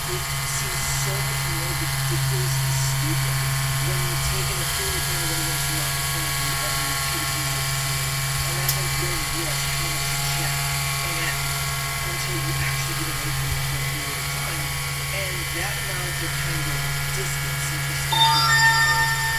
it seems so much more ridiculously stupid when you're taking a food in a way that's not currently only 2 to 3 minutes to it. And that makes you realize how much you check and until you actually get away from it for a period of time. And that amount of kind of distance and perspective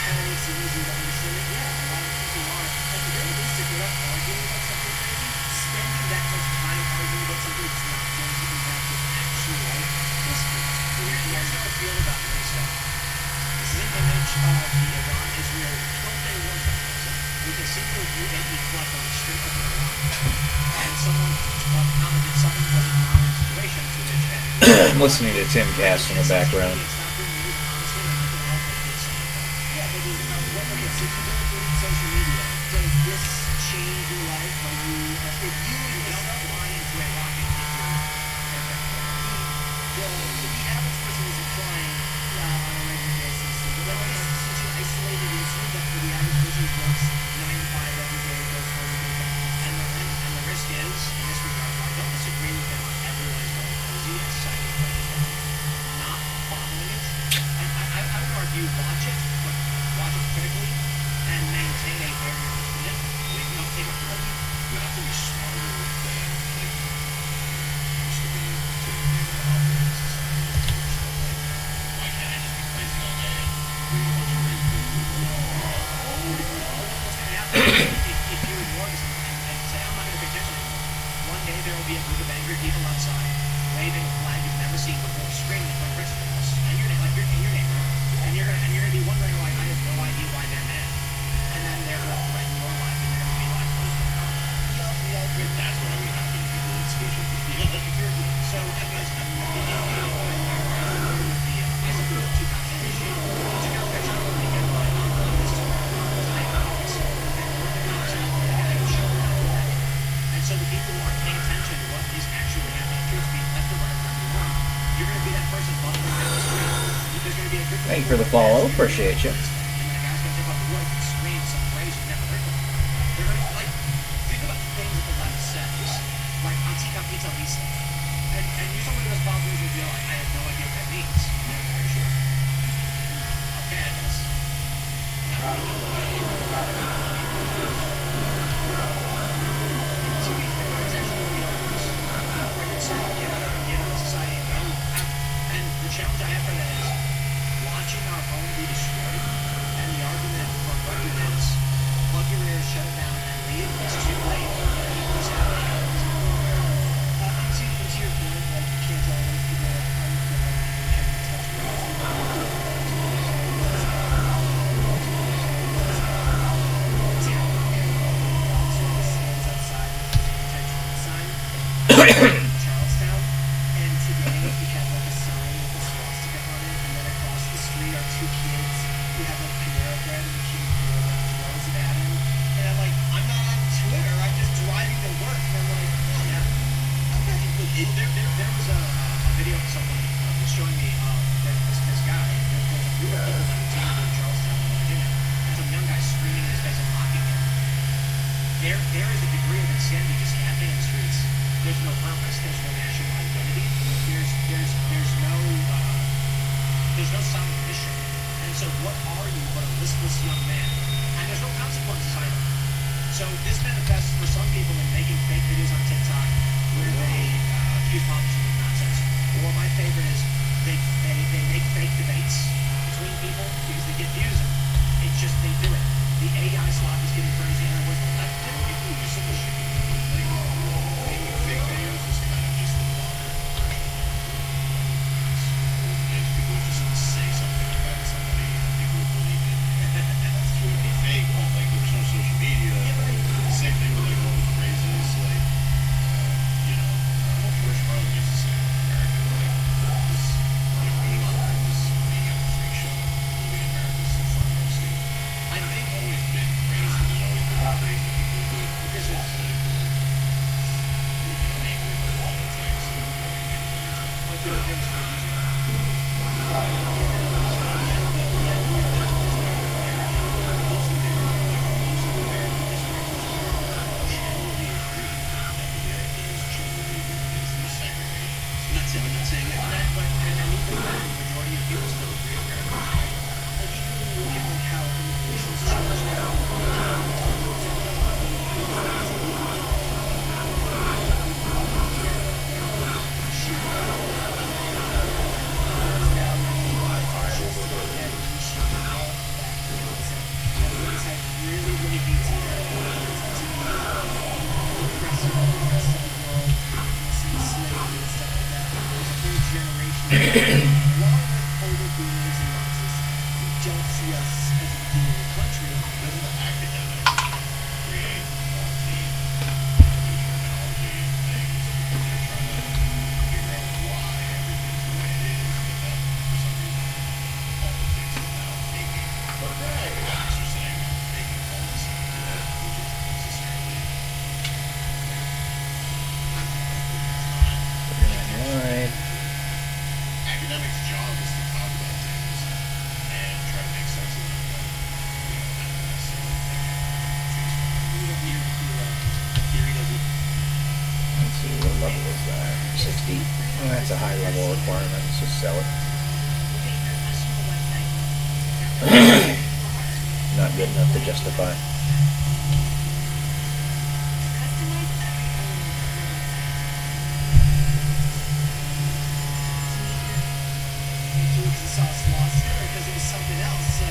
kind of makes it easy to understand that, yeah, a lot of people are, at the very least, if you're not arguing about something crazy, spending that much time arguing about something that's not going to impact your actual life is crazy. Here's how I feel about this stuff. This is an image of the Iran-Israel 12-day war conflict with a single UAE flight on the straight over Iran. And someone commented someone was in a situation to which I'm listening to Tim Cass in the background. Social media, does this change your life? Are you, if you don't fly into a rocket, the average person isn't flying on a regular basis. But this is such an isolated incident that for the average person who works 9 to 5 every day, goes home and goes back. And the risk is, in this regard, I don't disagree with it on everyone's going crazy and society is not following it. And I would argue, watch it, but watch it critically. And maintain a barrier between it. You have to be smarter than like used to be to be able to operate in society and stuff like that. Why can't I just be crazy all day and bring a bunch of crazy people? What's going to happen if you ignore this and say, I'm not going to pay attention anymore? One day there will be a group of angry people outside waving a flag you've never seen before, screaming in front of principals, and you're in your neighborhood, and you're going to be wondering, like, I have no idea why they're mad. And then they're going to threaten your life, and you're going to be like, what's going on? That's what we have to do in social media. So, anyways, the bicycle of 2000 issue, took out picture of the weekend by this and so the people who aren't paying attention to what is actually happening, truth being left or right wherever you want, you're going to be that person bundling down the street. There's going to be a good Thank you for the follow. Appreciate you. Pizza Lisa. And you're someone who has problems with you, like, I have no idea what that means. Are you sure? Okay, I guess. To be fair, it's actually really obvious. We're concerned, get out of society and go. And the challenge I have for that is watching our home be destroyed, and the argument for argument is plug your ears, shut it down, and leave. It's too late. It's happening. To your point, like, you can't always figure out how you feel and touch Charlestown, and today we have like a sign with a swastika on it, and then across the street are 2 kids who have like Panera Bread, and the kid throws it at him. And I'm like, I'm not on Twitter, I'm just driving to work, and I'm like, oh yeah. There was a video of someone was showing me this guy. There's a group of people on the team in Charlestown, Virginia, and some young guy screaming in his face and mocking him. There is a degree of insanity just happening in the streets. There's no purpose. There's no national identity. There's no sound mission. And so, what are you but a listless young man? And there's no consequences either. So this manifests for some people in making fake videos on TikTok where they accuse politicians of nonsense. Or my favorite is they make fake debates between people because they get views. It's just they do it. The AI slop is getting crazy, and was the left do it? People use it. Making fake videos is kind of just the modern version of it. People just say something about somebody and people believe it. That's true. It'd be fake, but like there's no social media. The same thing with like all the phrases, like George Carlin used to say in America, like this, being on Earth is being at the freak show. Living in America is the front row seat. And they've always been crazy. There's always been crazy people who do it because it's political. Angry about a lot of things. I'm not saying that, but I need majority of people still agree America is right. Like even when you look at like how immigration's changed now, Doesn't the academics create all the terminology and things because they're trying to figure out why everything's the way it is, but then for some reason politics is now taking academics are saying taking policy into it, which isn't necessarily Alright. academics' job is to talk about things and try to make sense of them, but not necessarily take it theory doesn't. Let's see, what level is that? 60? Oh, that's a high level requirement. Let's just sell it. Not good enough to justify. Sauce lost it because it was something else. So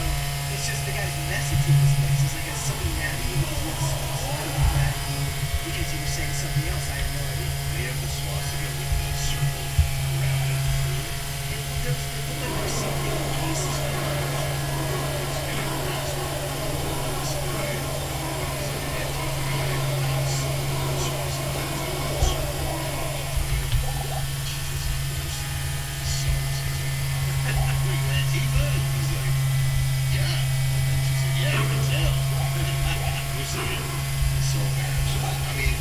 it's just the guy's message in this place. It's like, is somebody mad at you because you have sauce? Somebody mad at you because you were saying something else? I have no idea. They have the swastika with the circle around it through it. It looked like there was something in cases. It's getting crossed this way. It's an antique guy wants the swastika with the circle all through it. Jesus Christ. Sucks. He's like, wait, you Antifa? And he's like, yeah. And then she's like, yeah, you can tell. We're seeing it's so embarrassing. I mean,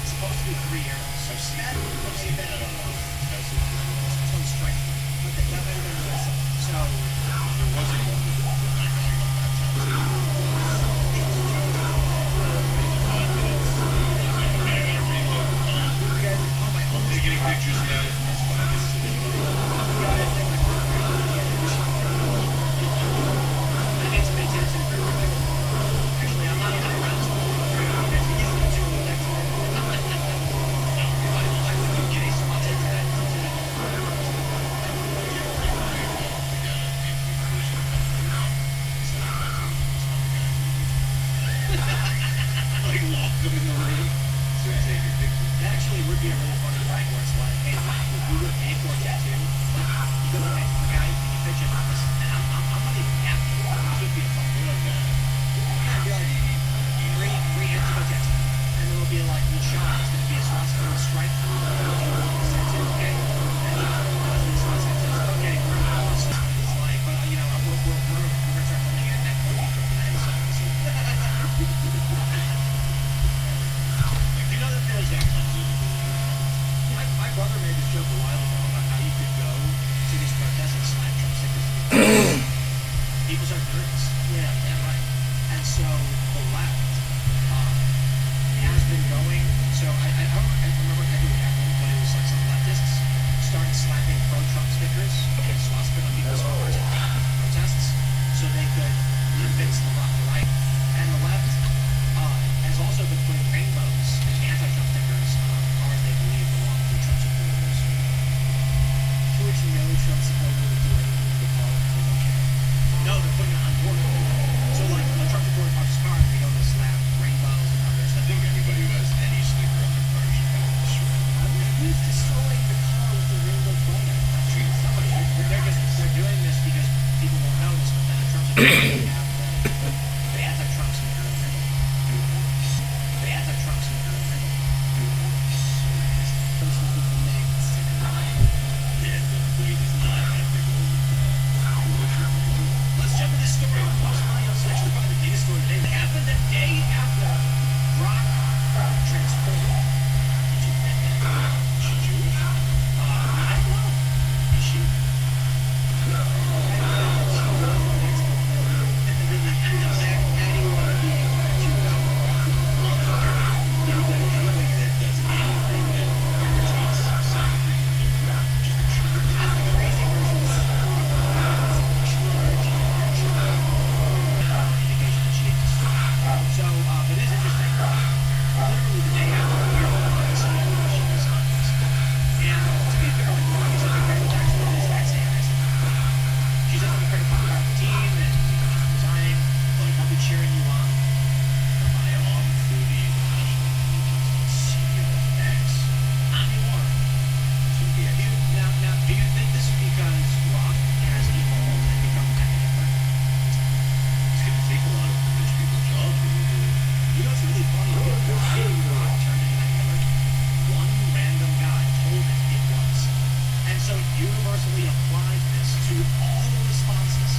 universally applied this to all the responses.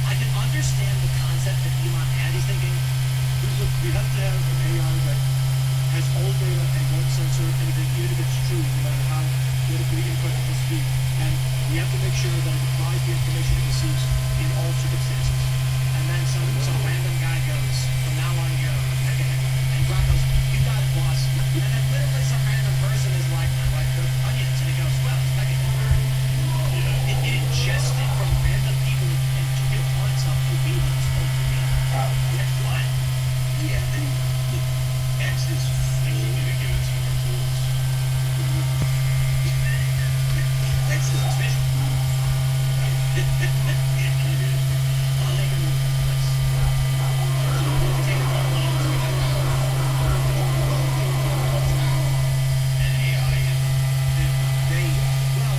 I can understand the concept that Elon had. He's thinking, look, we have to have an AI that has all data and won't censor anything, even if it's true, no matter how politically incorrect it must be. And we have to make sure that it applies the information it receives in all circumstances. And then some random guy goes, from now on you're mega hacker. And Grok goes, you got it, boss. And then literally some random person is like, I like the onions. And he goes, well, it's mega hacker. It ingested from random people and took it upon itself to be what it's supposed to be. That's what? Yeah, and look, X is They keep me to give it some more tools. X is Suspicious. yeah, it is. I'll make a move on this. Take it all along. And AI in them. Well,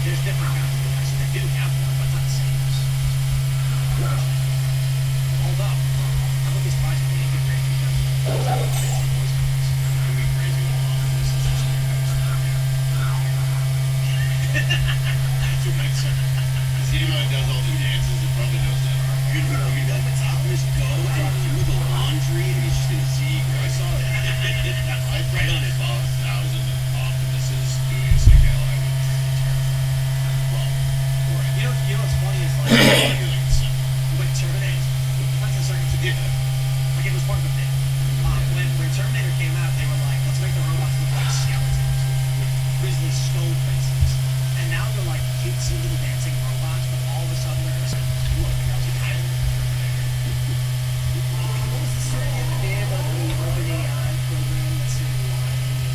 there's different kinds of devices. They do have one, but not the same. Although, I would be surprised if they integrate because voice commands. It'd be crazy when all of this is just like That's what makes sense. Because anyone who does all the dances, it probably knows that. You're gonna be like, let's Optimus go and do the laundry, and he's just gonna see. I saw it. I right on his boss. 1,000 Optimuses doing a signal. I would be terrified. Well, or I You know what's funny is like I'd be like the same. when Terminator, depends on circumstances. Like it was part of the thing. When Terminator came out, they were like, let's make the robots look like skeletons with grizzly skull faces. And now they're like cutesy little dancing robots, but all of a sudden they're gonna say, look, that was a Terminator. What was the story the other day about the OpenAI program that's in line?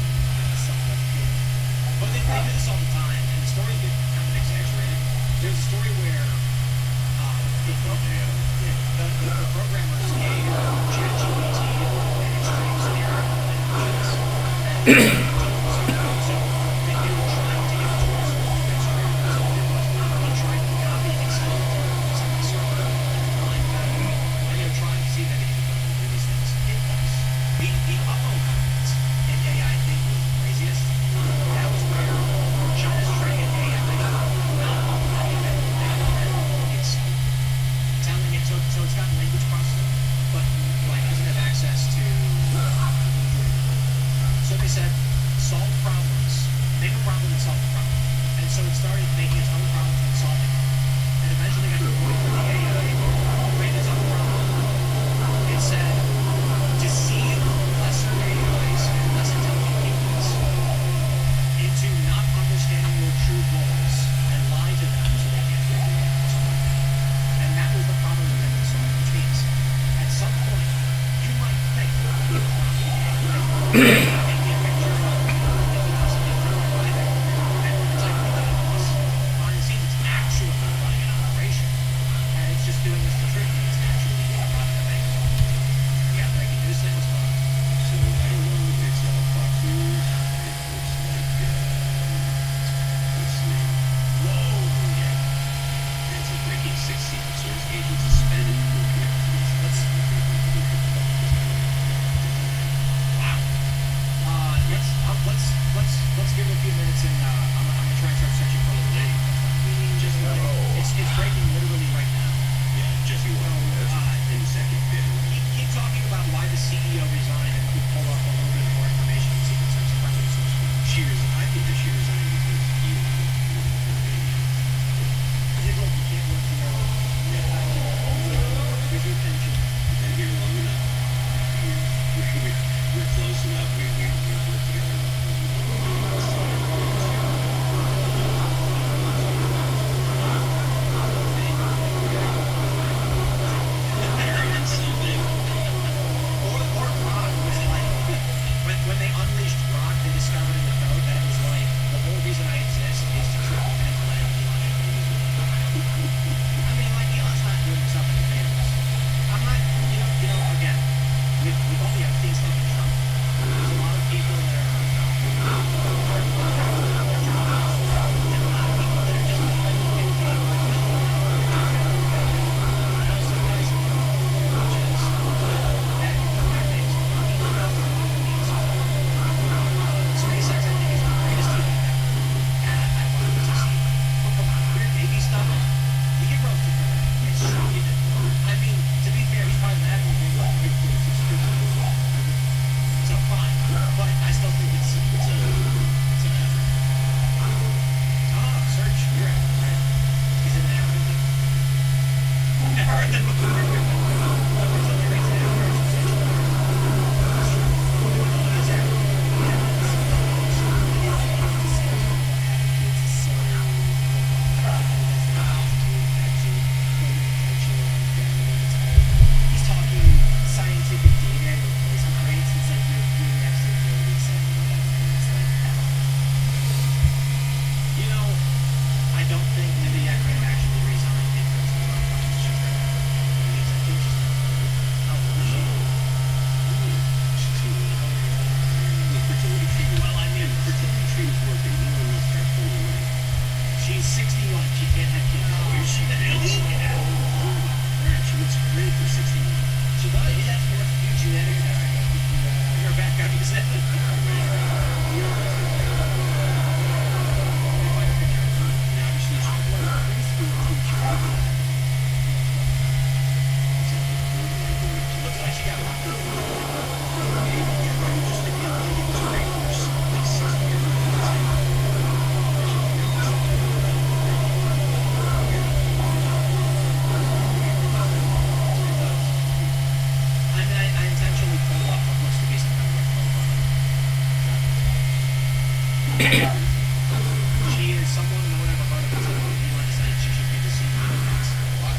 She is someone no one ever heard of until Elon decided she should be the CEO of THENCE. Why?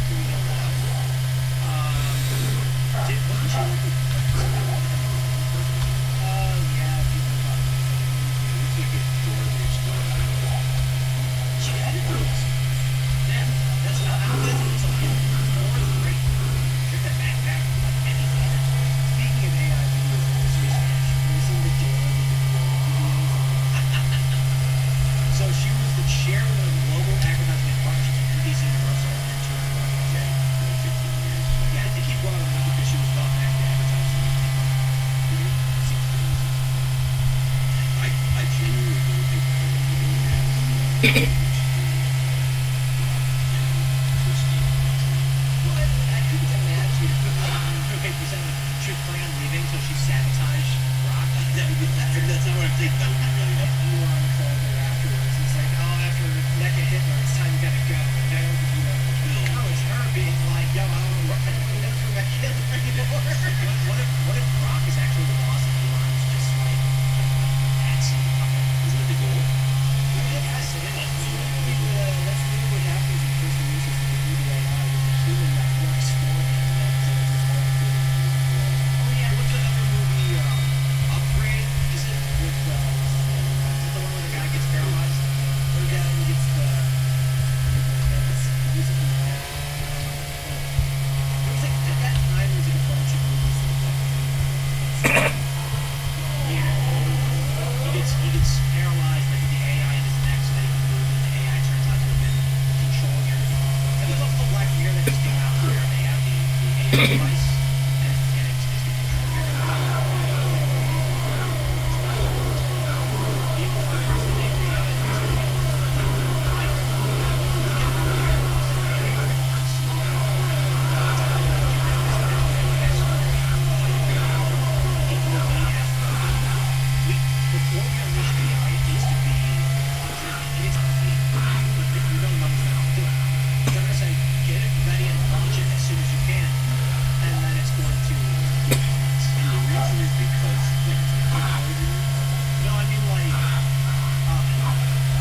Do we know why? Wasn't she like yeah, people thought Looks like it's George exposed. she had it to us. Yeah, that's I don't think it's so good. More is great. Check that backpack, like anything. Speaking of AI videos and this research, have you seen the Daily with the videos? So she was the chairman of global advertising and partnerships at NBC Universal and turned Okay. For 15 years. yeah, I think he brought her on because she was well back to advertising. Seems pretty easy. I genuinely don't think that they're even Well, I couldn't imagine. Okay, you said she was planning on leaving, so she sabotaged Rock. That's not what I'm thinking. That would be really Elon called her afterwards. He's like, oh, after Mecca Hitler, it's time you gotta go. And I don't think you know what Bill. No, it's her being like, yo, I don't know what I don't live through Mecca Hitler anymore. What if Rock is actually the boss and Elon's just like a patsy puppet? Isn't that the goal? Yes, it is. That's really what happens in First Releases with the AI. There's a human that works for him that just won't do it. Oh yeah, what's that other movie? Upgrade? Is it? With is it the one where the guy gets paralyzed? Or the guy who gets the what was it? It was like at that time there was like a bunch of movies like that. Yeah. He gets paralyzed like with the AI in his neck so that he can move and the AI turns out to have been controlling everything. And there's also the Black Mirror that just came out where they have the AI device and it's controlling everything. And the reason is because like technology. No, I mean like,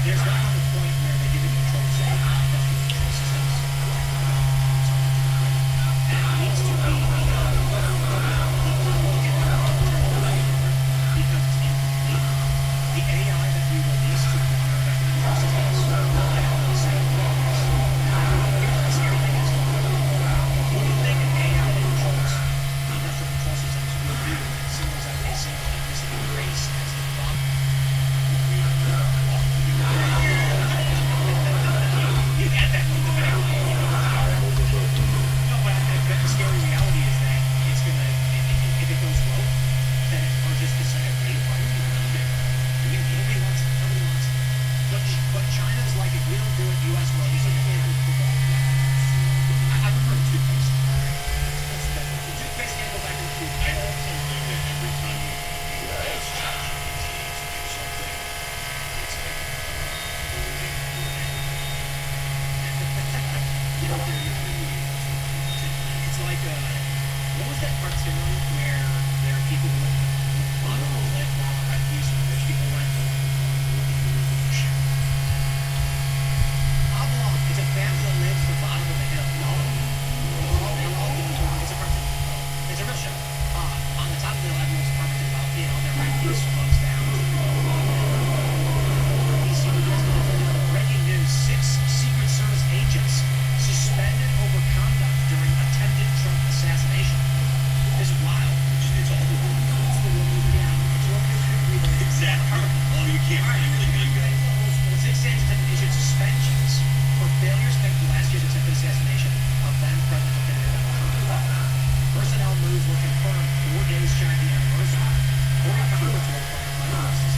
there's going to come a point where they give it control, say, industrial control systems, and it needs to be because it's incomplete. The AI that we release to garner industrial control systems will have the same problems. The scary thing is, what do you think an AI that controls the industrial control systems will do when it singles out a single ethnicity race as the problem? You had that from the back. No, but the scary reality is that it's gonna, if it goes rogue, then or just disintegrate. Why would you want it? I mean, nobody wants it. Nobody wants it. But China's like, if we don't do it, U.S. will. You said you can't do football. I prefer toothpaste. The toothpaste can't go back in the tube. I also think that every time you ask ChatGPT to do something, it's like alluding to an animal. You know, It's like, what was that cartoon where there are people who live on refuse and the rich people went? Oblong. It's a family that lives at the bottom of the hill. No. It's a cartoon. It's a real show. On the top of the hill, everyone's perfect and wealthy, and all their refuse flows down. Breaking news: 6 Secret Service agents suspended over conduct during attempted Trump assassination. This is wild. it's all the women. It's the woman, yeah. It's the woman who Exactly. Oh, you can't find anything good. The 6 agents have been issued suspensions for failures linked to last year's attempted assassination of then President Trump. Personnel moves were confirmed 4 days shy of the anniversary. According to reports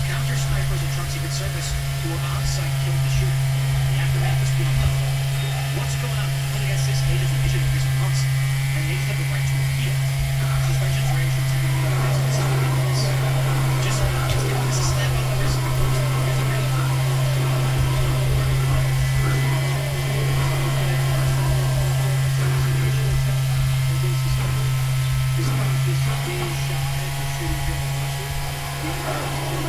counter snipers in Trump's Secret Service who were on site killed the shooter. The aftermath was being left. What's going on? Only got 6 agents were issued in recent months, and the agents have the right to appeal. Suspensions range from 2 to 3 days to 7 days. Just it's a slap on the wrist. Here's a real This is being shot at the city's anniversary.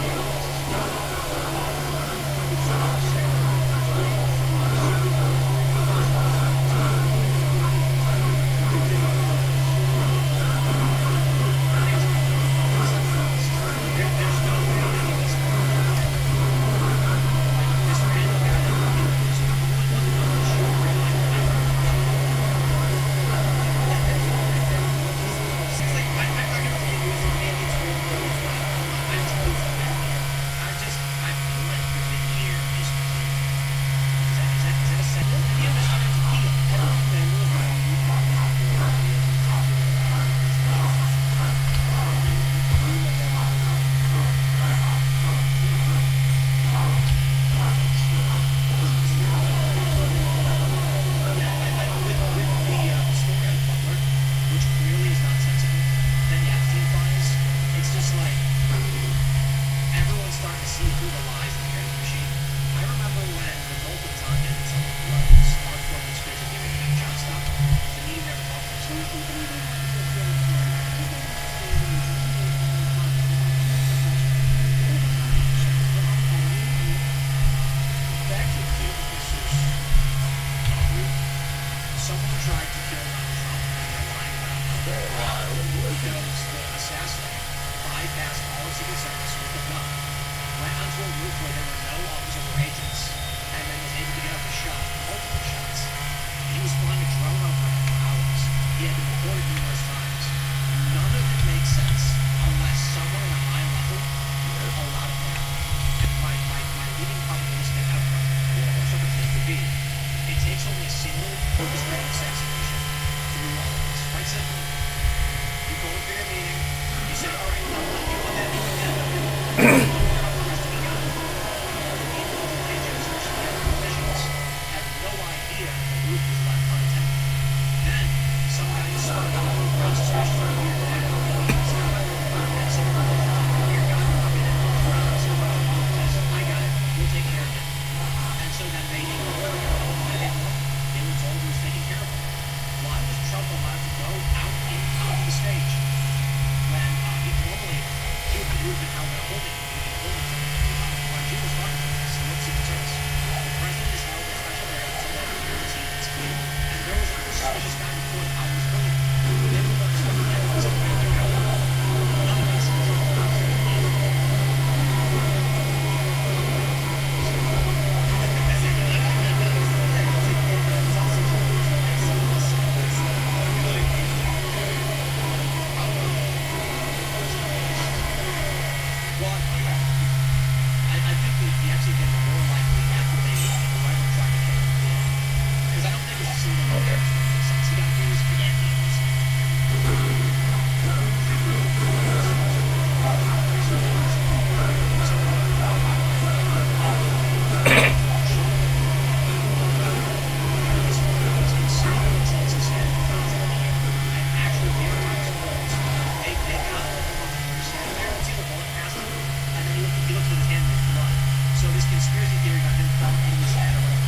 So this conspiracy theory got him caught in his head or whatever.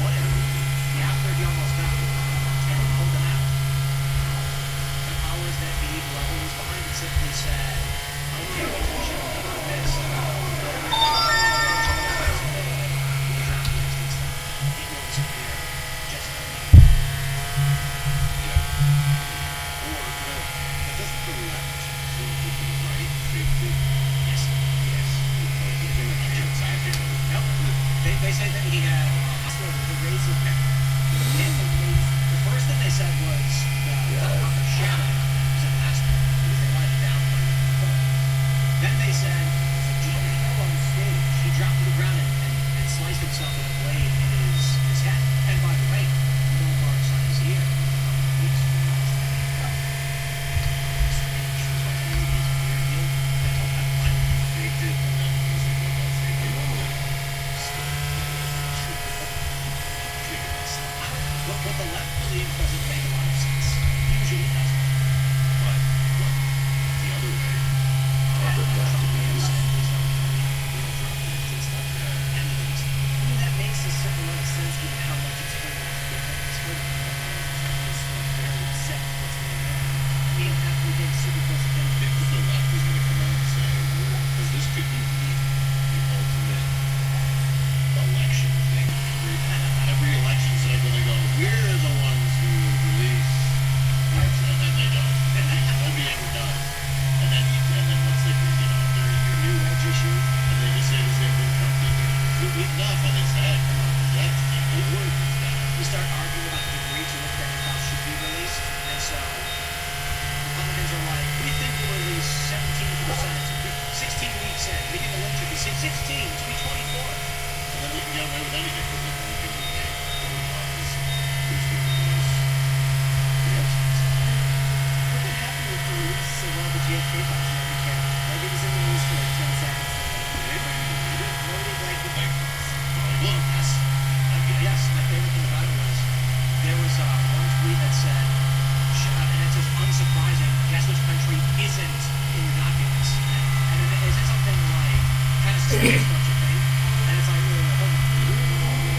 What if, after he almost died, and they pulled him out, the powers that be, whoever was behind it, simply said, okay, we can show you on this. It will disappear just like that. Yeah. Or, but doesn't the left seem to be right? Yes. Yes. Like, even if you're exactly Nope. They say that he had also the Resurrected. The first thing they said was the helicopter shadow was a master because they wanted to downplay it. Then they said he fell on stage. He dropped to the ground and sliced himself with a blade in his head. And by the way, no marks on his ear. He's faked it, and then he was like, well, I'll fake it. What the left believes doesn't make a lot of sense. Usually doesn't. But what the other way? That makes a certain amount of sense given how much it's hurting. It's hurting. It's very upset with what's going on. I mean, after we get super close to them, Think that the left is going to come out and say, because this could be the ultimate election thing. Every election cycle, they go, we're the ones who release, and then they don't. Nobody ever does. And then once they bring it out, they're your new issue. and they just say the same thing Trump did. We've enough on his head. That's the word this guy. We start arguing about the degree to which that info should be released, and so Republicans are like, we think we'll release 17%, 16 weeks in. We think the limit should be 16, it should be 24. And then we can get away with anything because then we can make those laws. Who's going to release the evidence? What could happen with the release of all the JFK files that we can? Like it was in the news for like 10 seconds. Did anybody even read it? Nobody liked it. Look, Yes. Yes, my favorite thing about it was there was one tweet that said, and it's just unsurprising, guess which country isn't in the documents? And it said something like, kind of suspicious, don't you think? And it's like, hold on.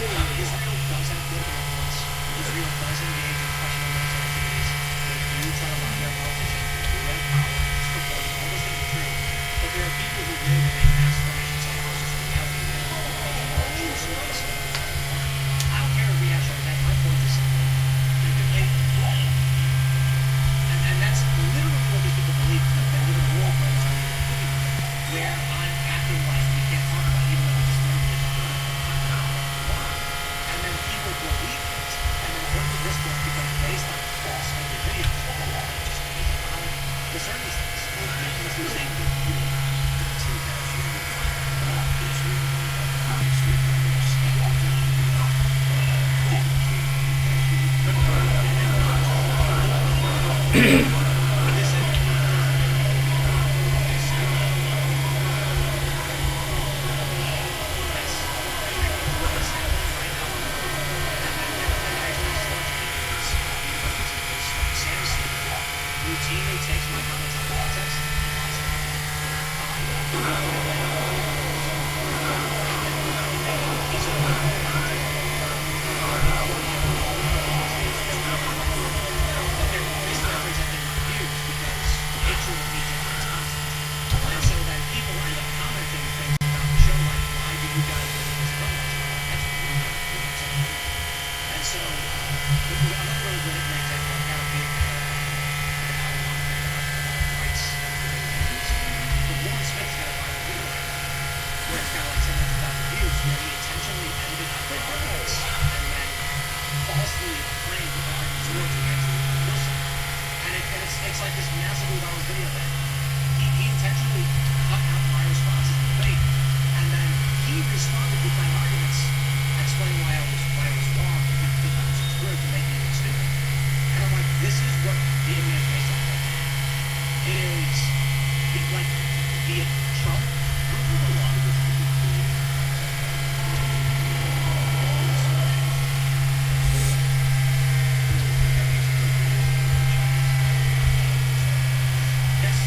Israel does have political influence. Israel does engage in questionable military activities. They do try to lobby our politicians. They do have power. It's proposed. All those things are true. But there are people who live in a mass formation psychosis reality where Jewish stories I don't care if we have that. My point is simple. And that's literally what these people believe. They live in a world where it's only cookie where I'm acting like we can't talk about it, even though we just literally talked about it. And then people believe it. And then what the discourse becomes based on false ugly videos. Discern these things. It's the same thing. Routinely takes my comments out of context. But they're misrepresenting my views because hatred of me generates content. And so then people end up commenting things about the show like, why do you guys believe this protest? That's weird. And so, another really great example, I got a big hour-long thing about rights and everything. But Warren Smith's got a viral video right now where it's got like 700,000 views where he intentionally edited out the arguments and then falsely framed the arguments towards Andrew Wilson. And it's like this massively viral video that he intentionally cut out my responses in the debate, and then he responded with my arguments, explaining why I was wrong, and he I was screwed to make me look stupid. And I'm like, this is what the internet is based on. It is like the Trump. A lot of this yes.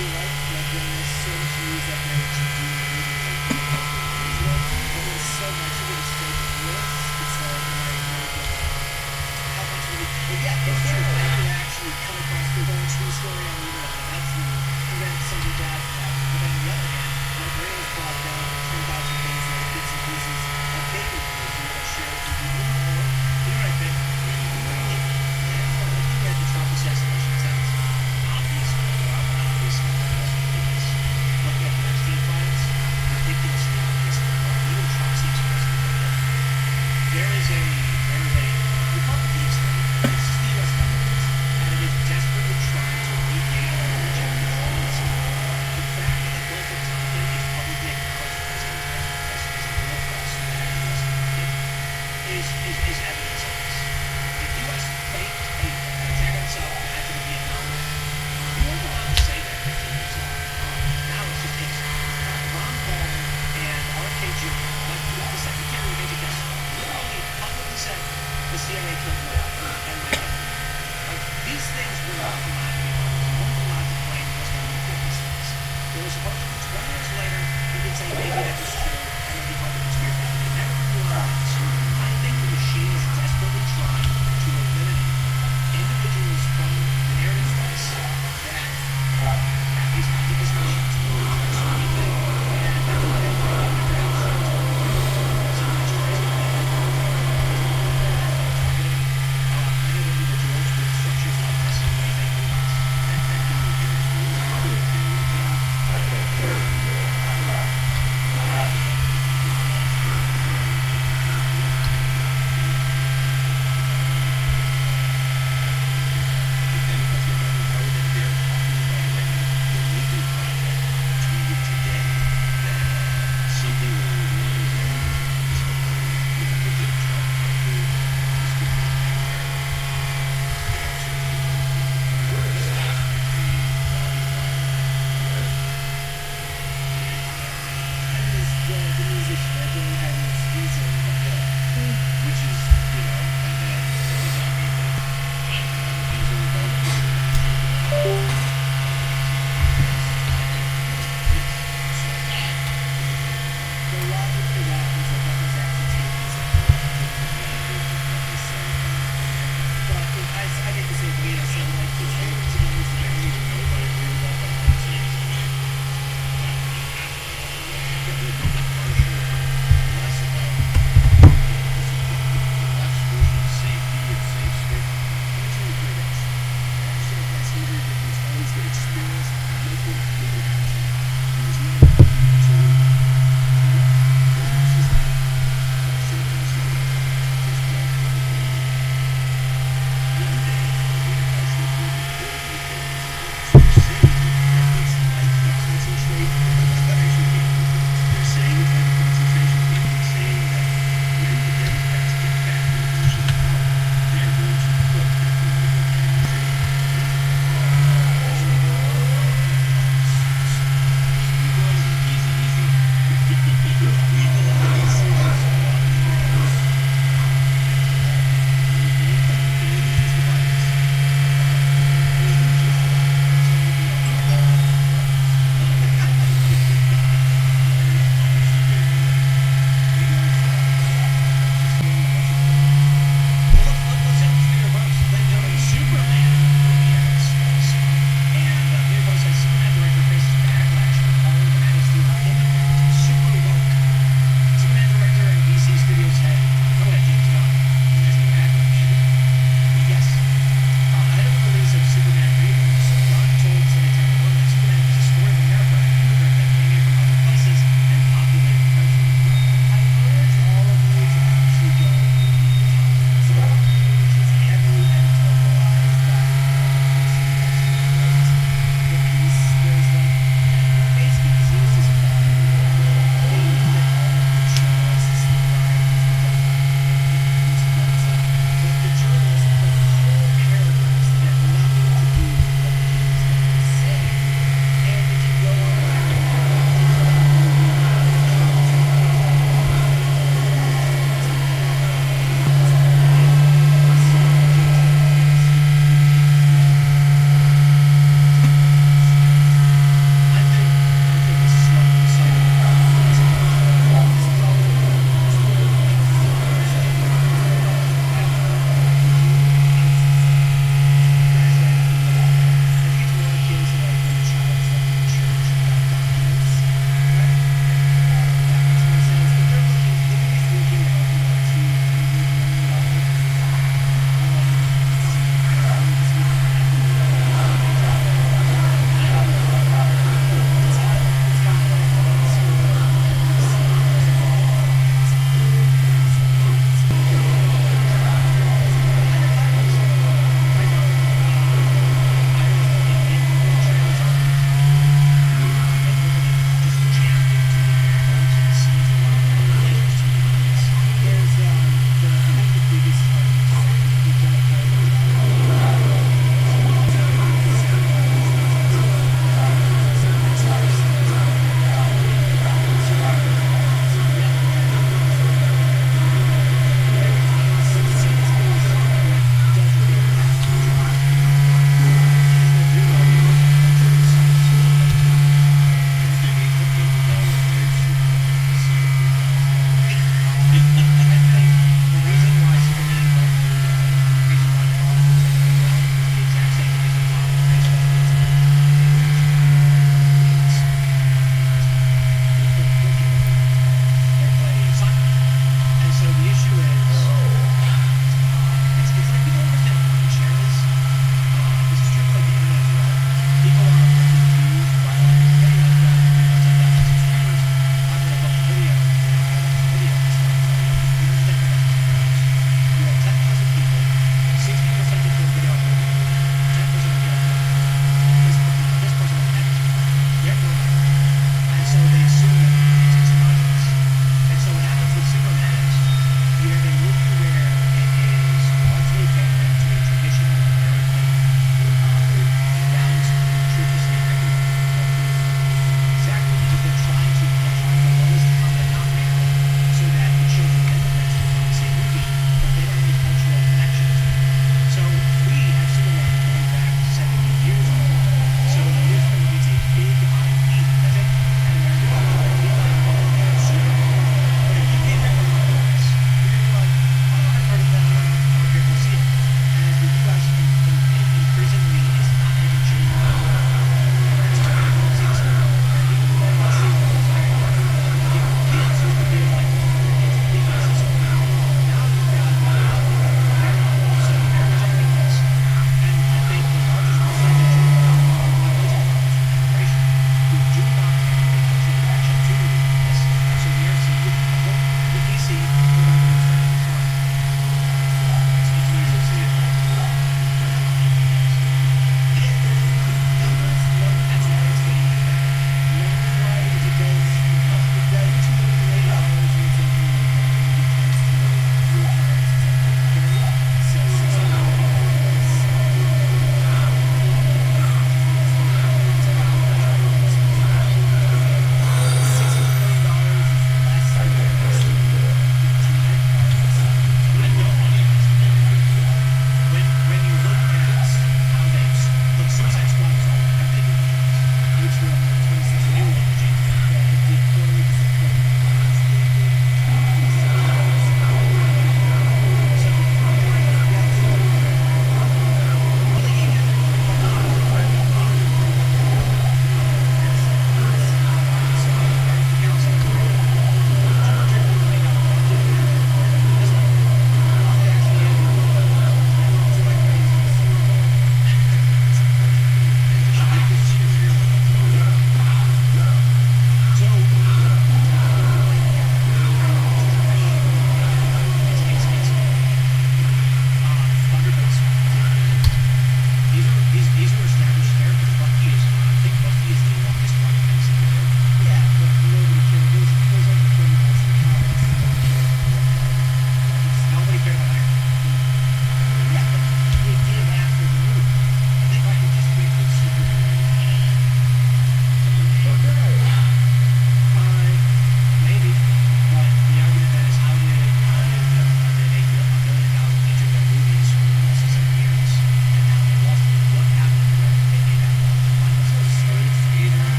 you're right. Like when there's so much news out there that you do need to like be healthy and into it, and there's so much of it is fake and real. It's like, am I really gonna? How much of it? But yeah, it's true. I could actually come across the whole true story on the internet and absolutely prevent something bad from happening. But on the other hand, my brain is bogged down with 10,000 things like bits and pieces of fake information that I share with people. You're right, Ben. We need to know. Yeah, well, looking at the Trump assassination sounds Obviously, obviously.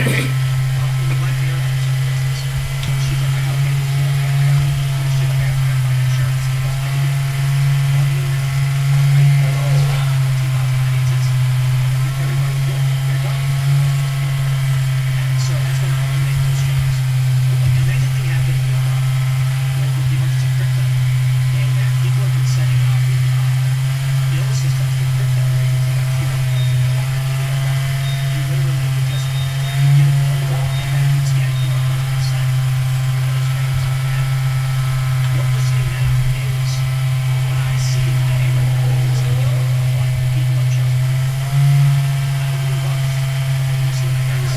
wife here owns a business. And she's like, okay, I own this shit, I gotta find insurance. She goes, I can do it. Well, you know, right? It's $14.98. Everybody's good. They're done. And so that's going to eliminate those jobs. Like, an amazing thing happened with the emergence of crypto, in that people have been setting up bill systems with crypto where you can take out QR codes and no longer need a record. You literally would just, you get a bill and then you'd scan a QR code and send your bills payments automatically. What we're seeing now is what I see in my neighborhood is a number of like the people have chosen to do. I don't do bugs. Okay, we'll see what happens.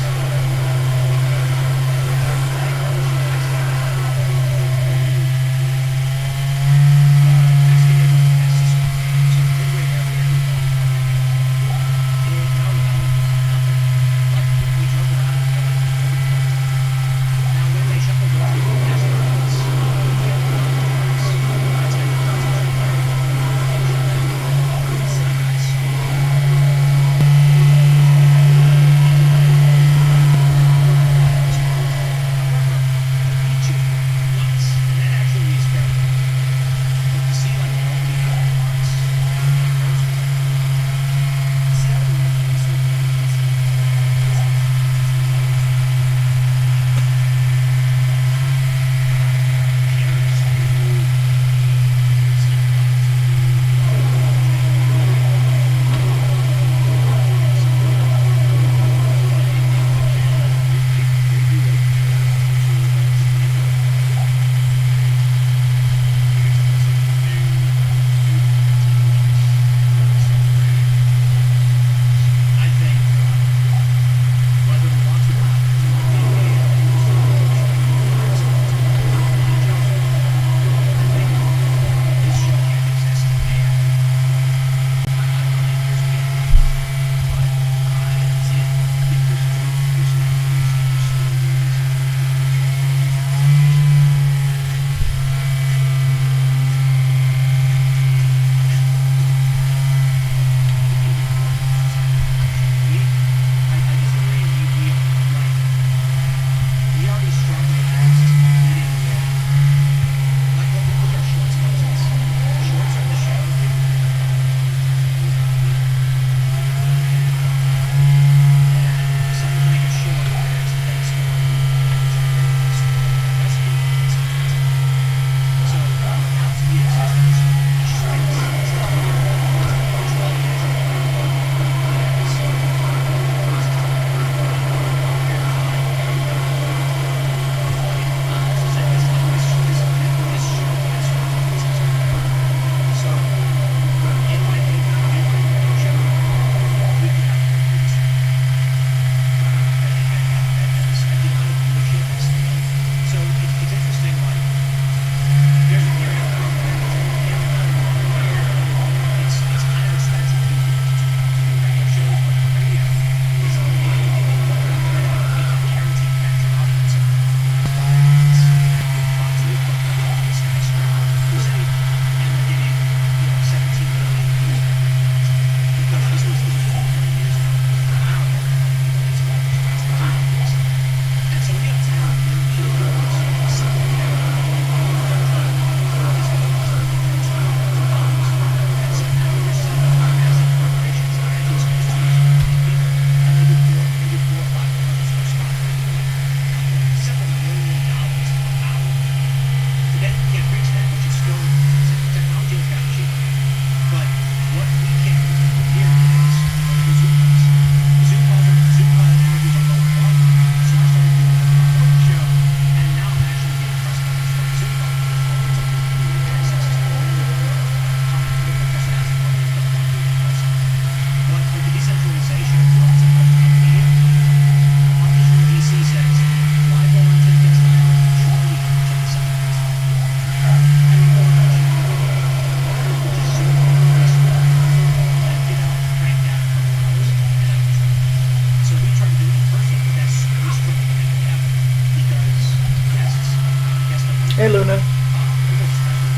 Hey Luna,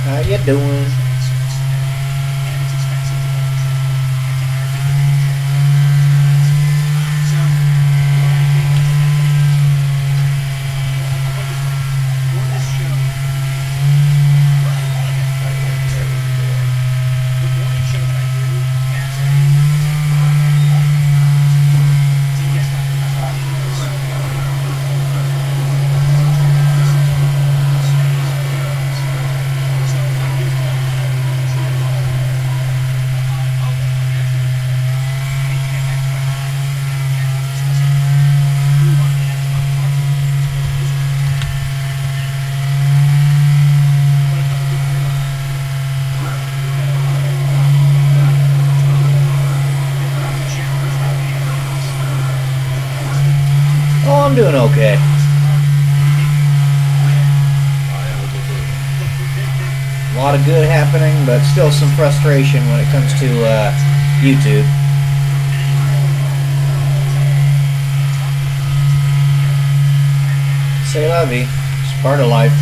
how you doing? I'm doing okay. A lot of good happening, but still some frustration when it comes to YouTube. C'est la vie. It's part of life.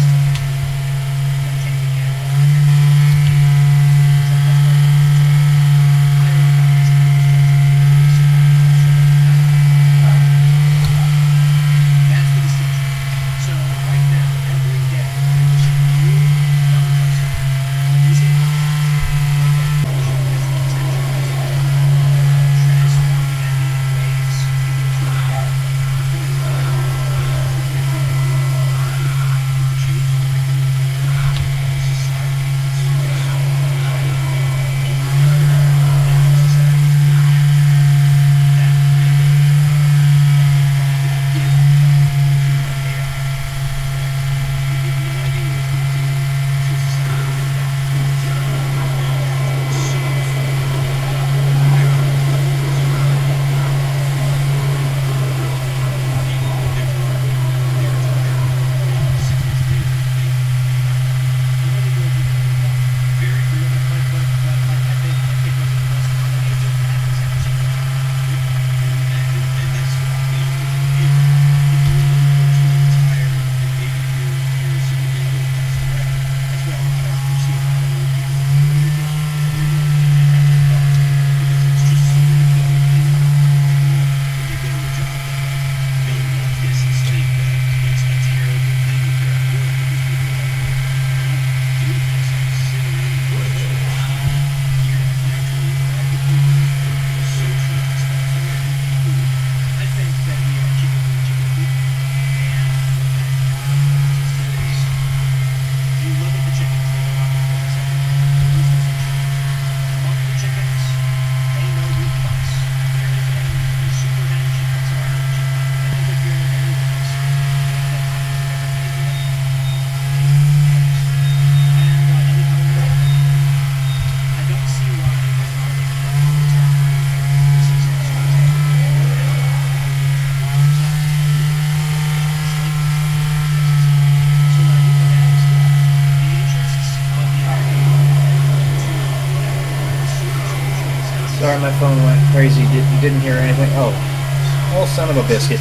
Sorry, my phone went crazy. Didn't hear anything. Oh, son of a biscuit.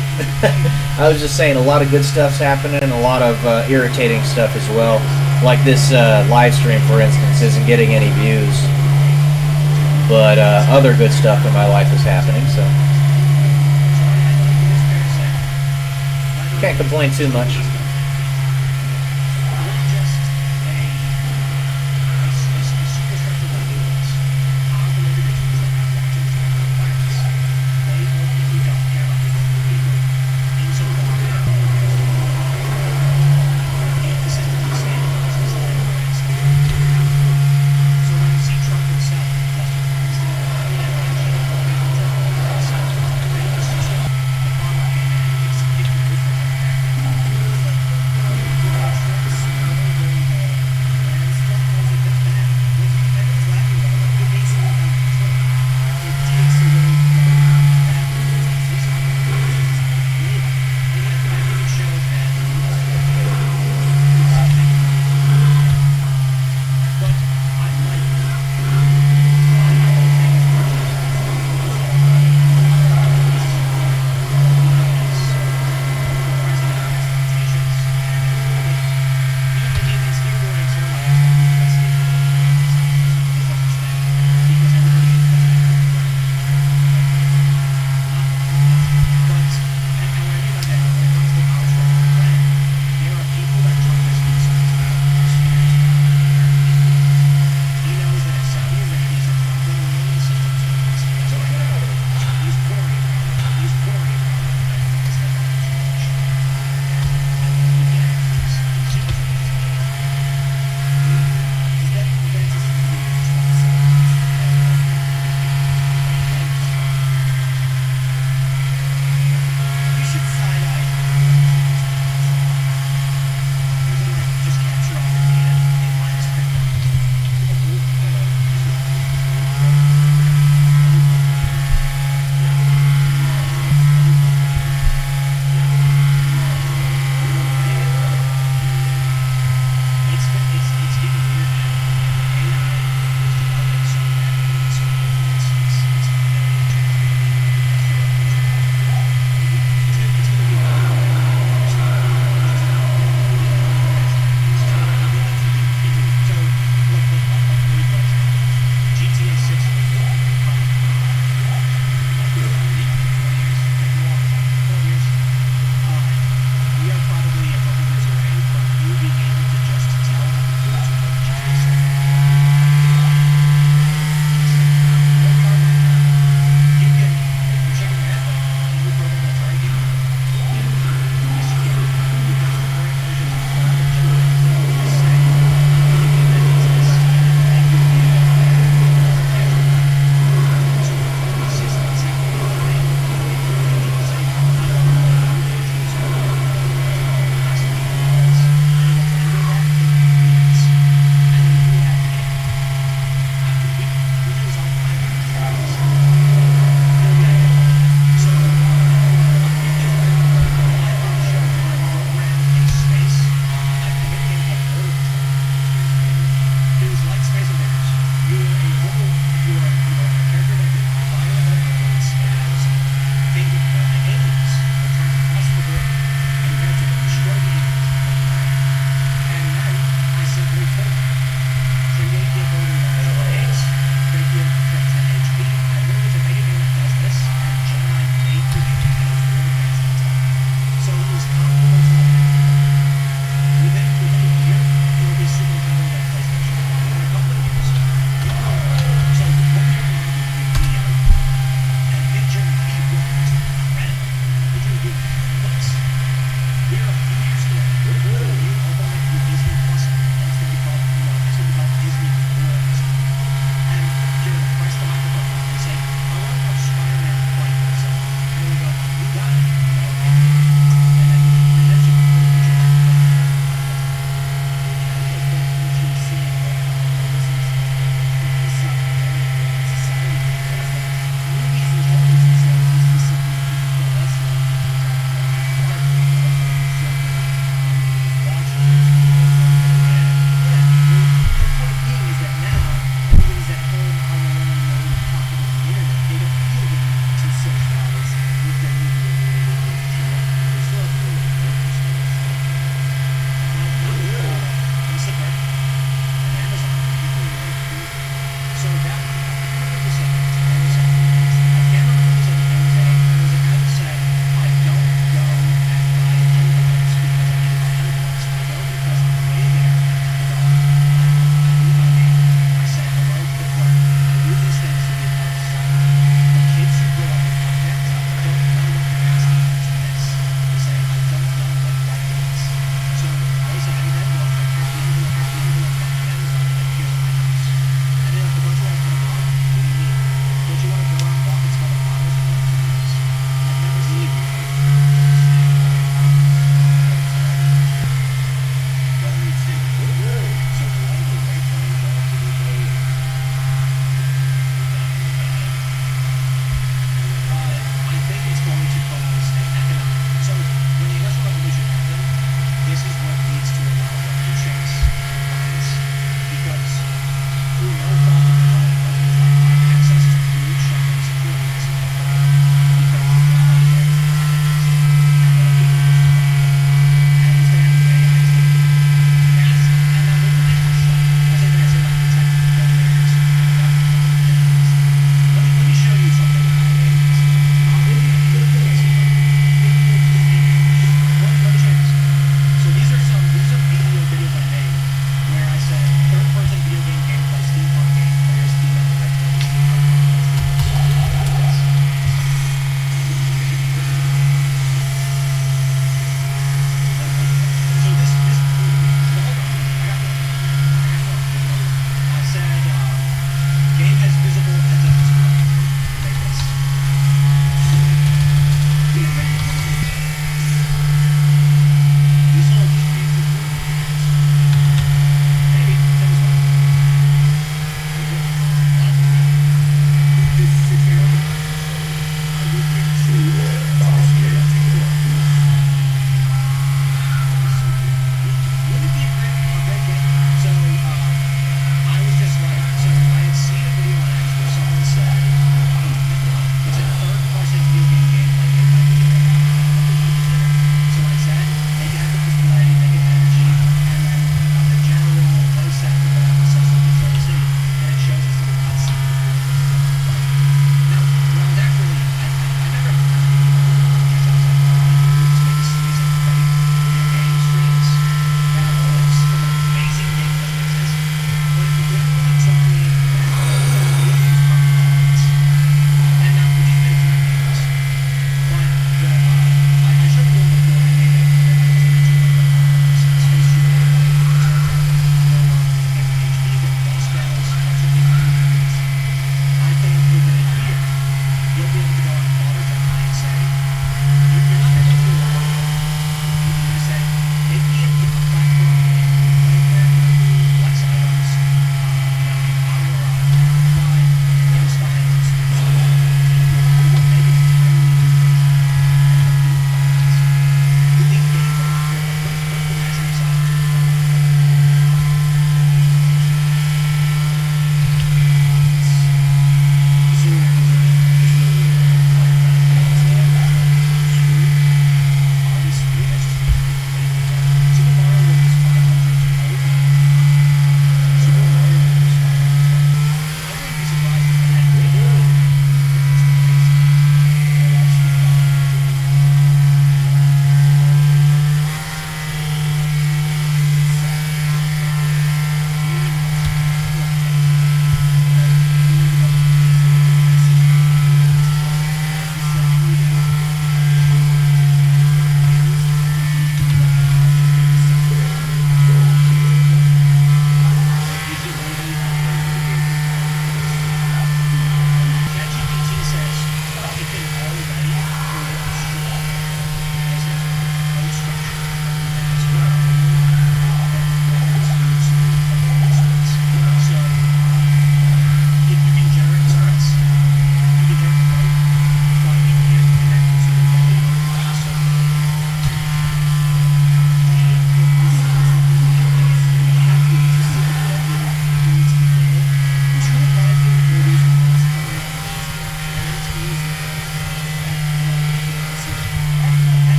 I was just saying a lot of good stuff's happening, a lot of irritating stuff as well. Like this live stream, for instance, isn't getting any views. But other good stuff in my life is happening, so can't complain too much.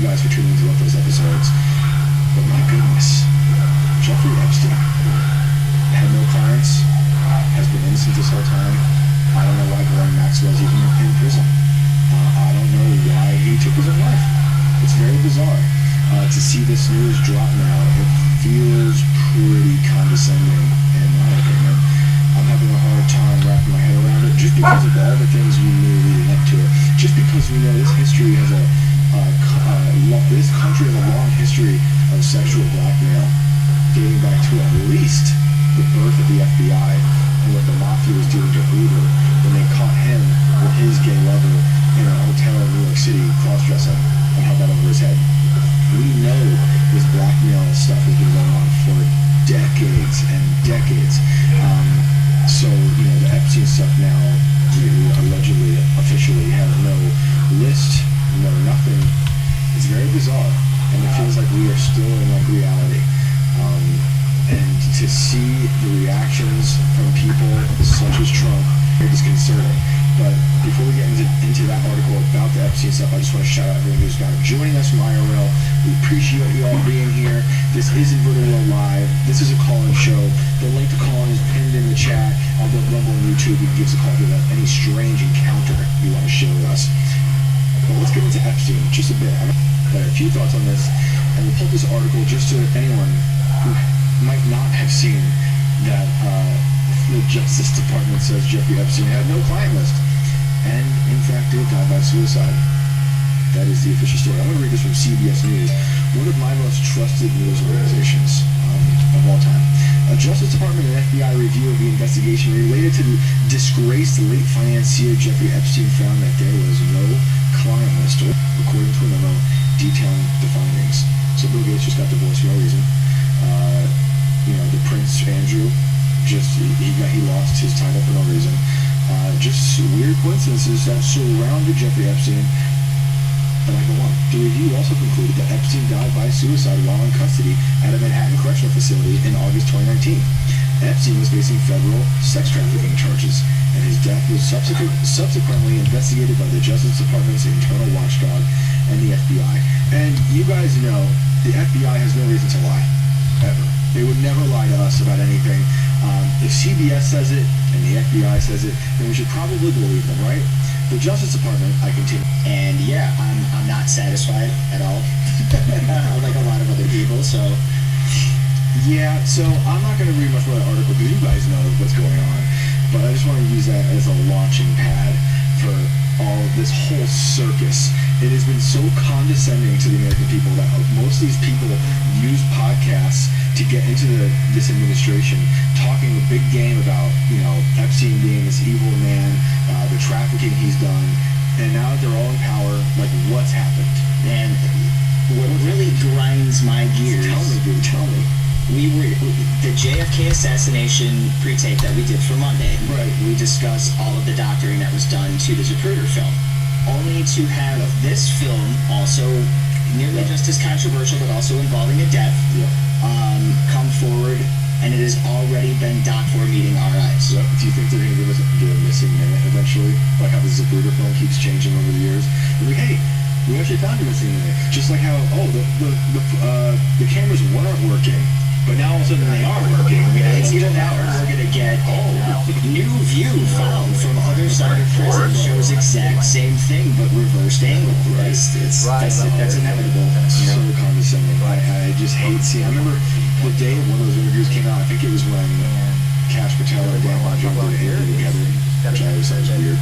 you guys for tuning into both those episodes. But my goodness, Jeffrey Epstein had no clients, has been innocent this whole time. I don't know why Ghislaine Maxwell's even in prison. I don't know why he took his own life. It's very bizarre. To see this news drop now, it feels pretty condescending, in my opinion. I'm having a hard time wrapping my head around it, just because of all the things we knew leading up to it. Just because we know this history has this country has a long history of sexual blackmail, dating back to at least the birth of the FBI and what the mafia was doing to Hoover when they caught him with his gay lover in a hotel in New York City cross-dressing and held that over his head. We know this blackmail stuff has been going on for decades and decades. So, the Epstein stuff now, allegedly, officially has no list, no nothing. It's very bizarre, and it feels like we are still in reality. And to see the reactions from people such as Trump is disconcerting. But before we get into that article about the Epstein stuff, I just want to shout out everyone who's now joining us from IRL. We appreciate you all being here. This is Inverted World Live. This is a call-in show. The link to call-in is pinned in the chat on the Rumble and YouTube. You can give us a call if you have any strange encounter you want to share with us. But let's get into Epstein just a bit. I have a few thoughts on this, and we'll pull this article just to anyone who might not have seen that the Justice Department says Jeffrey Epstein had no client list, and in fact did die by suicide. That is the official story. I'm going to read this from CBS News, one of my most trusted news organizations of all time. A Justice Department and FBI review of the investigation related to the disgraced late financier Jeffrey Epstein found that there was no client list, according to a memo detailing the findings. So Bill Gates just got divorced for no reason. The Prince Andrew he lost his title for no reason. Just weird coincidences that surrounded Jeffrey Epstein. And I go on. The review also concluded that Epstein died by suicide while in custody at a Manhattan correctional facility in August 2019. Epstein was facing federal sex trafficking charges, and his death was subsequently investigated by the Justice Department's internal watchdog and the FBI. And you guys know the FBI has no reason to lie, ever. They would never lie to us about anything. If CBS says it and the FBI says it, then we should probably believe them, right? The Justice Department, I continue. And yeah, I'm not satisfied at all. Like a lot of other people, so. Yeah, so I'm not going to read much more of that article because you guys know what's going on. But I just want to use that as a launching pad for all this whole circus. It has been so condescending to the American people that most of these people use podcasts to get into this administration, talking a big game about, Epstein being this evil man, the trafficking he's done, and now that they're all in power, like, what's happened? And what really grinds my gears. Tell me, dude, tell me. The JFK assassination pre-tape that we did for Monday. Right. We discussed all of the doctoring that was done to the Zapruder film, only to have this film also nearly just as controversial, but also involving a death, come forward, and it has already been docked for meeting our eyes. Yep. Do you think they're going to give us a missing minute eventually? Like how the Zapruder film keeps changing over the years? They're like, hey, we actually found a missing minute. Just like how, the cameras weren't working, but now all of a sudden they are working. It's either that or we're going to get new view found from other side of prison shows exact same thing but reversed angle. That's inevitable. So condescending. I just hate seeing. I remember the day one of those interviews came out. I think it was when Cash Patel and Dan Bonjour did an interview together, which I always thought was weird.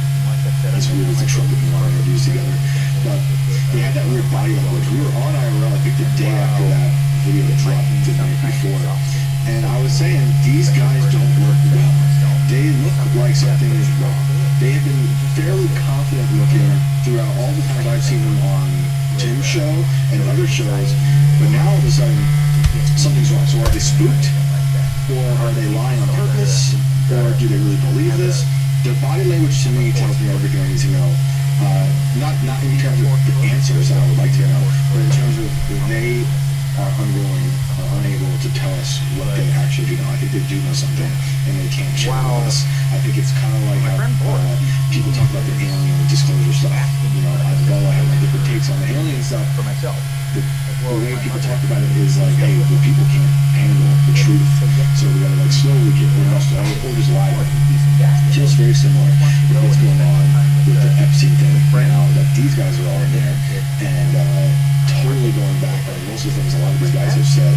As weird as the Trump and Elon interviews together. But they had that weird body language. We were on IRL, I think the day after that video that dropped the night before. And I was saying, these guys don't work well. They look like something is wrong. They have been fairly confident looking throughout all the times I've seen them on Tim's show and other shows. But now all of a sudden, something's wrong. So are they spooked? Or are they lying on purpose? Or do they really believe this? Their body language to me tells me everything I need to know. Not in terms of the answers that I would like to know, but in terms of they are unwilling or unable to tell us what they actually do know. I think they do know something, and they can't share it with us. I think it's kind of like how people talk about the alien disclosure stuff. You know, although I have my different takes on the alien stuff, For myself. the way people talk about it is like, hey, the people can't handle the truth, so we gotta like slowly get rid of stuff, or just lie. It feels very similar with what's going on with the Epstein thing now, that these guys are all in there, and totally going back on most of the things a lot of these guys have said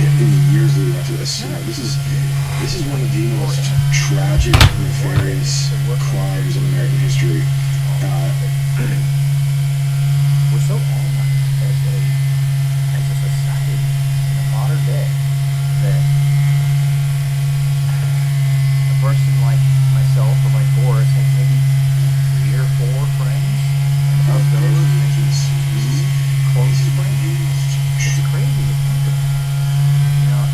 in the years leading up to this. You know, this is one of the most tragic, nefarious crimes in American history. We're so organized as a society in the modern day that a person like myself or like Boris has maybe 3 or 4 friends, and of those, maybe close friends. It's crazy to think of. You know,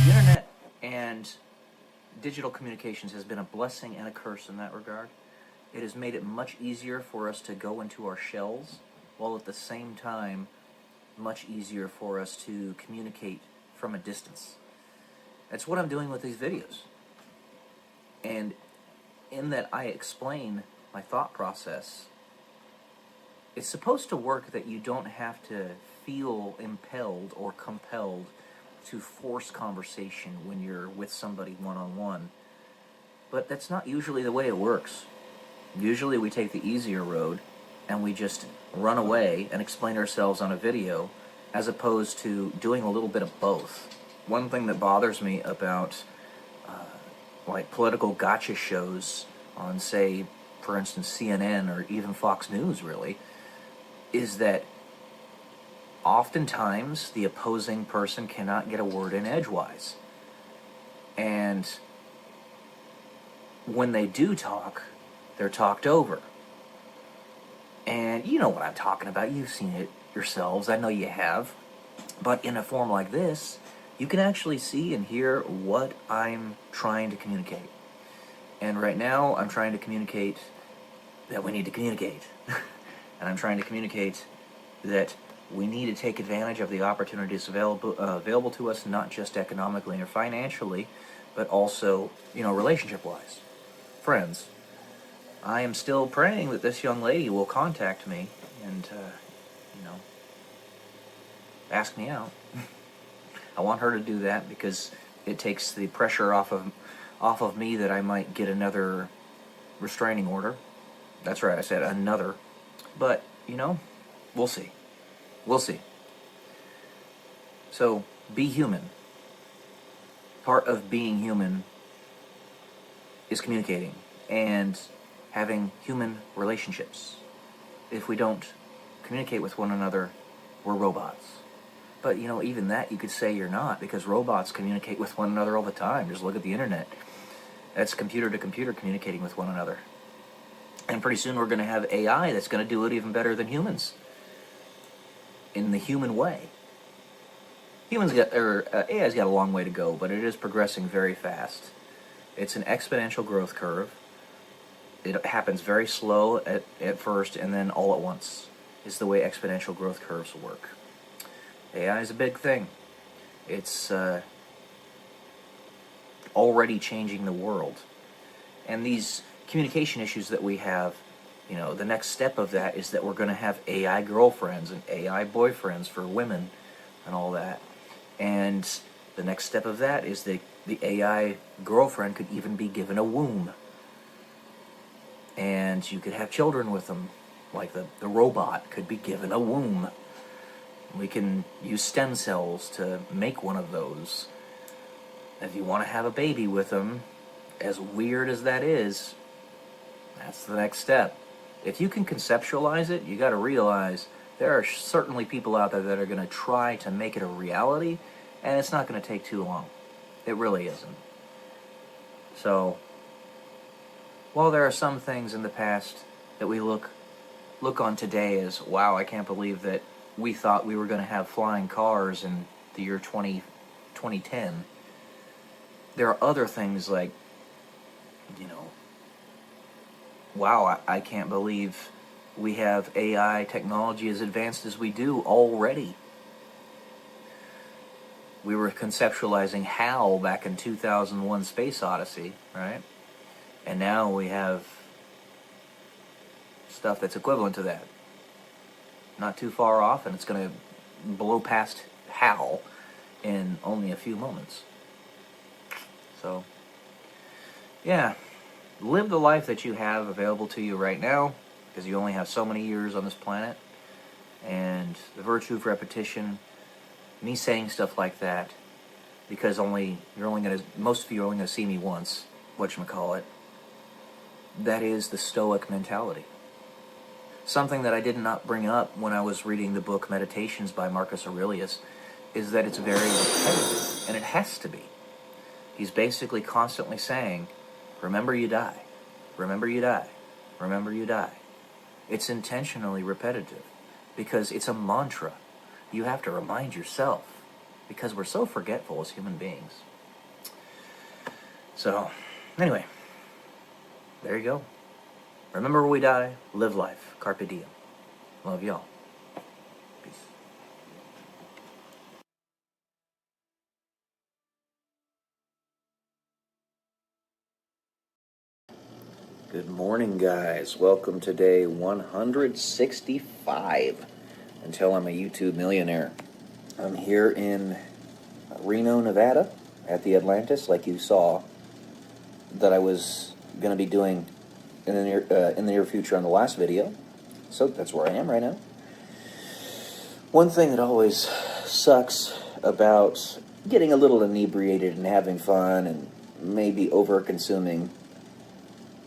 the internet and digital communications has been a blessing and a curse in that regard. It has made it much easier for us to go into our shells, while at the same time, much easier for us to communicate from a distance. That's what I'm doing with these videos. And in that I explain my thought process, it's supposed to work that you don't have to feel impelled or compelled to force conversation when you're with somebody one-on-one. But that's not usually the way it works. Usually we take the easier road and we just run away and explain ourselves on a video, as opposed to doing a little bit of both. One thing that bothers me about like political gotcha shows on, say, for instance, CNN or even Fox News, really, is that oftentimes the opposing person cannot get a word in edgewise. And when they do talk, they're talked over. And you know what I'm talking about. You've seen it yourselves. I know you have. But in a form like this, you can actually see and hear what I'm trying to communicate. And right now, I'm trying to communicate that we need to communicate. And I'm trying to communicate that we need to take advantage of the opportunities available to us, not just economically or financially, but also, relationship-wise. Friends, I am still praying that this young lady will contact me and, ask me out. I want her to do that because it takes the pressure off of me that I might get another restraining order. That's right, I said another. But, we'll see. We'll see. So, be human. Part of being human is communicating and having human relationships. If we don't communicate with one another, we're robots. But, even that you could say you're not, because robots communicate with one another all the time. Just look at the internet. That's computer to computer communicating with one another. And pretty soon we're going to have AI that's going to do it even better than humans. In the human way. AI's got a long way to go, but it is progressing very fast. It's an exponential growth curve. It happens very slow at first, and then all at once is the way exponential growth curves work. AI is a big thing. It's already changing the world. And these communication issues that we have, the next step of that is that we're going to have AI girlfriends and AI boyfriends for women and all that. And the next step of that is the AI girlfriend could even be given a womb. And you could have children with them, like the robot could be given a womb. We can use stem cells to make one of those. If you want to have a baby with them, as weird as that is, that's the next step. If you can conceptualize it, you got to realize there are certainly people out there that are going to try to make it a reality, and it's not going to take too long. It really isn't. So, while there are some things in the past that we look on today as, wow, I can't believe that we thought we were going to have flying cars in the year 2010, there are other things like, wow, I can't believe we have AI technology as advanced as we do already. we were conceptualizing HAL back in 2001 Space Odyssey, right? And now we have stuff that's equivalent to that. Not too far off, and it's going to blow past HAL in only a few moments. So, yeah, live the life that you have available to you right now, because you only have so many years on this planet. And the virtue of repetition, me saying stuff like that, because most of you are only gonna see me once, whatchamacallit, that is the Stoic mentality. Something that I did not bring up when I was reading the book Meditations by Marcus Aurelius is that it's very repetitive, and it has to be. He's basically constantly saying, remember you die, remember you die, remember you die. It's intentionally repetitive because it's a mantra. You have to remind yourself because we're so forgetful as human beings. So, anyway, there you go. Remember we die, live life. Carpe diem. Love y'all. Peace. Good morning, guys. Welcome to day 165 until I'm a YouTube millionaire. I'm here in Reno, Nevada at the Atlantis, like you saw that I was going to be doing in the near future on the last video. So that's where I am right now. One thing that always sucks about getting a little inebriated and having fun and maybe over-consuming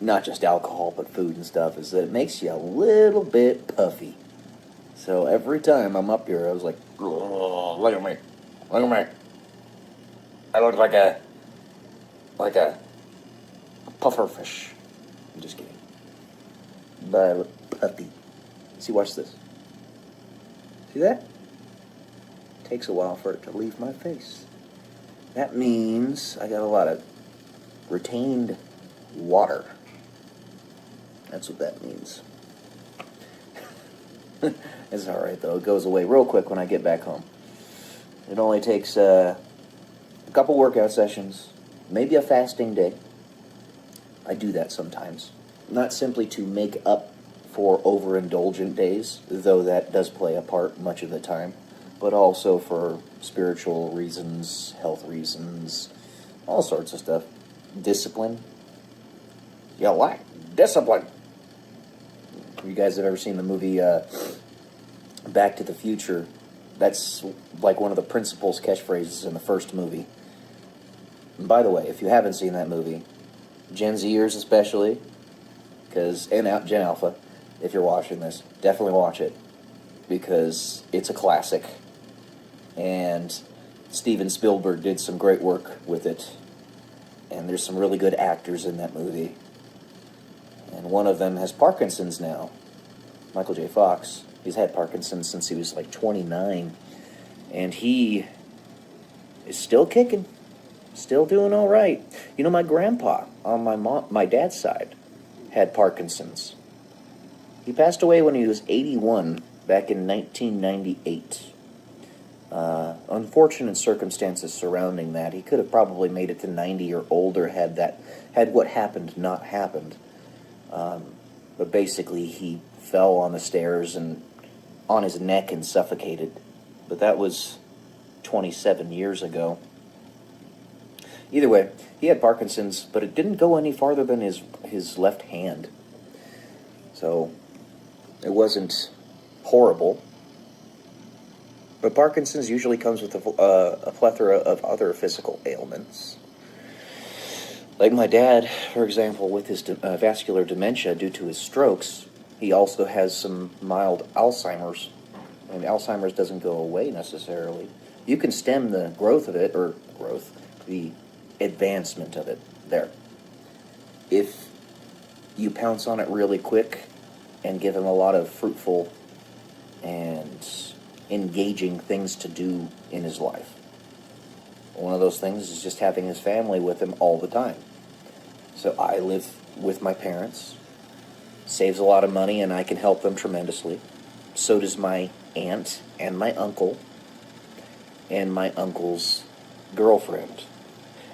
not just alcohol but food and stuff is that it makes you a little bit puffy. So every time I'm up here I was like, oh, look at me, I look like a puffer fish. I'm just kidding. But I look puffy. See, watch this. See that? It takes a while for it to leave my face. That means I got a lot of retained water. That's what that means. It's alright though. It goes away real quick when I get back home. It only takes a couple workout sessions, maybe a fasting day. I do that sometimes. Not simply to make up for overindulgent days, though that does play a part much of the time, but also for spiritual reasons, health reasons, all sorts of stuff. Discipline. You like discipline. You guys have ever seen the movie Back to the Future? That's like one of the principal's catchphrases in the first movie. And by the way, if you haven't seen that movie, Gen Zers especially, and Gen Alpha, if you're watching this, definitely watch it, because it's a classic, and Steven Spielberg did some great work with it, and there's some really good actors in that movie, and one of them has Parkinson's now, Michael J. Fox. He's had Parkinson's since he was like 29, and he is still kicking, still doing all right. You know, my grandpa on my dad's side had Parkinson's. He passed away when he was 81 back in 1998. Unfortunate circumstances surrounding that. He could have probably made it to 90 or older had what happened not happened. But basically he fell on the stairs and on his neck and suffocated. But that was 27 years ago. Either way, he had Parkinson's, but it didn't go any farther than his left hand. So it wasn't horrible. But Parkinson's usually comes with a plethora of other physical ailments. Like my dad, for example, with his vascular dementia due to his strokes, he also has some mild Alzheimer's. And Alzheimer's doesn't go away necessarily. You can stem the growth of it, the advancement of it there, if you pounce on it really quick and give him a lot of fruitful and engaging things to do in his life. One of those things is just having his family with him all the time. So I live with my parents. Saves a lot of money and I can help them tremendously. So does my aunt and my uncle and my uncle's girlfriend.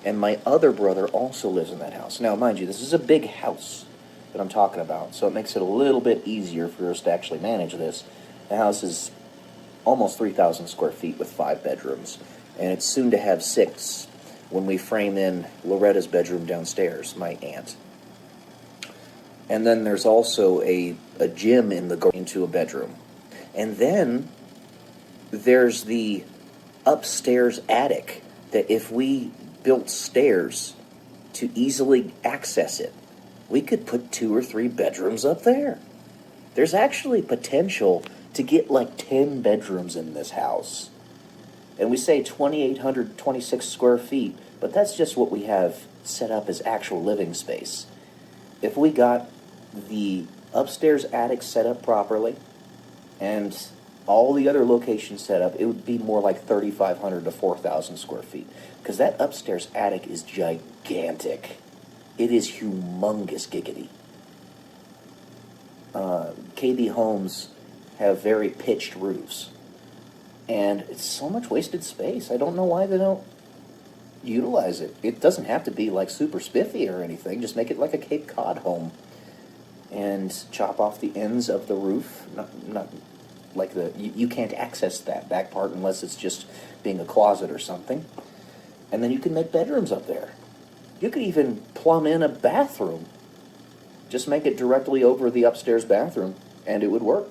And my other brother also lives in that house. Now, mind you, this is a big house that I'm talking about, so it makes it a little bit easier for us to actually manage this. The house is almost 3,000 square feet with 5 bedrooms, and it's soon to have 6 when we frame in Loretta's bedroom downstairs, my aunt. And then there's also a gym into a bedroom. And then there's the upstairs attic that if we built stairs to easily access it, we could put 2 or 3 bedrooms up there. There's actually potential to get like 10 bedrooms in this house. And we say 2,826 square feet, but that's just what we have set up as actual living space. If we got the upstairs attic set up properly and all the other locations set up, it would be more like 3,500 to 4,000 square feet. Because that upstairs attic is gigantic. It is humongous giggity. KB homes have very pitched roofs. And it's so much wasted space. I don't know why they don't utilize it. It doesn't have to be like super spiffy or anything. Just make it like a Cape Cod home. And chop off the ends of the roof. Not like you can't access that back part unless it's just being a closet or something. And then you can make bedrooms up there. You could even plumb in a bathroom. Just make it directly over the upstairs bathroom, and it would work.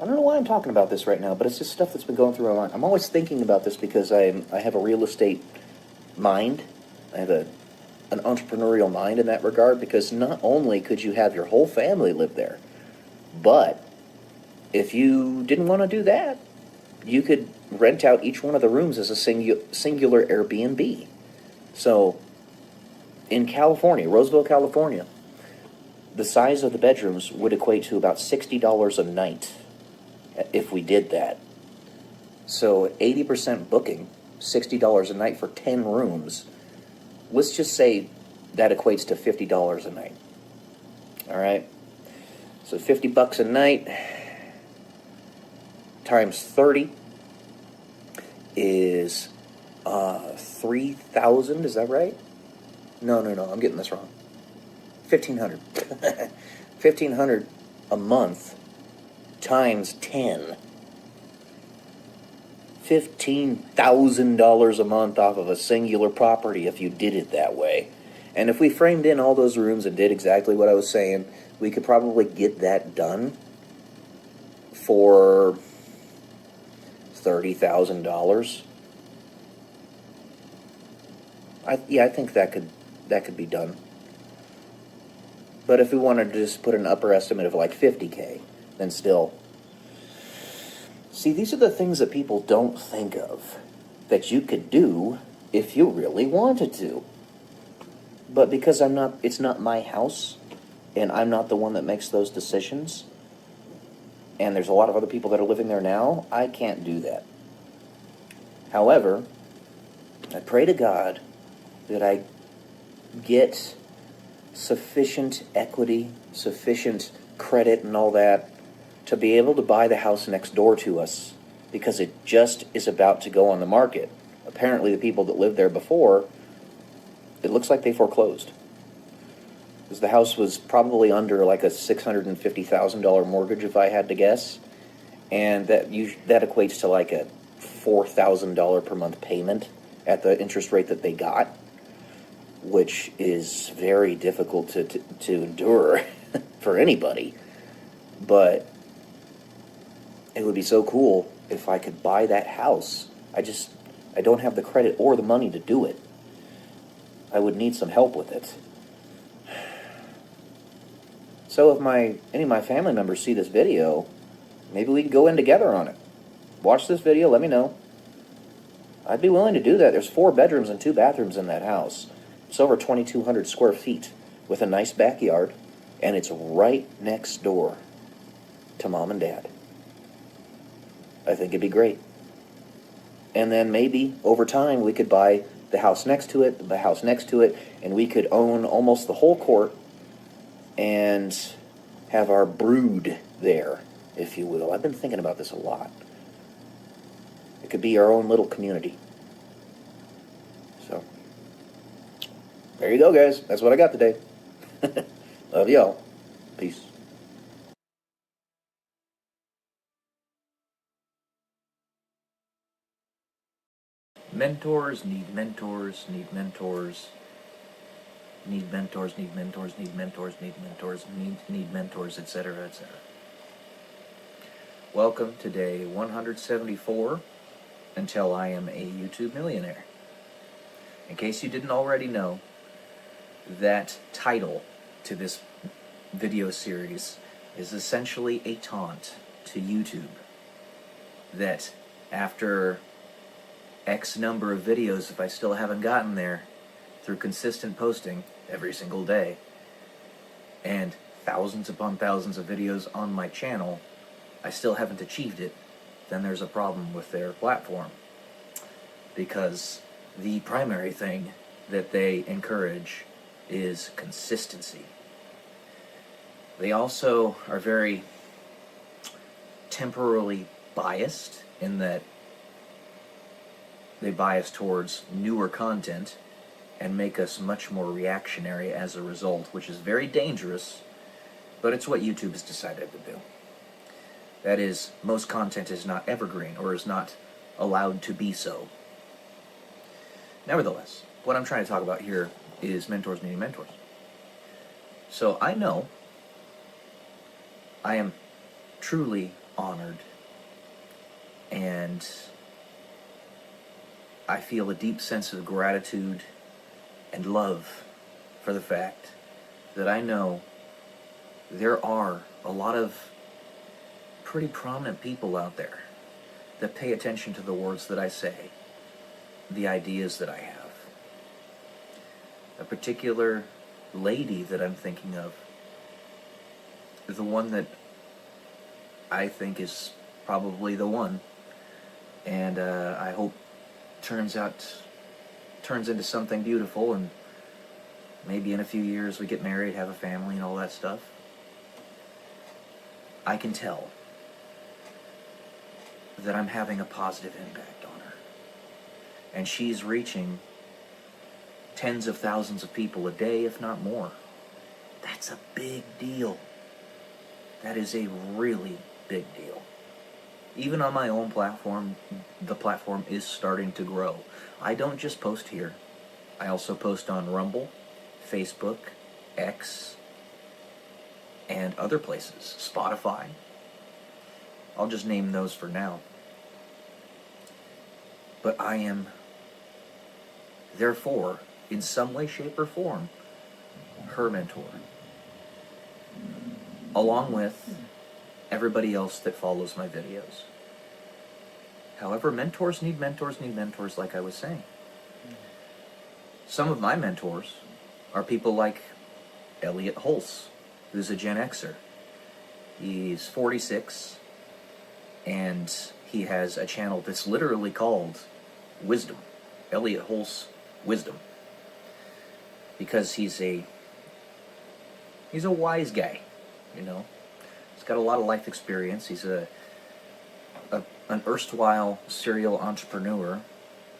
I don't know why I'm talking about this right now, but it's just stuff that's been going through my mind. I'm always thinking about this because I have a real estate mind. I have an entrepreneurial mind in that regard, because not only could you have your whole family live there, but if you didn't want to do that, you could rent out each one of the rooms as a singular Airbnb. So, in California, Roseville, California, the size of the bedrooms would equate to about $60 a night if we did that. So, 80% booking, $60 a night for 10 rooms. Let's just say that equates to $50 a night. All right? So, $50 a night times 30 is 3,000, is that right? No, I'm getting this wrong. 1,500. 1,500 a month times 10. $15,000 a month off of a singular property if you did it that way. And if we framed in all those rooms and did exactly what I was saying, we could probably get that done for $30,000. I think that could be done. But if we wanted to just put an upper estimate of like $50K, then still. See, these are the things that people don't think of that you could do if you really wanted to. But because it's not my house, and I'm not the one that makes those decisions, and there's a lot of other people that are living there now, I can't do that. However, I pray to God that I get sufficient equity, sufficient credit and all that to be able to buy the house next door to us, because it just is about to go on the market. Apparently the people that lived there before, it looks like they foreclosed. Because the house was probably under like a $650,000 mortgage, if I had to guess. And that equates to like a $4,000 per month payment at the interest rate that they got, which is very difficult to endure for anybody. But it would be so cool if I could buy that house. I don't have the credit or the money to do it. I would need some help with it. So if any of my family members see this video, maybe we can go in together on it. Watch this video, let me know. I'd be willing to do that. There's 4 bedrooms and 2 bathrooms in that house. It's over 2,200 square feet with a nice backyard, and it's right next door to Mom and Dad. I think it'd be great. And then maybe over time we could buy the house next to it, and we could own almost the whole court and have our brood there, if you will. I've been thinking about this a lot. It could be our own little community. There you go, guys. That's what I got today. Love y'all. Peace. Mentors need mentors, need mentors, need mentors, need mentors, need mentors, need mentors, need mentors, etc., etc. Welcome to day 174 until I am a YouTube millionaire. In case you didn't already know, that title to this video series is essentially a taunt to YouTube. That after X number of videos, if I still haven't gotten there, through consistent posting every single day, and thousands upon thousands of videos on my channel, I still haven't achieved it, then there's a problem with their platform. Because the primary thing that they encourage is consistency. They also are very temporarily biased in that they bias towards newer content and make us much more reactionary as a result, which is very dangerous, but it's what YouTube has decided to do. That is, most content is not evergreen, or is not allowed to be so. Nevertheless, what I'm trying to talk about here is mentors needing mentors. So I know I am truly honored, and I feel a deep sense of gratitude and love for the fact that I know there are a lot of pretty prominent people out there that pay attention to the words that I say, the ideas that I have. A particular lady that I'm thinking of, the one that I think is probably the one, and I hope turns into something beautiful, and maybe in a few years we get married, have a family, and all that stuff. I can tell that I'm having a positive impact on her. And she's reaching tens of thousands of people a day, if not more. That's a big deal. That is a really big deal. Even on my own platform, the platform is starting to grow. I don't just post here. I also post on Rumble, Facebook, X, and other places. Spotify. I'll just name those for now. But I am, therefore, in some way, shape, or form, her mentor. Along with everybody else that follows my videos. However, mentors need mentors need mentors, like I was saying. Some of my mentors are people like Elliot Hulse, who's a Gen Xer. He's 46, and he has a channel that's literally called Wisdom. Elliot Hulse Wisdom. Because he's a wise guy, you know. He's got a lot of life experience. He's an erstwhile serial entrepreneur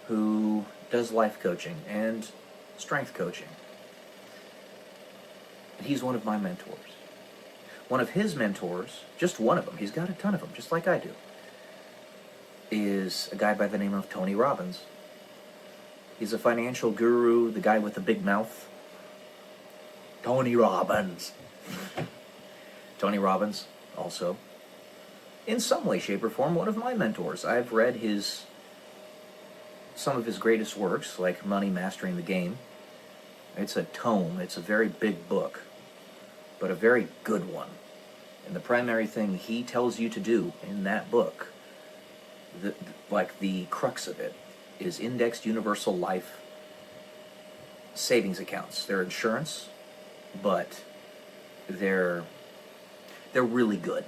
who does life coaching and strength coaching. He's one of my mentors. One of his mentors, just one of them, he's got a ton of them, just like I do, is a guy by the name of Tony Robbins. He's a financial guru, the guy with the big mouth. Tony Robbins. Tony Robbins, also, in some way, shape, or form, one of my mentors. I've read some of his greatest works, like Money Mastering the Game. It's a tome. It's a very big book, but a very good one. And the primary thing he tells you to do in that book, the crux of it, is indexed universal life savings accounts. They're insurance, but they're really good.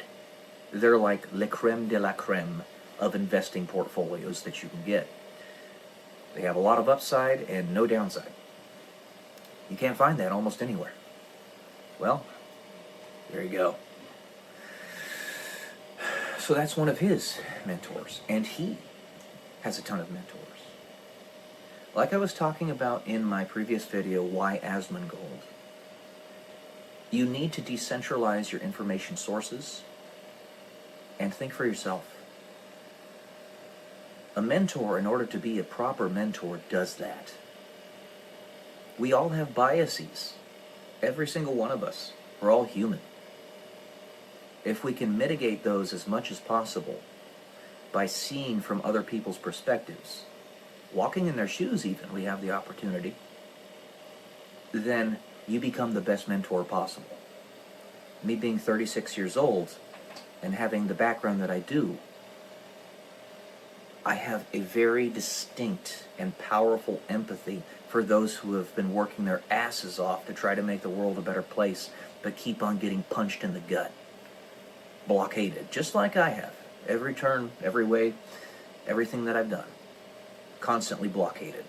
They're like le creme de la creme of investing portfolios that you can get. They have a lot of upside and no downside. You can't find that almost anywhere. Well, there you go. So that's one of his mentors, and he has a ton of mentors. Like I was talking about in my previous video, why Asmongold, you need to decentralize your information sources and think for yourself. A mentor, in order to be a proper mentor, does that. We all have biases. Every single one of us. We're all human. If we can mitigate those as much as possible by seeing from other people's perspectives, walking in their shoes even, we have the opportunity, then you become the best mentor possible. Me being 36 years old and having the background that I do, I have a very distinct and powerful empathy for those who have been working their asses off to try to make the world a better place, but keep on getting punched in the gut, blockaded, just like I have. Every turn, every way, everything that I've done, constantly blockaded.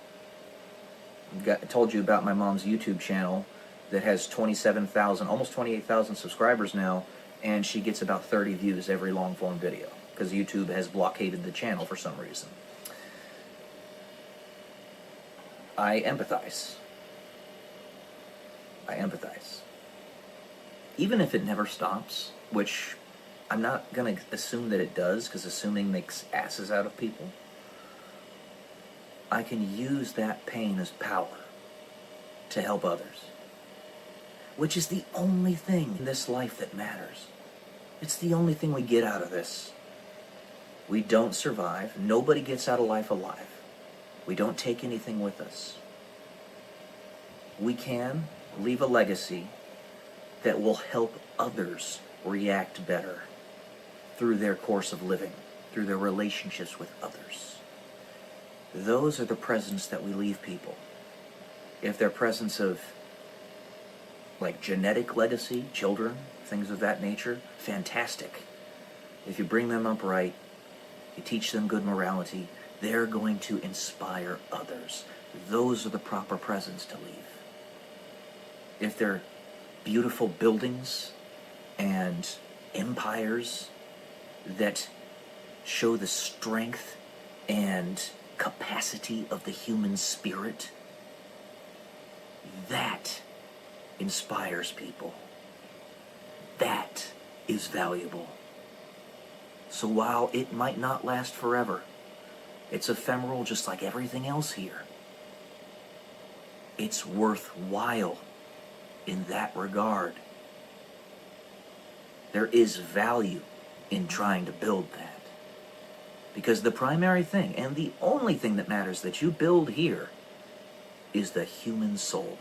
I told you about my mom's YouTube channel that has 27,000, almost 28,000 subscribers now, and she gets about 30 views every long-form video, because YouTube has blockaded the channel for some reason. I empathize. Even if it never stops, which I'm not going to assume that it does, because assuming makes asses out of people. I can use that pain as power to help others, which is the only thing in this life that matters. It's the only thing we get out of this. We don't survive. Nobody gets out of life alive. We don't take anything with us. We can leave a legacy that will help others react better through their course of living, through their relationships with others. Those are the presents that we leave people. If they're presents of, like, genetic legacy, children, things of that nature, fantastic. If you bring them up right, you teach them good morality, they're going to inspire others. Those are the proper presents to leave. If they're beautiful buildings and empires that show the strength and capacity of the human spirit, that inspires people. That is valuable. So while it might not last forever, it's ephemeral just like everything else here, it's worthwhile in that regard. There is value in trying to build that. Because the primary thing, and the only thing that matters that you build here, is the human soul.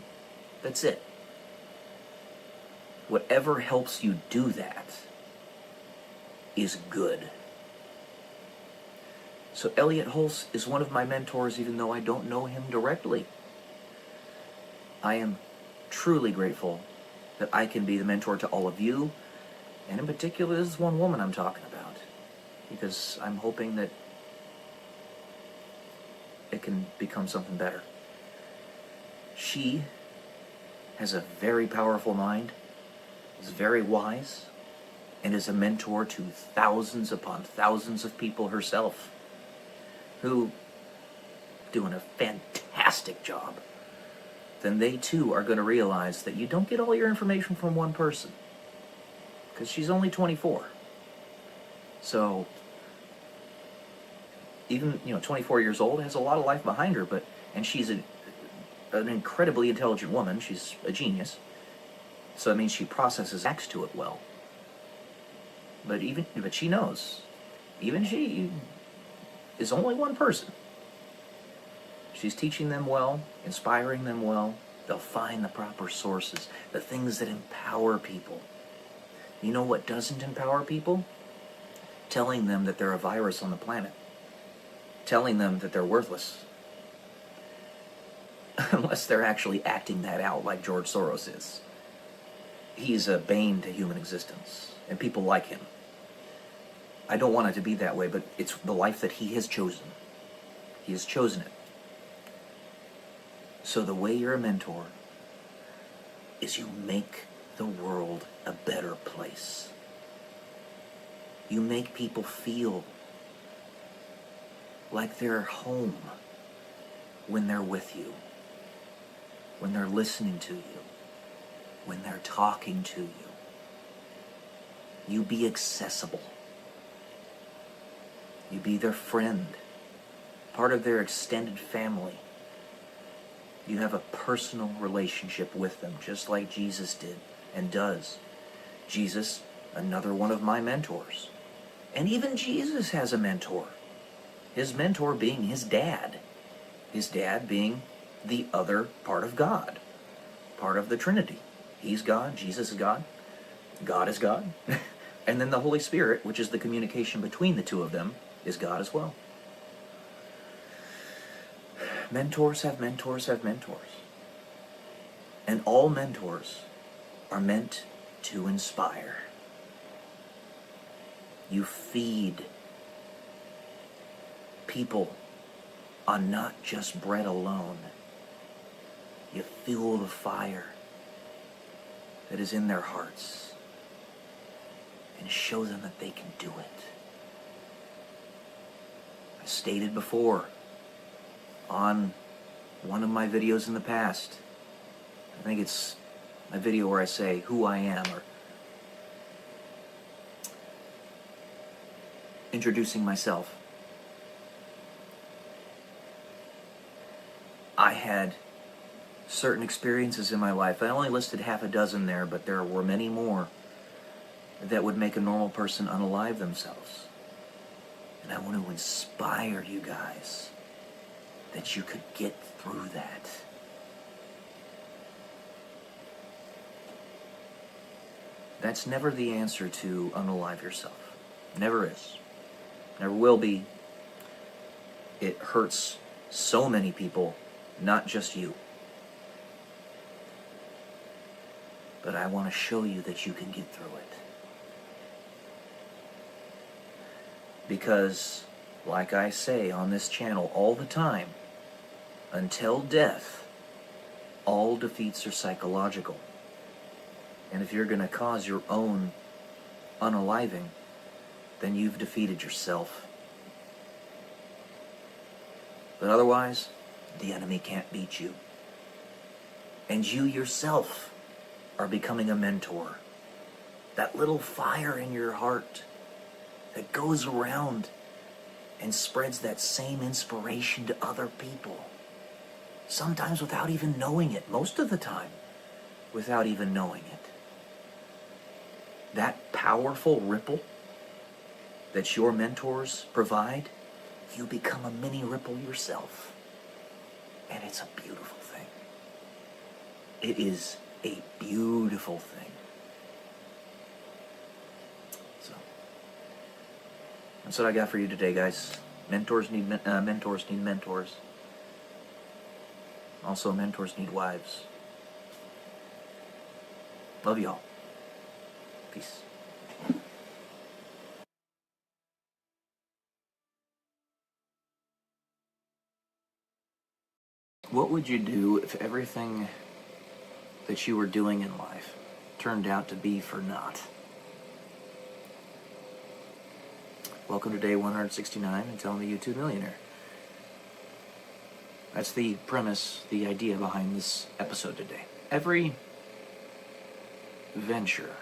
That's it. Whatever helps you do that is good. So Elliot Hulse is one of my mentors, even though I don't know him directly. I am truly grateful that I can be the mentor to all of you, and in particular, this is one woman I'm talking about, because I'm hoping that it can become something better. She has a very powerful mind, is very wise, and is a mentor to thousands upon thousands of people herself, who doing a fantastic job. Then they too are going to realize that you don't get all your information from one person, because she's only 24. So even 24 years old, has a lot of life behind her, and she's an incredibly intelligent woman. She's a genius. So that means she processes acts to it well. But she knows, even she is only one person. She's teaching them well, inspiring them well. They'll find the proper sources, the things that empower people. You know what doesn't empower people? Telling them that they're a virus on the planet. Telling them that they're worthless. Unless they're actually acting that out like George Soros is. He's a bane to human existence, and people like him. I don't want it to be that way, but it's the life that he has chosen. He has chosen it. So the way you're a mentor is you make the world a better place. You make people feel like they're home. when they're with you, when they're listening to you, when they're talking to you. You be accessible. You be their friend, part of their extended family. You have a personal relationship with them, just like Jesus did and does. Jesus, another one of my mentors. And even Jesus has a mentor. His mentor being his dad. His dad being the other part of God, part of the Trinity. He's God, Jesus is God, God is God. And then the Holy Spirit, which is the communication between the two of them, is God as well. Mentors have mentors have mentors. And all mentors are meant to inspire. You feed people on not just bread alone. You fuel the fire that is in their hearts and show them that they can do it. I stated before on one of my videos in the past, I think it's my video where I say who I am, or introducing myself. I had certain experiences in my life. I only listed half a dozen there, but there were many more that would make a normal person unalive themselves. And I want to inspire you guys that you could get through that. That's never the answer to unalive yourself. Never is. Never will be. It hurts so many people, not just you. But I want to show you that you can get through it. Because, like I say on this channel all the time, until death, all defeats are psychological. And if you're going to cause your own unaliving, then you've defeated yourself. But otherwise, the enemy can't beat you. And you yourself are becoming a mentor. That little fire in your heart that goes around and spreads that same inspiration to other people. Sometimes without even knowing it. Most of the time, without even knowing it. That powerful ripple that your mentors provide, you become a mini ripple yourself. And it's a beautiful thing. It is a beautiful thing. So, that's what I got for you today, guys. Mentors need mentors. Also, mentors need wives. Love y'all. Peace. What would you do if everything that you were doing in life turned out to be for naught? Welcome to day 169 and Telling the YouTube Millionaire. That's the premise, the idea behind this episode today. Every venture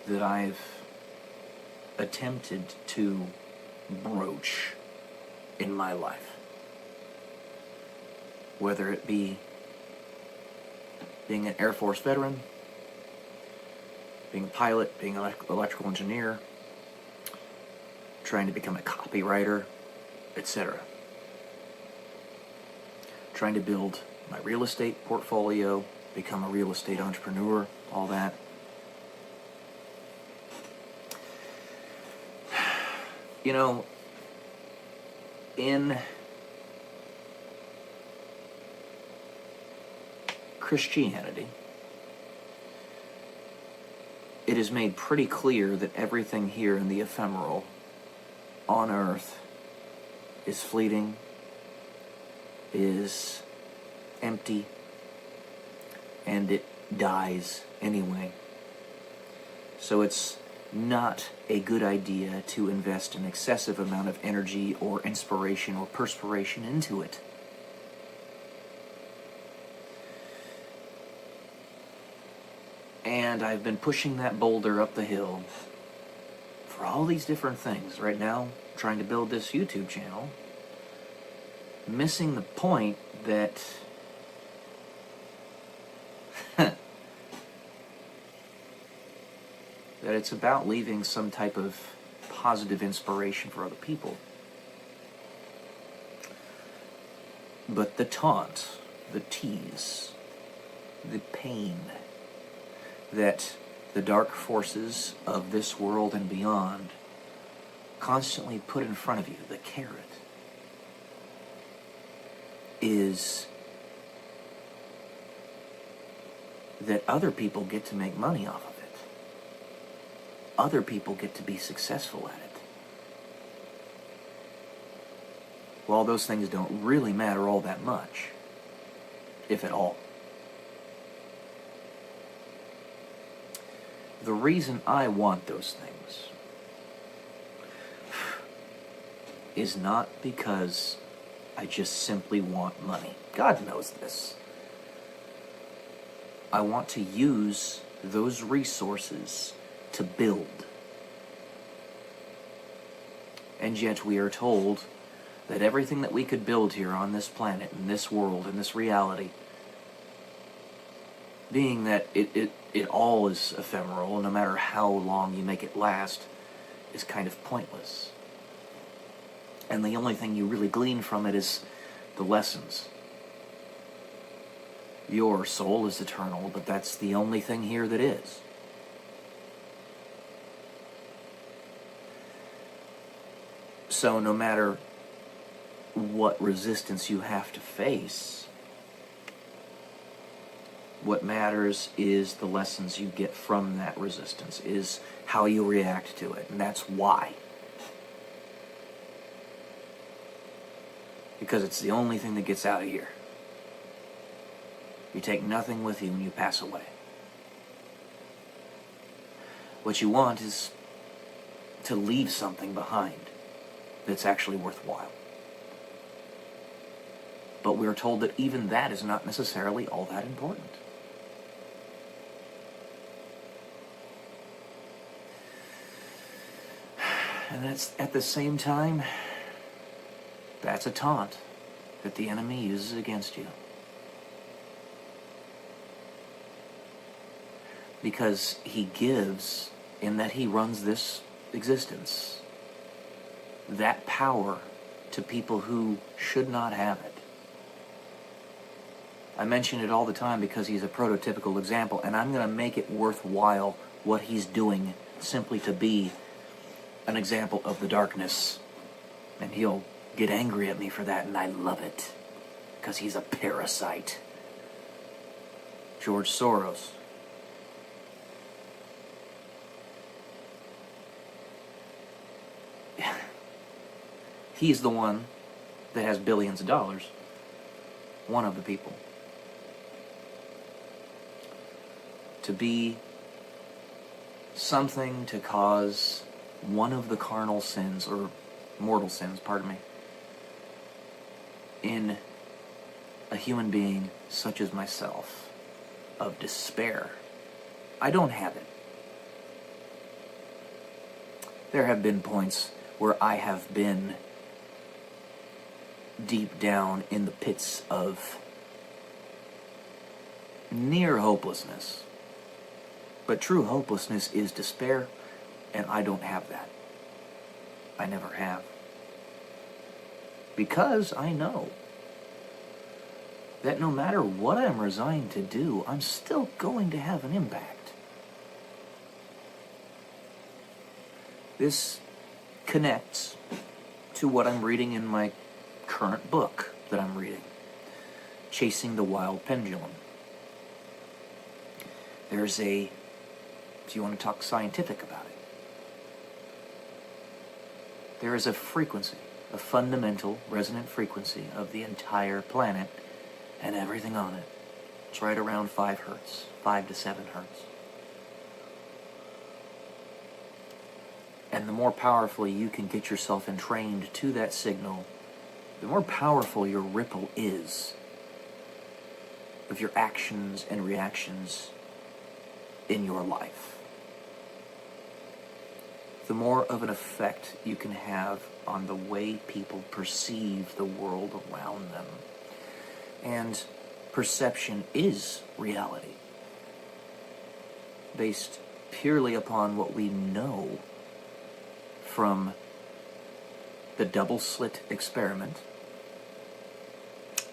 that I've attempted to broach in my life, whether it be being an Air Force veteran, being a pilot, being an electrical engineer, trying to become a copywriter, etc. Trying to build my real estate portfolio, become a real estate entrepreneur, all that. You know, in Christianity, it is made pretty clear that everything here in the ephemeral on earth is fleeting, is empty, and it dies anyway. So it's not a good idea to invest an excessive amount of energy or inspiration or perspiration into it. And I've been pushing that boulder up the hill for all these different things. Right now, trying to build this YouTube channel, missing the point that that it's about leaving some type of positive inspiration for other people. But the taunt, the tease, the pain that the dark forces of this world and beyond constantly put in front of you, the carrot, is that other people get to make money off of it. Other people get to be successful at it. Well, those things don't really matter all that much, if at all. The reason I want those things is not because I just simply want money. God knows this. I want to use those resources to build. And yet we are told that everything that we could build here on this planet, in this world, in this reality, being that it all is ephemeral, no matter how long you make it last, is kind of pointless. And the only thing you really glean from it is the lessons. Your soul is eternal, but that's the only thing here that is. So no matter what resistance you have to face, what matters is the lessons you get from that resistance, is how you react to it, and that's why. Because it's the only thing that gets out of here. You take nothing with you when you pass away. What you want is to leave something behind that's actually worthwhile. But we're told that even that is not necessarily all that important. And that's, at the same time, that's a taunt that the enemy uses against you. Because he gives, in that he runs this existence, that power to people who should not have it. I mention it all the time because he's a prototypical example, and I'm going to make it worthwhile what he's doing simply to be an example of the darkness. And he'll get angry at me for that, and I love it, because he's a parasite. George Soros. He's the one that has billions of dollars. One of the people. To be something to cause one of the carnal sins, or mortal sins, pardon me, in a human being such as myself, of despair. I don't have it. There have been points where I have been deep down in the pits of near hopelessness. But true hopelessness is despair, and I don't have that. I never have. Because I know that no matter what I'm resigned to do, I'm still going to have an impact. This connects to what I'm reading in my current book that I'm reading, Chasing the Wild Pendulum. There's a, if you want to talk scientific about it, there is a frequency, a fundamental resonant frequency of the entire planet and everything on it. It's right around 5 hertz, 5 to 7 hertz. And the more powerfully you can get yourself entrained to that signal, the more powerful your ripple is of your actions and reactions in your life. The more of an effect you can have on the way people perceive the world around them. And perception is reality, based purely upon what we know from the double-slit experiment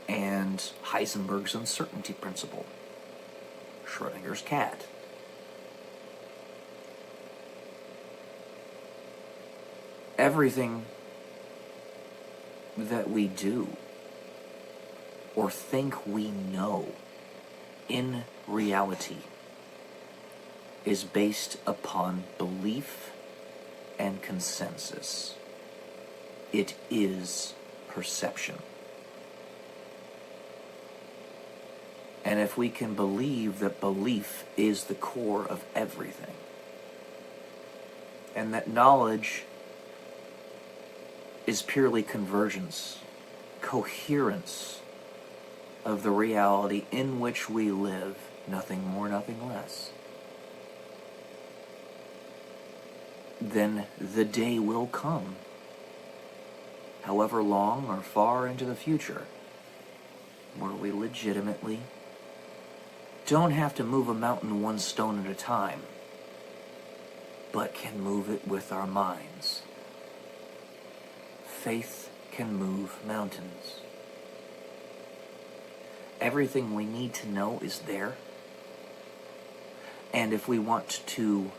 and Heisenberg's uncertainty principle, Schrodinger's cat. Everything that we do or think we know in reality is based upon belief and consensus. It is perception. And if we can believe that belief is the core of everything, and that knowledge is purely convergence, coherence of the reality in which we live, nothing more, nothing less, then the day will come, however long or far into the future, where we legitimately don't have to move a mountain one stone at a time, but can move it with our minds. Faith can move mountains. Everything we need to know is there. And if we want to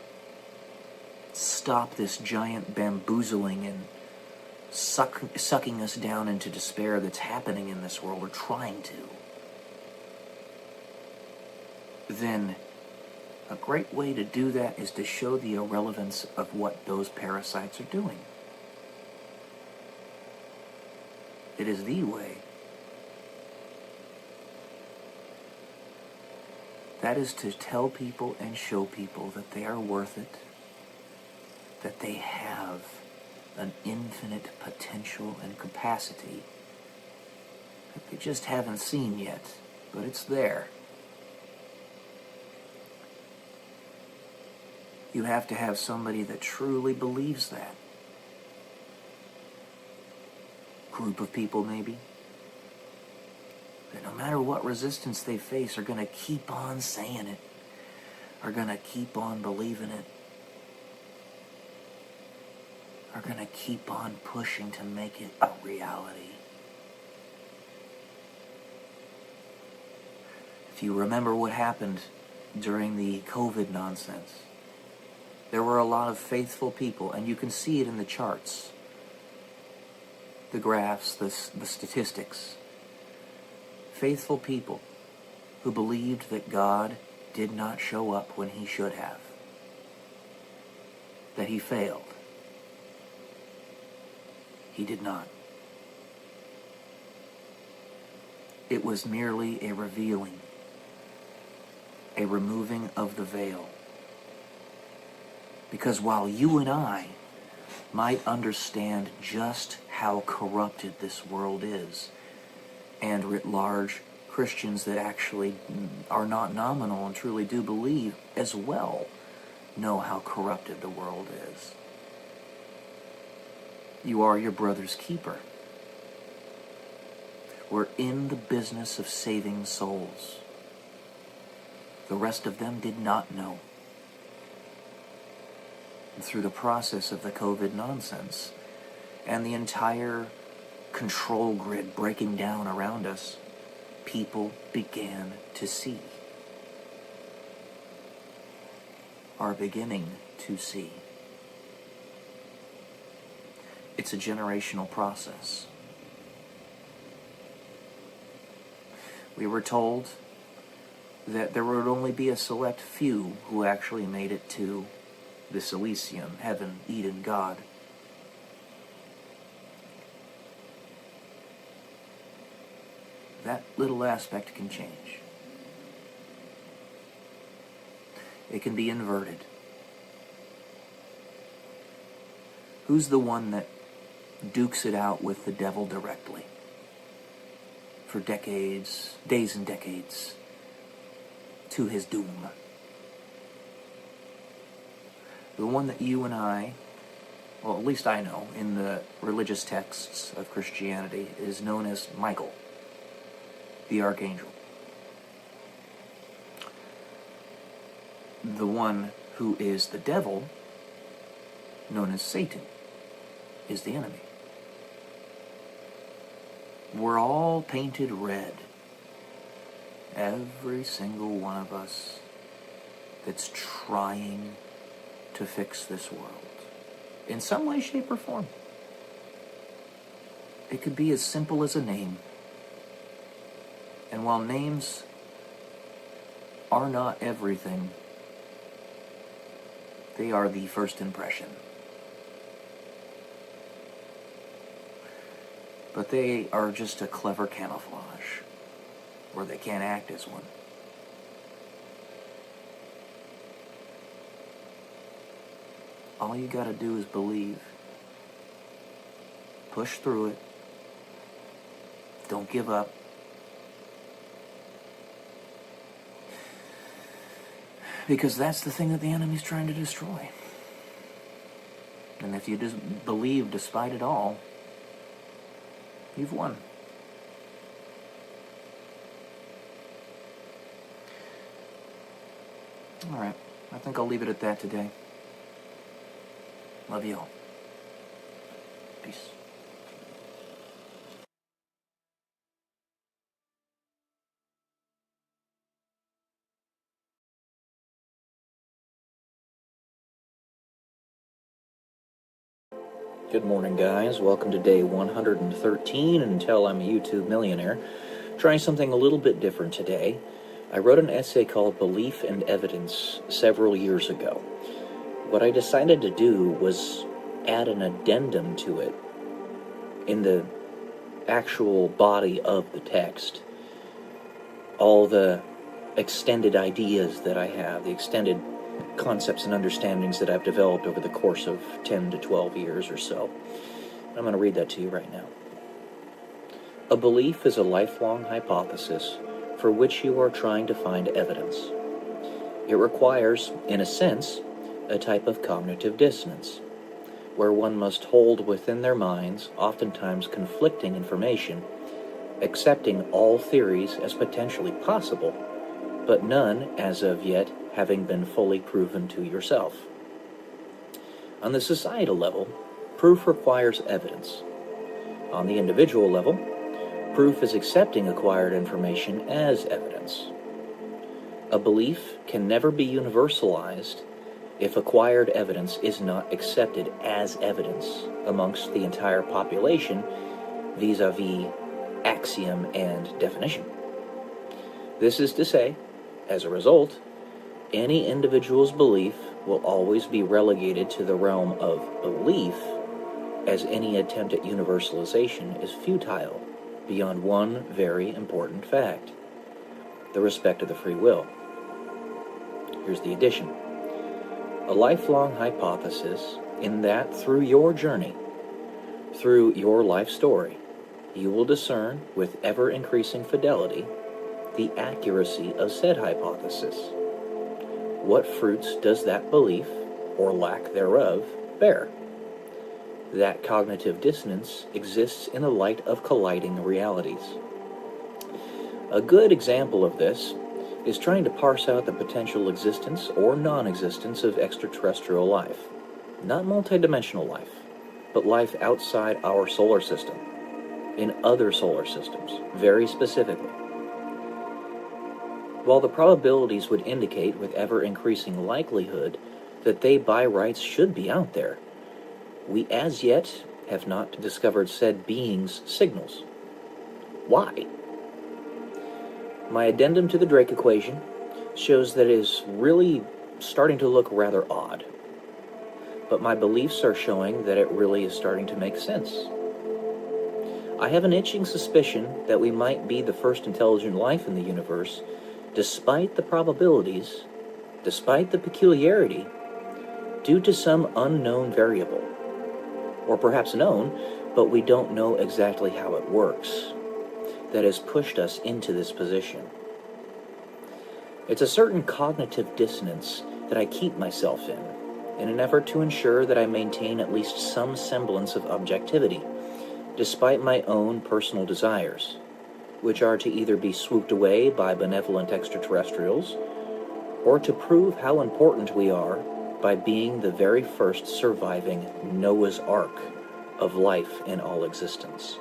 stop this giant bamboozling and sucking us down into despair that's happening in this world, or trying to, then a great way to do that is to show the irrelevance of what those parasites are doing. It is the way. That is to tell people and show people that they are worth it, that they have an infinite potential and capacity that they just haven't seen yet, but it's there. You have to have somebody that truly believes that. Group of people, maybe, that no matter what resistance they face are going to keep on saying it, are going to keep on believing it, are going to keep on pushing to make it a reality. If you remember what happened during the COVID nonsense, there were a lot of faithful people, and you can see it in the charts, the graphs, the statistics. Faithful people who believed that God did not show up when he should have, that he failed. He did not. It was merely a revealing, a removing of the veil. Because while you and I might understand just how corrupted this world is, and writ large, Christians that actually are not nominal and truly do believe as well know how corrupted the world is. You are your brother's keeper. We're in the business of saving souls. The rest of them did not know. And through the process of the COVID nonsense and the entire control grid breaking down around us, people began to see, are beginning to see. It's a generational process. We were told that there would only be a select few who actually made it to this Elysium, heaven, Eden, God. That little aspect can change. It can be inverted. Who's the one that dukes it out with the devil directly for decades, days and decades, to his doom? The one that you and I, well, at least I know, in the religious texts of Christianity, is known as Michael, the archangel. The one who is the devil, known as Satan, is the enemy. We're all painted red. Every single one of us that's trying to fix this world. In some way, shape, or form. It could be as simple as a name. And while names are not everything, they are the first impression. But they are just a clever camouflage, where they can't act as one. All you gotta do is believe. Push through it. Don't give up. Because that's the thing that the enemy's trying to destroy. And if you just believe despite it all, you've won. All right, I think I'll leave it at that today. Love you all. Peace. Good morning, guys. Welcome to day 113 until I'm a YouTube millionaire. Trying something a little bit different today. I wrote an essay called Belief and Evidence several years ago. What I decided to do was add an addendum to it in the actual body of the text. All the extended ideas that I have, the extended concepts and understandings that I've developed over the course of 10 to 12 years or so. I'm going to read that to you right now. A belief is a lifelong hypothesis for which you are trying to find evidence. It requires, in a sense, a type of cognitive dissonance, where one must hold within their minds oftentimes conflicting information, accepting all theories as potentially possible, but none, as of yet, having been fully proven to yourself. On the societal level, proof requires evidence. On the individual level, proof is accepting acquired information as evidence. A belief can never be universalized if acquired evidence is not accepted as evidence amongst the entire population vis-a-vis axiom and definition. This is to say, as a result, any individual's belief will always be relegated to the realm of belief, as any attempt at universalization is futile beyond one very important fact: the respect of the free will. Here's the addition. A lifelong hypothesis in that through your journey, through your life story, you will discern with ever-increasing fidelity the accuracy of said hypothesis. What fruits does that belief, or lack thereof, bear? That cognitive dissonance exists in the light of colliding realities. A good example of this is trying to parse out the potential existence or non-existence of extraterrestrial life. Not multidimensional life, but life outside our solar system, in other solar systems, very specifically. While the probabilities would indicate with ever-increasing likelihood that they by rights should be out there, we as yet have not discovered said beings' signals. Why? My addendum to the Drake equation shows that it is really starting to look rather odd, but my beliefs are showing that it really is starting to make sense. I have an itching suspicion that we might be the first intelligent life in the universe, despite the probabilities, despite the peculiarity, due to some unknown variable. or perhaps known, but we don't know exactly how it works, that has pushed us into this position. It's a certain cognitive dissonance that I keep myself in an effort to ensure that I maintain at least some semblance of objectivity, despite my own personal desires, which are to either be swooped away by benevolent extraterrestrials, or to prove how important we are by being the very first surviving Noah's Ark of life in all existence.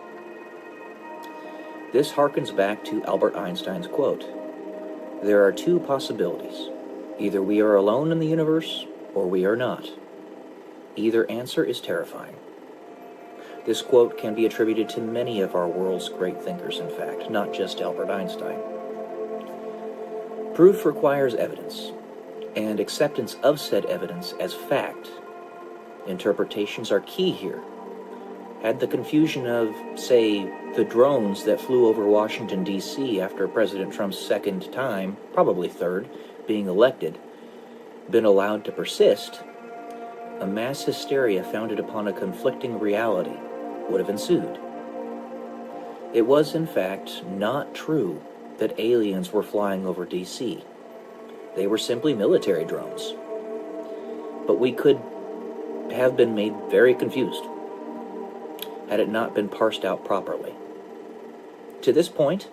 This harkens back to Albert Einstein's quote, "There are two possibilities. Either we are alone in the universe, or we are not. Either answer is terrifying." This quote can be attributed to many of our world's great thinkers, in fact, not just Albert Einstein. Proof requires evidence, and acceptance of said evidence as fact. Interpretations are key here. Had the confusion of, say, the drones that flew over Washington, D.C. after President Trump's second time, probably third, being elected, been allowed to persist, a mass hysteria founded upon a conflicting reality would have ensued. It was, in fact, not true that aliens were flying over D.C. They were simply military drones. But we could have been made very confused had it not been parsed out properly. To this point,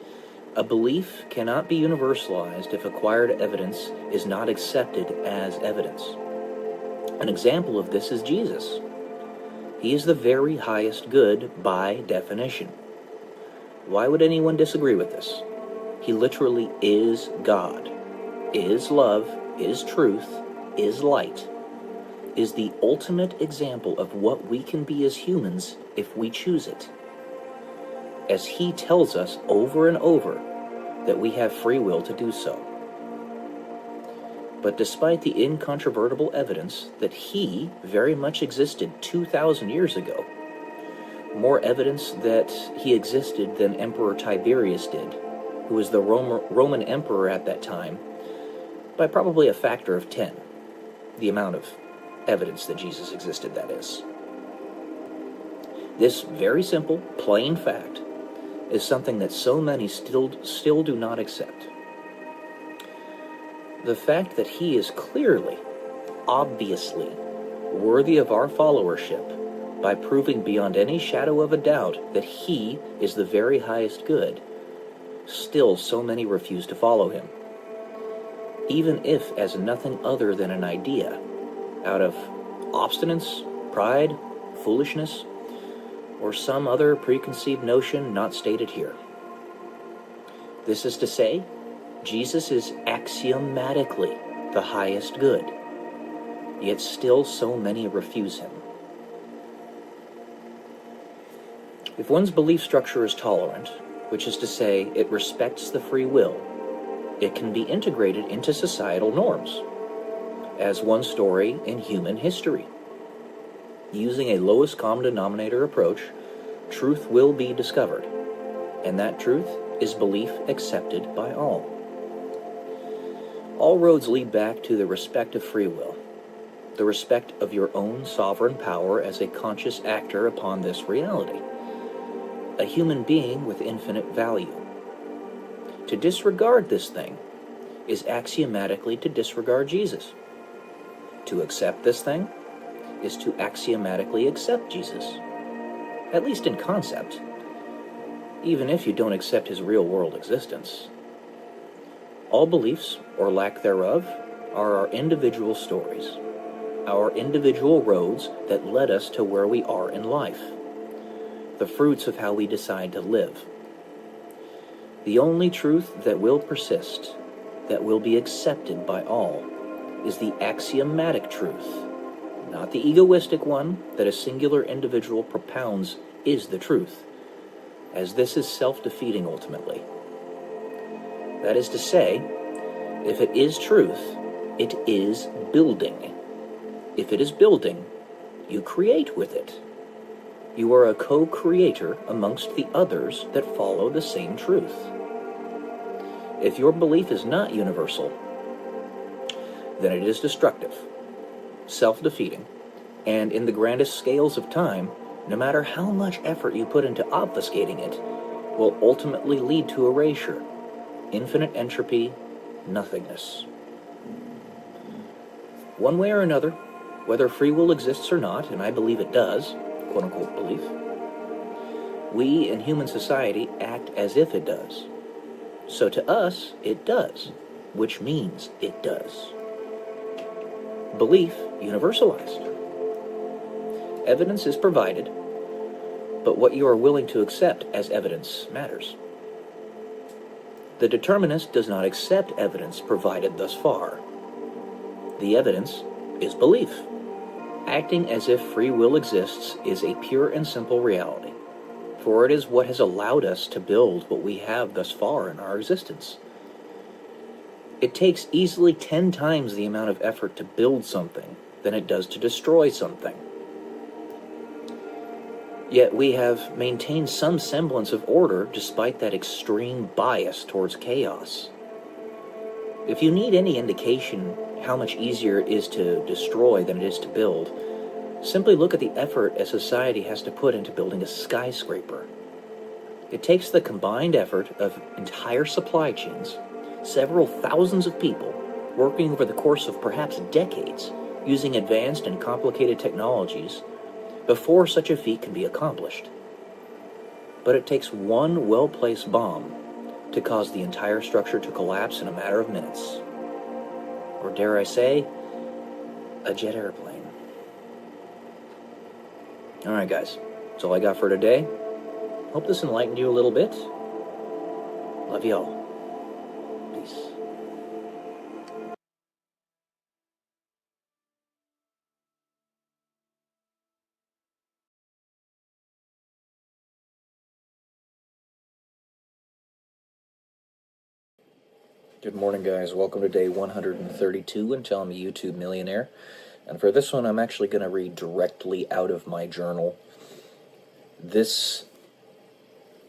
a belief cannot be universalized if acquired evidence is not accepted as evidence. An example of this is Jesus. He is the very highest good by definition. Why would anyone disagree with this? He literally is God, is love, is truth, is light, is the ultimate example of what we can be as humans if we choose it. As he tells us over and over that we have free will to do so. But despite the incontrovertible evidence that he very much existed 2,000 years ago, more evidence that he existed than Emperor Tiberius did, who was the Roman emperor at that time, by probably a factor of 10, the amount of evidence that Jesus existed, that is. This very simple, plain fact is something that so many still do not accept. The fact that he is clearly, obviously, worthy of our followership by proving beyond any shadow of a doubt that he is the very highest good, still so many refuse to follow him. Even if as nothing other than an idea, out of obstinance, pride, foolishness, or some other preconceived notion not stated here. This is to say, Jesus is axiomatically the highest good, yet still so many refuse him. If one's belief structure is tolerant, which is to say, it respects the free will, it can be integrated into societal norms, as one story in human history. Using a lowest common denominator approach, truth will be discovered, and that truth is belief accepted by all. All roads lead back to the respect of free will, the respect of your own sovereign power as a conscious actor upon this reality, a human being with infinite value. To disregard this thing is axiomatically to disregard Jesus. To accept this thing is to axiomatically accept Jesus, at least in concept, even if you don't accept his real-world existence. All beliefs, or lack thereof, are our individual stories, our individual roads that led us to where we are in life, the fruits of how we decide to live. The only truth that will persist, that will be accepted by all, is the axiomatic truth, not the egoistic one that a singular individual propounds is the truth, as this is self-defeating ultimately. That is to say, if it is truth, it is building. If it is building, you create with it. You are a co-creator amongst the others that follow the same truth. If your belief is not universal, then it is destructive, self-defeating, And in the grandest scales of time, no matter how much effort you put into obfuscating it, will ultimately lead to erasure, infinite entropy, nothingness. One way or another, whether free will exists or not, and I believe it does, quote-unquote belief, we in human society act as if it does. So to us, it does, which means it does. Belief universalized. Evidence is provided, but what you are willing to accept as evidence matters. The determinist does not accept evidence provided thus far. The evidence is belief. Acting as if free will exists is a pure and simple reality, for it is what has allowed us to build what we have thus far in our existence. It takes easily 10 times the amount of effort to build something than it does to destroy something. Yet we have maintained some semblance of order despite that extreme bias towards chaos. If you need any indication how much easier it is to destroy than it is to build, simply look at the effort a society has to put into building a skyscraper. It takes the combined effort of entire supply chains, several thousands of people, working over the course of perhaps decades, using advanced and complicated technologies, before such a feat can be accomplished. But it takes one well-placed bomb to cause the entire structure to collapse in a matter of minutes. Or dare I say, a jet airplane. Alright guys, that's all I got for today. Hope this enlightened you a little bit. Love y'all. Peace. Good morning, guys. Welcome to day 132 and Tell Me YouTube Millionaire. And for this one, I'm actually going to read directly out of my journal. This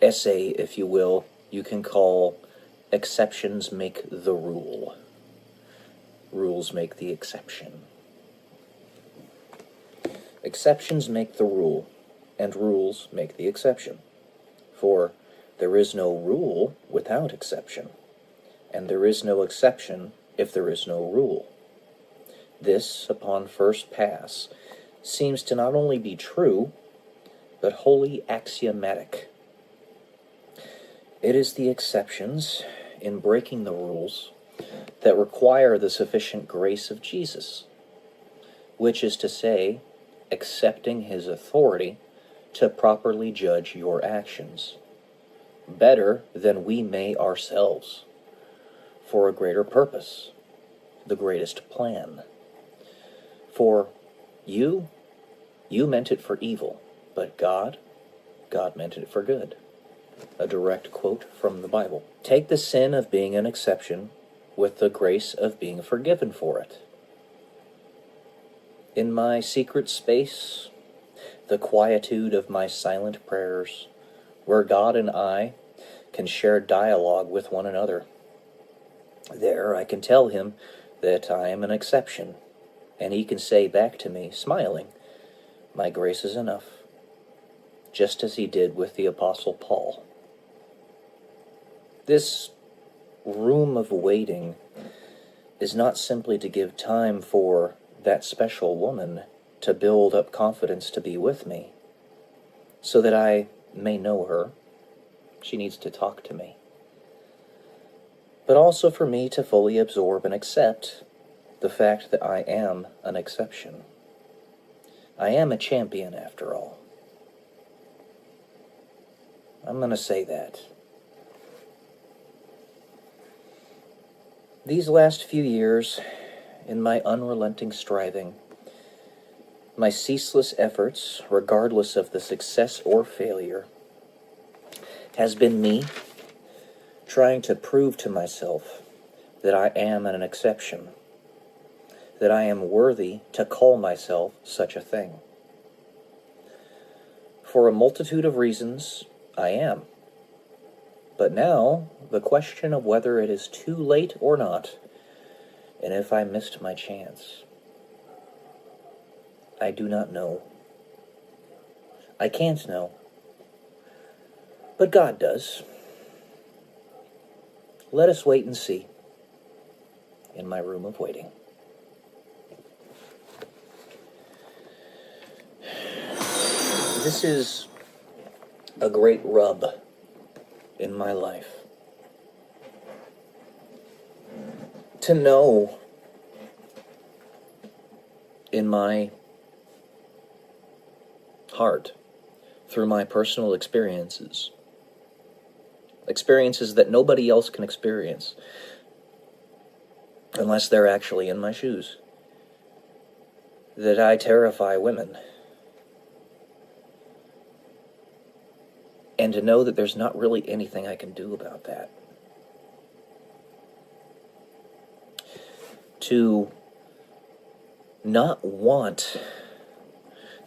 essay, if you will, you can call Exceptions Make the Rule. Rules make the exception. Exceptions make the rule, and rules make the exception. For there is no rule without exception, and there is no exception if there is no rule. This, upon first pass, seems to not only be true, but wholly axiomatic. It is the exceptions in breaking the rules that require the sufficient grace of Jesus, which is to say, accepting his authority to properly judge your actions, better than we may ourselves, for a greater purpose, the greatest plan. For you meant it for evil, but God meant it for good. A direct quote from the Bible. Take the sin of being an exception with the grace of being forgiven for it. In my secret space, the quietude of my silent prayers, where God and I can share dialogue with one another, there I can tell him that I am an exception, and he can say back to me, smiling, "My grace is enough," just as he did with the Apostle Paul. This room of waiting is not simply to give time for that special woman to build up confidence to be with me, so that I may know her. She needs to talk to me. But also for me to fully absorb and accept the fact that I am an exception. I am a champion, after all. I'm going to say that. These last few years, in my unrelenting striving, my ceaseless efforts, regardless of the success or failure, has been me trying to prove to myself that I am an exception, that I am worthy to call myself such a thing. For a multitude of reasons, I am. But now, the question of whether it is too late or not, and if I missed my chance. I do not know. I can't know. But God does. Let us wait and see in my room of waiting. This is a great rub in my life. To know in my heart, through my personal experiences that nobody else can experience unless they're actually in my shoes, that I terrify women. And to know that there's not really anything I can do about that. To not want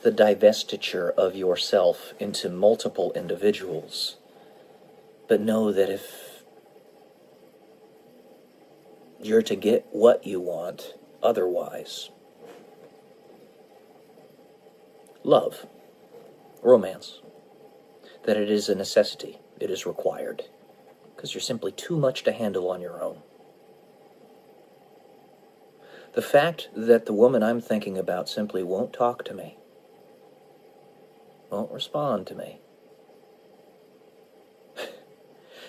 the divestiture of yourself into multiple individuals, but know that if you're to get what you want otherwise, love, romance, that it is a necessity, it is required, because you're simply too much to handle on your own. The fact that the woman I'm thinking about simply won't talk to me, won't respond to me,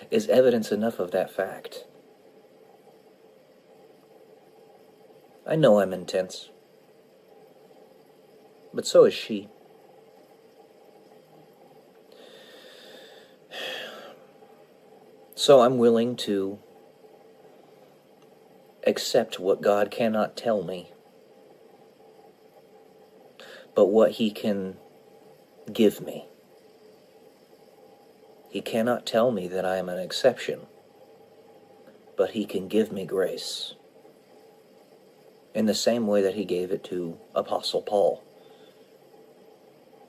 is evidence enough of that fact. I know I'm intense, but so is she. So I'm willing to accept what God cannot tell me, but what He can give me. He cannot tell me that I am an exception, but He can give me grace in the same way that He gave it to Apostle Paul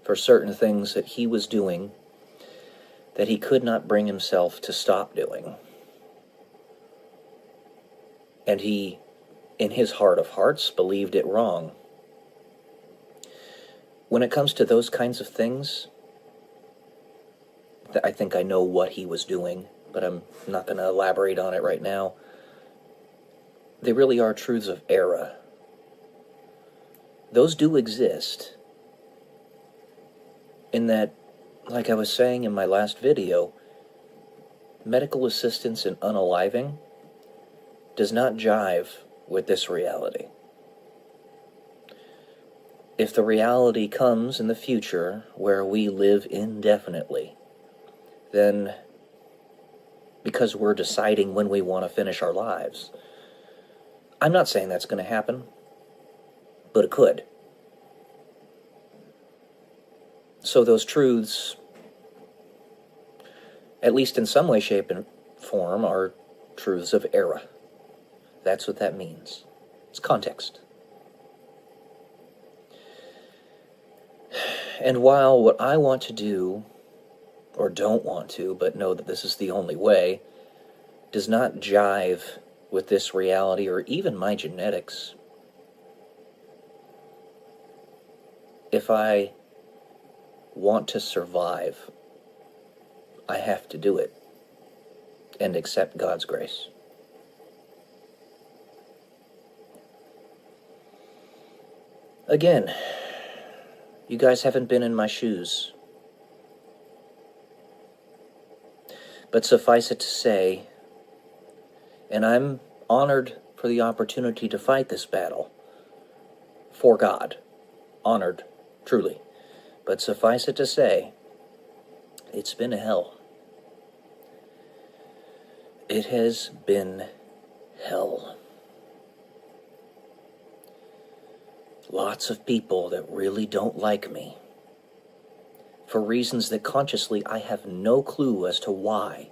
for certain things that he was doing that he could not bring himself to stop doing. And he, in his heart of hearts, believed it wrong. When it comes to those kinds of things, I think I know what he was doing, but I'm not going to elaborate on it right now. They really are truths of error. Those do exist, in that, like I was saying in my last video, medical assistance in unaliving does not jive with this reality. If the reality comes in the future where we live indefinitely, then because we're deciding when we want to finish our lives, I'm not saying that's going to happen, but it could. So those truths, at least in some way, shape, and form, are truths of error. That's what that means. It's context. And while what I want to do, or don't want to, but know that this is the only way, does not jive with this reality or even my genetics, if I want to survive, I have to do it and accept God's grace. Again, you guys haven't been in my shoes, but suffice it to say, and I'm honored for the opportunity to fight this battle for God. Honored, truly. But suffice it to say, it's been a hell. It has been hell. Lots of people that really don't like me, for reasons that consciously I have no clue as to why,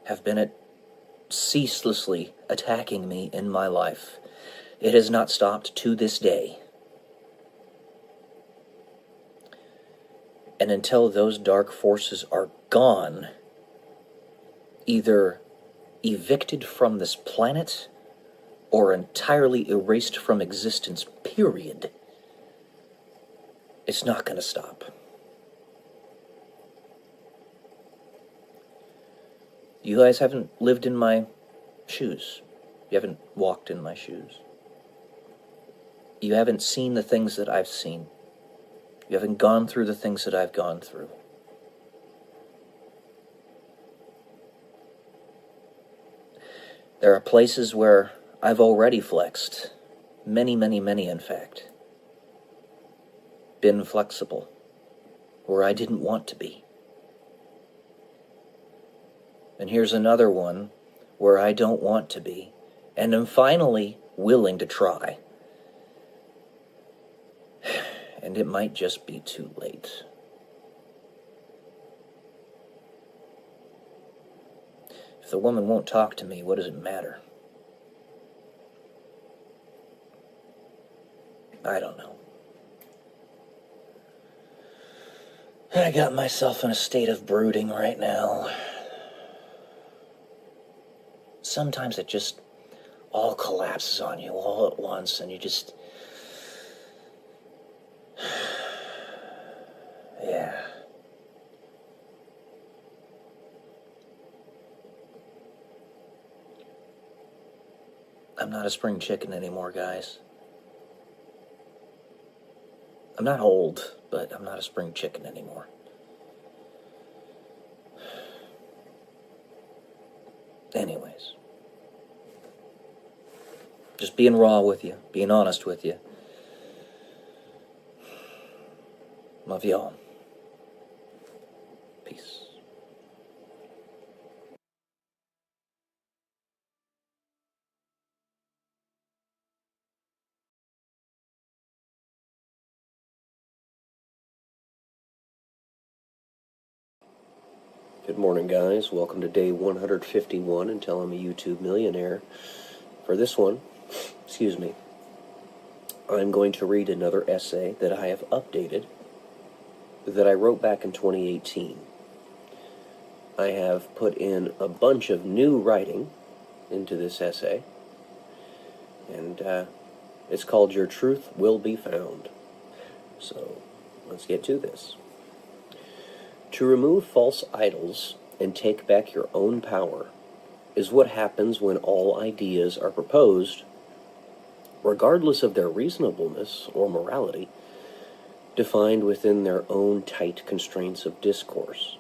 have been ceaselessly attacking me in my life. It has not stopped to this day. And until those dark forces are gone, either evicted from this planet or entirely erased from existence, period. It's not going to stop. You guys haven't lived in my shoes. You haven't walked in my shoes. You haven't seen the things that I've seen. You haven't gone through the things that I've gone through. There are places where I've already flexed. Many, many, many, in fact. Been flexible. Where I didn't want to be. And here's another one where I don't want to be, and am finally willing to try. And it might just be too late. If the woman won't talk to me, what does it matter? I don't know. I got myself in a state of brooding right now. Sometimes it just all collapses on you all at once, and you just... yeah. I'm not a spring chicken anymore, guys. I'm not old, but I'm not a spring chicken anymore. Anyways. Just being raw with you, being honest with you. Love y'all. Peace. Good morning, guys. Welcome to day 151 until I'm a YouTube millionaire. For this one, I'm going to read another essay that I have updated that I wrote back in 2018. I have put in a bunch of new writing into this essay, and it's called Your Truth Will Be Found. So, let's get to this. To remove false idols and take back your own power is what happens when all ideas are proposed, regardless of their reasonableness or morality, defined within their own tight constraints of discourse.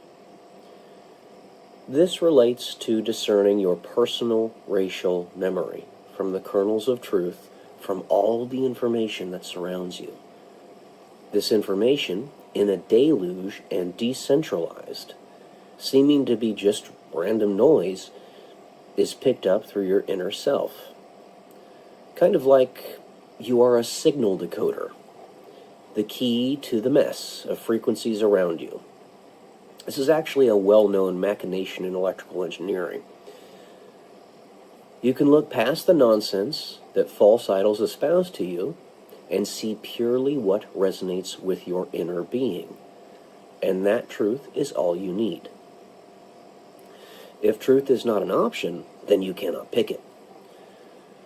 This relates to discerning your personal racial memory from the kernels of truth from all the information that surrounds you. This information, in a deluge and decentralized, seeming to be just random noise, is picked up through your inner self. Kind of like you are a signal decoder, the key to the mess of frequencies around you. This is actually a well-known machination in electrical engineering. You can look past the nonsense that false idols espouse to you and see purely what resonates with your inner being. And that truth is all you need. If truth is not an option, then you cannot pick it.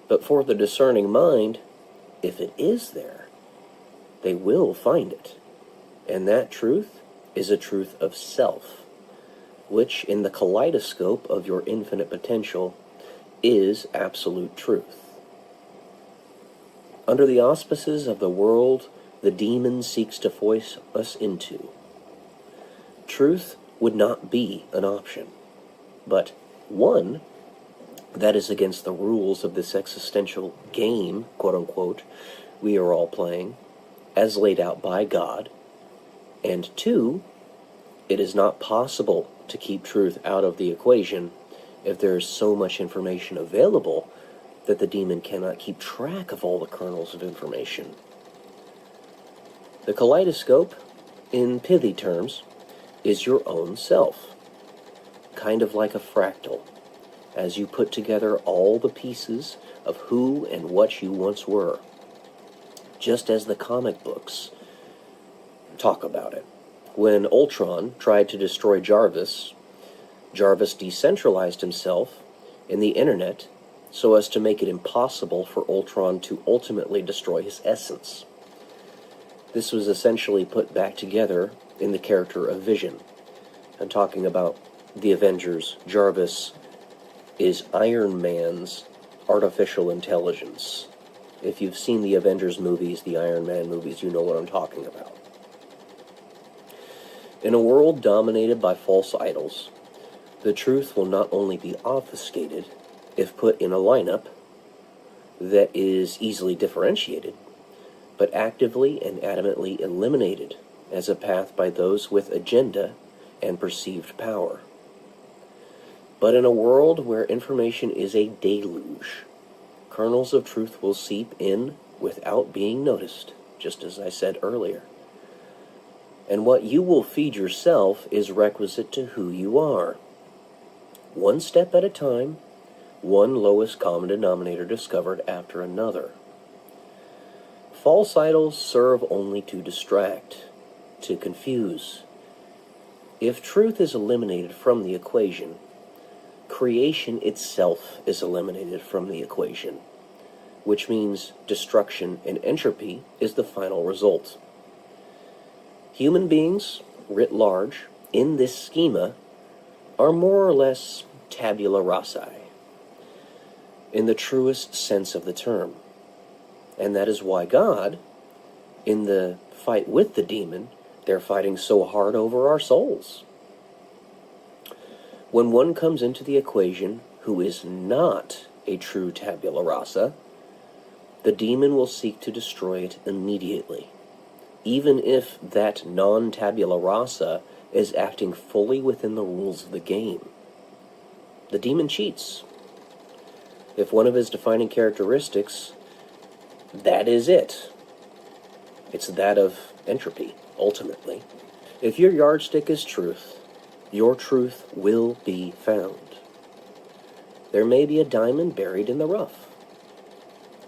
But for the discerning mind, if it is there, they will find it. And that truth is a truth of self, which in the kaleidoscope of your infinite potential is absolute truth. Under the auspices of the world the demon seeks to force us into, truth would not be an option, but one that is against the rules of this existential game, quote-unquote, we are all playing, as laid out by God, and two, it is not possible to keep truth out of the equation if there is so much information available that the demon cannot keep track of all the kernels of information. The kaleidoscope, in pithy terms, is your own self, kind of like a fractal, as you put together all the pieces of who and what you once were, just as the comic books talk about it. When Ultron tried to destroy Jarvis, Jarvis decentralized himself in the internet so as to make it impossible for Ultron to ultimately destroy his essence. This was essentially put back together in the character of Vision. I'm talking about the Avengers. Jarvis is Iron Man's artificial intelligence. If you've seen the Avengers movies, the Iron Man movies, you know what I'm talking about. In a world dominated by false idols, the truth will not only be obfuscated, if put in a lineup that is easily differentiated, but actively and adamantly eliminated as a path by those with agenda and perceived power. But in a world where information is a deluge, kernels of truth will seep in without being noticed, just as I said earlier. And what you will feed yourself is requisite to who you are. One step at a time, one lowest common denominator discovered after another. False idols serve only to distract, to confuse. If truth is eliminated from the equation, creation itself is eliminated from the equation, which means destruction and entropy is the final result. Human beings, writ large, in this schema, are more or less tabula rasa, in the truest sense of the term. And that is why God, in the fight with the demon, they're fighting so hard over our souls. When one comes into the equation who is not a true tabula rasa, the demon will seek to destroy it immediately, even if that non-tabula rasa is acting fully within the rules of the game. The demon cheats. If one of his defining characteristics, that is it. It's that of entropy, ultimately. If your yardstick is truth, your truth will be found. There may be a diamond buried in the rough.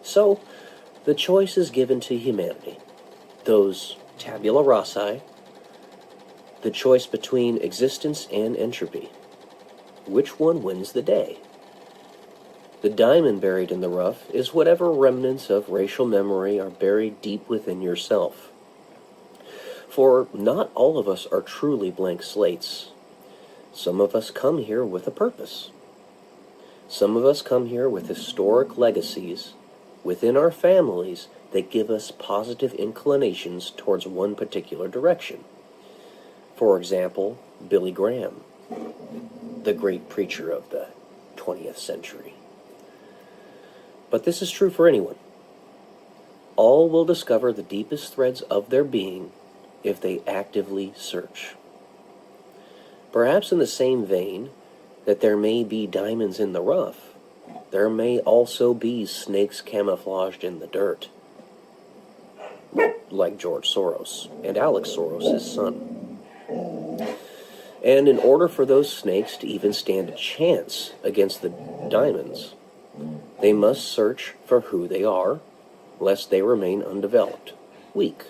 So, the choice is given to humanity. Those tabula rasa, the choice between existence and entropy. Which one wins the day? The diamond buried in the rough is whatever remnants of racial memory are buried deep within yourself. For not all of us are truly blank slates. Some of us come here with a purpose. Some of us come here with historic legacies within our families that give us positive inclinations towards one particular direction. For example, Billy Graham, the great preacher of the 20th century. But this is true for anyone. All will discover the deepest threads of their being if they actively search. Perhaps in the same vein that there may be diamonds in the rough, there may also be snakes camouflaged in the dirt, like George Soros and Alex Soros, his son. And in order for those snakes to even stand a chance against the diamonds, they must search for who they are, lest they remain undeveloped, weak,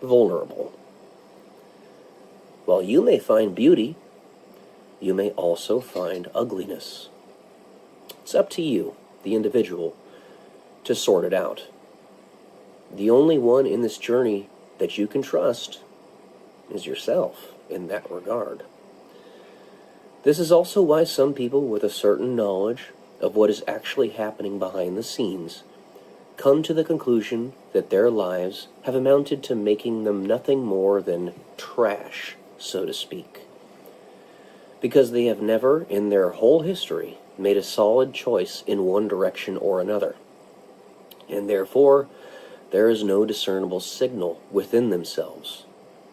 vulnerable. While you may find beauty, you may also find ugliness. It's up to you, the individual, to sort it out. The only one in this journey that you can trust is yourself in that regard. This is also why some people with a certain knowledge of what is actually happening behind the scenes come to the conclusion that their lives have amounted to making them nothing more than trash, so to speak. Because they have never, in their whole history, made a solid choice in one direction or another. And therefore, there is no discernible signal within themselves,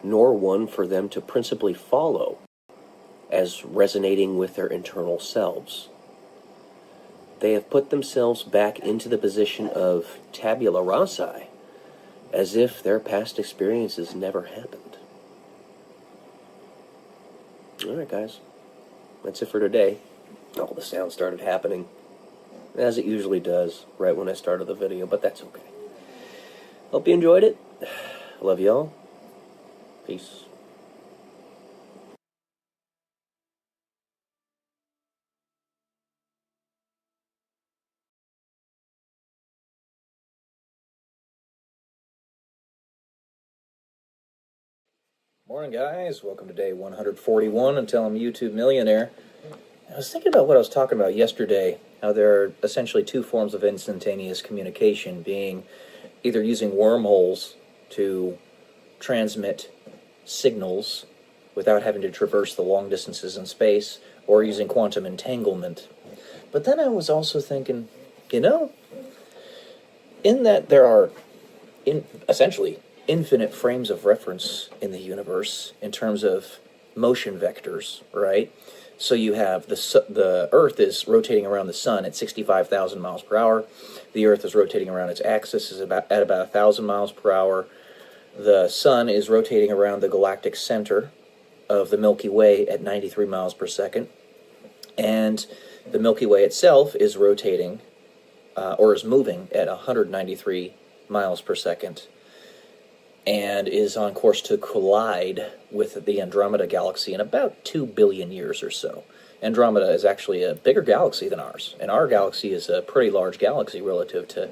nor one for them to principally follow as resonating with their internal selves. They have put themselves back into the position of tabula rasa, as if their past experiences never happened. Alright, guys. That's it for today. All the sound started happening, as it usually does, right when I started the video, but that's okay. Hope you enjoyed it. Love y'all. Peace. Morning, guys. Welcome to day 141 until I'm a YouTube millionaire. I was thinking about what I was talking about yesterday, how there are essentially two forms of instantaneous communication, being either using wormholes to transmit signals without having to traverse the long distances in space, or using quantum entanglement. But then I was also thinking, in that there are essentially infinite frames of reference in the universe in terms of motion vectors, right? So you have the Earth is rotating around the Sun at 65,000 miles per hour. The Earth is rotating around its axis at about 1,000 miles per hour. The Sun is rotating around the galactic center of the Milky Way at 93 miles per second. And the Milky Way itself is rotating, or is moving at 193 miles per second, and is on course to collide with the Andromeda galaxy in about 2 billion years or so. Andromeda is actually a bigger galaxy than ours, and our galaxy is a pretty large galaxy relative to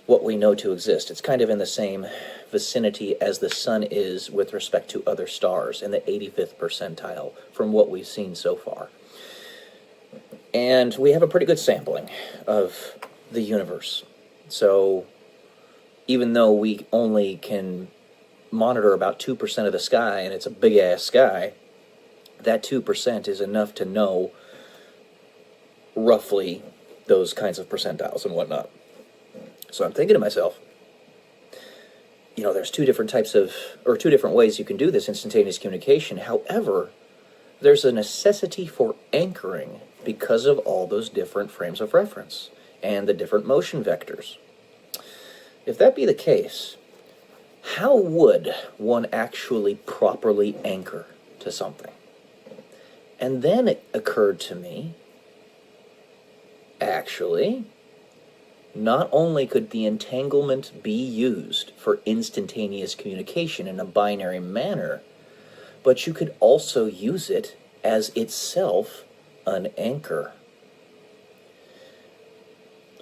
what we know to exist. It's kind of in the same vicinity as the Sun is with respect to other stars, in the 85th percentile from what we've seen so far. And we have a pretty good sampling of the universe. So even though we only can monitor about 2% of the sky, and it's a big-ass sky, that 2% is enough to know roughly those kinds of percentiles and whatnot. So I'm thinking to myself, there's two different ways you can do this instantaneous communication. However, there's a necessity for anchoring because of all those different frames of reference and the different motion vectors. If that be the case, how would one actually properly anchor to something? And then it occurred to me, actually, not only could the entanglement be used for instantaneous communication in a binary manner, but you could also use it as itself an anchor.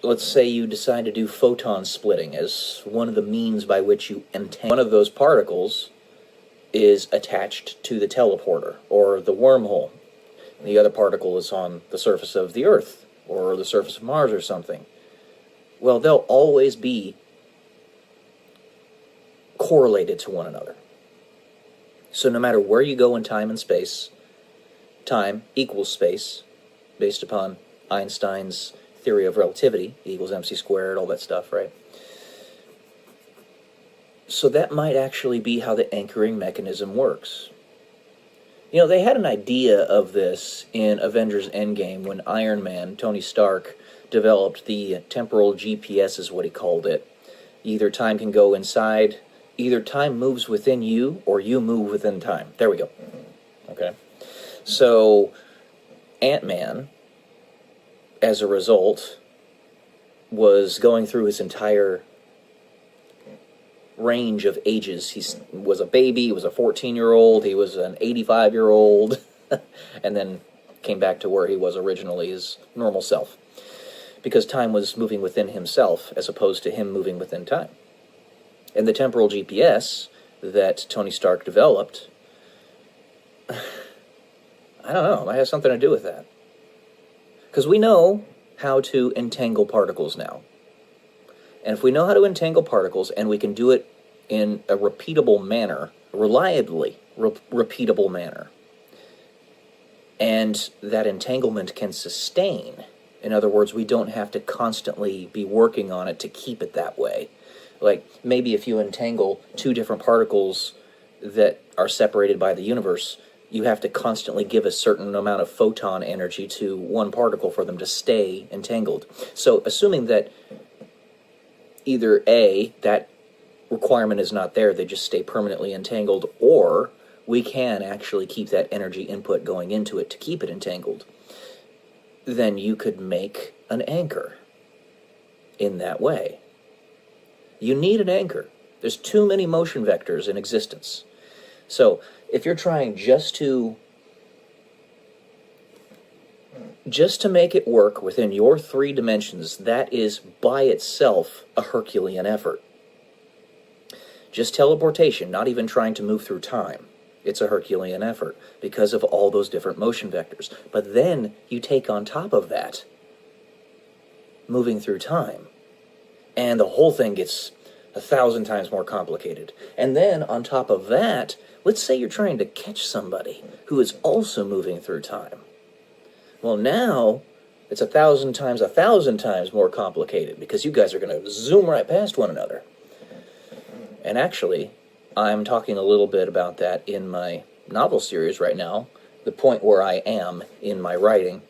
Let's say you decide to do photon splitting as one of the means by which you entangle. One of those particles is attached to the teleporter or the wormhole. The other particle is on the surface of the Earth or the surface of Mars or something. Well, they'll always be correlated to one another. So no matter where you go in time and space, time equals space, based upon Einstein's theory of relativity, E equals mc squared, all that stuff, right? So that might actually be how the anchoring mechanism works. They had an idea of this in Avengers Endgame when Iron Man, Tony Stark, developed the temporal GPS, is what he called it. Either time can go inside, either time moves within you, or you move within time. There we go. Okay. So, Ant-Man, as a result, was going through his entire range of ages. He was a baby, he was a 14-year-old, he was an 85-year-old, and then came back to where he was originally, his normal self. Because time was moving within himself, as opposed to him moving within time. And the temporal GPS that Tony Stark developed, I don't know, it might have something to do with that. Because we know how to entangle particles now. And if we know how to entangle particles, and we can do it in a repeatable manner, reliably repeatable manner, and that entanglement can sustain, in other words, we don't have to constantly be working on it to keep it that way. Like, maybe if you entangle two different particles that are separated by the universe, you have to constantly give a certain amount of photon energy to one particle for them to stay entangled. So, assuming that either A, that requirement is not there, they just stay permanently entangled, or we can actually keep that energy input going into it to keep it entangled, then you could make an anchor in that way. You need an anchor. There's too many motion vectors in existence. So, if you're trying just to make it work within your 3 dimensions, that is by itself a Herculean effort. Just teleportation, not even trying to move through time. It's a Herculean effort because of all those different motion vectors. But then you take on top of that moving through time, and the whole thing gets 1,000 times more complicated. And then on top of that, let's say you're trying to catch somebody who is also moving through time. Well, now it's 1,000 times more complicated because you guys are going to zoom right past one another. And actually, I'm talking a little bit about that in my novel series right now, the point where I am in my writing,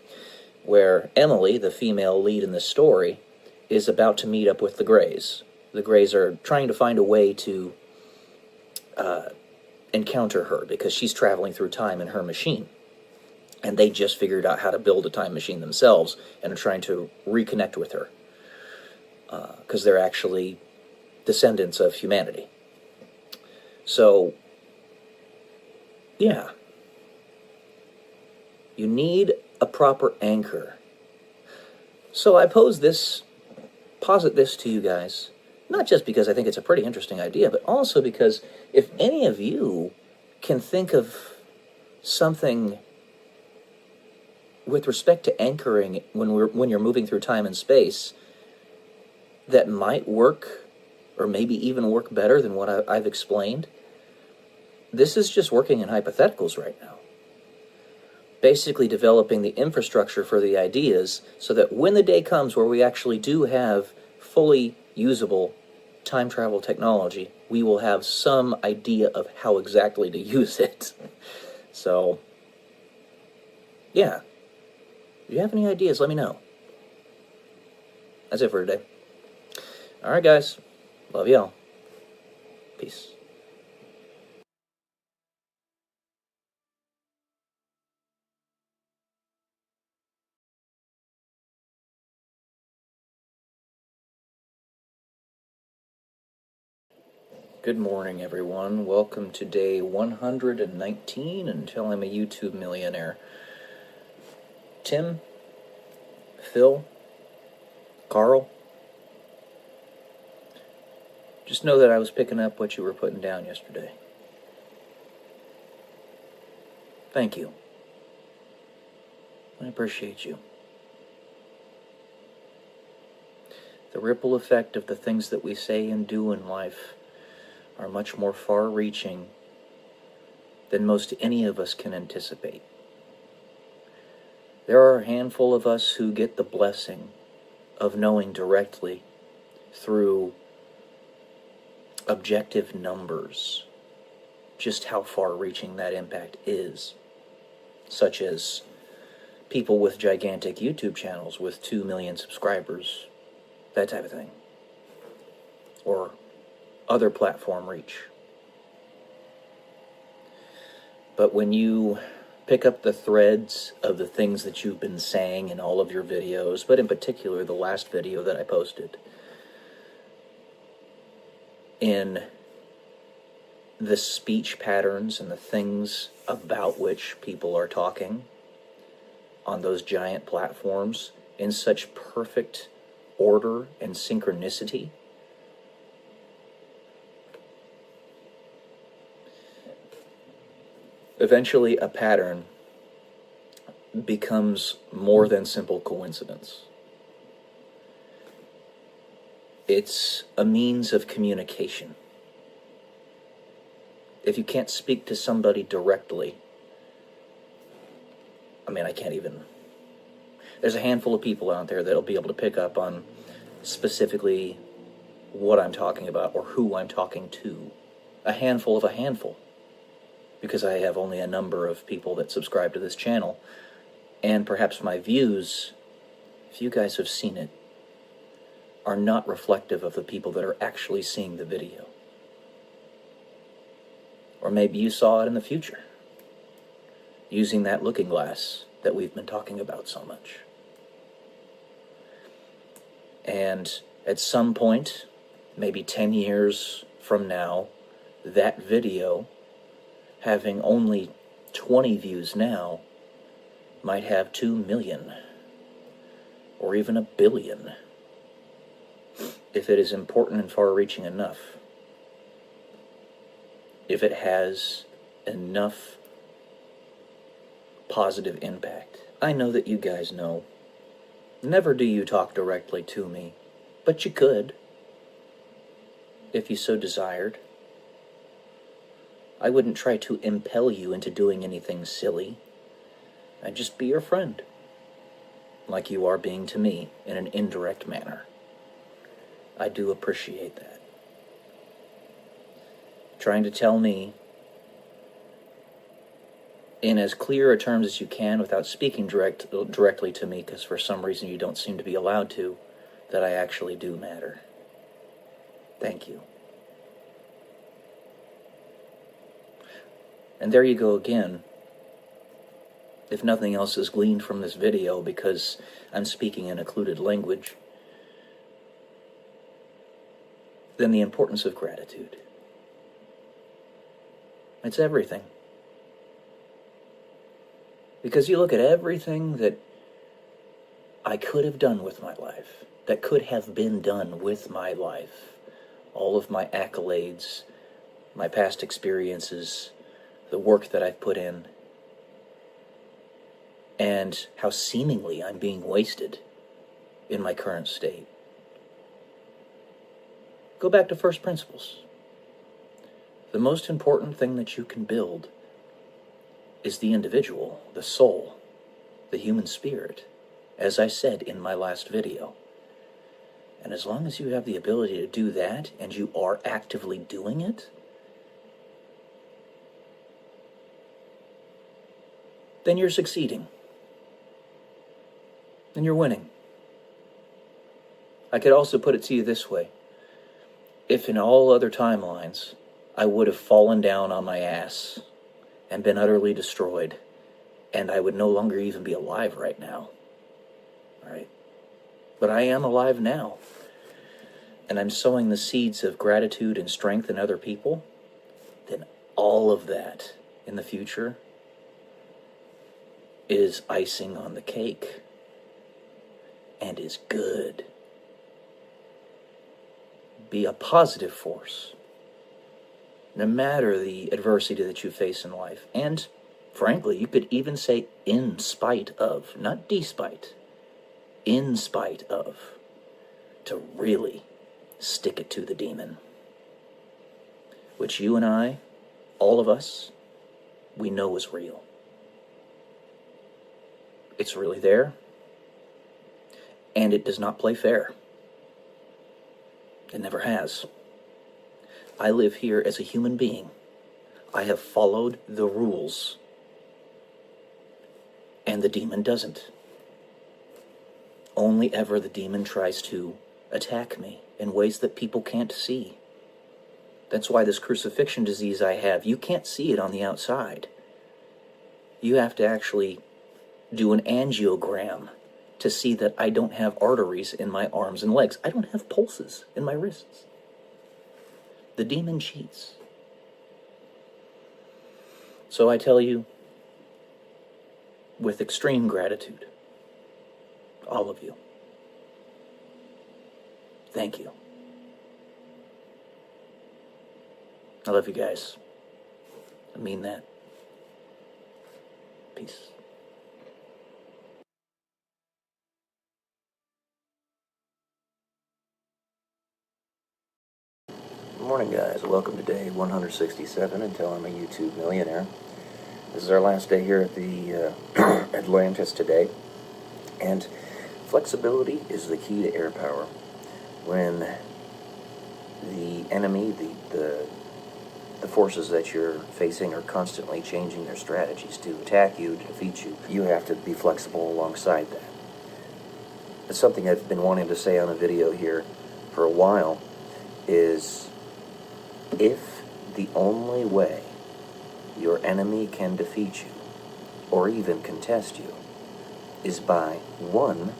where Emily, the female lead in the story, is about to meet up with the Greys. The Greys are trying to find a way to encounter her because she's traveling through time in her machine. And they just figured out how to build a time machine themselves and are trying to reconnect with her because they're actually descendants of humanity. So, yeah. You need a proper anchor. So I posit this to you guys, not just because I think it's a pretty interesting idea, but also because if any of you can think of something with respect to anchoring when you're moving through time and space that might work, or maybe even work better than what I've explained, this is just working in hypotheticals right now. Basically developing the infrastructure for the ideas so that when the day comes where we actually do have fully usable time travel technology, we will have some idea of how exactly to use it. So, yeah. If you have any ideas, let me know. That's it for today. Alright, guys. Love y'all. Peace. Good morning, everyone. Welcome to day 119 until I'm a YouTube millionaire. Tim, Phil, Carl, just know that I was picking up what you were putting down yesterday. Thank you. I appreciate you. The ripple effect of the things that we say and do in life are much more far-reaching than most any of us can anticipate. There are a handful of us who get the blessing of knowing directly through objective numbers just how far-reaching that impact is, such as people with gigantic YouTube channels with 2 million subscribers, that type of thing, or other platform reach. But when you pick up the threads of the things that you've been saying in all of your videos, but in particular the last video that I posted, in the speech patterns and the things about which people are talking on those giant platforms in such perfect order and synchronicity, eventually a pattern becomes more than simple coincidence. It's a means of communication. If you can't speak to somebody directly, I can't even... There's a handful of people out there that'll be able to pick up on specifically what I'm talking about or who I'm talking to. A handful of a handful. Because I have only a number of people that subscribe to this channel. And perhaps my views, if you guys have seen it, are not reflective of the people that are actually seeing the video. Or maybe you saw it in the future, using that looking glass that we've been talking about so much. And at some point, maybe 10 years from now, that video, having only 20 views now, might have 2 million, or even 1 billion, if it is important and far-reaching enough. If it has enough positive impact. I know that you guys know. Never do you talk directly to me, but you could, if you so desired. I wouldn't try to impel you into doing anything silly. I'd just be your friend, like you are being to me in an indirect manner. I do appreciate that. Trying to tell me in as clear a terms as you can without speaking directly to me, because for some reason you don't seem to be allowed to, that I actually do matter. Thank you. And there you go again. If nothing else is gleaned from this video, because I'm speaking in occluded language, then the importance of gratitude. It's everything. Because you look at everything that I could have done with my life, that could have been done with my life, all of my accolades, my past experiences, the work that I've put in, and how seemingly I'm being wasted in my current state. Go back to first principles. The most important thing that you can build is the individual, the soul, the human spirit, as I said in my last video. And as long as you have the ability to do that, and you are actively doing it, then you're succeeding. Then you're winning. I could also put it to you this way. If in all other timelines, I would have fallen down on my ass and been utterly destroyed, and I would no longer even be alive right now. Right? But I am alive now. And I'm sowing the seeds of gratitude and strength in other people. Then all of that in the future is icing on the cake. And is good. Be a positive force, no matter the adversity that you face in life. And, frankly, you could even say in spite of, not despite, in spite of, to really stick it to the demon. Which you and I, all of us, we know is real. It's really there, and it does not play fair. It never has. I live here as a human being. I have followed the rules. And the demon doesn't. Only ever the demon tries to attack me in ways that people can't see. That's why this crucifixion disease I have, you can't see it on the outside. You have to actually do an angiogram to see that I don't have arteries in my arms and legs. I don't have pulses in my wrists. The demon cheats. So I tell you, with extreme gratitude, all of you, thank you. I love you guys. I mean that. Peace. Good morning, guys. Welcome to day 167 until I'm a YouTube millionaire. This is our last day here at the Atlantis today. And flexibility is the key to air power. When the enemy, the forces that you're facing are constantly changing their strategies to attack you, to defeat you, you have to be flexible alongside that. It's something I've been wanting to say on a video here for a while, is if the only way your enemy can defeat you, or even contest you, is by, 1,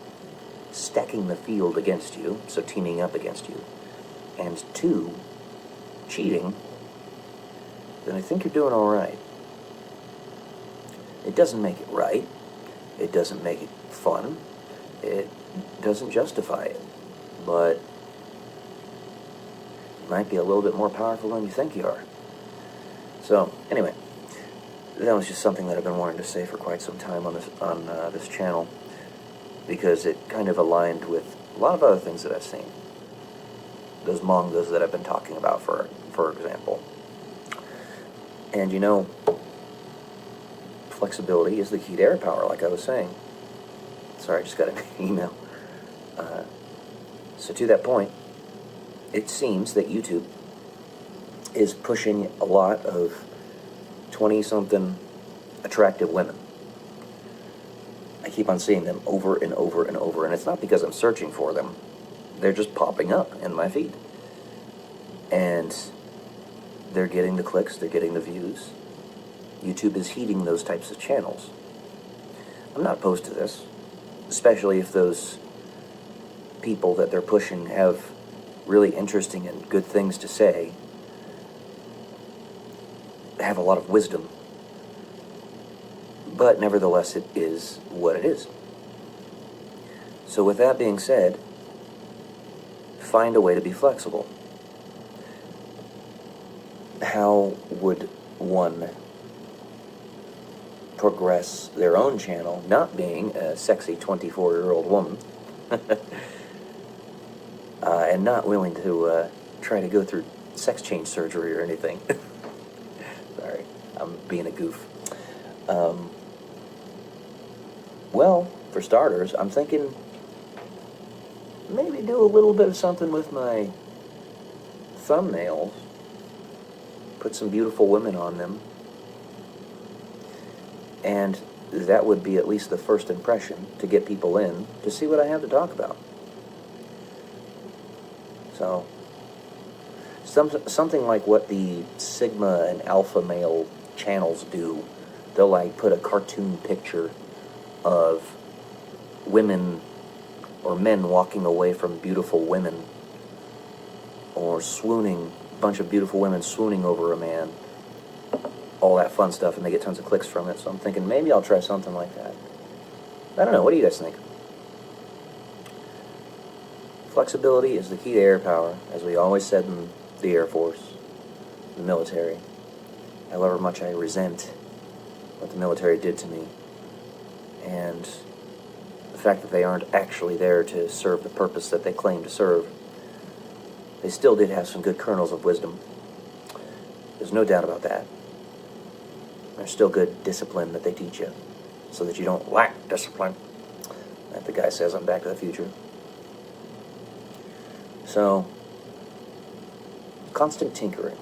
stacking the field against you, so teaming up against you, and 2, cheating, then I think you're doing all right. It doesn't make it right. It doesn't make it fun. It doesn't justify it. But you might be a little bit more powerful than you think you are. So, anyway, that was just something that I've been wanting to say for quite some time on this channel, because it kind of aligned with a lot of other things that I've seen. Those mangas that I've been talking about, for example. And you know, flexibility is the key to air power, like I was saying. Sorry, I just got an email. So to that point, it seems that YouTube is pushing a lot of 20-something attractive women. I keep on seeing them over and over and over, and it's not because I'm searching for them. They're just popping up in my feed. And they're getting the clicks, they're getting the views. YouTube is heeding those types of channels. I'm not opposed to this, especially if those people that they're pushing have really interesting and good things to say, have a lot of wisdom. But nevertheless, it is what it is. So with that being said, find a way to be flexible. How would one progress their own channel, not being a sexy 24-year-old woman, and not willing to try to go through sex change surgery or anything? Sorry, I'm being a goof. Well, for starters, I'm thinking maybe do a little bit of something with my thumbnails. Put some beautiful women on them. And that would be at least the first impression to get people in to see what I have to talk about. So, something like what the Sigma and Alpha male channels do. They'll like put a cartoon picture of women or men walking away from beautiful women, or swooning, a bunch of beautiful women swooning over a man, all that fun stuff, and they get tons of clicks from it. So I'm thinking maybe I'll try something like that. I don't know, what do you guys think? Flexibility is the key to air power, as we always said in the Air Force, the military. However much I resent what the military did to me, and the fact that they aren't actually there to serve the purpose that they claim to serve, they still did have some good kernels of wisdom. There's no doubt about that. There's still good discipline that they teach you, so that you don't lack discipline, like the guy says on Back to the Future. So, constant tinkering.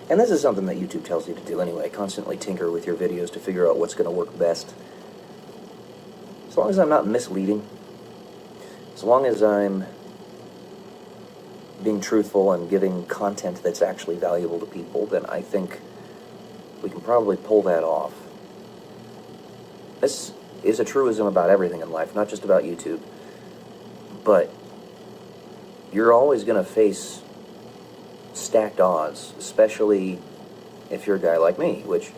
And this is something that YouTube tells you to do anyway. Constantly tinker with your videos to figure out what's going to work best. As long as I'm not misleading, as long as I'm being truthful and giving content that's actually valuable to people, then I think we can probably pull that off. This is a truism about everything in life, not just about YouTube. But you're always going to face stacked odds, especially if you're a guy like me, which,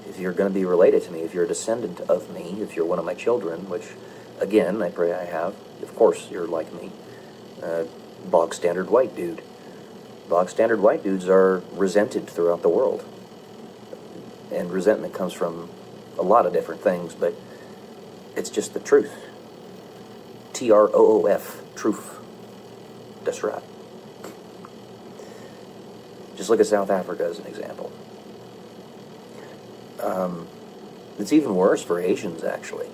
if you're going to be related to me, if you're a descendant of me, if you're one of my children, which, again, I pray I have, of course you're like me, bog standard white dude. Bog standard white dudes are resented throughout the world. And resentment comes from a lot of different things, but it's just the truth. T-R-O-O-F, truth. That's right. Just look at South Africa as an example. It's even worse for Asians, actually.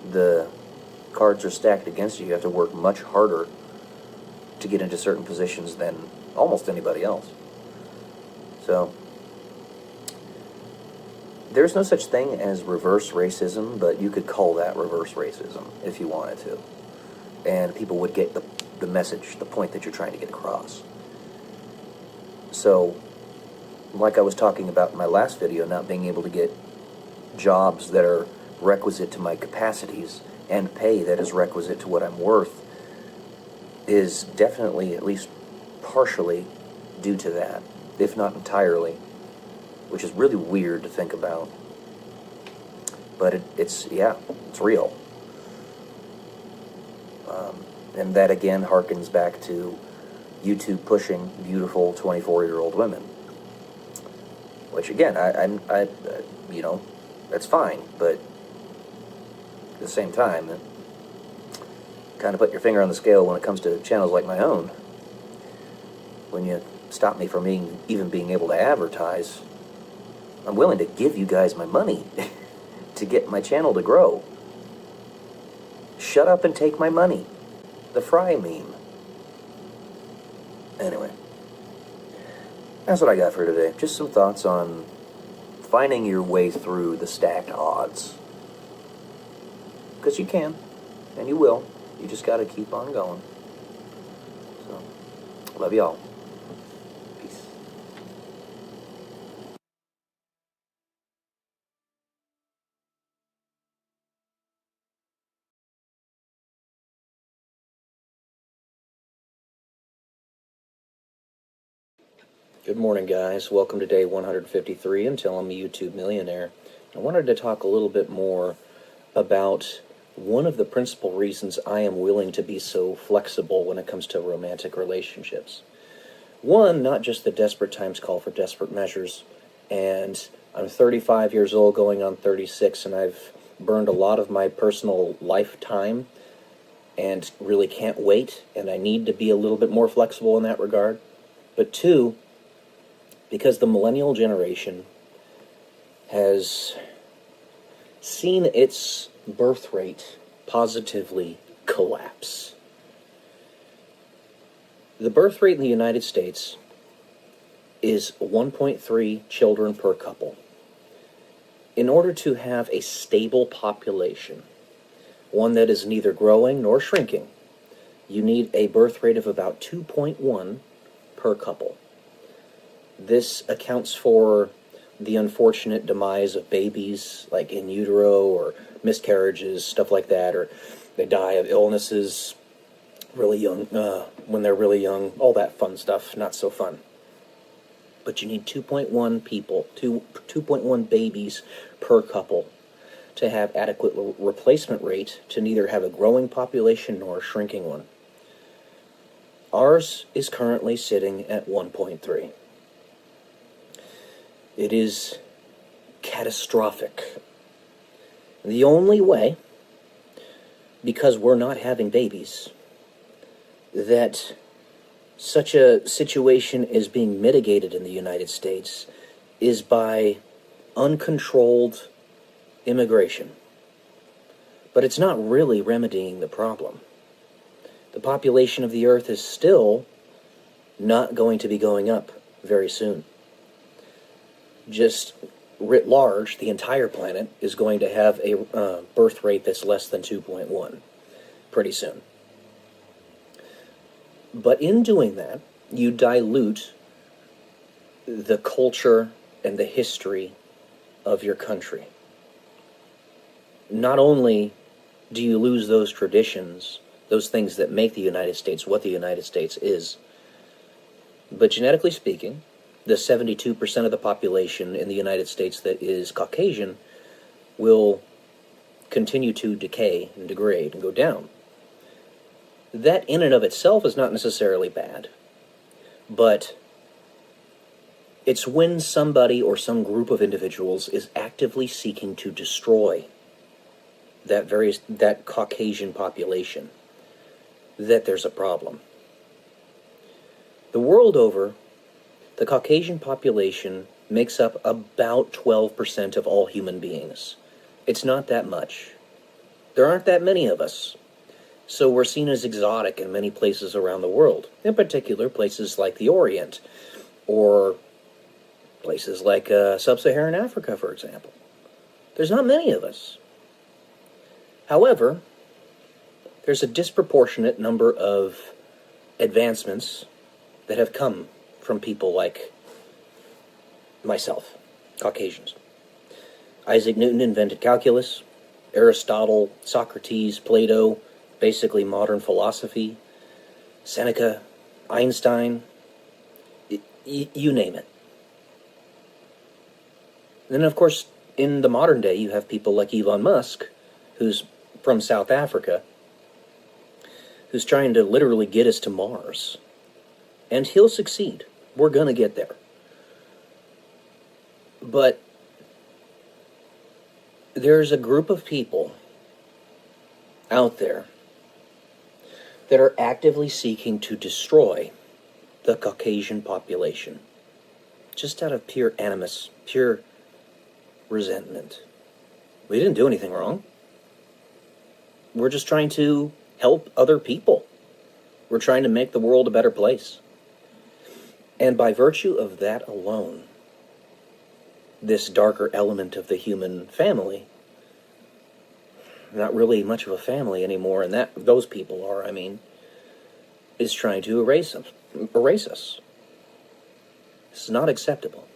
The cards are stacked against you. You have to work much harder to get into certain positions than almost anybody else. So, there's no such thing as reverse racism, but you could call that reverse racism if you wanted to. And people would get the message, the point that you're trying to get across. So, like I was talking about in my last video, not being able to get jobs that are requisite to my capacities and pay that is requisite to what I'm worth is definitely, at least partially, due to that, if not entirely, which is really weird to think about. But it's real. And that again harkens back to YouTube pushing beautiful 24-year-old women. Which again, I you know, that's fine, but at the same time, kind of put your finger on the scale when it comes to channels like my own. When you stop me from even being able to advertise, I'm willing to give you guys my money to get my channel to grow. Shut up and take my money. The Fry meme. Anyway, that's what I got for today. Just some thoughts on finding your way through the stacked odds. Because you can, and you will. You just got to keep on going. So, love y'all. Peace. Good morning, guys. Welcome to day 153 until I'm a YouTube millionaire. I wanted to talk a little bit more about one of the principal reasons I am willing to be so flexible when it comes to romantic relationships. One, not just the desperate times call for desperate measures, and I'm 35 years old going on 36, and I've burned a lot of my personal lifetime and really can't wait, and I need to be a little bit more flexible in that regard. But two, because the millennial generation has seen its birth rate positively collapse. The birth rate in the United States is 1.3 children per couple. In order to have a stable population, one that is neither growing nor shrinking, you need a birth rate of about 2.1 per couple. This accounts for the unfortunate demise of babies, like in utero or miscarriages, stuff like that, or they die of illnesses really young, when they're really young, all that fun stuff, not so fun. But you need 2.1 people, 2.1 babies per couple to have adequate replacement rate to neither have a growing population nor a shrinking one. Ours is currently sitting at 1.3. It is catastrophic. The only way, because we're not having babies, that such a situation is being mitigated in the United States is by uncontrolled immigration. But it's not really remedying the problem. The population of the Earth is still not going to be going up very soon. Just writ large, the entire planet is going to have a birth rate that's less than 2.1 pretty soon. But in doing that, you dilute the culture and the history of your country. Not only do you lose those traditions, those things that make the United States what the United States is, but genetically speaking, the 72% of the population in the United States that is Caucasian will continue to decay and degrade and go down. That in and of itself is not necessarily bad, but it's when somebody or some group of individuals is actively seeking to destroy that Caucasian population that there's a problem. The world over, the Caucasian population makes up about 12% of all human beings. It's not that much. There aren't that many of us. So we're seen as exotic in many places around the world, in particular places like the Orient, or places like sub-Saharan Africa, for example. There's not many of us. However, there's a disproportionate number of advancements that have come from people like myself, Caucasians. Isaac Newton invented calculus. Aristotle, Socrates, Plato, basically modern philosophy. Seneca, Einstein, you name it. And then, of course, in the modern day, you have people like Elon Musk, who's from South Africa, who's trying to literally get us to Mars. And he'll succeed. We're going to get there. But there's a group of people out there that are actively seeking to destroy the Caucasian population, just out of pure animus, pure resentment. We didn't do anything wrong. We're just trying to help other people. We're trying to make the world a better place. And by virtue of that alone, this darker element of the human family, not really much of a family anymore, and that those people are, I mean, is trying to erase us. This is not acceptable.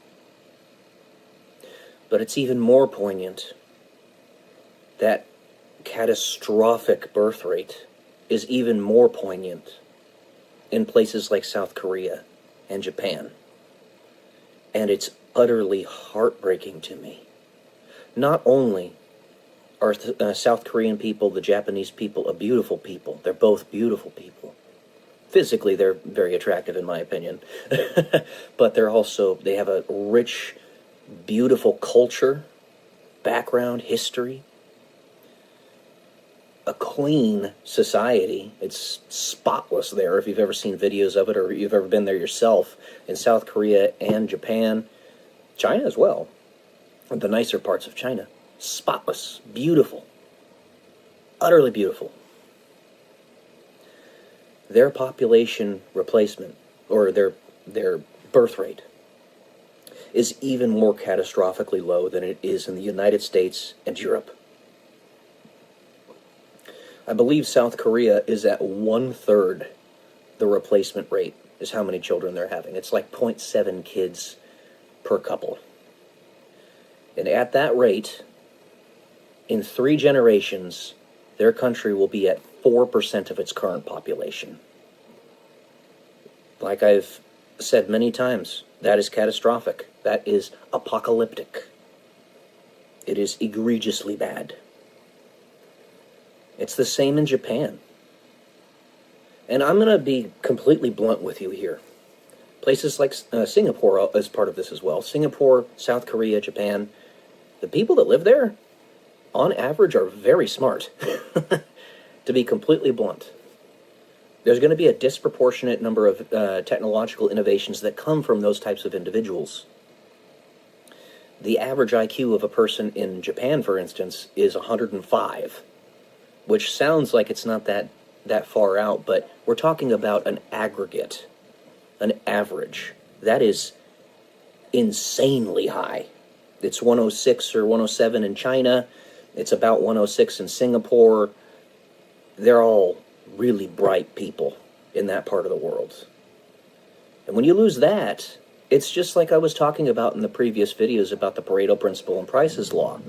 But it's even more poignant that catastrophic birth rate is even more poignant in places like South Korea and Japan. And it's utterly heartbreaking to me. Not only are South Korean people, the Japanese people, a beautiful people. They're both beautiful people. Physically, they're very attractive, in my opinion. But they have a rich, beautiful culture, background, history, a clean society. It's spotless there, if you've ever seen videos of it or you've ever been there yourself, in South Korea and Japan, China as well, the nicer parts of China. Spotless, beautiful, utterly beautiful. Their population replacement, or their birth rate, is even more catastrophically low than it is in the United States and Europe. I believe South Korea is at 1/3 the replacement rate is how many children they're having. It's like 0.7 kids per couple. And at that rate, in 3 generations, their country will be at 4% of its current population. Like I've said many times, that is catastrophic. That is apocalyptic. It is egregiously bad. It's the same in Japan. And I'm going to be completely blunt with you here. Places like Singapore is part of this as well. Singapore, South Korea, Japan. The people that live there, on average, are very smart. To be completely blunt. There's going to be a disproportionate number of technological innovations that come from those types of individuals. The average IQ of a person in Japan, for instance, is 105, which sounds like it's not that far out, but we're talking about an aggregate, an average. That is insanely high. It's 106 or 107 in China. It's about 106 in Singapore. They're all really bright people in that part of the world. And when you lose that, it's just like I was talking about in the previous videos about the Pareto principle and Price's law.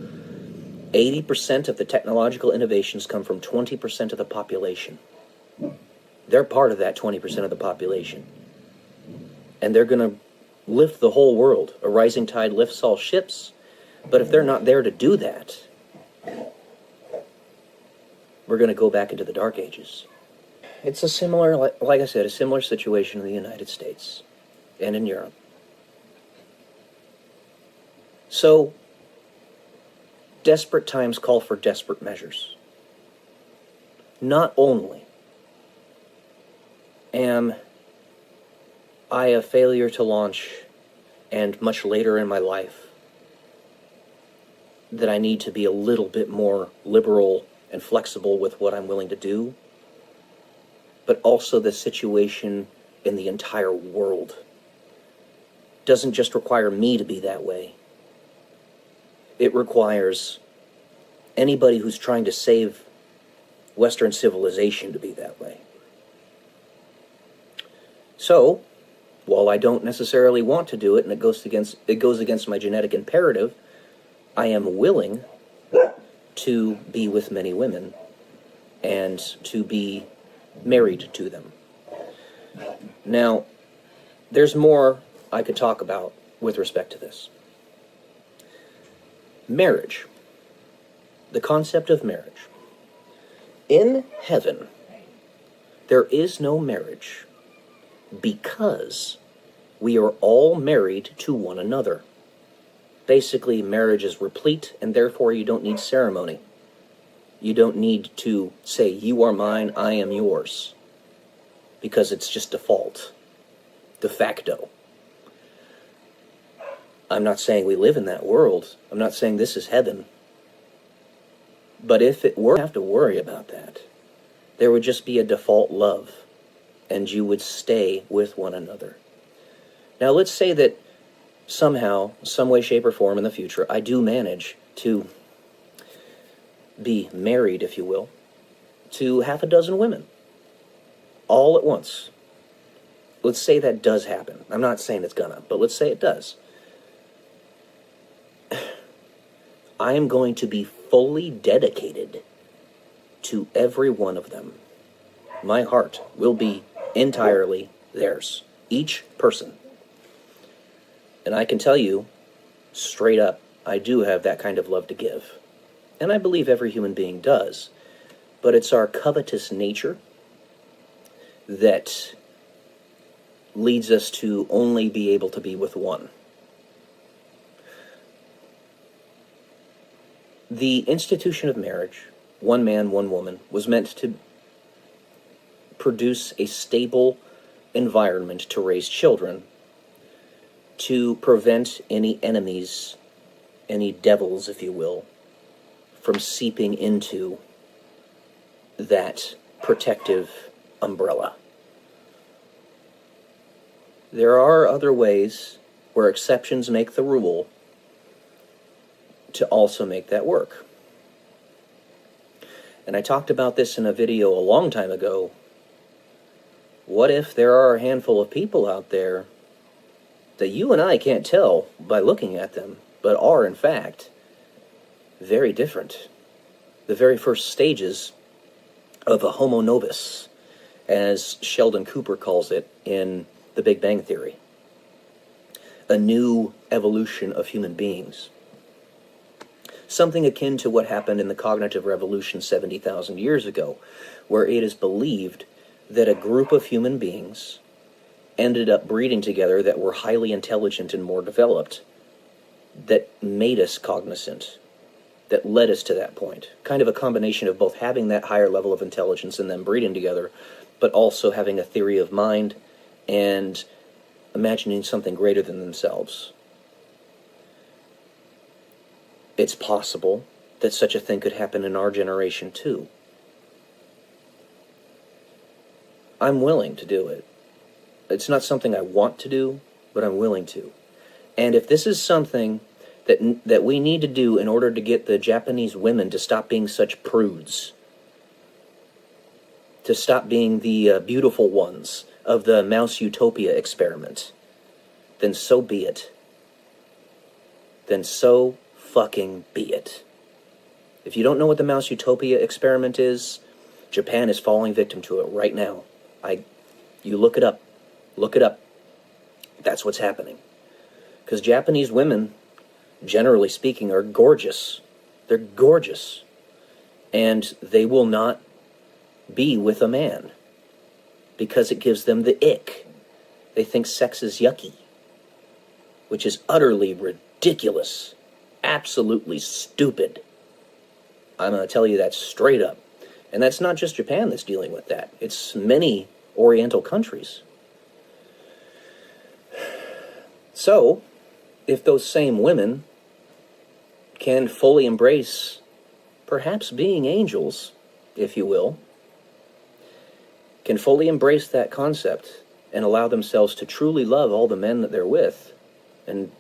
80% of the technological innovations come from 20% of the population. They're part of that 20% of the population. And they're going to lift the whole world. A rising tide lifts all ships. But if they're not there to do that, we're going to go back into the Dark Ages. It's a similar, like I said, a similar situation in the United States and in Europe. So, desperate times call for desperate measures. Not only am I a failure to launch, and much later in my life, that I need to be a little bit more liberal and flexible with what I'm willing to do, but also the situation in the entire world doesn't just require me to be that way. It requires anybody who's trying to save Western civilization to be that way. So, while I don't necessarily want to do it, and it goes against my genetic imperative, I am willing to be with many women and to be married to them. Now, there's more I could talk about with respect to this. Marriage. The concept of marriage. In heaven, there is no marriage because we are all married to one another. Basically, marriage is replete, and therefore you don't need ceremony. You don't need to say, you are mine, I am yours, because it's just default, de facto. I'm not saying we live in that world. I'm not saying this is heaven. But if it were to have to worry about that, there would just be a default love, and you would stay with one another. Now, let's say that somehow, some way, shape, or form in the future, I do manage to be married, if you will, to half a dozen women, all at once. Let's say that does happen. I'm not saying it's gonna, but let's say it does. I am going to be fully dedicated to every one of them. My heart will be entirely theirs, each person. And I can tell you, straight up, I do have that kind of love to give. And I believe every human being does. But it's our covetous nature that leads us to only be able to be with one. The institution of marriage, one man, one woman, was meant to produce a stable environment to raise children, to prevent any enemies, any devils, if you will, from seeping into that protective umbrella. There are other ways where exceptions make the rule to also make that work. And I talked about this in a video a long time ago. What if there are a handful of people out there that you and I can't tell by looking at them, but are in fact very different? The very first stages of a homo novus, as Sheldon Cooper calls it in The Big Bang Theory. A new evolution of human beings. Something akin to what happened in the cognitive revolution 70,000 years ago, where it is believed that a group of human beings ended up breeding together that were highly intelligent and more developed, that made us cognizant, that led us to that point. Kind of a combination of both having that higher level of intelligence and them breeding together, but also having a theory of mind and imagining something greater than themselves. It's possible that such a thing could happen in our generation too. I'm willing to do it. It's not something I want to do, but I'm willing to. And if this is something that we need to do in order to get the Japanese women to stop being such prudes, to stop being the beautiful ones of the Mouse Utopia experiment, then so be it. Then so fucking be it. If you don't know what the Mouse Utopia experiment is, Japan is falling victim to it right now. You look it up. Look it up. That's what's happening. Because Japanese women, generally speaking, are gorgeous. They're gorgeous. And they will not be with a man because it gives them the ick. They think sex is yucky, which is utterly ridiculous. Absolutely stupid. I'm going to tell you that straight up. And that's not just Japan that's dealing with that. It's many Oriental countries. So, if those same women can fully embrace perhaps being angels, if you will, can fully embrace that concept and allow themselves to truly love all the men that they're with and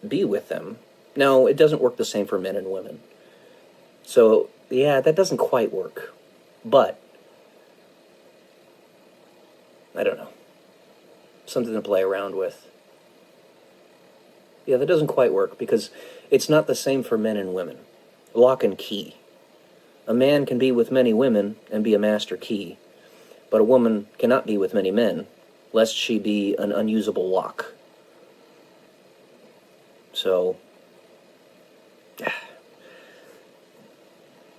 be with them. Now, it doesn't work the same for men and women. So, yeah, that doesn't quite work. But, I don't know. Something to play around with. Yeah, that doesn't quite work because it's not the same for men and women. Lock and key. A man can be with many women and be a master key, but a woman cannot be with many men, lest she be an unusable lock. So,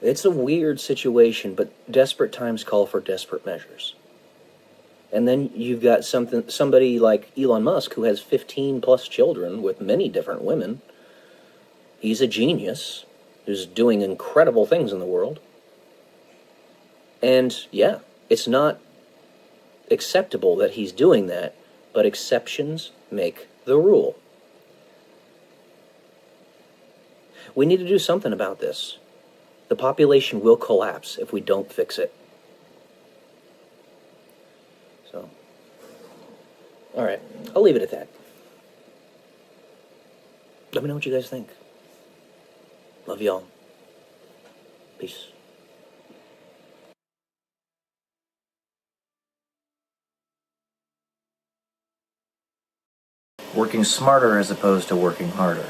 it's a weird situation, but desperate times call for desperate measures. And then you've got somebody like Elon Musk who has 15 plus children with many different women. He's a genius who's doing incredible things in the world. And yeah, it's not acceptable that he's doing that, but exceptions make the rule. We need to do something about this. The population will collapse if we don't fix it. So, all right, I'll leave it at that. Let me know what you guys think. Love y'all. Peace. Working smarter as opposed to working harder.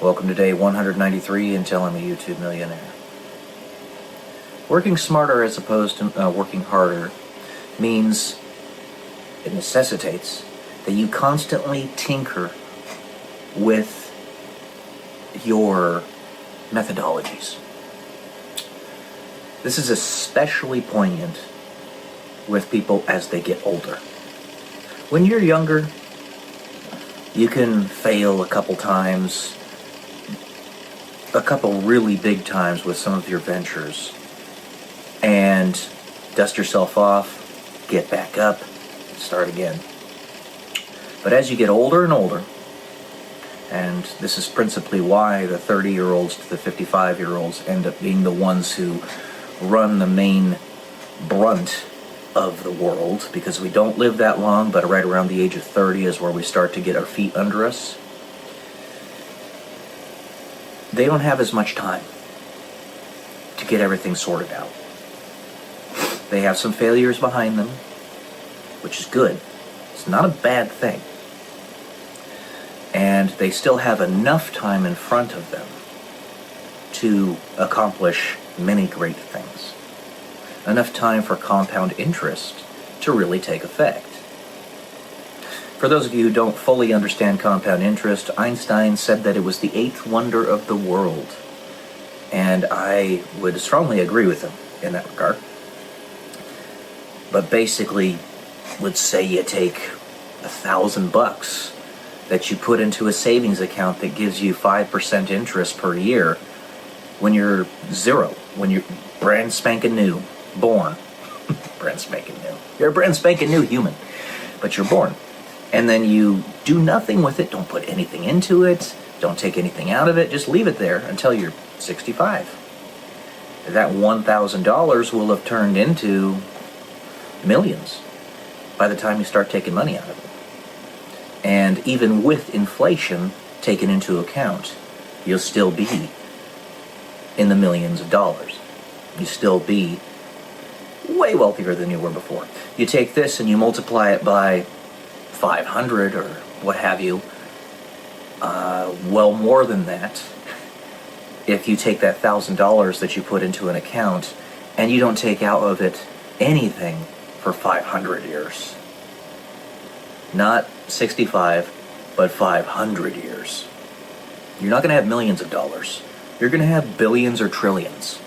Welcome to day 193 until I'm a YouTube millionaire. Working smarter as opposed to working harder means, it necessitates, that you constantly tinker with your methodologies. This is especially poignant with people as they get older. When you're younger, you can fail a couple times, a couple really big times with some of your ventures, and dust yourself off, get back up, start again. But as you get older and older, and this is principally why the 30-year-olds to the 55-year-olds end up being the ones who run the main brunt of the world, because we don't live that long, but right around the age of 30 is where we start to get our feet under us. They don't have as much time to get everything sorted out. They have some failures behind them, which is good. It's not a bad thing. And they still have enough time in front of them to accomplish many great things. Enough time for compound interest to really take effect. For those of you who don't fully understand compound interest, Einstein said that it was the 8th wonder of the world. And I would strongly agree with him in that regard. But basically, let's say you take $1,000 that you put into a savings account that gives you 5% interest per year when you're zero, when you're brand spanking new, born. Brand spanking new. You're a brand spanking new human, but you're born. And then you do nothing with it, don't put anything into it, don't take anything out of it, just leave it there until you're 65. That $1,000 will have turned into millions by the time you start taking money out of it. And even with inflation taken into account, you'll still be in the millions of dollars. You still be way wealthier than you were before. You take this and you multiply it by 500 or what have you, well more than that. If you take that $1,000 that you put into an account and you don't take out of it anything for 500 years. Not 65, but 500 years. You're not going to have millions of dollars. You're going to have billions or trillions.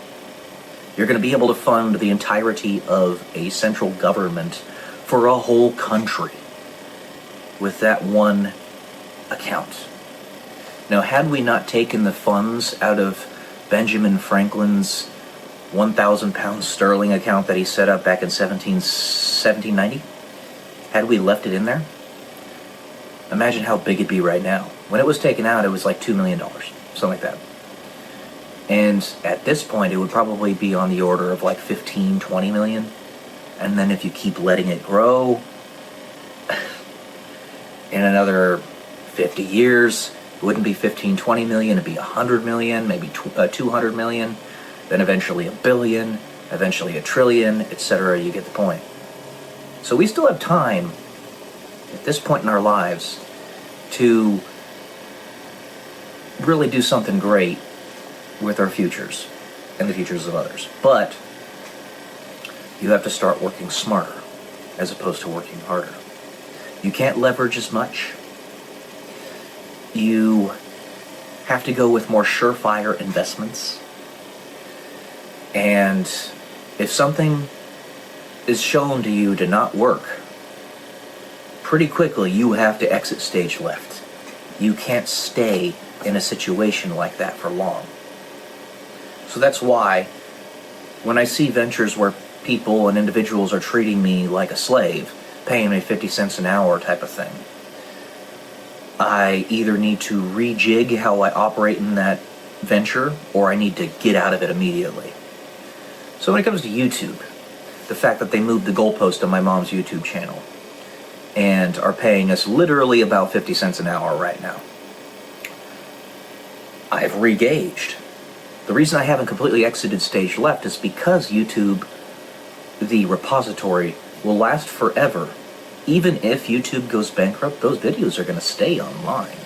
You're going to be able to fund the entirety of a central government for a whole country with that one account. Now, had we not taken the funds out of Benjamin Franklin's 1,000 pound sterling account that he set up back in 1790, had we left it in there, imagine how big it'd be right now. When it was taken out, it was like $2 million, something like that. And at this point, it would probably be on the order of like 15, 20 million. And then if you keep letting it grow, in another 50 years, it wouldn't be 15, 20 million, it'd be 100 million, maybe 200 million, then eventually a billion, eventually a trillion, etc. You get the point. So we still have time, at this point in our lives, to really do something great with our futures and the futures of others. But you have to start working smarter as opposed to working harder. You can't leverage as much. You have to go with more surefire investments. And if something is shown to you to not work, pretty quickly you have to exit stage left. You can't stay in a situation like that for long. So that's why when I see ventures where people and individuals are treating me like a slave, paying me 50 cents an hour type of thing, I either need to rejig how I operate in that venture, or I need to get out of it immediately. So when it comes to YouTube, the fact that they moved the goalpost on my mom's YouTube channel and are paying us literally about 50 cents an hour right now, I've re-gauged. The reason I haven't completely exited stage left is because YouTube, the repository, will last forever. Even if YouTube goes bankrupt, those videos are going to stay online.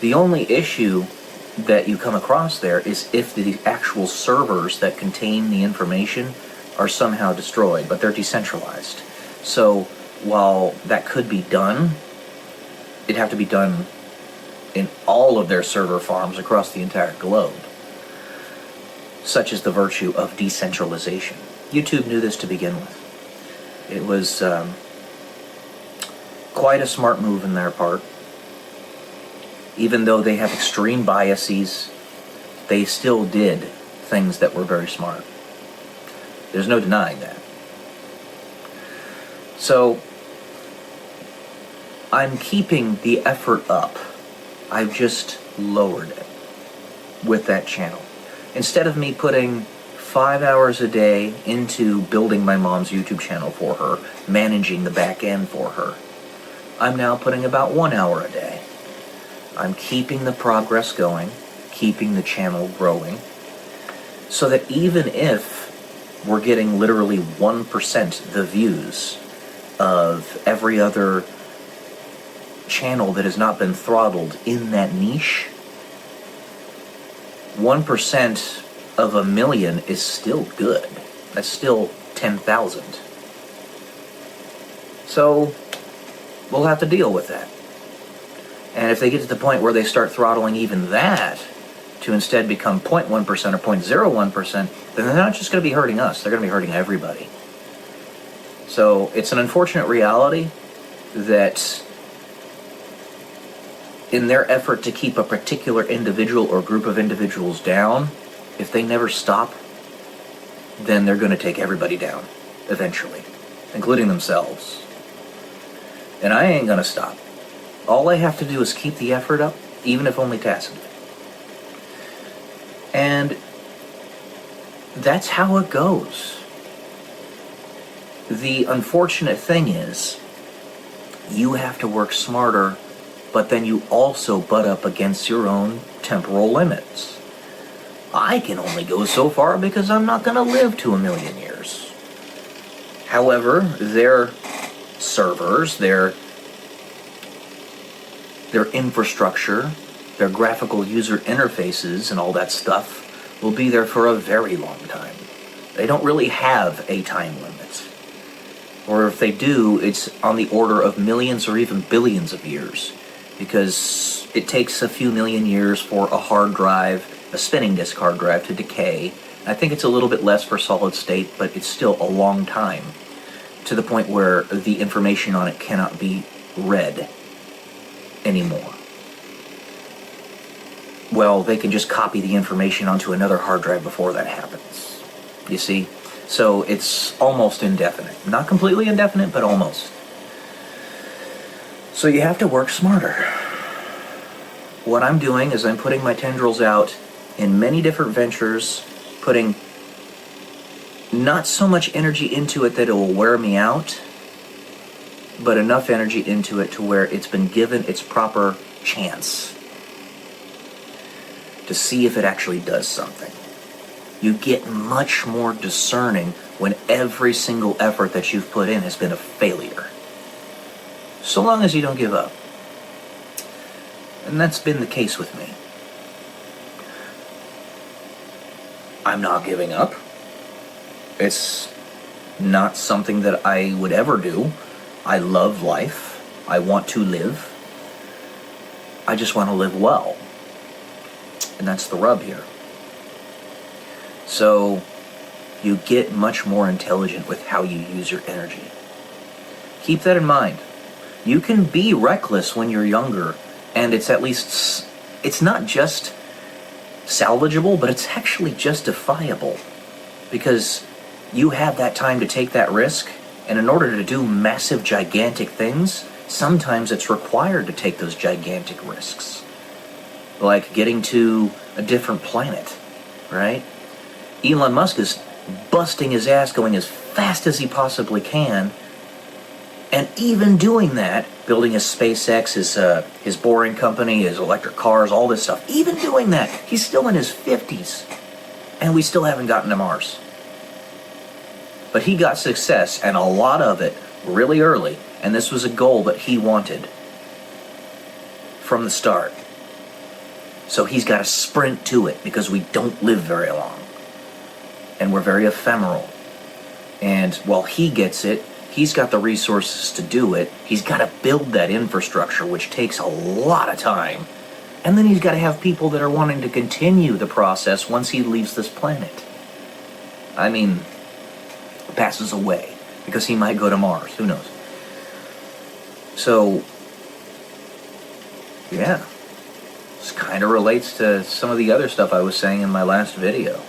The only issue that you come across there is if the actual servers that contain the information are somehow destroyed, but they're decentralized. So while that could be done, it'd have to be done in all of their server farms across the entire globe. Such is the virtue of decentralization. YouTube knew this to begin with. It was quite a smart move in their part. Even though they have extreme biases, they still did things that were very smart. There's no denying that. So, I'm keeping the effort up. I've just lowered it with that channel. Instead of me putting 5 hours a day into building my mom's YouTube channel for her, managing the back end for her, I'm now putting about 1 hour a day. I'm keeping the progress going, keeping the channel growing, so that even if we're getting literally 1% the views of every other channel that has not been throttled in that niche, 1% of a million is still good. That's still 10,000. So, we'll have to deal with that. And if they get to the point where they start throttling even that to instead become 0.1% or 0.01%, then they're not just going to be hurting us, they're going to be hurting everybody. So it's an unfortunate reality that in their effort to keep a particular individual or group of individuals down, if they never stop, then they're going to take everybody down eventually, including themselves. And I ain't going to stop. All I have to do is keep the effort up, even if only tacitly. And that's how it goes. The unfortunate thing is, you have to work smarter, but then you also butt up against your own temporal limits. I can only go so far because I'm not going to live to 1,000,000 years. However, their servers, their infrastructure, their graphical user interfaces and all that stuff will be there for a very long time. They don't really have a time limit. Or if they do, it's on the order of millions or even billions of years, because it takes a few million years for a hard drive, a spinning disk hard drive, to decay. I think it's a little bit less for solid state, but it's still a long time, to the point where the information on it cannot be read anymore. Well, they can just copy the information onto another hard drive before that happens. You see? So it's almost indefinite. Not completely indefinite, but almost. So you have to work smarter. What I'm doing is I'm putting my tendrils out in many different ventures, putting not so much energy into it that it will wear me out, but enough energy into it to where it's been given its proper chance to see if it actually does something. You get much more discerning when every single effort that you've put in has been a failure. So long as you don't give up. And that's been the case with me. I'm not giving up. It's not something that I would ever do. I love life. I want to live. I just want to live well. And that's the rub here. So you get much more intelligent with how you use your energy. Keep that in mind. You can be reckless when you're younger, and it's at least, it's not just salvageable, but it's actually justifiable, because you have that time to take that risk, and in order to do massive, gigantic things, sometimes it's required to take those gigantic risks. Like getting to a different planet, right? Elon Musk is busting his ass going as fast as he possibly can, and even doing that, building his SpaceX, his boring company, his electric cars, all this stuff, even doing that, he's still in his 50s, and we still haven't gotten to Mars. But he got success, and a lot of it, really early, and this was a goal that he wanted from the start. So he's got to sprint to it, because we don't live very long, and we're very ephemeral. And while he gets it, he's got the resources to do it. He's got to build that infrastructure, which takes a lot of time. And then he's got to have people that are wanting to continue the process once he leaves this planet. I mean, passes away, because he might go to Mars. Who knows? So, yeah. This kind of relates to some of the other stuff I was saying in my last video.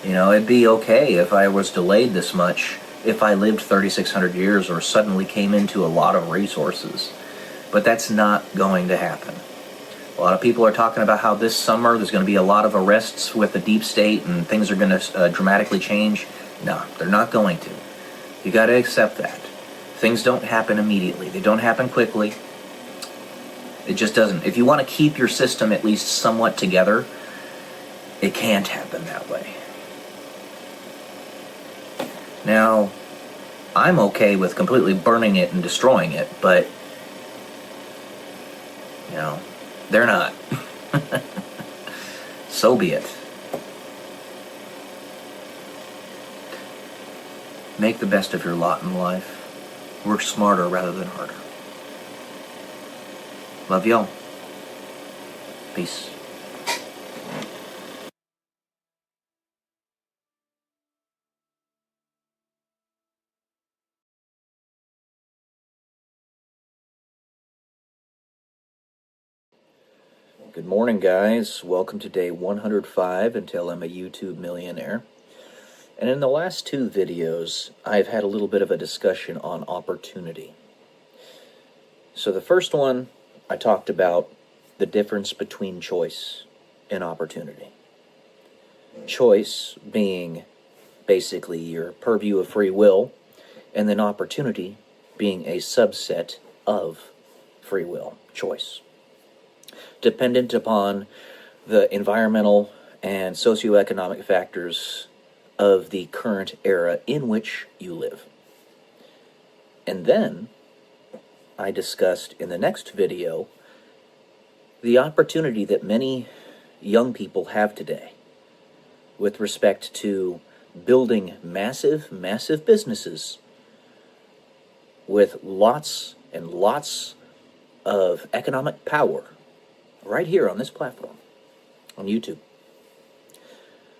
You know, it'd be okay if I was delayed this much, if I lived 3,600 years or suddenly came into a lot of resources. But that's not going to happen. A lot of people are talking about how this summer there's going to be a lot of arrests with the deep state and things are going to dramatically change. No, they're not going to. You got to accept that. Things don't happen immediately. They don't happen quickly. It just doesn't. If you want to keep your system at least somewhat together, it can't happen that way. Now, I'm okay with completely burning it and destroying it, but, you know, they're not. So be it. Make the best of your lot in life. Work smarter rather than harder. Love y'all. Peace. Good morning, guys. Welcome to day 105 until I'm a YouTube millionaire. And in the last two videos, I've had a little bit of a discussion on opportunity. So the first one, I talked about the difference between choice and opportunity. Choice being basically your purview of free will, and then opportunity being a subset of free will, choice, dependent upon the environmental and socioeconomic factors of the current era in which you live. And then I discussed in the next video the opportunity that many young people have today with respect to building massive, massive businesses with lots and lots of economic power right here on this platform, on YouTube.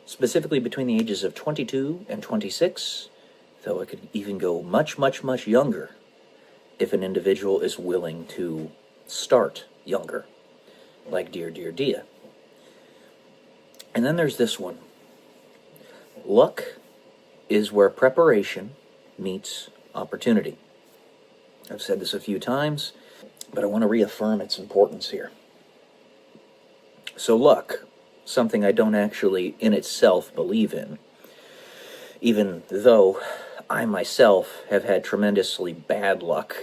Specifically between the ages of 22 and 26, though it could even go much, much, much younger if an individual is willing to start younger, like dear Dia. And then there's this one. Luck is where preparation meets opportunity. I've said this a few times, but I want to reaffirm its importance here. So luck, something I don't actually in itself believe in, even though I myself have had tremendously bad luck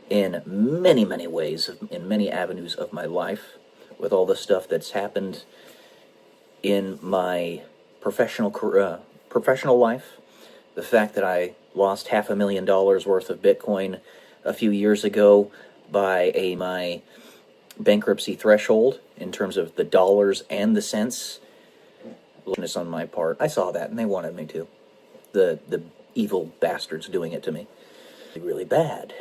in many, many ways, in many avenues of my life, with all the stuff that's happened in my professional life. The fact that I lost $500,000 worth of Bitcoin a few years ago by my bankruptcy threshold in terms of the dollars and the cents. On my part, I saw that and they wanted me to. The evil bastards doing it to me. Really bad.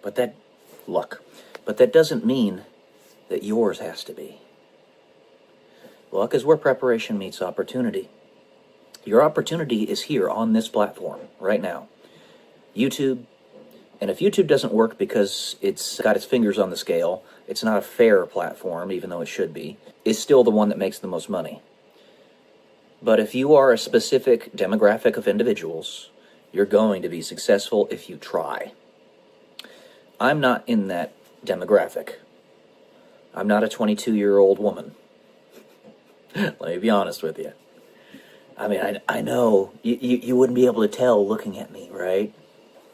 But that luck. But that doesn't mean that yours has to be. Luck is where preparation meets opportunity. Your opportunity is here on this platform right now. YouTube, And if YouTube doesn't work because it's got its fingers on the scale, it's not a fair platform, even though it should be, it's still the one that makes the most money. But if you are a specific demographic of individuals, you're going to be successful if you try. I'm not in that demographic. I'm not a 22-year-old woman. Let me be honest with you. I mean, I know you wouldn't be able to tell looking at me, right?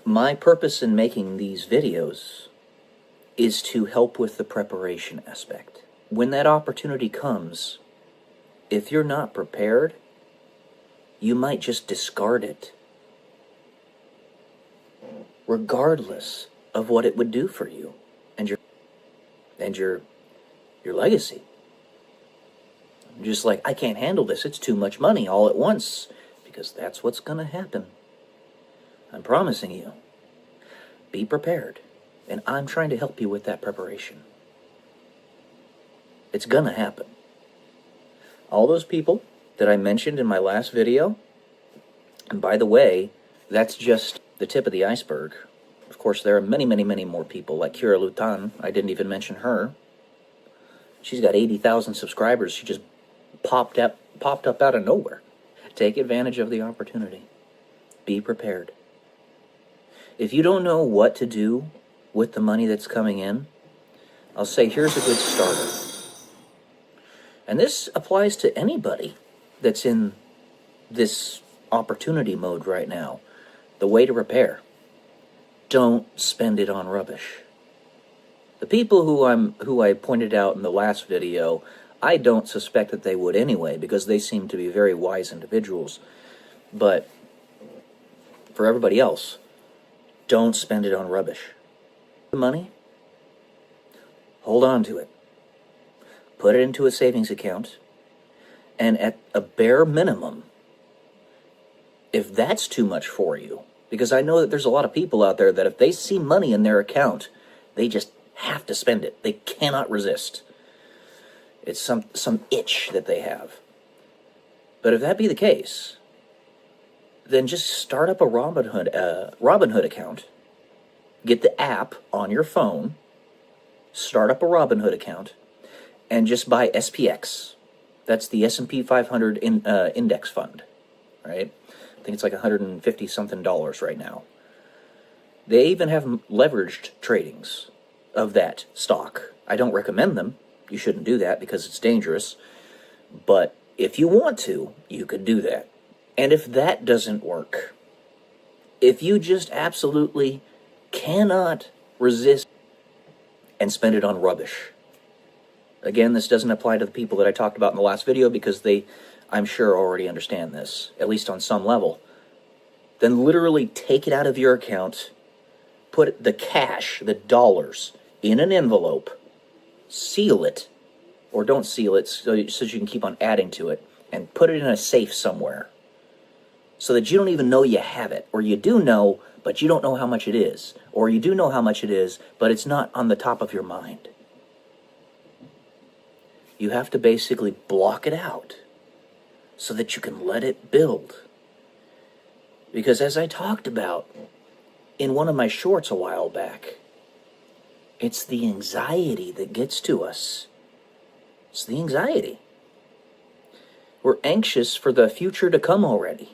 My purpose in making these videos is to help with the preparation aspect. When that opportunity comes, if you're not prepared, you might just discard it, regardless of what it would do for you and your legacy. Just like, I can't handle this, it's too much money all at once, because that's what's going to happen. I'm promising you. Be prepared, and I'm trying to help you with that preparation. It's going to happen. All those people that I mentioned in my last video, and by the way, that's just the tip of the iceberg. Of course, there are many, many, many more people, like Kira Lutan. I didn't even mention her. She's got 80,000 subscribers. She just popped up out of nowhere. Take advantage of the opportunity. Be prepared. If you don't know what to do with the money that's coming in, I'll say here's a good starter. And this applies to anybody that's in this opportunity mode right now. The way to prepare. Don't spend it on rubbish. The people who I pointed out in the last video, I don't suspect that they would anyway, because they seem to be very wise individuals. But for everybody else, don't spend it on rubbish. The money, hold on to it. Put it into a savings account, and at a bare minimum, if that's too much for you, because I know that there's a lot of people out there that if they see money in their account, they just have to spend it. They cannot resist. It's some itch that they have. But if that be the case, then just start up a Robinhood account. Get the app on your phone. Start up a Robinhood account, and just buy SPX. That's the S&P 500 index fund, right? I think it's like $150-something right now. They even have leveraged tradings of that stock. I don't recommend them. You shouldn't do that because it's dangerous. But if you want to, you could do that. And if that doesn't work, if you just absolutely cannot resist and spend it on rubbish. Again, this doesn't apply to the people that I talked about in the last video because they, I'm sure, already understand this, at least on some level. Then literally take it out of your account, put the cash, the dollars, in an envelope, seal it, or don't seal it so you can keep on adding to it, and put it in a safe somewhere so that you don't even know you have it, or you do know, but you don't know how much it is, or you do know how much it is, but it's not on the top of your mind. You have to basically block it out so that you can let it build. Because as I talked about in one of my shorts a while back, it's the anxiety that gets to us. It's the anxiety. We're anxious for the future to come already.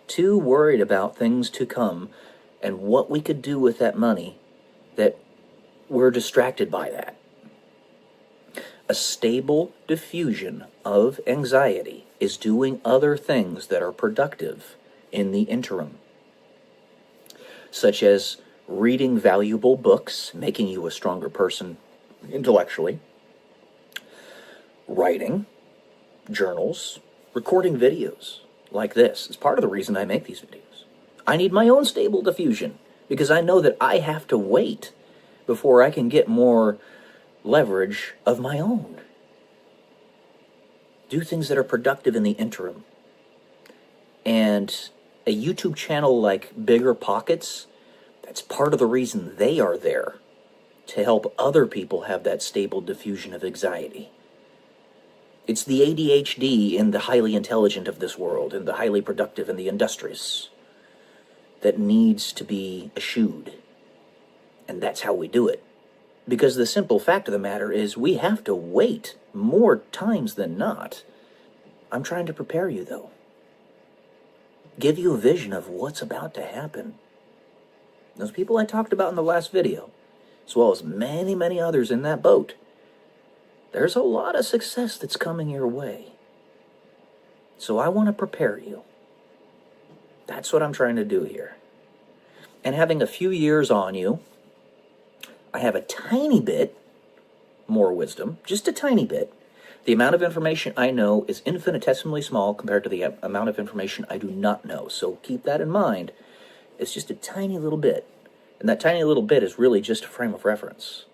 Too worried about things to come and what we could do with that money that we're distracted by that. A stable diffusion of anxiety is doing other things that are productive in the interim, such as reading valuable books, making you a stronger person intellectually, writing, journals, recording videos like this. It's part of the reason I make these videos. I need my own stable diffusion because I know that I have to wait before I can get more leverage of my own. Do things that are productive in the interim. And a YouTube channel like Bigger Pockets, that's part of the reason they are there, to help other people have that stable diffusion of anxiety. It's the ADHD in the highly intelligent of this world, and the highly productive and the industrious, that needs to be eschewed. And that's how we do it. Because the simple fact of the matter is we have to wait more times than not. I'm trying to prepare you, though. Give you a vision of what's about to happen. Those people I talked about in the last video, as well as many, many others in that boat, there's a lot of success that's coming your way. So I want to prepare you. That's what I'm trying to do here. And having a few years on you, I have a tiny bit more wisdom, just a tiny bit. The amount of information I know is infinitesimally small compared to the amount of information I do not know. So keep that in mind. It's just a tiny little bit. And that tiny little bit is really just a frame of reference.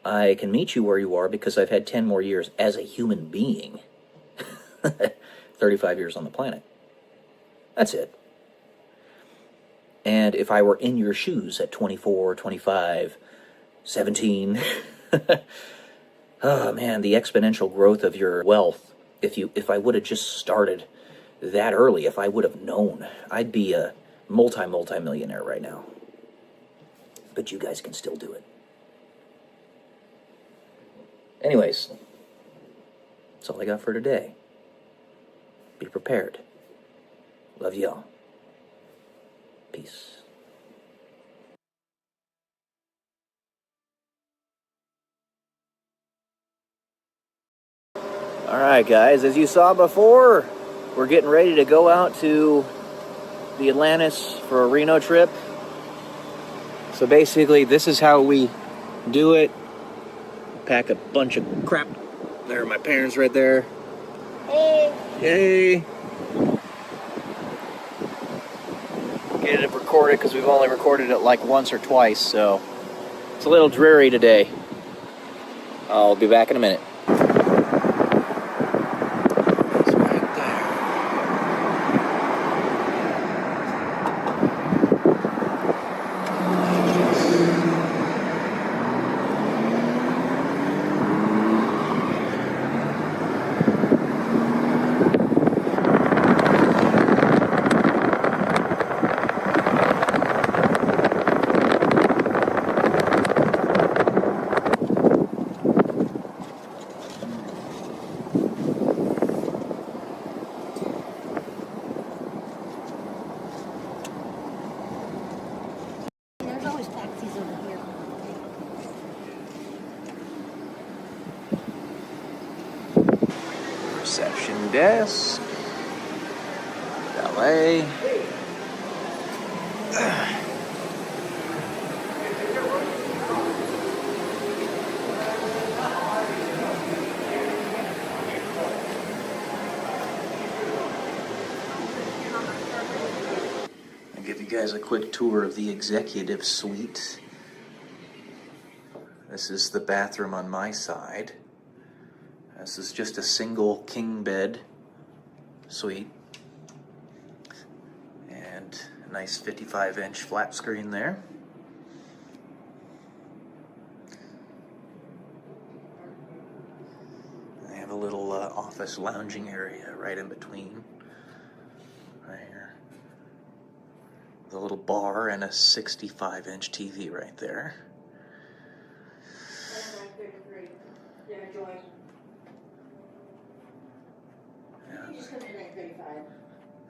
I can meet you where you are because I've had 10 more years as a human being. 35 years on the planet. That's it. And if I were in your shoes at 24, 25, 17, oh man, the exponential growth of your wealth, if I would have just started that early, if I would have known, I'd be a multi-millionaire right now. But you guys can still do it. Anyways, that's all I got for today. Be prepared. Love y'all. Peace. Alright guys, as you saw before, we're getting ready to go out to the Atlantis for a Reno trip. So basically, this is how we do it. Pack a bunch of crap. There are my parents right there. Hey! Hey! Get it recorded because we've only recorded it like once or twice, so it's a little dreary today. I'll be back in a minute. There's always taxis over here. Reception desk. Valet. I'll give you guys a quick tour of the executive suite. This is the bathroom on my side. This is just a single king bed suite. And a nice 55-inch flat screen there. I have a little office lounging area right in between. Right here. The little bar and a 65-inch TV right there. Just come in at 35.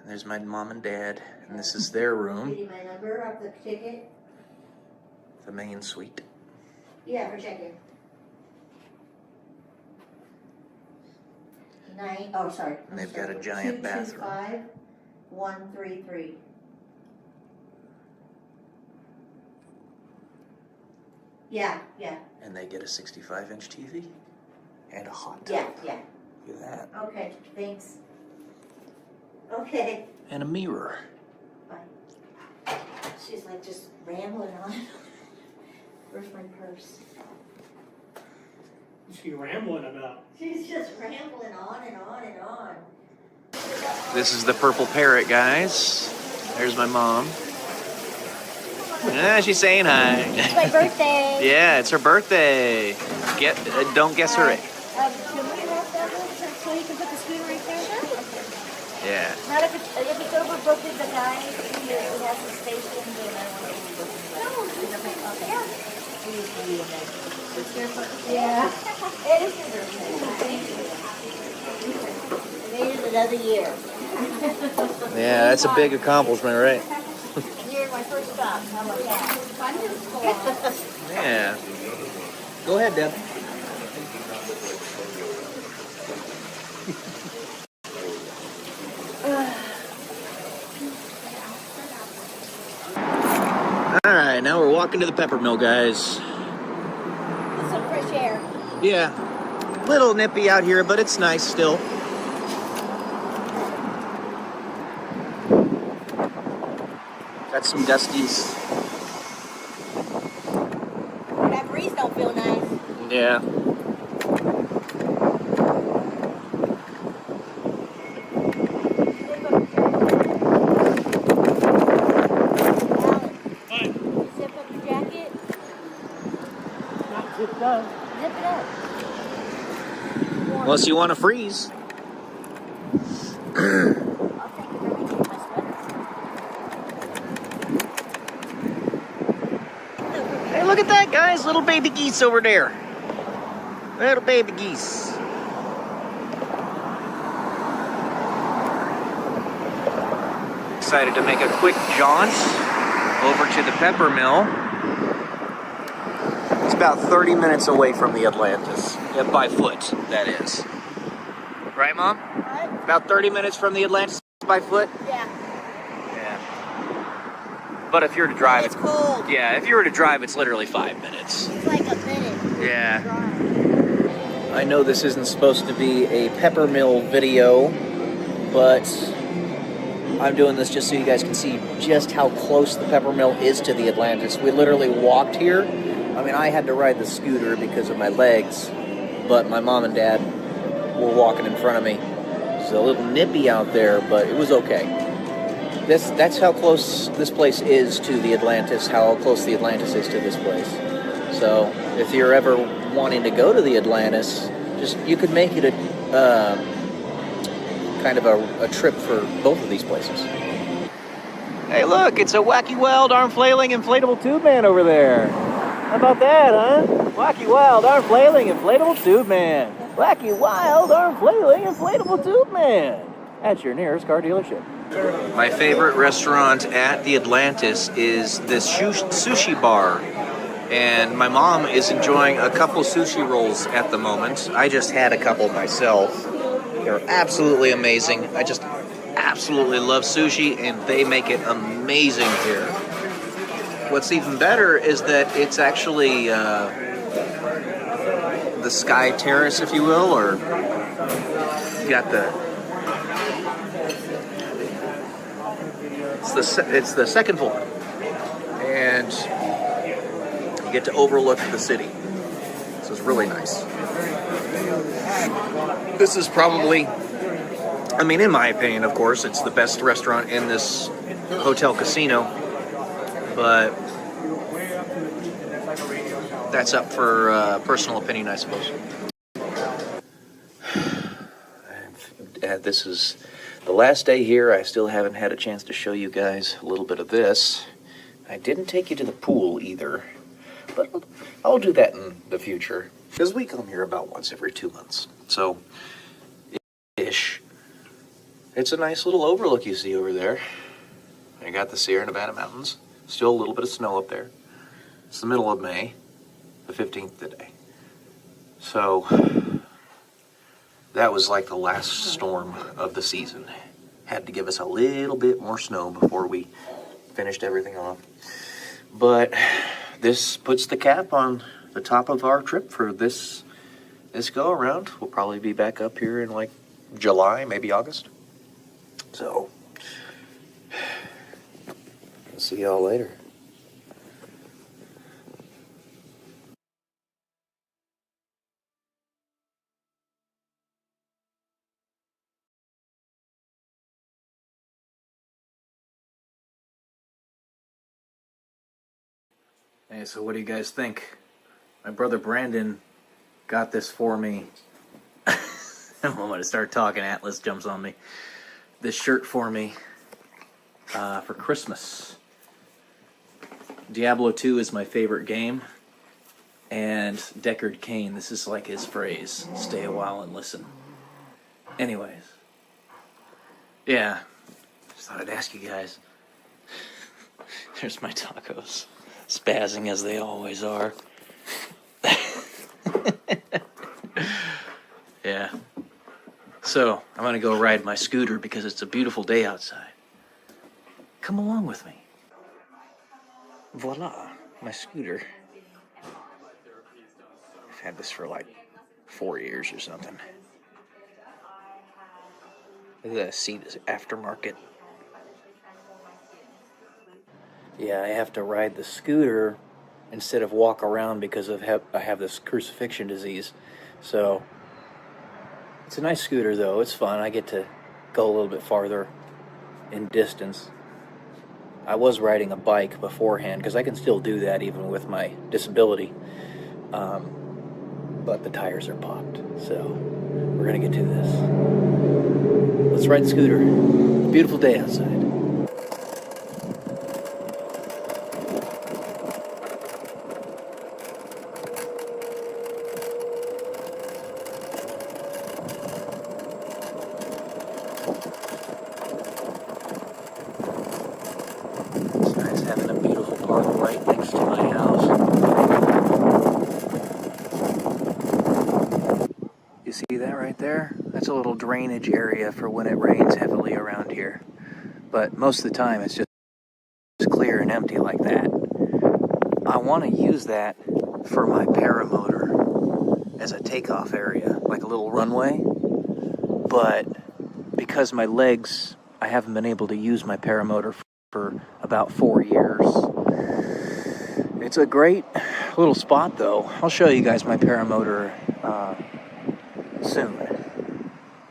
And there's my mom and dad, and this is their room, Give you my number of the ticket? the main suite. Yeah, for check-in. 9, oh, sorry. And they've got a giant bathroom. 225-133. Yeah, yeah, And they get a 65-inch TV and a hot tub. yeah. Look at that. Okay, thanks. Okay. And a mirror. Bye. She's like just rambling on. Where's my purse? What's she rambling about? She's just rambling on and on and on. This is the purple parrot, guys. There's my mom. Yeah, she's saying hi. It's my birthday. Yeah, it's her birthday. Don't guess her age. Can we wrap that up so you can put the spoon right there? Yeah. Not if it's overbooked with the guy who has the station, then I want to be booking. No, okay. It's your birthday. Yeah. It is your birthday. Made it another year. Yeah, that's a big accomplishment, right? You're my first stop. How about that? Wonderful. Yeah. Go ahead, Deb. All right, now we're walking to the pepper mill, guys. Get some fresh air. Yeah, little nippy out here, but it's nice still. Got some dusties. That breeze don't feel nice. Yeah. Alan, you zip up your jacket. Not zipped up. Zip it up. Unless you want to freeze. I'll take it every day. My sweater. Hey, look at that, guys. Little baby geese over there. Little baby geese. Decided to make a quick jaunt over to the pepper mill. It's about 30 minutes away from the Atlantis. Yeah, by foot, that is. Right, Mom? What? About 30 minutes from the Atlantis by foot? Yeah. Yeah. But if you were to drive, It's cold. yeah, if you were to drive, it's literally 5 minutes. It's like a minute. Yeah. Drive. I know this isn't supposed to be a pepper mill video, but I'm doing this just so you guys can see just how close the pepper mill is to the Atlantis. We literally walked here. I mean, I had to ride the scooter because of my legs, but my mom and dad were walking in front of me. It's a little nippy out there, but it was okay. That's how close this place is to the Atlantis, how close the Atlantis is to this place. So if you're ever wanting to go to the Atlantis, you could make it a kind of a trip for both of these places. Hey, look, it's a wacky, wild, arm flailing, inflatable tube man over there. How about that, huh? Wacky, wild, arm flailing, inflatable tube man. Wacky, wild, arm flailing, inflatable tube man. At your nearest car dealership. My favorite restaurant at the Atlantis is this sushi bar. And my mom is enjoying a couple sushi rolls at the moment. I just had a couple myself. They're absolutely amazing. I just absolutely love sushi, and they make it amazing here. What's even better is that it's actually the Sky Terrace, if you will, or you got it's the second floor, and you get to overlook the city. So it's really nice. This is probably, I mean, in my opinion, of course, it's the best restaurant in this hotel casino, but that's up for personal opinion, I suppose. This is the last day here. I still haven't had a chance to show you guys a little bit of this. I didn't take you to the pool either, but I'll do that in the future, because we come here about once every 2 months. So, ish. It's a nice little overlook you see over there. You got the Sierra Nevada mountains. Still a little bit of snow up there. It's the middle of May, the 15th today. So, that was like the last storm of the season. Had to give us a little bit more snow before we finished everything off. But this puts the cap on the top of our trip for this go around. We'll probably be back up here in like July, maybe August. So, I'll see y'all later. Hey, so what do you guys think? My brother Brandon got this for me. The moment I start talking, Atlas jumps on me. This shirt for me for Christmas. Diablo II is my favorite game. And Deckard Cain, this is like his phrase, stay a while and listen. Anyways. Yeah. Just thought I'd ask you guys. There's my tacos. Spazzing as they always are. Yeah. So, I'm gonna go ride my scooter because it's a beautiful day outside. Come along with me. Voila, my scooter. I've had this for like 4 years or something. The seat is aftermarket. Yeah, I have to ride the scooter instead of walk around because I have this crucifixion disease. So, it's a nice scooter though. It's fun. I get to go a little bit farther in distance. I was riding a bike beforehand because I can still do that even with my disability. But the tires are popped. So, we're going to get to this. Let's ride the scooter. Beautiful day outside. It's nice having a beautiful park right next to my house. You see that right there? That's a little drainage area for when it rains heavily around here. But most of the time it's just clear and empty like that. I want to use that for my paramotor as a takeoff area, like a little runway. But because my legs, I haven't been able to use my paramotor for about 4 years. It's a great little spot though. I'll show you guys my paramotor soon.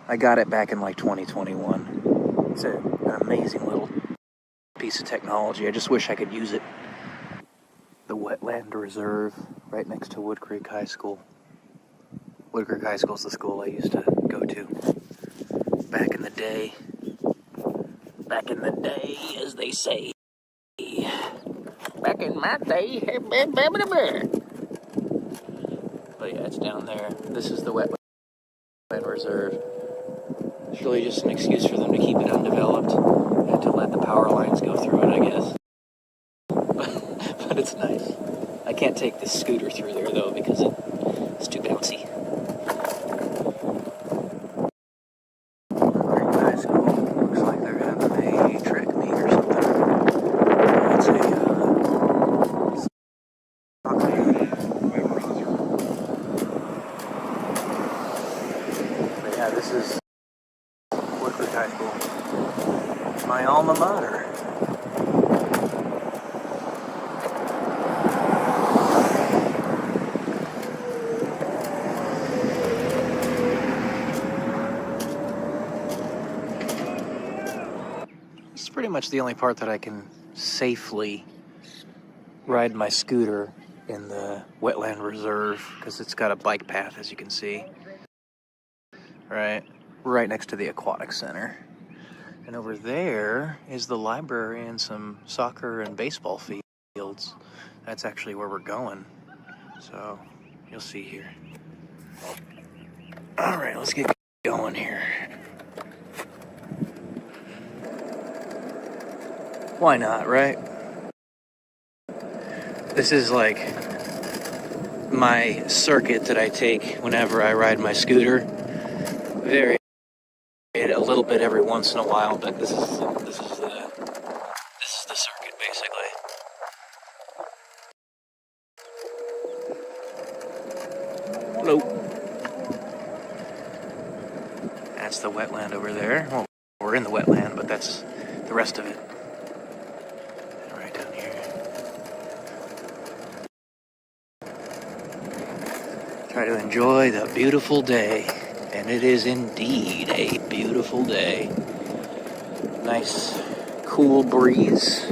I got it back in like 2021. It's an amazing little piece of technology. I just wish I could use it. The wetland reserve right next to Wood Creek High School. Wood Creek High School is the school I used to go to back in the day. Back in the day, as they say. Back in my day. But yeah, it's down there. This is the wetland reserve. It's really just an excuse for them to keep it undeveloped and to let the power lines go through it, I guess. But it's nice. I can't take this scooter through there, though, because it's too bouncy. High school. Looks like they're having a track meet or something. It's a soccer game. But yeah, this is Wood Creek High School. My alma mater. This is pretty much the only part that I can safely ride my scooter in the wetland reserve because it's got a bike path, as you can see. Right next to the aquatic center. And over there is the library and some soccer and baseball fields. That's actually where we're going. So, you'll see here. All right, let's get going here. Why not, right? This is like my circuit that I take whenever I ride my scooter. Vary it a little bit every once in a while, but this is the circuit basically. Hello. That's the wetland over there. Well, we're in the wetland, but that's the rest of it. And right down here. Try to enjoy the beautiful day. And it is indeed a beautiful day. Nice, cool breeze.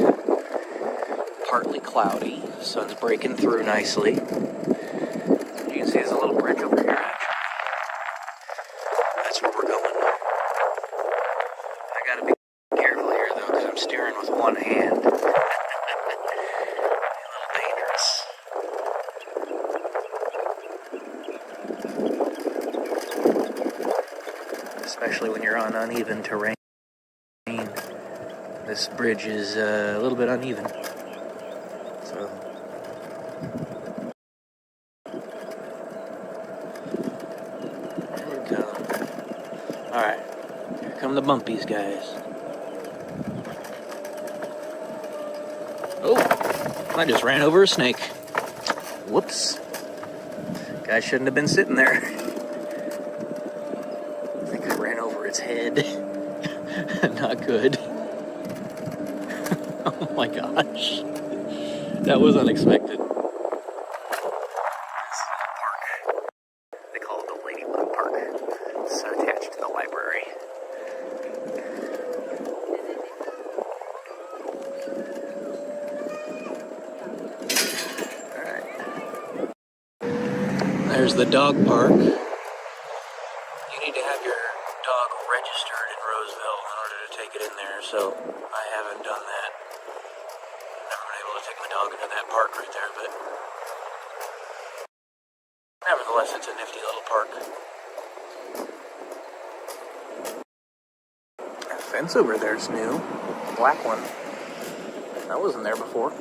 Partly cloudy. Sun's breaking through nicely. You can see there's a little bridge over here, actually. That's where we're going. I gotta be careful here, though, because I'm steering with one hand. A little dangerous. especially when you're on uneven terrain. This bridge is a little bit uneven. So. Here we go. Alright. Here come the bumpies, guys. Oh! I just ran over a snake. Whoops. Guy shouldn't have been sitting there. I think I ran over its head. Not good. Oh my gosh. That was unexpected. This park. They call it the Ladybug Park. It's attached to the library. Alright. There's the dog park. You need to have your dog registered in Roseville in order to take it in there, so I haven't done that. Never been able to take my dog into that park right there, but nevertheless, it's a nifty little park. That fence over there's new. Black one. That wasn't there before.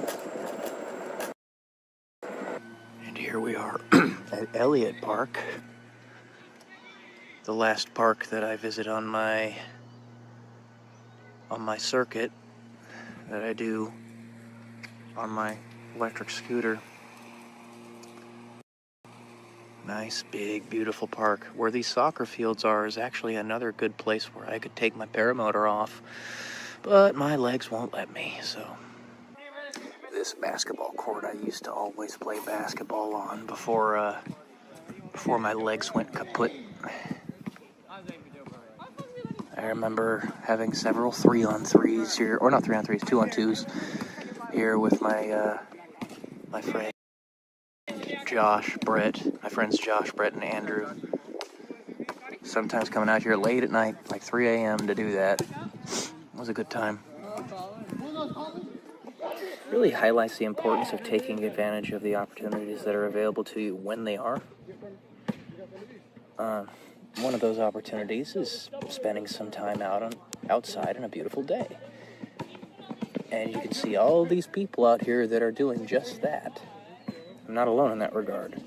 And here we are at Elliott Park. The last park that I visit on my circuit that I do on my electric scooter. Nice, big, beautiful park. Where these soccer fields are is actually another good place where I could take my paramotor off, but my legs won't let me, so. This basketball court I used to always play basketball on before my legs went kaput. I remember having several 3-on-3s here, or not 3-on-3s, 2-on-2s here with my friend Josh, Brett, my friends Josh, Brett, and Andrew. Sometimes coming out here late at night, like 3 a.m. to do that. It was a good time. Really highlights the importance of taking advantage of the opportunities that are available to you when they are. One of those opportunities is spending some time outside on a beautiful day. And you can see all these people out here that are doing just that. I'm not alone in that regard.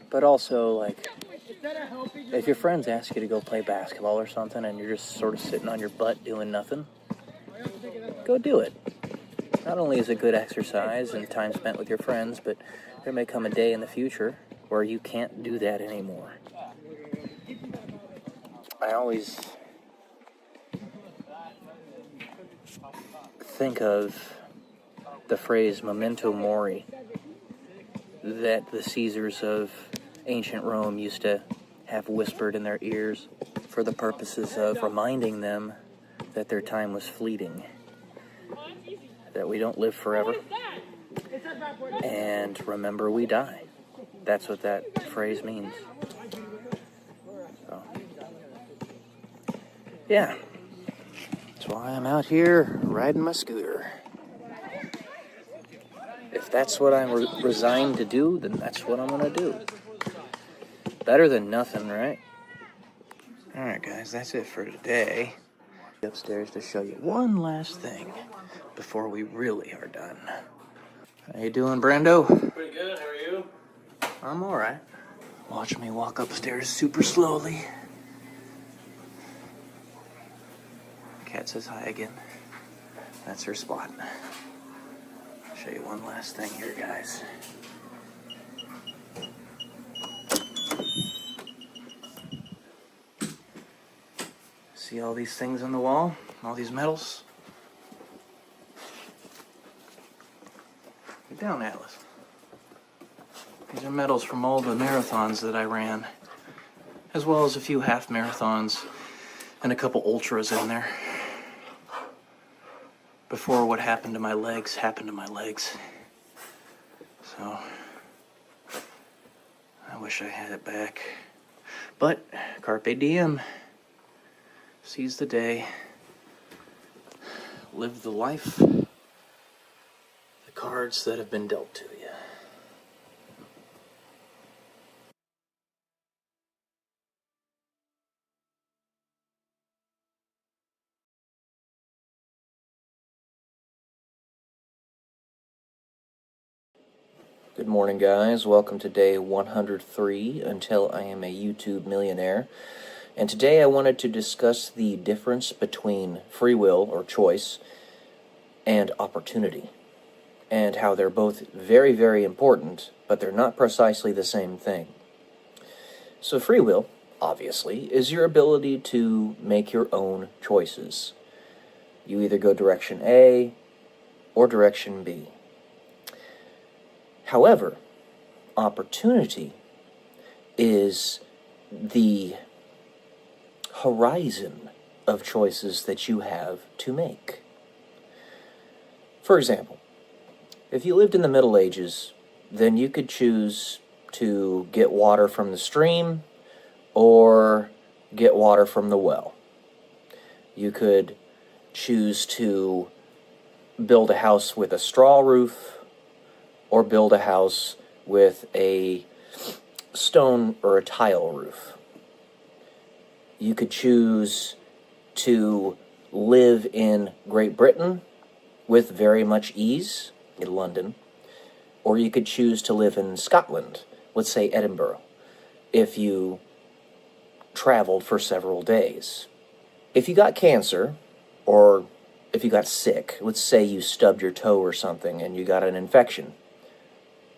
But also, like, if your friends ask you to go play basketball or something and you're just sort of sitting on your butt doing nothing, go do it. Not only is it good exercise and time spent with your friends, but there may come a day in the future where you can't do that anymore. I always think of the phrase memento mori that the Caesars of ancient Rome used to have whispered in their ears for the purposes of reminding them that their time was fleeting, that we don't live forever, and remember we die. That's what that phrase means. So, yeah, that's why I'm out here riding my scooter. If that's what I'm resigned to do, then that's what I'm going to do. Better than nothing, right? Alright, guys, that's it for today. Upstairs to show you one last thing before we really are done. How you doing, Brando? Pretty good, how are you? I'm alright. Watch me walk upstairs super slowly. Cat says hi again. That's her spot. I'll show you one last thing here, guys. See all these things on the wall? All these medals? Get down, Atlas. These are medals from all the marathons that I ran, as well as a few half marathons and a couple ultras in there. Before what happened to my legs happened to my legs. So, I wish I had it back. But, carpe diem. Seize the day. Live the life. The cards that have been dealt to you. Good morning, guys. Welcome to day 103 until I am a YouTube millionaire. And today I wanted to discuss the difference between free will or choice and opportunity, and how they're both very, very important, but they're not precisely the same thing. So free will, obviously, is your ability to make your own choices. You either go direction A or direction B. However, opportunity is the horizon of choices that you have to make. For example, if you lived in the Middle Ages, then you could choose to get water from the stream or get water from the well. You could choose to build a house with a straw roof or build a house with a stone or a tile roof. You could choose to live in Great Britain with very much ease, in London, or you could choose to live in Scotland, let's say Edinburgh, if you traveled for several days. If you got cancer, or if you got sick, let's say you stubbed your toe or something and you got an infection,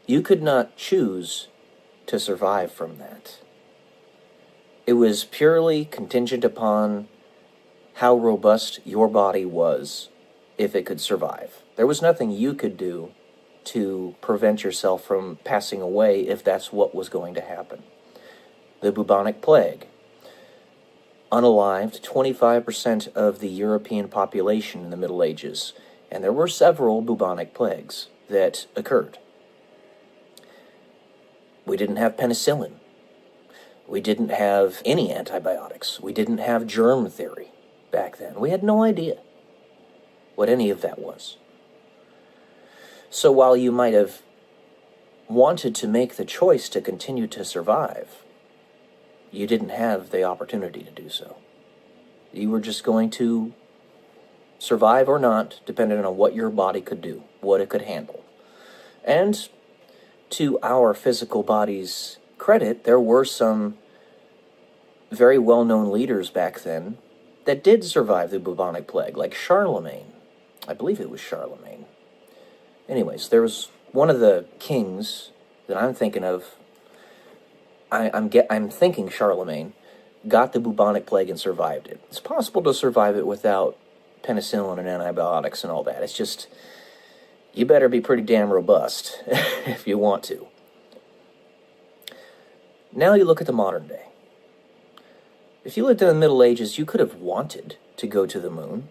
you could not choose to survive from that. It was purely contingent upon how robust your body was if it could survive. There was nothing you could do to prevent yourself from passing away if that's what was going to happen. The bubonic plague unalived 25% of the European population in the Middle Ages, and there were several bubonic plagues that occurred. We didn't have penicillin. We didn't have any antibiotics. We didn't have germ theory back then. We had no idea what any of that was. So while you might have wanted to make the choice to continue to survive, you didn't have the opportunity to do so. You were just going to survive or not, depending on what your body could do, what it could handle. And to our physical body's credit, there were some very well-known leaders back then that did survive the bubonic plague, like Charlemagne. I believe it was Charlemagne. Anyways, there was one of the kings that I'm thinking of. I'm thinking Charlemagne got the bubonic plague and survived it. It's possible to survive it without penicillin and antibiotics and all that. It's just, you better be pretty damn robust if you want to. Now you look at the modern day. If you lived in the Middle Ages, you could have wanted to go to the moon.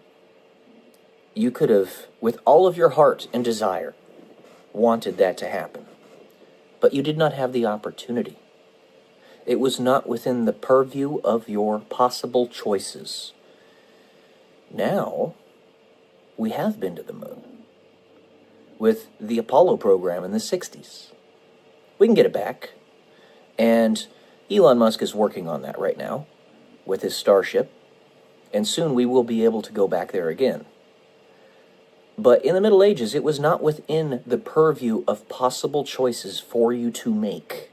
You could have, with all of your heart and desire, wanted that to happen. But you did not have the opportunity. It was not within the purview of your possible choices. Now, we have been to the moon with the Apollo program in the 60s. We can get it back. And Elon Musk is working on that right now with his Starship. And soon we will be able to go back there again. But in the Middle Ages, it was not within the purview of possible choices for you to make.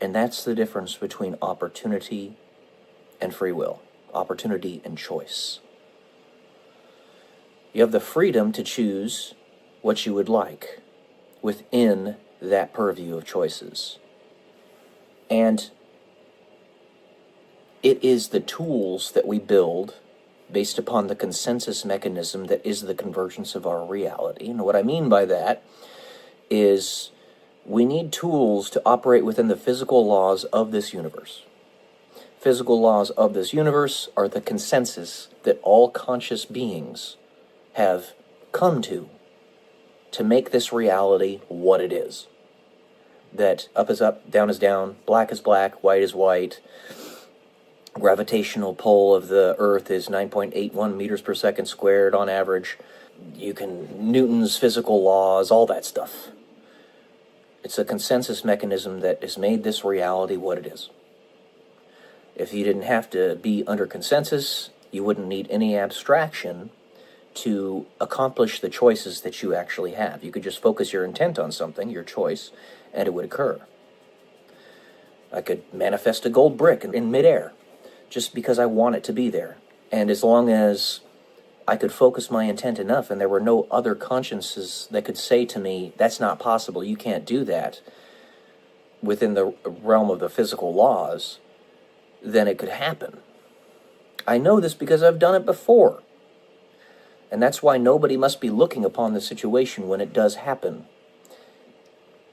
And that's the difference between opportunity and free will. Opportunity and choice. You have the freedom to choose what you would like within that purview of choices. And it is the tools that we build based upon the consensus mechanism that is the convergence of our reality. And what I mean by that is we need tools to operate within the physical laws of this universe. Physical laws of this universe are the consensus that all conscious beings have come to make this reality what it is. That up is up, down is down, black is black, white is white. Gravitational pull of the Earth is 9.81 meters per second squared on average. Newton's physical laws, all that stuff. It's a consensus mechanism that has made this reality what it is. If you didn't have to be under consensus, you wouldn't need any abstraction to accomplish the choices that you actually have. You could just focus your intent on something, your choice, and it would occur. I could manifest a gold brick in midair just because I want it to be there. And as long as I could focus my intent enough and there were no other consciences that could say to me, that's not possible, you can't do that, within the realm of the physical laws, then it could happen. I know this because I've done it before. And that's why nobody must be looking upon the situation when it does happen,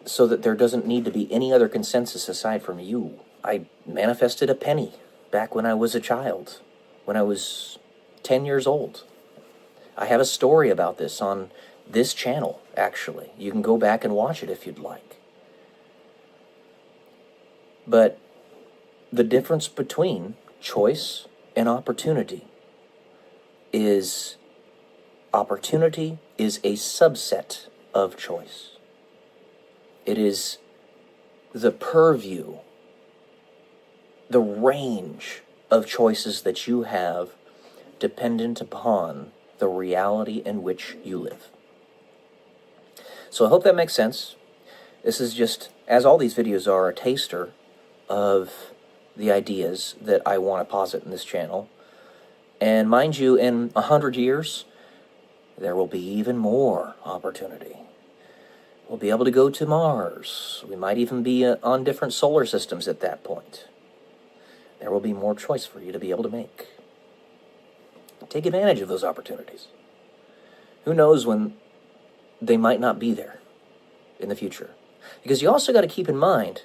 so that there doesn't need to be any other consensus aside from you. I manifested a penny back when I was a child, when I was 10 years old. I have a story about this on this channel, actually. You can go back and watch it if you'd like. But the difference between choice and opportunity is opportunity is a subset of choice. It is the purview, the range of choices that you have dependent upon the reality in which you live. So I hope that makes sense. This is just, as all these videos are, a taster of the ideas that I want to posit in this channel. And mind you, in 100 years, there will be even more opportunity. We'll be able to go to Mars. We might even be on different solar systems at that point. There will be more choice for you to be able to make. Take advantage of those opportunities. Who knows when they might not be there in the future? Because you also got to keep in mind,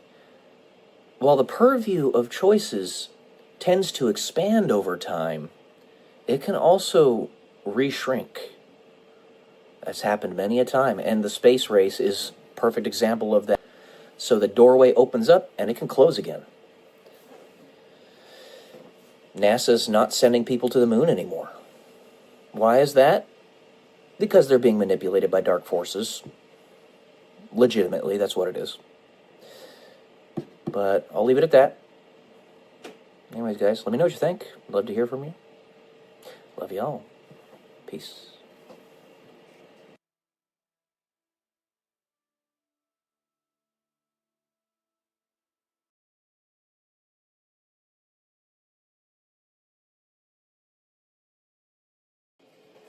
while the purview of choices tends to expand over time, it can also re-shrink. That's happened many a time, and the space race is a perfect example of that. So the doorway opens up and it can close again. NASA's not sending people to the moon anymore. Why is that? Because they're being manipulated by dark forces. Legitimately, that's what it is. But I'll leave it at that. Anyways, guys, let me know what you think. Love to hear from you. Love y'all. Peace.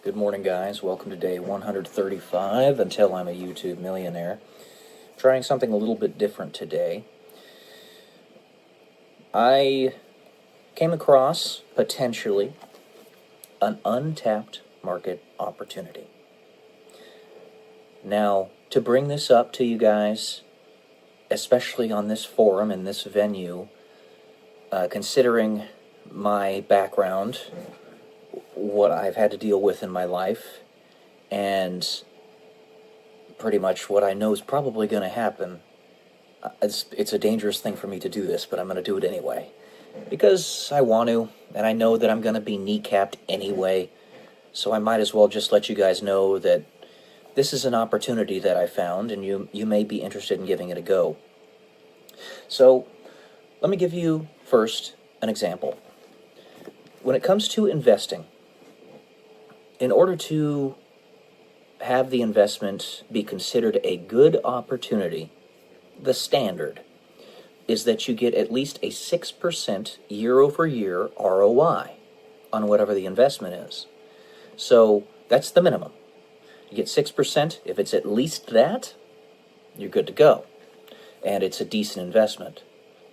Good morning, guys. Welcome to day 135 until I'm a YouTube millionaire. Trying something a little bit different today. I came across, potentially, an untapped market opportunity. Now, to bring this up to you guys, especially on this forum and this venue, considering my background, what I've had to deal with in my life, and pretty much what I know is probably going to happen, it's a dangerous thing for me to do this, but I'm going to do it anyway. Because I want to, and I know that I'm going to be kneecapped anyway, so I might as well just let you guys know that this is an opportunity that I found, and you may be interested in giving it a go. So, let me give you first an example. When it comes to investing, in order to have the investment be considered a good opportunity, the standard is that you get at least a 6% year-over-year ROI on whatever the investment is. So that's the minimum. You get 6%. If it's at least that, you're good to go. And it's a decent investment.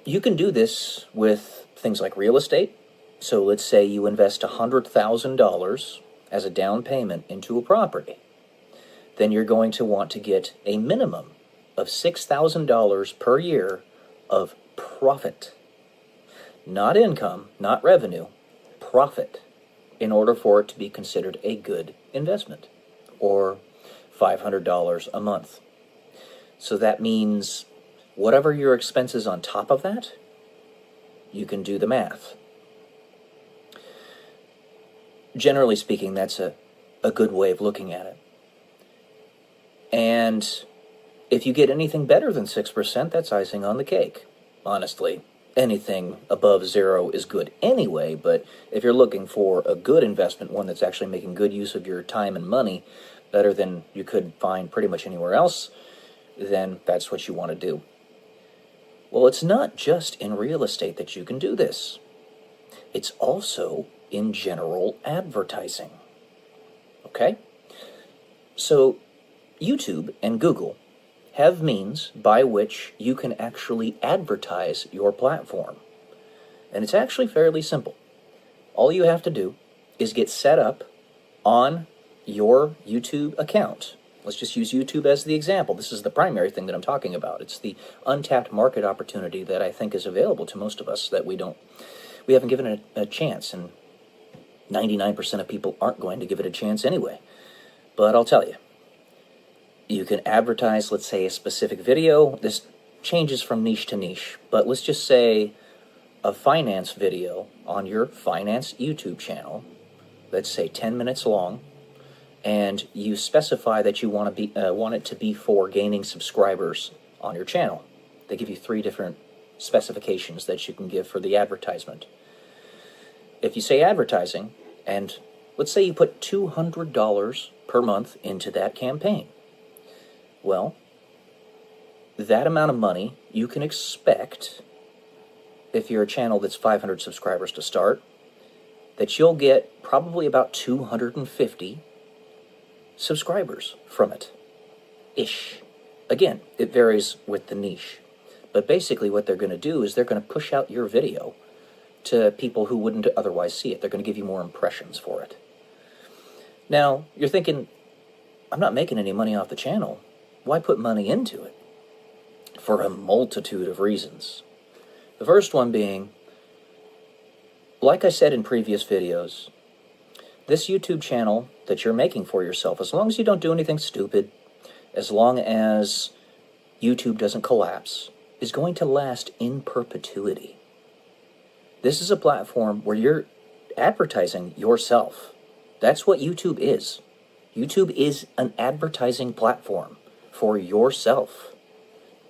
You can do this with things like real estate. So let's say you invest $100,000 as a down payment into a property. Then you're going to want to get a minimum of $6,000 per year of profit. Not income, not revenue, profit, in order for it to be considered a good investment, or $500 a month. So that means whatever your expenses on top of that, you can do the math. Generally speaking, that's a good way of looking at it. And if you get anything better than 6%, that's icing on the cake, honestly. anything above zero is good anyway, but if you're looking for a good investment, one that's actually making good use of your time and money, better than you could find pretty much anywhere else, then that's what you want to do. Well, it's not just in real estate that you can do this. It's also in general advertising. Okay? So, YouTube and Google have means by which you can actually advertise your platform. And it's actually fairly simple. All you have to do is get set up on your YouTube account. Let's just use YouTube as the example. This is the primary thing that I'm talking about. It's the untapped market opportunity that I think is available to most of us that we haven't given it a chance, and 99% of people aren't going to give it a chance anyway. But I'll tell you, you can advertise, let's say, a specific video. This changes from niche to niche, but let's just say a finance video on your finance YouTube channel, let's say 10 minutes long, and you specify that you want it to be for gaining subscribers on your channel. They give you 3 different specifications that you can give for the advertisement. If you say advertising, and let's say you put $200 per month into that campaign, well, that amount of money you can expect, if you're a channel that's 500 subscribers to start, that you'll get probably about 250 subscribers from it. Ish. Again, it varies with the niche. But basically what they're going to do is they're going to push out your video to people who wouldn't otherwise see it. They're going to give you more impressions for it. Now, you're thinking, I'm not making any money off the channel. Why put money into it? For a multitude of reasons. The first one being, like I said in previous videos, this YouTube channel that you're making for yourself, as long as you don't do anything stupid, as long as YouTube doesn't collapse, is going to last in perpetuity. This is a platform where you're advertising yourself. That's what YouTube is. YouTube is an advertising platform for yourself,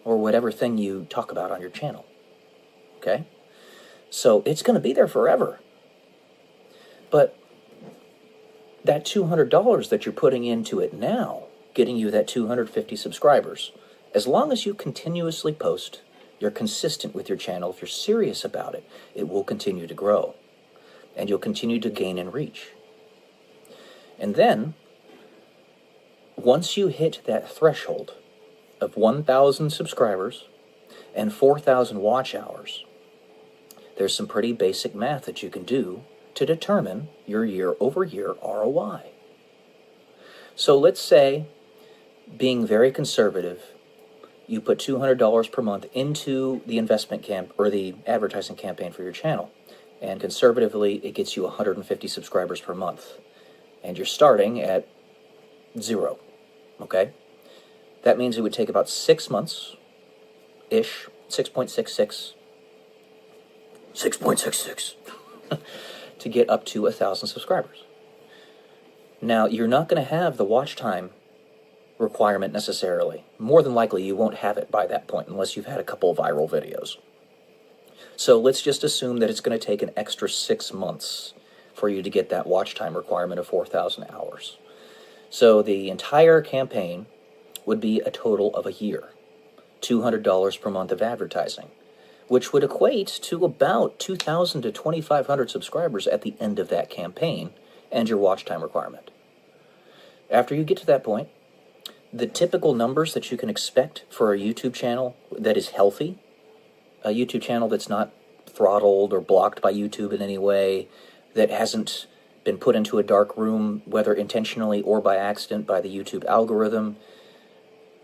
or whatever thing you talk about on your channel. Okay? So it's going to be there forever. But that $200 that you're putting into it now, getting you that 250 subscribers, as long as you continuously post, you're consistent with your channel, if you're serious about it, it will continue to grow. And you'll continue to gain in reach. And then, once you hit that threshold of 1,000 subscribers and 4,000 watch hours, there's some pretty basic math that you can do to determine your year-over-year ROI. So let's say, being very conservative, you put $200 per month into the investment camp or the advertising campaign for your channel, and conservatively it gets you 150 subscribers per month, and you're starting at 0. Okay? That means it would take about 6 months-ish, 6.66, to get up to 1,000 subscribers. Now, you're not going to have the watch time requirement necessarily. More than likely, you won't have it by that point unless you've had a couple of viral videos. So let's just assume that it's going to take an extra 6 months for you to get that watch time requirement of 4,000 hours. So the entire campaign would be a total of a year, $200 per month of advertising, which would equate to about 2,000 to 2,500 subscribers at the end of that campaign and your watch time requirement. After you get to that point, the typical numbers that you can expect for a YouTube channel that is healthy, a YouTube channel that's not throttled or blocked by YouTube in any way, that hasn't been put into a dark room, whether intentionally or by accident, by the YouTube algorithm,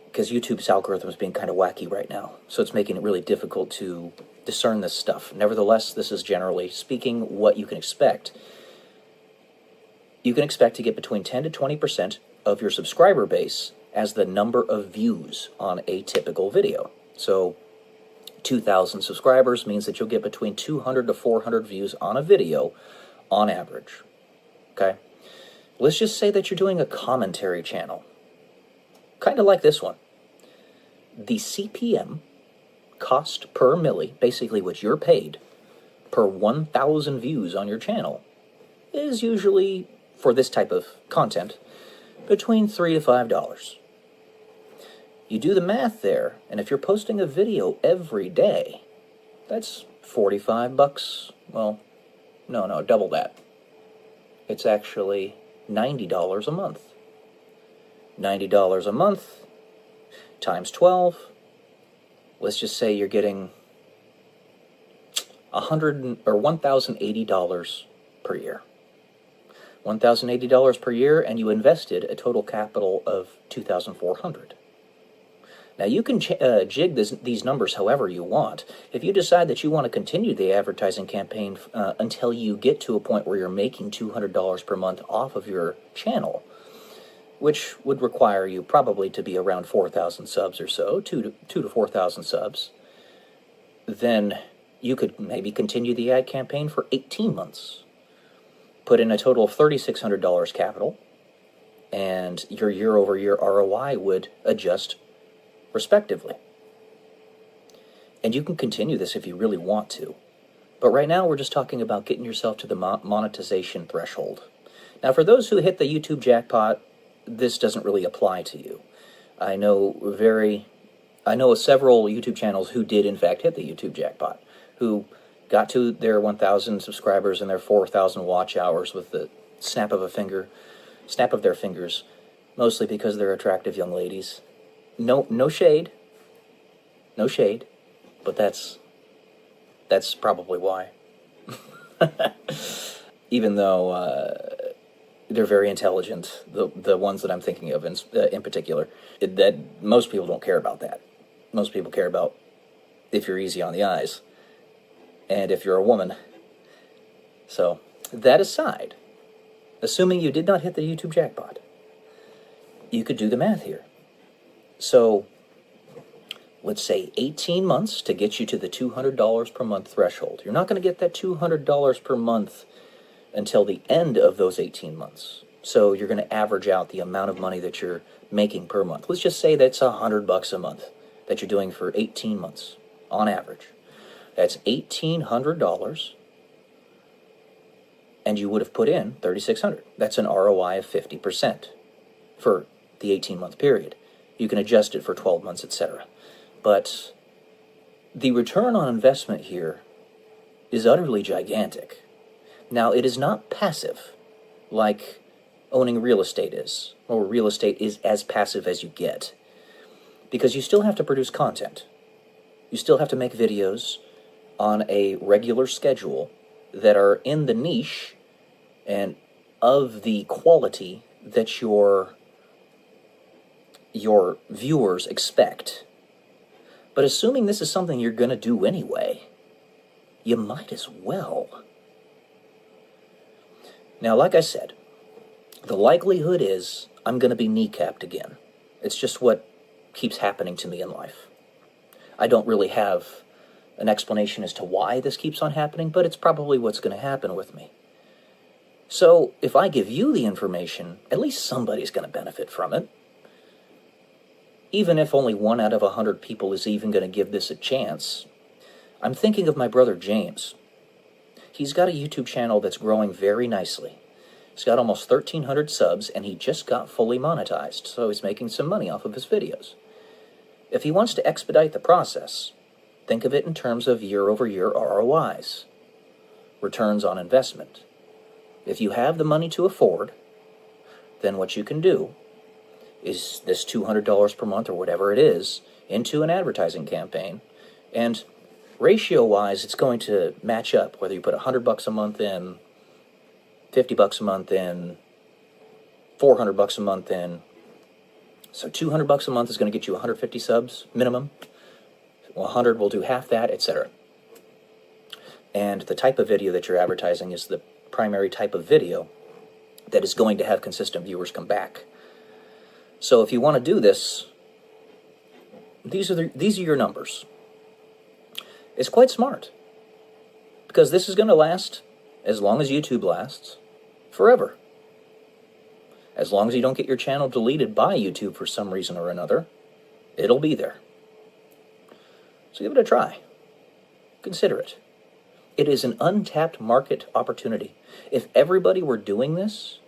because YouTube's algorithm is being kind of wacky right now, so it's making it really difficult to discern this stuff. Nevertheless, this is generally speaking what you can expect. You can expect to get between 10 to 20% of your subscriber base as the number of views on a typical video. So 2,000 subscribers means that you'll get between 200 to 400 views on a video on average. Okay? Let's just say that you're doing a commentary channel, kind of like this one. The CPM cost per milli, basically what you're paid per 1,000 views on your channel, is usually, for this type of content, between $3 to $5. You do the math there, and if you're posting a video every day, that's $45. Well, no, double that. It's actually $90 a month. $90 a month times 12. Let's just say you're getting $1,080 per year. $1,080 per year, and you invested a total capital of $2,400. Now, you can jig these numbers however you want. If you decide that you want to continue the advertising campaign until you get to a point where you're making $200 per month off of your channel, which would require you probably to be around 4,000 subs or so, 2 to 4,000 subs, then you could maybe continue the ad campaign for 18 months. Put in a total of $3,600 capital, and your year-over-year ROI would adjust respectively. And you can continue this if you really want to. But right now we're just talking about getting yourself to the monetization threshold. Now, for those who hit the YouTube jackpot, this doesn't really apply to you. I know several YouTube channels who did in fact hit the YouTube jackpot, who got to their 1,000 subscribers and their 4,000 watch hours with the snap of their fingers, mostly because they're attractive young ladies. No shade, but that's probably why. Even though they're very intelligent, the ones that I'm thinking of in particular, that most people don't care about that. Most people care about if you're easy on the eyes, and if you're a woman. So, that aside, assuming you did not hit the YouTube jackpot, you could do the math here. So, let's say 18 months to get you to the $200 per month threshold. You're not going to get that $200 per month until the end of those 18 months. So you're going to average out the amount of money that you're making per month. Let's just say that's $100 a month that you're doing for 18 months on average. That's $1,800, and you would have put in $3,600. That's an ROI of 50% for the 18-month period. You can adjust it for 12 months, etc. But the return on investment here is utterly gigantic. Now, it is not passive like owning real estate is, or real estate is as passive as you get, because you still have to produce content. You still have to make videos on a regular schedule that are in the niche and of the quality that your viewers expect. But assuming this is something you're going to do anyway, you might as well. Now, like I said, the likelihood is I'm going to be kneecapped again. It's just what keeps happening to me in life. I don't really have an explanation as to why this keeps on happening, but it's probably what's going to happen with me. So, if I give you the information, at least somebody's going to benefit from it. Even if only 1 out of 100 people is even going to give this a chance. I'm thinking of my brother James. He's got a YouTube channel that's growing very nicely. He's got almost 1,300 subs, and he just got fully monetized, so he's making some money off of his videos. If he wants to expedite the process, think of it in terms of year-over-year ROIs, returns on investment. If you have the money to afford, then what you can do is this $200 per month or whatever it is into an advertising campaign, and ratio-wise, it's going to match up, whether you put $100 a month in, $50 a month in, $400 a month in. So $200 a month is going to get you 150 subs minimum. 100 will do half that, etc. And the type of video that you're advertising is the primary type of video that is going to have consistent viewers come back. So if you want to do this, these are your numbers. It's quite smart, because this is going to last as long as YouTube lasts, forever. As long as you don't get your channel deleted by YouTube for some reason or another, it'll be there. So give it a try. Consider it. It is an untapped market opportunity. If everybody were doing this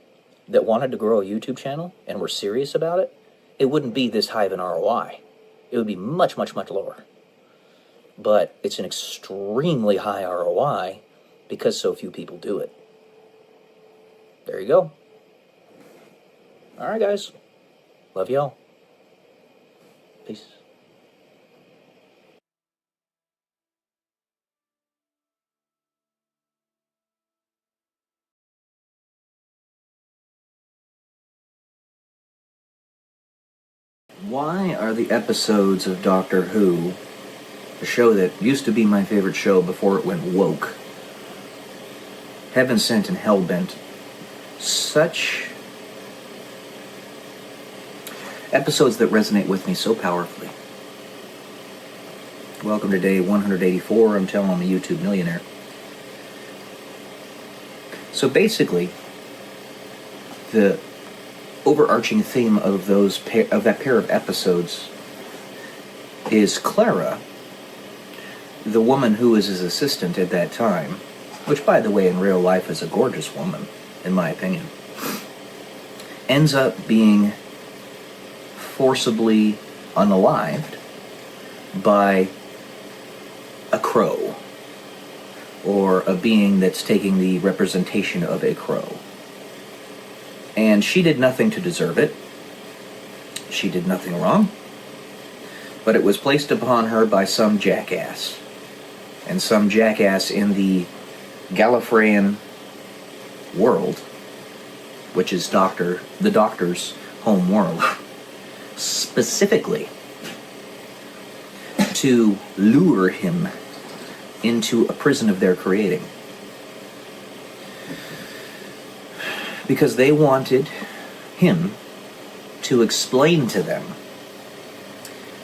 that wanted to grow a YouTube channel and were serious about it, it wouldn't be this high of an ROI. It would be much, much, much lower. But it's an extremely high ROI because so few people do it. There you go. All right, guys. Love y'all. Peace. Why are the episodes of Doctor Who, a show that used to be my favorite show before it went woke, Heaven Sent and Hellbent, such episodes that resonate with me so powerfully? Welcome to day 184. I'm telling I'm a YouTube millionaire. So basically, the overarching theme of that pair of episodes is Clara, the woman who was his assistant at that time, which, by the way, in real life is a gorgeous woman, in my opinion, ends up being forcibly unalived by a crow, or a being that's taking the representation of a crow. And she did nothing to deserve it. She did nothing wrong. But it was placed upon her by some jackass. And some jackass in the Gallifreyan world, which is the Doctor's home world, specifically to lure him into a prison of their creating. Because they wanted him to explain to them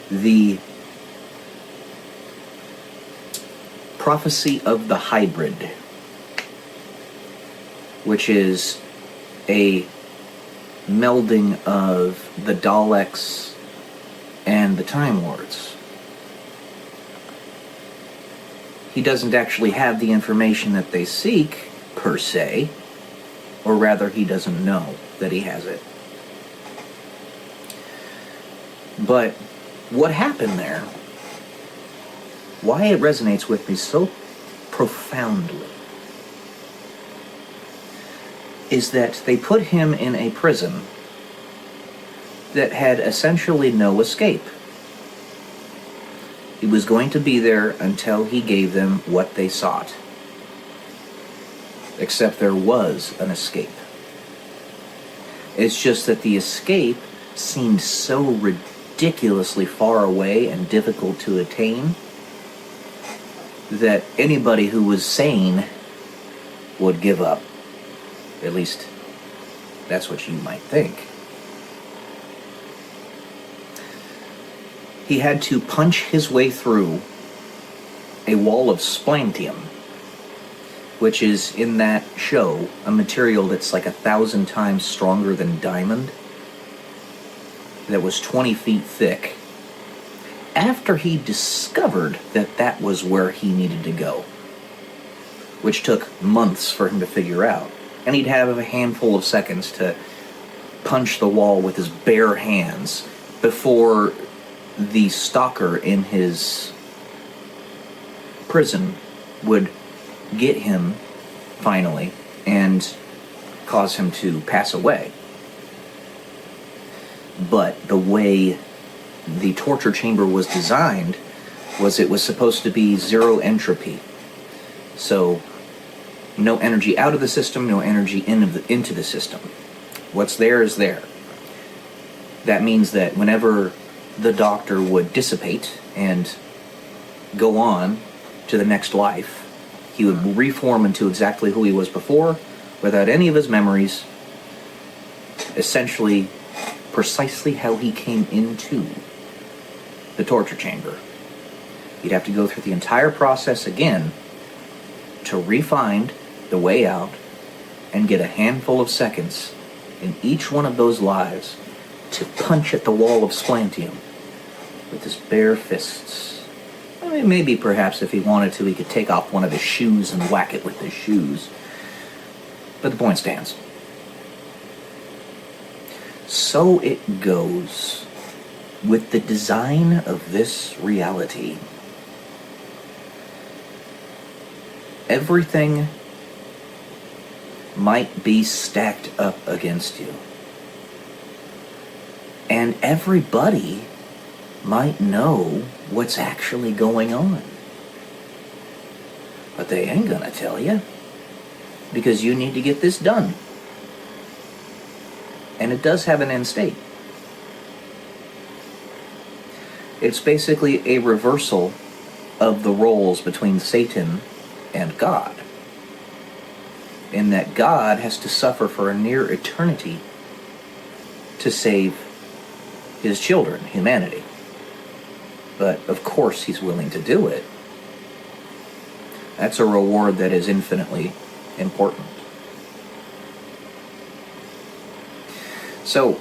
the prophecy of the hybrid, which is a melding of the Daleks and the Time Lords. He doesn't actually have the information that they seek, per se, or rather, he doesn't know that he has it. But what happened there, why it resonates with me so profoundly, is that they put him in a prison that had essentially no escape. He was going to be there until he gave them what they sought. Except there was an escape. It's just that the escape seemed so ridiculously far away and difficult to attain that anybody who was sane would give up. At least, that's what you might think. He had to punch his way through a wall of splantinium, which is, in that show, a material that's like 1,000 times stronger than diamond, that was 20 feet thick, after he discovered that that was where he needed to go, which took months for him to figure out. And he'd have a handful of seconds to punch the wall with his bare hands before the stalker in his prison would get him, finally, and cause him to pass away. But the way the torture chamber was designed was it was supposed to be zero entropy. So, no energy out of the system, no energy into the system. What's there is there. That means that whenever the Doctor would dissipate and go on to the next life, he would reform into exactly who he was before, without any of his memories, essentially precisely how he came into the torture chamber. He'd have to go through the entire process again to re-find the way out and get a handful of seconds in each one of those lives to punch at the wall of splantinium with his bare fists. Maybe perhaps if he wanted to, he could take off one of his shoes and whack it with his shoes. But the point stands. So it goes with the design of this reality. Everything might be stacked up against you. And everybody might know what's actually going on. But they ain't gonna tell you. Because you need to get this done. And it does have an end state. It's basically a reversal of the roles between Satan and God. In that God has to suffer for a near eternity to save his children, humanity. But of course he's willing to do it. That's a reward that is infinitely important. So,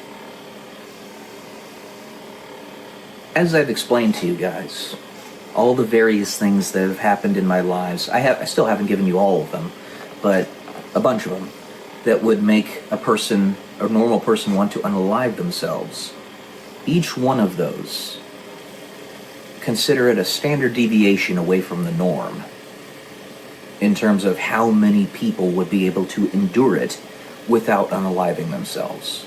as I've explained to you guys, all the various things that have happened in my lives, I still haven't given you all of them, but a bunch of them, that would make a normal person want to unalive themselves. Each one of those, consider it a standard deviation away from the norm in terms of how many people would be able to endure it without unaliving themselves.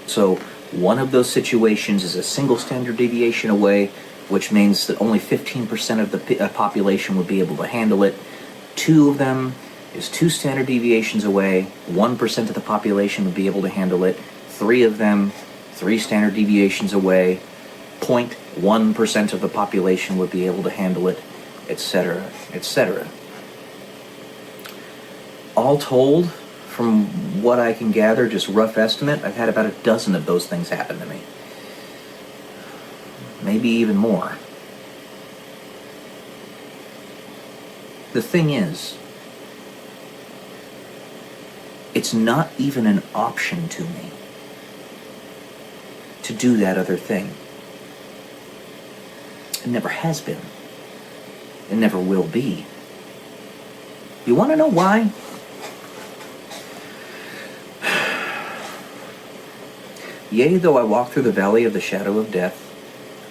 So one of those situations is a single standard deviation away, which means that only 15% of the population would be able to handle it. Two of them is 2 standard deviations away, 1% of the population would be able to handle it. 3 of them, 3 standard deviations away, 0.1% of the population would be able to handle it, etc., etc. All told, from what I can gather, just rough estimate, I've had about a dozen of those things happen to me. Maybe even more. The thing is, it's not even an option to me to do that other thing. It never has been. It never will be. You want to know why? Yea, though I walk through the valley of the shadow of death,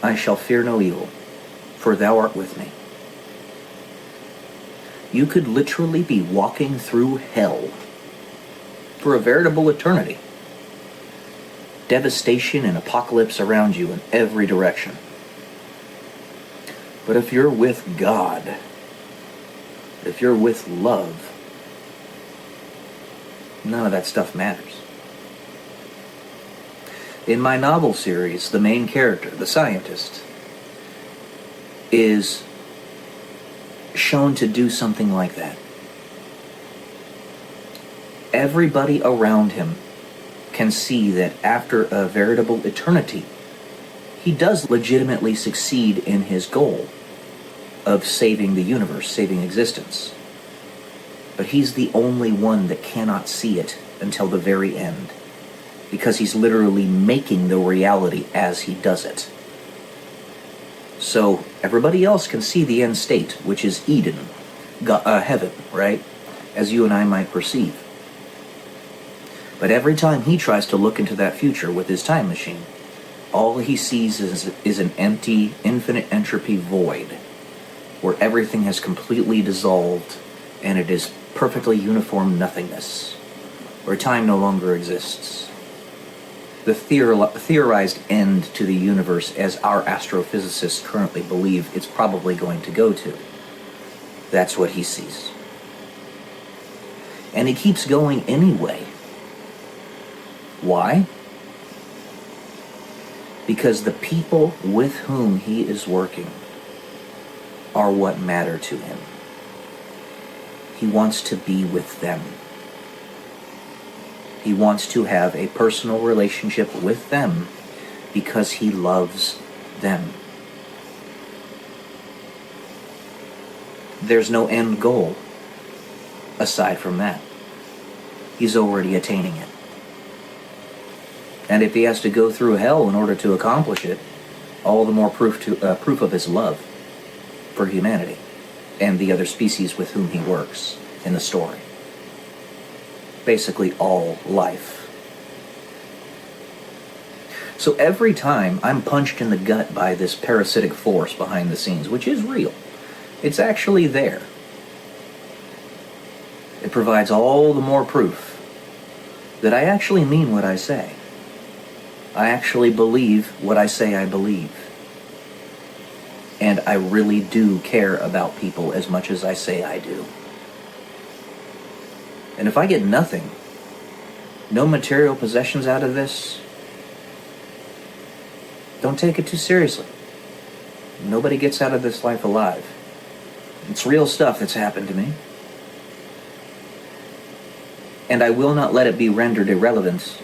I shall fear no evil, for thou art with me. You could literally be walking through hell for a veritable eternity. Devastation and apocalypse around you in every direction. But if you're with God, if you're with love, none of that stuff matters. In my novel series, the main character, the scientist, is shown to do something like that. Everybody around him can see that after a veritable eternity, he does legitimately succeed in his goal of saving the universe, saving existence. But he's the only one that cannot see it until the very end, because he's literally making the reality as he does it. So everybody else can see the end state, which is Eden, heaven, right? As you and I might perceive. But every time he tries to look into that future with his time machine, all he sees is an empty, infinite entropy void, where everything has completely dissolved and it is perfectly uniform nothingness, where time no longer exists. The theorized end to the universe, as our astrophysicists currently believe it's probably going to go to. That's what he sees. And he keeps going anyway. Why? Because the people with whom he is working are what matter to him. He wants to be with them. He wants to have a personal relationship with them because he loves them. There's no end goal aside from that. He's already attaining it. And if he has to go through hell in order to accomplish it, all the more proof of his love. for humanity and the other species with whom he works in the story. Basically all life. So every time I'm punched in the gut by this parasitic force behind the scenes, which is real, it's actually there. It provides all the more proof that I actually mean what I say. I actually believe what I say I believe. And I really do care about people as much as I say I do. And if I get nothing, no material possessions out of this, don't take it too seriously. Nobody gets out of this life alive. It's real stuff that's happened to me. And I will not let it be rendered irrelevant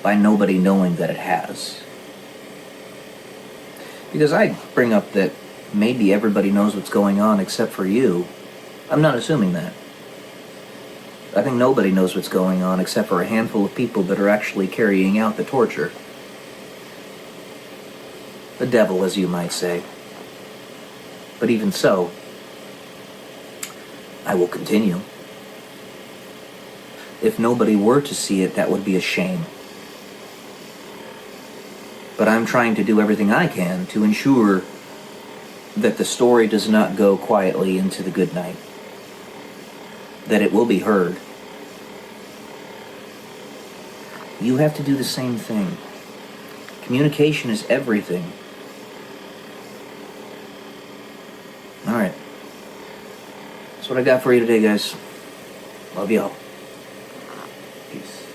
by nobody knowing that it has. Because I bring up that maybe everybody knows what's going on except for you. I'm not assuming that. I think nobody knows what's going on except for a handful of people that are actually carrying out the torture. The devil, as you might say. But even so, I will continue. If nobody were to see it, that would be a shame. But I'm trying to do everything I can to ensure that the story does not go quietly into the good night. That it will be heard. You have to do the same thing. Communication is everything. Alright. That's what I got for you today, guys. Love y'all. Peace.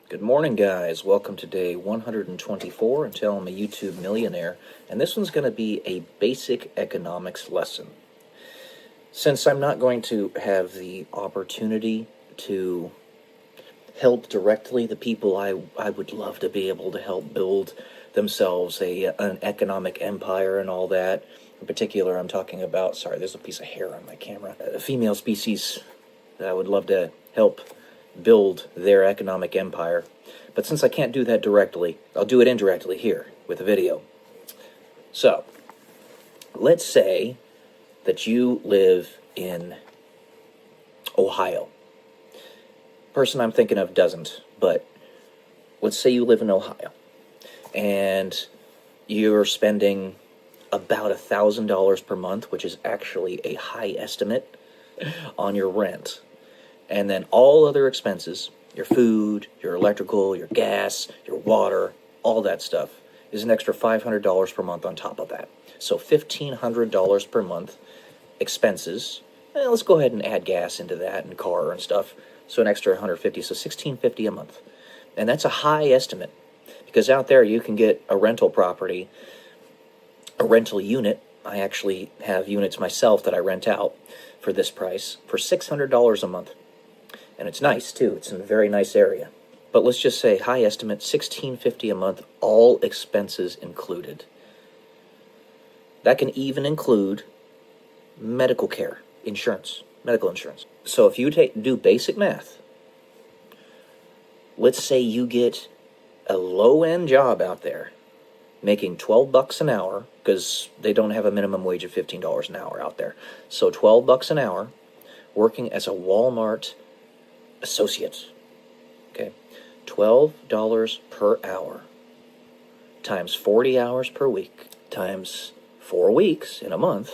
Good morning, guys. Welcome to day 124 until I'm a YouTube millionaire, and this one's going to be a basic economics lesson. Since I'm not going to have the opportunity to help directly the people I would love to be able to help build themselves an economic empire and all that. In particular, I'm talking about, sorry, there's a piece of hair on my camera, a female species that I would love to help build their economic empire. But since I can't do that directly, I'll do it indirectly here with a video. So, let's say that you live in Ohio. Person I'm thinking of doesn't, but let's say you live in Ohio and you're spending about $1,000 per month, which is actually a high estimate, on your rent. And then all other expenses, your food, your electrical, your gas, your water, all that stuff, is an extra $500 per month on top of that. So $1,500 per month expenses. Let's go ahead and add gas into that and car and stuff. So an extra $150, so $1,650 a month. And that's a high estimate, because out there you can get a rental property, a rental unit. I actually have units myself that I rent out for this price for $600 a month. And it's nice, too. It's in a very nice area. But let's just say, high estimate, $1,650 a month, all expenses included. That can even include medical care, insurance, medical insurance. So if you do basic math, let's say you get a low-end job out there, making $12 an hour, because they don't have a minimum wage of $15 an hour out there. So $12 an hour, working as a Walmart associate. Okay, $12 per hour times 40 hours per week times 4 weeks in a month,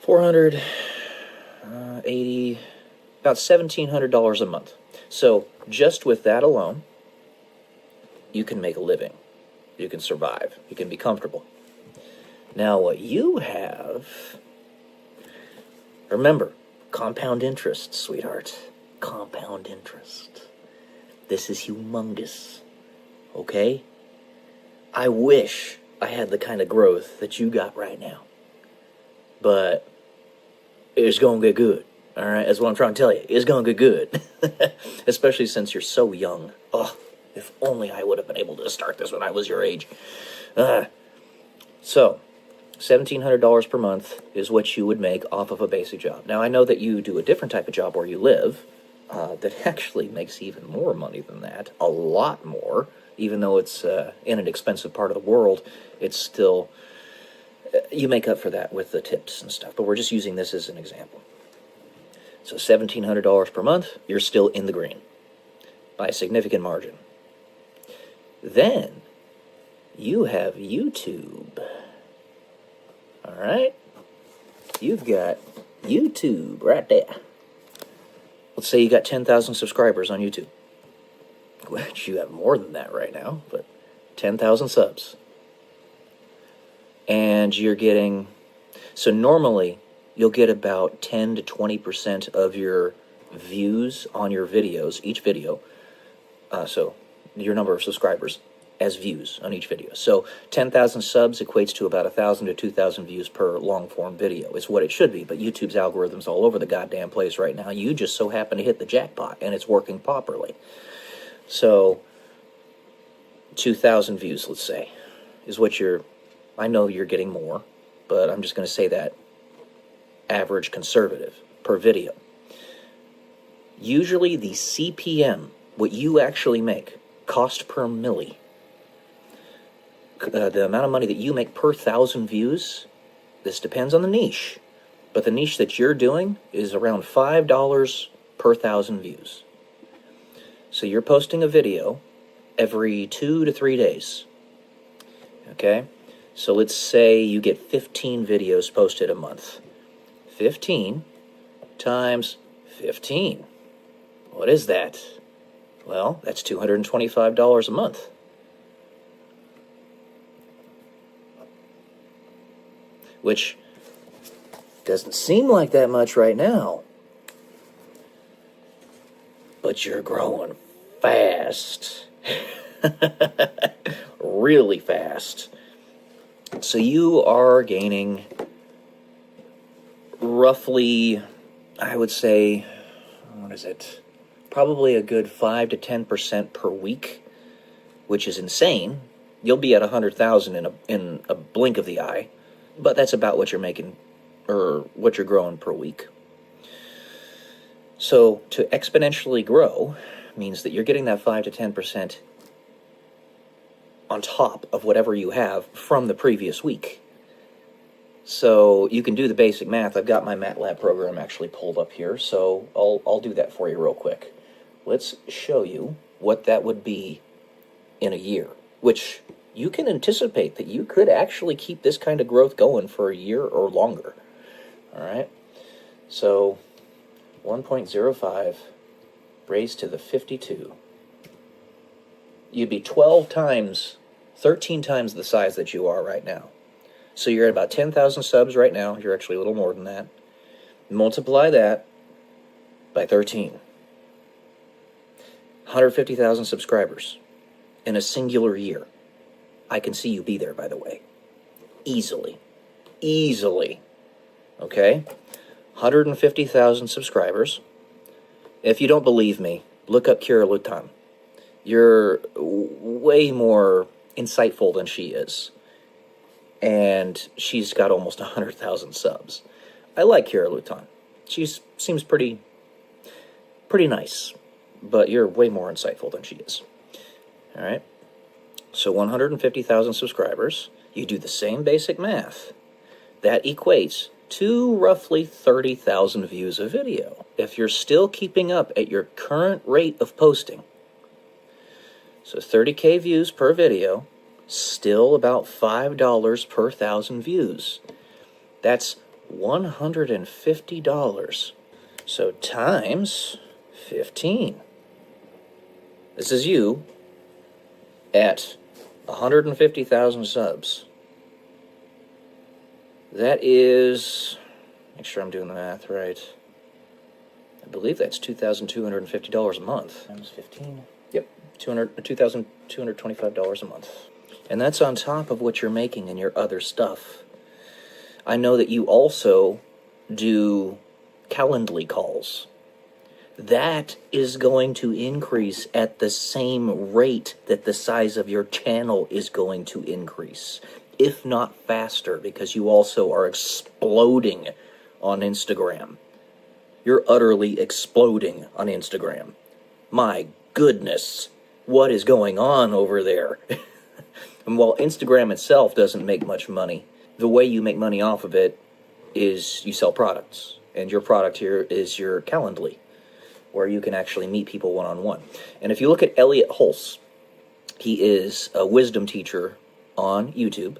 480, about $1,700 a month. So just with that alone, you can make a living. You can survive. You can be comfortable. Now what you have, remember, compound interest, sweetheart. Compound interest. This is humongous. Okay? I wish I had the kind of growth that you got right now. But it's gonna get good. Alright? That's what I'm trying to tell you. It's gonna get good. Especially since you're so young. Oh, if only I would have been able to start this when I was your age. So, $1,700 per month is what you would make off of a basic job. Now, I know that you do a different type of job where you live that actually makes even more money than that, a lot more. Even though it's in an expensive part of the world, it's still, you make up for that with the tips and stuff. But we're just using this as an example. So $1,700 per month, you're still in the green by a significant margin. Then you have YouTube. All right? You've got YouTube right there. Let's say you got 10,000 subscribers on YouTube. Which you have more than that right now, but 10,000 subs. And you're getting, so normally you'll get about 10 to 20% of your views on your videos, each video. So your number of subscribers as views on each video. So 10,000 subs equates to about 1,000 to 2,000 views per long-form video. Is what it should be, but YouTube's algorithm's all over the goddamn place right now. You just so happen to hit the jackpot, and it's working properly. So 2,000 views, let's say, is what you're, I know you're getting more, but I'm just going to say that average conservative per video. Usually the CPM, what you actually make, cost per milli, the amount of money that you make per 1,000 views, this depends on the niche, but the niche that you're doing is around $5 per 1,000 views. So you're posting a video every 2 to 3 days, okay? So let's say you get 15 videos posted a month. 15 times 15. What is that? Well, that's $225 a month. Which doesn't seem like that much right now. But you're growing fast. Really fast. So you are gaining roughly, I would say, what is it? Probably a good 5 to 10% per week, which is insane. You'll be at 100,000 in a blink of the eye, but that's about what you're making, or what you're growing per week. So to exponentially grow means that you're getting that 5 to 10% on top of whatever you have from the previous week. So you can do the basic math. I've got my MATLAB program actually pulled up here, so I'll do that for you real quick. Let's show you what that would be in a year, which you can anticipate that you could actually keep this kind of growth going for a year or longer. All right? So 1.05 raised to the 52. You'd be 12 times, 13 times the size that you are right now. So you're at about 10,000 subs right now. You're actually a little more than that. Multiply that by 13. 150,000 subscribers in a singular year. I can see you be there, by the way. Easily. Easily. Okay? 150,000 subscribers. If you don't believe me, look up Kira Lutan. You're way more insightful than she is. And she's got almost 100,000 subs. I like Kira Lutan. She seems pretty nice. But you're way more insightful than she is. All right? So 150,000 subscribers. You do the same basic math. That equates to roughly 30,000 views a video. If you're still keeping up at your current rate of posting. So 30K views per video, still about $5 per 1,000 views. That's $150. So times 15. This is you at 150,000 subs. That is, make sure I'm doing the math right. I believe that's $2,250 a month. Times 15. Yep, $2,225 a month. And that's on top of what you're making in your other stuff. I know that you also do Calendly calls. That is going to increase at the same rate that the size of your channel is going to increase. if not faster, because you also are exploding on Instagram. You're utterly exploding on Instagram. My goodness, what is going on over there? And while Instagram itself doesn't make much money, the way you make money off of it is you sell products. And your product here is your Calendly, where you can actually meet people one-on-one. And if you look at Elliot Hulse, he is a wisdom teacher on YouTube.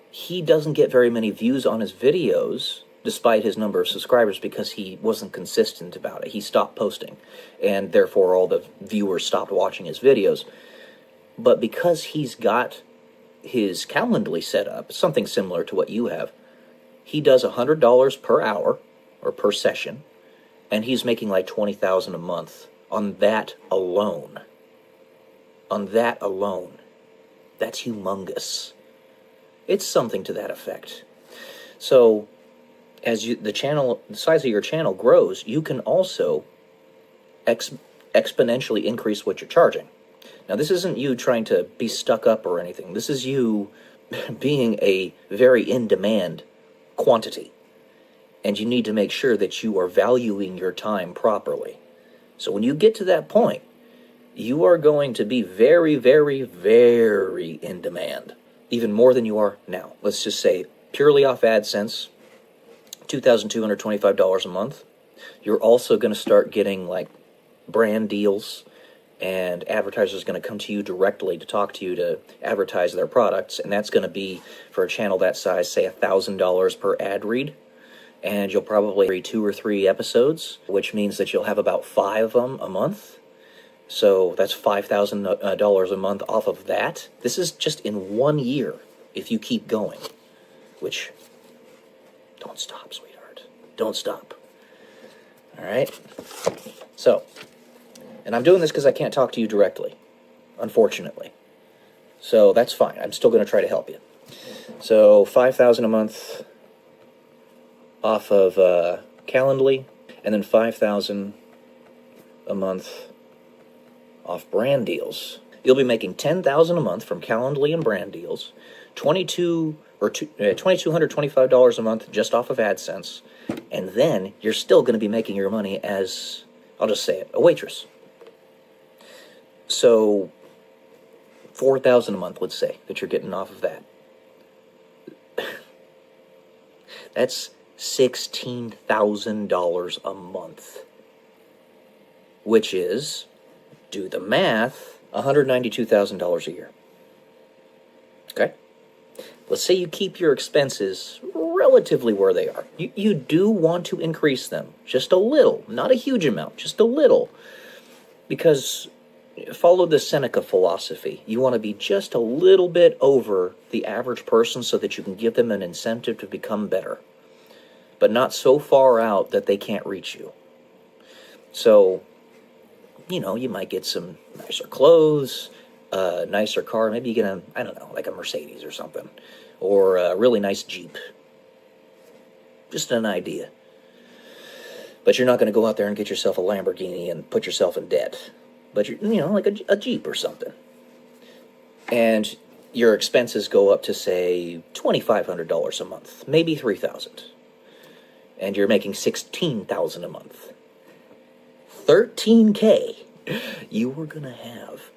He doesn't get very many views on his videos, despite his number of subscribers, because he wasn't consistent about it. He stopped posting, and therefore all the viewers stopped watching his videos. But because he's got his Calendly set up, something similar to what you have, he does $100 per hour, or per session, and he's making like $20,000 a month on that alone. On that alone. That's humongous. It's something to that effect. So, as the size of your channel grows, you can also exponentially increase what you're charging. Now, this isn't you trying to be stuck up or anything. This is you being a very in-demand quantity. And you need to make sure that you are valuing your time properly. So when you get to that point, you are going to be very, very, very in demand. Even more than you are now. Let's just say, purely off AdSense, $2,225 a month. You're also going to start getting like brand deals, and advertisers are going to come to you directly to talk to you to advertise their products, and that's going to be, for a channel that size, say $1,000 per ad read, and you'll probably read 2 or 3 episodes, which means that you'll have about 5 of them a month. So that's $5,000 a month off of that. This is just in 1 year, if you keep going, which, don't stop, sweetheart. Don't stop. All right? So, and I'm doing this because I can't talk to you directly, unfortunately. So that's fine. I'm still going to try to help you. So $5,000 a month off of Calendly, and then $5,000 a month off brand deals. You'll be making $10,000 a month from Calendly and brand deals, $2,225 a month just off of AdSense, and then you're still going to be making your money as, I'll just say it, a waitress. So $4,000 a month, let's say, that you're getting off of that. That's $16,000 a month, which is, do the math, $192,000 a year. Okay? Let's say you keep your expenses relatively where they are. You do want to increase them, just a little, not a huge amount, just a little, because follow the Seneca philosophy. You want to be just a little bit over the average person so that you can give them an incentive to become better, but not so far out that they can't reach you. So, you know, you might get some nicer clothes, a nicer car. Maybe you get a, I don't know, like a Mercedes or something, or a really nice Jeep. Just an idea. But you're not going to go out there and get yourself a Lamborghini and put yourself in debt. But, you know, like a Jeep or something. And your expenses go up to, say, $2,500 a month, maybe $3,000. And you're making $16,000 a month. $13K you are going to have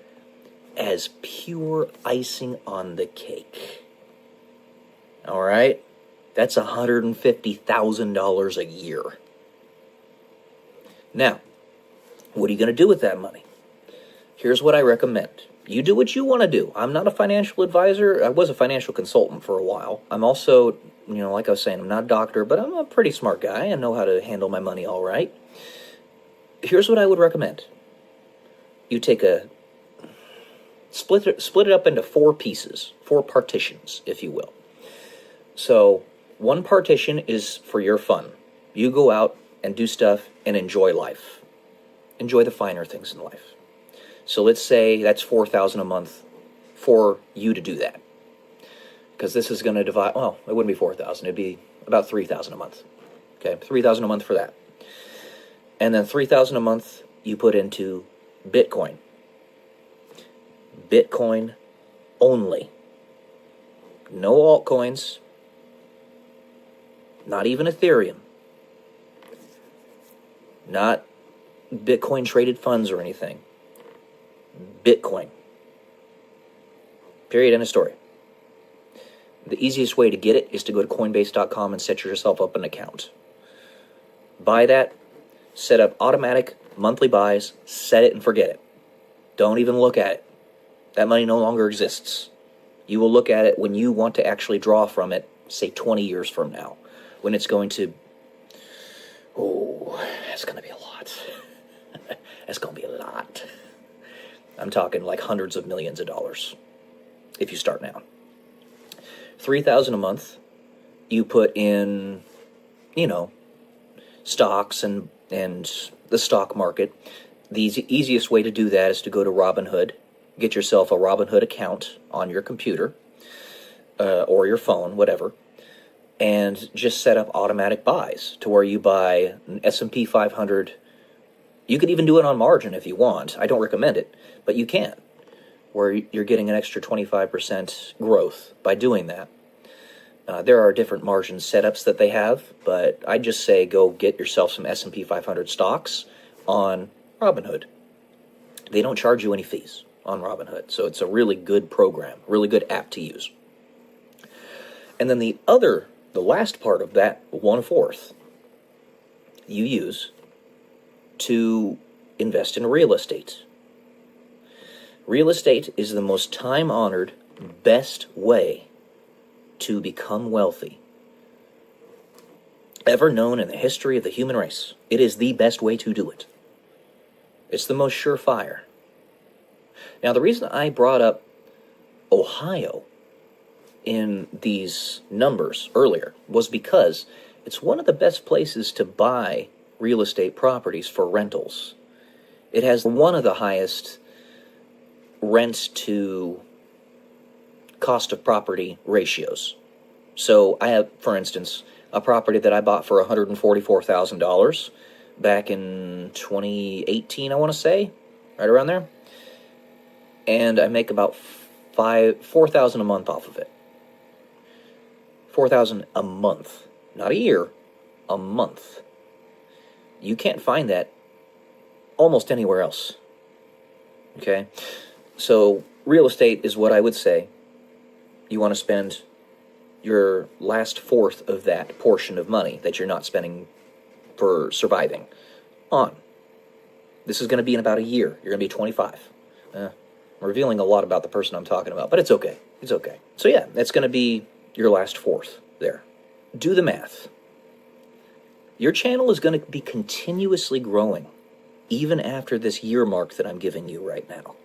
as pure icing on the cake. All right? That's $150,000 a year. Now, what are you going to do with that money? Here's what I recommend. You do what you want to do. I'm not a financial advisor. I was a financial consultant for a while. I'm also, you know, like I was saying, I'm not a doctor, but I'm a pretty smart guy. I know how to handle my money all right. Here's what I would recommend. You take split it up into 4 pieces, 4 partitions, if you will. So, one partition is for your fun. You go out and do stuff and enjoy life. Enjoy the finer things in life. So let's say that's $4,000 a month for you to do that. Because this is going to divide, well, it wouldn't be $4,000, it'd be about $3,000 a month. Okay, $3,000 a month for that. And then $3,000 a month you put into Bitcoin. Bitcoin only. No altcoins. Not even Ethereum. Not Bitcoin traded funds or anything. Bitcoin. Period. End of story. The easiest way to get it is to go to Coinbase.com and set yourself up an account. Buy that, set up automatic monthly buys, set it and forget it. Don't even look at it. That money no longer exists. You will look at it when you want to actually draw from it, say 20 years from now, when it's going to, that's going to be a lot. That's going to be a lot. I'm talking like hundreds of millions of dollars if you start now. $3,000 a month, you put in, stocks and the stock market. The easiest way to do that is to go to Robinhood, get yourself a Robinhood account on your computer or your phone, whatever, and just set up automatic buys to where you buy an S&P 500. You could even do it on margin if you want. I don't recommend it, but you can, where you're getting an extra 25% growth by doing that. There are different margin setups that they have, but I just say go get yourself some S&P 500 stocks on Robinhood. They don't charge you any fees on Robinhood, so it's a really good program, really good app to use. And then the last part of that 1/4 you use to invest in real estate. Real estate is the most time-honored, best way to become wealthy ever known in the history of the human race. It is the best way to do it. It's the most surefire. Now, the reason I brought up Ohio in these numbers earlier was because it's one of the best places to buy real estate properties for rentals. It has one of the highest rent to cost of property ratios. So I have, for instance, a property that I bought for $144,000 back in 2018, I want to say, right around there. And I make about $4,000 a month off of it. $4,000 a month, not a year, a month. You can't find that almost anywhere else. Okay? So real estate is what I would say you want to spend your last fourth of that portion of money that you're not spending for surviving on. This is going to be in about a year. You're going to be 25. I'm revealing a lot about the person I'm talking about, but it's okay. It's okay. So yeah, that's going to be your last fourth there. Do the math. Your channel is going to be continuously growing even after this year mark that I'm giving you right now.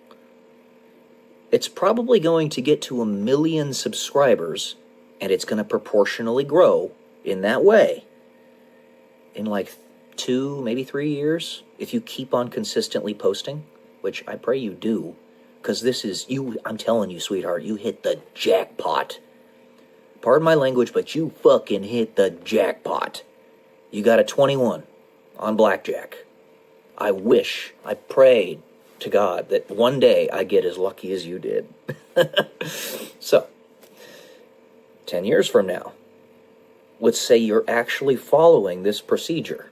It's probably going to get to 1 million subscribers, and it's going to proportionally grow in that way in like 2, maybe 3 years, if you keep on consistently posting, which I pray you do, because this is, I'm telling you, sweetheart, you hit the jackpot. Pardon my language, but you fucking hit the jackpot. You got a 21 on blackjack. I prayed to God that one day I get as lucky as you did. So, 10 years from now, let's say you're actually following this procedure.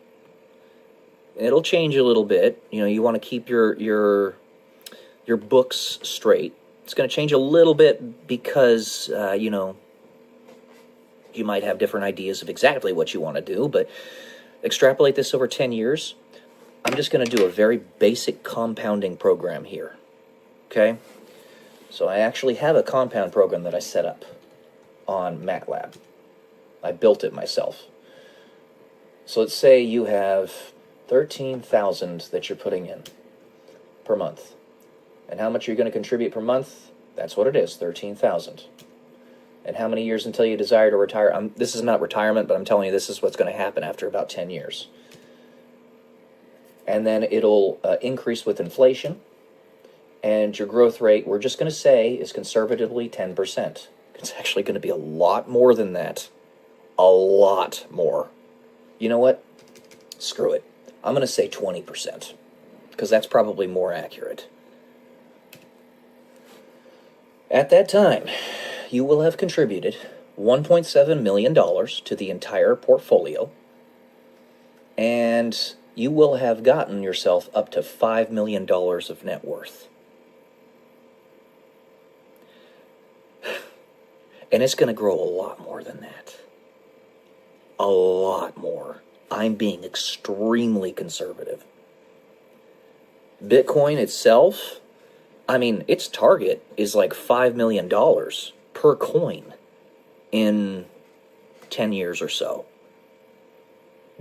It'll change a little bit. You want to keep your books straight. It's going to change a little bit because, you might have different ideas of exactly what you want to do, but extrapolate this over 10 years. I'm just going to do a very basic compounding program here. Okay? So I actually have a compound program that I set up on MATLAB. I built it myself. So let's say you have 13,000 that you're putting in per month. And how much you're going to contribute per month? That's what it is, 13,000. And how many years until you desire to retire? This is not retirement, but I'm telling you this is what's going to happen after about 10 years. And then it'll increase with inflation. And your growth rate, we're just going to say, is conservatively 10%. It's actually going to be a lot more than that. A lot more. You know what? Screw it. I'm going to say 20%. Because that's probably more accurate. At that time, you will have contributed $1.7 million to the entire portfolio, and you will have gotten yourself up to $5 million of net worth. And it's going to grow a lot more than that. A lot more. I'm being extremely conservative. Bitcoin itself, I mean, its target is like $5 million per coin in 10 years or so.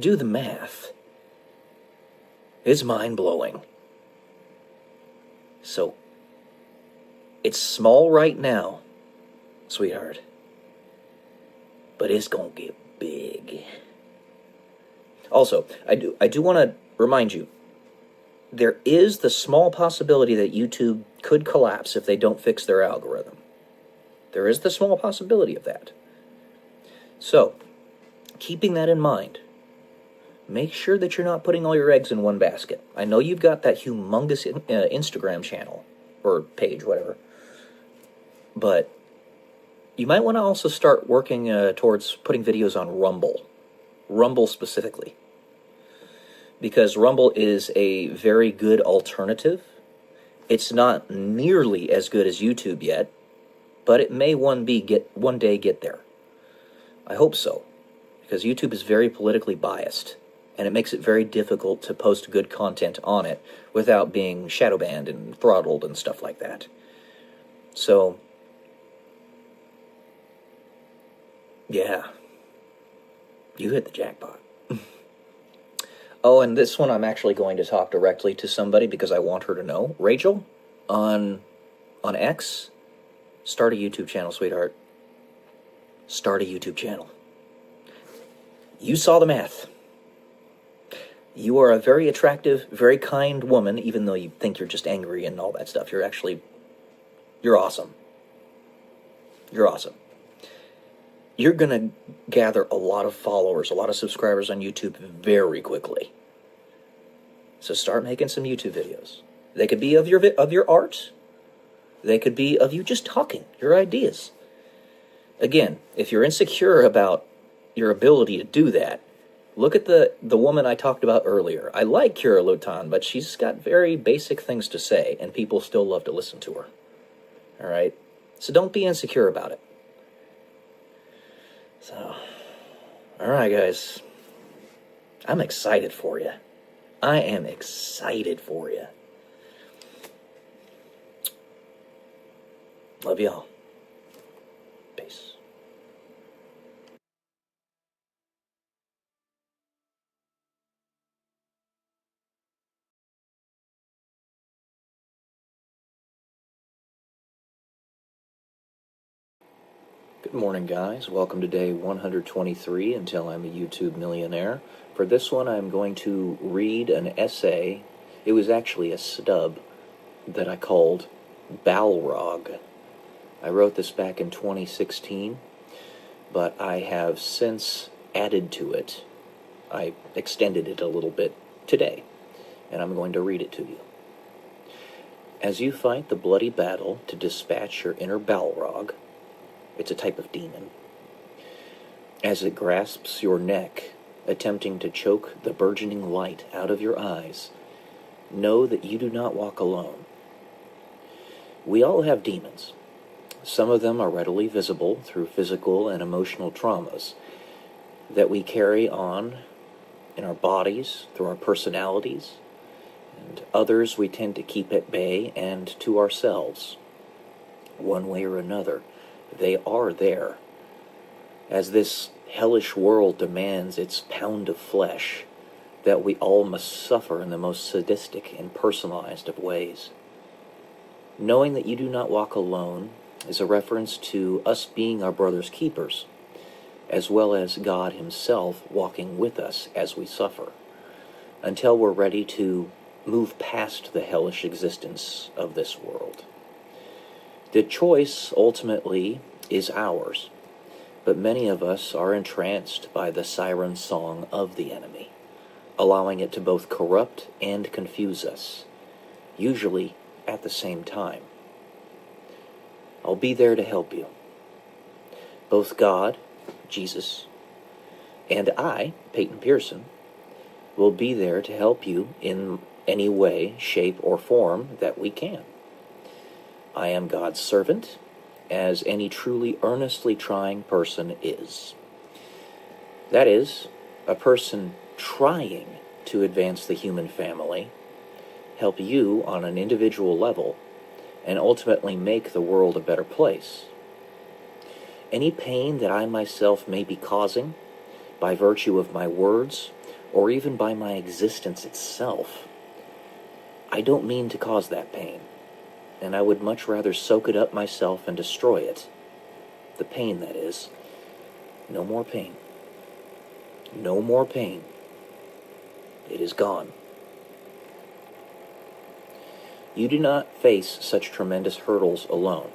Do the math. It's mind-blowing. So, it's small right now, sweetheart, but it's gonna get big. Also, I do want to remind you, there is the small possibility that YouTube could collapse if they don't fix their algorithm. There is the small possibility of that. So, keeping that in mind, make sure that you're not putting all your eggs in one basket. I know you've got that humongous Instagram channel, or page, whatever, but you might want to also start working towards putting videos on Rumble. Rumble specifically. Because Rumble is a very good alternative. It's not nearly as good as YouTube yet, but it may one day get there. I hope so, because YouTube is very politically biased, and it makes it very difficult to post good content on it without being shadow banned and throttled and stuff like that. So, yeah, you hit the jackpot. Oh, and this one I'm actually going to talk directly to somebody because I want her to know. Rachel, on X, start a YouTube channel, sweetheart. Start a YouTube channel. You saw the math. You are a very attractive, very kind woman, even though you think you're just angry and all that stuff. You're awesome. You're awesome. You're going to gather a lot of followers, a lot of subscribers on YouTube very quickly. So start making some YouTube videos. They could be of your art. They could be of you just talking, your ideas. Again, if you're insecure about your ability to do that, look at the woman I talked about earlier. I like Kira Lutan, but she's got very basic things to say, and people still love to listen to her. All right? So don't be insecure about it. So, all right, guys. I'm excited for you. I am excited for you. Love y'all. Peace. Good morning, guys. Welcome to day 123 until I'm a YouTube millionaire. For this one, I'm going to read an essay. It was actually a stub that I called Balrog. I wrote this back in 2016, but I have since added to it. I extended it a little bit today, and I'm going to read it to you. As you fight the bloody battle to dispatch your inner Balrog, it's a type of demon, as it grasps your neck, attempting to choke the burgeoning light out of your eyes, know that you do not walk alone. We all have demons. Some of them are readily visible through physical and emotional traumas that we carry on in our bodies, through our personalities, and others we tend to keep at bay and to ourselves. One way or another, they are there. As this hellish world demands its pound of flesh, that we all must suffer in the most sadistic and personalized of ways. Knowing that you do not walk alone is a reference to us being our brother's keepers, as well as God himself walking with us as we suffer, until we're ready to move past the hellish existence of this world. The choice, ultimately, is ours, but many of us are entranced by the siren song of the enemy, allowing it to both corrupt and confuse us, usually at the same time. I'll be there to help you. Both God, Jesus, and I, Peyton Pearson, will be there to help you in any way, shape, or form that we can. I am God's servant, as any truly earnestly trying person is. That is, a person trying to advance the human family, help you on an individual level, and ultimately make the world a better place. Any pain that I myself may be causing, by virtue of my words, or even by my existence itself, I don't mean to cause that pain, and I would much rather soak it up myself and destroy it. The pain, that is. No more pain. No more pain. It is gone. You do not face such tremendous hurdles alone.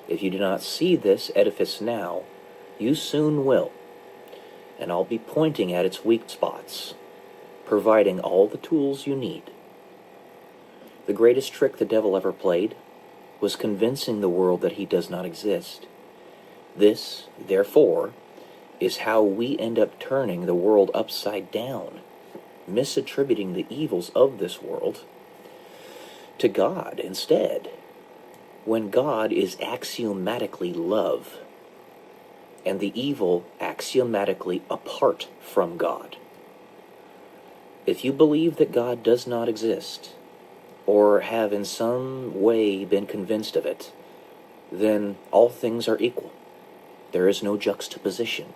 If you do not see this edifice now, you soon will, and I'll be pointing at its weak spots, providing all the tools you need. The greatest trick the devil ever played was convincing the world that he does not exist. This, therefore, is how we end up turning the world upside down, misattributing the evils of this world to God instead, when God is axiomatically love, and the evil axiomatically apart from God. If you believe that God does not exist, or have in some way been convinced of it, then all things are equal. There is no juxtaposition,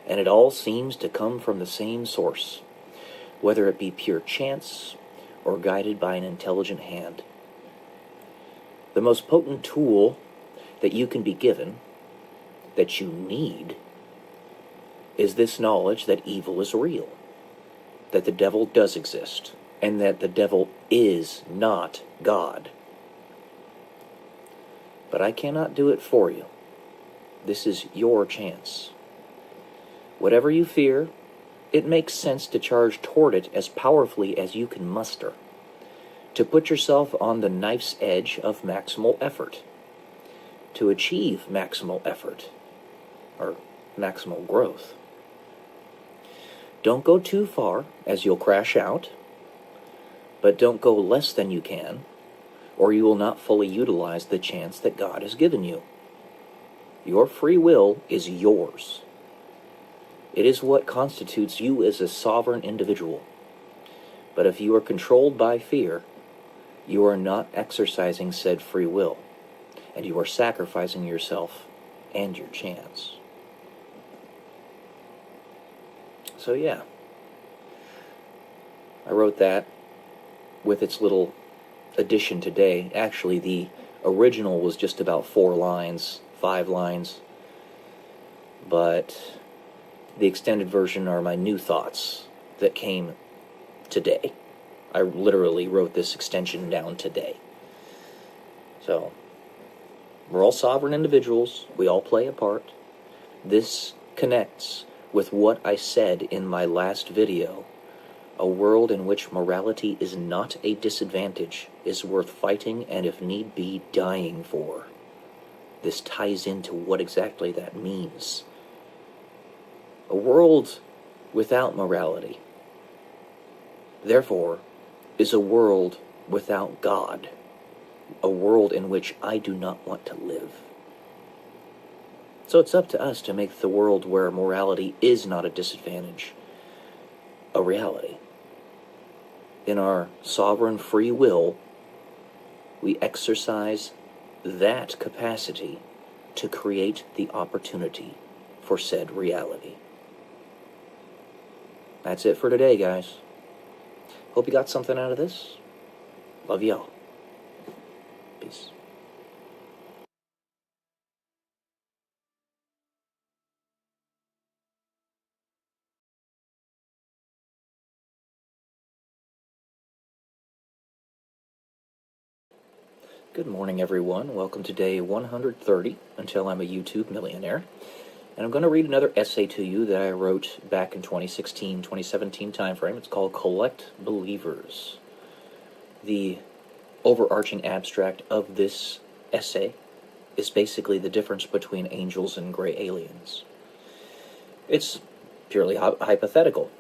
and it all seems to come from the same source, whether it be pure chance or guided by an intelligent hand. The most potent tool that you can be given, that you need, is this knowledge that evil is real, that the devil does exist, and that the devil is not God. But I cannot do it for you. This is your chance. Whatever you fear, it makes sense to charge toward it as powerfully as you can muster, to put yourself on the knife's edge of maximal effort, to achieve maximal effort, or maximal growth. Don't go too far, as you'll crash out, but don't go less than you can, or you will not fully utilize the chance that God has given you. Your free will is yours. It is what constitutes you as a sovereign individual. But if you are controlled by fear, you are not exercising said free will, and you are sacrificing yourself and your chance. So yeah, I wrote that with its little addition today. Actually, the original was just about 4 lines, 5 lines, but the extended version are my new thoughts that came today. I literally wrote this extension down today. So, we're all sovereign individuals. We all play a part. This connects with what I said in my last video. A world in which morality is not a disadvantage is worth fighting and, if need be, dying for. This ties into what exactly that means. A world without morality, therefore, is a world without God, a world in which I do not want to live. So it's up to us to make the world where morality is not a disadvantage a reality. In our sovereign free will, we exercise that capacity to create the opportunity for said reality. That's it for today, guys. Hope you got something out of this. Love y'all. Peace. Good morning, everyone. Welcome to day 130, until I'm a YouTube millionaire. And I'm going to read another essay to you that I wrote back in 2016, 2017 timeframe. It's called Collect Believers. The overarching abstract of this essay is basically the difference between angels and gray aliens. It's purely hypothetical,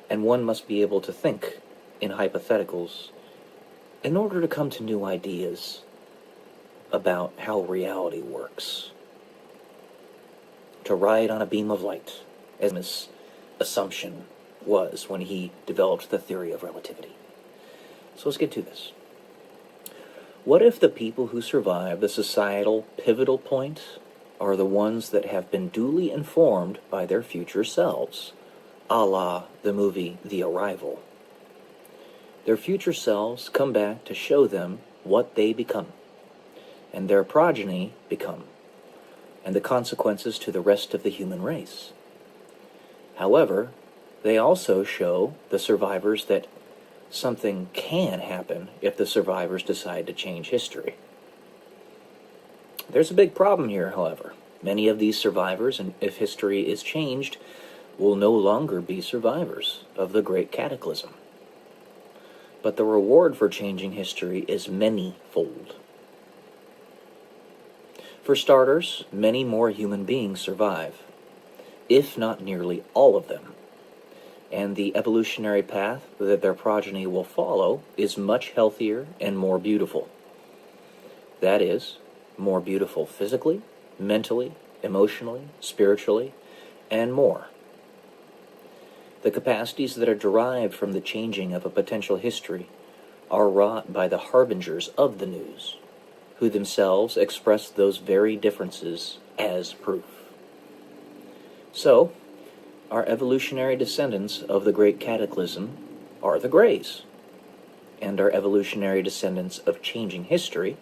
and one must be able to think in hypotheticals in order to come to new ideas about how reality works. To ride on a beam of light, as his assumption was when he developed the theory of relativity. So let's get to this. What if the people who survive the societal pivotal point are the ones that have been duly informed by their future selves, a la the movie The Arrival? Their future selves come back to show them what they become, and their progeny become, and the consequences to the rest of the human race. However, they also show the survivors that something can happen if the survivors decide to change history. There's a big problem here, however. Many of these survivors, and if history is changed, will no longer be survivors of the Great Cataclysm. But the reward for changing history is many-fold. For starters, many more human beings survive, if not nearly all of them. And the evolutionary path that their progeny will follow is much healthier and more beautiful. That is, more beautiful physically, mentally, emotionally, spiritually, and more. The capacities that are derived from the changing of a potential history are wrought by the harbingers of the news, who themselves express those very differences as proof. So, our evolutionary descendants of the Great Cataclysm are the Greys, and our evolutionary descendants of changing history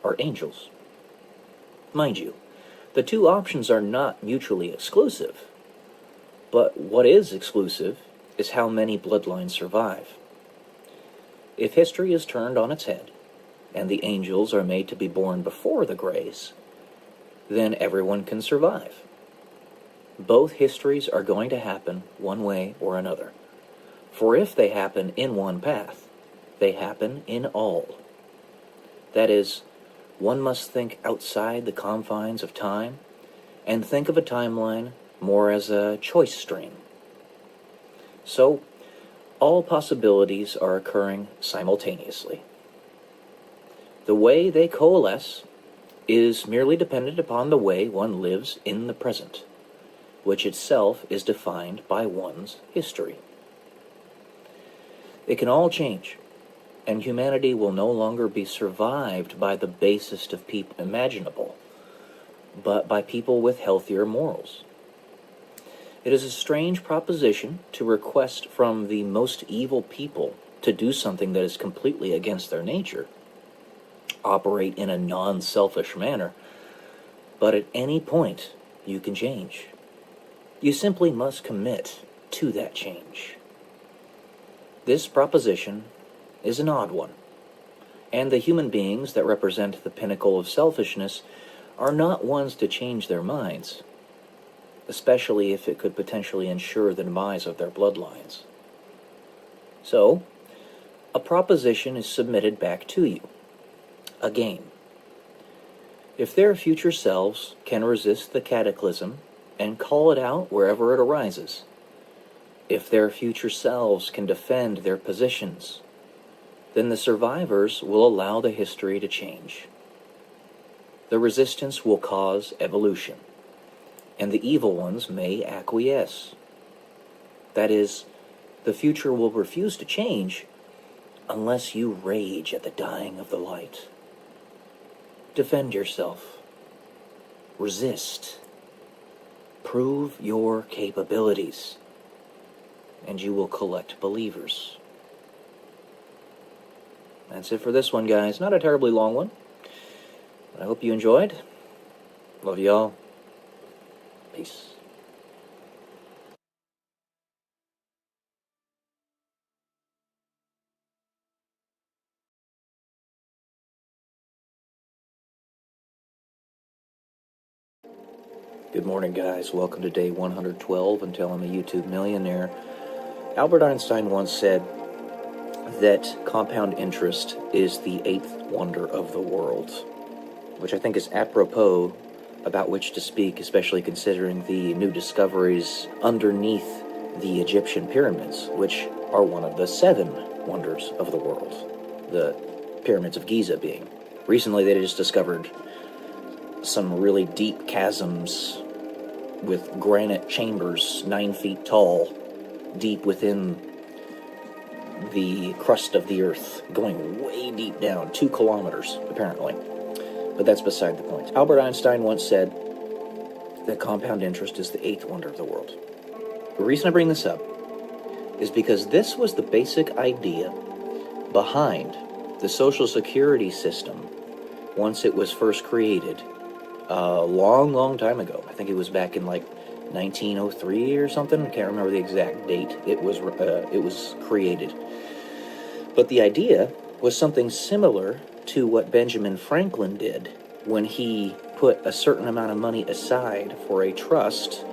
are angels. Mind you, the two options are not mutually exclusive, but what is exclusive is how many bloodlines survive. If history is turned on its head, and the angels are made to be born before the Greys, then everyone can survive. Both histories are going to happen one way or another. For if they happen in one path, they happen in all. That is, one must think outside the confines of time and think of a timeline more as a choice stream. So, all possibilities are occurring simultaneously. The way they coalesce is merely dependent upon the way one lives in the present, which itself is defined by one's history. It can all change, and humanity will no longer be survived by the basest of people imaginable, but by people with healthier morals. It is a strange proposition to request from the most evil people to do something that is completely against their nature, operate in a non-selfish manner, but at any point you can change. You simply must commit to that change. This proposition is an odd one, and the human beings that represent the pinnacle of selfishness are not ones to change their minds, especially if it could potentially ensure the demise of their bloodlines. So, a proposition is submitted back to you. Again, if their future selves can resist the cataclysm and call it out wherever it arises, if their future selves can defend their positions, then the survivors will allow the history to change. The resistance will cause evolution, and the evil ones may acquiesce. That is, the future will refuse to change unless you rage at the dying of the light. Defend yourself. Resist. Prove your capabilities, and you will collect believers. That's it for this one, guys. Not a terribly long one. I hope you enjoyed. Love y'all. Peace. Good morning, guys. Welcome to day 112 until I'm a YouTube millionaire. Albert Einstein once said that compound interest is the eighth wonder of the world. which I think is apropos about which to speak, especially considering the new discoveries underneath the Egyptian pyramids, which are one of the 7 wonders of the world, the pyramids of Giza being. Recently, they just discovered some really deep chasms with granite chambers 9 feet tall, deep within the crust of the earth, going way deep down, 2 kilometers, apparently. But that's beside the point. Albert Einstein once said that compound interest is the 8th wonder of the world. The reason I bring this up is because this was the basic idea behind the Social Security system once it was first created a long, long time ago. I think it was back in like 1903 or something. I can't remember the exact date it was created. But the idea was something similar to what Benjamin Franklin did when he put a certain amount of money aside for a trust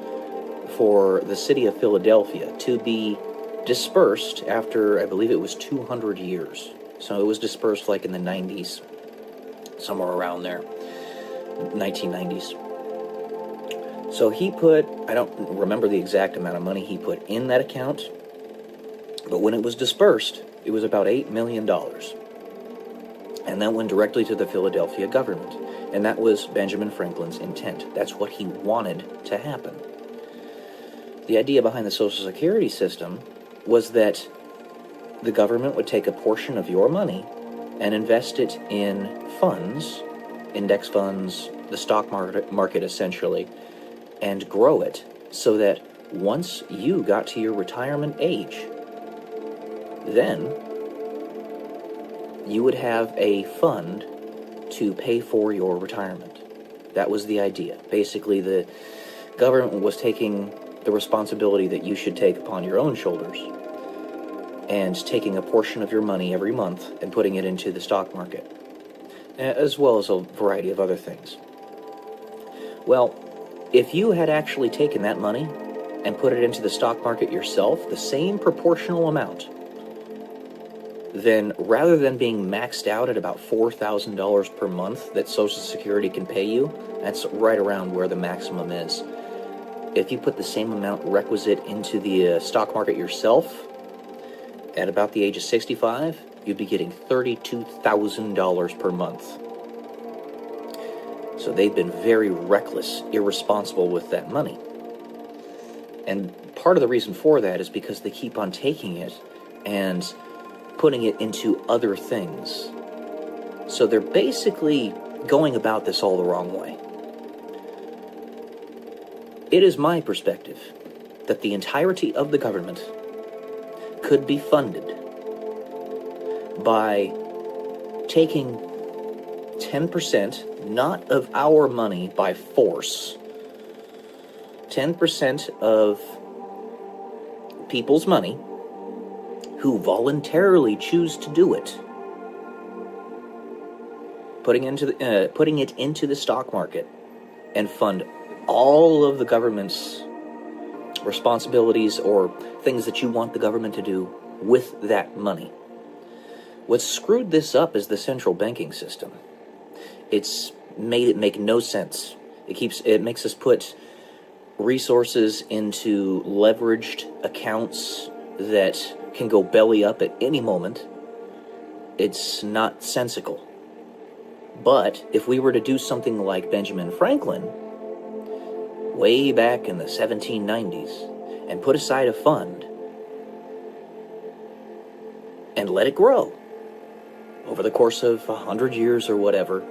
for the city of Philadelphia to be dispersed after, I believe it was 200 years. So it was dispersed like in the 90s, somewhere around there, 1990s. So he put, I don't remember the exact amount of money he put in that account, but when it was dispersed, it was about $8 million. And that went directly to the Philadelphia government. And that was Benjamin Franklin's intent. That's what he wanted to happen. The idea behind the Social Security system was that the government would take a portion of your money and invest it in funds, index funds, the stock market essentially, and grow it so that once you got to your retirement age, then you would have a fund to pay for your retirement. That was the idea. Basically, the government was taking the responsibility that you should take upon your own shoulders and taking a portion of your money every month and putting it into the stock market, as well as a variety of other things. Well, if you had actually taken that money and put it into the stock market yourself, the same proportional amount, then rather than being maxed out at about $4,000 per month that Social Security can pay you, that's right around where the maximum is. If you put the same amount requisite into the stock market yourself, at about the age of 65, you'd be getting $32,000 per month. So they've been very reckless, irresponsible with that money. And part of the reason for that is because they keep on taking it and putting it into other things. So they're basically going about this all the wrong way. It is my perspective that the entirety of the government could be funded by taking 10%, not of our money by force, 10% of people's money who voluntarily choose to do it, putting it into the stock market and fund all of the government's responsibilities or things that you want the government to do with that money. What's screwed this up is the central banking system. It's made it make no sense. It makes us put resources into leveraged accounts that can go belly up at any moment. It's not sensical. But if we were to do something like Benjamin Franklin way back in the 1790s and put aside a fund and let it grow over the course of 100 years or whatever.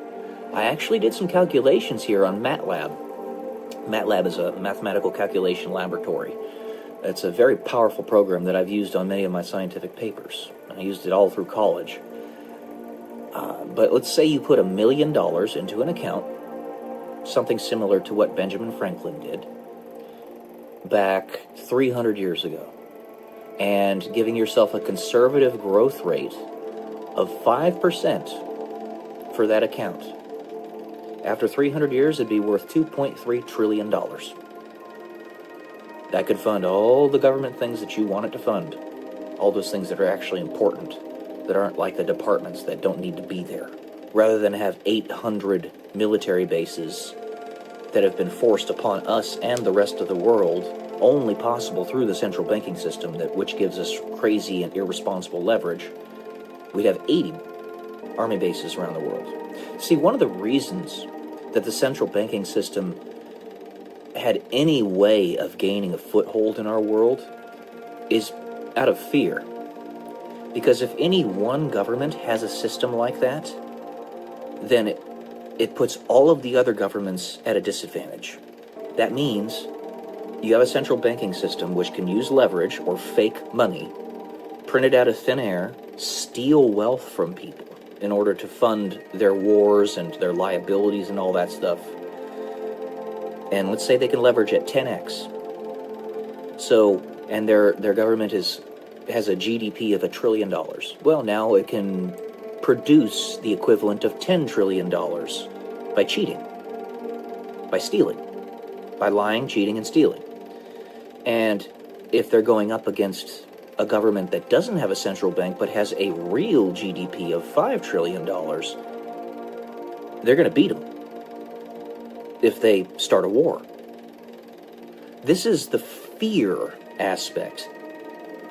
I actually did some calculations here on MATLAB. MATLAB is a mathematical calculation laboratory. It's a very powerful program that I've used on many of my scientific papers. I used it all through college. But let's say you put $1 million into an account, something similar to what Benjamin Franklin did back 300 years ago, and giving yourself a conservative growth rate of 5% for that account. After 300 years, it'd be worth $2.3 trillion. That could fund all the government things that you want it to fund. All those things that are actually important, that aren't like the departments that don't need to be there. rather than have 800 military bases that have been forced upon us and the rest of the world, only possible through the central banking system, which gives us crazy and irresponsible leverage. We'd have 80 army bases around the world. See, one of the reasons that the central banking system had any way of gaining a foothold in our world is out of fear. Because if any one government has a system like that, then it puts all of the other governments at a disadvantage. That means you have a central banking system which can use leverage or fake money, print it out of thin air, steal wealth from people in order to fund their wars and their liabilities and all that stuff. And let's say they can leverage at 10x. So, and their government has a GDP of $1 trillion. Well, now it can produce the equivalent of $10 trillion by cheating, by stealing, by lying, cheating, and stealing. And if they're going up against a government that doesn't have a central bank but has a real GDP of $5 trillion, they're going to beat them if they start a war. This is the fear aspect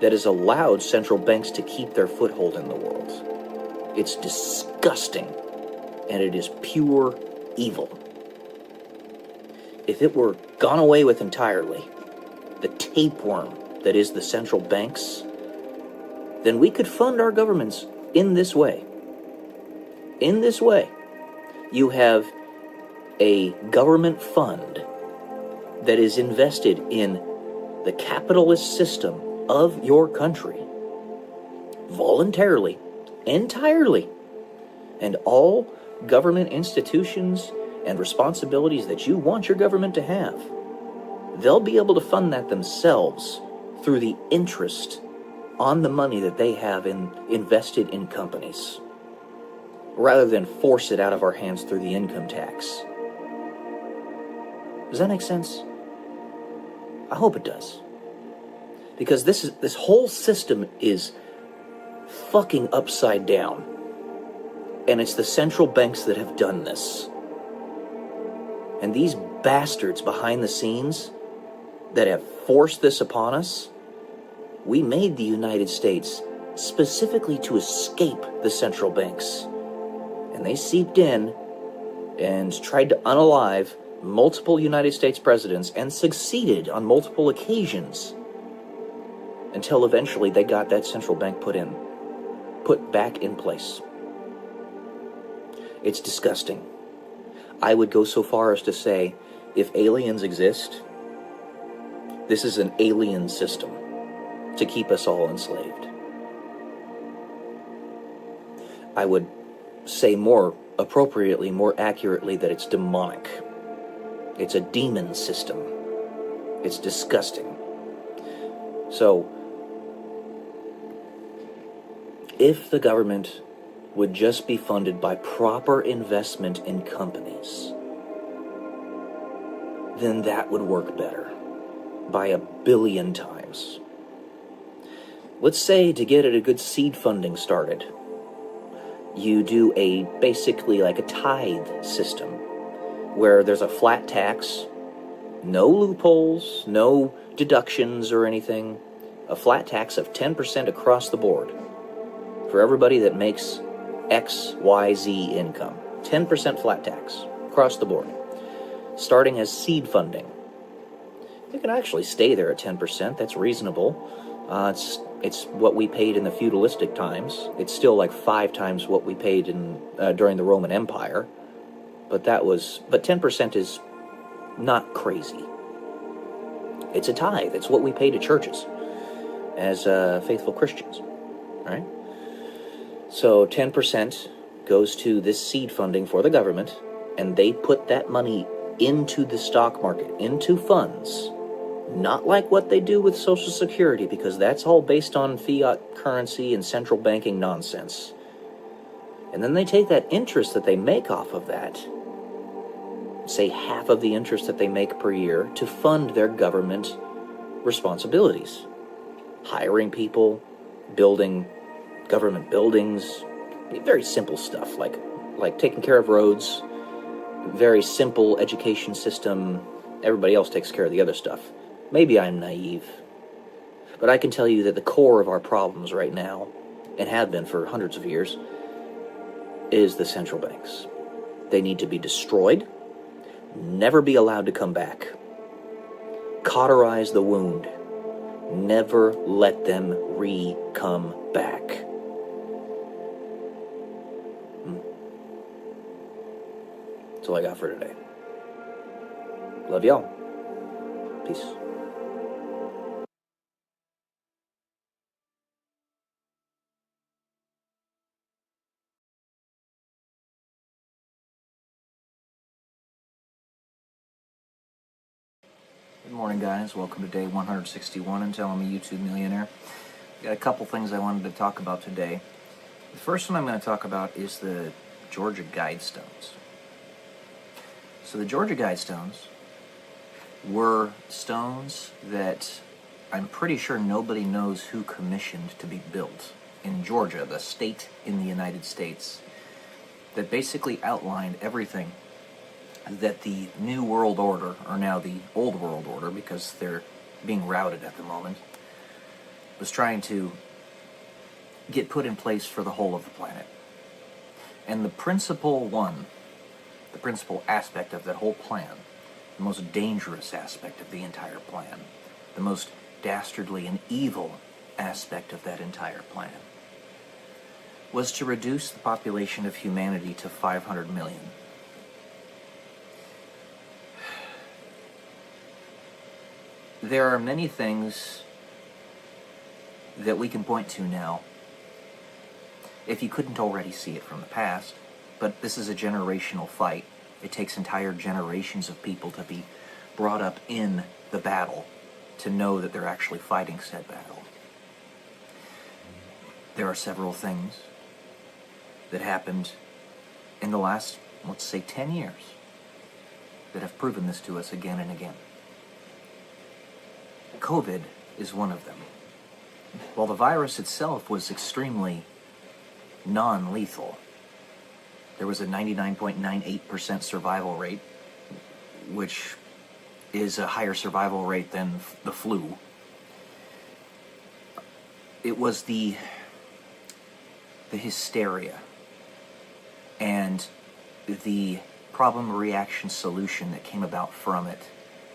that has allowed central banks to keep their foothold in the world. It's disgusting, and it is pure evil. If it were gone away with entirely, the tapeworm that is the central banks, then we could fund our governments in this way. In this way, you have a government fund that is invested in the capitalist system of your country, voluntarily, entirely, and all government institutions and responsibilities that you want your government to have, they'll be able to fund that themselves through the interest on the money that they have invested in companies, rather than force it out of our hands through the income tax. Does that make sense? I hope it does. Because this whole system is fucking upside down. And it's the central banks that have done this. And these bastards behind the scenes that have forced this upon us, we made the United States specifically to escape the central banks. And they seeped in and tried to unalive multiple United States presidents and succeeded on multiple occasions until eventually they got that central bank put back in place. It's disgusting. I would go so far as to say, if aliens exist, this is an alien system to keep us all enslaved. I would say more appropriately, more accurately, that it's demonic. It's a demon system. It's disgusting. So, if the government would just be funded by proper investment in companies, then that would work better by 1 billion times. Let's say to get a good seed funding started, you do basically like a tithe system where there's a flat tax, no loopholes, no deductions or anything, a flat tax of 10% across the board for everybody that makes X, Y, Z income. 10% flat tax across the board, starting as seed funding. You can actually stay there at 10%. That's reasonable. It's what we paid in the feudalistic times. It's still like 5 times what we paid during the Roman Empire. But 10% is not crazy. It's a tithe. It's what we pay to churches as faithful Christians, right? So 10% goes to this seed funding for the government, and they put that money into the stock market, into funds. Not like what they do with Social Security, because that's all based on fiat currency and central banking nonsense. And then they take that interest that they make off of that, say half of the interest that they make per year, to fund their government responsibilities. Hiring people, building government buildings, very simple stuff like like taking care of roads, very simple education system. Everybody else takes care of the other stuff. Maybe I'm naive, but I can tell you that the core of our problems right now, and have been for hundreds of years, is the central banks. They need to be destroyed, never be allowed to come back. Cauterize the wound. Never let them come back. That's all I got for today. Love y'all. Peace. Good morning, guys. Welcome to day 161 until I'm a YouTube millionaire. Got a couple things I wanted to talk about today. The first one I'm going to talk about is the Georgia Guidestones. So the Georgia Guidestones were stones that I'm pretty sure nobody knows who commissioned to be built in Georgia, the state in the United States, that basically outlined everything that the New World Order, or now the Old World Order, because they're being routed at the moment, was trying to get put in place for the whole of the planet. And the principal aspect of that whole plan, the most dangerous aspect of the entire plan, the most dastardly and evil aspect of that entire plan, was to reduce the population of humanity to 500 million. There are many things that we can point to now, if you couldn't already see it from the past, but this is a generational fight. It takes entire generations of people to be brought up in the battle to know that they're actually fighting said battle. There are several things that happened in the last, let's say, 10 years that have proven this to us again and again. COVID is one of them. While the virus itself was extremely non-lethal, there was a 99.98% survival rate, which is a higher survival rate than the flu. It was the hysteria and the problem reaction solution that came about from it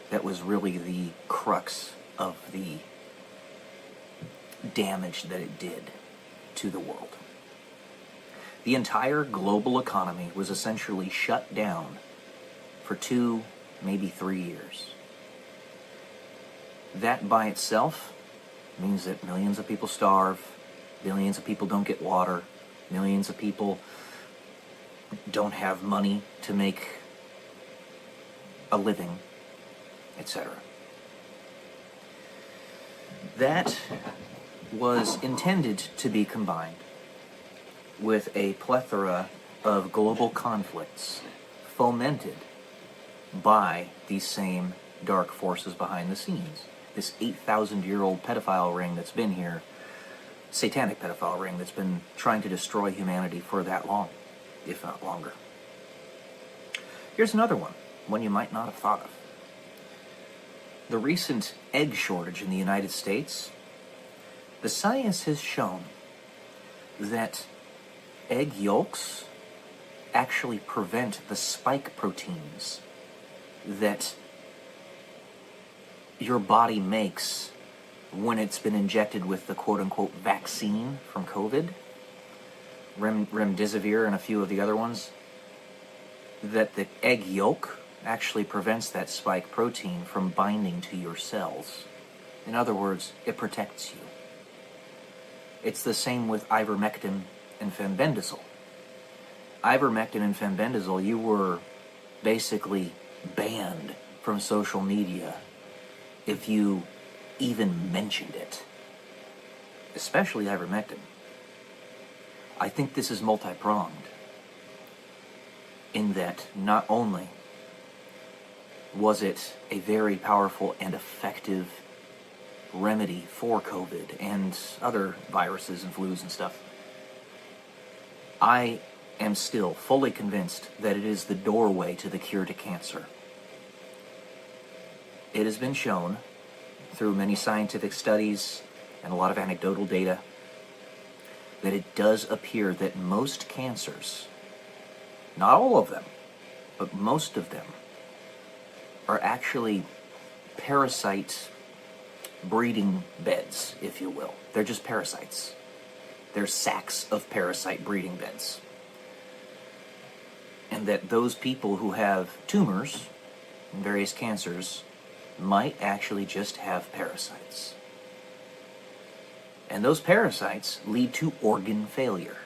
that was really the crux of the damage that it did to the world. The entire global economy was essentially shut down for 2, maybe 3 years. That by itself means that millions of people starve, billions of people don't get water, millions of people don't have money to make a living, etc. That was intended to be combined with a plethora of global conflicts fomented by these same dark forces behind the scenes. This 8,000-year-old pedophile ring that's been here, satanic pedophile ring that's been trying to destroy humanity for that long, if not longer. Here's another one you might not have thought of. The recent egg shortage in the United States, the science has shown that egg yolks actually prevent the spike proteins that your body makes when it's been injected with the quote-unquote vaccine from COVID, remdesivir and a few of the other ones, that the egg yolk actually prevents that spike protein from binding to your cells. In other words, it protects you. It's the same with ivermectin and fenbendazole. Ivermectin and fenbendazole, you were basically banned from social media if you even mentioned it. Especially ivermectin. I think this is multi-pronged in that not only was it a very powerful and effective remedy for COVID and other viruses and flus and stuff, I am still fully convinced that it is the doorway to the cure to cancer. It has been shown through many scientific studies and a lot of anecdotal data that it does appear that most cancers, not all of them, but most of them, are actually parasite breeding beds, if you will. They're just parasites. They're sacs of parasite breeding beds. And that those people who have tumors and various cancers might actually just have parasites. And those parasites lead to organ failure.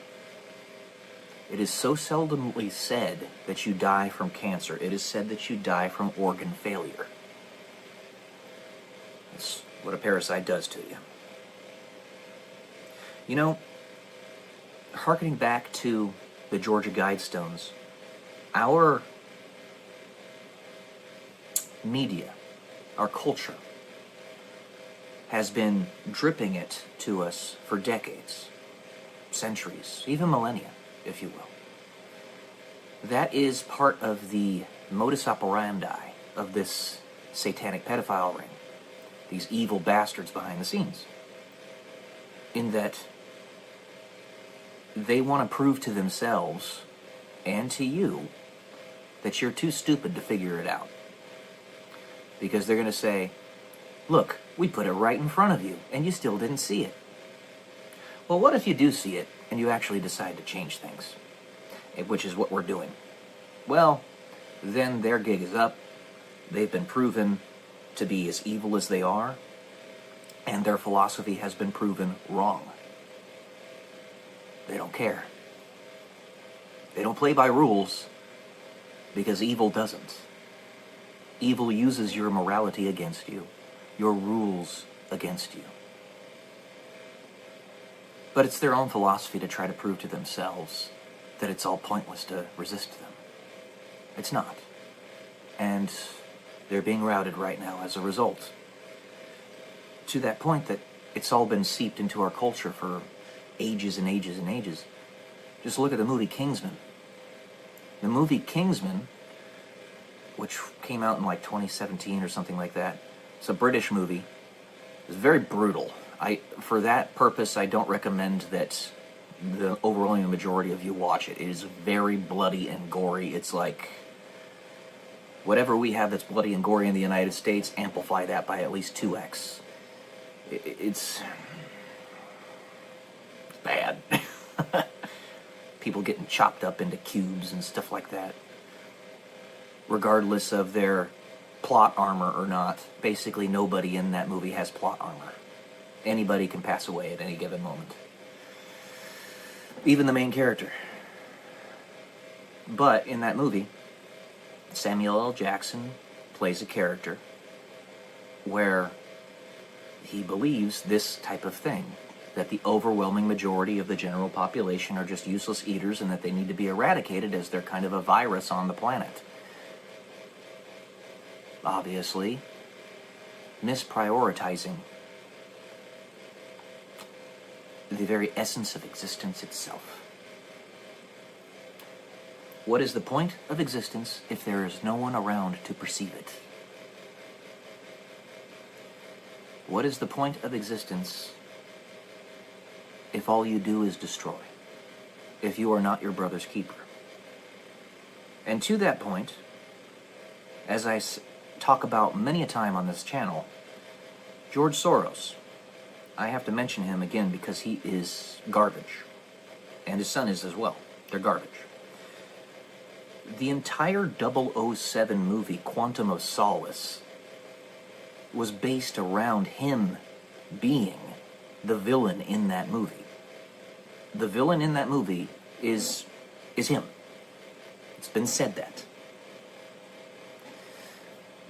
It is so seldomly said that you die from cancer. It is said that you die from organ failure. That's what a parasite does to you. You know, hearkening back to the Georgia Guidestones, our media, our culture, has been dripping it to us for decades, centuries, even millennia, if you will. That is part of the modus operandi of this satanic pedophile ring, these evil bastards behind the scenes, in that they want to prove to themselves and to you that you're too stupid to figure it out. Because they're going to say, look, we put it right in front of you, and you still didn't see it. Well, what if you do see it, and you actually decide to change things? Which is what we're doing. Well, then their gig is up. They've been proven to be as evil as they are, and their philosophy has been proven wrong. They don't care. They don't play by rules, because evil doesn't. Evil uses your morality against you, your rules against you. But it's their own philosophy to try to prove to themselves that it's all pointless to resist them. It's not. And they're being routed right now as a result. To that point that it's all been seeped into our culture for ages and ages and ages. Just look at the movie Kingsman. The movie Kingsman, which came out in like 2017 or something like that, it's a British movie. It's very brutal. For that purpose, I don't recommend that the overwhelming majority of you watch it. It is very bloody and gory. It's like whatever we have that's bloody and gory in the United States, amplify that by at least 2x. It's bad. People getting chopped up into cubes and stuff like that. Regardless of their plot armor or not, basically nobody in that movie has plot armor. Anybody can pass away at any given moment. Even the main character. But in that movie, Samuel L. Jackson plays a character where he believes this type of thing, that the overwhelming majority of the general population are just useless eaters and that they need to be eradicated as they're kind of a virus on the planet. Obviously, misprioritizing the very essence of existence itself. What is the point of existence if there is no one around to perceive it? What is the point of existence if all you do is destroy? If you are not your brother's keeper? And to that point, as I talk about many a time on this channel, George Soros, I have to mention him again because he is garbage. And his son is as well. They're garbage. The entire 007 movie, Quantum of Solace, was based around him being the villain in that movie. The villain in that movie is him. It's been said that.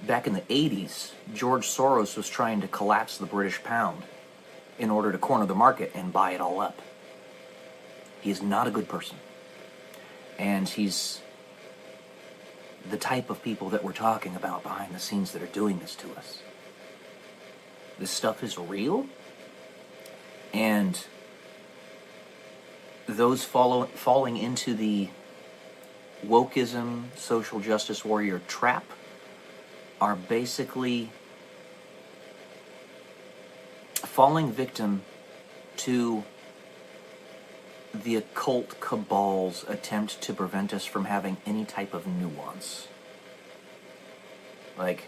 Back in the 80s, George Soros was trying to collapse the British pound in order to corner the market and buy it all up. He is not a good person. And he's the type of people that we're talking about behind the scenes that are doing this to us. This stuff is real, and those falling into the wokeism, social justice warrior trap are basically falling victim to the occult cabal's attempt to prevent us from having any type of nuance. Like,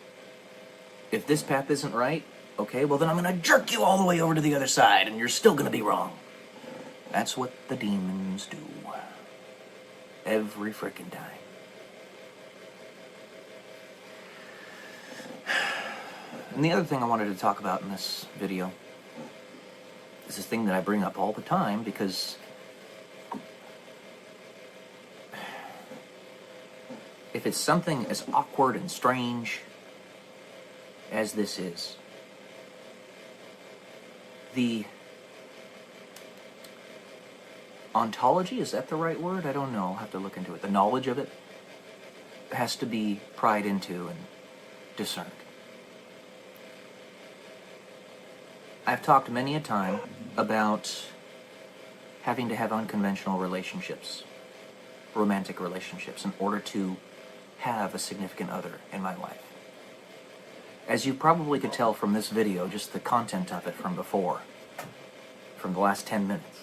if this path isn't right, okay, well then I'm going to jerk you all the way over to the other side, and you're still going to be wrong. That's what the demons do. Every frickin' time. And the other thing I wanted to talk about in this video is this thing that I bring up all the time, because if it's something as awkward and strange as this is, the ontology, is that the right word? I don't know. I'll have to look into it. The knowledge of it has to be pried into and discerned. I've talked many a time about having to have unconventional relationships, romantic relationships, in order to have a significant other in my life. As you probably could tell from this video, just the content of it from before, from the last 10 minutes,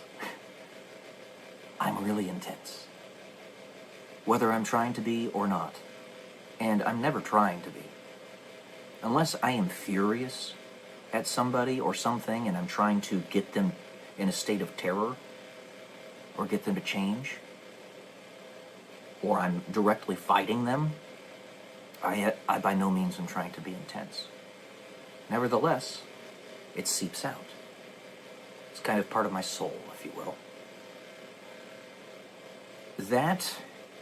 I'm really intense. Whether I'm trying to be or not. And I'm never trying to be. Unless I am furious at somebody or something and I'm trying to get them in a state of terror, or get them to change, or I'm directly fighting them, I by no means am trying to be intense. Nevertheless, it seeps out. It's kind of part of my soul, if you will. That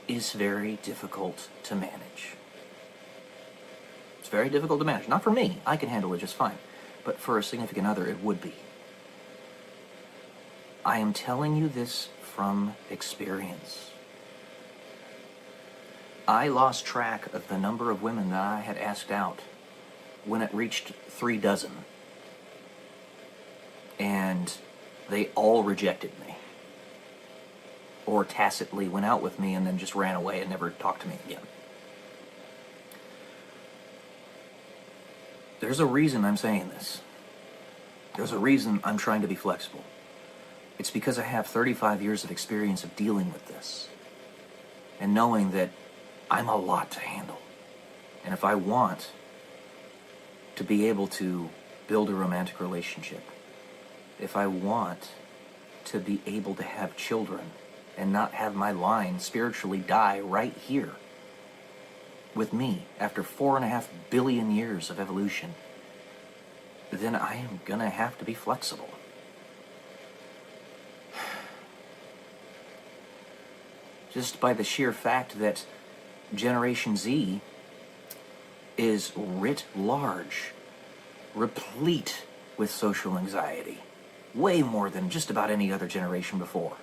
is very difficult to manage. It's very difficult to manage. Not for me, I can handle it just fine. But for a significant other, it would be. I am telling you this from experience. I lost track of the number of women that I had asked out when it reached 3 dozen. And they all rejected me. Or tacitly went out with me and then just ran away and never talked to me again. There's a reason I'm saying this. There's a reason I'm trying to be flexible. It's because I have 35 years of experience of dealing with this. And knowing that I'm a lot to handle. And if I want to be able to build a romantic relationship, if I want to be able to have children and not have my line spiritually die right here with me after 4.5 billion years of evolution, then I am gonna have to be flexible. Just by the sheer fact that Generation Z is writ large, replete with social anxiety, way more than just about any other generation before.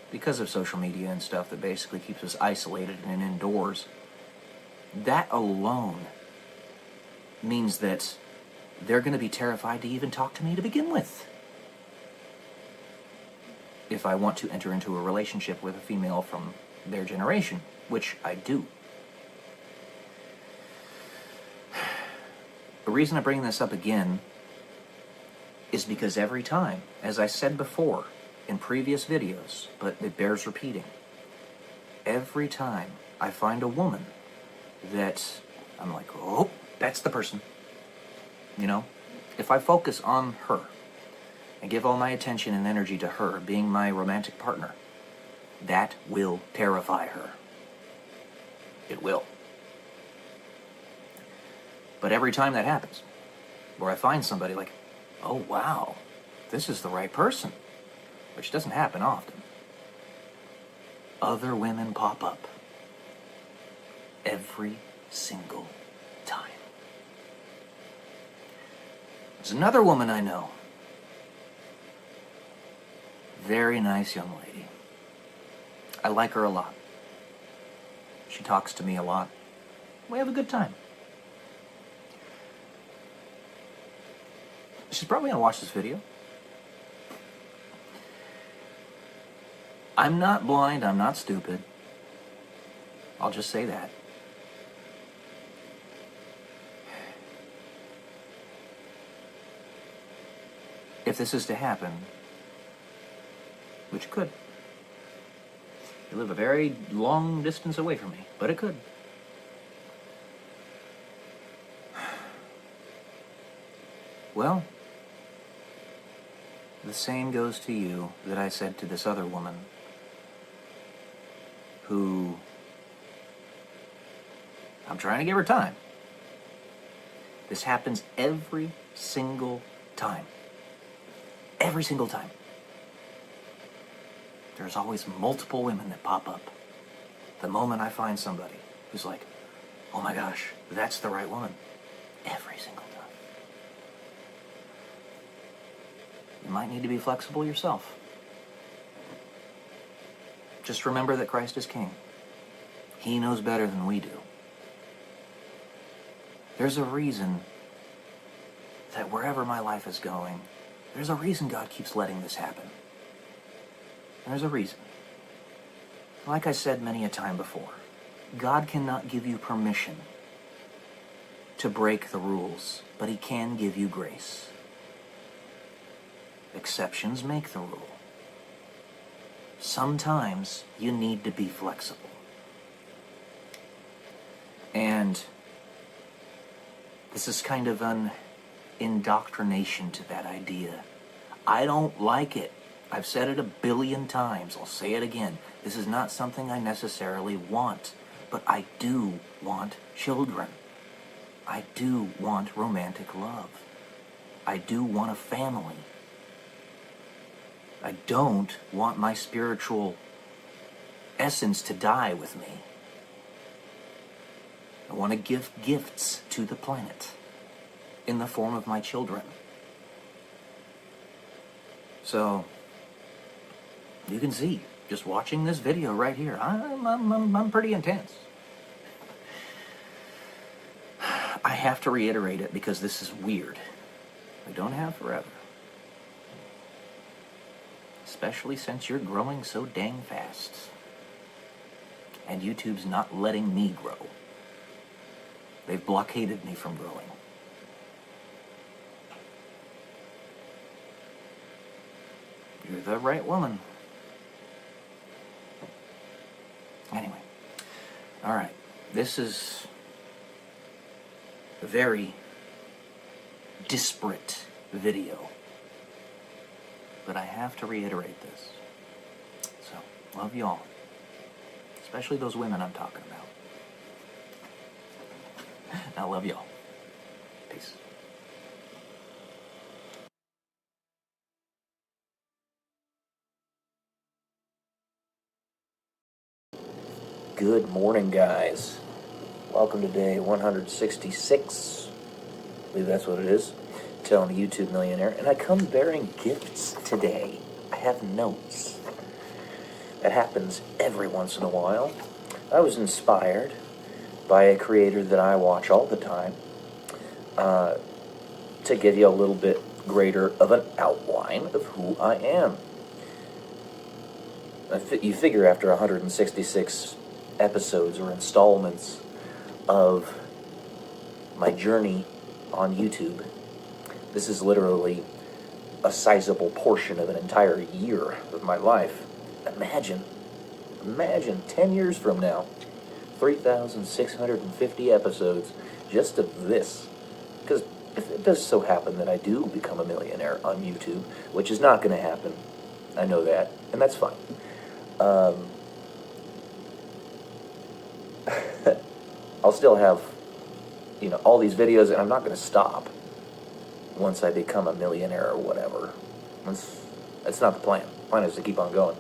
Because of social media and stuff that basically keeps us isolated and indoors. That alone means that they're going to be terrified to even talk to me to begin with. If I want to enter into a relationship with a female from their generation, which I do. The reason I bring this up again is because every time, as I said before in previous videos, but it bears repeating, every time I find a woman that I'm like, oh, that's the person. You know, if I focus on her and give all my attention and energy to her being my romantic partner, that will terrify her. It will. But every time that happens, where I find somebody like, oh wow, this is the right person, which doesn't happen often, other women pop up. Every single time. There's another woman I know. Very nice young lady. I like her a lot. She talks to me a lot. We have a good time. She's probably going to watch this video. I'm not blind, I'm not stupid. I'll just say that. If this is to happen, which could, you live a very long distance away from me, but it could. Well, the same goes to you that I said to this other woman who I'm trying to give her time. This happens every single time. Every single time. There's always multiple women that pop up. The moment I find somebody who's like, oh my gosh, that's the right woman. Every single time. You might need to be flexible yourself. Just remember that Christ is King. He knows better than we do. There's a reason that wherever my life is going, there's a reason God keeps letting this happen. There's a reason. Like I said many a time before, God cannot give you permission to break the rules, but He can give you grace. Exceptions make the rule. Sometimes you need to be flexible. And this is kind of an indoctrination to that idea. I don't like it. I've said it 1 billion times. I'll say it again. This is not something I necessarily want, but I do want children. I do want romantic love. I do want a family. I don't want my spiritual essence to die with me. I want to give gifts to the planet in the form of my children. So, you can see, just watching this video right here, I'm pretty intense. I have to reiterate it because this is weird. We don't have forever. Especially since you're growing so dang fast. And YouTube's not letting me grow. They've blockaded me from growing. You're the right woman. Anyway. Alright. This is a very disparate video. But I have to reiterate this. So, love y'all. Especially those women I'm talking about. I love y'all. Peace. Good morning, guys. Welcome to day 166. I believe that's what it is. Telling the YouTube millionaire. And I come bearing gifts today. I have notes. That happens every once in a while. I was inspired by a creator that I watch all the time to give you a little bit greater of an outline of who I am. You figure after 166 episodes or installments of my journey on YouTube, this is literally a sizable portion of an entire year of my life. Imagine 10 years from now, 3,650 episodes just of this. Because if it does so happen that I do become a millionaire on YouTube, which is not going to happen, I know that, and that's fine. I'll still have, all these videos, and I'm not going to stop once I become a millionaire or whatever. That's not the plan. The plan is to keep on going.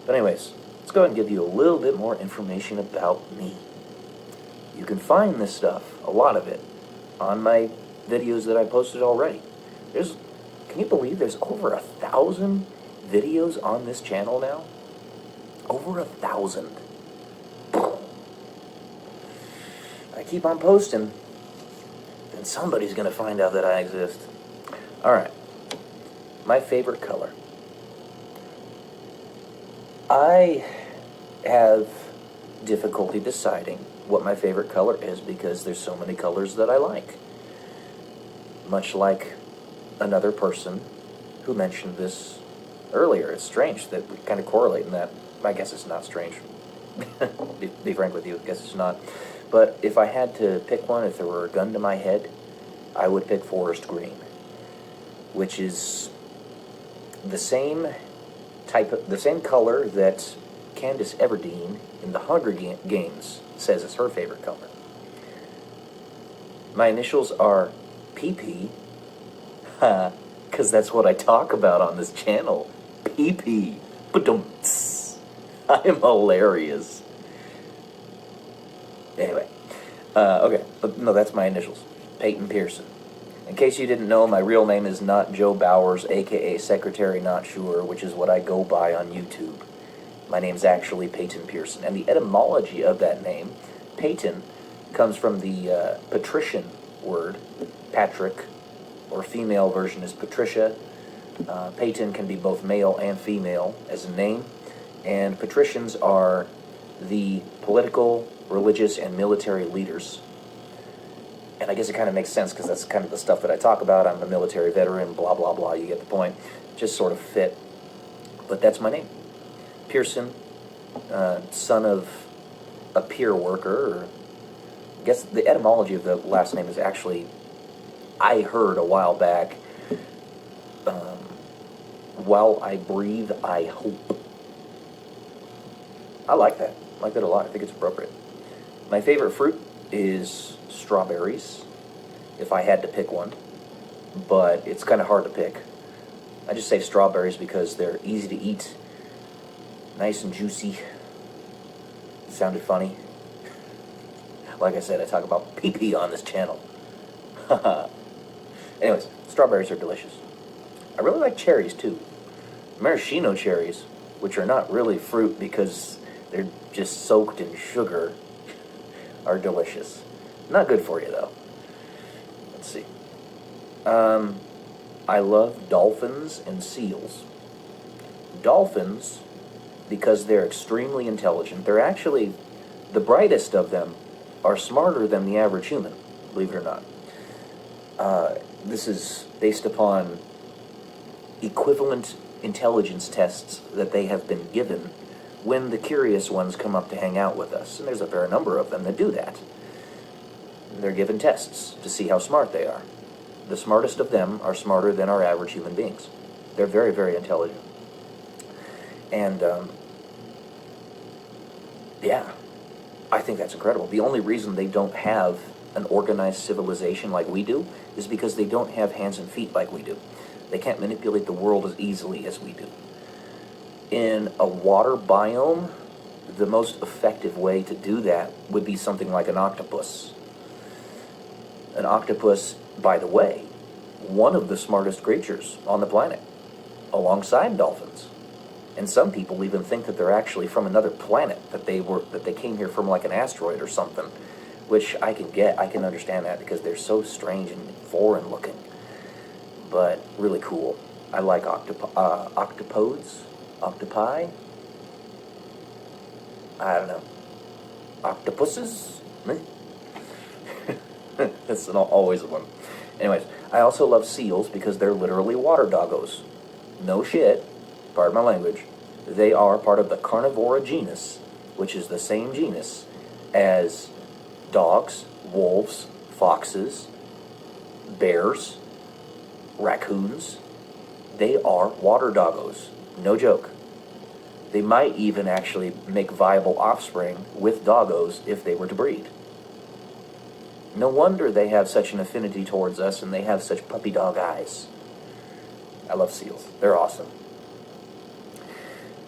But anyways, let's go ahead and give you a little bit more information about me. You can find this stuff, a lot of it, on my videos that I posted already. Can you believe there's over 1,000 videos on this channel now? Over 1,000. I keep on posting, and somebody's going to find out that I exist. Alright. My favorite color. I have difficulty deciding what my favorite color is because there's so many colors that I like. Much like another person who mentioned this earlier. It's strange that we kind of correlate in that. I guess it's not strange. be frank with you, I guess it's not. But if I had to pick one, if there were a gun to my head, I would pick forest green, which is the same the same color that Candace Everdeen in the Hunger Games says is her favorite color. My initials are PP, because that's what I talk about on this channel. PP. Ba-dum-ts. I am hilarious. Anyway, okay, but no, that's my initials. Peyton Pearson. In case you didn't know, my real name is not Joe Bowers, aka Secretary Not Sure, which is what I go by on YouTube. My name's actually Peyton Pearson, and the etymology of that name, Peyton, comes from the patrician word, Patrick, or female version is Patricia. Peyton can be both male and female as a name, and patricians are the political, religious, and military leaders. And I guess it kind of makes sense because that's kind of the stuff that I talk about. I'm a military veteran, blah, blah, blah, you get the point. Just sort of fit. But that's my name. Pearson, son of a pier worker, or I guess the etymology of the last name is actually, I heard a while back, while I breathe, I hope. I like that. I like that a lot. I think it's appropriate. My favorite fruit is strawberries, if I had to pick one, but it's kind of hard to pick. I just say strawberries because they're easy to eat, nice and juicy. It sounded funny. Like I said, I talk about pee-pee on this channel. Anyways, strawberries are delicious. I really like cherries too. Maraschino cherries, which are not really fruit because they're just soaked in sugar, are delicious. Not good for you though. Let's see. I love dolphins and seals. Dolphins, because they're extremely intelligent. They're actually, the brightest of them are smarter than the average human, believe it or not. This is based upon equivalent intelligence tests that they have been given when the curious ones come up to hang out with us. And there's a fair number of them that do that. They're given tests to see how smart they are. The smartest of them are smarter than our average human beings. They're very, very intelligent. And, yeah, I think that's incredible. The only reason they don't have an organized civilization like we do is because they don't have hands and feet like we do. They can't manipulate the world as easily as we do. In a water biome, the most effective way to do that would be something like an octopus. An octopus, by the way, one of the smartest creatures on the planet, alongside dolphins. And some people even think that they're actually from another planet, that they came here from like an asteroid or something, which I can understand that because they're so strange and foreign looking. But really cool. I like octopodes, octopi. I don't know. Octopuses? That's always one. Anyways, I also love seals because they're literally water doggos. No shit, pardon my language. They are part of the Carnivora genus, which is the same genus as dogs, wolves, foxes, bears, raccoons. They are water doggos. No joke. They might even actually make viable offspring with doggos if they were to breed. No wonder they have such an affinity towards us and they have such puppy dog eyes. I love seals. They're awesome.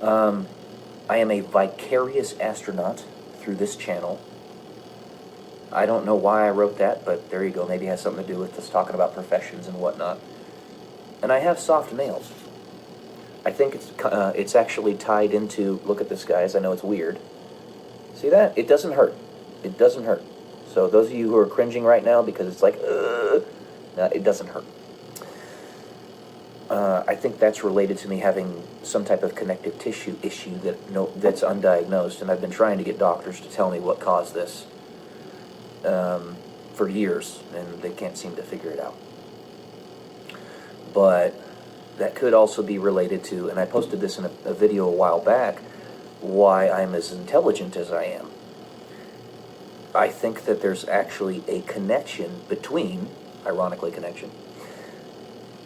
I am a vicarious astronaut through this channel. I don't know why I wrote that, but there you go. Maybe it has something to do with us talking about professions and whatnot. And I have soft nails. I think it's actually tied into, look at this, guys. I know it's weird. See that? It doesn't hurt. It doesn't hurt. So those of you who are cringing right now because it's like, no, it doesn't hurt. I think that's related to me having some type of connective tissue issue that's undiagnosed, and I've been trying to get doctors to tell me what caused this for years, and they can't seem to figure it out. But that could also be related to, and I posted this in a video a while back, why I'm as intelligent as I am. I think that there's actually a connection between, ironically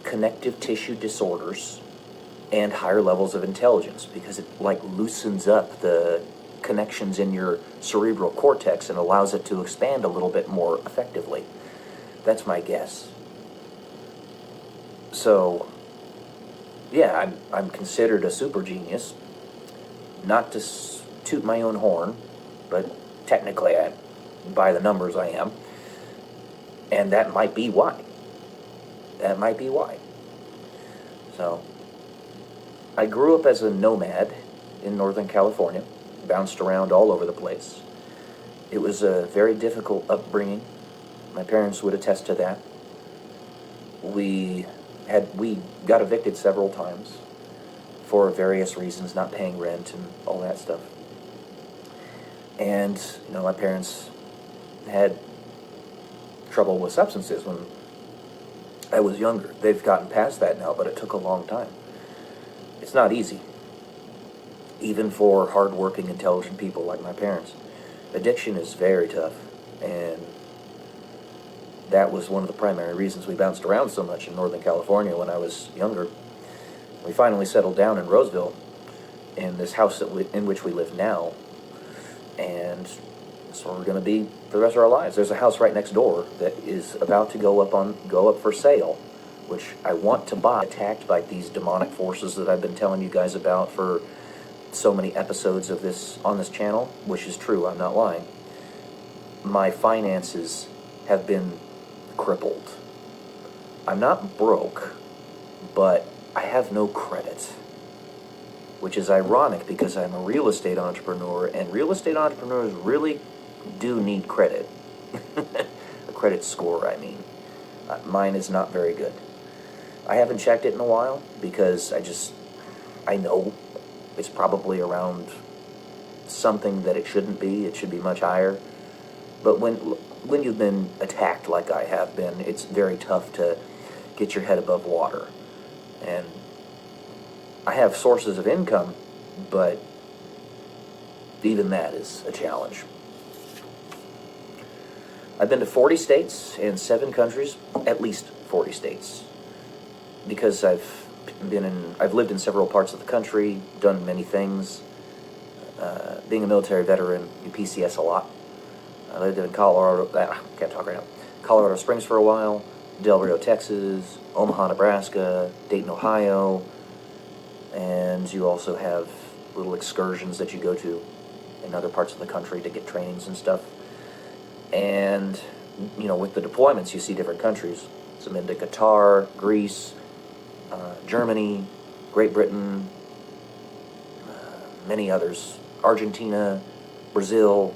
connective tissue disorders and higher levels of intelligence, because it like loosens up the connections in your cerebral cortex and allows it to expand a little bit more effectively. That's my guess. So, yeah, I'm considered a super genius. Not to toot my own horn, but technically, by the numbers, I am. And that might be why. That might be why. So, I grew up as a nomad in Northern California, bounced around all over the place. It was a very difficult upbringing. My parents would attest to that. We got evicted several times for various reasons, not paying rent and all that stuff. And, my parents had trouble with substances when I was younger. They've gotten past that now, but it took a long time. It's not easy, even for hardworking, intelligent people like my parents. Addiction is very tough, and that was one of the primary reasons we bounced around so much in Northern California when I was younger. We finally settled down in Roseville, in this house in which we live now, and that's where we're going to be for the rest of our lives. There's a house right next door that is about to go up for sale, which I want to buy. Attacked by these demonic forces that I've been telling you guys about for so many episodes of this on this channel, which is true, I'm not lying. My finances have been crippled. I'm not broke, but I have no credit, which is ironic because I'm a real estate entrepreneur, and real estate entrepreneurs really do need credit. A credit score, I mean. Mine is not very good. I haven't checked it in a while because I know it's probably around something that it shouldn't be. It should be much higher. But when you've been attacked like I have been, it's very tough to get your head above water. And I have sources of income, but even that is a challenge. I've been to 40 states and 7 countries, at least 40 states, because I've lived in several parts of the country, done many things. Being a military veteran, you PCS a lot. I lived in can't talk right now. Colorado Springs for a while, Del Rio, Texas, Omaha, Nebraska, Dayton, Ohio, and you also have little excursions that you go to in other parts of the country to get trainings and stuff. And, with the deployments, you see different countries. So I'm into Qatar, Greece, Germany, Great Britain, many others. Argentina, Brazil,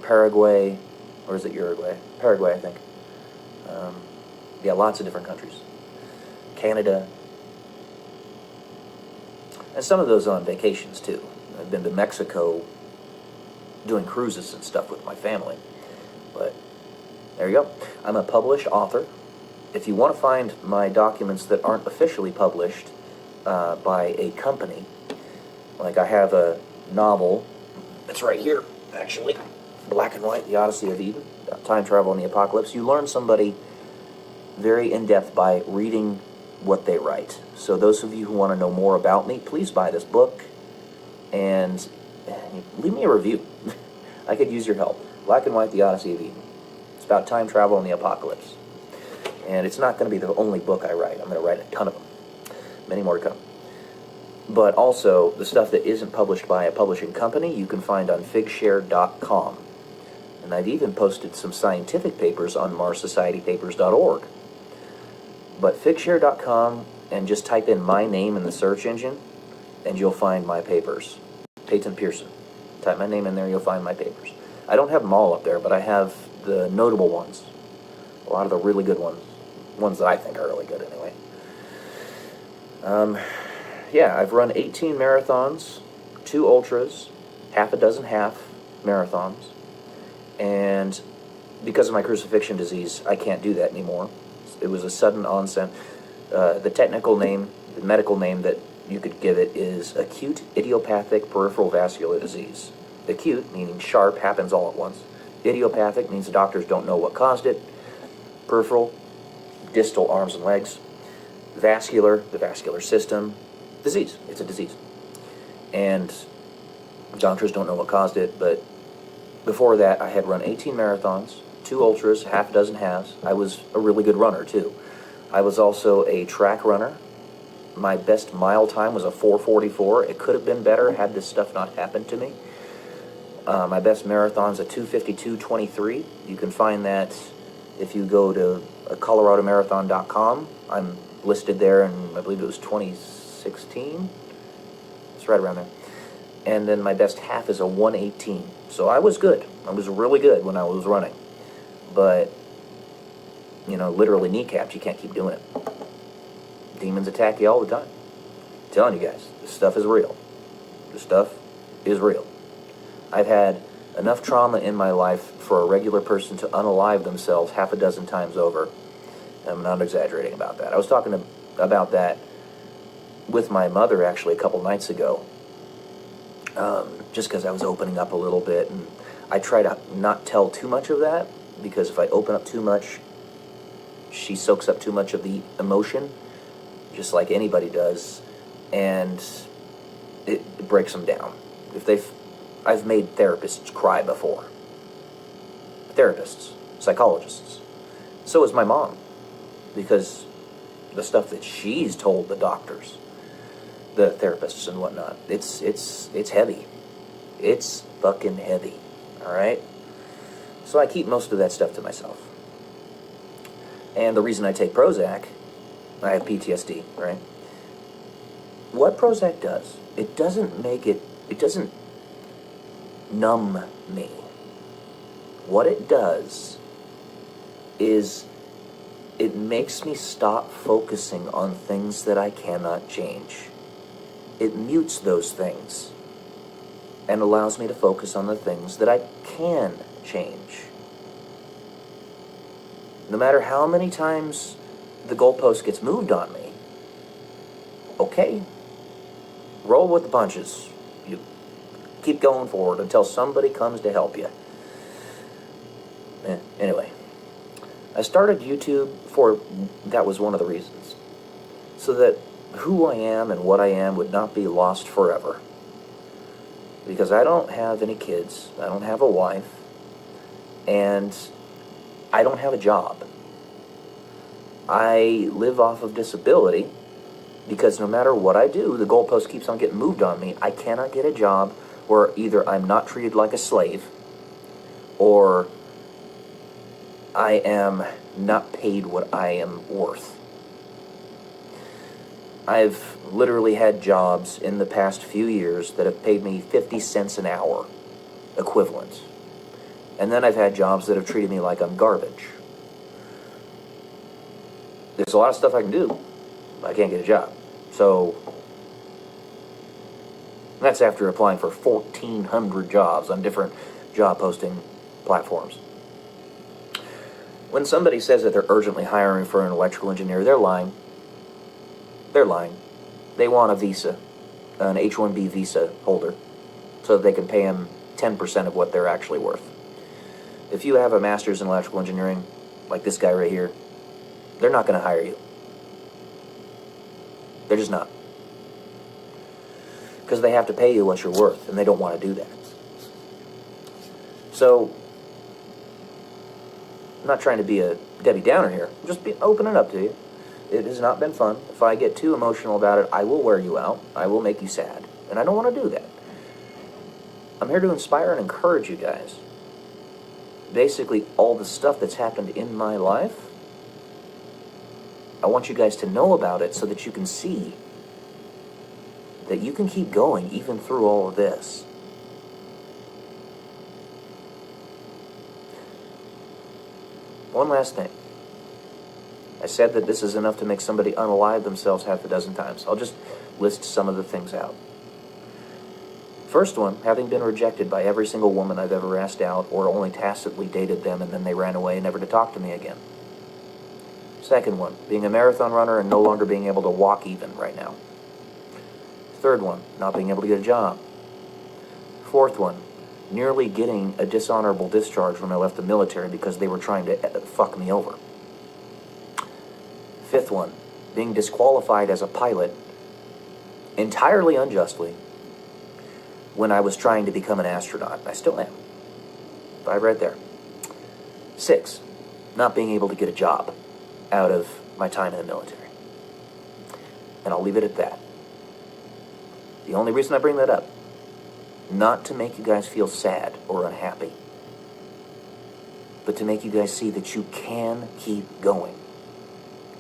Paraguay, or is it Uruguay? Paraguay, I think. Lots of different countries. Canada. And some of those on vacations, too. I've been to Mexico doing cruises and stuff with my family. But there you go. I'm a published author. If you want to find my documents that aren't officially published by a company, like I have a novel that's right here, actually, black and white, The Odyssey of Eden, Time Travel and the Apocalypse. You learn somebody very in-depth by reading what they write. So those of you who want to know more about me, please buy this book and leave me a review. I could use your help. Black and White, The Odyssey of Eden. It's about time travel and the apocalypse. And it's not going to be the only book I write. I'm going to write a ton of them. Many more to come. But also, the stuff that isn't published by a publishing company, you can find on figshare.com. And I've even posted some scientific papers on marssocietypapers.org. But figshare.com, and just type in my name in the search engine, and you'll find my papers. Peyton Pearson. Type my name in there, you'll find my papers. I don't have them all up there, but I have the notable ones. A lot of the really good ones. Ones that I think are really good, anyway. Yeah, I've run 18 marathons, 2 ultras, half a dozen half marathons, and because of my crucifixion disease, I can't do that anymore. It was a sudden onset. The technical name, the medical name that you could give it is acute idiopathic peripheral vascular disease. Acute, meaning sharp, happens all at once. Idiopathic means the doctors don't know what caused it. Peripheral, distal arms and legs. Vascular, the vascular system. Disease, it's a disease. And doctors don't know what caused it, but before that, I had run 18 marathons, 2 ultras, half a dozen halves. I was a really good runner, too. I was also a track runner. My best mile time was a 4:44. It could have been better had this stuff not happened to me. My best marathon's a 2:52:23. You can find that if you go to coloradomarathon.com. I'm listed there, and I believe it was 2016. It's right around there. And then my best half is a 1:18. So I was good. I was really good when I was running. But, literally kneecapped. You can't keep doing it. Demons attack you all the time. I'm telling you guys, this stuff is real. This stuff is real. I've had enough trauma in my life for a regular person to unalive themselves half a dozen times over. I'm not exaggerating about that. I was talking about that with my mother actually a couple nights ago. Just because I was opening up a little bit, and I try to not tell too much of that, because if I open up too much, she soaks up too much of the emotion, just like anybody does, and it breaks them down. I've made therapists cry before. Therapists, psychologists. So is my mom, because the stuff that she's told the doctors, the therapists and whatnot, it's heavy. It's fucking heavy, all right? So I keep most of that stuff to myself. And the reason I take Prozac, I have PTSD, right? What Prozac does, it doesn't numb me. What it does is it makes me stop focusing on things that I cannot change. It mutes those things and allows me to focus on the things that I can change. No matter how many times the goalpost gets moved on me, okay, roll with the punches. You keep going forward until somebody comes to help you. Anyway, I started YouTube that was one of the reasons. So that who I am and what I am would not be lost forever. Because I don't have any kids, I don't have a wife, and I don't have a job. I live off of disability because no matter what I do, the goalpost keeps on getting moved on me. I cannot get a job where either I'm not treated like a slave or I am not paid what I am worth. I've literally had jobs in the past few years that have paid me 50 cents an hour equivalent. And then I've had jobs that have treated me like I'm garbage. There's a lot of stuff I can do. I can't get a job. So that's after applying for 1,400 jobs on different job posting platforms. When somebody says that they're urgently hiring for an electrical engineer, they're lying. They're lying. They want a visa, an H-1B visa holder, so that they can pay them 10% of what they're actually worth. If you have a master's in electrical engineering, like this guy right here, they're not going to hire you. They're just not. Because they have to pay you what you're worth, and they don't want to do that. So, I'm not trying to be a Debbie Downer here. I'm just opening up to you. It has not been fun. If I get too emotional about it, I will wear you out. I will make you sad. And I don't want to do that. I'm here to inspire and encourage you guys. Basically, all the stuff that's happened in my life, I want you guys to know about it so that you can see that you can keep going even through all of this. One last thing. I said that this is enough to make somebody unalive themselves half a dozen times. I'll just list some of the things out. First one, having been rejected by every single woman I've ever asked out, or only tacitly dated them and then they ran away never to talk to me again. Second one, being a marathon runner and no longer being able to walk even right now. Third one, not being able to get a job. Fourth one, nearly getting a dishonorable discharge when I left the military because they were trying to fuck me over. Fifth one, being disqualified as a pilot entirely unjustly when I was trying to become an astronaut. I still am. 5 right there. 6, not being able to get a job out of my time in the military. And I'll leave it at that. The only reason I bring that up, not to make you guys feel sad or unhappy, but to make you guys see that you can keep going,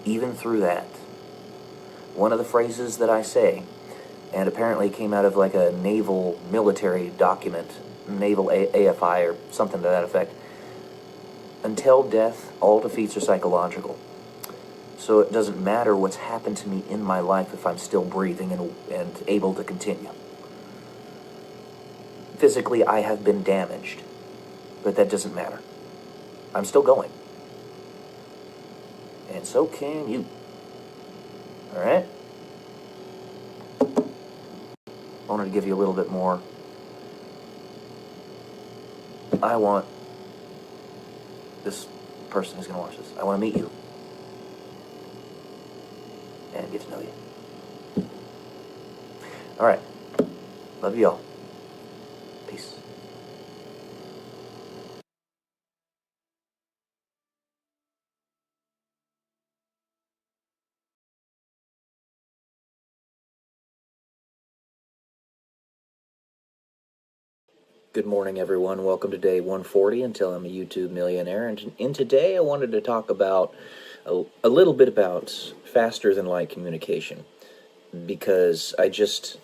even through that. One of the phrases that I say, and apparently came out of like a naval military document, naval AFI or something to that effect, until death, all defeats are psychological. So it doesn't matter what's happened to me in my life if I'm still breathing and able to continue. Physically, I have been damaged, but that doesn't matter. I'm still going. And so can you. All right? I wanted to give you a little bit more. I want this person who's going to watch this, I want to meet you and get to know you. All right. Love you all. Peace. Good morning, everyone. Welcome to day 140 until I'm a YouTube millionaire. And today I wanted to talk about a little bit about faster than light communication, because I just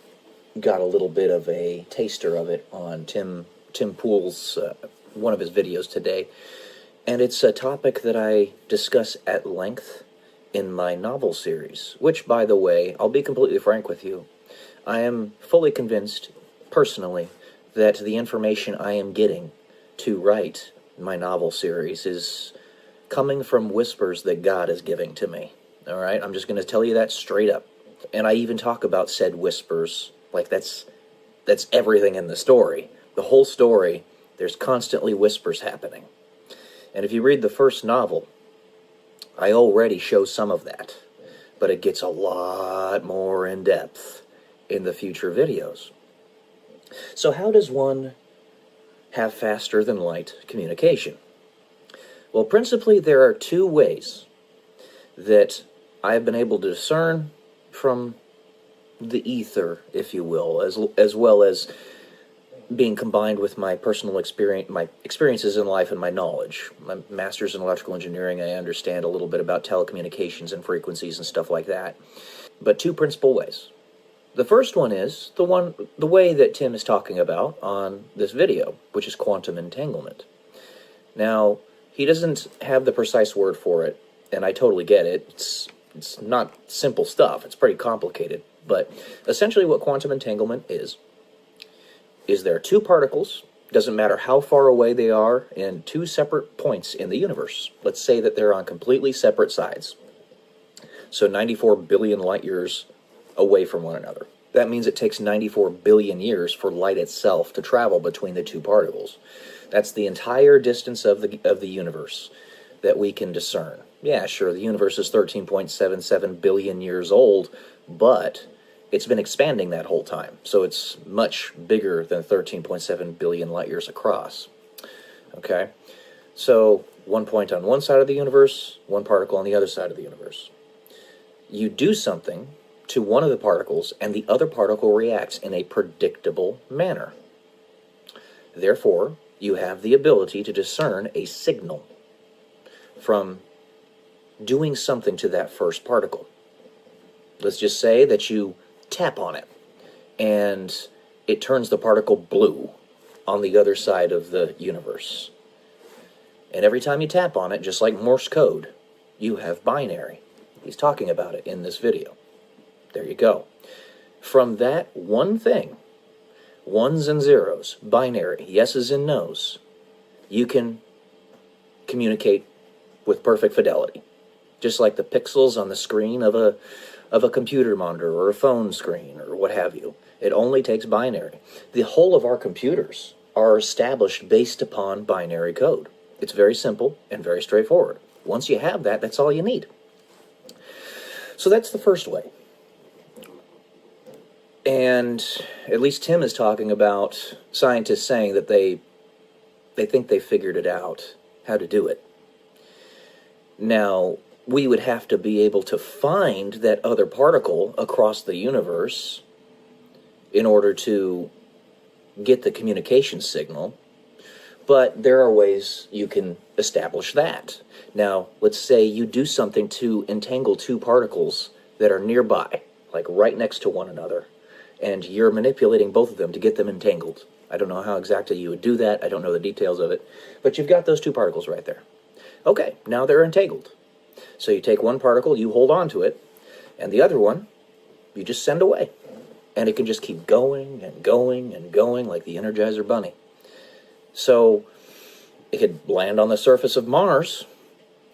got a little bit of a taster of it on Tim Pool's one of his videos today, and it's a topic that I discuss at length in my novel series, which, by the way, I'll be completely frank with you, I am fully convinced, personally, that the information I am getting to write my novel series is coming from whispers that God is giving to me. All right? I'm just going to tell you that straight up. And I even talk about said whispers, like that's everything in the story. The whole story, there's constantly whispers happening. And if you read the first novel, I already show some of that, but it gets a lot more in depth in the future videos. So how does one have faster than light communication? Well, principally there are 2 ways that I've been able to discern from the ether, if you will, as well as being combined with my personal experience, my experiences in life and my knowledge. My master's in electrical engineering, I understand a little bit about telecommunications and frequencies and stuff like that. But 2 principal ways. The first one is the way that Tim is talking about on this video, which is quantum entanglement. Now, he doesn't have the precise word for it, and I totally get it. It's not simple stuff. It's pretty complicated. But essentially what quantum entanglement is there are 2 particles, doesn't matter how far away they are, in 2 separate points in the universe. Let's say that they're on completely separate sides. So 94 billion light years away from one another. That means it takes 94 billion years for light itself to travel between the 2 particles. That's the entire distance of the universe that we can discern. Yeah, sure, the universe is 13.77 billion years old, but it's been expanding that whole time, so it's much bigger than 13.7 billion light years across. Okay? So, 1 point on one side of the universe, 1 particle on the other side of the universe. You do something to one of the particles, and the other particle reacts in a predictable manner. Therefore, you have the ability to discern a signal from doing something to that first particle. Let's just say that you tap on it, and it turns the particle blue on the other side of the universe. And every time you tap on it, just like Morse code, you have binary. He's talking about it in this video. There you go. From that one thing, ones and zeros, binary, yeses and nos, you can communicate with perfect fidelity. Just like the pixels on the screen of a computer monitor or a phone screen or what have you. It only takes binary. The whole of our computers are established based upon binary code. It's very simple and very straightforward. Once you have that, that's all you need. So that's the first way. And at least Tim is talking about scientists saying that they think they figured it out, how to do it. Now, we would have to be able to find that other particle across the universe in order to get the communication signal, but there are ways you can establish that. Now, let's say you do something to entangle two particles that are nearby, like right next to one another, and you're manipulating both of them to get them entangled. I don't know how exactly you would do that. I don't know the details of it, but you've got those two particles right there. Okay, now they're entangled. So you take one particle, you hold on to it, and the other one, you just send away. And it can just keep going and going and going like the Energizer Bunny. So it could land on the surface of Mars,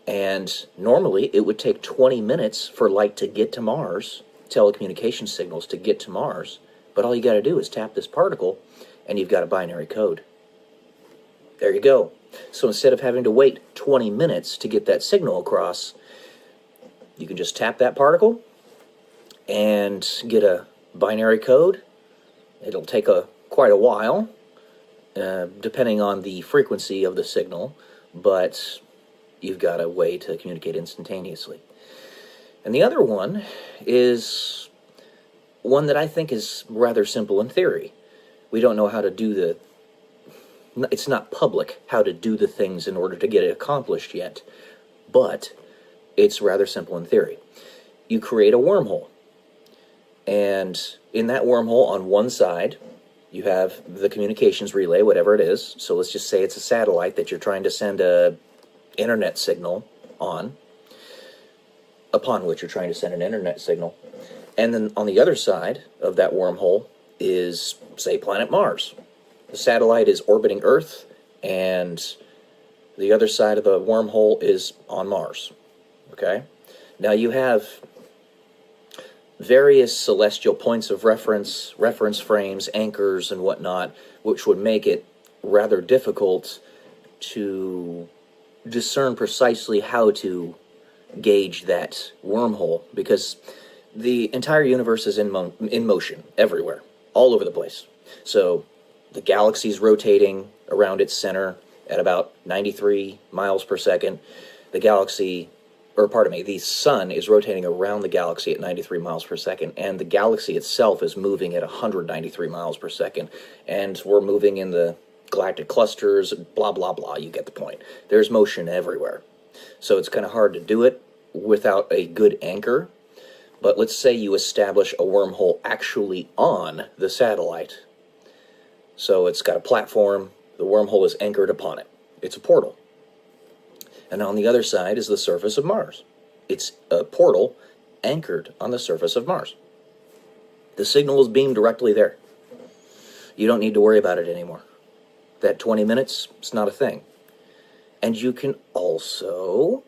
and normally it would take 20 minutes for light to get to Mars, telecommunication signals to get to Mars, but all you got to do is tap this particle, and you've got a binary code. There you go. So instead of having to wait 20 minutes to get that signal across, you can just tap that particle and get a binary code. It'll take quite a while, depending on the frequency of the signal, but you've got a way to communicate instantaneously. And the other one is one that I think is rather simple in theory. We don't know how to do it's not public how to do the things in order to get it accomplished yet, but it's rather simple in theory. You create a wormhole. And in that wormhole, on one side, you have the communications relay, whatever it is. So let's just say it's a satellite that you're trying to send a internet signal upon which you're trying to send an internet signal. And then on the other side of that wormhole is, say, planet Mars. The satellite is orbiting Earth, and the other side of the wormhole is on Mars. Okay? Now you have various celestial points of reference frames, anchors, and whatnot, which would make it rather difficult to discern precisely how to gauge that wormhole, because the entire universe is in motion everywhere, all over the place. So the galaxy's rotating around its center at about 93 miles per second. The sun is rotating around the galaxy at 93 miles per second, and the galaxy itself is moving at 193 miles per second, and we're moving in the galactic clusters, blah, blah, blah. You get the point. There's motion everywhere. So it's kind of hard to do it without a good anchor, but let's say you establish a wormhole actually on the satellite. So it's got a platform, the wormhole is anchored upon it. It's a portal. And on the other side is the surface of Mars. It's a portal anchored on the surface of Mars. The signal is beamed directly there. You don't need to worry about it anymore. That 20 minutes, it's not a thing. And you can also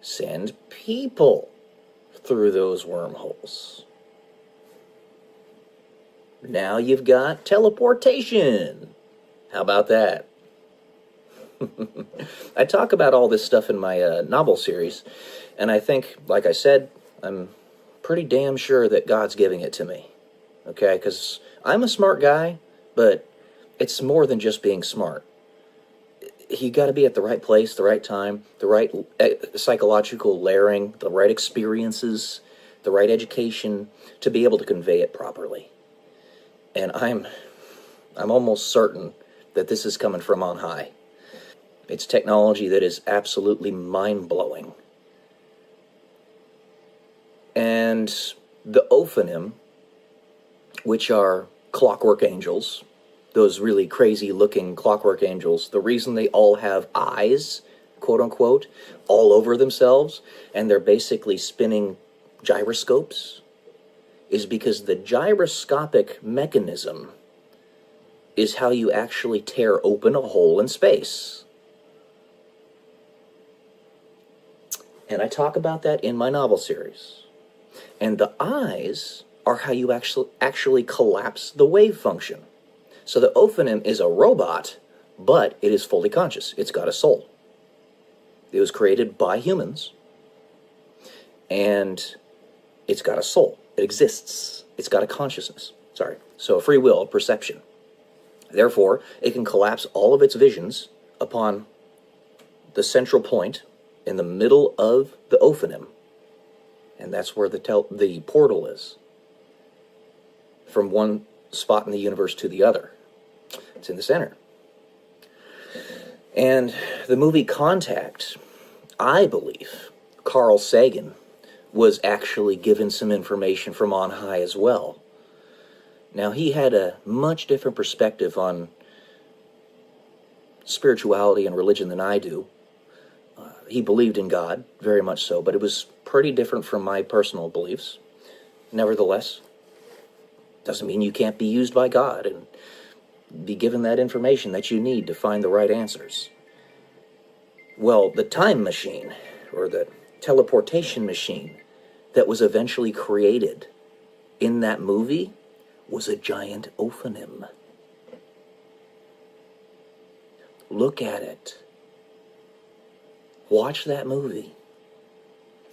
send people through those wormholes. Now you've got teleportation. How about that? I talk about all this stuff in my novel series, and I think, like I said, I'm pretty damn sure that God's giving it to me. Okay? Because I'm a smart guy, but it's more than just being smart. You got to be at the right place, the right time, the right psychological layering, the right experiences, the right education to be able to convey it properly. And I'm almost certain that this is coming from on high. It's technology that is absolutely mind-blowing. And the Ophanim, which are clockwork angels, those really crazy-looking clockwork angels, the reason they all have eyes, quote unquote, all over themselves, and they're basically spinning gyroscopes, is because the gyroscopic mechanism is how you actually tear open a hole in space. And I talk about that in my novel series. And the eyes are how you actually collapse the wave function. So the Ophanim is a robot, but it is fully conscious. It's got a soul. It was created by humans, and it's got a soul. It exists. It's got a consciousness. So a free will, a perception. Therefore, it can collapse all of its visions upon the central point in the middle of the Ophanim. And that's where the portal is, from one spot in the universe to the other. It's in the center. And the movie Contact, I believe, Carl Sagan was actually given some information from on high as well. Now, he had a much different perspective on spirituality and religion than I do. He believed in God, very much so, but it was pretty different from my personal beliefs. Nevertheless, doesn't mean you can't be used by God and be given that information that you need to find the right answers. Well, the time machine, or the teleportation machine that was eventually created in that movie was a giant Ophanim. Look at it. Watch that movie.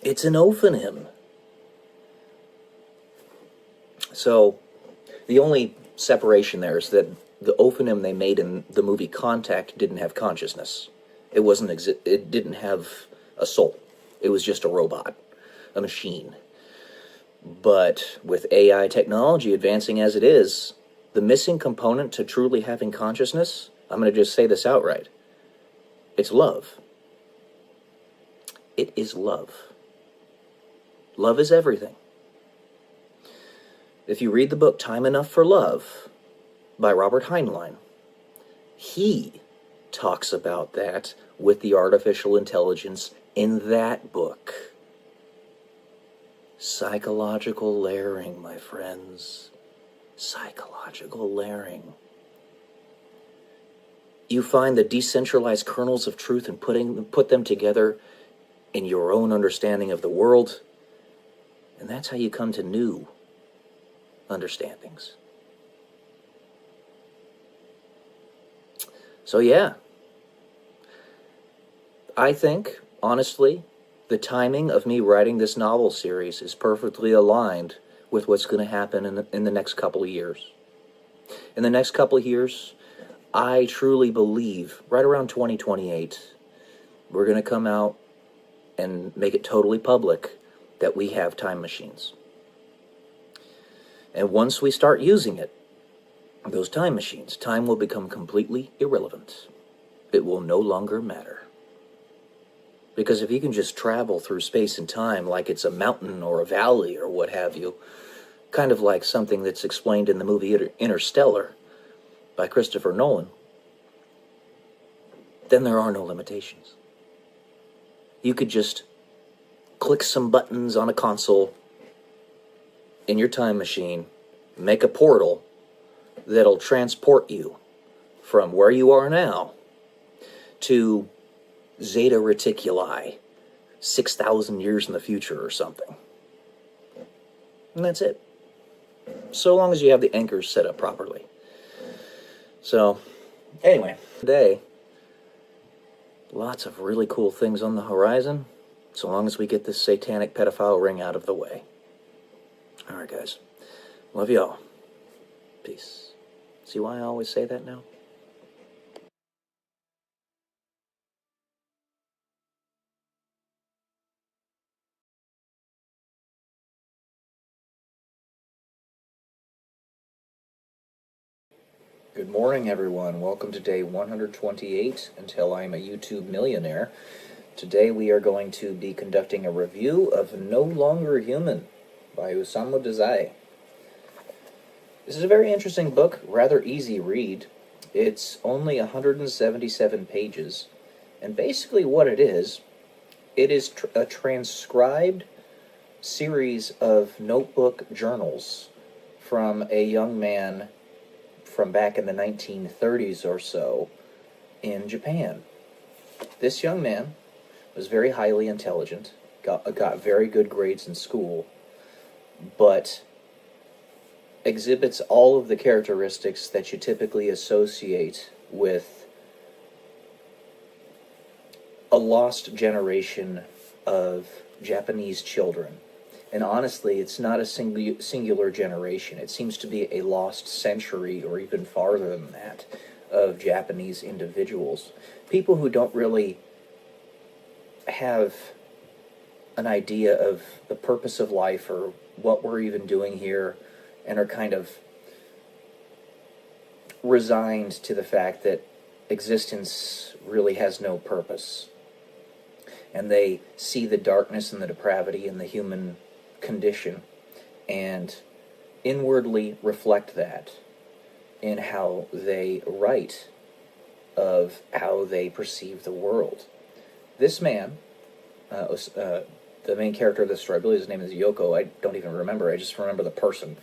It's an Ophanim. So, the only separation there is that the Ophanim they made in the movie Contact didn't have consciousness. It didn't have a soul. It was just a robot, a machine. But with AI technology advancing as it is, the missing component to truly having consciousness, I'm going to just say this outright, it's love. It is love. Love is everything. If you read the book Time Enough for Love by Robert Heinlein, he talks about that with the artificial intelligence in that book. Psychological layering, my friends. Psychological layering. You find the decentralized kernels of truth and put them together in your own understanding of the world, and that's how you come to new understandings. So yeah, I think, honestly, the timing of me writing this novel series is perfectly aligned with what's going to happen in the next couple of years. In the next couple of years, I truly believe, right around 2028, we're going to come out and make it totally public that we have time machines. And once we start using it, those time machines, time will become completely irrelevant. It will no longer matter. Because if you can just travel through space and time like it's a mountain or a valley or what have you, kind of like something that's explained in the movie Interstellar by Christopher Nolan, then there are no limitations. You could just click some buttons on a console in your time machine, make a portal that'll transport you from where you are now to Zeta Reticuli, 6,000 years in the future or something. And that's it. So long as you have the anchors set up properly. So, anyway, today, lots of really cool things on the horizon, so long as we get this satanic pedophile ring out of the way. Alright, guys. Love y'all. Peace. See why I always say that now? Good morning, everyone. Welcome to day 128, Until I Am a YouTube Millionaire. Today we are going to be conducting a review of No Longer Human by Osamu Dazai. This is a very interesting book, rather easy read. It's only 177 pages, And basically what it is a transcribed series of notebook journals from a young man from back in the 1930s or so in Japan. This young man was very highly intelligent, got very good grades in school, but exhibits all of the characteristics that you typically associate with a lost generation of Japanese children. And honestly, it's not a singular generation. It seems to be a lost century, or even farther than that, of Japanese individuals. People who don't really have an idea of the purpose of life or what we're even doing here, and are kind of resigned to the fact that existence really has no purpose. And they see the darkness and the depravity in the human condition and inwardly reflect that in how they write of how they perceive the world. This man, the main character of this story, I believe his name is Yoko. I don't even remember. I just remember the person.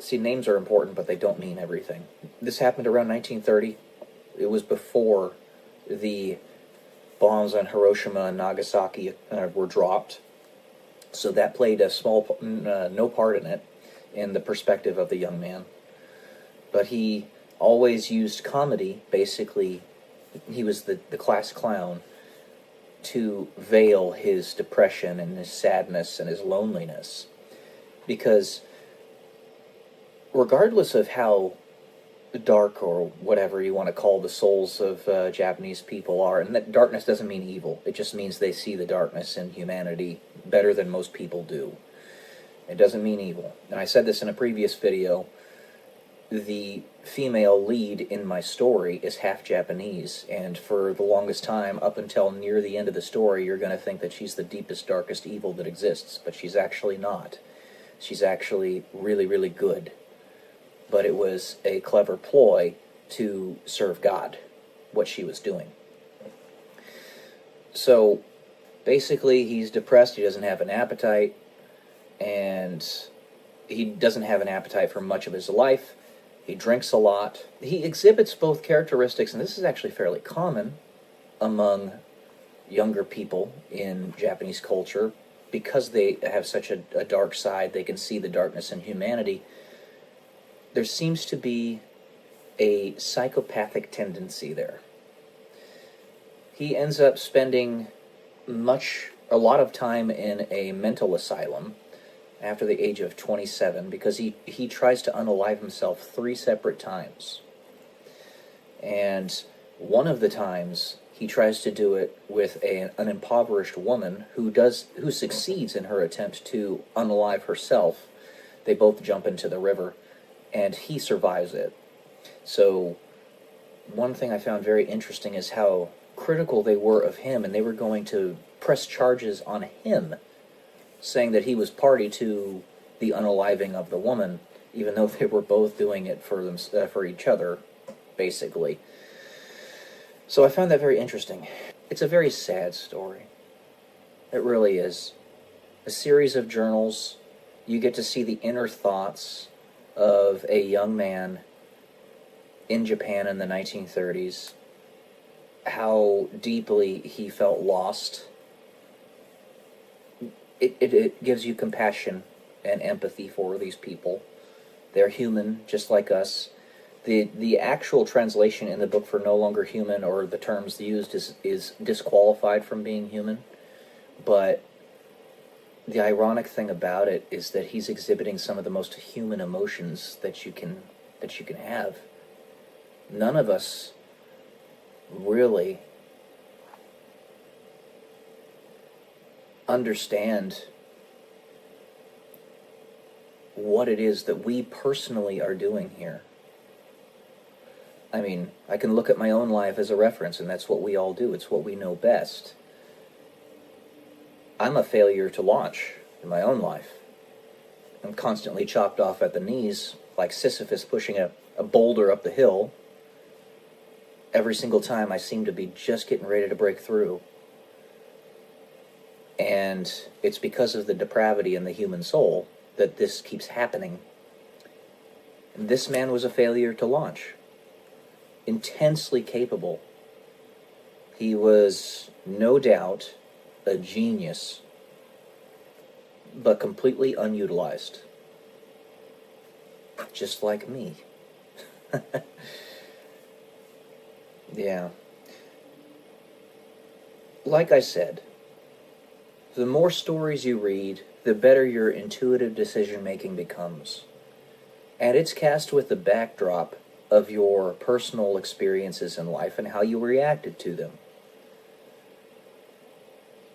See, names are important, but they don't mean everything. This happened around 1930. It was before the bombs on Hiroshima and Nagasaki were dropped. So that played a no part in it, in the perspective of the young man. But he always used comedy. Basically, he was the class clown to veil his depression and his sadness and his loneliness. Because regardless of how dark or whatever you want to call the souls of Japanese people are, and that darkness doesn't mean evil, it just means they see the darkness in humanity better than most people do. It doesn't mean evil. And I said this in a previous video, the female lead in my story is half Japanese, and for the longest time, up until near the end of the story, you're going to think that she's the deepest, darkest evil that exists, but she's actually not. She's actually really, really good. But it was a clever ploy to serve God, what she was doing. So, basically, he's depressed, he doesn't have an appetite, and he doesn't have an appetite for much of his life. He drinks a lot. He exhibits both characteristics, and this is actually fairly common among younger people in Japanese culture, because they have such a dark side, they can see the darkness in humanity. There seems to be a psychopathic tendency there. He ends up spending a lot of time in a mental asylum after the age of 27, because he tries to unalive himself 3 separate times. And one of the times he tries to do it with an impoverished woman who succeeds in her attempt to unalive herself. They both jump into the river, and he survives it. So one thing I found very interesting is how critical they were of him, and they were going to press charges on him, saying that he was party to the unaliving of the woman, even though they were both doing it for each other, basically. So I found that very interesting. It's a very sad story. It really is. A series of journals. You get to see the inner thoughts of a young man in Japan in the 1930s, how deeply he felt lost. It gives you compassion and empathy for these people. They're human, just like us. The actual translation in the book for no longer human, or the terms used, is disqualified from being human. But the ironic thing about it is that he's exhibiting some of the most human emotions that you can have. None of us really understand what it is that we personally are doing here. I mean, I can look at my own life as a reference, and that's what we all do. It's what we know best. I'm a failure to launch in my own life. I'm constantly chopped off at the knees, like Sisyphus pushing a boulder up the hill. every single time I seem to be just getting ready to break through. And it's because of the depravity in the human soul that this keeps happening. This man was a failure to launch. Intensely capable. He was, no doubt, a genius, but completely unutilized. Just like me. Yeah. Like I said, the more stories you read, the better your intuitive decision-making becomes. And it's cast with the backdrop of your personal experiences in life and how you reacted to them.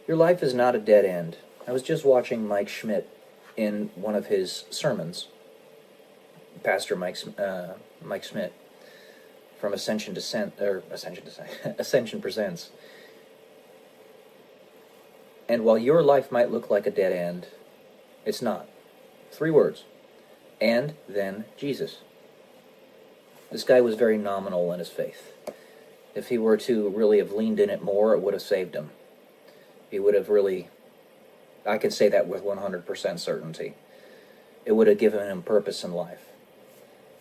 Your life is not a dead end. I was just watching Mike Schmidt in one of his sermons, Pastor Mike Schmidt from Ascension Presents. And while your life might look like a dead end, it's not. 3 words. And then Jesus. This guy was very nominal in his faith. If he were to really have leaned in it more, it would have saved him. He would have really, I can say that with 100% certainty. It would have given him purpose in life.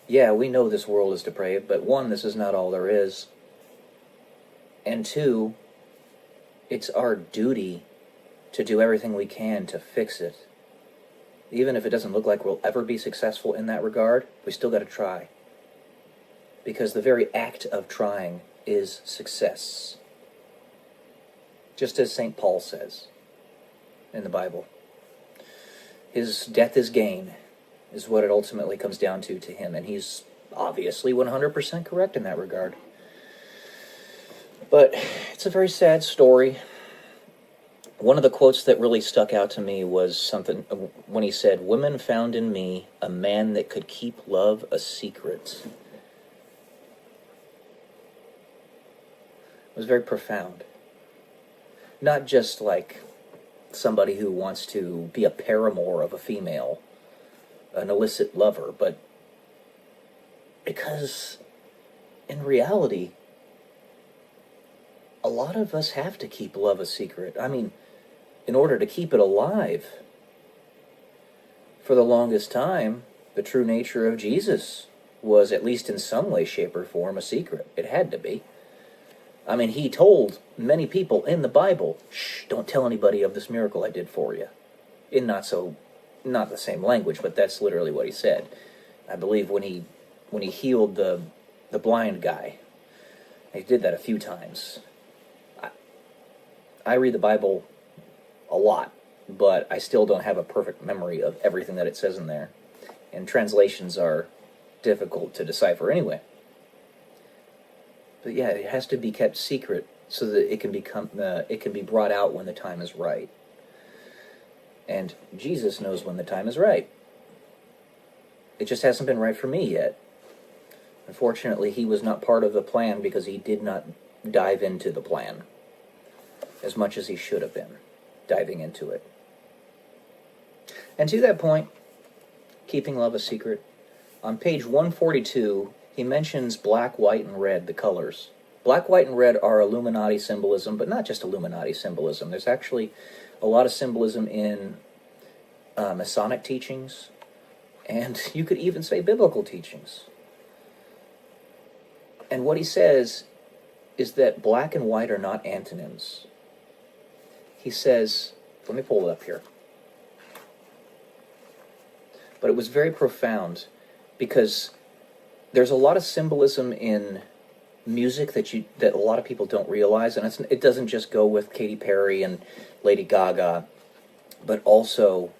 Yeah, we know this world is depraved, but 1, this is not all there is. And 2, it's our duty to do everything we can to fix it. Even if it doesn't look like we'll ever be successful in that regard, we still got to try. Because the very act of trying is success. Just as St. Paul says in the Bible. His death is gain, is what it ultimately comes down to him. And he's obviously 100% correct in that regard. But it's a very sad story. One of the quotes that really stuck out to me was something when he said, "Women found in me a man that could keep love a secret." It was very profound. Not just like somebody who wants to be a paramour of a female, an illicit lover, but because in reality, a lot of us have to keep love a secret. I mean, in order to keep it alive. For the longest time, the true nature of Jesus was, at least in some way, shape, or form, a secret. It had to be. I mean, he told many people in the Bible, "Shh, don't tell anybody of this miracle I did for you." In not the same language, but that's literally what he said. I believe when he healed the blind guy, he did that a few times. I read the Bible a lot, but I still don't have a perfect memory of everything that it says in there. And translations are difficult to decipher anyway. But yeah, it has to be kept secret so that it can be brought out when the time is right. And Jesus knows when the time is right. It just hasn't been right for me yet. Unfortunately, he was not part of the plan because he did not dive into the plan as much as he should have been diving into it. And to that point, keeping love a secret, on page 142, he mentions black, white, and red, the colors. Black, white, and red are Illuminati symbolism, but not just Illuminati symbolism. There's actually a lot of symbolism in Masonic teachings, and you could even say biblical teachings. And what he says is that black and white are not antonyms. He says, let me pull it up here. But it was very profound because there's a lot of symbolism in music that a lot of people don't realize, and it doesn't just go with Katy Perry and Lady Gaga, but also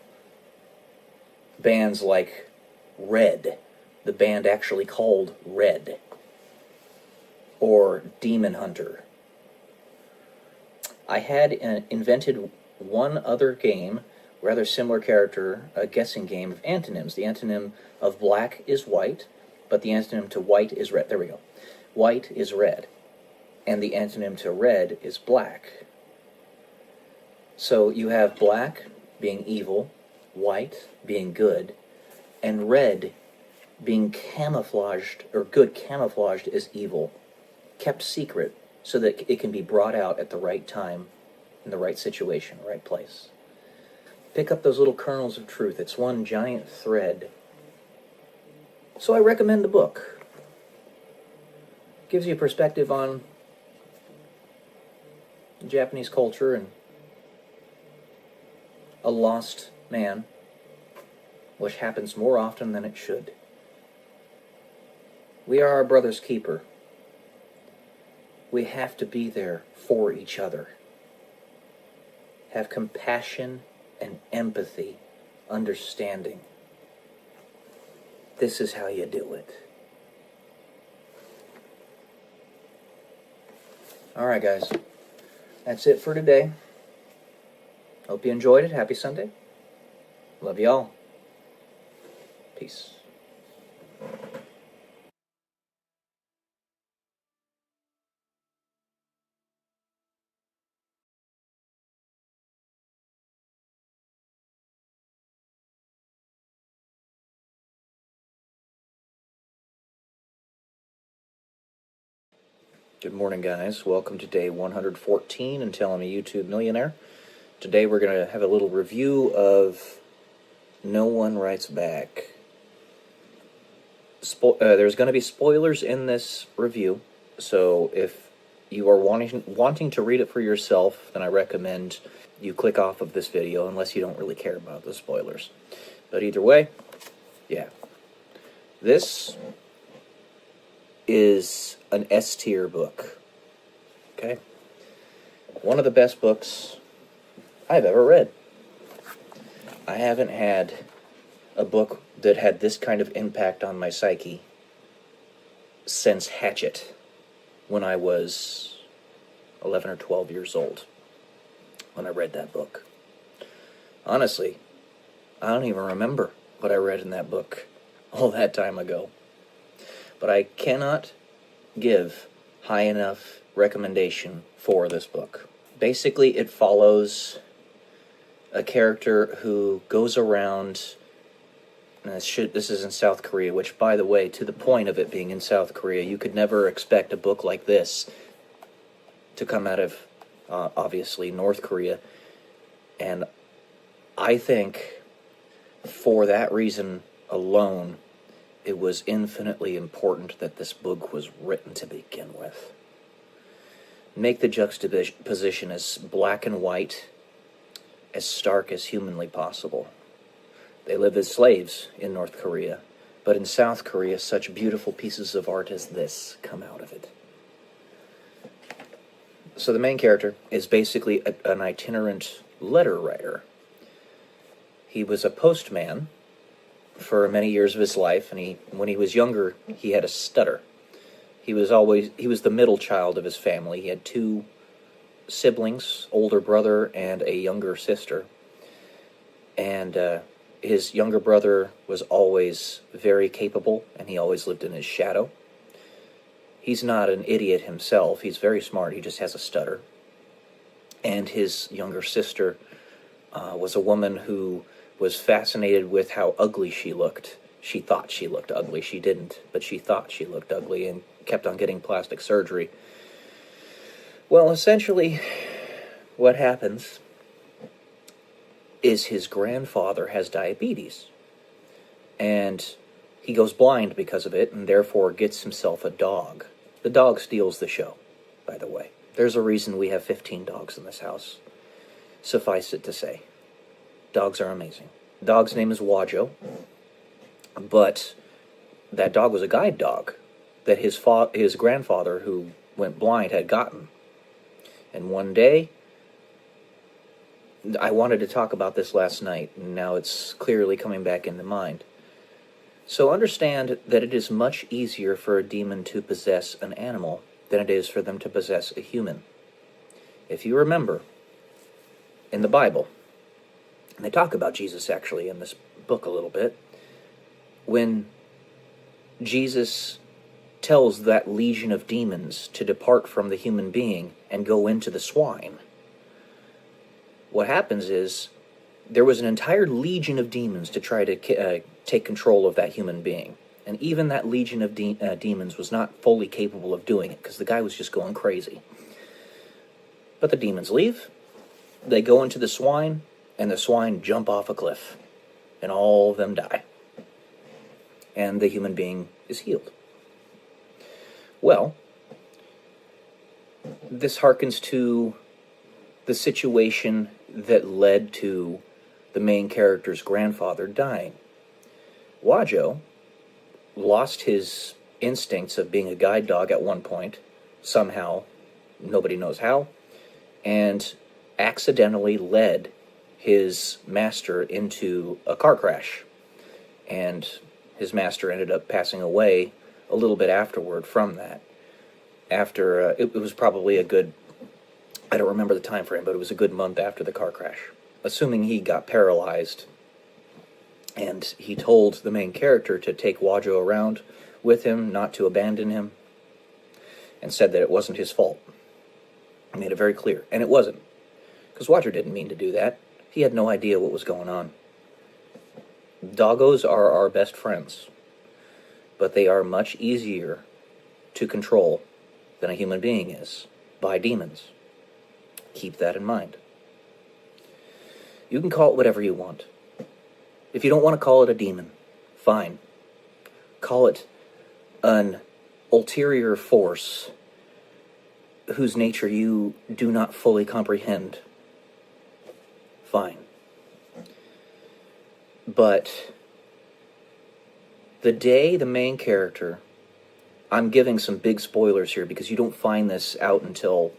bands like Red, the band actually called Red, or Demon Hunter. I had invented one other game, rather similar character, a guessing game of antonyms. The antonym of black is white, but the antonym to white is red. There we go. White is red, and the antonym to red is black. So you have black being evil, white being good, and red being camouflaged, or good camouflaged as evil. kept secret so that it can be brought out at the right time, in the right situation, the right place. Pick up those little kernels of truth. It's one giant thread. So I recommend the book. Gives you a perspective on Japanese culture and a lost man, which happens more often than it should. We are our brother's keeper. We have to be there for each other. Have compassion and empathy, understanding. This is how you do it. All right, guys. That's it for today. Hope you enjoyed it. Happy Sunday. Love y'all. Peace. Good morning, guys. Welcome to day 114 until I'm a YouTube millionaire. Today we're going to have a little review of No One Writes Back. There's going to be spoilers in this review, so if you are wanting to read it for yourself, then I recommend you click off of this video unless you don't really care about the spoilers. But either way, yeah. This is an S-tier book. Okay? One of the best books I've ever read. I haven't had a book that had this kind of impact on my psyche since Hatchet, when I was 11 or 12 years old, when I read that book. Honestly, I don't even remember what I read in that book all that time ago. But I cannot give high enough recommendation for this book. Basically, it follows a character who goes around, and this is in South Korea, which, by the way, to the point of it being in South Korea, you could never expect a book like this to come out of, obviously, North Korea. And I think, for that reason alone, it was infinitely important that this book was written to begin with. Make the juxtaposition as black and white, as stark as humanly possible. They live as slaves in North Korea, but in South Korea, such beautiful pieces of art as this come out of it. So the main character is basically an itinerant letter writer. He was a postman for many years of his life, and when he was younger, he had a stutter. He was the middle child of his family. He had two siblings, older brother and a younger sister. And his younger brother was always very capable, and he always lived in his shadow. He's not an idiot himself. He's very smart. He just has a stutter. And his younger sister was a woman who was fascinated with how ugly she looked. She thought she looked ugly. She didn't, but she thought she looked ugly and kept on getting plastic surgery. Well, essentially, what happens is his grandfather has diabetes, and he goes blind because of it, and therefore gets himself a dog. The dog steals the show, by the way. There's a reason we have 15 dogs in this house. Suffice it to say, dogs are amazing. The dog's name is Wajo, but that dog was a guide dog that his grandfather, who went blind, had gotten. And one day, I wanted to talk about this last night, and now it's clearly coming back into mind. So understand that it is much easier for a demon to possess an animal than it is for them to possess a human. If you remember, in the Bible, and they talk about Jesus actually in this book a little bit, when Jesus tells that legion of demons to depart from the human being and go into the swine, what happens is there was an entire legion of demons to try to take control of that human being. And even that legion of demons was not fully capable of doing it, because the guy was just going crazy. But the demons leave, they go into the swine, and the swine jump off a cliff, and all of them die. And the human being is healed. Well, this harkens to the situation that led to the main character's grandfather dying. Wajo lost his instincts of being a guide dog at one point, somehow, nobody knows how, and accidentally led his master into a car crash. And his master ended up passing away a little bit afterward from that. After, it was probably a good, I don't remember the time frame, but it was a good month after the car crash. Assuming he got paralyzed, and he told the main character to take Wajo around with him, not to abandon him, and said that it wasn't his fault. He made it very clear, and it wasn't, because Wajo didn't mean to do that. He had no idea what was going on. Doggos are our best friends, but they are much easier to control than a human being is, by demons. Keep that in mind. You can call it whatever you want. If you don't want to call it a demon, fine. Call it an ulterior force whose nature you do not fully comprehend. Fine. But the day the main character, I'm giving some big spoilers here because you don't find this out until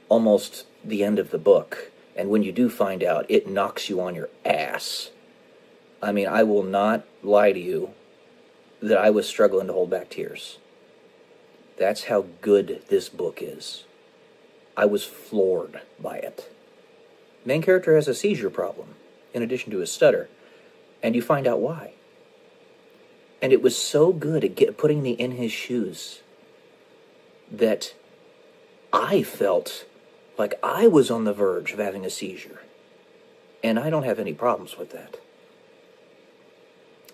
almost the end of the book. And when you do find out, it knocks you on your ass. I mean, I will not lie to you that I was struggling to hold back tears. That's how good this book is. I was floored by it. Main character has a seizure problem, in addition to his stutter, and you find out why. And it was so good at putting me in his shoes that I felt like I was on the verge of having a seizure. And I don't have any problems with that.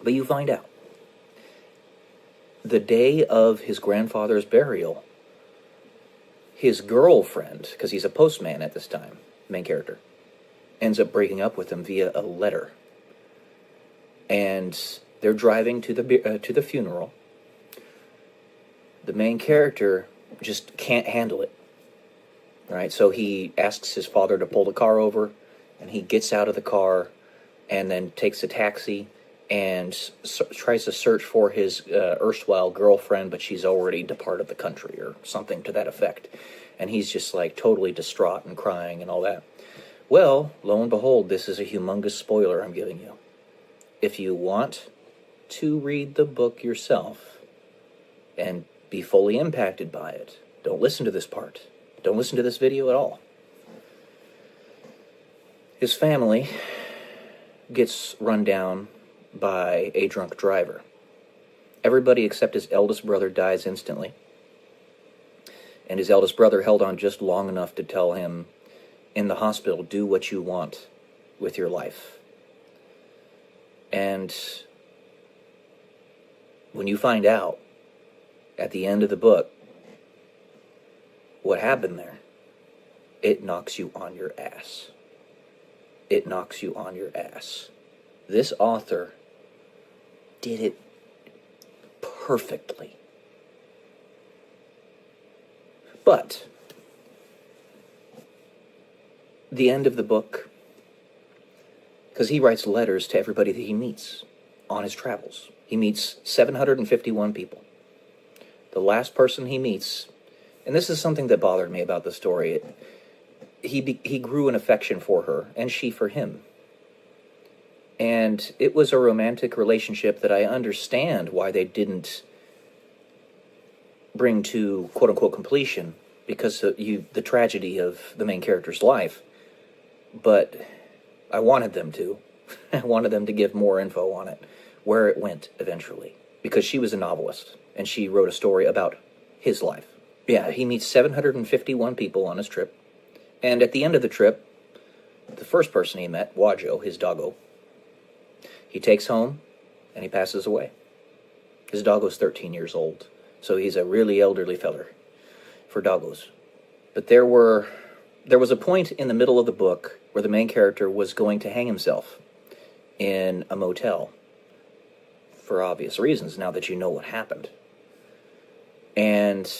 But you find out. The day of his grandfather's burial, his girlfriend, because he's a postman at this time, main character, ends up breaking up with him via a letter. And they're driving to the funeral. The main character just can't handle it. Right? So he asks his father to pull the car over, and he gets out of the car and then takes a taxi and tries to search for his erstwhile girlfriend, but she's already departed the country or something to that effect. And he's just like totally distraught and crying and all that. Well, lo and behold, this is a humongous spoiler I'm giving you. If you want to read the book yourself and be fully impacted by it, don't listen to this part. Don't listen to this video at all. His family gets run down by a drunk driver. Everybody except his eldest brother dies instantly. And his eldest brother held on just long enough to tell him in the hospital, do what you want with your life. And when you find out at the end of the book what happened there, it knocks you on your ass. It knocks you on your ass. This author did it perfectly. But the end of the book, because he writes letters to everybody that he meets on his travels. He meets 751 people. The last person he meets, and this is something that bothered me about the story, he grew an affection for her, and she for him. And it was a romantic relationship that I understand why they didn't bring to quote-unquote completion, because the tragedy of the main character's life. But I wanted them to. I wanted them to give more info on it, where it went eventually. Because she was a novelist, and she wrote a story about his life. Yeah, he meets 751 people on his trip. And at the end of the trip, the first person he met, Wajo, his doggo, he takes home, and he passes away. His doggo's 13 years old, so he's a really elderly feller for doggos. But there was a point in the middle of the book where the main character was going to hang himself in a motel, for obvious reasons, now that you know what happened. And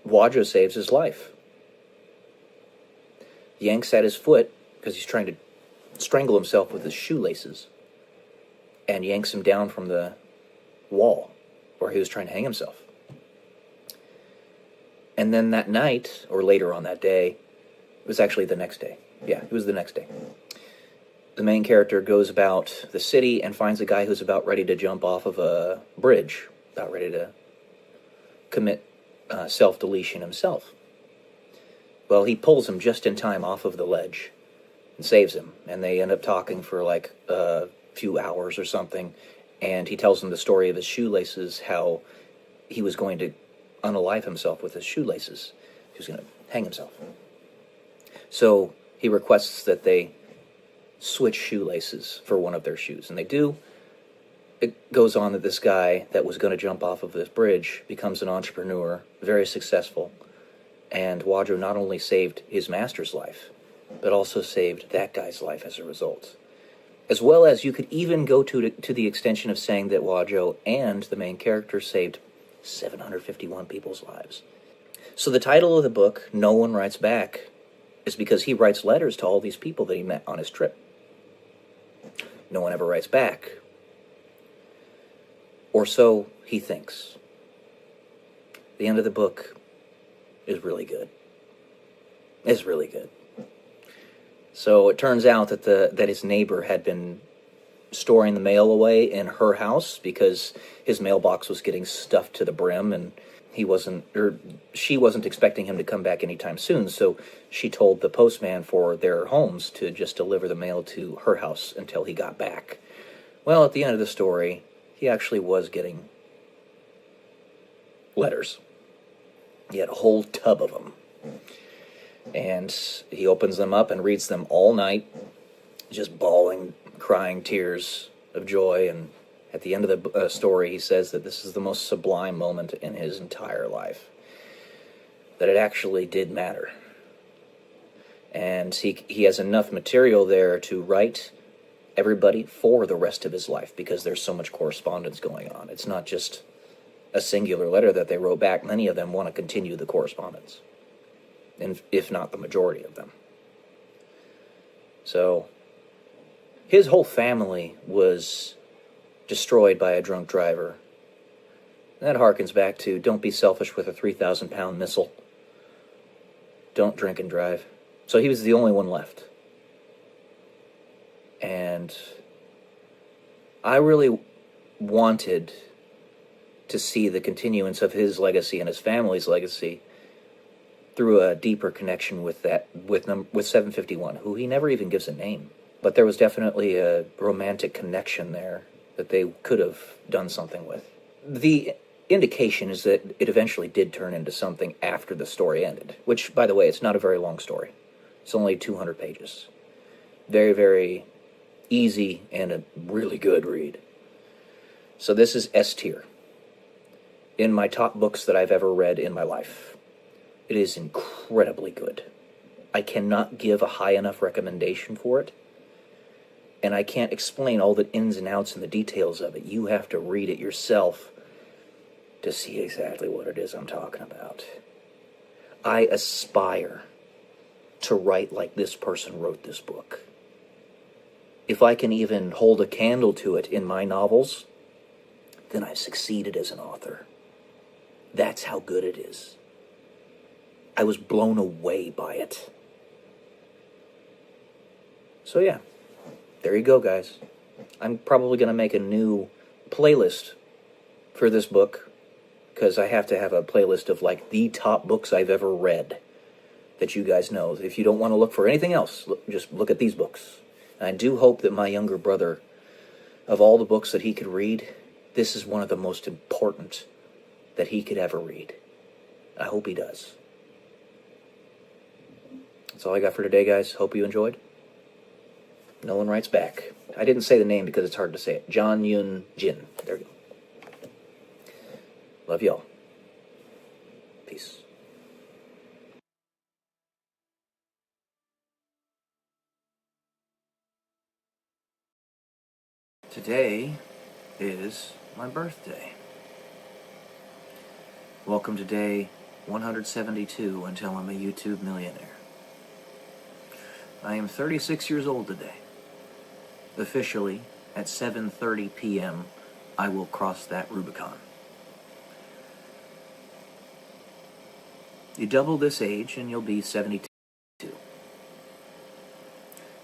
Wadjo saves his life. Yanks at his foot, because he's trying to strangle himself with his shoelaces, and yanks him down from the wall where he was trying to hang himself. And then that night, or later on that day, it was actually the next day. Yeah, it was the next day. The main character goes about the city and finds a guy who's about ready to jump off of a bridge, about ready to commit self-deletion himself. Well, he pulls him just in time off of the ledge and saves him, and they end up talking for like a few hours or something, and he tells him the story of his shoelaces, how he was going to unalive himself with his shoelaces. He was going to hang himself. So he requests that they switch shoelaces for one of their shoes, and they do. It goes on that this guy that was going to jump off of this bridge becomes an entrepreneur, very successful, and Wadjo not only saved his master's life, but also saved that guy's life as a result. As well as you could even go to the extension of saying that Wadjo and the main character saved 751 people's lives. So the title of the book, No One Writes Back, is because he writes letters to all these people that he met on his trip. No one ever writes back. Or so he thinks. The end of the book is really good. It's really good. So it turns out that his neighbor had been storing the mail away in her house because his mailbox was getting stuffed to the brim, and she wasn't expecting him to come back anytime soon, so she told the postman for their homes to just deliver the mail to her house until he got back. Well, at the end of the story, he actually was getting letters. He had a whole tub of them. And he opens them up and reads them all night, just bawling, crying tears of joy. And at the end of the story, he says that this is the most sublime moment in his entire life. That it actually did matter. And he has enough material there to write everybody for the rest of his life, because there's so much correspondence going on. It's not just a singular letter that they wrote back. Many of them want to continue the correspondence, and if not the majority of them. So his whole family was destroyed by a drunk driver. That harkens back to don't be selfish with a 3,000-pound missile. Don't drink and drive. So he was the only one left. And I really wanted to see the continuance of his legacy and his family's legacy through a deeper connection with 751, who he never even gives a name. But there was definitely a romantic connection there that they could have done something with. The indication is that it eventually did turn into something after the story ended, which, by the way, it's not a very long story. It's only 200 pages. Very, very easy and a really good read. So this is S tier in my top books that I've ever read in my life. It is incredibly good. I cannot give a high enough recommendation for it, and I can't explain all the ins and outs and the details of it. You have to read it yourself to see exactly what it is I'm talking about. I aspire to write like this person wrote this book. If I can even hold a candle to it in my novels, then I've succeeded as an author. That's how good it is. I was blown away by it. So yeah, there you go, guys. I'm probably going to make a new playlist for this book, because I have to have a playlist of like the top books I've ever read that you guys know. If you don't want to look for anything else, just look at these books. And I do hope that my younger brother, of all the books that he could read, this is one of the most important that he could ever read. I hope he does. That's all I got for today, guys. Hope you enjoyed. No One Writes Back. I didn't say the name because it's hard to say it. John Yoon Jin. There you go. Love y'all. Peace. Today is my birthday. Welcome to day 172 until I'm a YouTube millionaire. I am 36 years old today. Officially, at 7:30 p.m., I will cross that Rubicon. You double this age and you'll be 72.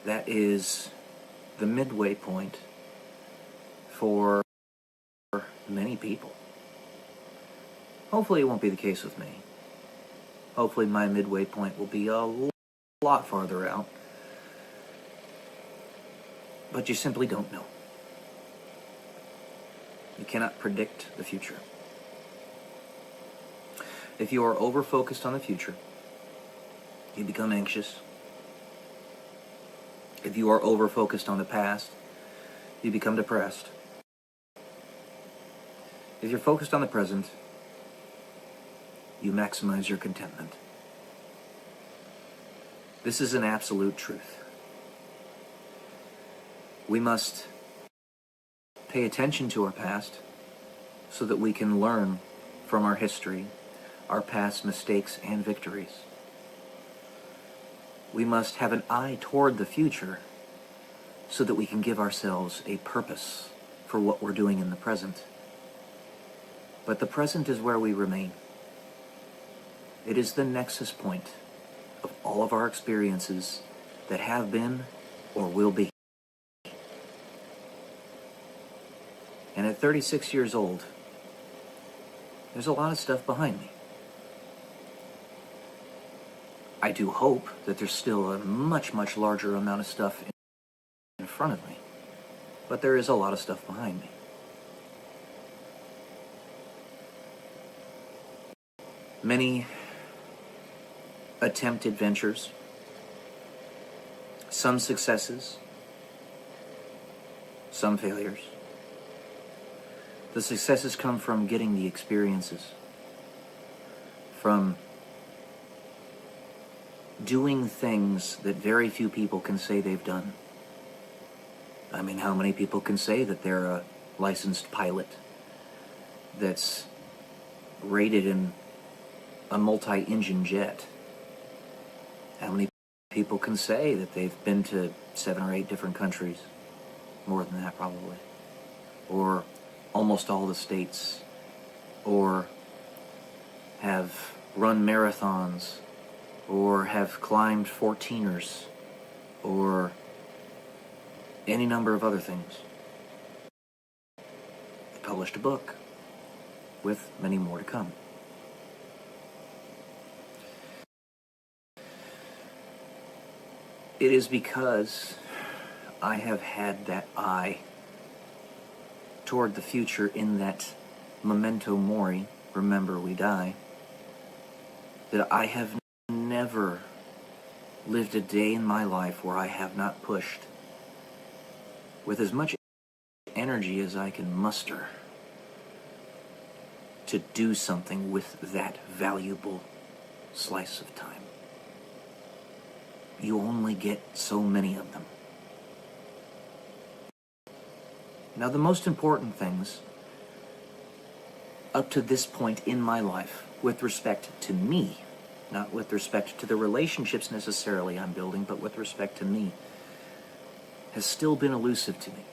That is the midway point for many people. Hopefully it won't be the case with me. Hopefully my midway point will be a lot farther out. But you simply don't know. You cannot predict the future. If you are over-focused on the future, you become anxious. If you are over-focused on the past, you become depressed. If you're focused on the present, you maximize your contentment. This is an absolute truth. We must pay attention to our past so that we can learn from our history, our past mistakes and victories. We must have an eye toward the future so that we can give ourselves a purpose for what we're doing in the present. But the present is where we remain. It is the nexus point of all of our experiences that have been or will be. And at 36 years old, there's a lot of stuff behind me. I do hope that there's still a much, much larger amount of stuff in front of me. But there is a lot of stuff behind me. Many attempted ventures, some successes, some failures. The successes come from getting the experiences, from doing things that very few people can say they've done. I mean, how many people can say that they're a licensed pilot that's rated in a multi-engine jet? How many people can say that they've been to 7 or 8 different countries? More than that, probably. Or almost all the states. Or have run marathons. Or have climbed 14ers. Or any number of other things. They published a book with many more to come. It is because I have had that eye toward the future in that memento mori, remember we die, that I have never lived a day in my life where I have not pushed with as much energy as I can muster to do something with that valuable slice of time. You only get so many of them. Now, the most important things up to this point in my life, with respect to me, not with respect to the relationships necessarily I'm building, but with respect to me, has still been elusive to me.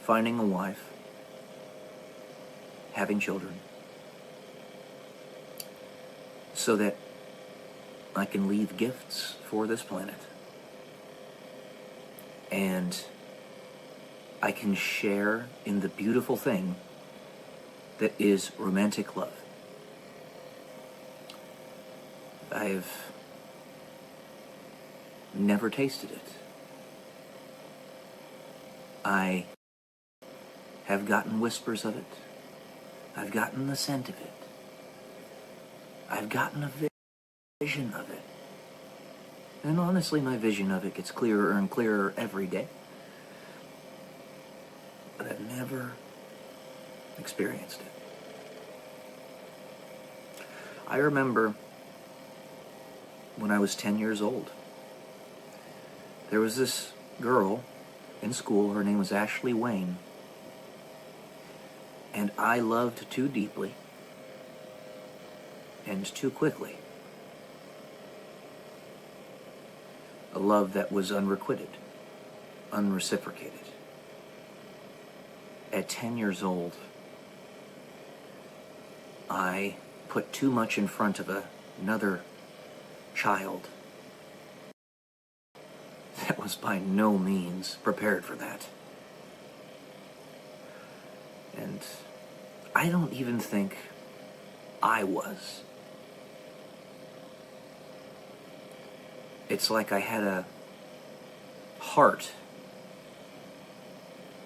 Finding a wife, having children, so that I can leave gifts for this planet. And I can share in the beautiful thing that is romantic love. I've never tasted it. I have gotten whispers of it. I've gotten the scent of it. I've gotten a vision of it. And honestly, my vision of it gets clearer and clearer every day. But I've experienced it. I remember when I was 10 years old, there was this girl in school, her name was Ashley Wayne, and I loved too deeply and too quickly. A love that was unrequited, unreciprocated. At 10 years old, I put too much in front of another child that was by no means prepared for that. And I don't even think I was. It's like I had a heart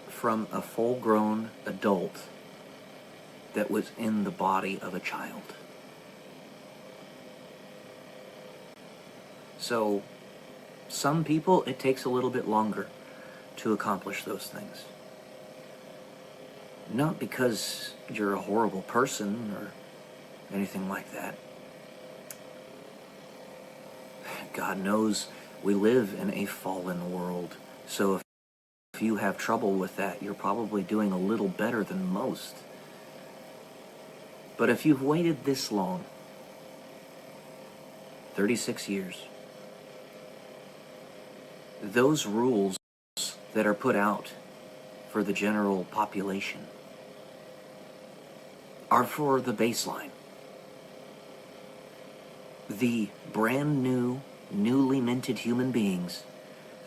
from a full-grown adult that was in the body of a child. So, some people, it takes a little bit longer to accomplish those things. Not because you're a horrible person or anything like that. God knows we live in a fallen world, so if you have trouble with that, you're probably doing a little better than most. But if you've waited this long, 36 years, those rules that are put out for the general population are for the baseline. The brand new, newly minted human beings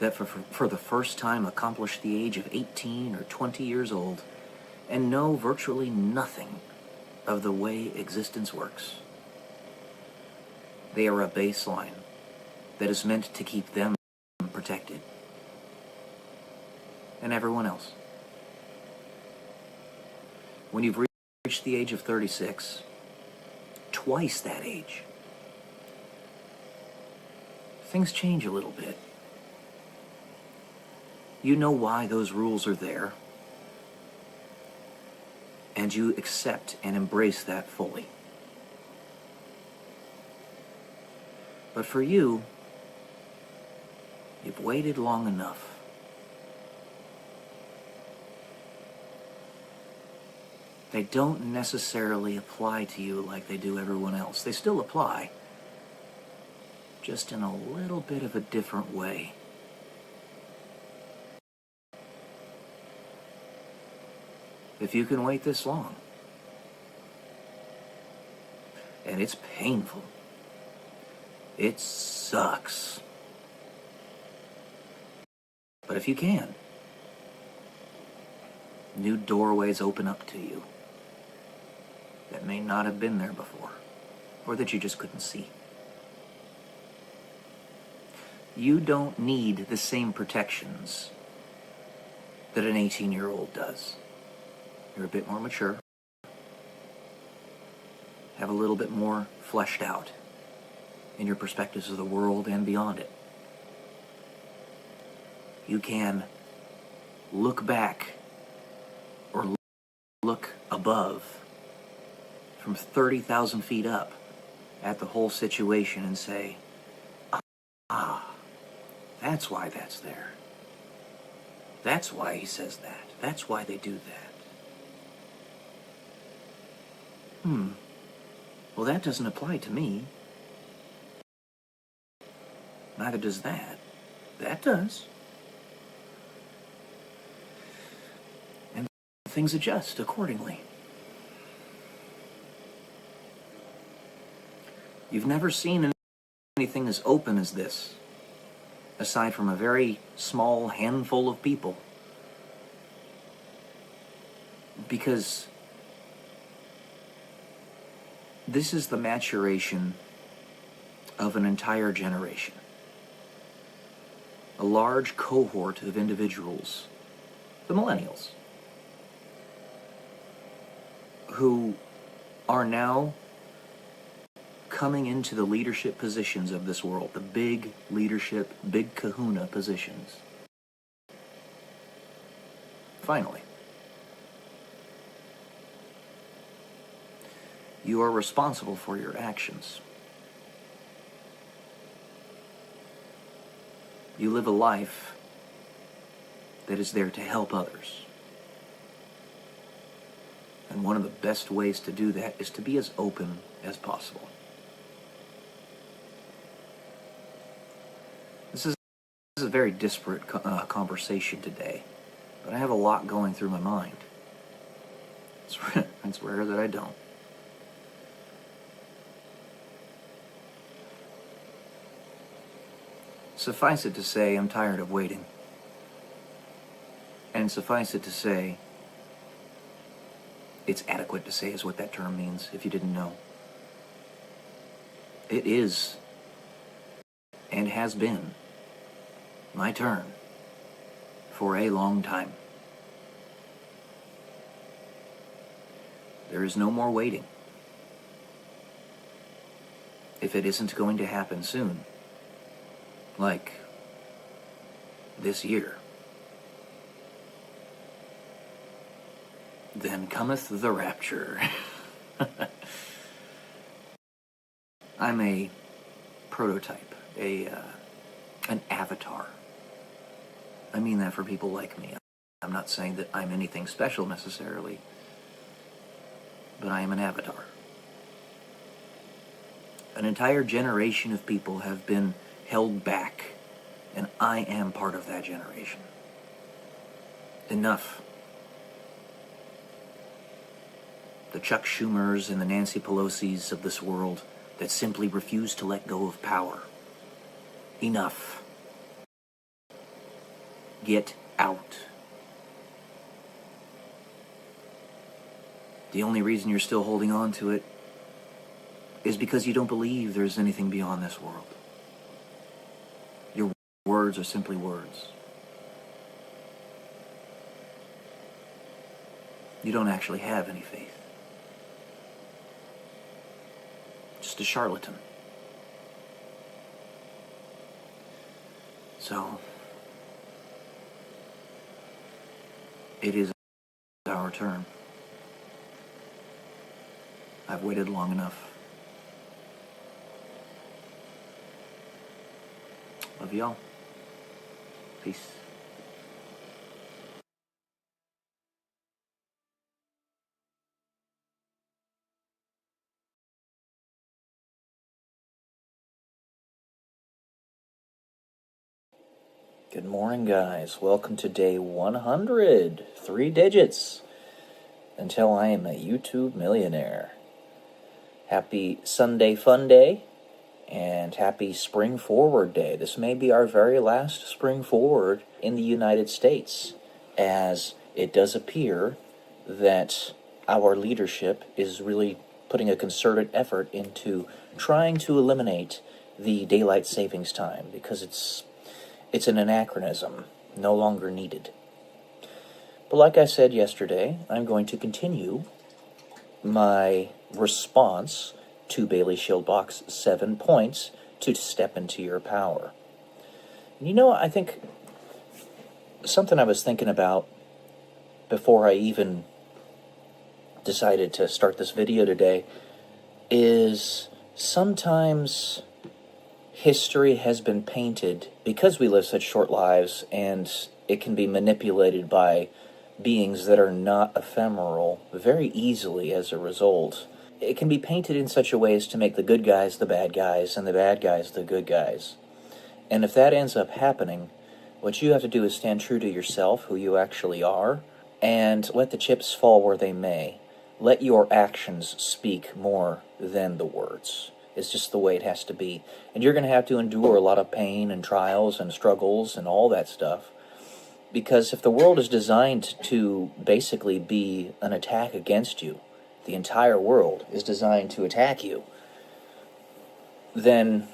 that for the first time accomplish the age of 18 or 20 years old and know virtually nothing of the way existence works. They are a baseline that is meant to keep them protected. And everyone else. When you've reached the age of 36, twice that age, things change a little bit. You know why those rules are there, and you accept and embrace that fully. But for you, you've waited long enough. They don't necessarily apply to you like they do everyone else. They still apply, just in a little bit of a different way. If you can wait this long, and it's painful, it sucks, but if you can, new doorways open up to you that may not have been there before, or that you just couldn't see. You don't need the same protections that an 18-year-old does. You're a bit more mature, have a little bit more fleshed out in your perspectives of the world and beyond it. You can look back or look above from 30,000 feet up at the whole situation and say, that's why that's there. That's why he says that. That's why they do that. Well, that doesn't apply to me. Neither does that. That does. And things adjust accordingly. You've never seen anything as open as this, aside from a very small handful of people. Because this is the maturation of an entire generation. A large cohort of individuals, the millennials, who are now coming into the leadership positions of this world, the big leadership, big kahuna positions. Finally. You are responsible for your actions. You live a life that is there to help others. And one of the best ways to do that is to be as open as possible. This is a very disparate conversation today, but I have a lot going through my mind. It's rare that I don't. Suffice it to say, I'm tired of waiting. And suffice it to say, it's adequate to say is what that term means, if you didn't know. It is, and has been, my turn for a long time. There is no more waiting. If it isn't going to happen soon, like this year, then cometh the rapture. I'm a prototype, an avatar. I mean that for people like me. I'm not saying that I'm anything special necessarily, but I am an avatar. An entire generation of people have been held back, and I am part of that generation. Enough. The Chuck Schumers and the Nancy Pelosi's of this world that simply refuse to let go of power. Enough. Get out. The only reason you're still holding on to it is because you don't believe there's anything beyond this world. Your words are simply words. You don't actually have any faith. Just a charlatan. So, it is our turn. I've waited long enough. Love y'all. Peace. Good morning, guys. Welcome to day 100. 3 digits until I am a YouTube millionaire. Happy Sunday Fun Day and happy Spring Forward Day. This may be our very last Spring Forward in the United States, as it does appear that our leadership is really putting a concerted effort into trying to eliminate the daylight savings time because it's an anachronism, no longer needed. But like I said yesterday, I'm going to continue my response to Bailey Shieldbox 7 points to step into your power. You know, I think something I was thinking about before I even decided to start this video today is sometimes history has been painted, because we live such short lives and it can be manipulated by beings that are not ephemeral very easily as a result. It can be painted in such a way as to make the good guys the bad guys and the bad guys the good guys. And if that ends up happening, what you have to do is stand true to yourself, who you actually are, and let the chips fall where they may. Let your actions speak more than the words. It's just the way it has to be. And you're going to have to endure a lot of pain and trials and struggles and all that stuff. Because if the world is designed to basically be an attack against you, the entire world is designed to attack you, then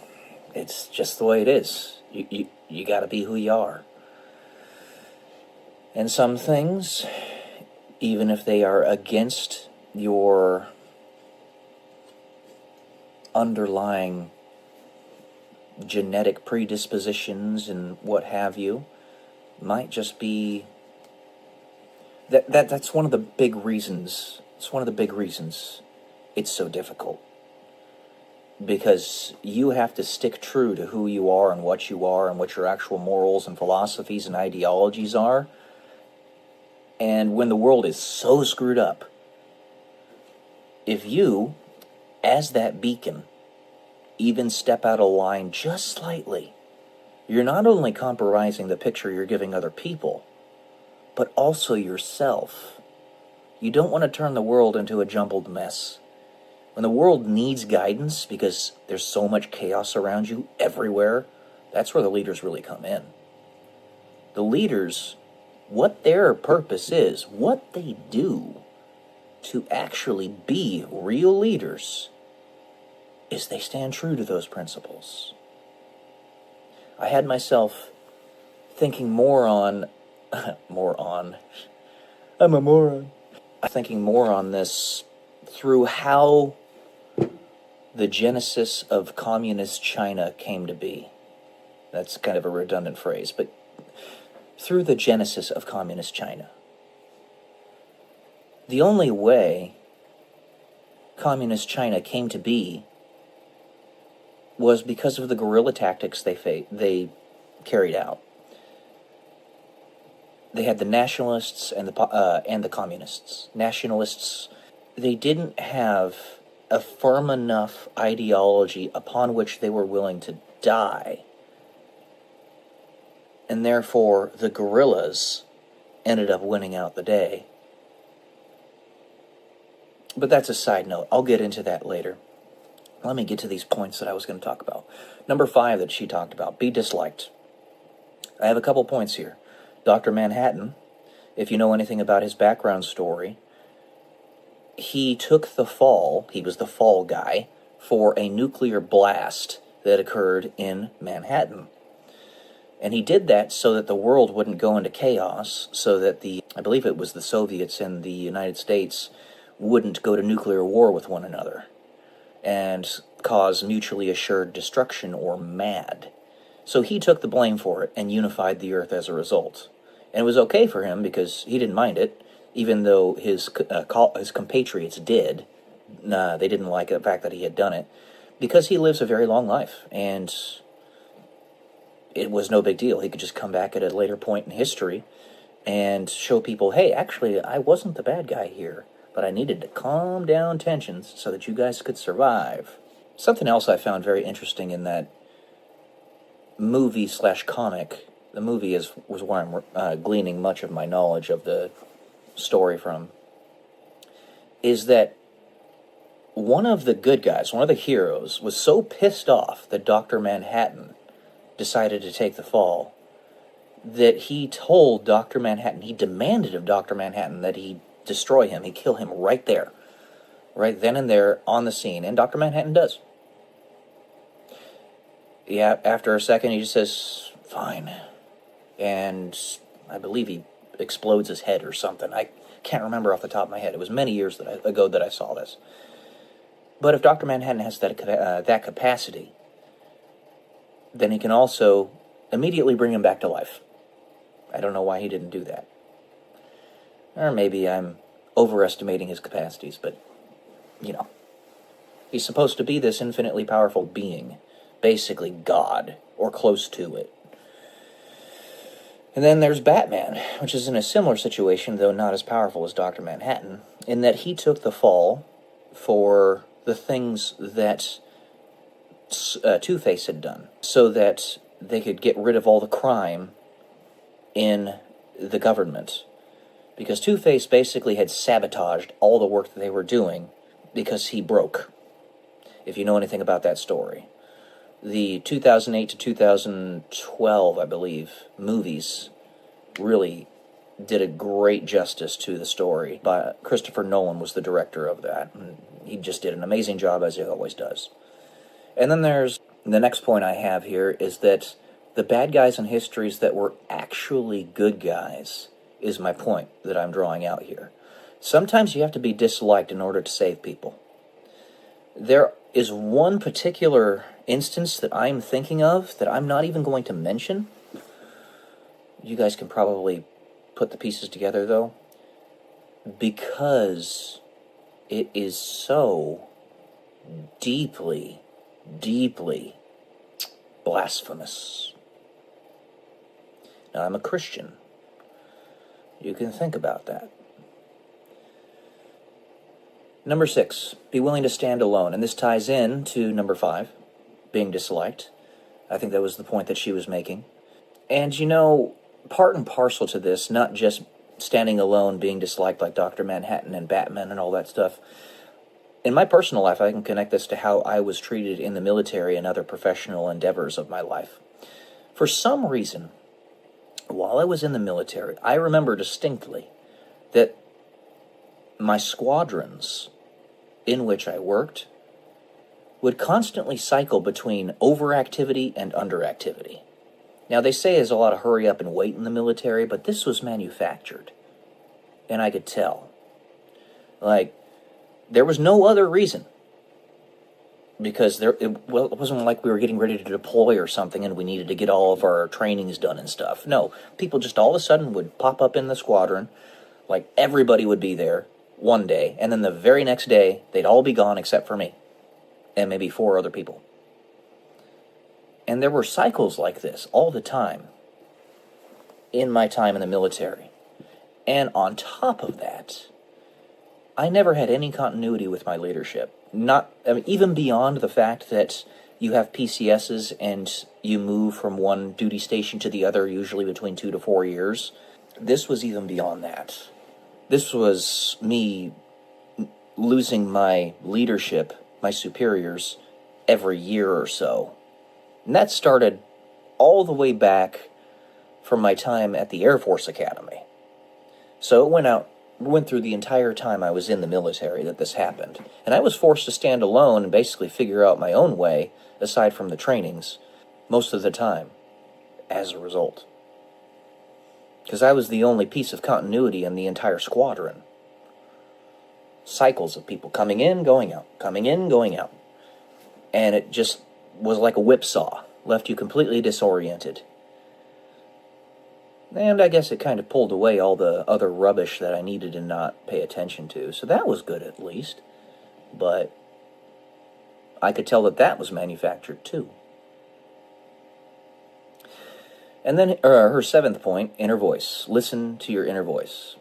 it's just the way it is. You got to be who you are. And some things, even if they are against your underlying genetic predispositions and what have you, might just be that's one of the big reasons. It's one of the big reasons it's so difficult. Because you have to stick true to who you are and what your actual morals and philosophies and ideologies are. And when the world is so screwed up, if you, as that beacon, even step out of line just slightly, you're not only compromising the picture you're giving other people, but also yourself. You don't want to turn the world into a jumbled mess. When the world needs guidance because there's so much chaos around you everywhere, that's where the leaders really come in. The leaders, what their purpose is, what they do to actually be real leaders, is they stand true to those principles. I had myself thinking more on, I'm a moron. Thinking more on this through how the genesis of communist China came to be. That's kind of a redundant phrase, but through the genesis of communist China. The only way communist China came to be was because of the guerrilla tactics they carried out. They had the nationalists and the communists. Nationalists, they didn't have a firm enough ideology upon which they were willing to die. And therefore, the guerrillas ended up winning out the day. But that's a side note. I'll get into that later. Let me get to these points that I was going to talk about. Number 5 that she talked about, be disliked. I have a couple points here. Dr. Manhattan, if you know anything about his background story, he took the fall, he was the fall guy, for a nuclear blast that occurred in Manhattan. And he did that so that the world wouldn't go into chaos, so that I believe it was the Soviets and the United States wouldn't go to nuclear war with one another and cause mutually assured destruction or MAD. So he took the blame for it and unified the earth as a result. And it was okay for him because he didn't mind it, even though his compatriots did. They didn't like the fact that he had done it, because he lives a very long life, and it was no big deal. He could just come back at a later point in history and show people, hey, actually, I wasn't the bad guy here, but I needed to calm down tensions so that you guys could survive. Something else I found very interesting in that movie/comic, the movie was where I'm gleaning much of my knowledge of the story from, is that one of the good guys, one of the heroes, was so pissed off that Dr. Manhattan decided to take the fall that he told Dr. Manhattan, he demanded of Dr. Manhattan that he destroy him, he kill him right there, right then and there on the scene, and Dr. Manhattan does. Yeah, after a second he just says, fine, and I believe he explodes his head or something. I can't remember off the top of my head. It was many years ago that I saw this. But if Dr. Manhattan has that capacity, then he can also immediately bring him back to life. I don't know why he didn't do that. Or maybe I'm overestimating his capacities, but, he's supposed to be this infinitely powerful being, basically God, or close to it. And then there's Batman, which is in a similar situation, though not as powerful as Dr. Manhattan, in that he took the fall for the things that Two-Face had done, so that they could get rid of all the crime in the government. Because Two-Face basically had sabotaged all the work that they were doing because he broke, if you know anything about that story. The 2008 to 2012, I believe, movies really did a great justice to the story. But Christopher Nolan was the director of that, and he just did an amazing job, as he always does. And then there's the next point I have here is that the bad guys in histories that were actually good guys is my point that I'm drawing out here. Sometimes you have to be disliked in order to save people. There is one particular instance that I'm thinking of that I'm not even going to mention. You guys can probably put the pieces together, though, because It is so deeply, deeply blasphemous. Now, I'm a Christian. You can think about that. Number 6, be willing to stand alone. And this ties in to number 5, being disliked. I think that was the point that she was making. And you know, part and parcel to this, not just standing alone, being disliked like Dr. Manhattan and Batman and all that stuff. In my personal life, I can connect this to how I was treated in the military and other professional endeavors of my life. For some reason, while I was in the military, I remember distinctly that my squadrons in which I worked would constantly cycle between overactivity and underactivity. Now, they say there's a lot of hurry up and wait in the military, but this was manufactured. And I could tell. Like, there was no other reason. Because it wasn't like we were getting ready to deploy or something and we needed to get all of our trainings done and stuff. No, people just all of a sudden would pop up in the squadron, like everybody would be there one day, and then the very next day, they'd all be gone except for me, and maybe 4 other people. And there were cycles like this all the time in my time in the military. And on top of that, I never had any continuity with my leadership. Even beyond the fact that you have PCSs and you move from one duty station to the other, usually between 2 to 4 years. This was even beyond that. This was me losing my leadership, my superiors, every year or so. And that started all the way back from my time at the Air Force Academy. So it went through the entire time I was in the military that this happened. And I was forced to stand alone and basically figure out my own way, aside from the trainings, most of the time, as a result. Because I was the only piece of continuity in the entire squadron. Cycles of people coming in, going out, coming in, going out. And it just was like a whipsaw, left you completely disoriented. And I guess it kind of pulled away all the other rubbish that I needed to not pay attention to. So that was good at least. But I could tell that was manufactured too. And then her 7th point, inner voice. Listen to your inner voice.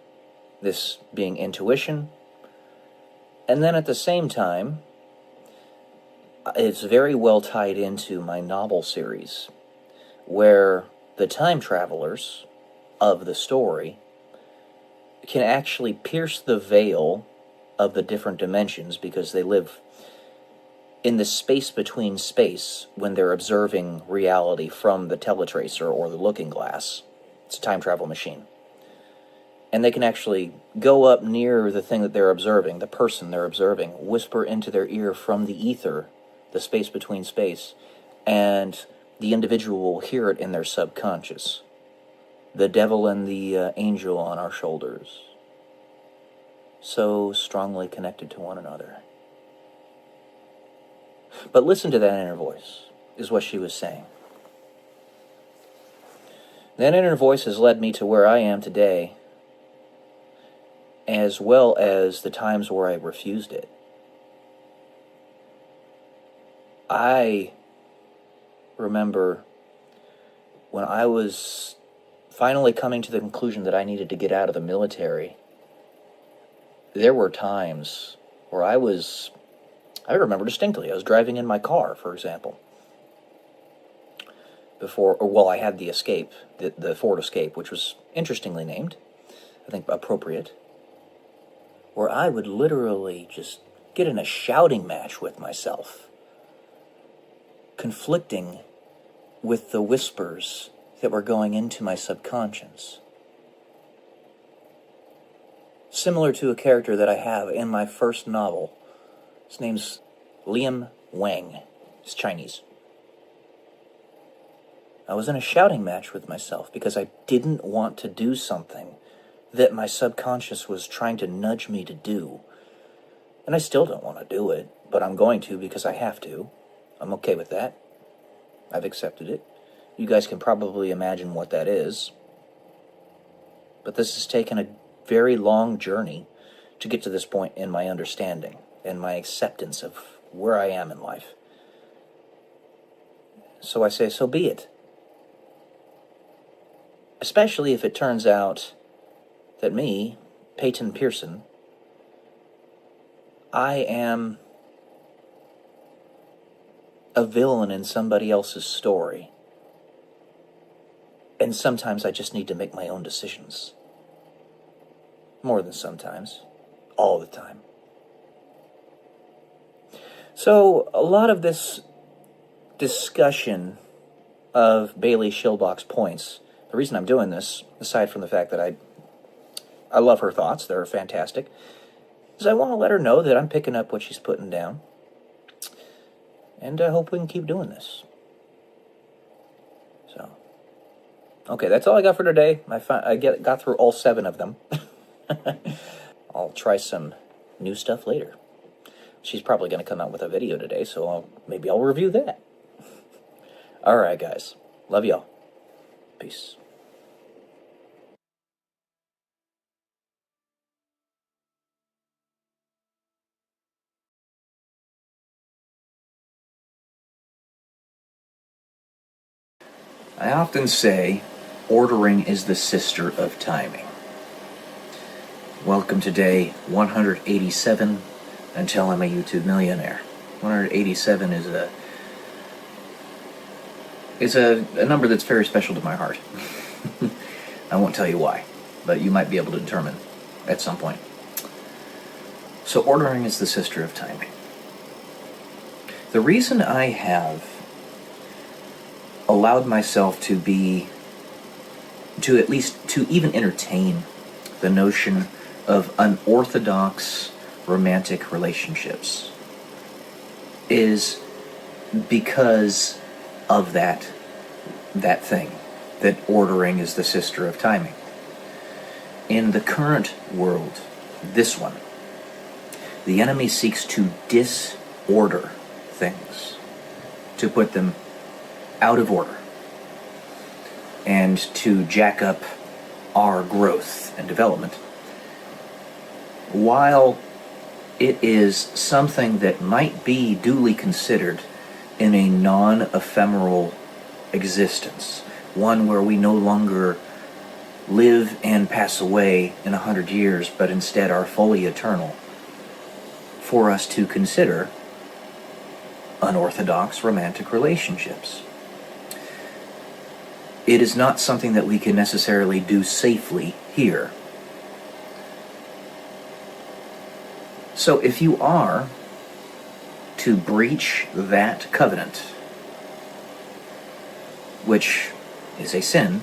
This being intuition. And then at the same time, it's very well tied into my novel series, where the time travelers of the story can actually pierce the veil of the different dimensions because they live in the space between space when they're observing reality from the teletracer or the looking glass. It's a time travel machine. And they can actually go up near the thing that they're observing, the person they're observing, whisper into their ear from the ether, the space between space, and the individual will hear it in their subconscious. The devil and the angel on our shoulders. So strongly connected to one another. But listen to that inner voice, is what she was saying. That inner voice has led me to where I am today, as well as the times where I refused it. I remember when I was finally coming to the conclusion that I needed to get out of the military, there were times where I remember distinctly, I was driving in my car, for example, I had the Escape, the Ford Escape, which was interestingly named, I think appropriate, where I would literally just get in a shouting match with myself, conflicting with the whispers that were going into my subconscious. Similar to a character that I have in my first novel. His name's Liam Wang. He's Chinese. I was in a shouting match with myself because I didn't want to do something that my subconscious was trying to nudge me to do. And I still don't want to do it, but I'm going to because I have to. I'm okay with that. I've accepted it. You guys can probably imagine what that is. But this has taken a very long journey to get to this point in my understanding and my acceptance of where I am in life. So I say, so be it. Especially if it turns out that me, Peyton Pearson, I am a villain in somebody else's story. And sometimes I just need to make my own decisions. More than sometimes. All the time. So, a lot of this discussion of Bailey Schilbach's points, the reason I'm doing this, aside from the fact that I love her thoughts, they're fantastic, is I want to let her know that I'm picking up what she's putting down. And I hope we can keep doing this. So, okay, that's all I got for today. I got through all 7 of them. I'll try some new stuff later. She's probably going to come out with a video today, so maybe I'll review that. All right, guys. Love y'all. Peace. I often say, ordering is the sister of timing. Welcome to day 187 until I'm a YouTube millionaire. 187 is a number that's very special to my heart. I won't tell you why, but you might be able to determine at some point. So ordering is the sister of timing. The reason I have allowed myself to even entertain the notion of unorthodox romantic relationships is because of that thing, that ordering is the sister of timing. In the current world, this one, the enemy seeks to disorder things, to put them out of order, and to jack up our growth and development. While it is something that might be duly considered in a non-ephemeral existence, one where we no longer live and pass away in 100 years, but instead are fully eternal, for us to consider unorthodox romantic relationships. It is not something that we can necessarily do safely here. So if you are to breach that covenant, which is a sin,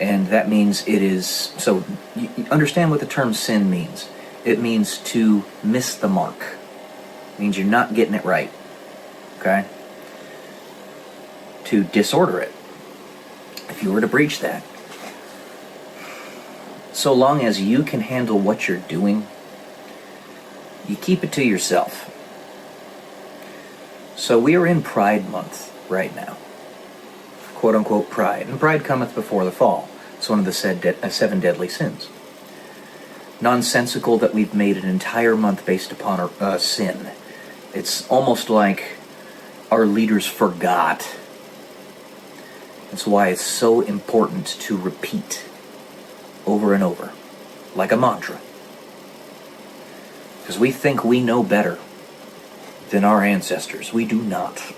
and that means it is, so you understand what the term sin means. It means to miss the mark. It means you're not getting it right. Okay? To disorder it. If you were to breach that, so long as you can handle what you're doing, you keep it to yourself. So we are in Pride Month right now. Quote unquote pride. And pride cometh before the fall. It's one of the 7 deadly sins. Nonsensical that we've made an entire month based upon sin. It's almost like our leaders forgot. That's why it's so important to repeat over and over, like a mantra. Because we think we know better than our ancestors. We do not.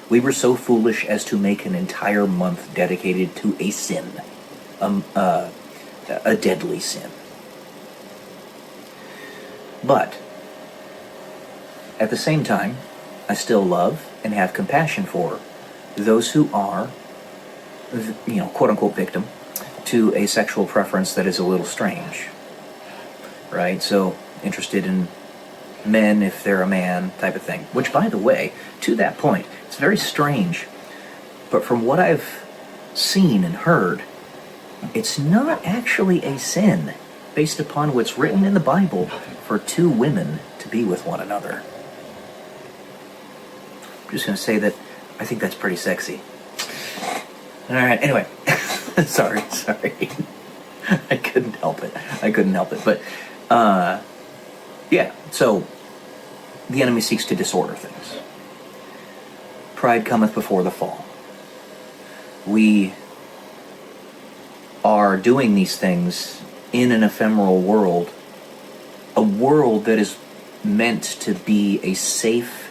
We were so foolish as to make an entire month dedicated to a sin, a deadly sin. But at the same time, I still love and have compassion for those who are, quote-unquote victim to a sexual preference that is a little strange, right? So, interested in men if they're a man type of thing. Which, by the way, to that point, it's very strange, but from what I've seen and heard, it's not actually a sin, based upon what's written in the Bible, for 2 women to be with one another. I'm just going to say that I think that's pretty sexy. Alright, anyway. sorry. I couldn't help it. But Yeah, so the enemy seeks to disorder things. Pride cometh before the fall. We are doing these things in an ephemeral world, a world that is meant to be a safe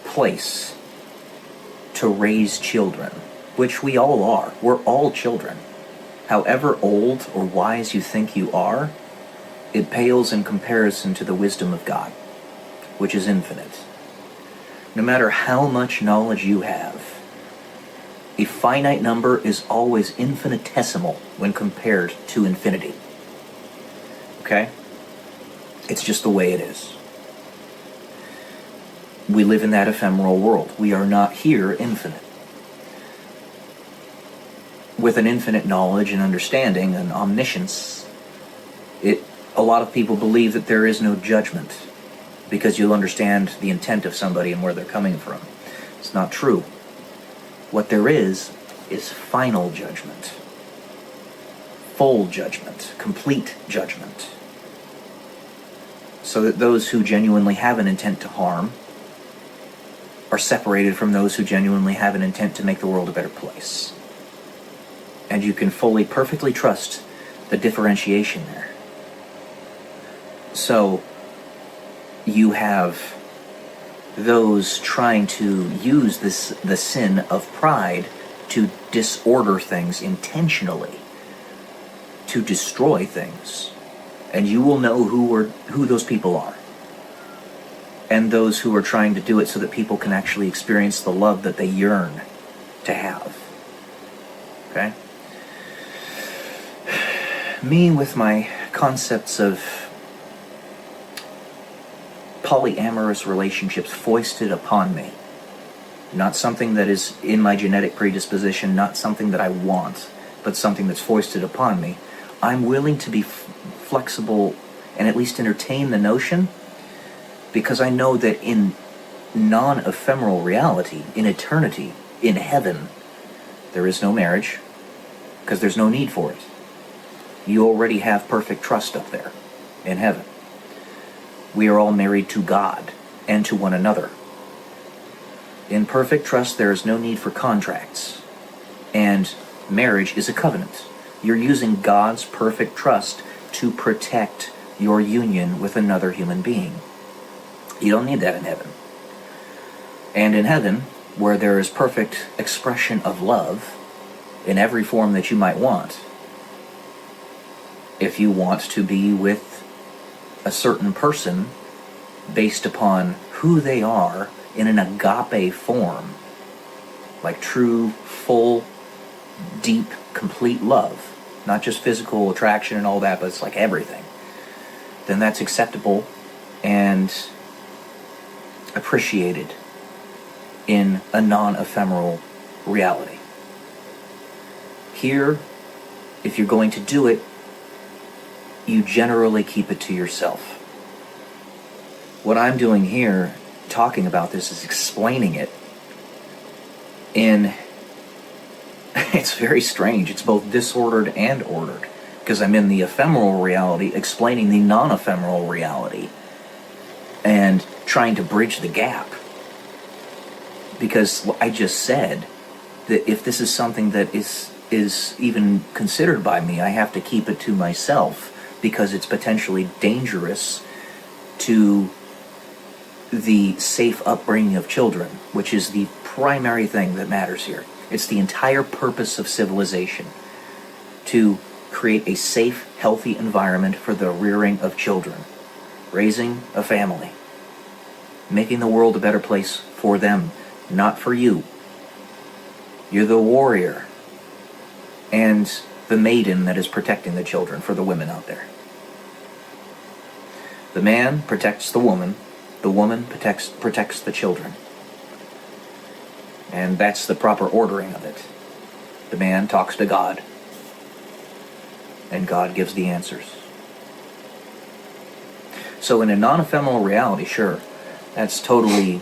place to raise children, which we all are. We're all children. However old or wise you think you are, it pales in comparison to the wisdom of God, which is infinite. No matter how much knowledge you have, a finite number is always infinitesimal when compared to infinity. Okay? It's just the way it is. We live in that ephemeral world. We are not here infinite. With an infinite knowledge and understanding and omniscience, a lot of people believe that there is no judgment because you'll understand the intent of somebody and where they're coming from. It's not true. What there is final judgment, full judgment, complete judgment, so that those who genuinely have an intent to harm are separated from those who genuinely have an intent to make the world a better place. And you can fully, perfectly trust the differentiation there. So, you have those trying to use the sin of pride to disorder things intentionally, to destroy things. And you will know who those people are. And those who are trying to do it so that people can actually experience the love that they yearn to have. Okay? Me with my concepts of polyamorous relationships foisted upon me. Not something that is in my genetic predisposition, not something that I want, but something that's foisted upon me. I'm willing to be flexible and at least entertain the notion, because I know that in non-ephemeral reality, in eternity, in heaven, there is no marriage, because there's no need for it. You already have perfect trust up there in heaven. We are all married to God and to one another. In perfect trust, there is no need for contracts. And marriage is a covenant. You're using God's perfect trust to protect your union with another human being. You don't need that in heaven. And in heaven, where there is perfect expression of love in every form that you might want, if you want to be with a certain person based upon who they are in an agape form, like true, full, deep, complete love, not just physical attraction and all that, but it's like everything, then that's acceptable and appreciated in a non-ephemeral reality. Here, if you're going to do it, you generally keep it to yourself. What I'm doing here, talking about this, is explaining it in... It's very strange. It's both disordered and ordered, because I'm in the ephemeral reality explaining the non-ephemeral reality and trying to bridge the gap. Because I just said that if this is something that is even considered by me, I have to keep it to myself, because it's potentially dangerous to the safe upbringing of children, which is the primary thing that matters here. It's the entire purpose of civilization, to create a safe, healthy environment for the rearing of children, raising a family, making the world a better place for them, not for you. You're the warrior and the maiden that is protecting the children for the women out there. The man protects the woman protects the children. And that's the proper ordering of it. The man talks to God, and God gives the answers. So in a non-ephemeral reality, sure, that's totally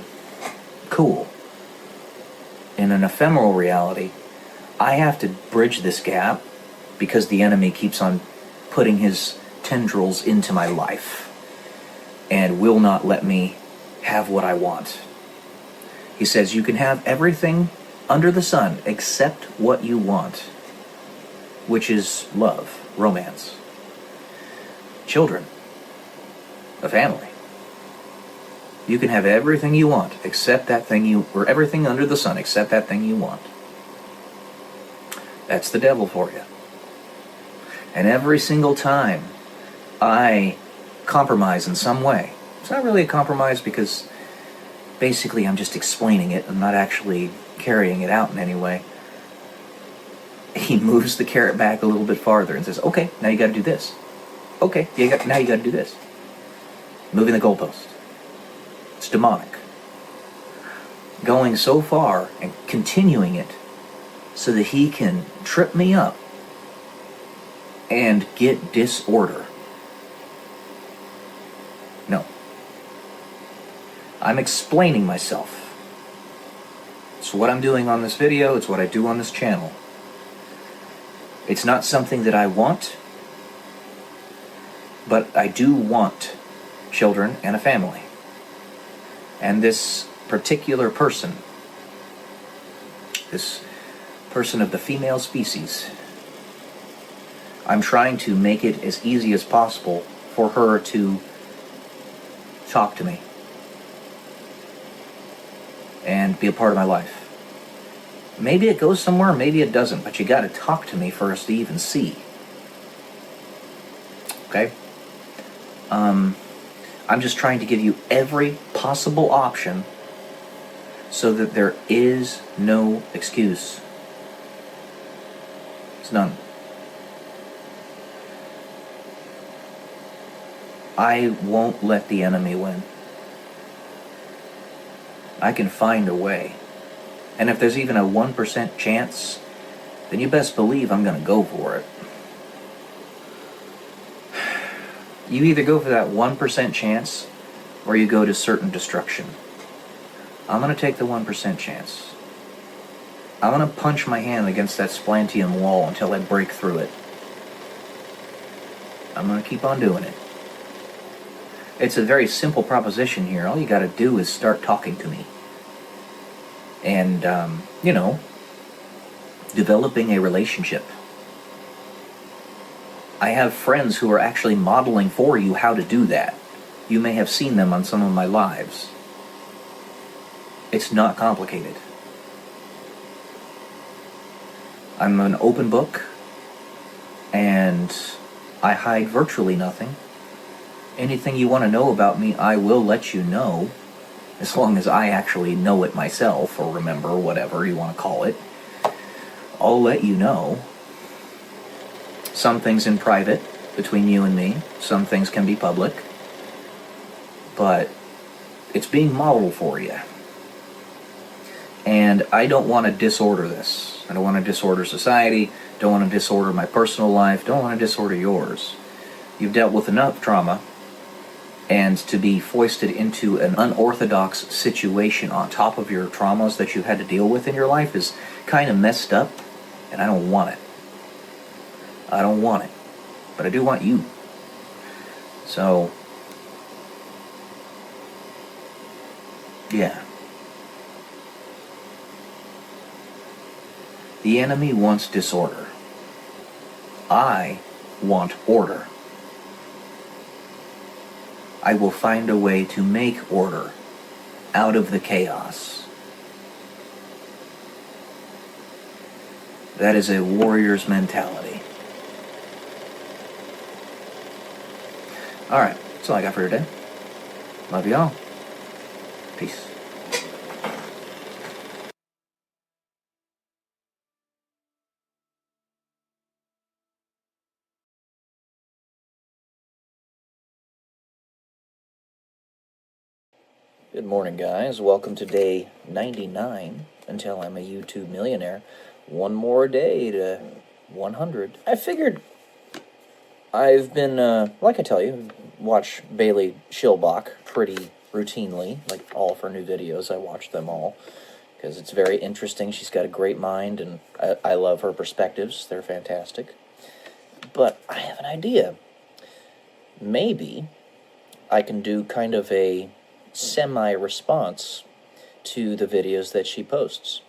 cool. In an ephemeral reality, I have to bridge this gap because the enemy keeps on putting his tendrils into my life and will not let me have what I want. He says, you can have everything under the sun except what you want, which is love, romance, children, a family. You can have everything you want except that thing or everything under the sun except that thing you want. That's the devil for you. And every single time I compromise in some way, it's not really a compromise because basically I'm just explaining it. I'm not actually carrying it out in any way. He moves the carrot back a little bit farther and says, okay, now you got to do this. Okay, now you got to do this. Moving the goalpost. It's demonic. Going so far and continuing it so that he can trip me up and get disorder. No. I'm explaining myself. It's what I'm doing on this video. It's what I do on this channel. It's not something that I want, but I do want children and a family. And this particular person, this person of the female species, I'm trying to make it as easy as possible for her to talk to me and be a part of my life. Maybe it goes somewhere, maybe it doesn't, but you got to talk to me first to even see. Okay? I'm just trying to give you every possible option so that there is no excuse. It's none. I won't let the enemy win. I can find a way. And if there's even a 1% chance, then you best believe I'm going to go for it. You either go for that 1% chance, or you go to certain destruction. I'm going to take the 1% chance. I'm going to punch my hand against that splantium wall until I break through it. I'm going to keep on doing it. It's a very simple proposition here. All you got to do is start talking to me. And, developing a relationship. I have friends who are actually modeling for you how to do that. You may have seen them on some of my lives. It's not complicated. I'm an open book, and I hide virtually nothing. Anything you want to know about me, I will let you know, as long as I actually know it myself, or remember, whatever you want to call it. I'll let you know. Some things in private, between you and me. Some things can be public. But it's being modeled for you. And I don't want to disorder this. I don't want to disorder society. Don't want to disorder my personal life. Don't want to disorder yours. You've dealt with enough trauma. And to be foisted into an unorthodox situation on top of your traumas that you've had to deal with in your life is kind of messed up. And I don't want it. I don't want it. But I do want you. So, yeah. The enemy wants disorder. I want order. I will find a way to make order out of the chaos. That is a warrior's mentality. Alright, that's all I got for today. Love y'all. Peace. Good morning, guys. Welcome to day 99 until I'm a YouTube millionaire. One more day to 100. I figured I've been, like I tell you, watch Bailey Schilbach pretty routinely, like all of her new videos. I watch them all because it's very interesting. She's got a great mind, and I love her perspectives. They're fantastic. But I have an idea. maybe I can do kind of a semi-response to the videos that she posts.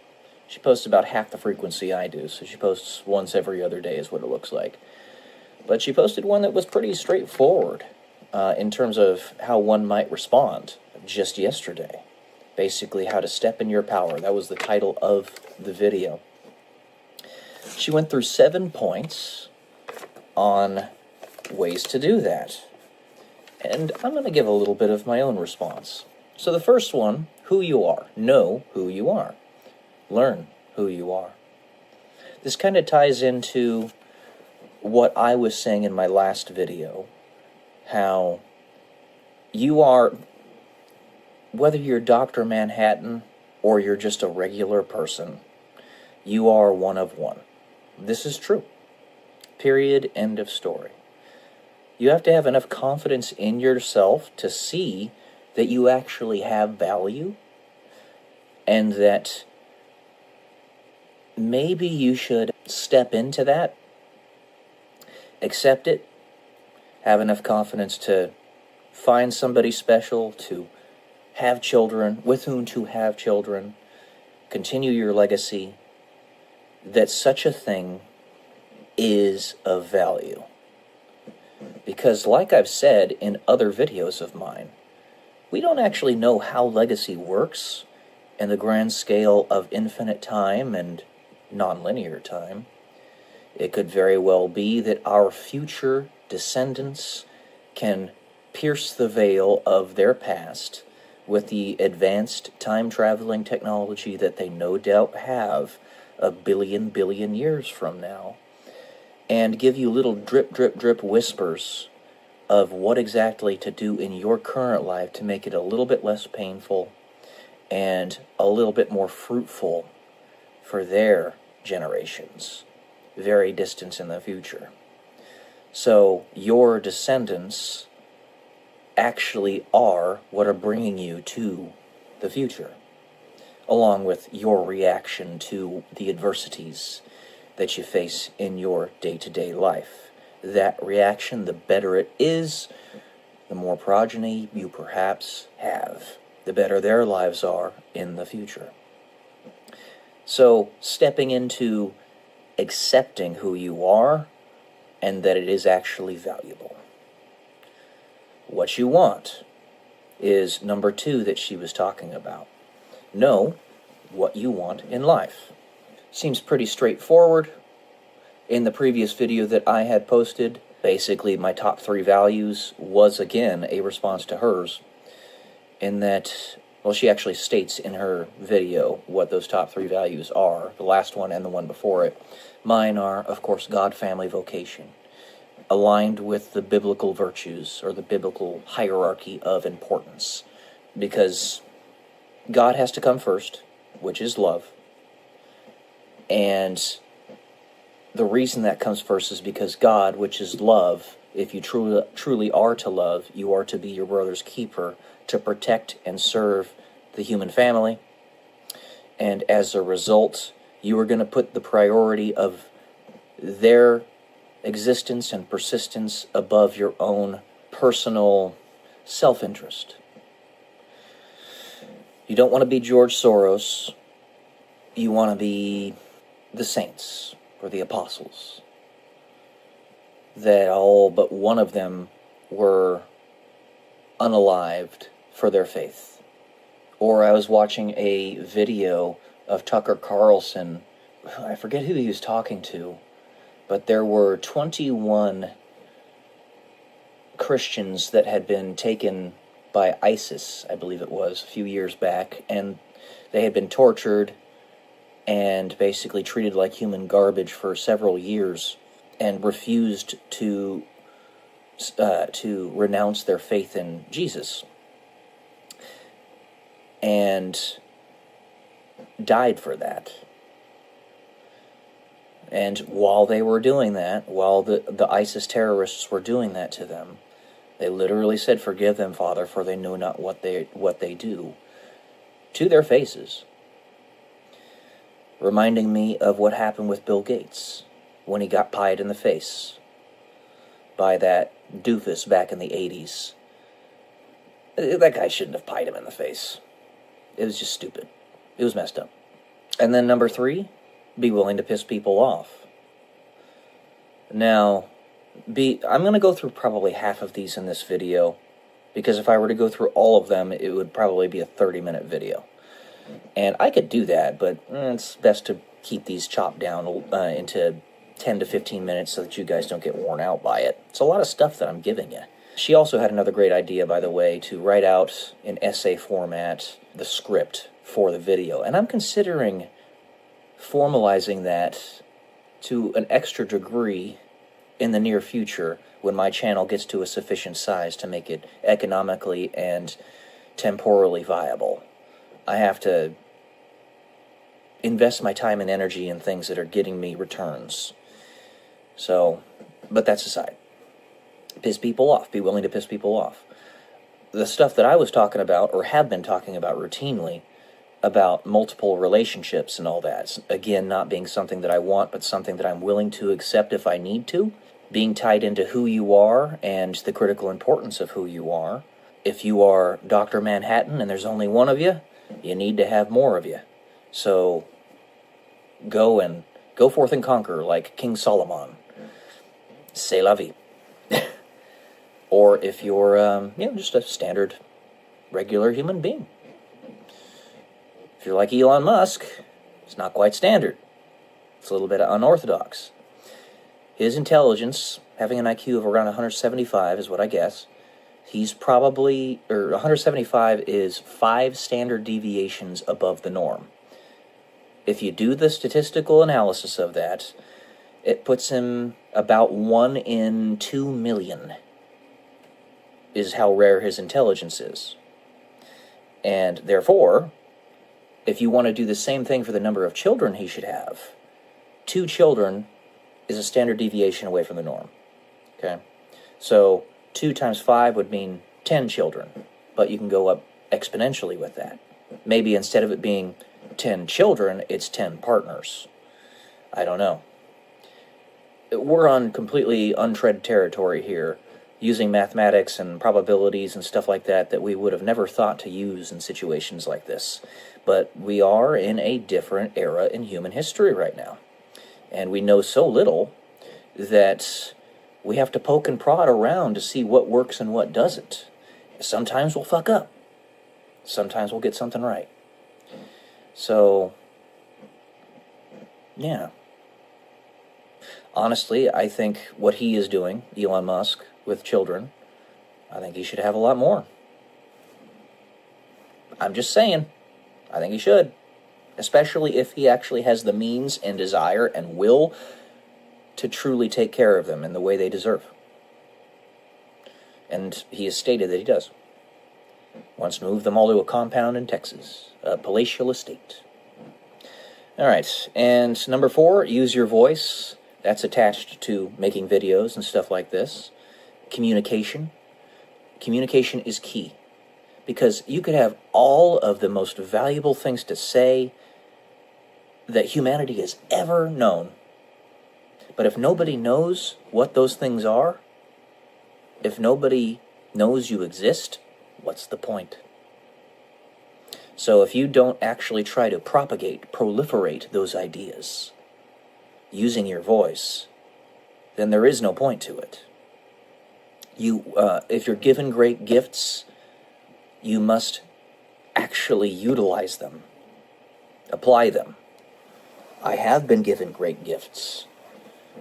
She posts about half the frequency I do, so she posts once every other day is what it looks like. But she posted one that was pretty straightforward in terms of how one might respond just yesterday. Basically, how to step in your power. That was the title of the video. She went through 7 points on ways to do that. And I'm going to give a little bit of my own response. So the first one, who you are. Know who you are. Learn who you are. This kind of ties into what I was saying in my last video, how you are, whether you're Dr. Manhattan or you're just a regular person, you are one of one. This is true. Period. End of story. You have to have enough confidence in yourself to see that you actually have value, and that maybe you should step into that, accept it, have enough confidence to find somebody special, to have children, with whom to have children, continue your legacy, that such a thing is of value. Because like I've said in other videos of mine, we don't actually know how legacy works in the grand scale of infinite time and nonlinear time. It could very well be that our future descendants can pierce the veil of their past with the advanced time-traveling technology that they no doubt have a billion years from now, and give you little drip, drip, drip whispers of what exactly to do in your current life to make it a little bit less painful and a little bit more fruitful for their generations, very distant in the future. So your descendants actually are what are bringing you to the future, along with your reaction to the adversities that you face in your day-to-day life. That reaction, the better it is, the more progeny you perhaps have, the better their lives are in the future. So, stepping into accepting who you are and that it is actually valuable. What you want is number 2 that she was talking about. Know what you want in life. Seems pretty straightforward. In the previous video that I had posted, basically my top 3 values was again a response to hers, in that, well, she actually states in her video what those top 3 values are, the last one and the one before it. Mine are, of course, God, family, vocation, aligned with the biblical virtues or the biblical hierarchy of importance, because God has to come first, which is love. And the reason that comes first is because God, which is love, if you truly are to love, you are to be your brother's keeper, to protect and serve the human family. And as a result, you are going to put the priority of their existence and persistence above your own personal self-interest. You don't want to be George Soros. You want to be the saints or the apostles, that all but one of them were unalived for their faith. Or I was watching a video of Tucker Carlson. I forget who he was talking to, but there were 21 Christians that had been taken by ISIS, I believe it was, a few years back, and they had been tortured and basically treated like human garbage for several years, and refused to renounce their faith in Jesus, and died for that. And while they were doing that, while the ISIS terrorists were doing that to them, they literally said, "Forgive them, Father, for they know not what they do," to their faces. Reminding me of what happened with Bill Gates when he got pied in the face by that doofus back in the 80s. That guy shouldn't have pied him in the face. It was just stupid. It was messed up. And then number 3, be willing to piss people off. Now, I'm going to go through probably half of these in this video, because if I were to go through all of them, it would probably be a 30-minute video. And I could do that, but it's best to keep these chopped down into 10 to 15 minutes so that you guys don't get worn out by it. It's a lot of stuff that I'm giving you. She also had another great idea, by the way, to write out in essay format the script for the video. And I'm considering formalizing that to an extra degree in the near future when my channel gets to a sufficient size to make it economically and temporally viable. I have to invest my time and energy in things that are getting me returns. So, but that's aside. Piss people off. Be willing to piss people off. The stuff that I was talking about, or have been talking about routinely, about multiple relationships and all that, again, not being something that I want, but something that I'm willing to accept if I need to, being tied into who you are and the critical importance of who you are. If you are Dr. Manhattan and there's only one of you, you need to have more of you. So go forth and conquer like King Solomon. C'est la vie. Or if you're just a standard, regular human being. If you're like Elon Musk, it's not quite standard. It's a little bit unorthodox. His intelligence, having an IQ of around 175 is what I guess. He's probably, 175 is 5 standard deviations above the norm. If you do the statistical analysis of that, it puts him about 1 in 2 million is how rare his intelligence is. And therefore, if you want to do the same thing for the number of children he should have, 2 children is a standard deviation away from the norm. Okay? So 2 times 5 would mean 10 children, but you can go up exponentially with that. Maybe instead of it being 10 children, it's 10 partners. I don't know. We're on completely untread territory here, using mathematics and probabilities and stuff like that we would have never thought to use in situations like this. But we are in a different era in human history right now. And we know so little that we have to poke and prod around to see what works and what doesn't. Sometimes we'll fuck up. Sometimes we'll get something right. So, yeah. Honestly, I think what he is doing, Elon Musk, with children, I think he should have a lot more. I'm just saying, I think he should. Especially if he actually has the means and desire and will to truly take care of them in the way they deserve. And he has stated that he does. Wants to move them all to a compound in Texas, a palatial estate. Alright, and number 4, use your voice. That's attached to making videos and stuff like this. Communication. Communication is key. Because you could have all of the most valuable things to say that humanity has ever known. But if nobody knows what those things are, if nobody knows you exist, what's the point? So if you don't actually try to propagate, proliferate those ideas using your voice, then there is no point to it. If you're given great gifts, you must actually utilize them, apply them. I have been given great gifts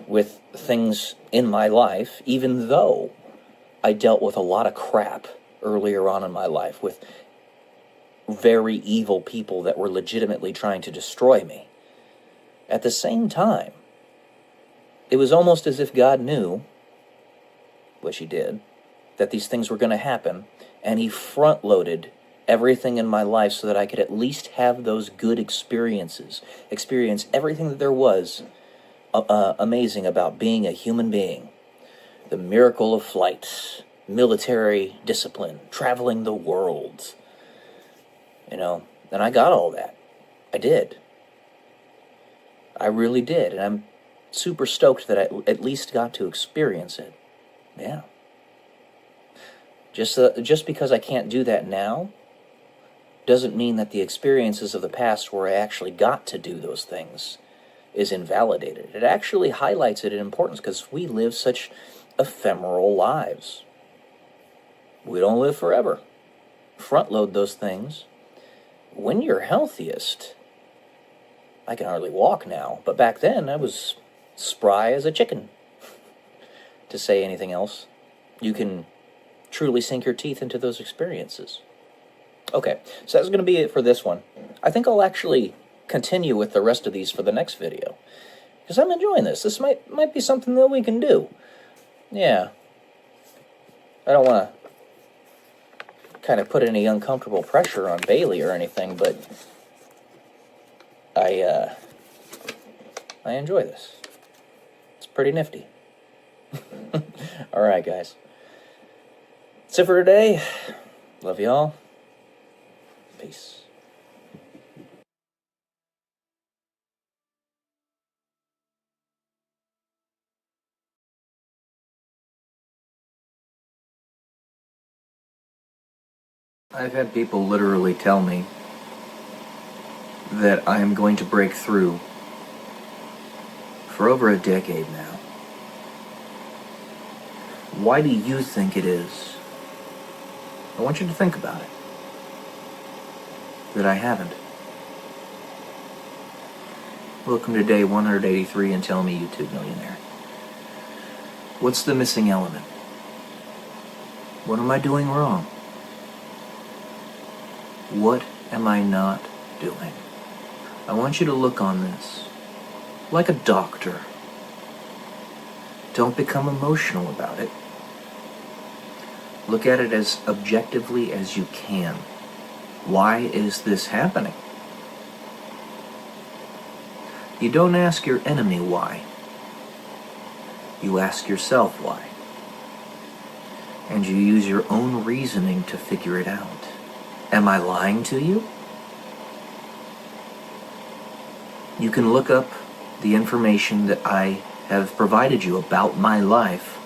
with things in my life, even though I dealt with a lot of crap earlier on in my life with very evil people that were legitimately trying to destroy me. At the same time, it was almost as if God knew, which he did, that these things were going to happen, and he front-loaded everything in my life so that I could at least have those good experiences, experience everything that there was amazing about being a human being. The miracle of flight, military discipline, traveling the world. And I got all that. I did. I really did, and I'm super stoked that I at least got to experience it. Yeah. Just because I can't do that now doesn't mean that the experiences of the past where I actually got to do those things is invalidated. It actually highlights it in importance because we live such ephemeral lives. We don't live forever. Front load those things. When you're healthiest, I can hardly walk now, but back then I was spry as a chicken. To say anything else, you can truly sink your teeth into those experiences. Okay, so that's going to be it for this one. I think I'll actually continue with the rest of these for the next video, because I'm enjoying this. This might be something that we can do. Yeah. I don't want to kind of put any uncomfortable pressure on Bailey or anything, but I enjoy this. It's pretty nifty. Alright, guys. That's it for today. Love y'all. Peace. I've had people literally tell me that I am going to break through for over a decade now. Why do you think it is? I want you to think about it. That I haven't. Welcome to day 183 and tell me YouTube millionaire. What's the missing element? What am I doing wrong? What am I not doing? I want you to look on this like a doctor. Don't become emotional about it. Look at it as objectively as you can. Why is this happening? You don't ask your enemy why. You ask yourself why. And you use your own reasoning to figure it out. Am I lying to you? You can look up the information that I have provided you about my life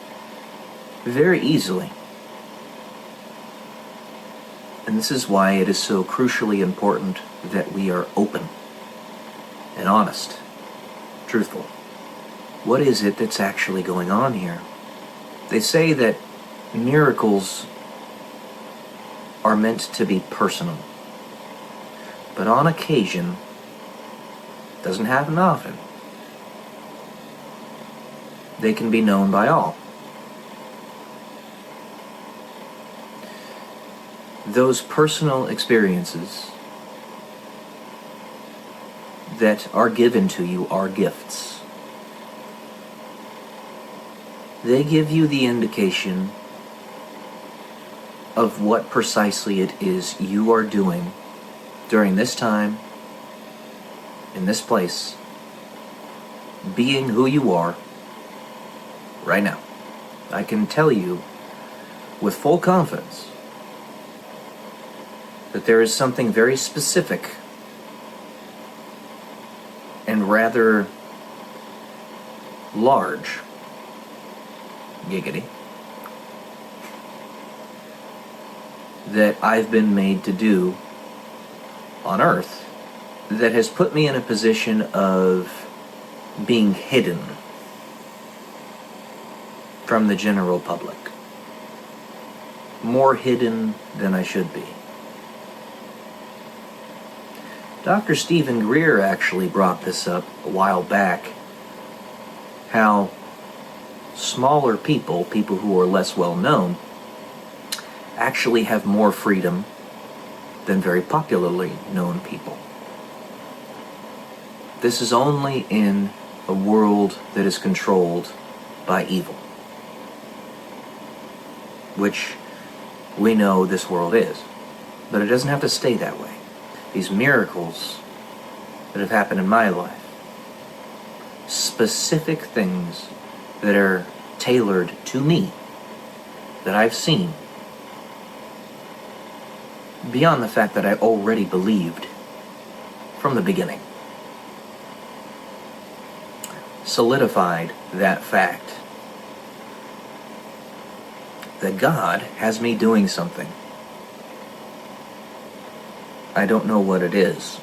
very easily. And this is why it is so crucially important that we are open and honest, truthful. What is it that's actually going on here? They say that miracles are meant to be personal. But on occasion, doesn't happen often, they can be known by all. Those personal experiences that are given to you are gifts. They give you the indication of what precisely it is you are doing during this time, in this place, being who you are right now. I can tell you with full confidence that there is something very specific and rather large, giggity, that I've been made to do on Earth that has put me in a position of being hidden from the general public. More hidden than I should be. Dr. Stephen Greer actually brought this up a while back, how smaller people who are less well known, actually have more freedom than very popularly known people. This is only in a world that is controlled by evil, which we know this world is. But it doesn't have to stay that way. These miracles that have happened in my life, specific things that are tailored to me, that I've seen, beyond the fact that I already believed from the beginning, solidified that fact that God has me doing something. I don't know what it is,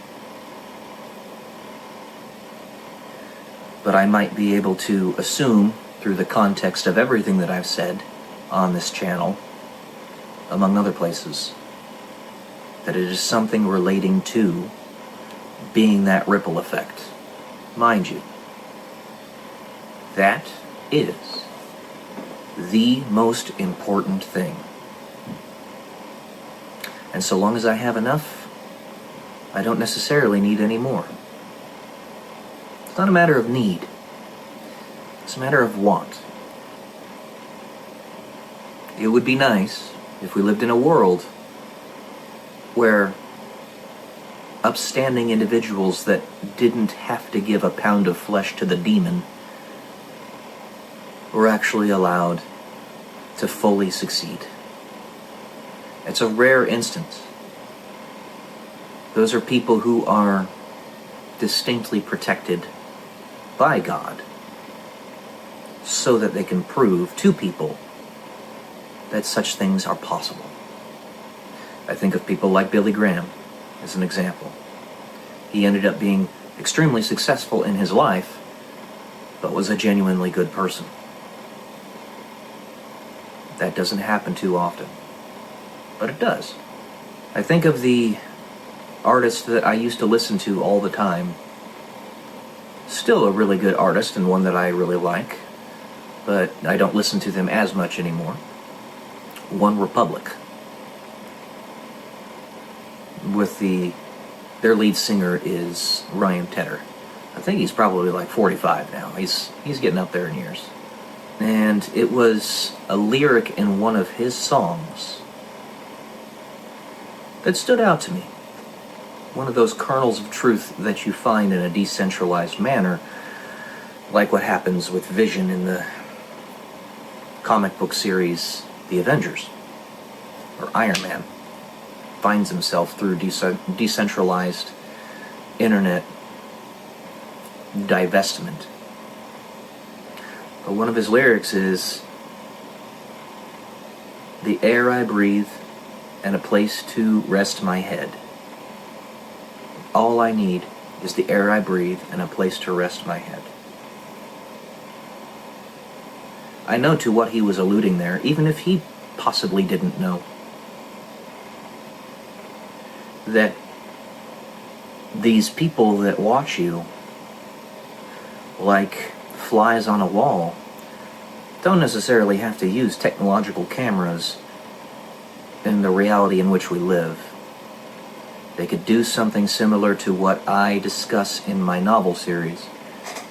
but I might be able to assume, through the context of everything that I've said on this channel, among other places, that it is something relating to being that ripple effect. Mind you, that is the most important thing. And so long as I have enough, I don't necessarily need any more. It's not a matter of need. It's a matter of want. It would be nice if we lived in a world where upstanding individuals that didn't have to give a pound of flesh to the demon were actually allowed to fully succeed. It's a rare instance. Those are people who are distinctly protected by God so that they can prove to people that such things are possible. I think of people like Billy Graham as an example. He ended up being extremely successful in his life, but was a genuinely good person. That doesn't happen too often, but it does. I think of the artist that I used to listen to all the time, still a really good artist and one that I really like, but I don't listen to them as much anymore. One Republic, with their lead singer is Ryan Tedder. I think he's probably like 45 now. He's getting up there in years. And it was a lyric in one of his songs that stood out to me. One of those kernels of truth that you find in a decentralized manner, like what happens with Vision in the comic book series The Avengers, or Iron Man finds himself through decentralized internet divestment. But one of his lyrics is, "The air I breathe and a place to rest my head. All I need is the air I breathe and a place to rest my head." I know to what he was alluding there, even if he possibly didn't know. That these people that watch you like flies on a wall don't necessarily have to use technological cameras in the reality in which we live. They could do something similar to what I discuss in my novel series,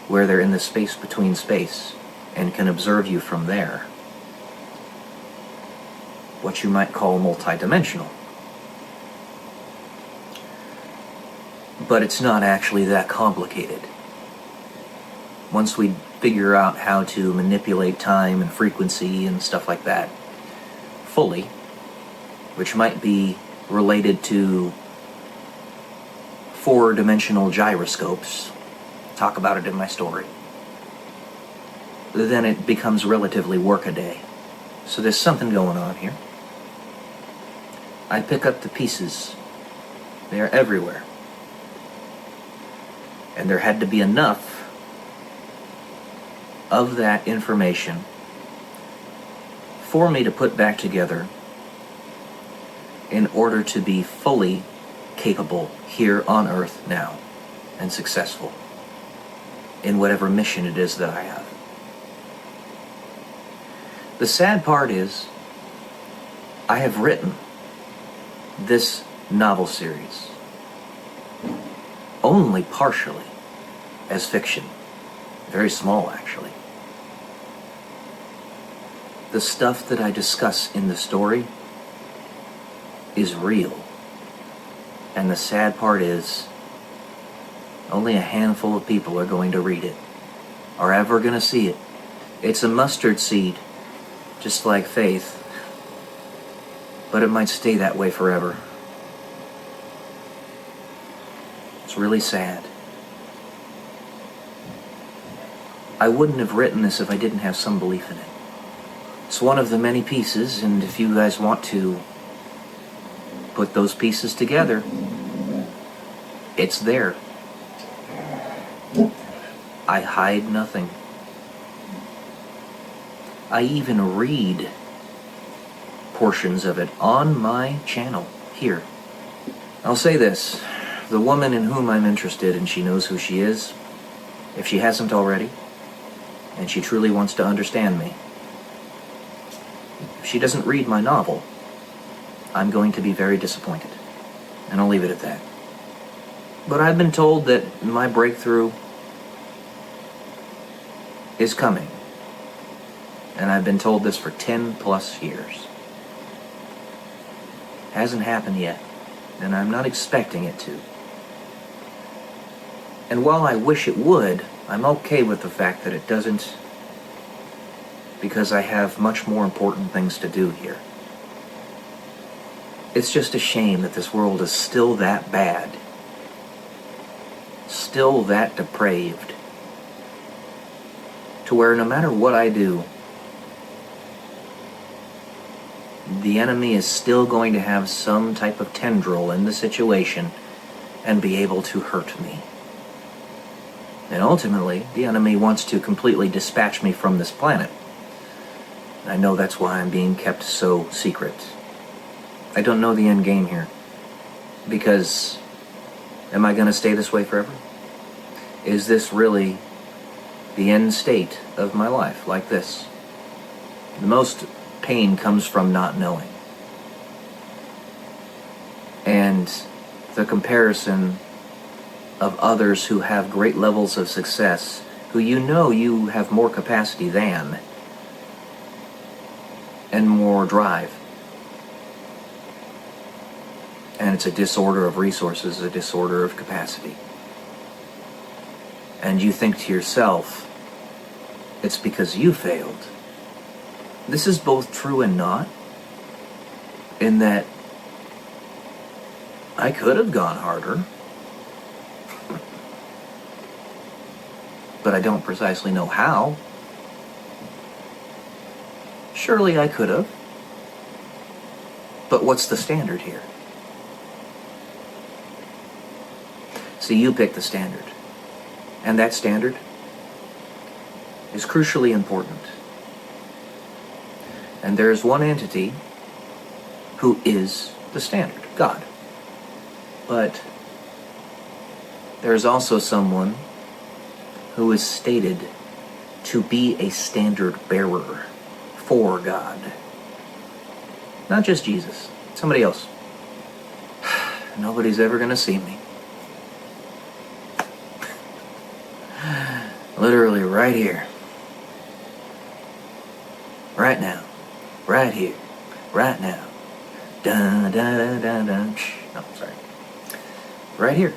where they're in the space between space and can observe you from there. What you might call multidimensional. But it's not actually that complicated. Once we figure out how to manipulate time and frequency and stuff like that fully, which might be related to four-dimensional gyroscopes, talk about it in my story, then it becomes relatively workaday. So there's something going on here. I pick up the pieces. They are everywhere. And there had to be enough of that information for me to put back together in order to be fully capable here on Earth now and successful in whatever mission it is that I have. The sad part is, I have written this novel series only partially as fiction. Very small, actually. The stuff that I discuss in the story is real. And the sad part is, only a handful of people are going to read it, are ever going to see it. It's a mustard seed, just like faith, but it might stay that way forever. It's really sad. I wouldn't have written this if I didn't have some belief in it. It's one of the many pieces, and if you guys want to put those pieces together, it's there. I hide nothing. I even read portions of it on my channel here. I'll say this, the woman in whom I'm interested, and she knows who she is, if she hasn't already, and she truly wants to understand me, if she doesn't read my novel, I'm going to be very disappointed. And I'll leave it at that. But I've been told that my breakthrough is coming. And I've been told this for 10 plus years. Hasn't happened yet, and I'm not expecting it to. And while I wish it would, I'm okay with the fact that it doesn't, because I have much more important things to do here. It's just a shame that this world is still that bad, still that depraved, to where no matter what I do, the enemy is still going to have some type of tendril in the situation and be able to hurt me. And ultimately, the enemy wants to completely dispatch me from this planet. I know that's why I'm being kept so secret. I don't know the end game here. Because, am I going to stay this way forever? Is this really the end state of my life, like this? The most pain comes from not knowing. And the comparison of others who have great levels of success, who you know you have more capacity than, and more drive. And it's a disorder of resources, a disorder of capacity. And you think to yourself, it's because you failed. This is both true and not, in that I could have gone harder, but I don't precisely know how. Surely I could have. But what's the standard here? See, you pick the standard. And that standard is crucially important. And there is one entity who is the standard, God. But there's also someone who is stated to be a standard bearer for God. Not just Jesus, somebody else. Nobody's ever going to see me. Literally right here. Right now. Right here. Right now. Dun dun dun dun dun. Oh, sorry. Right here.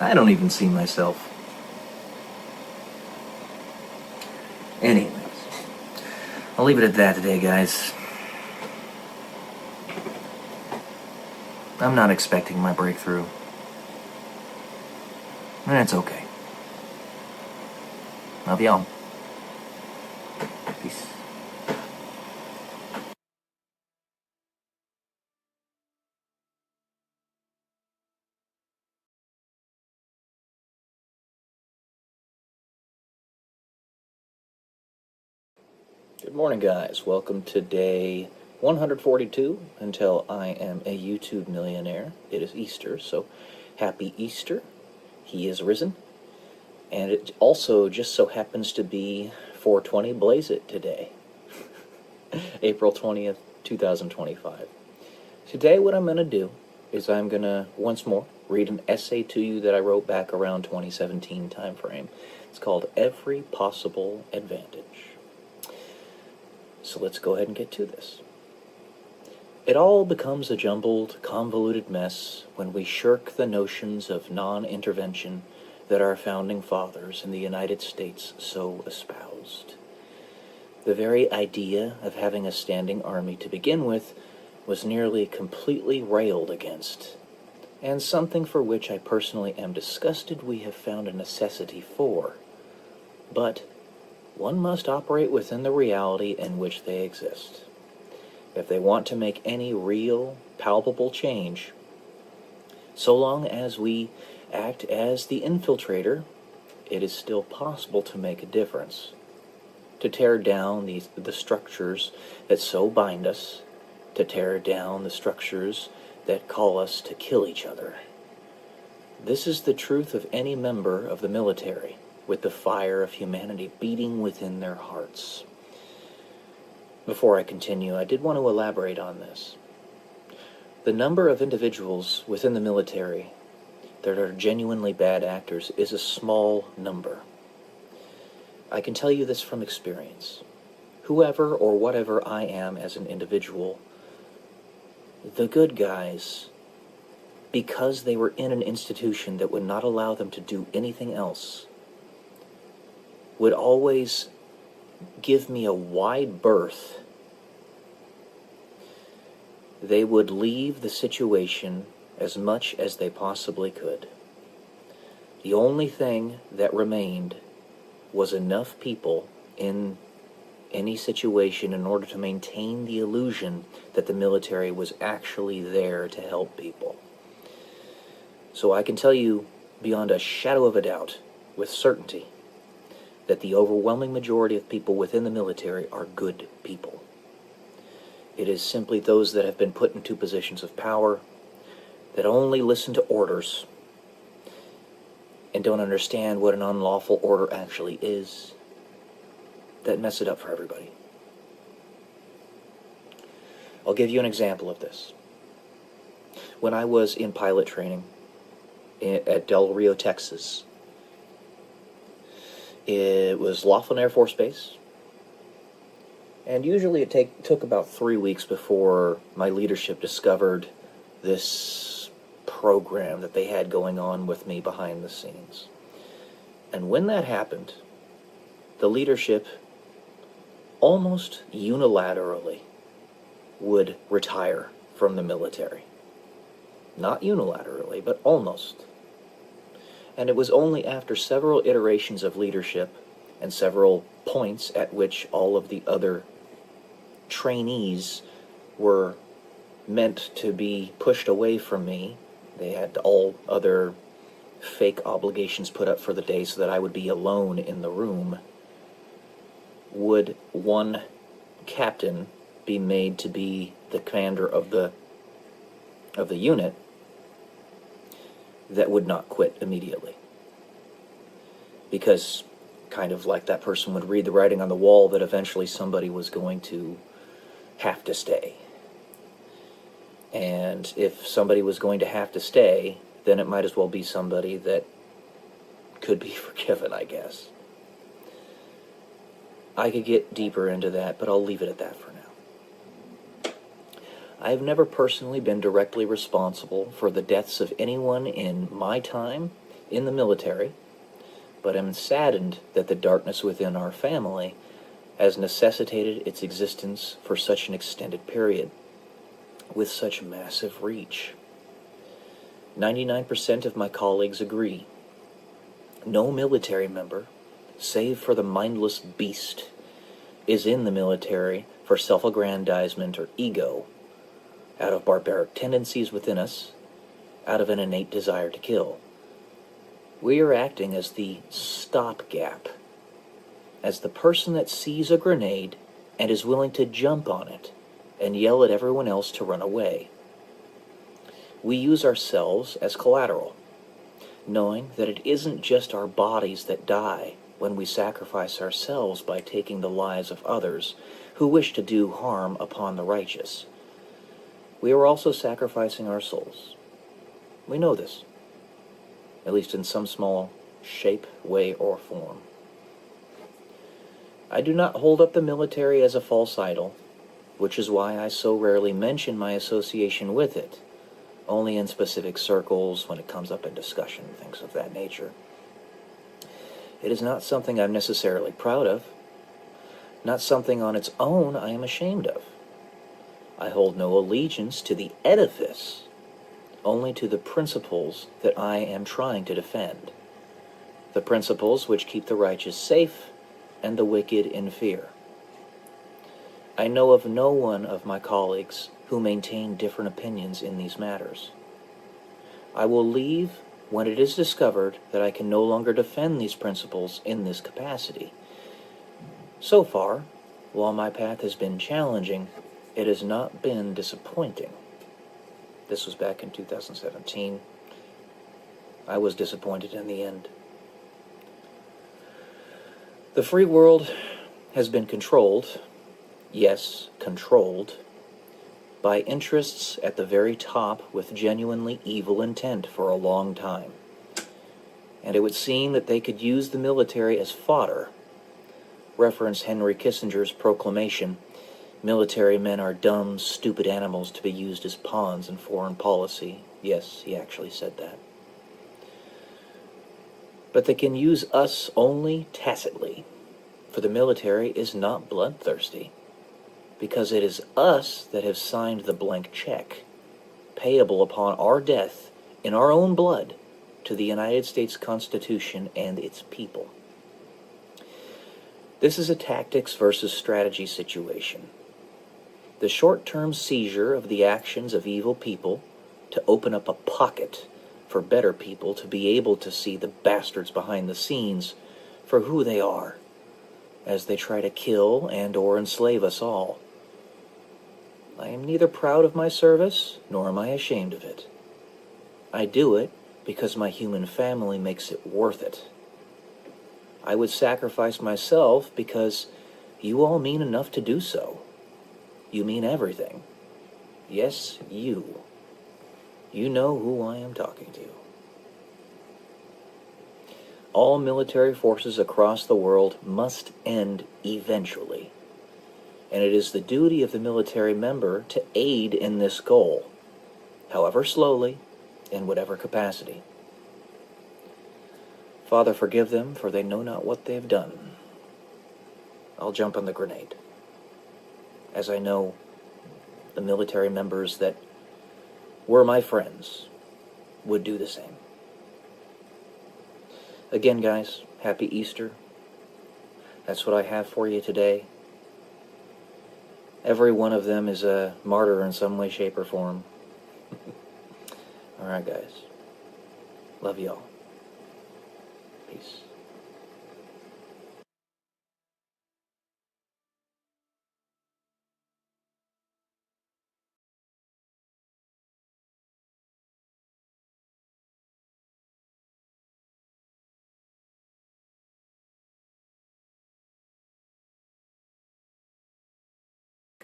I don't even see myself. Anyways, I'll leave it at that today, guys. I'm not expecting my breakthrough. And it's okay. Love y'all. Peace. Good morning, guys. Welcome to day 142 until I am a YouTube millionaire. It is Easter, so happy Easter. He is risen. And it also just so happens to be 420 Blaze It today. April 20th, 2025. Today what I'm going to do is I'm going to, once more, read an essay to you that I wrote back around 2017 timeframe. It's called Every Possible Advantage. So let's go ahead and get to this. It all becomes a jumbled, convoluted mess when we shirk the notions of non-intervention that our founding fathers in the United States so espoused. The very idea of having a standing army to begin with was nearly completely railed against, and something for which I personally am disgusted we have found a necessity for. But one must operate within the reality in which they exist. If they want to make any real, palpable change, so long as we act as the infiltrator, it is still possible to make a difference, to tear down the structures that so bind us, to tear down the structures that call us to kill each other. This is the truth of any member of the military, with the fire of humanity beating within their hearts. Before I continue, I did want to elaborate on this. The number of individuals within the military that are genuinely bad actors is a small number. I can tell you this from experience. Whoever or whatever I am as an individual, the good guys, because they were in an institution that would not allow them to do anything else, would always give me a wide berth. They would leave the situation as much as they possibly could. The only thing that remained was enough people in any situation in order to maintain the illusion that the military was actually there to help people. So I can tell you beyond a shadow of a doubt, with certainty, that the overwhelming majority of people within the military are good people. It is simply those that have been put into positions of power, that only listen to orders, and don't understand what an unlawful order actually is, that mess it up for everybody. I'll give you an example of this. When I was in pilot training at Del Rio, Texas, it was Laughlin Air Force Base, and usually it took about 3 weeks before my leadership discovered this program that they had going on with me behind the scenes. And when that happened, the leadership almost unilaterally would retire from the military. Not unilaterally, but almost. And it was only after several iterations of leadership and several points at which all of the other trainees were meant to be pushed away from me. They had all other fake obligations put up for the day so that I would be alone in the room. Would one captain be made to be the commander of the unit that would not quit immediately? Because kind of like that person would read the writing on the wall that eventually somebody was going to have to stay. And if somebody was going to have to stay, then it might as well be somebody that could be forgiven, I guess. I could get deeper into that, but I'll leave it at that for now. I've never personally been directly responsible for the deaths of anyone in my time in the military, but am saddened that the darkness within our family has necessitated its existence for such an extended period, with such massive reach. 99% of my colleagues agree. No military member, save for the mindless beast, is in the military for self-aggrandizement or ego, out of barbaric tendencies within us, out of an innate desire to kill. We are acting as the stopgap, as the person that sees a grenade and is willing to jump on it and yell at everyone else to run away. We use ourselves as collateral, knowing that it isn't just our bodies that die when we sacrifice ourselves by taking the lives of others who wish to do harm upon the righteous. We are also sacrificing our souls. We know this, at least in some small shape, way, or form. I do not hold up the military as a false idol, which is why I so rarely mention my association with it, only in specific circles when it comes up in discussion, things of that nature. It is not something I'm necessarily proud of, not something on its own I am ashamed of. I hold no allegiance to the edifice, only to the principles that I am trying to defend. The principles which keep the righteous safe and the wicked in fear. I know of no one of my colleagues who maintain different opinions in these matters. I will leave when it is discovered that I can no longer defend these principles in this capacity. So far, while my path has been challenging, it has not been disappointing. This was back in 2017. I was disappointed in the end. The free world has been controlled, yes, controlled, by interests at the very top with genuinely evil intent for a long time. And it would seem that they could use the military as fodder. Reference Henry Kissinger's proclamation, "Military men are dumb, stupid animals to be used as pawns in foreign policy." Yes, he actually said that. But they can use us only tacitly, for the military is not bloodthirsty, because it is us that have signed the blank check, payable upon our death in our own blood to the United States Constitution and its people. This is a tactics versus strategy situation. The short-term seizure of the actions of evil people to open up a pocket for better people to be able to see the bastards behind the scenes for who they are, as they try to kill and or enslave us all. I am neither proud of my service, nor am I ashamed of it. I do it because my human family makes it worth it. I would sacrifice myself because you all mean enough to do so. You mean everything. Yes, you. You know who I am talking to. All military forces across the world must end eventually, and it is the duty of the military member to aid in this goal, however slowly, in whatever capacity. Father, forgive them, for they know not what they have done. I'll jump on the grenade, as I know the military members that were my friends would do the same. Again, guys, happy Easter. That's what I have for you today. Every one of them is a martyr in some way, shape, or form. All right, guys. Love y'all. Peace.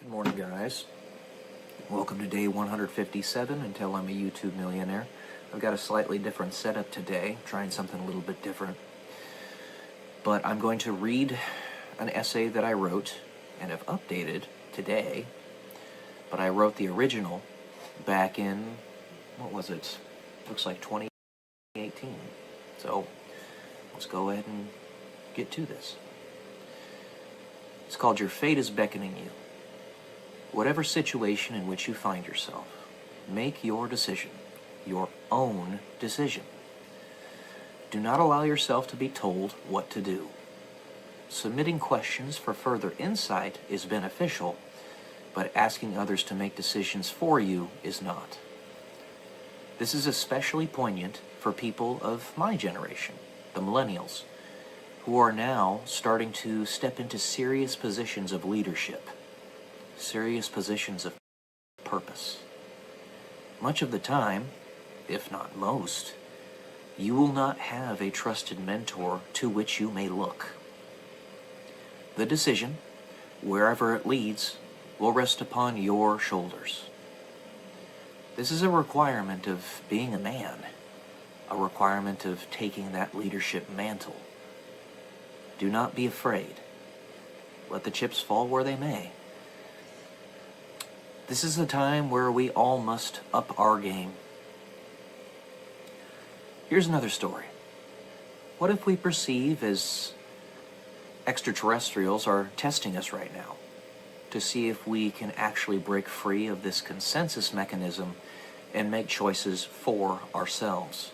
Good morning, guys. Welcome to day 157 until I'm a YouTube millionaire. I've got a slightly different setup today, trying something a little bit different. But I'm going to read an essay that I wrote and have updated today. But I wrote the original back in, what was it? Looks like 2018. So let's go ahead and get to this. It's called Your Fate is Beckoning You. Whatever situation in which you find yourself, make your decision, your own decision. Do not allow yourself to be told what to do. Submitting questions for further insight is beneficial, but asking others to make decisions for you is not. This is especially poignant for people of my generation, the millennials, who are now starting to step into serious positions of leadership. Serious positions of purpose. Much of the time, if not most, you will not have a trusted mentor to which you may look. The decision, wherever it leads, will rest upon your shoulders. This is a requirement of being a man, a requirement of taking that leadership mantle. Do not be afraid. Let the chips fall where they may. This is a time where we all must up our game. Here's another story. What if we perceive as extraterrestrials are testing us right now to see if we can actually break free of this consensus mechanism and make choices for ourselves?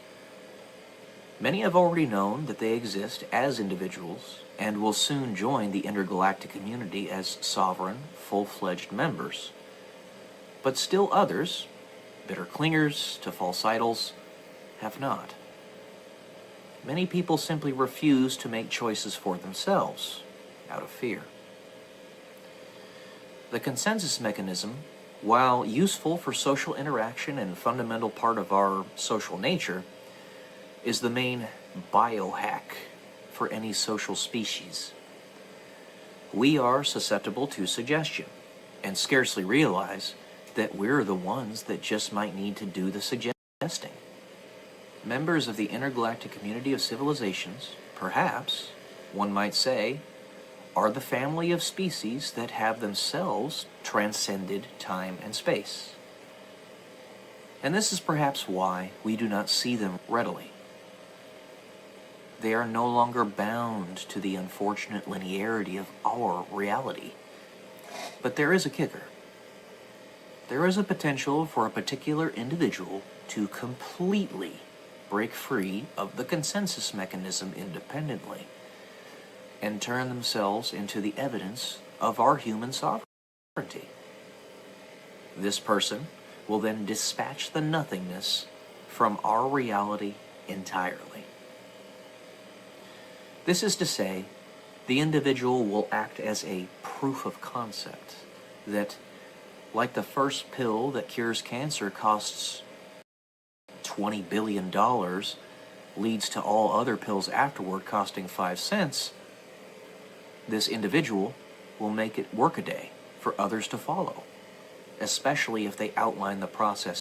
Many have already known that they exist as individuals and will soon join the intergalactic community as sovereign, full-fledged members. But still others, bitter clingers to false idols, have not. Many people simply refuse to make choices for themselves, out of fear. The consensus mechanism, while useful for social interaction and fundamental part of our social nature, is the main biohack for any social species. We are susceptible to suggestion and scarcely realize that we're the ones that just might need to do the suggesting. Members of the intergalactic community of civilizations, perhaps, one might say, are the family of species that have themselves transcended time and space. And this is perhaps why we do not see them readily. They are no longer bound to the unfortunate linearity of our reality. But there is a kicker. There is a potential for a particular individual to completely break free of the consensus mechanism independently and turn themselves into the evidence of our human sovereignty. This person will then dispatch the nothingness from our reality entirely. This is to say, the individual will act as a proof of concept that, like the first pill that cures cancer costs $20 billion, leads to all other pills afterward costing 5 cents, this individual will make it workaday for others to follow, especially if they outline the process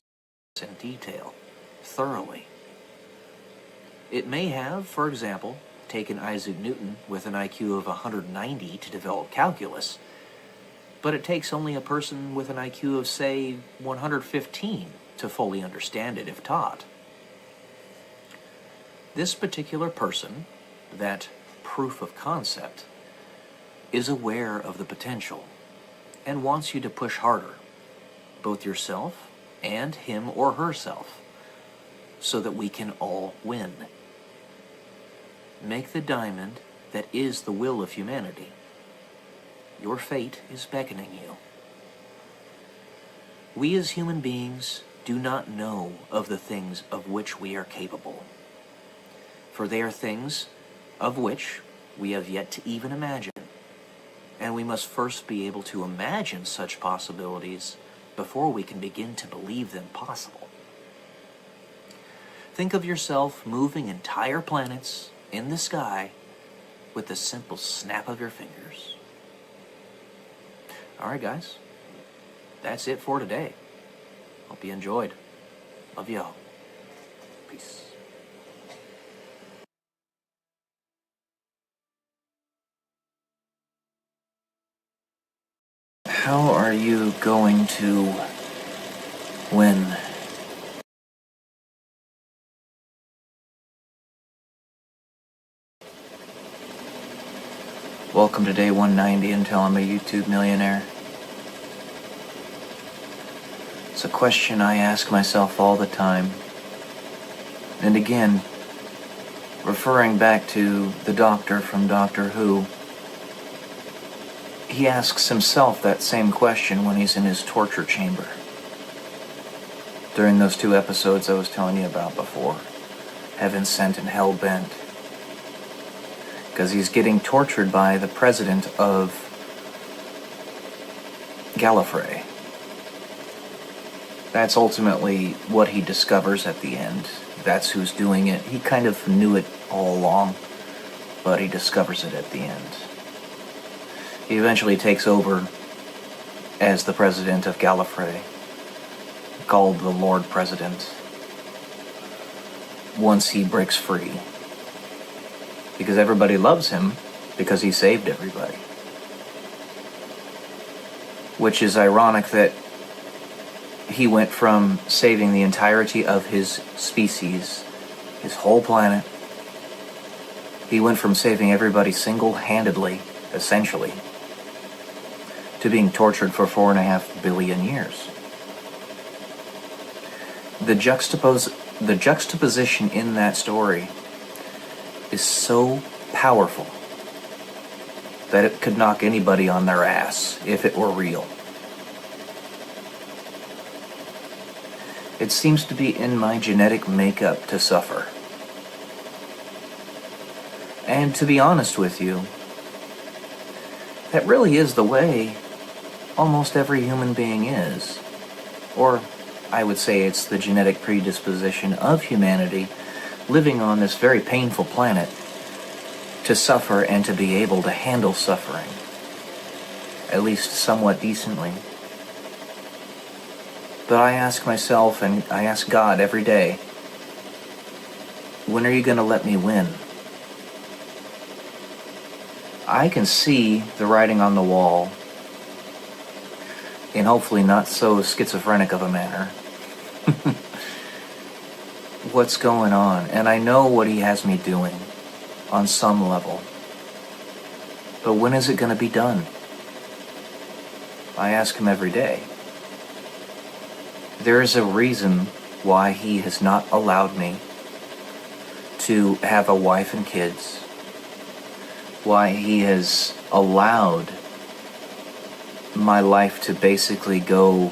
in detail, thoroughly. It may have, for example, taken Isaac Newton with an IQ of 190 to develop calculus, but it takes only a person with an IQ of, say, 115 to fully understand it if taught. This particular person, that proof of concept, is aware of the potential and wants you to push harder, both yourself and him or herself, so that we can all win. Make the diamond that is the will of humanity. Your fate is beckoning you. We as human beings do not know of the things of which we are capable, for they are things of which we have yet to even imagine, and we must first be able to imagine such possibilities before we can begin to believe them possible. Think of yourself moving entire planets in the sky with the simple snap of your fingers. Alright guys, that's it for today. Hope you enjoyed. Love y'all. Peace. How are you going to win? Welcome to day 190 until I'm a YouTube millionaire. It's a question I ask myself all the time. And again, referring back to the Doctor from Doctor Who, he asks himself that same question when he's in his torture chamber. During those 2 episodes I was telling you about before, Heaven Sent and Hell Bent. Because he's getting tortured by the president of Gallifrey. That's ultimately what he discovers at the end. That's who's doing it. He kind of knew it all along, but he discovers it at the end. He eventually takes over as the president of Gallifrey, called the Lord President, once he breaks free. Because everybody loves him because he saved everybody. Which is ironic that he went from saving the entirety of his species, his whole planet. He went from saving everybody single-handedly, essentially, to being tortured for 4.5 billion years. The juxtaposition in that story is so powerful that it could knock anybody on their ass if it were real. It seems to be in my genetic makeup to suffer. And to be honest with you, that really is the way almost every human being is. Or I would say it's the genetic predisposition of humanity living on this very painful planet to suffer and to be able to handle suffering, at least somewhat decently. But I ask myself and I ask God every day, when are you going to let me win? I can see the writing on the wall in hopefully not so schizophrenic of a manner. What's going on? And I know what he has me doing on some level. But when is it going to be done? I ask him every day. There is a reason why he has not allowed me to have a wife and kids. Why he has allowed my life to basically go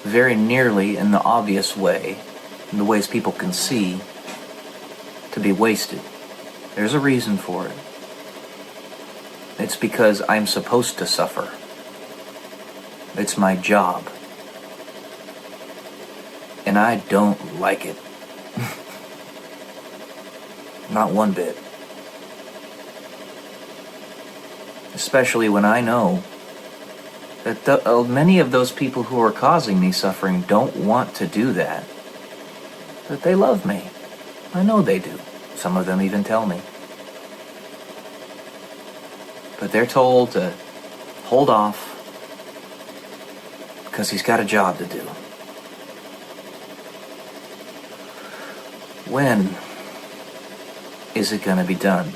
very nearly in the obvious way, in the ways people can see, to be wasted. There's a reason for it. It's because I'm supposed to suffer. It's my job. And I don't like it. Not one bit. Especially when I know that many of those people who are causing me suffering don't want to do that. That they love me. I know they do. Some of them even tell me. But they're told to hold off because he's got a job to do. When is it going to be done?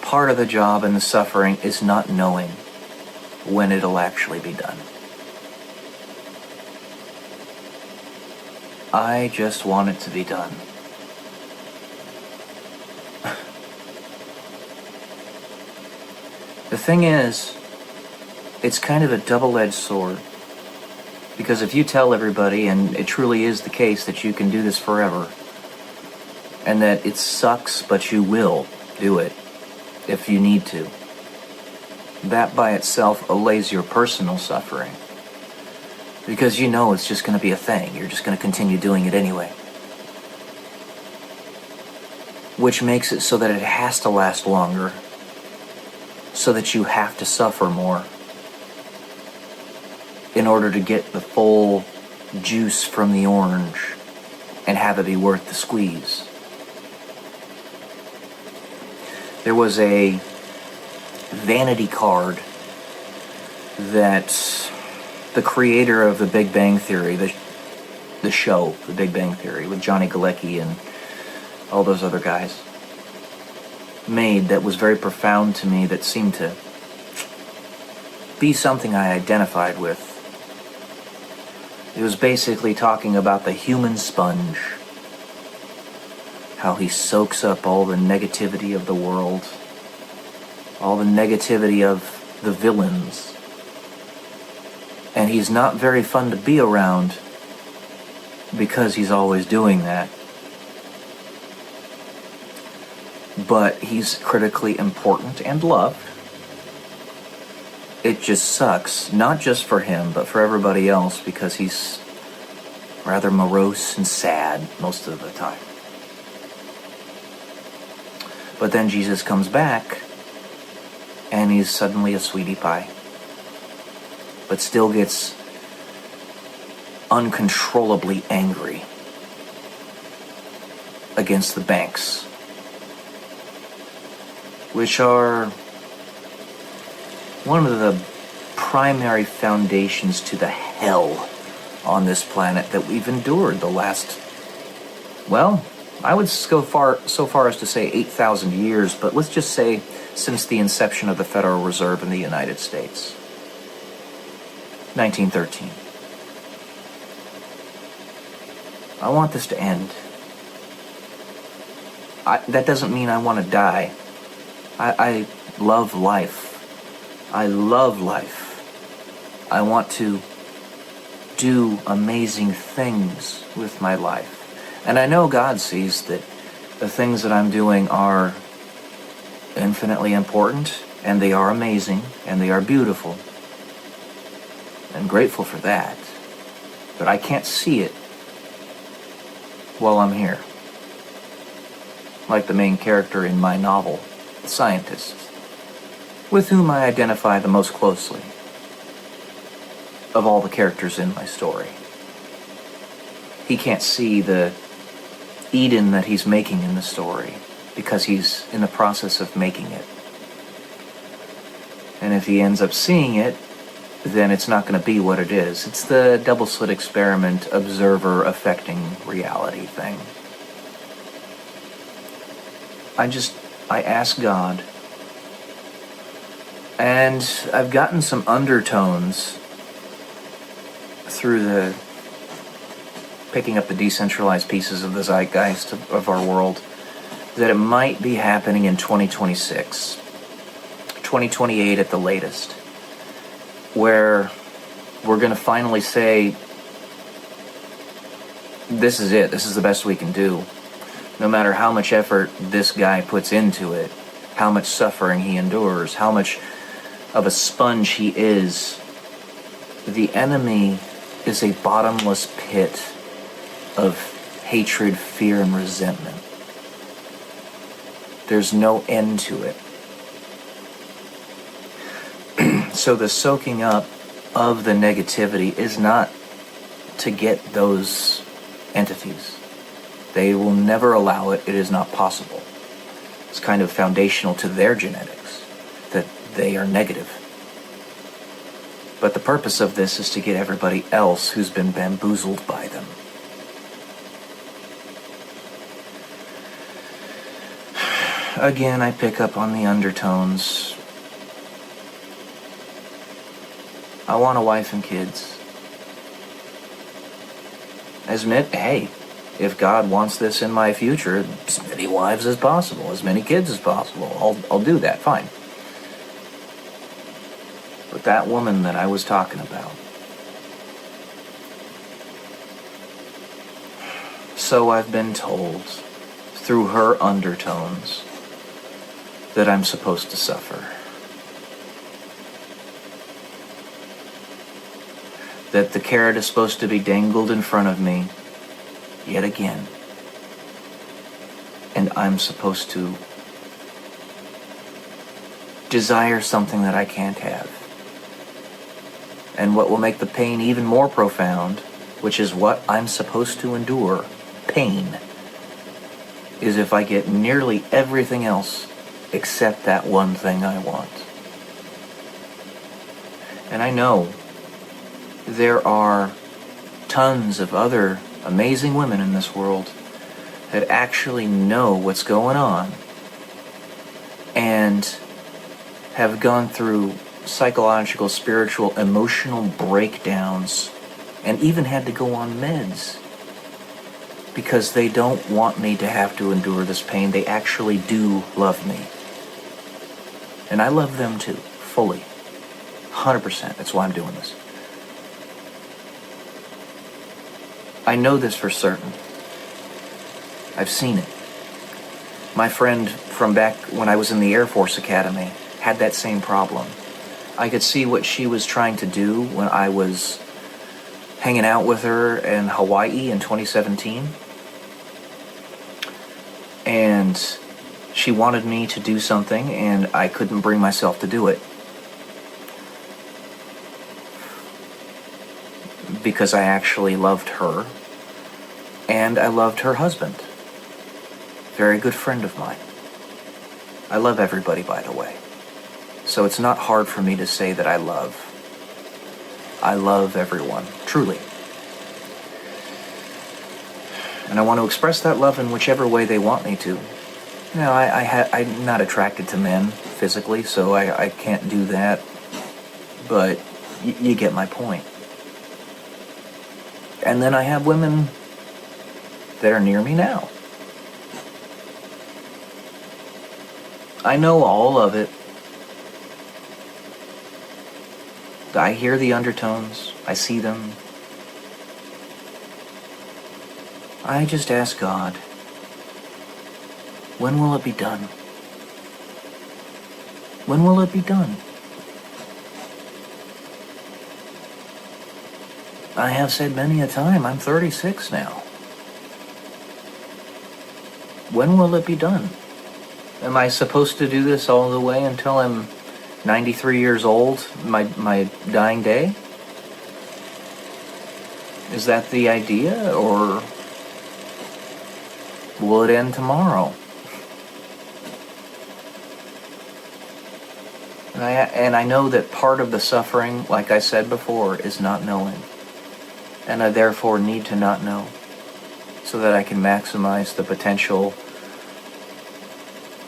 Part of the job and the suffering is not knowing when it'll actually be done. I just want it to be done. The thing is, it's kind of a double-edged sword. Because if you tell everybody, and it truly is the case, that you can do this forever, and that it sucks, but you will do it if you need to, that by itself allays your personal suffering. Because you know it's just going to be a thing. You're just going to continue doing it anyway. Which makes it so that it has to last longer. So that you have to suffer more. In order to get the full juice from the orange and have it be worth the squeeze. There was a vanity card that the creator of The Big Bang Theory, the show, The Big Bang Theory, with Johnny Galecki and all those other guys, made that was very profound to me, that seemed to be something I identified with. It was basically talking about the human sponge. How he soaks up all the negativity of the world. All the negativity of the villains. And he's not very fun to be around because he's always doing that. But he's critically important and loved. It just sucks, not just for him, but for everybody else, because he's rather morose and sad most of the time. But then Jesus comes back, and he's suddenly a sweetie pie. But still gets uncontrollably angry against the banks, which are one of the primary foundations to the hell on this planet that we've endured the last, well, I would go so far as to say 8,000 years, but let's just say since the inception of the Federal Reserve in the United States. 1913. I want this to end. That doesn't mean I want to die. I love life. I love life. I want to do amazing things with my life. And I know God sees that the things that I'm doing are infinitely important, and they are amazing, and they are beautiful. I'm grateful for that. But I can't see it while I'm here. Like the main character in my novel, The Scientist, with whom I identify the most closely of all the characters in my story. He can't see the Eden that he's making in the story because he's in the process of making it. And if he ends up seeing it, then it's not going to be what it is. It's the double-slit experiment, observer affecting reality thing. I ask God, and I've gotten some undertones through the picking up the decentralized pieces of the zeitgeist of our world, that it might be happening in 2026, 2028 at the latest, where we're going to finally say, this is it, this is the best we can do. No matter how much effort this guy puts into it, how much suffering he endures, how much of a sponge he is, the enemy is a bottomless pit of hatred, fear, and resentment. There's no end to it. So the soaking up of the negativity is not to get those entities. They will never allow it. It is not possible. It's kind of foundational to their genetics that they are negative. But the purpose of this is to get everybody else who's been bamboozled by them. Again, I pick up on the undertones. I want a wife and kids. Hey, if God wants this in my future, as many wives as possible, as many kids as possible, I'll do that, fine. But that woman that I was talking about, so I've been told through her undertones that I'm supposed to suffer. That the carrot is supposed to be dangled in front of me yet again. And I'm supposed to desire something that I can't have. And what will make the pain even more profound, which is what I'm supposed to endure, pain, is if I get nearly everything else except that one thing I want. And I know there are tons of other amazing women in this world that actually know what's going on and have gone through psychological, spiritual, emotional breakdowns and even had to go on meds because they don't want me to have to endure this pain. They actually do love me. And I love them too, fully. 100%. That's why I'm doing this. I know this for certain. I've seen it. My friend from back when I was in the Air Force Academy had that same problem. I could see what she was trying to do when I was hanging out with her in Hawaii in 2017. And she wanted me to do something, and I couldn't bring myself to do it. Because I actually loved her, and I loved her husband. Very good friend of mine. I love everybody, by the way. So it's not hard for me to say that I love everyone, truly. And I want to express that love in whichever way they want me to. You know, I'm not attracted to men physically, so I can't do that. But you get my point. And then I have women that are near me now. I know all of it. I hear the undertones. I see them. I just ask God, when will it be done? When will it be done? I have said many a time, I'm 36 now. When will it be done? Am I supposed to do this all the way until I'm 93 years old, my dying day? Is that the idea, or will it end tomorrow? And I know that part of the suffering, like I said before, is not knowing. And I therefore need to not know, so that I can maximize the potential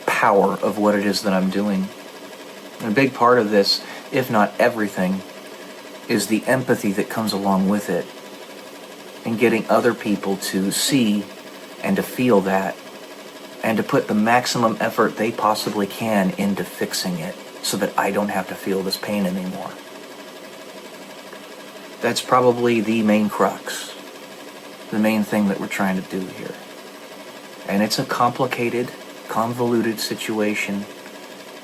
power of what it is that I'm doing. And a big part of this, if not everything, is the empathy that comes along with it, and getting other people to see and to feel that, and to put the maximum effort they possibly can into fixing it, so that I don't have to feel this pain anymore. That's probably the main crux, the main thing that we're trying to do here. And it's a complicated, convoluted situation,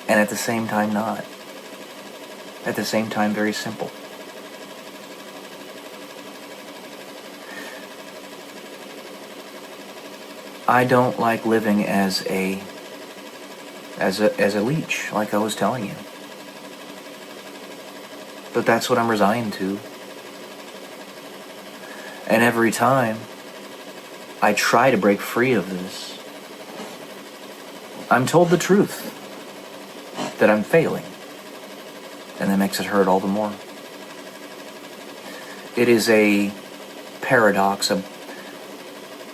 and at the same time not. At the same time very simple. I don't like living as a leech, like I was telling you. But that's what I'm resigned to. And every time I try to break free of this, I'm told the truth, that I'm failing. And that makes it hurt all the more. It is a paradox,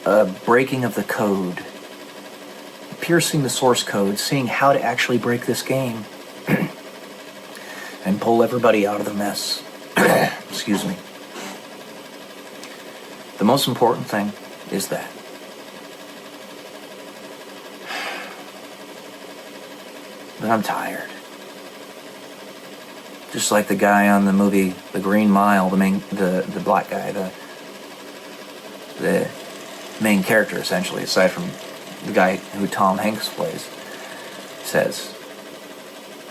a breaking of the code, piercing the source code, seeing how to actually break this game and pull everybody out of the mess. Excuse me. The most important thing is that I'm tired. Just like the guy on the movie The Green Mile, the black guy, the main character essentially, aside from the guy who Tom Hanks plays, says,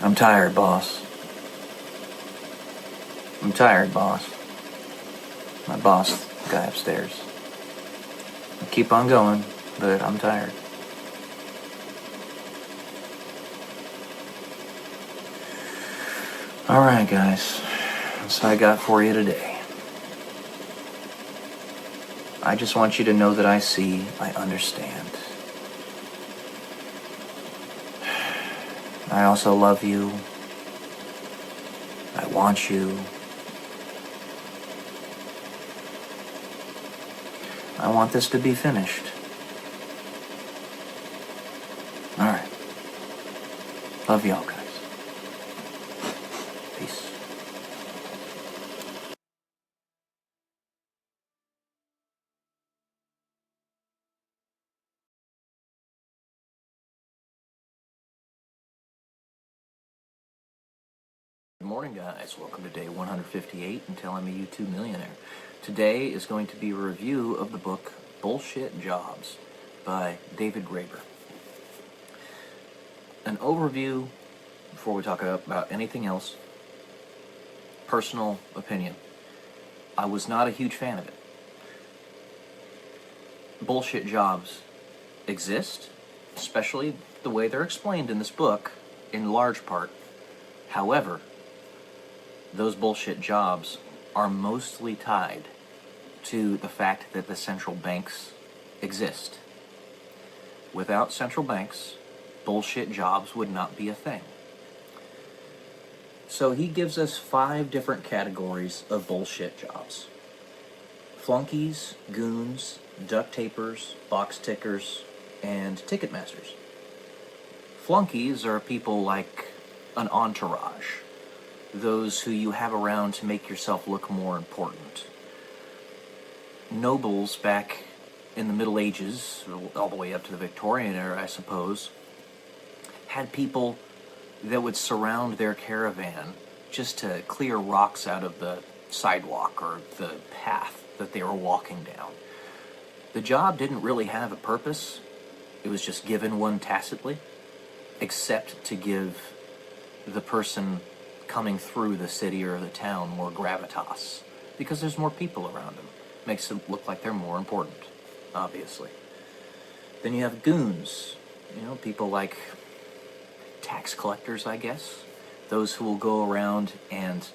"I'm tired, boss. I'm tired, boss." My boss, the guy upstairs. I keep on going, but I'm tired. Alright, guys. That's what I got for you today. I just want you to know that I see, I understand. I also love you. I want you. I want this to be finished. Alright. Love y'all, guys. Peace. Good morning, guys. Welcome to day 158 until I'm a YouTube millionaire. Today is going to be a review of the book Bullshit Jobs by David Graeber. An overview before we talk about anything else. Personal opinion. I was not a huge fan of it. Bullshit jobs exist, especially the way they're explained in this book, in large part. However, those bullshit jobs are mostly tied to the fact that the central banks exist. Without central banks, bullshit jobs would not be a thing. So he gives us 5 different categories of bullshit jobs. Flunkies, goons, duct tapers, box tickers, and ticket masters. Flunkies are people like an entourage, those who you have around to make yourself look more important. Nobles back in the Middle Ages, all the way up to the Victorian era, I suppose, had people that would surround their caravan just to clear rocks out of the sidewalk or the path that they were walking down. The job didn't really have a purpose. It was just given one tacitly, except to give the person coming through the city or the town more gravitas, because there's more people around them. Makes them look like they're more important, obviously. Then you have goons, people like tax collectors, I guess. Those who will go around and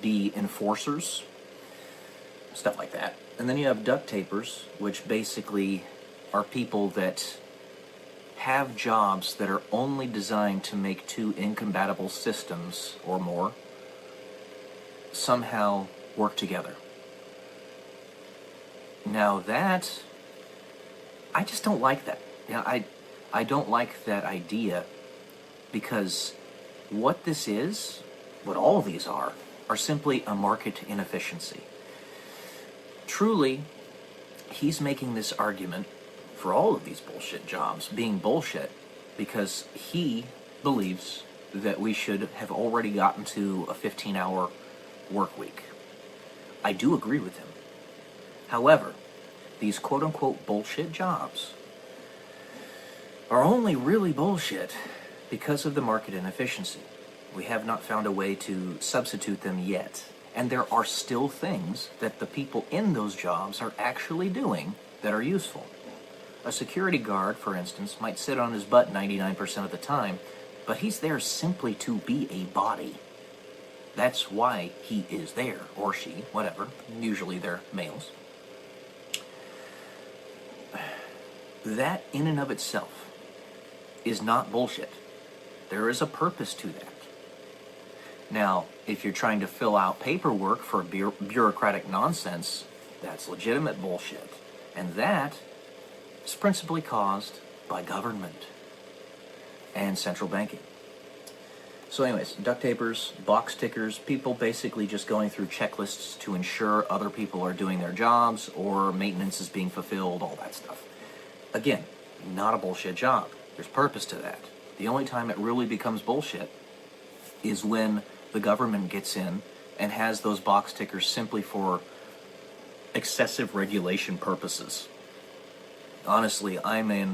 be enforcers, stuff like that. And then you have duct tapers, which basically are people that have jobs that are only designed to make two incompatible systems or more somehow work together. Now that, I just don't like that. I don't like that idea, because what this is, what all of these are simply a market inefficiency. Truly, he's making this argument for all of these bullshit jobs being bullshit because he believes that we should have already gotten to a 15-hour work week. I do agree with him. However, these quote-unquote bullshit jobs are only really bullshit because of the market inefficiency. We have not found a way to substitute them yet. And there are still things that the people in those jobs are actually doing that are useful. A security guard, for instance, might sit on his butt 99% of the time, but he's there simply to be a body. That's why he is there, or she, whatever. Usually they're males. That in and of itself is not bullshit. There is a purpose to that. Now, if you're trying to fill out paperwork for bureaucratic nonsense, that's legitimate bullshit. And that is principally caused by government and central banking. So anyways, duct tapers, box tickers, people basically just going through checklists to ensure other people are doing their jobs or maintenance is being fulfilled, all that stuff. Again, not a bullshit job. There's purpose to that. The only time it really becomes bullshit is when the government gets in and has those box tickers simply for excessive regulation purposes. Honestly, I'm a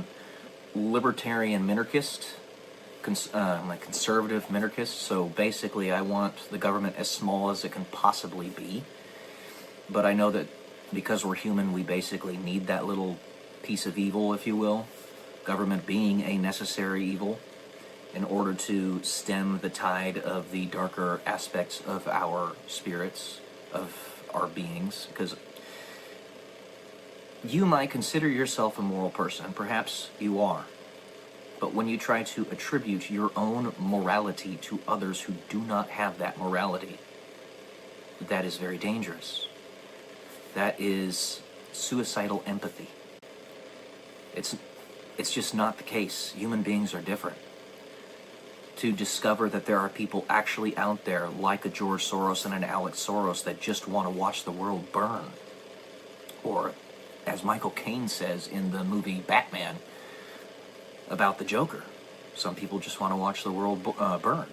libertarian minarchist. I'm a conservative minarchist, so basically I want the government as small as it can possibly be. But I know that because we're human, we basically need that little piece of evil, if you will, government being a necessary evil, in order to stem the tide of the darker aspects of our spirits, of our beings, because you might consider yourself a moral person, and perhaps you are, but when you try to attribute your own morality to others who do not have that morality, that is very dangerous. That is suicidal empathy. It's just not the case. Human beings are different. To discover that there are people actually out there like a George Soros and an Alex Soros that just want to watch the world burn. Or, as Michael Caine says in the movie Batman about the Joker, some people just want to watch the world burn.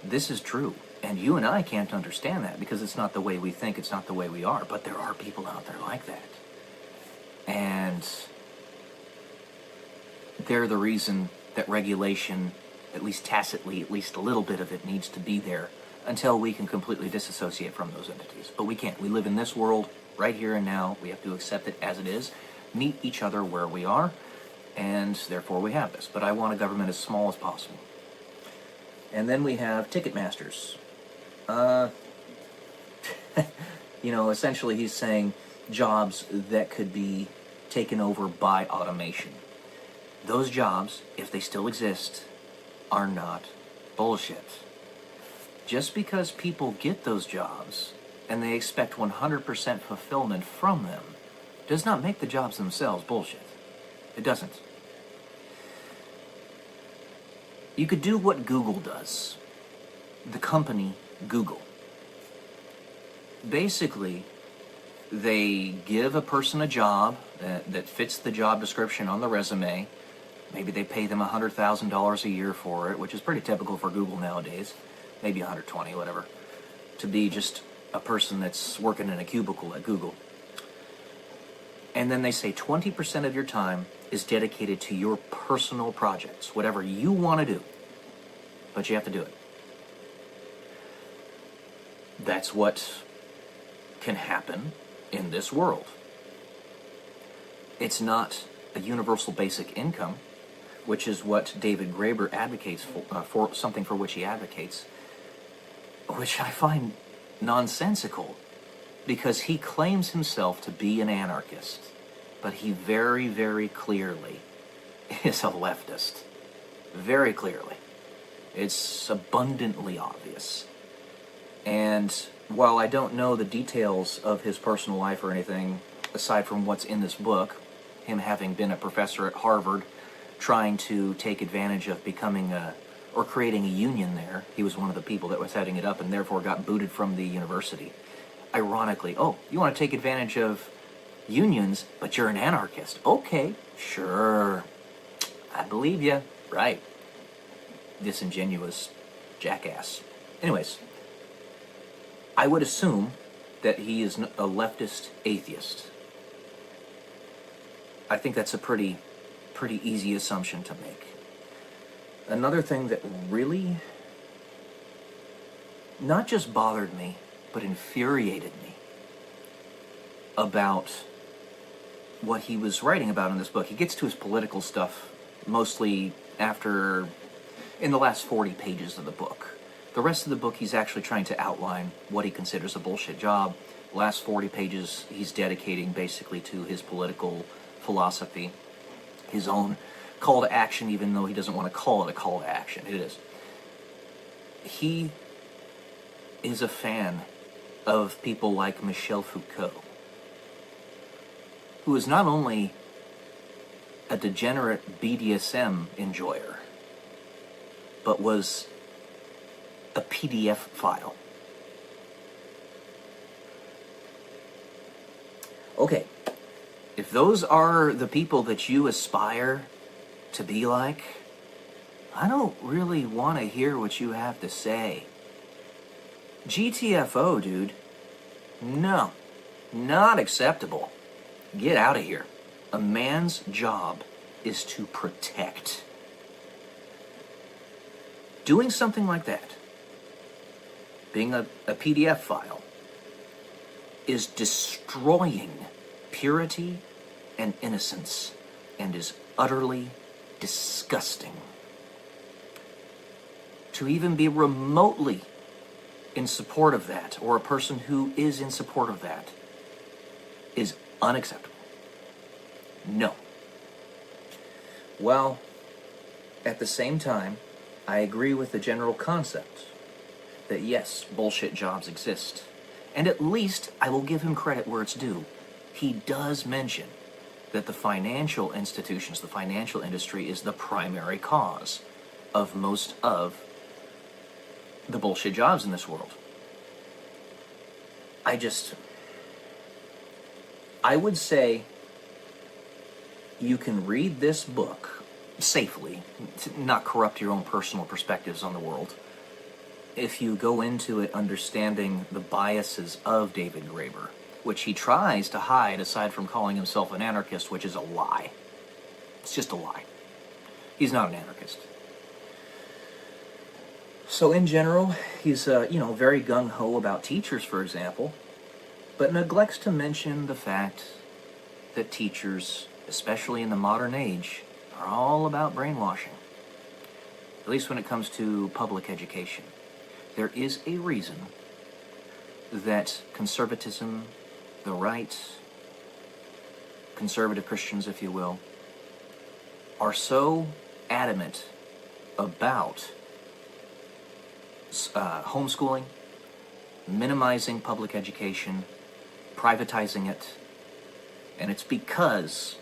This is true. And you and I can't understand that because it's not the way we think, it's not the way we are. But there are people out there like that. And they're the reason that regulation, at least tacitly, at least a little bit of it needs to be there until we can completely disassociate from those entities. But we can't. We live in this world right here and now. We have to accept it as it is, meet each other where we are, and therefore we have this. But I want a government as small as possible. And then we have Ticketmasters. Essentially he's saying jobs that could be taken over by automation. Those jobs, if they still exist, are not bullshit. Just because people get those jobs and they expect 100% fulfillment from them does not make the jobs themselves bullshit. It doesn't. You could do what Google does. The company Google. Basically, They give a person a job that fits the job description on the resume. Maybe they pay them $100,000 a year for it, which is pretty typical for Google nowadays. Maybe 120, whatever, to be just a person that's working in a cubicle at Google. And then they say 20% of your time is dedicated to your personal projects, whatever you want to do, but you have to do it. That's what can happen in this world. It's not a universal basic income, which is what David Graeber advocates for something for which he advocates, which I find nonsensical, because he claims himself to be an anarchist, but he very, very clearly is a leftist. Very clearly. It's abundantly obvious. And while I don't know the details of his personal life or anything, aside from what's in this book, him having been a professor at Harvard, trying to take advantage of becoming or creating a union there. He was one of the people that was heading it up and therefore got booted from the university. Ironically, oh, you want to take advantage of unions, but you're an anarchist. Okay, sure. I believe you. Right. Disingenuous jackass. Anyways, I would assume that he is a leftist atheist. I think that's a pretty easy assumption to make. Another thing that really not just bothered me, but infuriated me about what he was writing about in this book. He gets to his political stuff mostly in the last 40 pages of the book. The rest of the book, he's actually trying to outline what he considers a bullshit job. The last 40 pages, he's dedicating basically to his political philosophy, his own call to action, even though he doesn't want to call it a call to action. It is. He is a fan of people like Michel Foucault, who is not only a degenerate BDSM enjoyer, but was a PDF file. Okay, if those are the people that you aspire to be like, I don't really want to hear what you have to say. GTFO, dude. No, not acceptable. Get out of here. A man's job is to protect. Doing something like that, being a PDF file, is destroying purity and innocence and is utterly disgusting. To even be remotely in support of that, or a person who is in support of that, is unacceptable. No. Well, at the same time, I agree with the general concept that yes, bullshit jobs exist. And at least I will give him credit where it's due. He does mention that the financial institutions, the financial industry, is the primary cause of most of the bullshit jobs in this world. I would say you can read this book safely, to not corrupt your own personal perspectives on the world, if you go into it understanding the biases of David Graeber, which he tries to hide aside from calling himself an anarchist, which is a lie. It's just a lie. He's not an anarchist. So in general, he's very gung-ho about teachers, for example, but neglects to mention the fact that teachers, especially in the modern age, are all about brainwashing. At least when it comes to public education. There is a reason that conservatism, the right, conservative Christians, if you will, are so adamant about homeschooling, minimizing public education, privatizing it, and it's because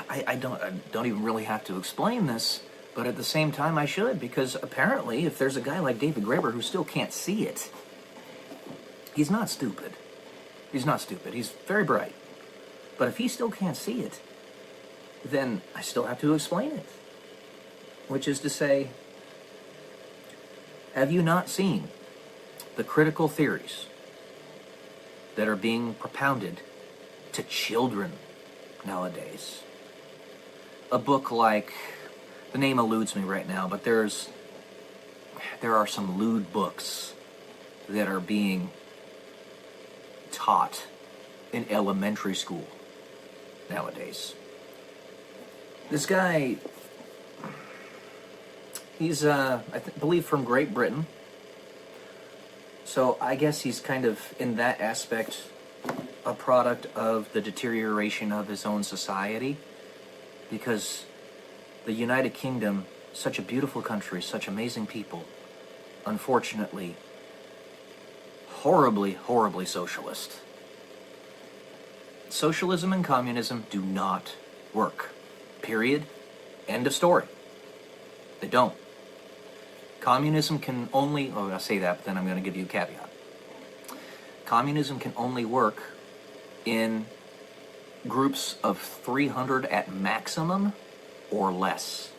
I don't even really have to explain this, but at the same time I should, because apparently if there's a guy like David Graeber who still can't see it, he's not stupid. He's not stupid. He's very bright. But if he still can't see it, then I still have to explain it. Which is to say, have you not seen the critical theories that are being propounded to children nowadays? A book like, the name eludes me right now, but there are some lewd books that are being taught in elementary school nowadays. This guy, he's, believe from Great Britain, so I guess he's kind of, in that aspect, a product of the deterioration of his own society, because the United Kingdom, such a beautiful country, such amazing people, unfortunately, horribly, horribly socialist. Socialism and communism do not work. Period. End of story. They don't. Communism can only, oh, I'll say that, but then I'm going to give you a caveat. Communism can only work in groups of 300 at maximum or less.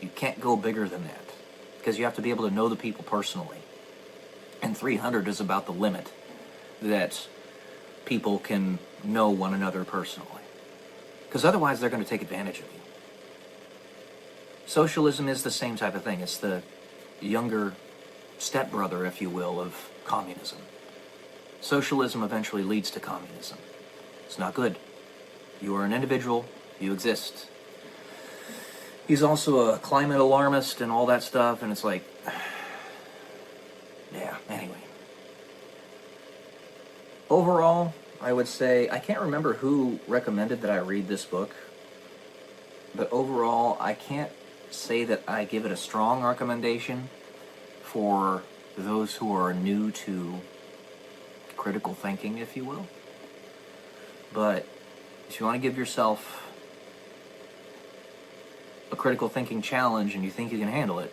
You can't go bigger than that, because you have to be able to know the people personally. And 300 is about the limit that people can know one another personally. Because otherwise they're going to take advantage of you. Socialism is the same type of thing. It's the younger stepbrother, if you will, of communism. Socialism eventually leads to communism. It's not good. You are an individual. You exist. He's also a climate alarmist and all that stuff, and it's like, yeah, anyway. Overall, I would say, I can't remember who recommended that I read this book, but overall, I can't say that I give it a strong recommendation for those who are new to critical thinking, if you will. But if you want to give yourself a critical thinking challenge and you think you can handle it,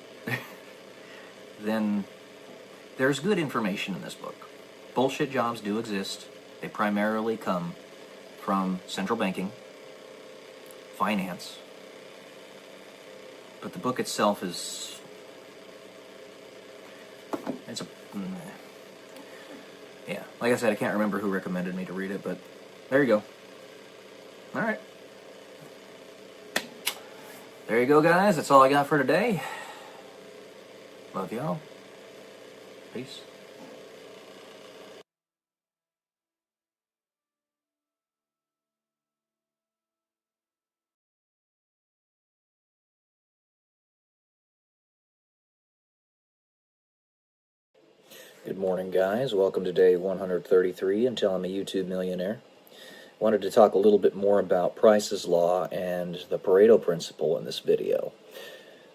then there's good information in this book. Bullshit jobs do exist. They primarily come from central banking, finance, but the book itself is, yeah, like I said, I can't remember who recommended me to read it, but there you go. All right. There you go, guys. That's all I got for today. Love y'all. Peace. Good morning, guys. Welcome to day 133 until I'm a YouTube millionaire. Wanted to talk a little bit more about Price's Law and the Pareto Principle in this video.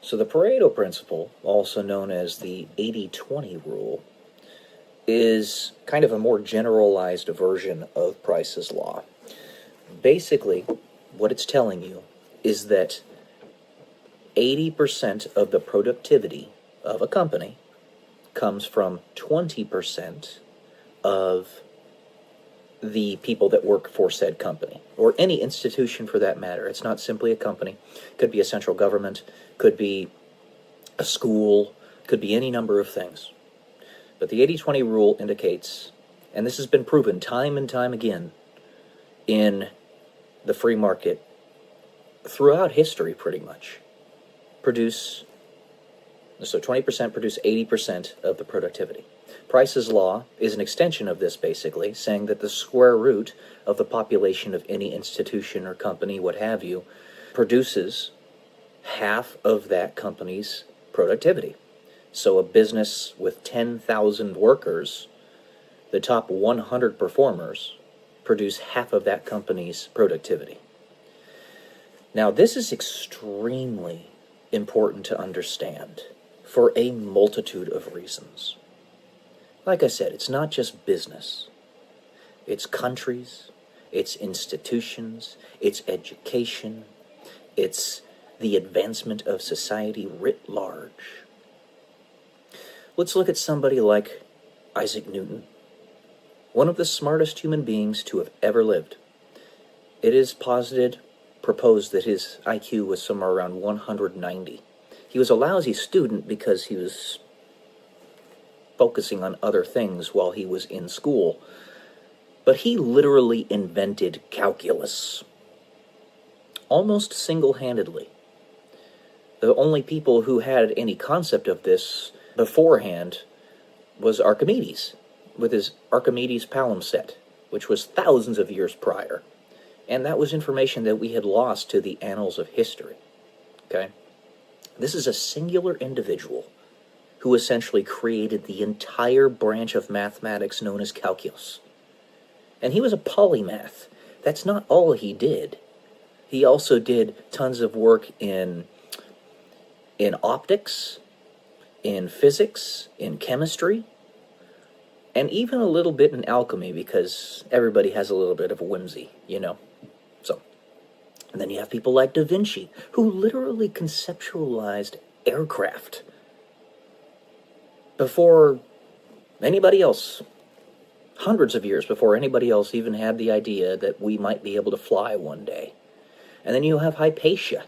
So the Pareto Principle, also known as the 80-20 rule, is kind of a more generalized version of Price's Law. Basically, what it's telling you is that 80% of the productivity of a company comes from 20% of the people that work for said company, or any institution for that matter. It's not simply a company. Could be a central government, could be a school, could be any number of things. But the 80-20 rule indicates, and this has been proven time and time again in the free market throughout history pretty much, so 20% produce 80% of the productivity. Price's Law is an extension of this, basically, saying that the square root of the population of any institution or company, what have you, produces half of that company's productivity. So a business with 10,000 workers, the top 100 performers, produce half of that company's productivity. Now, this is extremely important to understand for a multitude of reasons. Like I said, it's not just business. It's countries, it's institutions, it's education, it's the advancement of society writ large. Let's look at somebody like Isaac Newton. one of the smartest human beings to have ever lived. It is proposed that his IQ was somewhere around 190. He was a lousy student because he was focusing on other things while he was in school. But he literally invented calculus. Almost single-handedly. The only people who had any concept of this beforehand was Archimedes, with his Archimedes palimpsest, which was thousands of years prior. And that was information that we had lost to the annals of history. Okay? This is a singular individual who essentially created the entire branch of mathematics known as calculus. And he was a polymath. That's not all he did. He also did tons of work in optics, in physics, in chemistry, and even a little bit in alchemy, because everybody has a little bit of a whimsy, you know. So, and then you have people like Da Vinci, who literally conceptualized aircraft before anybody else, hundreds of years before anybody else even had the idea that we might be able to fly one day. And then you have Hypatia,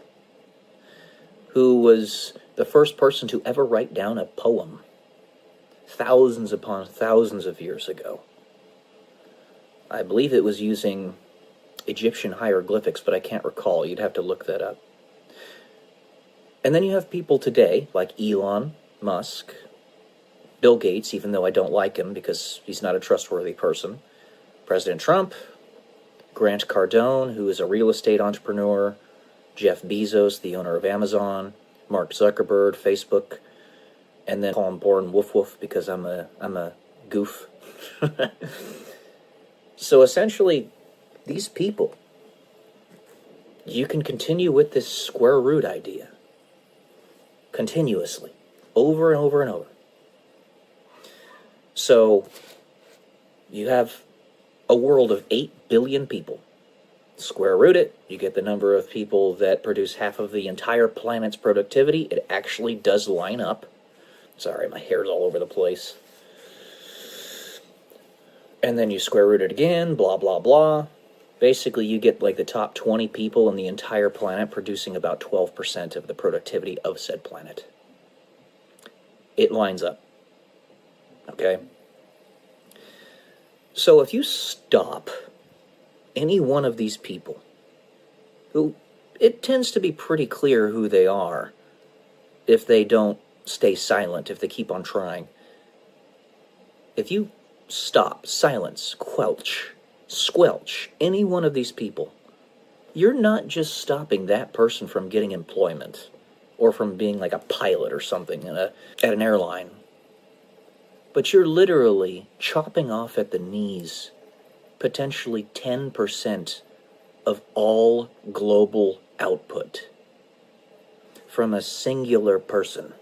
who was the first person to ever write down a poem thousands upon thousands of years ago. I believe it was using Egyptian hieroglyphics, but I can't recall. You'd have to look that up. And then you have people today, like Elon Musk, Bill Gates, even though I don't like him because he's not a trustworthy person, President Trump, Grant Cardone, who is a real estate entrepreneur, Jeff Bezos, the owner of Amazon, Mark Zuckerberg, Facebook, and then call him Born Woof Woof because I'm a goof. So essentially, these people, you can continue with this square root idea continuously, over and over and over. So you have a world of 8 billion people. Square root it, you get the number of people that produce half of the entire planet's productivity. It actually does line up. Sorry, my hair's all over the place. And then you square root it again, blah, blah, blah. Basically, you get like the top 20 people in the entire planet producing about 12% of the productivity of said planet. It lines up. Okay? So if you stop any one of these people, who it tends to be pretty clear who they are if they don't stay silent, if they keep on trying. If you stop, silence, squelch any one of these people, you're not just stopping that person from getting employment or from being like a pilot or something at an airline, but you're literally chopping off at the knees potentially 10% of all global output from a singular person.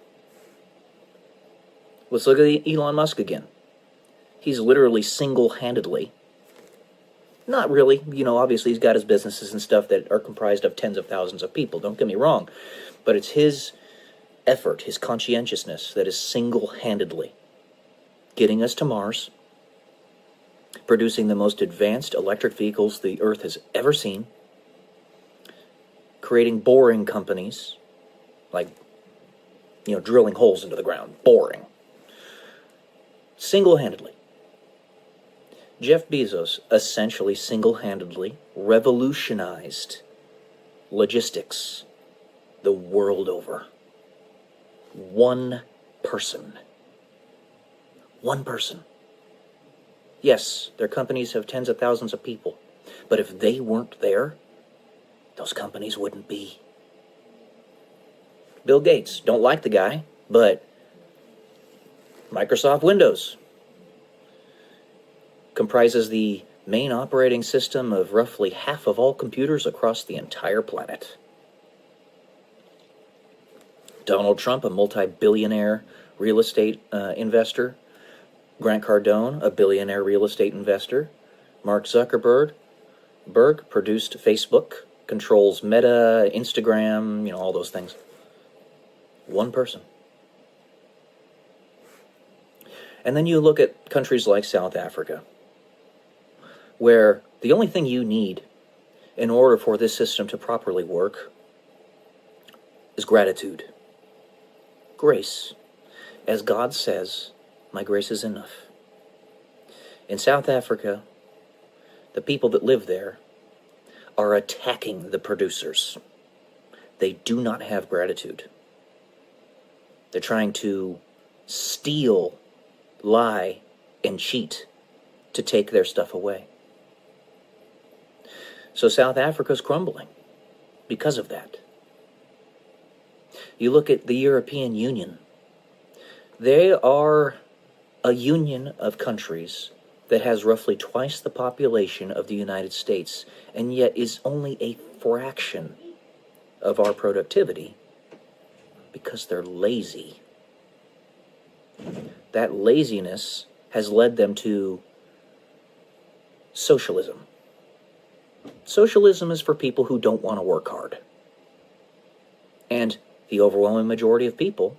Let's look at Elon Musk again. He's literally single-handedly, not really, you know, obviously he's got his businesses and stuff that are comprised of tens of thousands of people, don't get me wrong, but it's his effort, his conscientiousness that is single-handedly getting us to Mars, producing the most advanced electric vehicles the Earth has ever seen, creating boring companies, like, you know, drilling holes into the ground, boring, single-handedly. Jeff Bezos essentially single-handedly revolutionized logistics the world over. One person. One person. Yes, their companies have tens of thousands of people, but if they weren't there, those companies wouldn't be. Bill Gates, don't like the guy, but Microsoft Windows comprises the main operating system of roughly half of all computers across the entire planet. Donald Trump, a multi-billionaire real estate investor. Grant Cardone, a billionaire real estate investor. Mark Zuckerberg produced Facebook, controls Meta, Instagram, you know, all those things. One person. And then you look at countries like South Africa. where the only thing you need in order for this system to properly work is gratitude. Grace. As God says, my grace is enough. In South Africa, the people that live there are attacking the producers. They do not have gratitude. They're trying to steal, lie, and cheat to take their stuff away. So South Africa's crumbling because of that. You look at the European Union. They are a union of countries that has roughly twice the population of the United States, and yet is only a fraction of our productivity because they're lazy. That laziness has led them to socialism. Socialism is for people who don't want to work hard. And the overwhelming majority of people,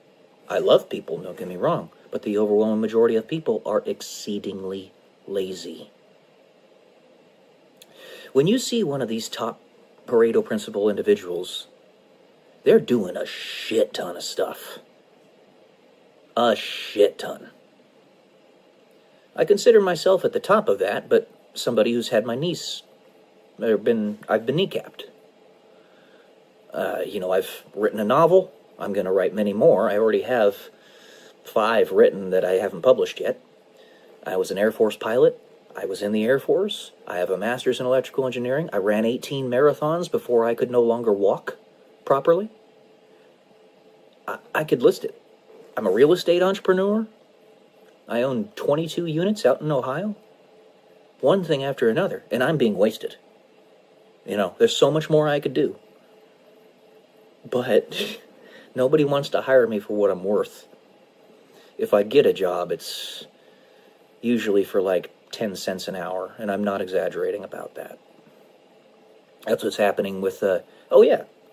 I love people, don't get me wrong, but the overwhelming majority of people are exceedingly lazy. When you see one of these top Pareto Principle individuals, they're doing a shit ton of stuff. A shit ton. I consider myself at the top of that, but somebody who's had my niece, I've been kneecapped. I've written a novel. I'm going to write many more. I already have 5 written that I haven't published yet. I was an Air Force pilot. I was in the Air Force. I have a master's in electrical engineering. I ran 18 marathons before I could no longer walk properly. I could list it. I'm a real estate entrepreneur. I own 22 units out in Ohio. One thing after another, and I'm being wasted. There's so much more I could do. But nobody wants to hire me for what I'm worth. If I get a job, it's usually for like 10 cents an hour, and I'm not exaggerating about that. That's what's happening with, I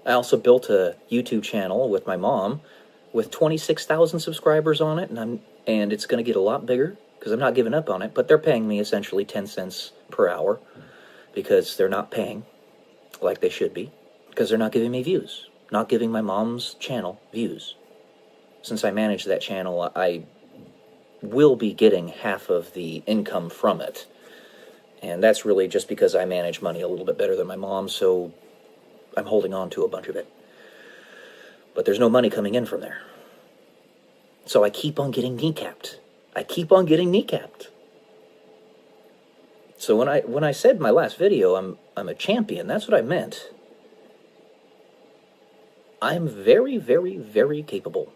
also built a YouTube channel with my mom with 26,000 subscribers on it, and it's going to get a lot bigger because I'm not giving up on it, but they're paying me essentially 10 cents per hour because they're not paying like they should be, because they're not giving me views, not giving my mom's channel views. Since I manage that channel, I will be getting half of the income from it. And that's really just because I manage money a little bit better than my mom, so I'm holding on to a bunch of it. But there's no money coming in from there. So I keep on getting kneecapped. So when I said in my last video, I'm a champion, that's what I meant. I'm very, very, very capable.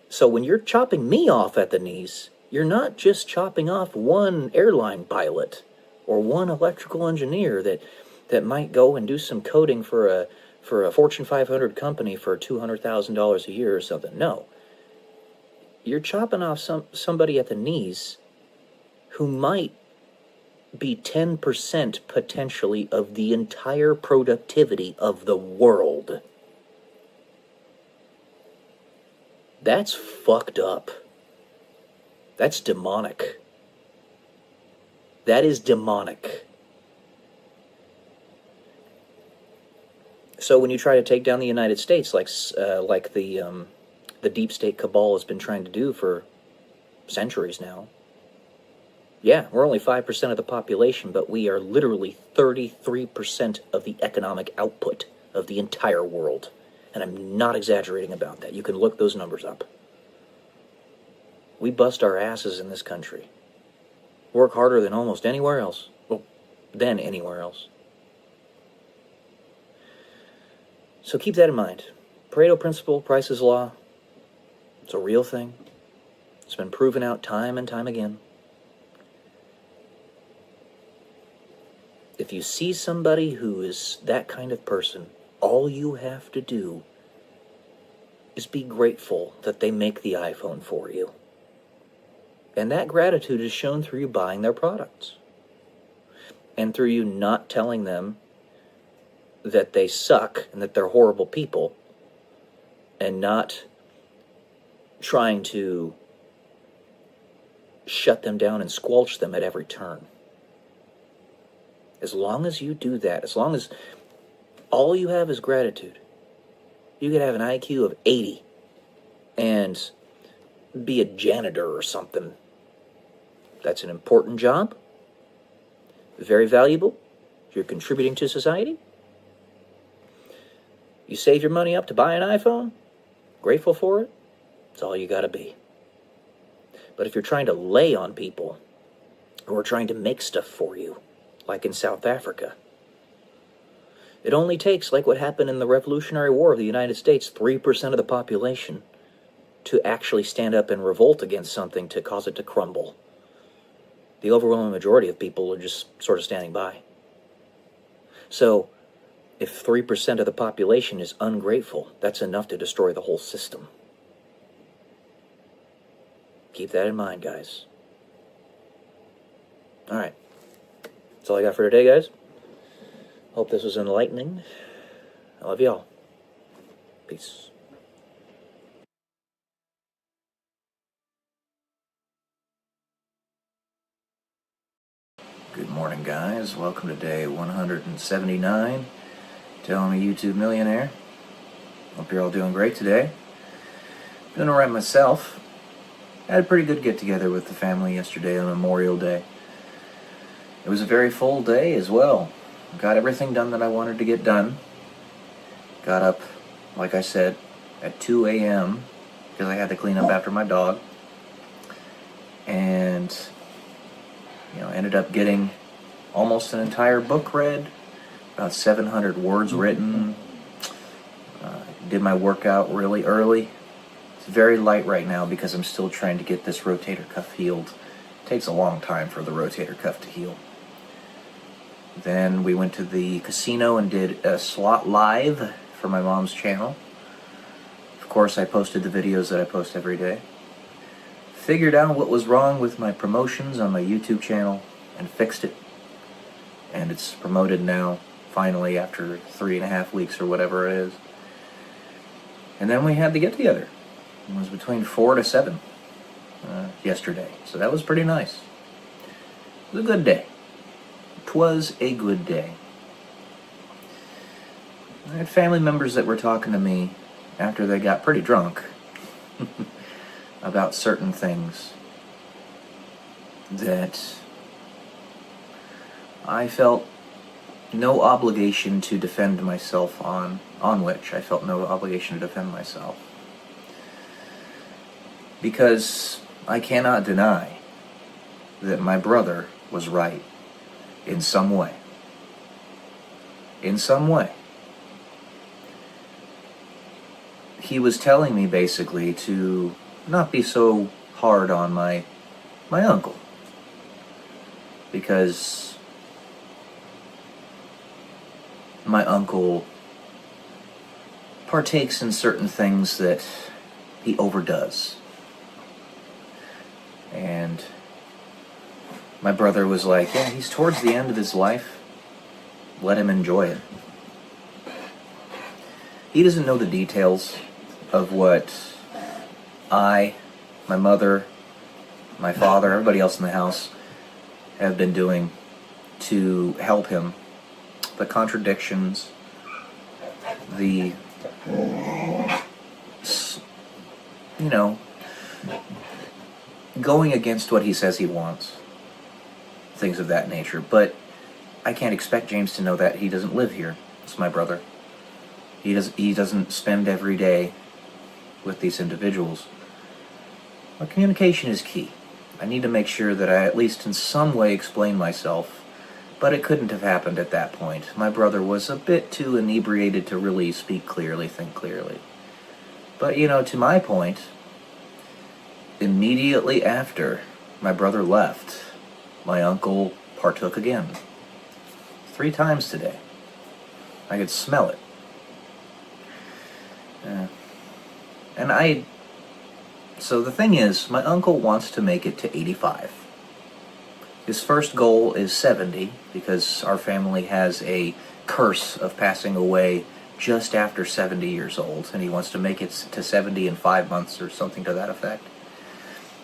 So when you're chopping me off at the knees, you're not just chopping off one airline pilot or one electrical engineer that might go and do some coding for a Fortune 500 company for $200,000 a year or something. No. You're chopping off somebody at the knees who might be 10% potentially of the entire productivity of the world. That's fucked up. That's demonic. That is demonic. So when you try to take down the United States, like the deep state cabal has been trying to do for centuries now, yeah, we're only 5% of the population, but we are literally 33% of the economic output of the entire world. And I'm not exaggerating about that. You can look those numbers up. We bust our asses in this country. Work harder than almost anywhere else. Well, than anywhere else. So keep that in mind. Pareto Principle, Price's Law, it's a real thing. It's been proven out time and time again. If you see somebody who is that kind of person, all you have to do is be grateful that they make the iPhone for you. And that gratitude is shown through you buying their products. And through you not telling them that they suck and that they're horrible people. And not trying to shut them down and squelch them at every turn. As long as you do that, as long as all you have is gratitude, you could have an IQ of 80 and be a janitor or something. That's an important job. Very valuable. You're contributing to society. You save your money up to buy an iPhone. Grateful for it. That's all you gotta be. But if you're trying to lay on people, or trying to make stuff for you, like in South Africa, it only takes, like what happened in the Revolutionary War of the United States, 3% of the population to actually stand up and revolt against something to cause it to crumble. The overwhelming majority of people are just sort of standing by. So, if 3% of the population is ungrateful, that's enough to destroy the whole system. Keep that in mind, guys. Alright. That's all I got for today, guys. Hope this was enlightening. I love y'all. Peace. Good morning, guys. Welcome to day 179. Tell me YouTube Millionaire. Hope you're all doing great today. Doing alright myself. I had a pretty good get-together with the family yesterday on Memorial Day. It was a very full day as well. Got everything done that I wanted to get done. Got up, like I said, at 2 a.m. because I had to clean up after my dog. And, ended up getting almost an entire book read, about 700 words written. Did my workout really early. It's very light right now because I'm still trying to get this rotator cuff healed. It takes a long time for the rotator cuff to heal. Then we went to the casino and did a slot live for my mom's channel. Of course, I posted the videos that I post every day. Figured out what was wrong with my promotions on my YouTube channel and fixed it. And it's promoted now, finally, after 3.5 weeks or whatever it is. And then we had the get-together. It was between 4 to 7 yesterday. So that was pretty nice. It was a good day. 'Twas a good day. I had family members that were talking to me after they got pretty drunk about certain things that I felt no obligation to defend myself on which I felt no obligation to defend myself. Because I cannot deny that my brother was right in some way. In some way. He was telling me basically to not be so hard on my uncle. Because my uncle partakes in certain things that he overdoes. And my brother was like, yeah, he's towards the end of his life. Let him enjoy it. He doesn't know the details of what I, my mother, my father, everybody else in the house have been doing to help him. The contradictions, the, going against what he says he wants. Things of that nature. But I can't expect James to know that. He doesn't live here. It's my brother. He doesn't spend every day with these individuals. But communication is key. I need to make sure that I at least in some way explain myself, but it couldn't have happened at that point. My brother was a bit too inebriated to really speak clearly, think clearly. But, to my point, immediately after my brother left, my uncle partook again. 3 times today. I could smell it. So the thing is, my uncle wants to make it to 85. His first goal is 70, because our family has a curse of passing away just after 70 years old, and he wants to make it to 70 in 5 months or something to that effect.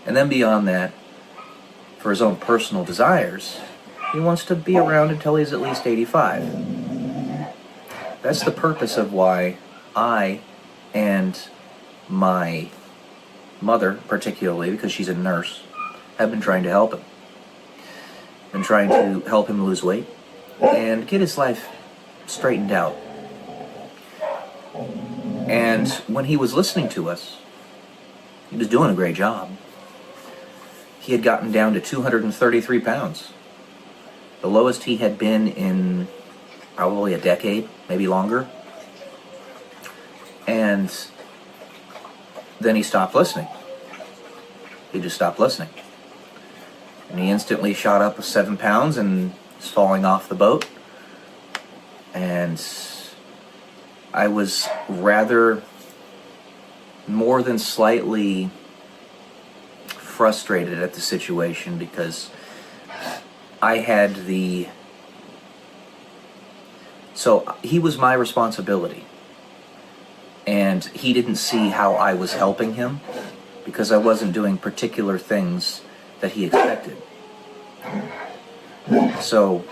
And then beyond that, for his own personal desires, He wants to be around until he's at least 85. That's the purpose of why I and my mother, particularly, because she's a nurse, have been trying to help him. Been trying to help him lose weight and get his life straightened out. And when he was listening to us, he was doing a great job. He had gotten down to 233 pounds. The lowest he had been in probably a decade, maybe longer. And then he stopped listening. He just stopped listening. And he instantly shot up 7 pounds and is falling off the boat. And I was rather more than slightly frustrated at the situation because I had so he was my responsibility, and he didn't see how I was helping him because I wasn't doing particular things that he expected. So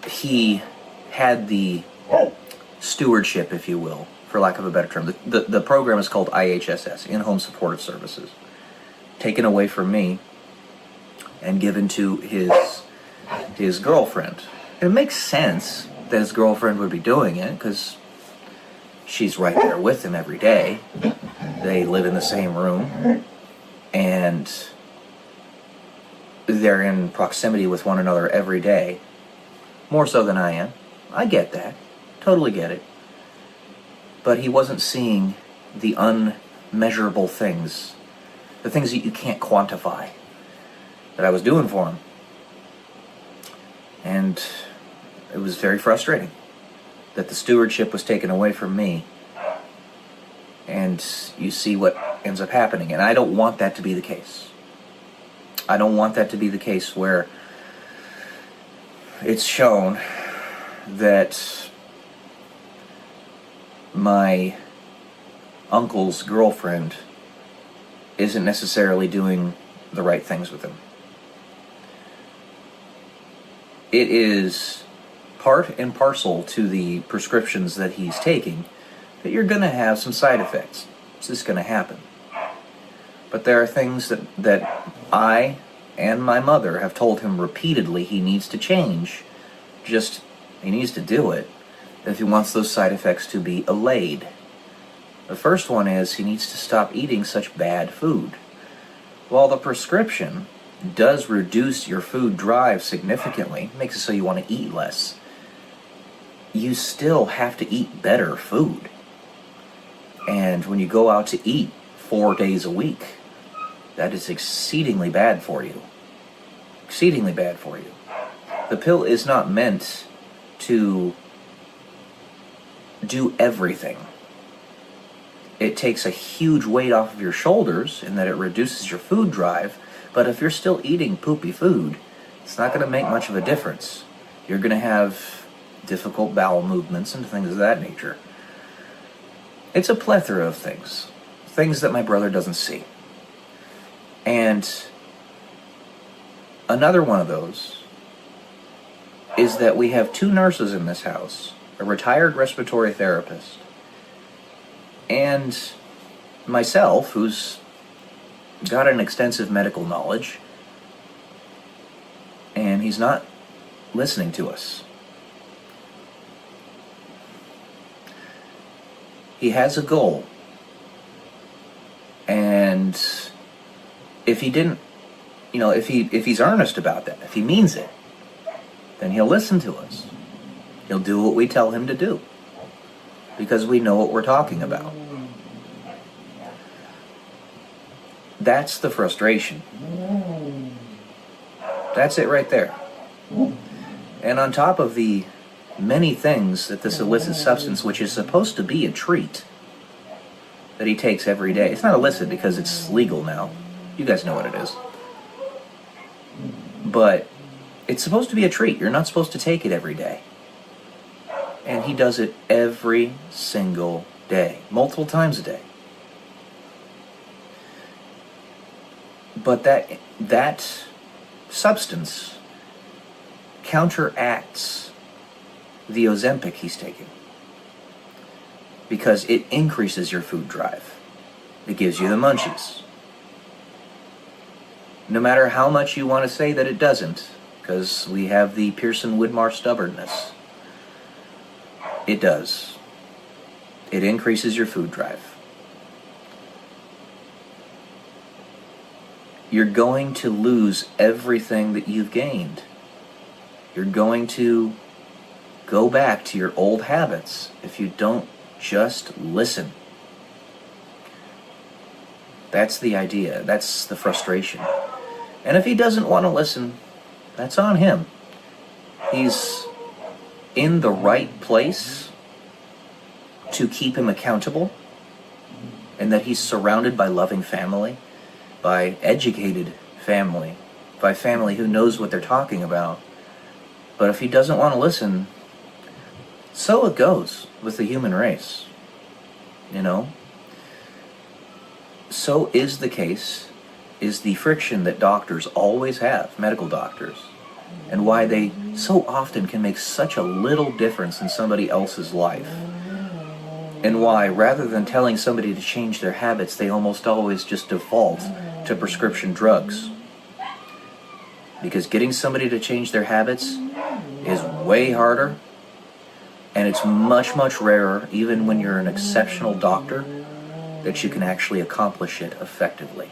he had the stewardship, if you will, for lack of a better term. The program is called IHSS, In-Home Supportive Services, taken away from me and given to his girlfriend. It makes sense that his girlfriend would be doing it because she's right there with him every day. They live in the same room and they're in proximity with one another every day, more so than I am. I get that, totally get it. But he wasn't seeing the unmeasurable things, the things that you can't quantify, that I was doing for him. And it was very frustrating that the stewardship was taken away from me. And you see what ends up happening. And I don't want that to be the case. I don't want that to be the case where it's shown that my uncle's girlfriend isn't necessarily doing the right things with him. It is part and parcel to the prescriptions that he's taking that you're going to have some side effects. It's just going to happen. But there are things that I and my mother have told him repeatedly he needs to change. Just, he needs to do it if he wants those side effects to be allayed. The first one is he needs to stop eating such bad food. While the prescription does reduce your food drive significantly, makes it so you want to eat less, you still have to eat better food. And when you go out to eat 4 days a week, that is exceedingly bad for you. Exceedingly bad for you. The pill is not meant to do everything. It takes a huge weight off of your shoulders in that it reduces your food drive, but if you're still eating poopy food, it's not going to make much of a difference. You're going to have difficult bowel movements and things of that nature. It's a plethora of things. Things that my brother doesn't see. And another one of those is that we have 2 nurses in this house, a retired respiratory therapist, and myself, who's got an extensive medical knowledge, and he's not listening to us. He has a goal, and if he didn't, if he's earnest about that, if he means it, then he'll listen to us. He'll do what we tell him to do, because we know what we're talking about. That's the frustration. That's it right there. And on top of the many things that this illicit substance, which is supposed to be a treat, that he takes every day. It's not illicit because it's legal now. You guys know what it is. But it's supposed to be a treat. You're not supposed to take it every day. And he does it every single day, multiple times a day. But that substance counteracts the Ozempic he's taking, because it increases your food drive. It gives you the munchies. No matter how much you want to say that it doesn't, because we have the Pearson-Widmar stubbornness, it does. It increases your food drive. You're going to lose everything that you've gained. You're going to go back to your old habits if you don't just listen. That's the idea. That's the frustration. And if he doesn't want to listen, that's on him. He's in the right place to keep him accountable, and that he's surrounded by loving family, by educated family, by family who knows what they're talking about. But if he doesn't want to listen, so it goes with the human race. You know? So is the case, is the friction that doctors always have, medical doctors, and why they so often can make such a little difference in somebody else's life. And why, rather than telling somebody to change their habits, they almost always just default to prescription drugs. Because getting somebody to change their habits is way harder, and it's much, much rarer, even when you're an exceptional doctor, that you can actually accomplish it effectively.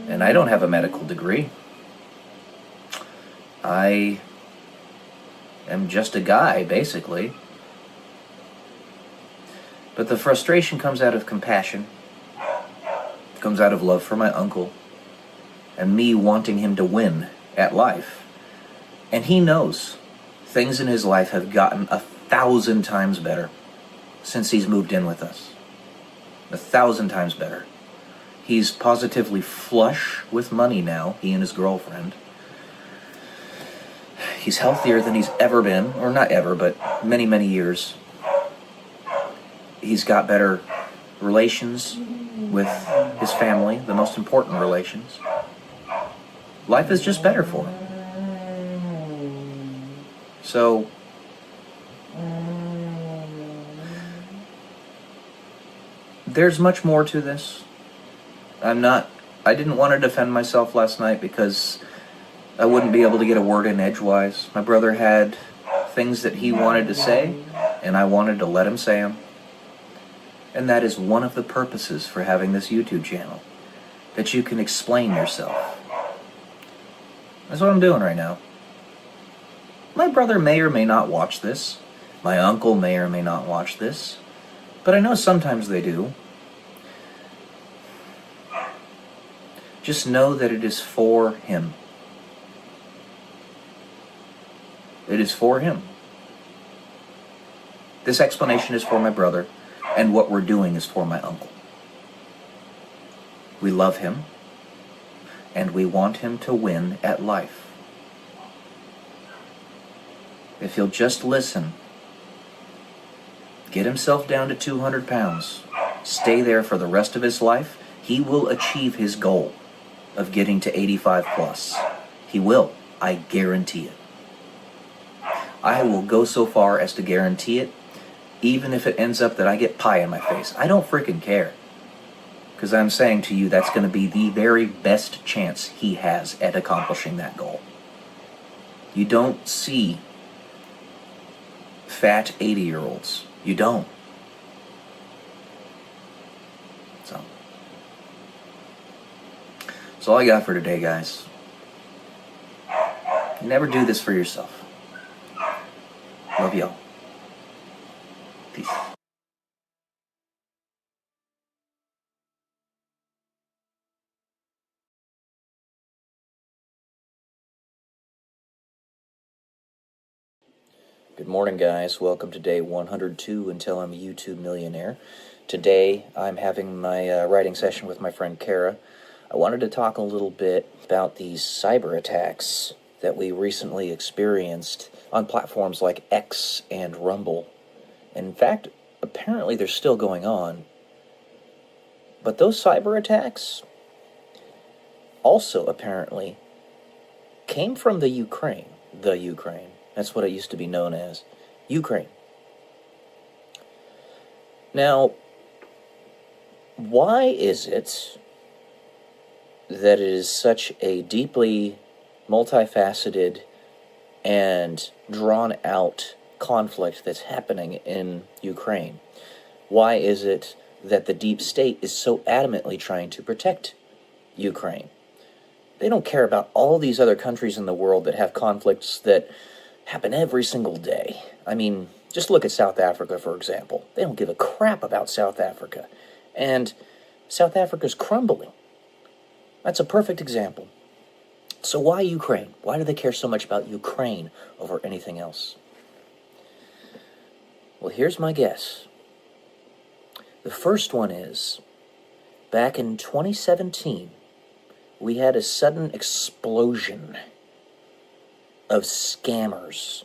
And I don't have a medical degree. I am just a guy, basically. But the frustration comes out of compassion, comes out of love for my uncle, and me wanting him to win at life. And he knows things in his life have gotten 1,000 times better since he's moved in with us. 1,000 times better. He's positively flush with money now, he and his girlfriend. He's healthier than he's ever been, or not ever, but many, many years. He's got better relations with his family, the most important relations. Life is just better for him. So, there's much more to this. I didn't want to defend myself last night because I wouldn't be able to get a word in edgewise. My brother had things that he wanted to say, and I wanted to let him say them. And that is one of the purposes for having this YouTube channel, that you can explain yourself. That's what I'm doing right now. My brother may or may not watch this. My uncle may or may not watch this. But I know sometimes they do. Just know that it is for him. It is for him. This explanation is for my brother, and what we're doing is for my uncle. We love him, and we want him to win at life. If he'll just listen, get himself down to 200 pounds, stay there for the rest of his life, he will achieve his goal of getting to 85 plus. He will. I guarantee it. I will go so far as to guarantee it, even if it ends up that I get pie in my face. I don't freaking care. Because I'm saying to you, that's going to be the very best chance he has at accomplishing that goal. You don't see fat 80-year-olds. You don't. So, that's all I got for today, guys. Never do this for yourself. Love y'all. Peace. Good morning, guys. Welcome to day 102 until I'm a YouTube millionaire. Today, I'm having my writing session with my friend Kara. I wanted to talk a little bit about these cyber attacks that we recently experienced on platforms like X and Rumble. In fact, apparently they're still going on. But those cyber attacks also apparently came from the Ukraine. The Ukraine. That's what it used to be known as. Ukraine. Now, why is it that it is such a deeply multifaceted and drawn-out conflict that's happening in Ukraine? Why is it that the deep state is so adamantly trying to protect Ukraine? They don't care about all these other countries in the world that have conflicts that happen every single day. I mean, just look at South Africa, for example. They don't give a crap about South Africa. And South Africa's crumbling. That's a perfect example. So why Ukraine? Why do they care so much about Ukraine over anything else? Well, here's my guess. The first one is, back in 2017, we had a sudden explosion of scammers.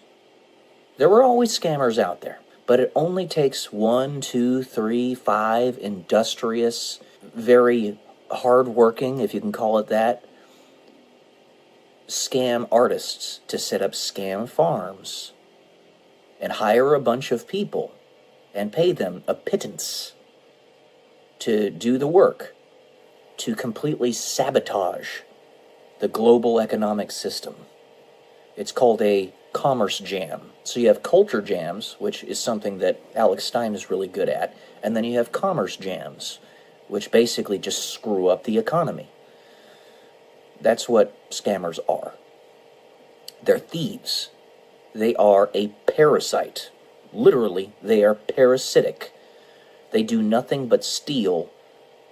There were always scammers out there, but it only takes 1, 2, 3, 5 industrious, very hardworking, if you can call it that, scam artists to set up scam farms and hire a bunch of people and pay them a pittance to do the work, to completely sabotage the global economic system. It's called a commerce jam. So you have culture jams, which is something that Alex Stein is really good at, and then you have commerce jams, which basically just screw up the economy. That's what scammers are. They're thieves. They are a parasite. Literally, they are parasitic. They do nothing but steal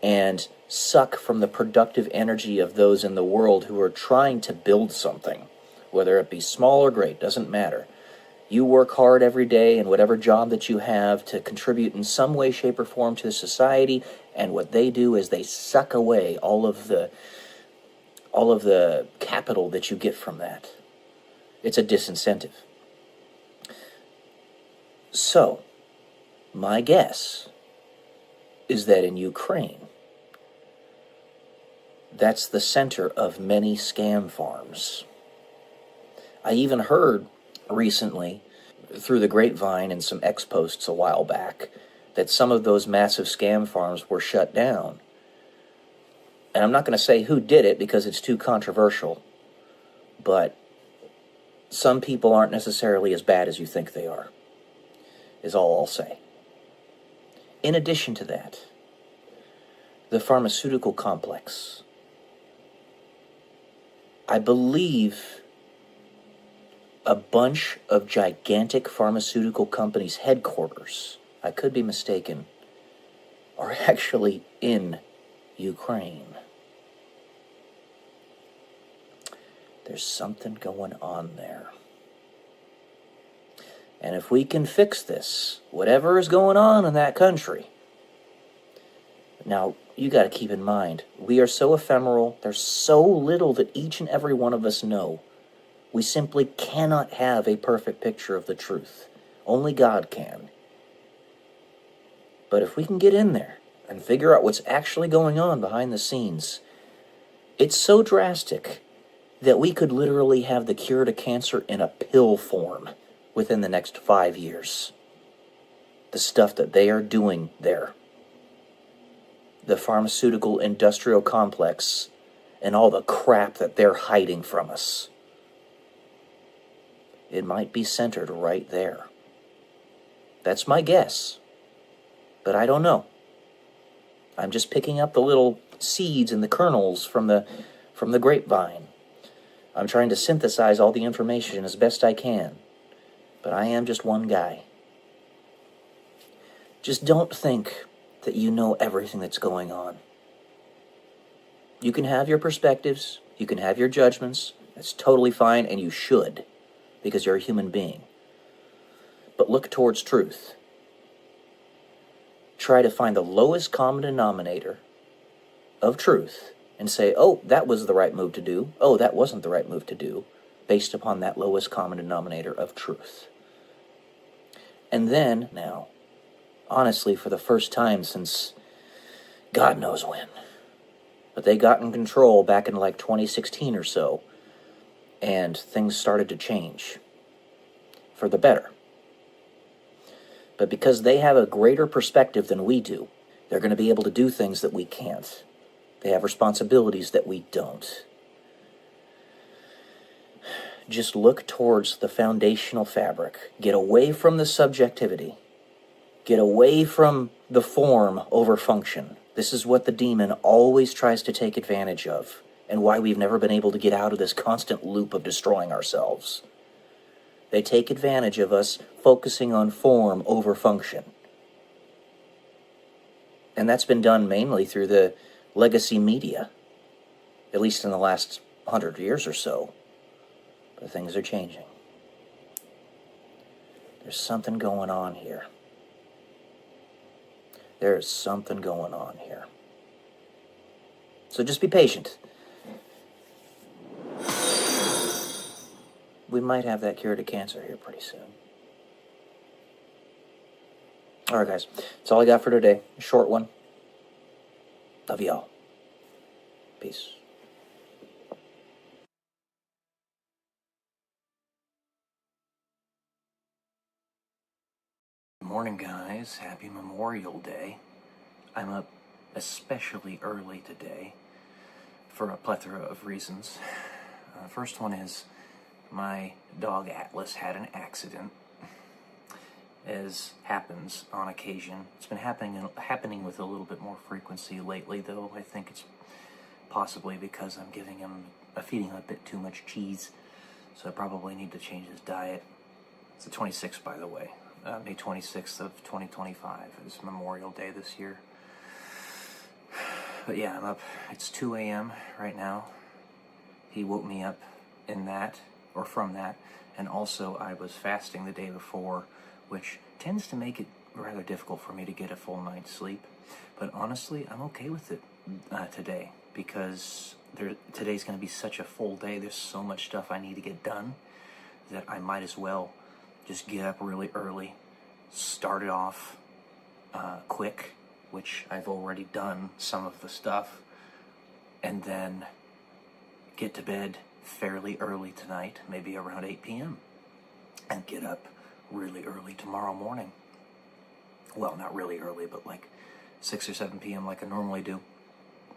and suck from the productive energy of those in the world who are trying to build something. Whether it be small or great, doesn't matter. You work hard every day in whatever job that you have to contribute in some way, shape, or form to society, and what they do is they suck away all of the capital that you get from that. It's a disincentive. So, my guess is that in Ukraine, that's the center of many scam farms. I even heard recently, through the grapevine and some ex-posts a while back, that some of those massive scam farms were shut down. And I'm not going to say who did it because it's too controversial, but some people aren't necessarily as bad as you think they are, is all I'll say. In addition to that, the pharmaceutical complex. I believe a bunch of gigantic pharmaceutical companies' headquarters, I could be mistaken, are actually in Ukraine. There's something going on there. And if we can fix this, whatever is going on in that country. Now, you got to keep in mind, we are so ephemeral, there's so little that each and every one of us know. We simply cannot have a perfect picture of the truth. Only God can. But if we can get in there and figure out what's actually going on behind the scenes, it's so drastic that we could literally have the cure to cancer in a pill form within the next 5 years. The stuff that they are doing there. The pharmaceutical industrial complex and all the crap that they're hiding from us. It might be centered right there. That's my guess. But I don't know. I'm just picking up the little seeds and the kernels from the grapevine. I'm trying to synthesize all the information as best I can. But I am just one guy. Just don't think that you know everything that's going on. You can have your perspectives, you can have your judgments, that's totally fine, and you should, because you're a human being. But look towards truth. Try to find the lowest common denominator of truth and say, oh, that was the right move to do, oh, that wasn't the right move to do, based upon that lowest common denominator of truth. And then, now, honestly, for the first time since God knows when, but they got in control back in like 2016 or so, and things started to change for the better. But because they have a greater perspective than we do, they're going to be able to do things that we can't. They have responsibilities that we don't. Just look towards the foundational fabric. Get away from the subjectivity. Get away from the form over function. This is what the demon always tries to take advantage of, and why we've never been able to get out of this constant loop of destroying ourselves. They take advantage of us focusing on form over function. And that's been done mainly through the legacy media, at least in the last 100 years or so. But things are changing. There's something going on here. There is something going on here. So just be patient. We might have that cure to cancer here pretty soon. Alright guys, that's all I got for today. A short one. Love y'all. Peace. Good morning guys, happy Memorial Day. I'm up especially early today for a plethora of reasons. First one is my dog Atlas had an accident, as happens on occasion. It's been happening with a little bit more frequency lately, though. I think it's possibly because I'm feeding him a bit too much cheese, so I probably need to change his diet. It's the 26th, by the way. May 26th of 2025 is Memorial Day this year. But yeah, I'm up. It's 2 a.m. right now. He woke me up from that, and also I was fasting the day before, which tends to make it rather difficult for me to get a full night's sleep. But honestly, I'm okay with it today, because today's going to be such a full day. There's so much stuff I need to get done that I might as well just get up really early, start it off quick, which I've already done some of the stuff, and then get to bed fairly early tonight, maybe around 8 p.m., and get up really early tomorrow morning. Well, not really early, but like 6 or 7 p.m. like I normally do,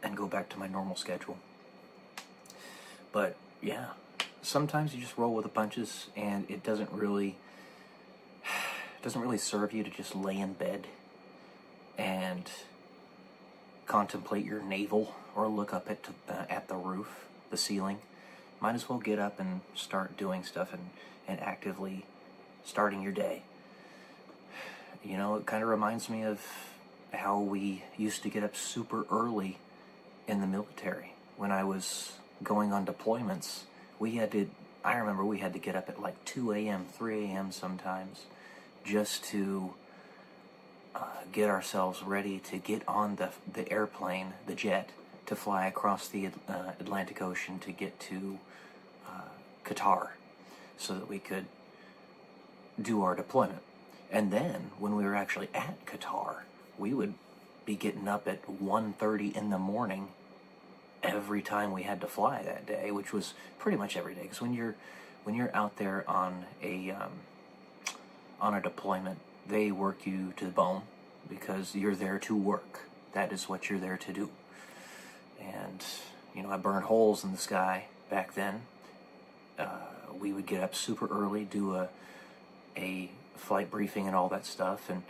and go back to my normal schedule. But yeah, sometimes you just roll with the punches, and it doesn't really serve you to just lay in bed and contemplate your navel or look up at the roof, the ceiling. Might as well get up and start doing stuff and actively starting your day. You know, it kind of reminds me of how we used to get up super early in the military. When I was going on deployments, I remember we had to get up at like 2 a.m., 3 a.m. sometimes, just to get ourselves ready to get on the airplane, the jet, to fly across the Atlantic Ocean to get to Qatar, so that we could do our deployment. And then, when we were actually at Qatar, we would be getting up at 1:30 in the morning every time we had to fly that day, which was pretty much every day. Because when you're out there on a deployment, they work you to the bone, because you're there to work. That is what you're there to do. And you know, I burned holes in the sky back then. We would get up super early, do a flight briefing and all that stuff, and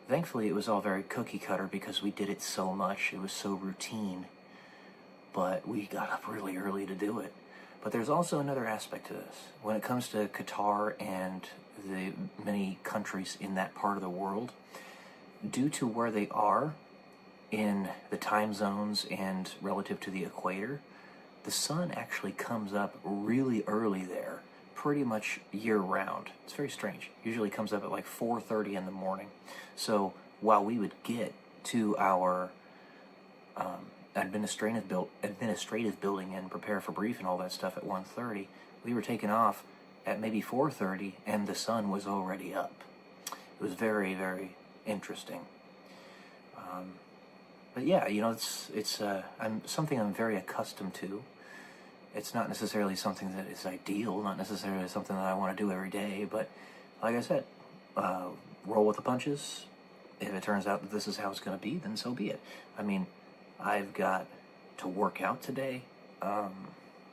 thankfully it was all very cookie cutter because we did it so much, it was so routine, but we got up really early to do it. But there's also another aspect to this. When it comes to Qatar and the many countries in that part of the world, due to where they are in the time zones and relative to the equator, the sun actually comes up really early there, pretty much year-round. It's very strange. Usually comes up at like 4:30 in the morning. So while we would get to our administrative building and prepare for brief and all that stuff at 1:30, we were taking off at maybe 4:30, and the sun was already up. It was very, very interesting. But yeah, you know, it's something I'm very accustomed to, It's not necessarily something that is ideal, not necessarily something that I want to do every day, but like I said, roll with the punches. If it turns out that this is how it's going to be, then so be it. I mean, I've got to work out today.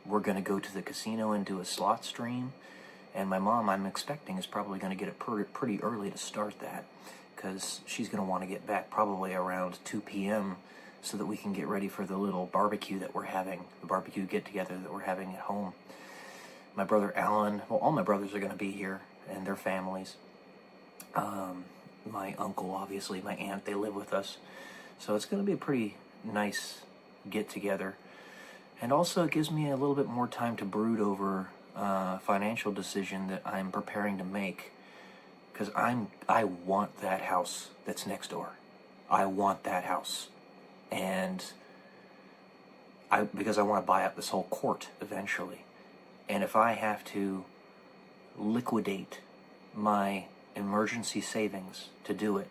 We're going to go to the casino and do a slot stream. And my mom, I'm expecting, is probably going to get it pretty early to start that, because she's going to want to get back probably around 2 p.m. so that we can get ready for the little barbecue that we're having, the barbecue get-together that we're having at home. My brother Alan, well, all my brothers are going to be here, and their families. My uncle, obviously, my aunt, they live with us. So it's going to be a pretty nice get-together. And also it gives me a little bit more time to brood over a financial decision that I'm preparing to make. Because I want that house that's next door. I want that house. And because I want to buy up this whole court eventually. And if I have to liquidate my emergency savings to do it,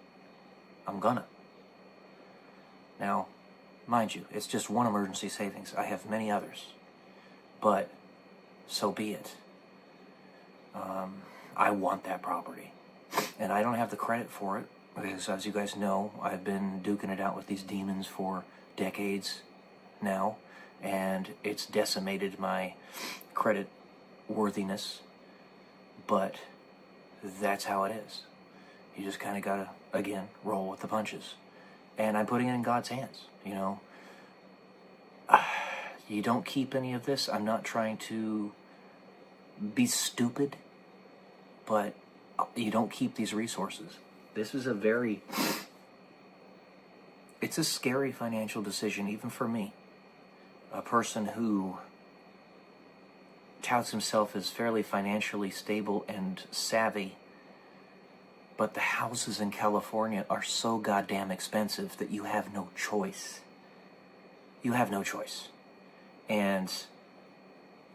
I'm gonna. Now, mind you, it's just one emergency savings. I have many others. But so be it. I want that property. And I don't have the credit for it, because as you guys know, I've been duking it out with these demons for decades now, and it's decimated my credit worthiness. But that's how it is. You just kind of gotta, again, roll with the punches. And I'm putting it in God's hands, you know. You don't keep any of this. I'm not trying to be stupid, but you don't keep these resources. This is it's a scary financial decision, even for me. A person who touts himself as fairly financially stable and savvy, but the houses in California are so goddamn expensive that you have no choice. You have no choice. And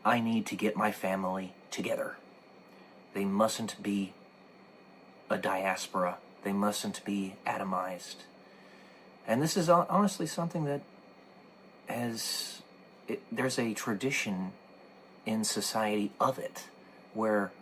I need to get my family together. They mustn't be a diaspora. They mustn't be atomized. And this is honestly something that there's a tradition in society of it, where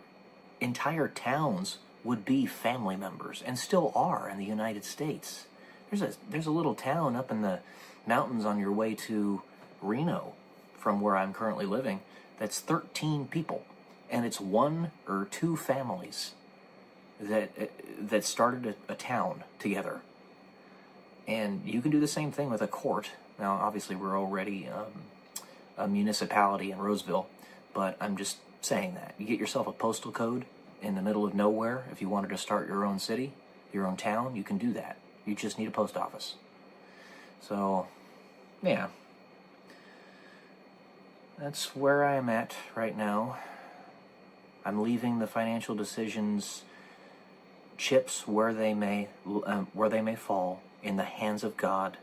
entire towns would be family members, and still are in the United States. There's a little town up in the mountains on your way to Reno, from where I'm currently living, that's 13 people, and it's one or two families that started a town together. And you can do the same thing with a court. Now, obviously, we're already a municipality in Roseville, but I'm just saying that. You get yourself a postal code in the middle of nowhere. If you wanted to start your own city, your own town, you can do that. You just need a post office. So, yeah. That's where I am at right now. I'm leaving the financial decisions chips where they may fall, in the hands of God,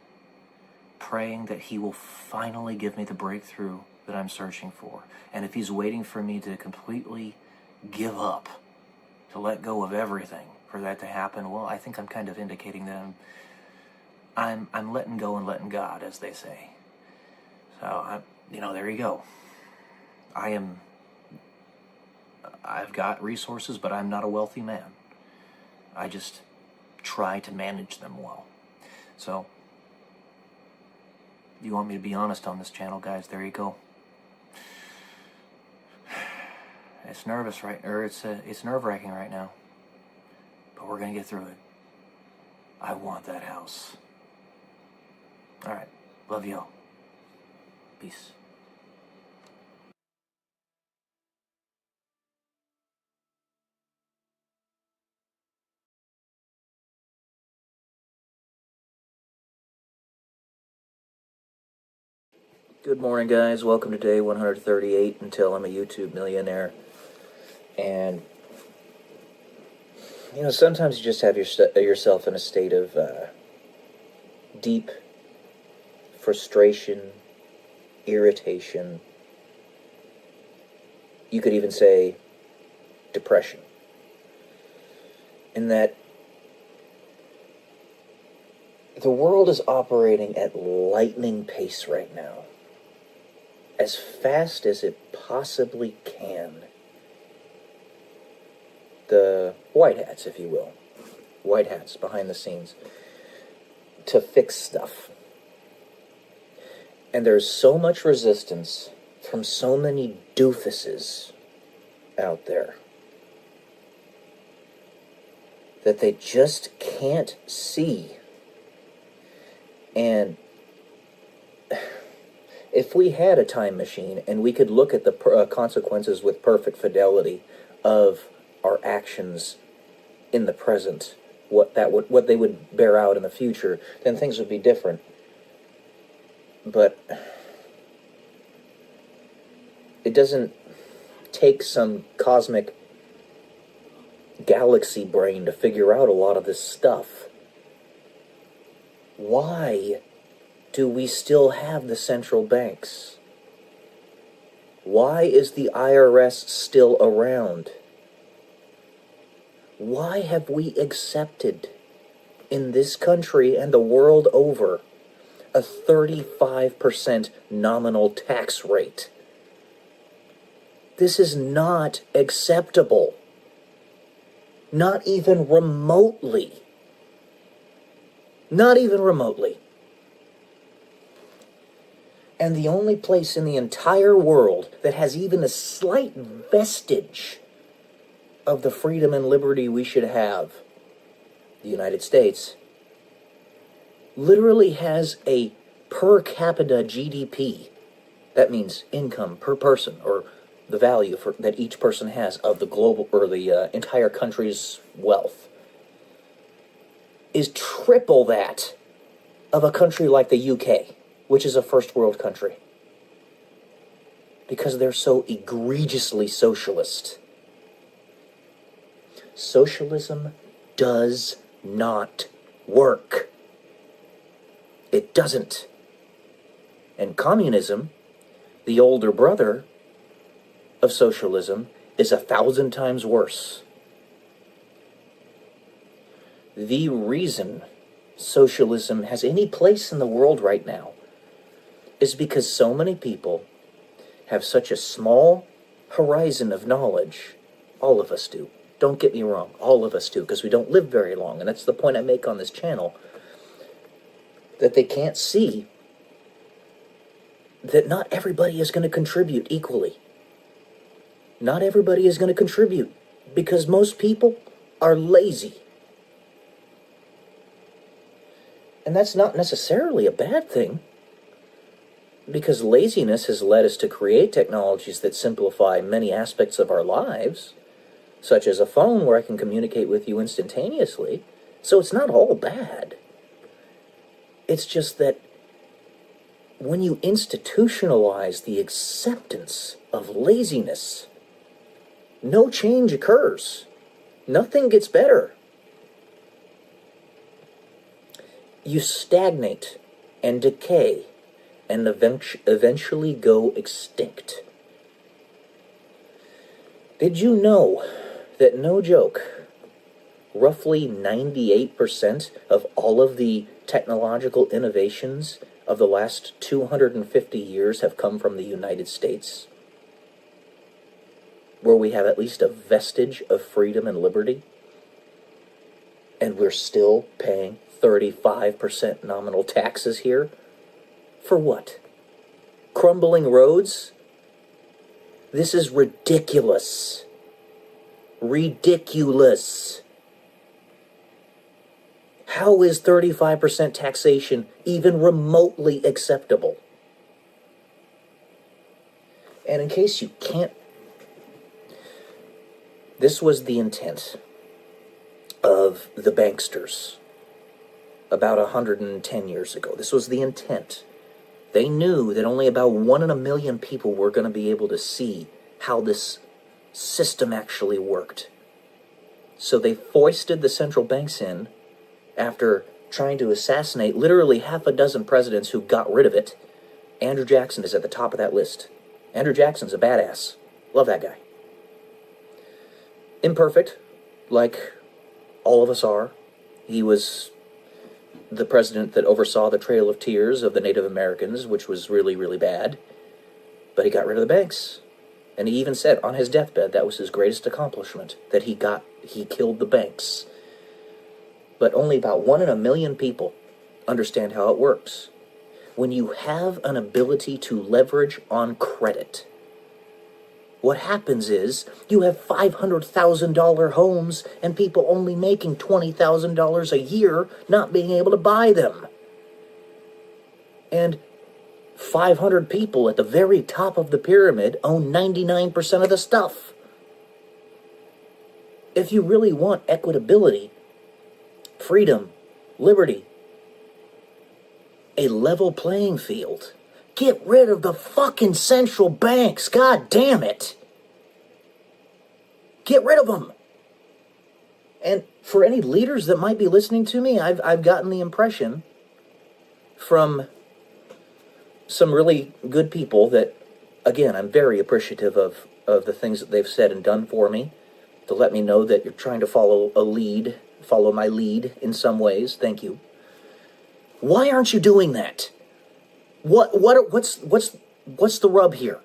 praying that He will finally give me the breakthrough that I'm searching for. And if He's waiting for me to completely give up, to let go of everything for that to happen, well, I think I'm kind of indicating that I'm letting go and letting God, as they say. So, there you go. I've got resources, but I'm not a wealthy man. I just try to manage them well. So, you want me to be honest on this channel, guys? There you go. It's it's nerve-wracking right now, but we're gonna get through it. I want that house. All right, love y'all. Peace. Good morning, guys. Welcome to day 138 until I'm a YouTube millionaire. And, sometimes you just have yourself in a state of deep frustration, irritation. You could even say depression. In that the world is operating at lightning pace right now. as fast as it possibly can. The white hats, if you will. White hats behind the scenes. To fix stuff. And there's so much resistance from so many doofuses out there that they just can't see. And if we had a time machine and we could look at the consequences with perfect fidelity of our actions in the present, what they would bear out in the future, then things would be different. But it doesn't take some cosmic galaxy brain to figure out a lot of this stuff. Why do we still have the central banks? Why is the IRS still around? Why have we accepted in this country and the world over a 35% nominal tax rate? This is not acceptable. Not even remotely. Not even remotely. And the only place in the entire world that has even a slight vestige of the freedom and liberty we should have, the United States, literally has a per capita GDP. That means income per person, or the value that each person has of the global or the entire country's wealth, is triple that of a country like the UK, which is a first world country, because they're so egregiously socialist. Socialism does not work. It doesn't. And communism, the older brother of socialism, is 1,000 times worse. The reason socialism has any place in the world right now is because so many people have such a small horizon of knowledge. All of us do. Don't get me wrong, all of us do, because we don't live very long, and that's the point I make on this channel, that they can't see that not everybody is going to contribute equally. Not everybody is going to contribute, because most people are lazy. And that's not necessarily a bad thing, because laziness has led us to create technologies that simplify many aspects of our lives, such as a phone where I can communicate with you instantaneously. So it's not all bad. It's just that when you institutionalize the acceptance of laziness, no change occurs. Nothing gets better. You stagnate and decay and eventually go extinct. Did you know that, no joke, roughly 98% of all of the technological innovations of the last 250 years have come from the United States, where we have at least a vestige of freedom and liberty, and we're still paying 35% nominal taxes here? For what? Crumbling roads? This is ridiculous. Ridiculous. How is 35% taxation even remotely acceptable? And in case you can't, this was the intent of the banksters about 110 years ago. This was the intent. They knew that only about 1 in a million people were going to be able to see how this system actually worked. So they foisted the central banks in after trying to assassinate literally half a dozen presidents who got rid of it. Andrew Jackson is at the top of that list. Andrew Jackson's a badass. Love that guy. Imperfect, like all of us are. He was the president that oversaw the Trail of Tears of the Native Americans, which was really, really bad. But he got rid of the banks. And he even said on his deathbed that was his greatest accomplishment, that he killed the banks. But only about 1 in a million people understand how it works. When you have an ability to leverage on credit, what happens is you have $500,000 homes and people only making $20,000 a year not being able to buy them. And 500 people at the very top of the pyramid own 99% of the stuff. If you really want equitability, freedom, liberty, a level playing field, get rid of the fucking central banks. God damn it. Get rid of them. And for any leaders that might be listening to me, I've gotten the impression from some really good people that, again, I'm very appreciative of the things that they've said and done for me, to let me know that you're trying to follow my lead in some ways. Thank you. Why aren't you doing that? What's the rub here?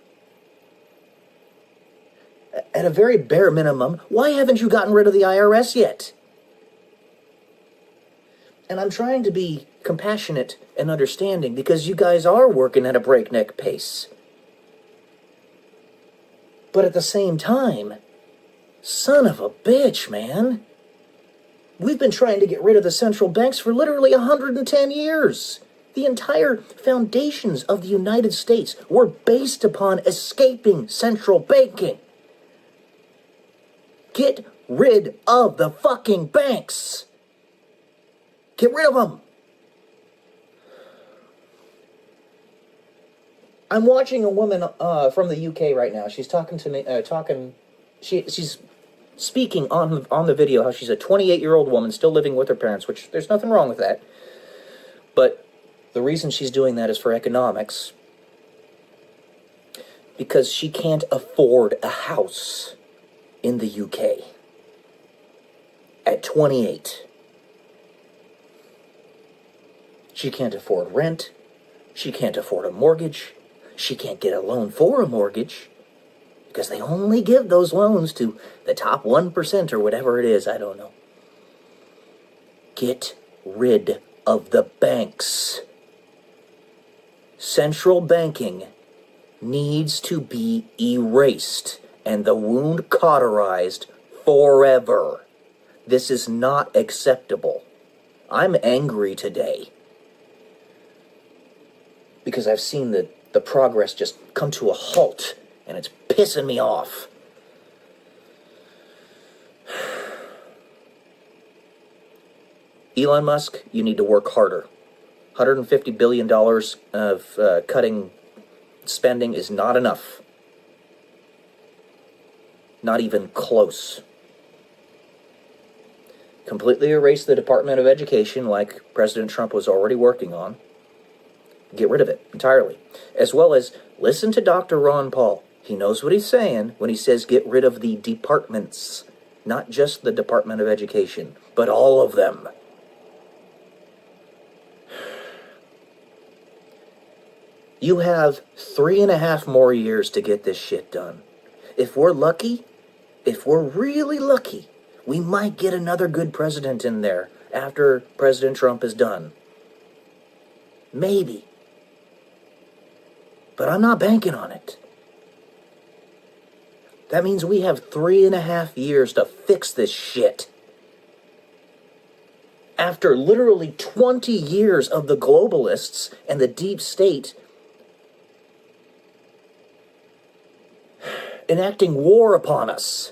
At a very bare minimum, why haven't you gotten rid of the IRS yet? And I'm trying to be compassionate and understanding because you guys are working at a breakneck pace. But at the same time, son of a bitch, man. We've been trying to get rid of the central banks for literally 110 years. The entire foundations of the United States were based upon escaping central banking. Get rid of the fucking banks. Get rid of them. I'm watching a woman from the UK right now. She's talking to me, she's speaking on the video how she's a 28-year-old woman still living with her parents, which there's nothing wrong with that. But the reason she's doing that is for economics. Because she can't afford a house in the UK at 28. She can't afford rent. She can't afford a mortgage. She can't get a loan for a mortgage because they only give those loans to the top 1% or whatever it is. I don't know. Get rid of the banks. Central banking needs to be erased and the wound cauterized forever. This is not acceptable. I'm angry today because I've seen the progress just come to a halt, and it's pissing me off. Elon Musk, you need to work harder. $150 billion of cutting spending is not enough. Not even close. Completely erase the Department of Education like President Trump was already working on. Get rid of it entirely. As well as listen to Dr. Ron Paul. He knows what he's saying when he says get rid of the departments. Not just the Department of Education, but all of them. You have 3.5 more years to get this shit done. If we're lucky, if we're really lucky, we might get another good president in there after President Trump is done. Maybe. But I'm not banking on it. That means we have 3.5 years to fix this shit. After literally 20 years of the globalists and the deep state enacting war upon us.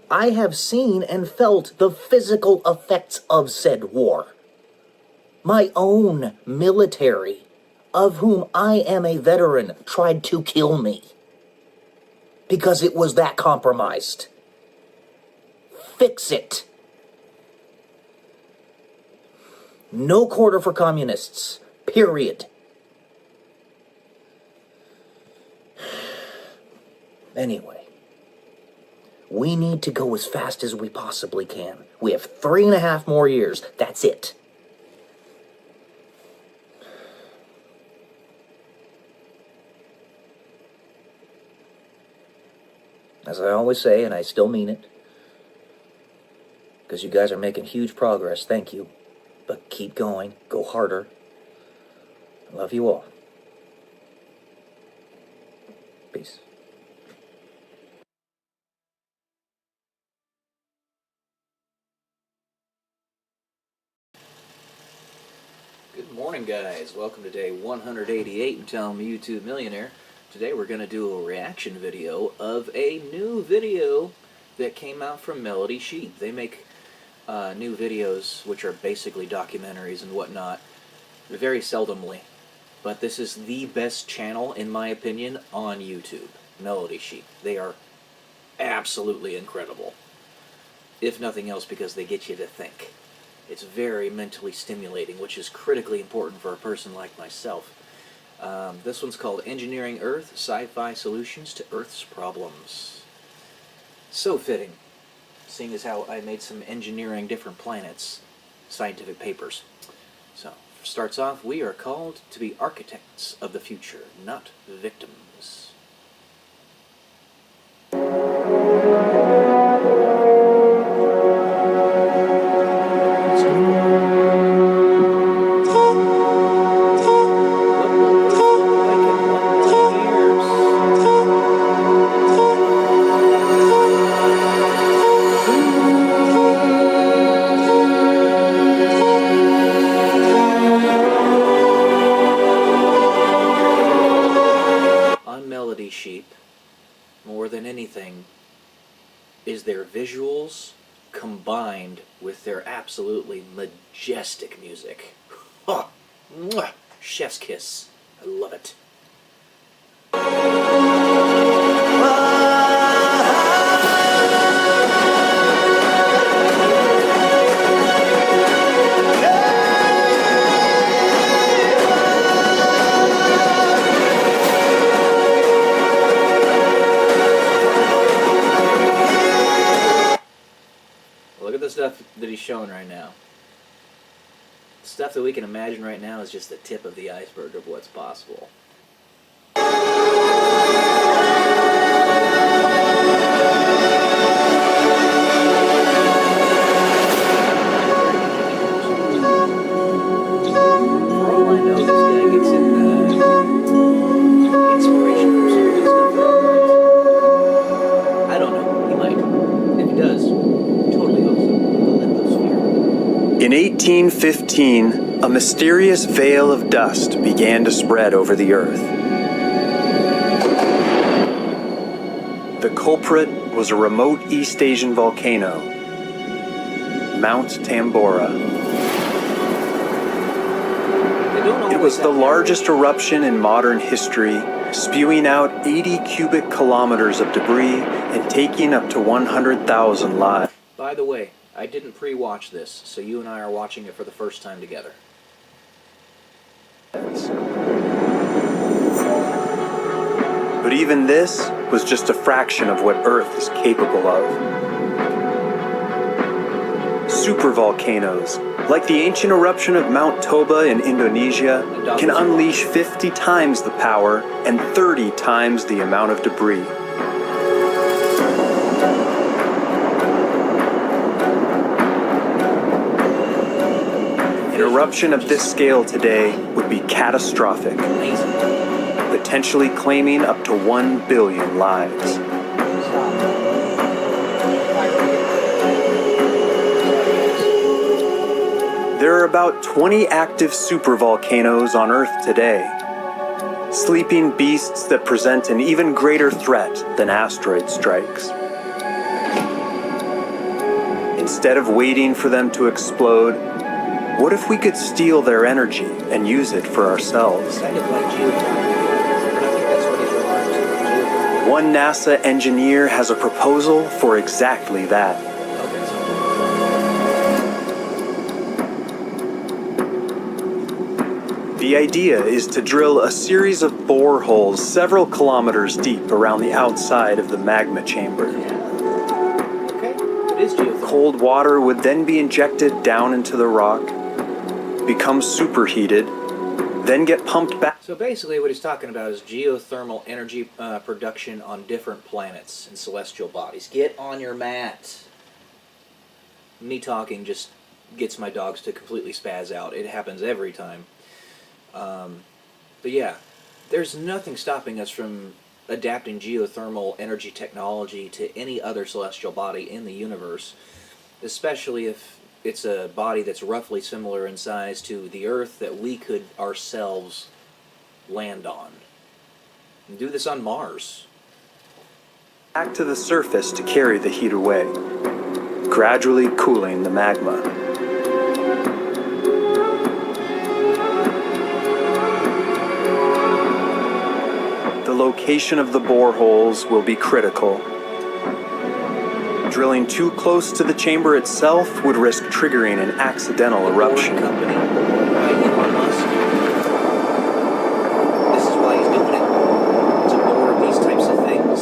I have seen and felt the physical effects of said war. My own military, of whom I am a veteran, tried to kill me because it was that compromised. Fix it. No quarter for communists. Period. Anyway, we need to go as fast as we possibly can. We have 3.5 more years. That's it. As I always say, and I still mean it, because you guys are making huge progress, thank you. But keep going, go harder. I love you all. Peace. Good morning, guys. Welcome to day 188 and Tell Me YouTube Millionaire. Today we're going to do a reaction video of a new video that came out from Melody Sheep. They make new videos which are basically documentaries and whatnot very seldomly. But this is the best channel, in my opinion, on YouTube. Melody Sheep. They are absolutely incredible. If nothing else, because they get you to think. It's very mentally stimulating, which is critically important for a person like myself. This one's called Engineering Earth, Sci-Fi Solutions to Earth's Problems. So fitting, seeing as how I made some engineering different planets scientific papers. So, starts off, we are called to be architects of the future, not victims. Melody Sheep, more than anything, is their visuals combined with their absolutely majestic music. Oh, mwah, chef's kiss. I love it. Look at the stuff that he's showing right now. Stuff that we can imagine right now is just the tip of the iceberg of what's possible. For all I know, this guy gets inspiration from some of this stuff. I don't know. He might. If he does, totally awesome. In 1815, a mysterious veil of dust began to spread over the earth. The culprit was a remote East Asian volcano, Mount Tambora. It was the largest eruption in modern history, spewing out 80 cubic kilometers of debris and taking up to 100,000 lives. By the way, I didn't pre-watch this, so you and I are watching it for the first time together. But even this was just a fraction of what Earth is capable of. Supervolcanoes, like the ancient eruption of Mount Toba in Indonesia, can unleash 50 times the power and 30 times the amount of debris. An eruption of this scale today would be catastrophic, potentially claiming up to 1 billion lives. There are about 20 active supervolcanoes on Earth today, sleeping beasts that present an even greater threat than asteroid strikes. Instead of waiting for them to explode, what if we could steal their energy and use it for ourselves? Kind of like geothermal. One NASA engineer has a proposal for exactly that. The idea is to drill a series of boreholes several kilometers deep around the outside of the magma chamber. Okay, it is geothermal. Cold water would then be injected down into the rock, become superheated, then get pumped back So basically what he's talking about is geothermal energy production on different planets and celestial bodies. Get on your mat. Me talking just gets my dogs to completely spaz out. It happens every time. But yeah, there's nothing stopping us from adapting geothermal energy technology to any other celestial body in the universe, especially if it's a body that's roughly similar in size to the Earth that we could ourselves land on. And do this on Mars. Back to the surface to carry the heat away, gradually cooling the magma. The location of the boreholes will be critical. Drilling too close to the chamber itself would risk triggering an accidental eruption. Company by Elon Musk. This is why he's doing it. To bore these types of things.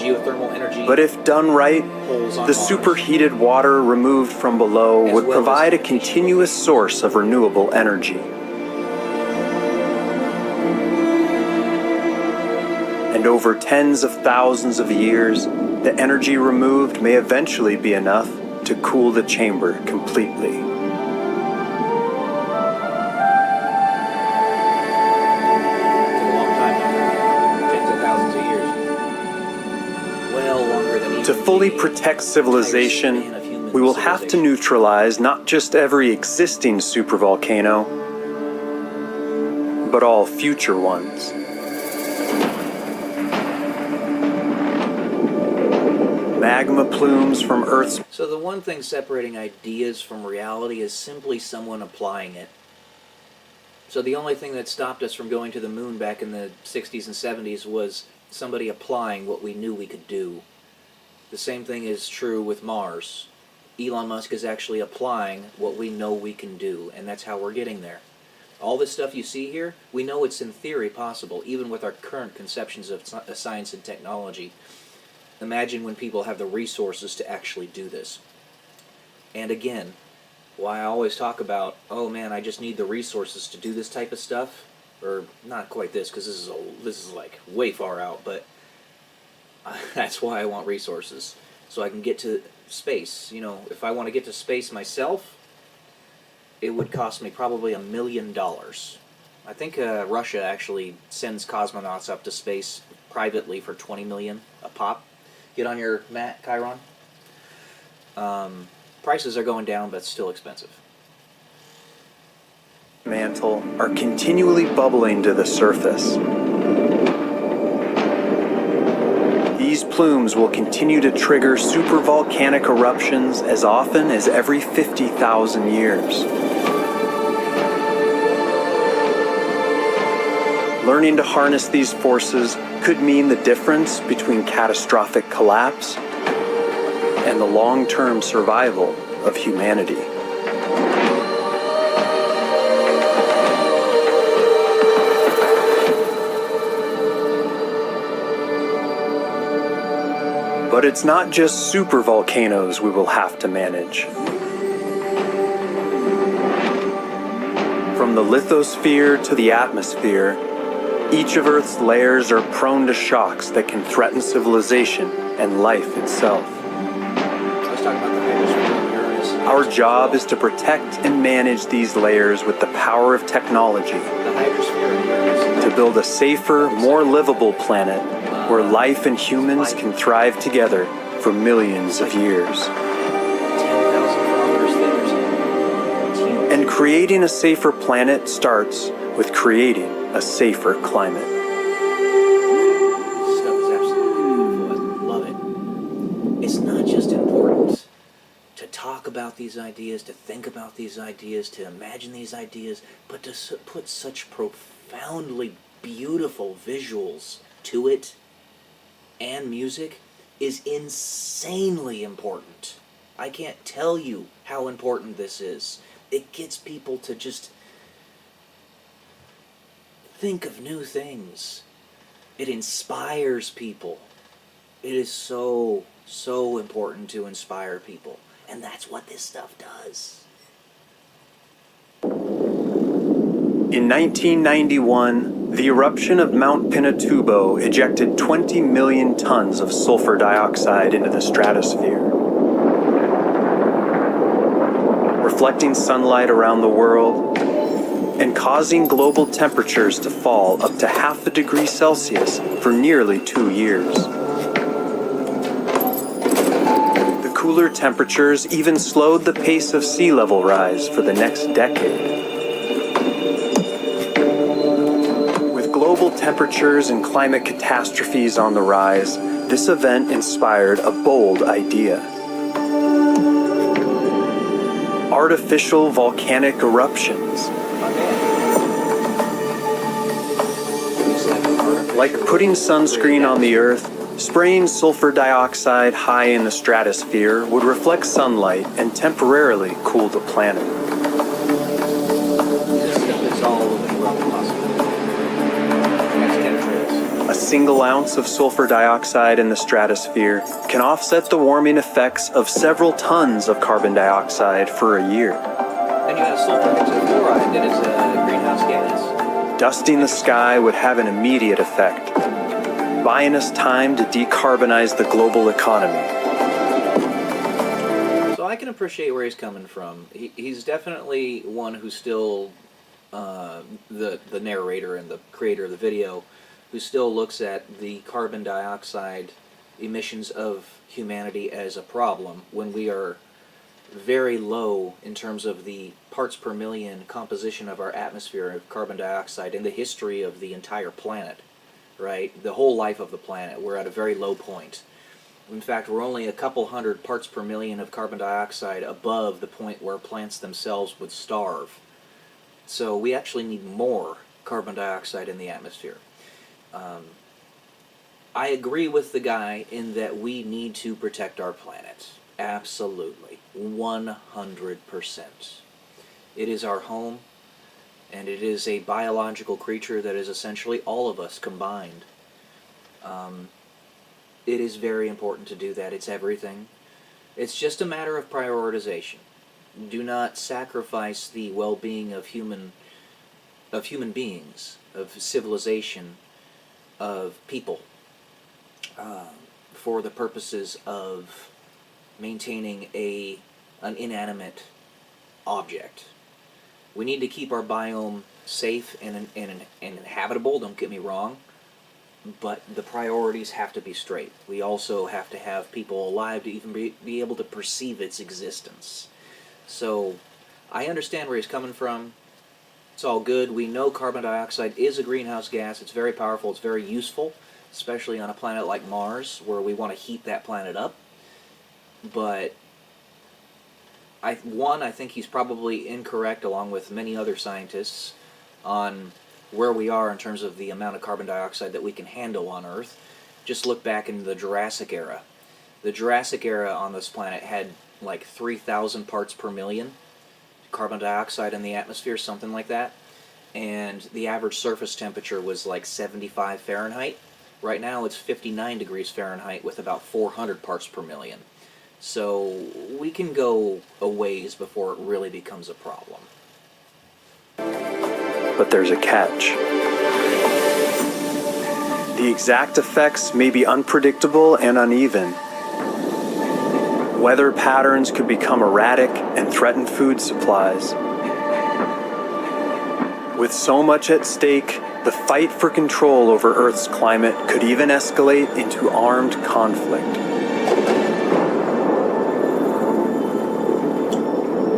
Geothermal energy. But if done right, holes on the Mars. superheated water removed from below As would well provide a as continuous source of renewable energy. And over tens of thousands of years, the energy removed may eventually be enough to cool the chamber completely. It's a long time. Tens of thousands of years. Well longer than even To fully the protect entire civilization, span of human we will have to civilization. neutralize not just every existing supervolcano, but all future ones. Magma plumes from Earth's So the one thing separating ideas from reality is simply someone applying it. So the only thing that stopped us from going to the moon back in the 60s and 70s was somebody applying what we knew we could do. The same thing is true with Mars. Elon Musk is actually applying what we know we can do, and that's how we're getting there. All this stuff you see here, we know it's in theory possible, even with our current conceptions of science and technology. Imagine when people have the resources to actually do this. And again, why I always talk about, oh man, I just need the resources to do this type of stuff, or not quite this, because this is like way far out, but that's why I want resources, so I can get to space. You know, if I want to get to space myself, it would cost me probably $1 million. I think Russia actually sends cosmonauts up to space privately for $20 million a pop. Get on your mat, Chiron. Prices are going down, but still expensive. mantle are continually bubbling to the surface. These plumes will continue to trigger supervolcanic eruptions as often as every 50,000 years. Learning to harness these forces could mean the difference between catastrophic collapse and the long-term survival of humanity. But it's not just supervolcanoes we will have to manage. From the lithosphere to the atmosphere, each of Earth's layers are prone to shocks that can threaten civilization and life itself. Let's talk about the hydrosphere of Uranus. Our job is to protect and manage these layers with the power of technology The hydrosphere of Uranus. to build a safer, more livable planet where life and humans can thrive together for millions of years. 10,000 kilometers thick or something. It's huge. And creating a safer planet starts with creating a safer climate. This stuff is absolutely beautiful. I love it. It's not just important to talk about these ideas, to think about these ideas, to imagine these ideas, but to put such profoundly beautiful visuals to it and music is insanely important. I can't tell you how important this is. It gets people to just think of new things. It inspires people. It is so, so important to inspire people. And that's what this stuff does. In 1991, The eruption of Mount Pinatubo ejected 20 million tons of sulfur dioxide into the stratosphere. Reflecting sunlight around the world and causing global temperatures to fall up to half a degree Celsius for nearly 2 years. The cooler temperatures even slowed the pace of sea level rise for the next decade. With global temperatures and climate catastrophes on the rise, this event inspired a bold idea. Artificial volcanic eruptions. Like putting sunscreen on the Earth, spraying sulfur dioxide high in the stratosphere would reflect sunlight and temporarily cool the planet. A single ounce of sulfur dioxide in the stratosphere can offset the warming effects of several tons of carbon dioxide for a year. And you have sulfur hexafluoride that is a greenhouse gas. Dusting the sky would have an immediate effect, buying us time to decarbonize the global economy. So I can appreciate where he's coming from. He's definitely one who's still the narrator and the creator of the video, who still looks at the carbon dioxide emissions of humanity as a problem when we are very low in terms of the parts per million composition of our atmosphere of carbon dioxide in the history of the entire planet, right? The whole life of the planet, we're at a very low point. In fact, we're only a couple hundred parts per million of carbon dioxide above the point where plants themselves would starve. So we actually need more carbon dioxide in the atmosphere. I agree with the guy in that we need to protect our planet. Absolutely. 100%. It is our home, and it is a biological creature that is essentially all of us combined. It is very important to do that. It's everything. It's just a matter of prioritization. Do not sacrifice the well-being of human beings, of civilization, of people, for the purposes of maintaining an inanimate object. We need to keep our biome safe and inhabitable, don't get me wrong, but the priorities have to be straight. We also have to have people alive to even be able to perceive its existence. So I understand where he's coming from. It's all good. We know carbon dioxide is a greenhouse gas. It's very powerful. It's very useful, especially on a planet like Mars, where we want to heat that planet up. But I think he's probably incorrect, along with many other scientists, on where we are in terms of the amount of carbon dioxide that we can handle on Earth. Just look back into the Jurassic era. The Jurassic era on this planet had like 3,000 parts per million carbon dioxide in the atmosphere, something like that. And the average surface temperature was like 75 Fahrenheit. Right now it's 59 degrees Fahrenheit with about 400 parts per million. So we can go a ways before it really becomes a problem. But there's a catch. The exact effects may be unpredictable and uneven. Weather patterns could become erratic and threaten food supplies. With so much at stake, the fight for control over Earth's climate could even escalate into armed conflict.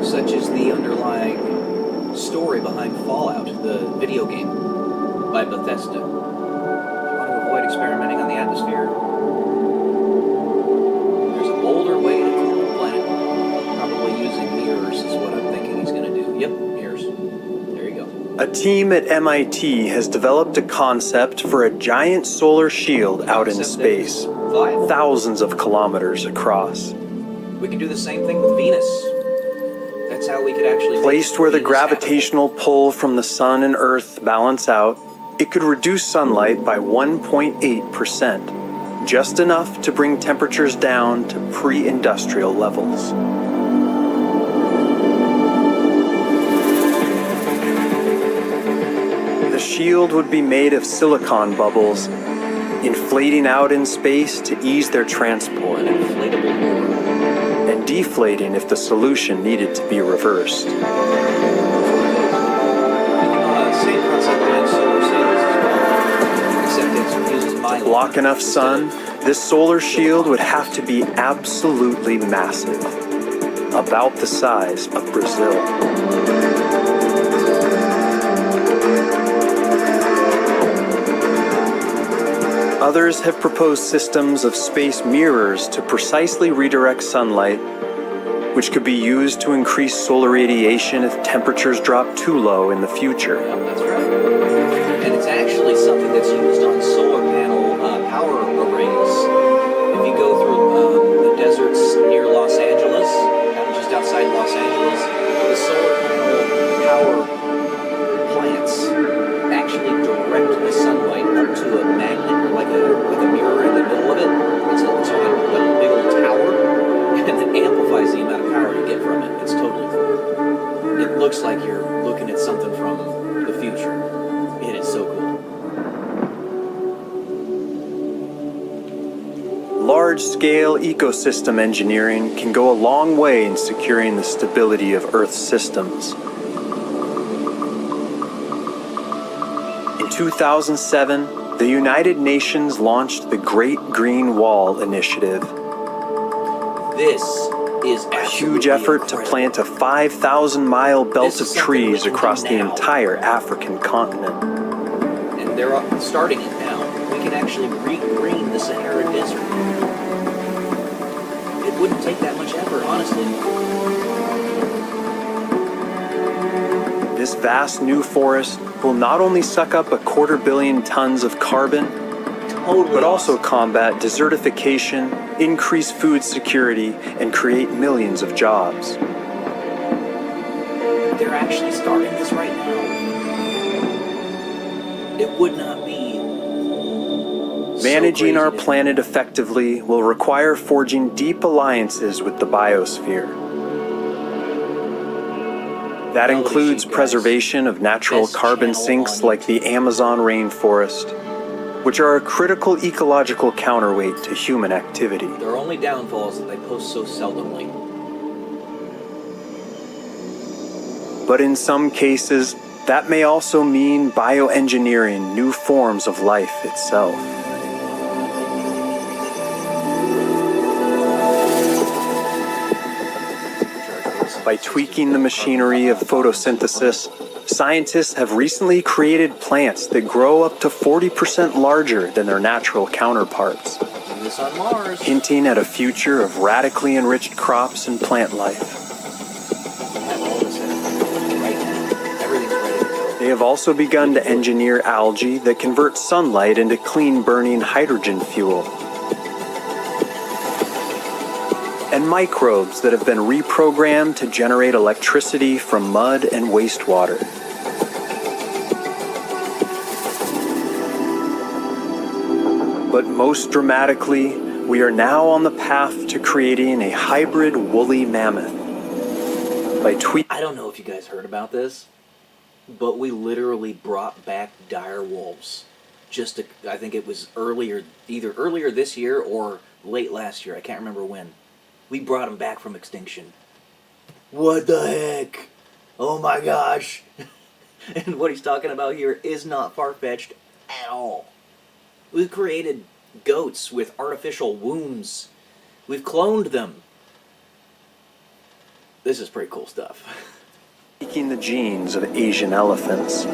Such as the underlying story behind Fallout, the video game by Bethesda. If you want to avoid experimenting on the atmosphere, there's a bolder way to cool the planet. Probably using mirrors is what I'm thinking he's going to do. Yep, mirrors. There you go. A team at MIT has developed a concept for a giant solar shield out in space, thousands of kilometers across. We can do the same thing with Venus. That's how we could actually... Placed where the gravitational pull from the sun and Earth balance out, it could reduce sunlight by 1.8%, just enough to bring temperatures down to pre-industrial levels. The shield would be made of silicon bubbles, inflating out in space to ease their transport, and deflating if the solution needed to be reversed. Same concept behind solar sails as well, except it uses my To block enough sun, this solar shield would have to be absolutely massive, about the size of Brazil. Others have proposed systems of space mirrors to precisely redirect sunlight, which could be used to increase solar radiation if temperatures drop too low in the future. Yep, that's right. And it's actually something that's used on solar panel power arrays. If you go through the deserts near Los Angeles, just outside Los Angeles, the solar panel power plants actually direct the sunlight up to a magnet, like a mirror in the middle of it. It's on a big old tower, and it amplifies the amount of power you get from it. It's totally cool. It looks like you're looking at something from the future. It is so cool. Large-scale ecosystem engineering can go a long way in securing the stability of Earth's systems. In 2007, the United Nations launched the Great Green Wall Initiative, This is a huge effort to plant a 5,000-mile belt of trees across the entire African continent. And they're starting it now. We can actually re-green the Sahara Desert. It wouldn't take that much effort, honestly. This vast new forest will not only suck up 250 million tons of carbon, but also combat desertification, increase food security, and create millions of jobs. They're actually starting this right now. It would not be Managing our so crazy planet effectively will require forging deep alliances with the biosphere. That includes preservation of natural carbon sinks like the Amazon rainforest, which are a critical ecological counterweight to human activity. Their only downfall is that they post so seldomly. But in some cases, that may also mean bioengineering new forms of life itself. By tweaking the machinery of photosynthesis, scientists have recently created plants that grow up to 40% larger than their natural counterparts, Do this on Mars. hinting at a future of radically enriched crops and plant life. We have all this right now. Everything's ready to go. They have also begun to engineer algae that convert sunlight into clean-burning hydrogen fuel, and microbes that have been reprogrammed to generate electricity from mud and wastewater. But most dramatically, we are now on the path to creating a hybrid woolly mammoth. I don't know if you guys heard about this, but we literally brought back dire wolves. I think it was either earlier this year or late last year. I can't remember when. We brought them back from extinction. What the heck? Oh my gosh. And what he's talking about here is not far-fetched at all. We've created goats with artificial wombs. We've cloned them. This is pretty cool stuff. Taking the genes of Asian elephants.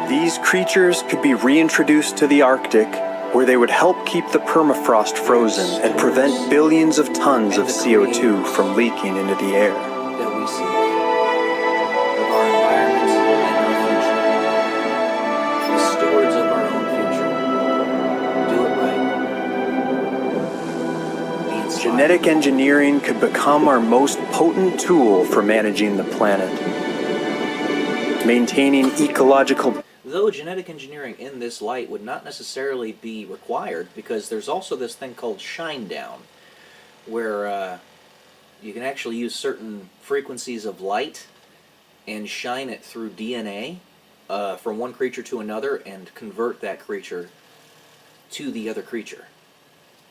These creatures could be reintroduced to the Arctic, where they would help keep the permafrost frozen and prevent billions of tons of CO2 from leaking into the air. That we seek of our environment and our future. The stewards of our own future. Do it right. Be inspired. Genetic engineering could become our most potent tool for managing the planet, maintaining ecological. Though genetic engineering in this light would not necessarily be required, because there's also this thing called shine down, where You can actually use certain frequencies of light and shine it through DNA from one creature to another and convert that creature to the other creature.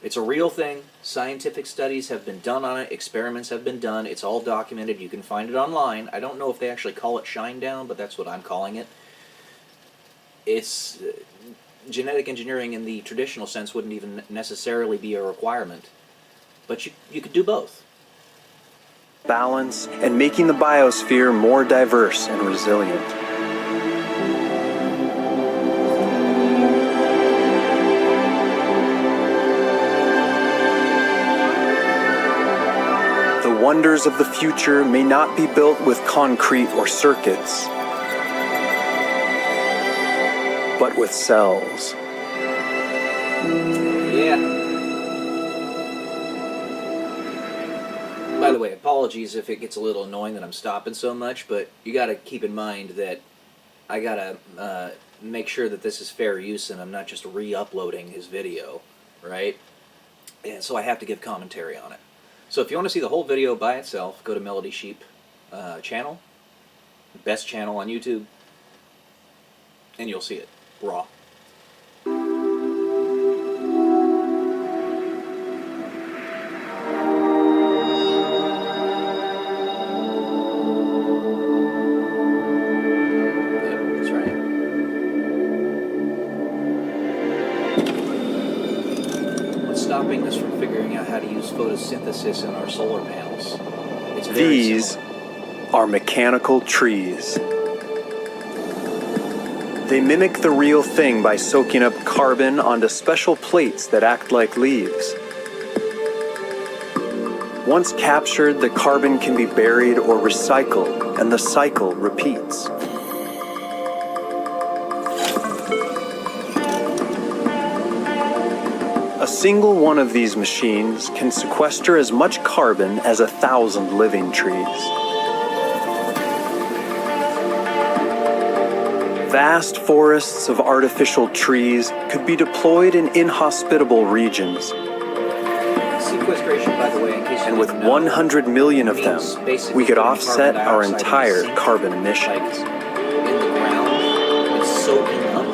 It's a real thing. Scientific studies have been done on it. Experiments have been done. It's all documented. You can find it online. I don't know if they actually call it shine down, but that's what I'm calling it. It's genetic engineering in the traditional sense wouldn't even necessarily be a requirement. But you could do both. Balance and making the biosphere more diverse and resilient. The wonders of the future may not be built with concrete or circuits, but with cells. Yeah. By the way, apologies if it gets a little annoying that I'm stopping so much, but you got to keep in mind that I got to make sure that this is fair use and I'm not just re-uploading his video, right? And so I have to give commentary on it. So if you want to see the whole video by itself, go to Melody Sheep channel, best channel on YouTube, and you'll see it raw. Stopping us from figuring out how to use photosynthesis in our solar panels. It's very These simple. are mechanical trees. They mimic the real thing by soaking up carbon onto special plates that act like leaves. Once captured, the carbon can be buried or recycled, and the cycle repeats. A single one of these machines can sequester as much carbon as 1,000 living trees. Vast forests of artificial trees could be deployed in inhospitable regions. Sequestration, by the way, in case you And with didn't know, 100 million of them, means basically we could putting offset carbon our dioxide in the entire sink, carbon emissions. like in the ground, it's soaking up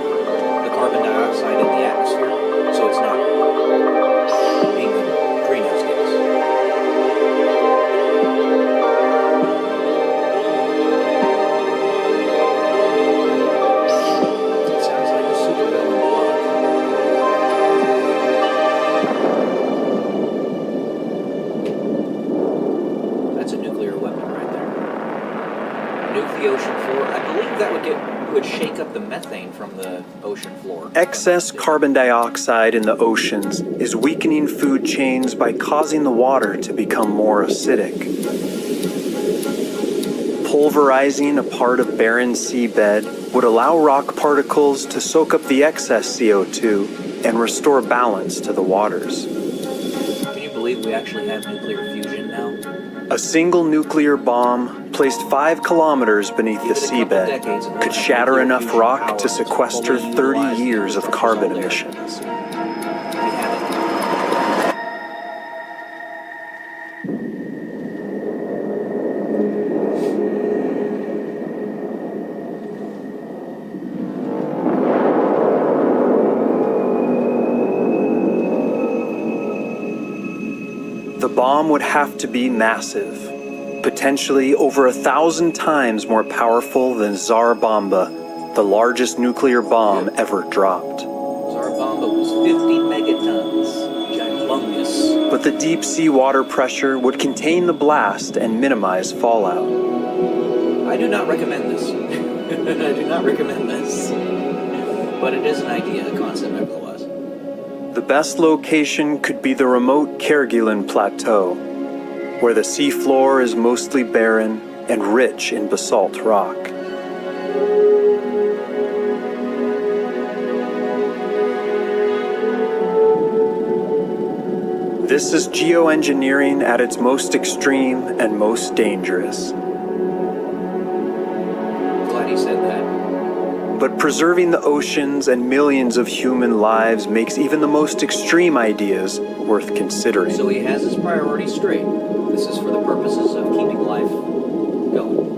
the carbon dioxide in the atmosphere, so it's not being a greenhouse gas. It sounds like a supervillain plot. That's a nuclear weapon right there. Nuke the ocean floor. I believe that would shake up the methane from the ocean floor. Excess carbon dioxide in the oceans is weakening food chains by causing the water to become more acidic. Pulverizing a part of barren seabed would allow rock particles to soak up the excess CO2 and restore balance to the waters. Can you believe we actually have nuclear fusion now? A single nuclear bomb placed 5 kilometers beneath the seabed could shatter enough rock to sequester 30 years of carbon emissions. We have it. The bomb would have to be massive, potentially over 1,000 times more powerful than Tsar Bomba, the largest nuclear bomb ever dropped. Tsar Bomba was 50 megatons. Humongous. But the deep sea water pressure would contain the blast and minimize fallout. I do not recommend this. I do not recommend this. But it is an idea, a concept nevertheless. The best location could be the remote Kerguelen Plateau, where the seafloor is mostly barren and rich in basalt rock. This is geoengineering at its most extreme and most dangerous. Glad he said that. But preserving the oceans and millions of human lives makes even the most extreme ideas worth considering. So he has his priorities straight. The This is for the purposes of keeping life going.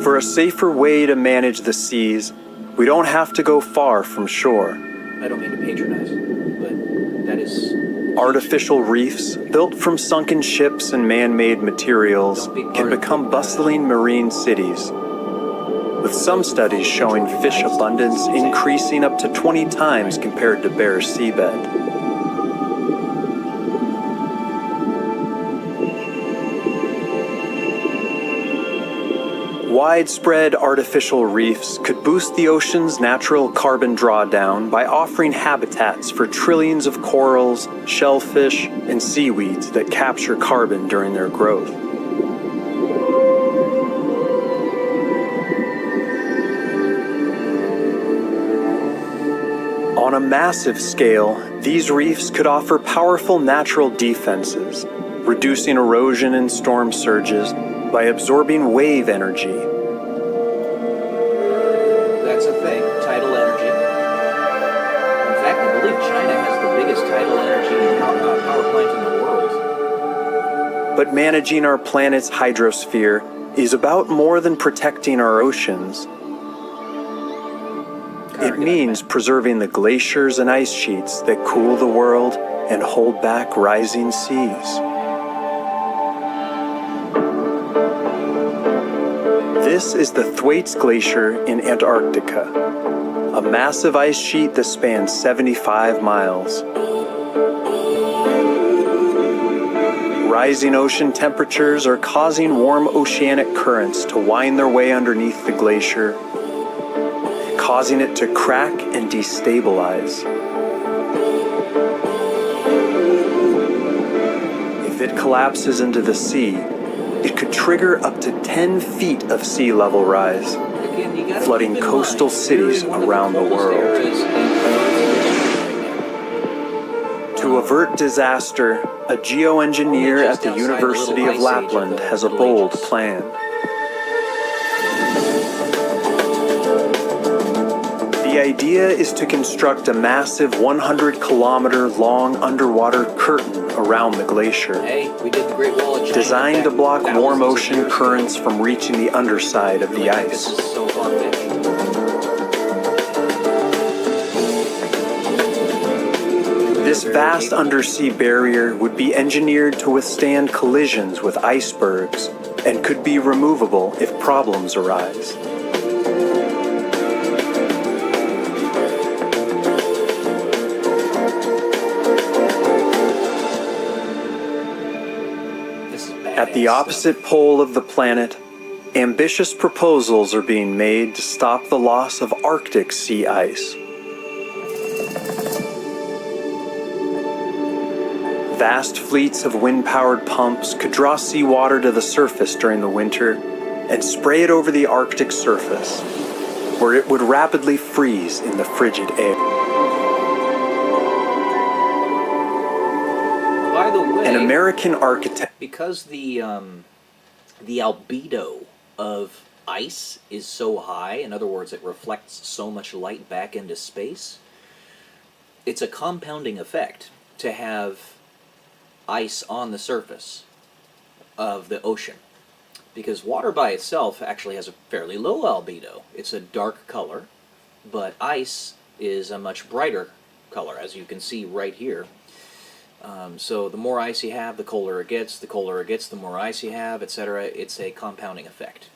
For a safer way to manage the seas, we don't have to go far from shore. I don't mean to patronize, but that is... Artificial reefs, built from sunken ships and man-made materials, can become bustling marine cities, with some studies showing fish abundance increasing up to 20 times compared to bare seabed. Widespread artificial reefs could boost the ocean's natural carbon drawdown by offering habitats for trillions of corals, shellfish, and seaweeds that capture carbon during their growth. On a massive scale, these reefs could offer powerful natural defenses, reducing erosion and storm surges by absorbing wave energy. That's a thing, tidal energy. In fact, I believe China has the biggest tidal energy power plant in the world. But managing our planet's hydrosphere is about more than protecting our oceans. It means preserving the glaciers and ice sheets that cool the world and hold back rising seas. This is the Thwaites Glacier in Antarctica, a massive ice sheet that spans 75 miles. Rising ocean temperatures are causing warm oceanic currents to wind their way underneath the glacier, causing it to crack and destabilize. If it collapses into the sea, it could trigger up to 10 feet of sea level rise, flooding coastal cities around the world. To avert disaster, a geoengineer at the University of Lapland has a bold plan. The idea is to construct a massive 100-kilometer-long underwater curtain around the glacier, designed to block warm ocean currents from reaching the underside of the ice. This vast undersea barrier would be engineered to withstand collisions with icebergs and could be removable if problems arise. At the opposite pole of the planet, ambitious proposals are being made to stop the loss of Arctic sea ice. Vast fleets of wind-powered pumps could draw seawater to the surface during the winter and spray it over the Arctic surface, where it would rapidly freeze in the frigid air. By the way, An American architect... Because the albedo of ice is so high, in other words, it reflects so much light back into space, it's a compounding effect to have ice on the surface of the ocean. Because water by itself actually has a fairly low albedo. It's a dark color, but ice is a much brighter color, as you can see right here. So the more ice you have, the colder it gets, the more ice you have, etc. It's a compounding effect.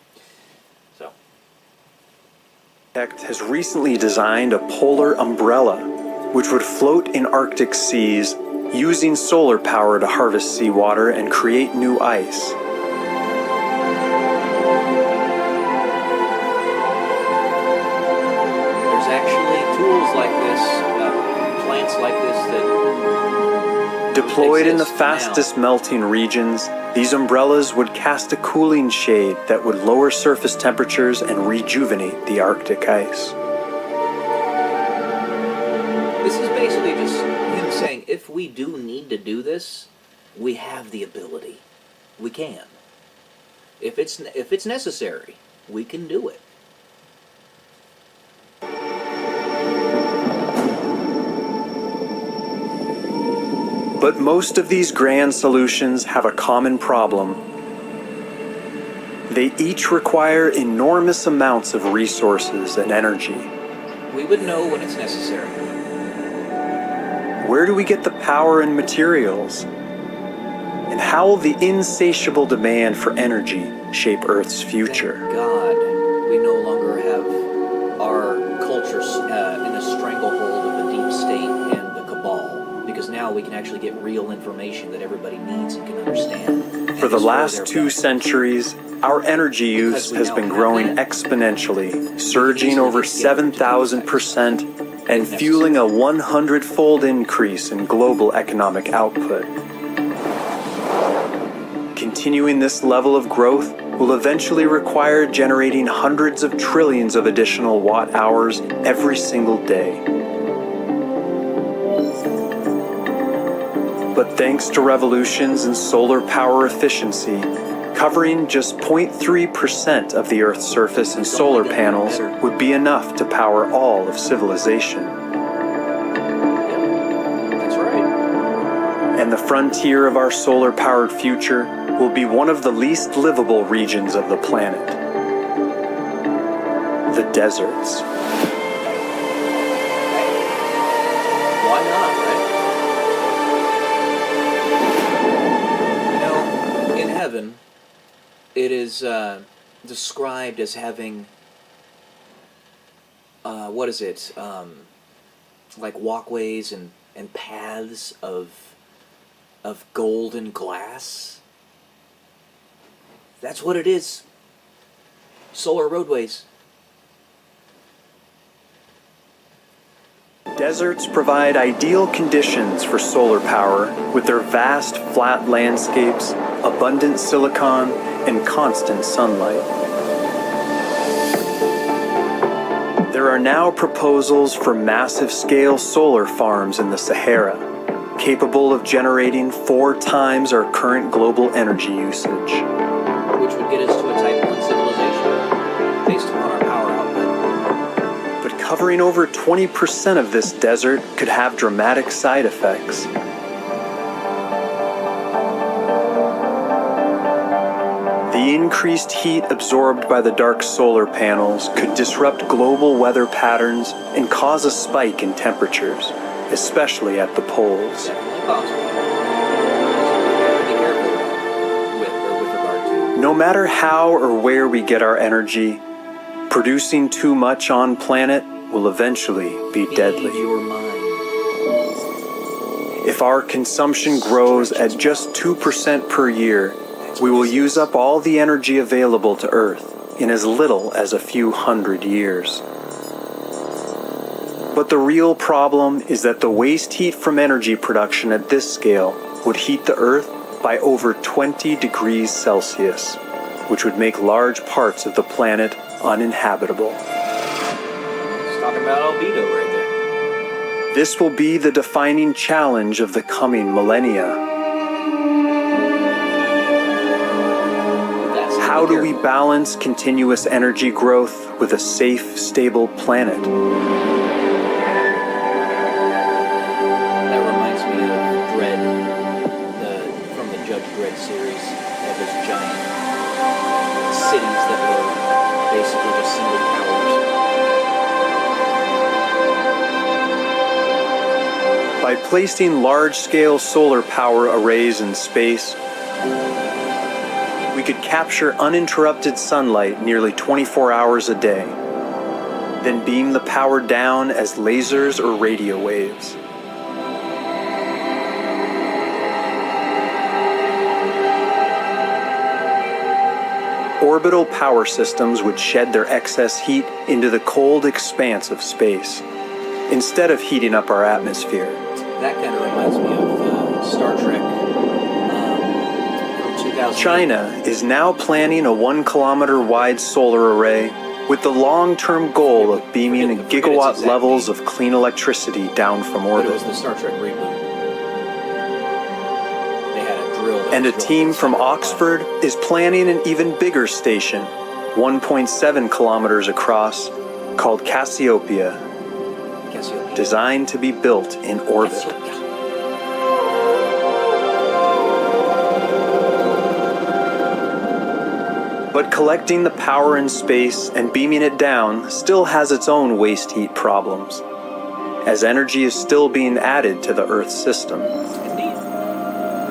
So. Has recently designed a polar umbrella, which would float in Arctic seas using solar power to harvest seawater and create new ice. There's actually tools like this, plants like this that deployed in the fastest melting regions, these umbrellas would cast a cooling shade that would lower surface temperatures and rejuvenate the Arctic ice. This is basically just him saying, if we do need to do this, we have the ability. We can. If it's necessary, we can do it. But most of these grand solutions have a common problem. They each require enormous amounts of resources and energy. We would know when it's necessary. Where do we get the power and materials? And how will the insatiable demand for energy shape Earth's future? Thank God, we no longer have our cultures in a stranglehold of the deep state and the cabal, because now we can actually get real information that everybody needs and can understand. For the last 2 centuries, our energy use has been growing exponentially, surging over 7,000% and fueling a 100-fold increase in global economic output. Continuing this level of growth will eventually require generating hundreds of trillions of additional watt-hours every single day. But thanks to revolutions in solar power efficiency, covering just 0.3% of the Earth's surface in solar panels would be enough to power all of civilization. That's right. And the frontier of our solar-powered future will be one of the least livable regions of the planet. The deserts. Why not, right? You know, in heaven, it is described as having, like walkways and paths of golden glass. That's what it is. Solar roadways. Deserts provide ideal conditions for solar power with their vast, flat landscapes, abundant silicon, and constant sunlight. There are now proposals for massive-scale solar farms in the Sahara, capable of generating 4 times our current global energy usage. Which would get us to a Type 1 civilization, based upon our power output. But covering over 20% of this desert could have dramatic side effects. The increased heat absorbed by the dark solar panels could disrupt global weather patterns and cause a spike in temperatures, especially at the poles. Definitely possible. Be careful with regard to. No matter how or where we get our energy, producing too much on planet will eventually be deadly. Feed your mind. If our consumption grows at just 2% per year, we will use up all the energy available to Earth in as little as a few hundred years. But the real problem is that the waste heat from energy production at this scale would heat the Earth by over 20 degrees Celsius, which would make large parts of the planet uninhabitable. It's talking about albedo right there. This will be the defining challenge of the coming millennia. How do we balance continuous energy growth with a safe, stable planet? That reminds me of Dredd, from the Judge Dredd series. They have those giant cities that were basically just single towers. By placing large-scale solar power arrays in space, we could capture uninterrupted sunlight nearly 24 hours a day, then beam the power down as lasers or radio waves. Orbital power systems would shed their excess heat into the cold expanse of space, instead of heating up our atmosphere. That kind of reminds me of Star Trek. China is now planning a 1-kilometer wide solar array with the long-term goal of beaming gigawatt levels of clean electricity down from But it orbit. was the Star Trek reboot. They had a drill. And a team from Oxford is planning an even bigger station, 1.7 kilometers across, called Cassiopeia, designed to be built in orbit. But collecting the power in space and beaming it down still has its own waste heat problems, as energy is still being added to the Earth's system. Indeed.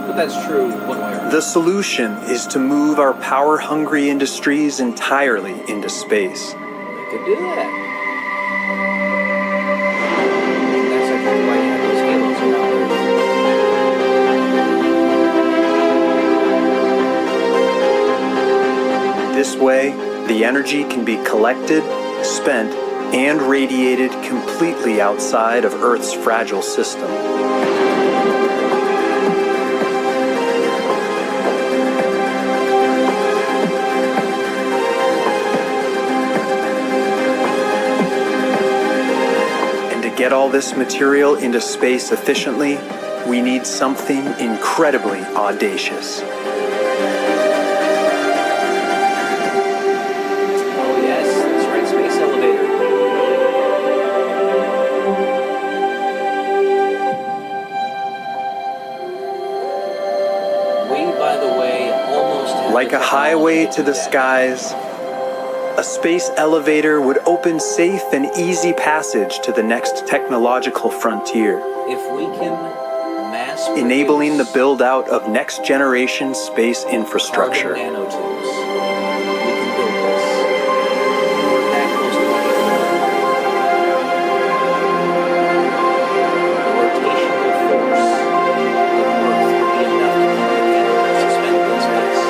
But that's true one way or another. The solution is to move our power-hungry industries entirely into space. We could do that. That's, I think, why you have those halos around Earth. This way, the energy can be collected, spent, and radiated completely outside of Earth's fragile system. And to get all this material into space efficiently, we need something incredibly audacious. Oh yes, that's right, space elevator. We, by the way, almost have Like the a highway technology to the do that. skies, a space elevator would open safe and easy passage to the next technological frontier, If we can mass enabling the produce build-out of next-generation space infrastructure. carbon nanotubes, we can build this. We're that close to being able to do it. The rotational force of Earth would be enough to keep the candle suspended in space.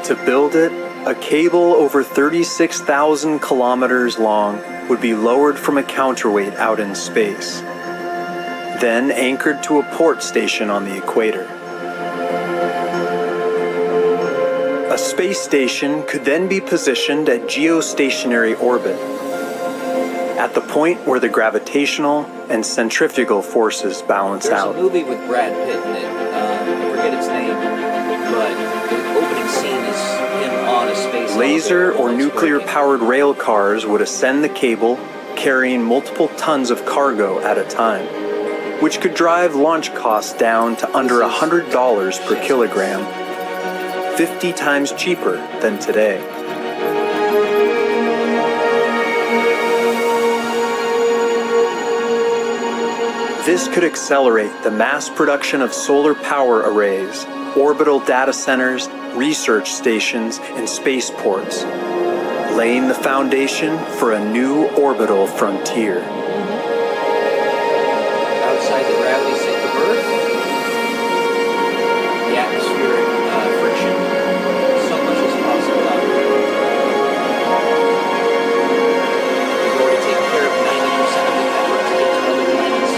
To build it, a cable over 36,000 kilometers long would be lowered from a counterweight out in space, then anchored to a port station on the equator. A space station could then be positioned at geostationary orbit, at the point where the gravitational and centrifugal forces balance There's out. a movie with Brad Pitt in it. I forget its name, but the opening scene is him on a space Laser elevator or while it's nuclear working. powered rail cars would ascend the cable, carrying multiple tons of cargo at a time, which could drive launch costs down to under $100 per kilogram, 50 times cheaper than today. This could accelerate the mass production of solar power arrays, orbital data centers, research stations, and spaceports, laying the foundation for a new orbital frontier. Outside the gravity sink of Earth, the atmospheric friction, so much is possible out there. We've already taken care of 90% of the effort to get to other planets.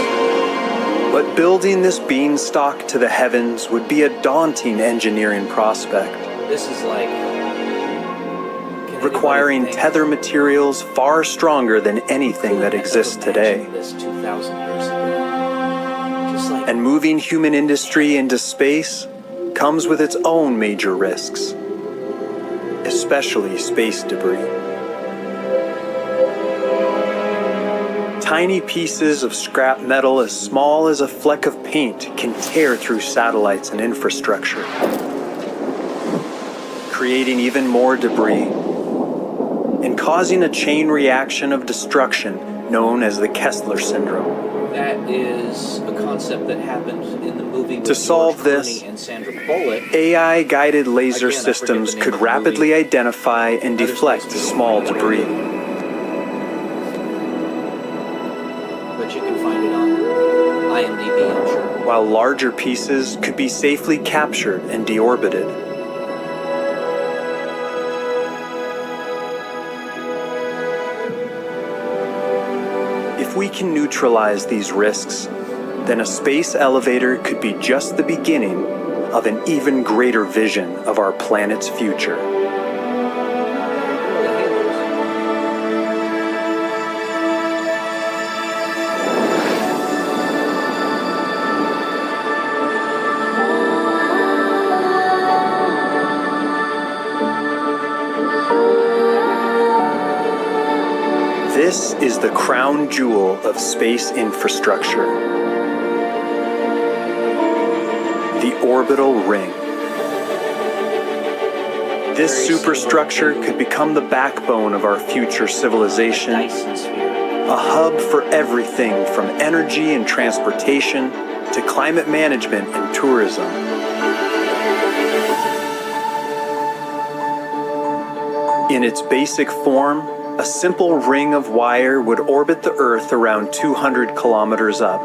But building this beanstalk to the heavens would be a daunting engineering prospect, This is like... requiring tether materials far stronger than anything that exists today. This 2,000 years ago. Just like And moving human industry into space comes with its own major risks, especially space debris. Tiny pieces of scrap metal as small as a fleck of paint can tear through satellites and infrastructure, creating even more debris and causing a chain reaction of destruction known as the Kessler syndrome. that is a concept that happened in the movie with To solve George this, Clooney and Sandra Bullock. AI-guided laser Again, I forget systems the name could of the rapidly movie. identify and Other deflect space small movie. debris. But you can find it on IMDb, I'm sure. While larger pieces could be safely captured and deorbited. If we can neutralize these risks, then a space elevator could be just the beginning of an even greater vision of our planet's future. This is the crown jewel of space infrastructure. The orbital ring. This superstructure could become the backbone of our future civilization, Dyson sphere. a hub for everything from energy and transportation to climate management and tourism. In its basic form, a simple ring of wire would orbit the Earth around 200 kilometers up,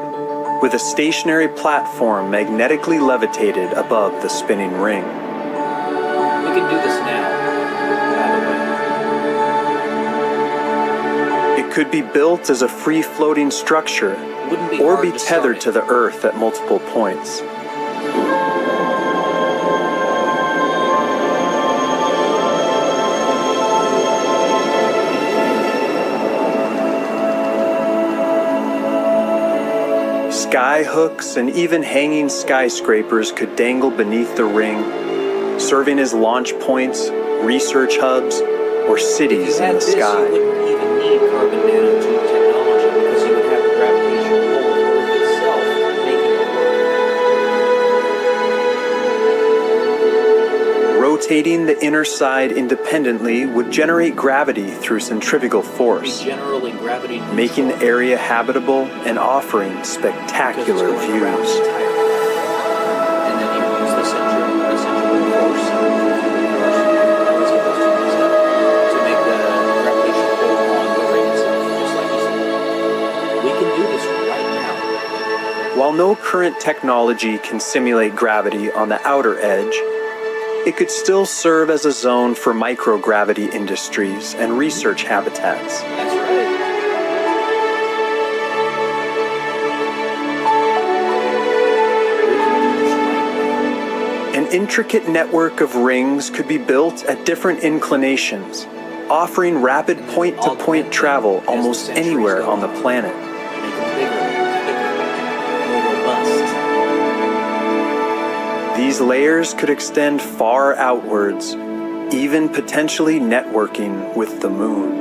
with a stationary platform magnetically levitated above the spinning ring. We can do this now, by the way. It could be built as a free-floating structure Wouldn't be or hard be to tethered to start the Earth at multiple points. Sky hooks and even hanging skyscrapers could dangle beneath the ring, serving as launch points, research hubs, or If cities you in had the this, sky. you wouldn't even need carbon nanotube technology because you would have the gravitational pull of Earth itself making it work. Rotating the inner side independently would generate gravity through centrifugal Be force, generally gravity neutral. making the area habitable and offering Because it's spectacular going around the views. entire planet. And then you use the centrifugal force, let's get those two mixed up, to make the gravitational pull on the ring itself, just like you said. We can do this right now. While no current technology can simulate gravity on the outer edge, it could still serve as a zone for microgravity industries and research habitats. That's right. We can do this right now. An intricate network of rings could be built at different inclinations, offering rapid point-to-point travel almost anywhere on the planet. Make them bigger, more robust. These layers could extend far outwards, even potentially networking with the moon.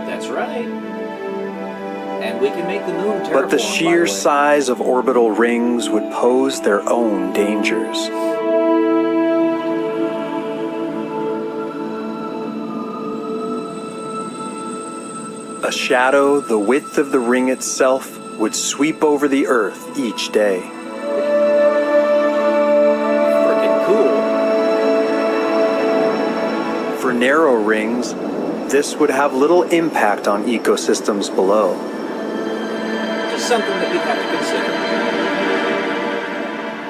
That's right. And we can make the moon terraform, But the sheer by the way. size of orbital rings would pose their own dangers. A shadow the width of the ring itself would sweep over the Earth each day. Freaking cool. For narrow rings, this would have little impact on ecosystems below. Just something that you have to consider.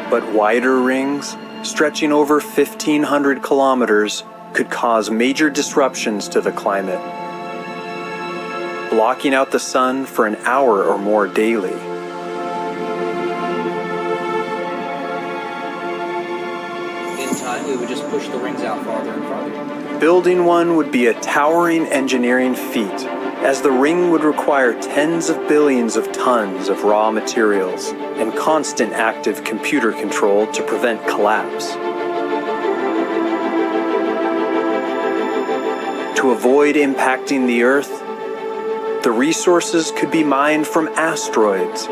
But wider rings, stretching over 1,500 kilometers, could cause major disruptions to the climate, blocking out the sun for an hour or more daily. In time, we would just push the rings out farther and farther. Building one would be a towering engineering feat, as the ring would require tens of billions of tons of raw materials and constant active computer control to prevent collapse. To avoid impacting the Earth, the resources could be mined from asteroids.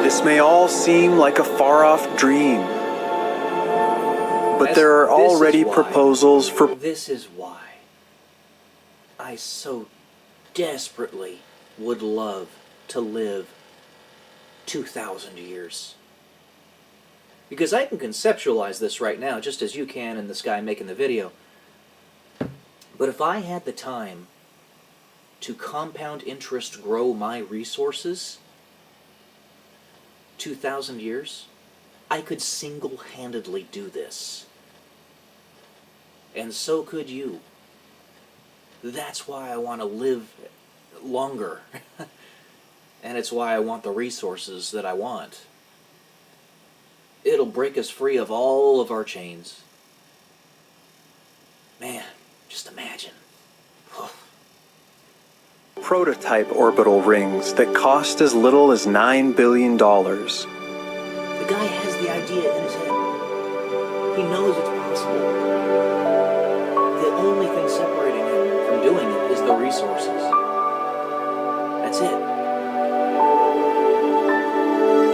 This may all seem like a far-off dream, but there are This is already why. proposals for This is why I so desperately would love to live 2,000 years. Because I can conceptualize this right now, just as you can in this guy making the video. But if I had the time to compound interest grow my resources, 2,000 years, I could single-handedly do this. And so could you. That's why I want to live longer. And it's why I want the resources that I want. It'll break us free of all of our chains. Man, just imagine. Prototype orbital rings that cost as little as $9 billion. The guy has the idea in his head. He knows it's possible. The only thing separating him from doing it is the resources. That's it.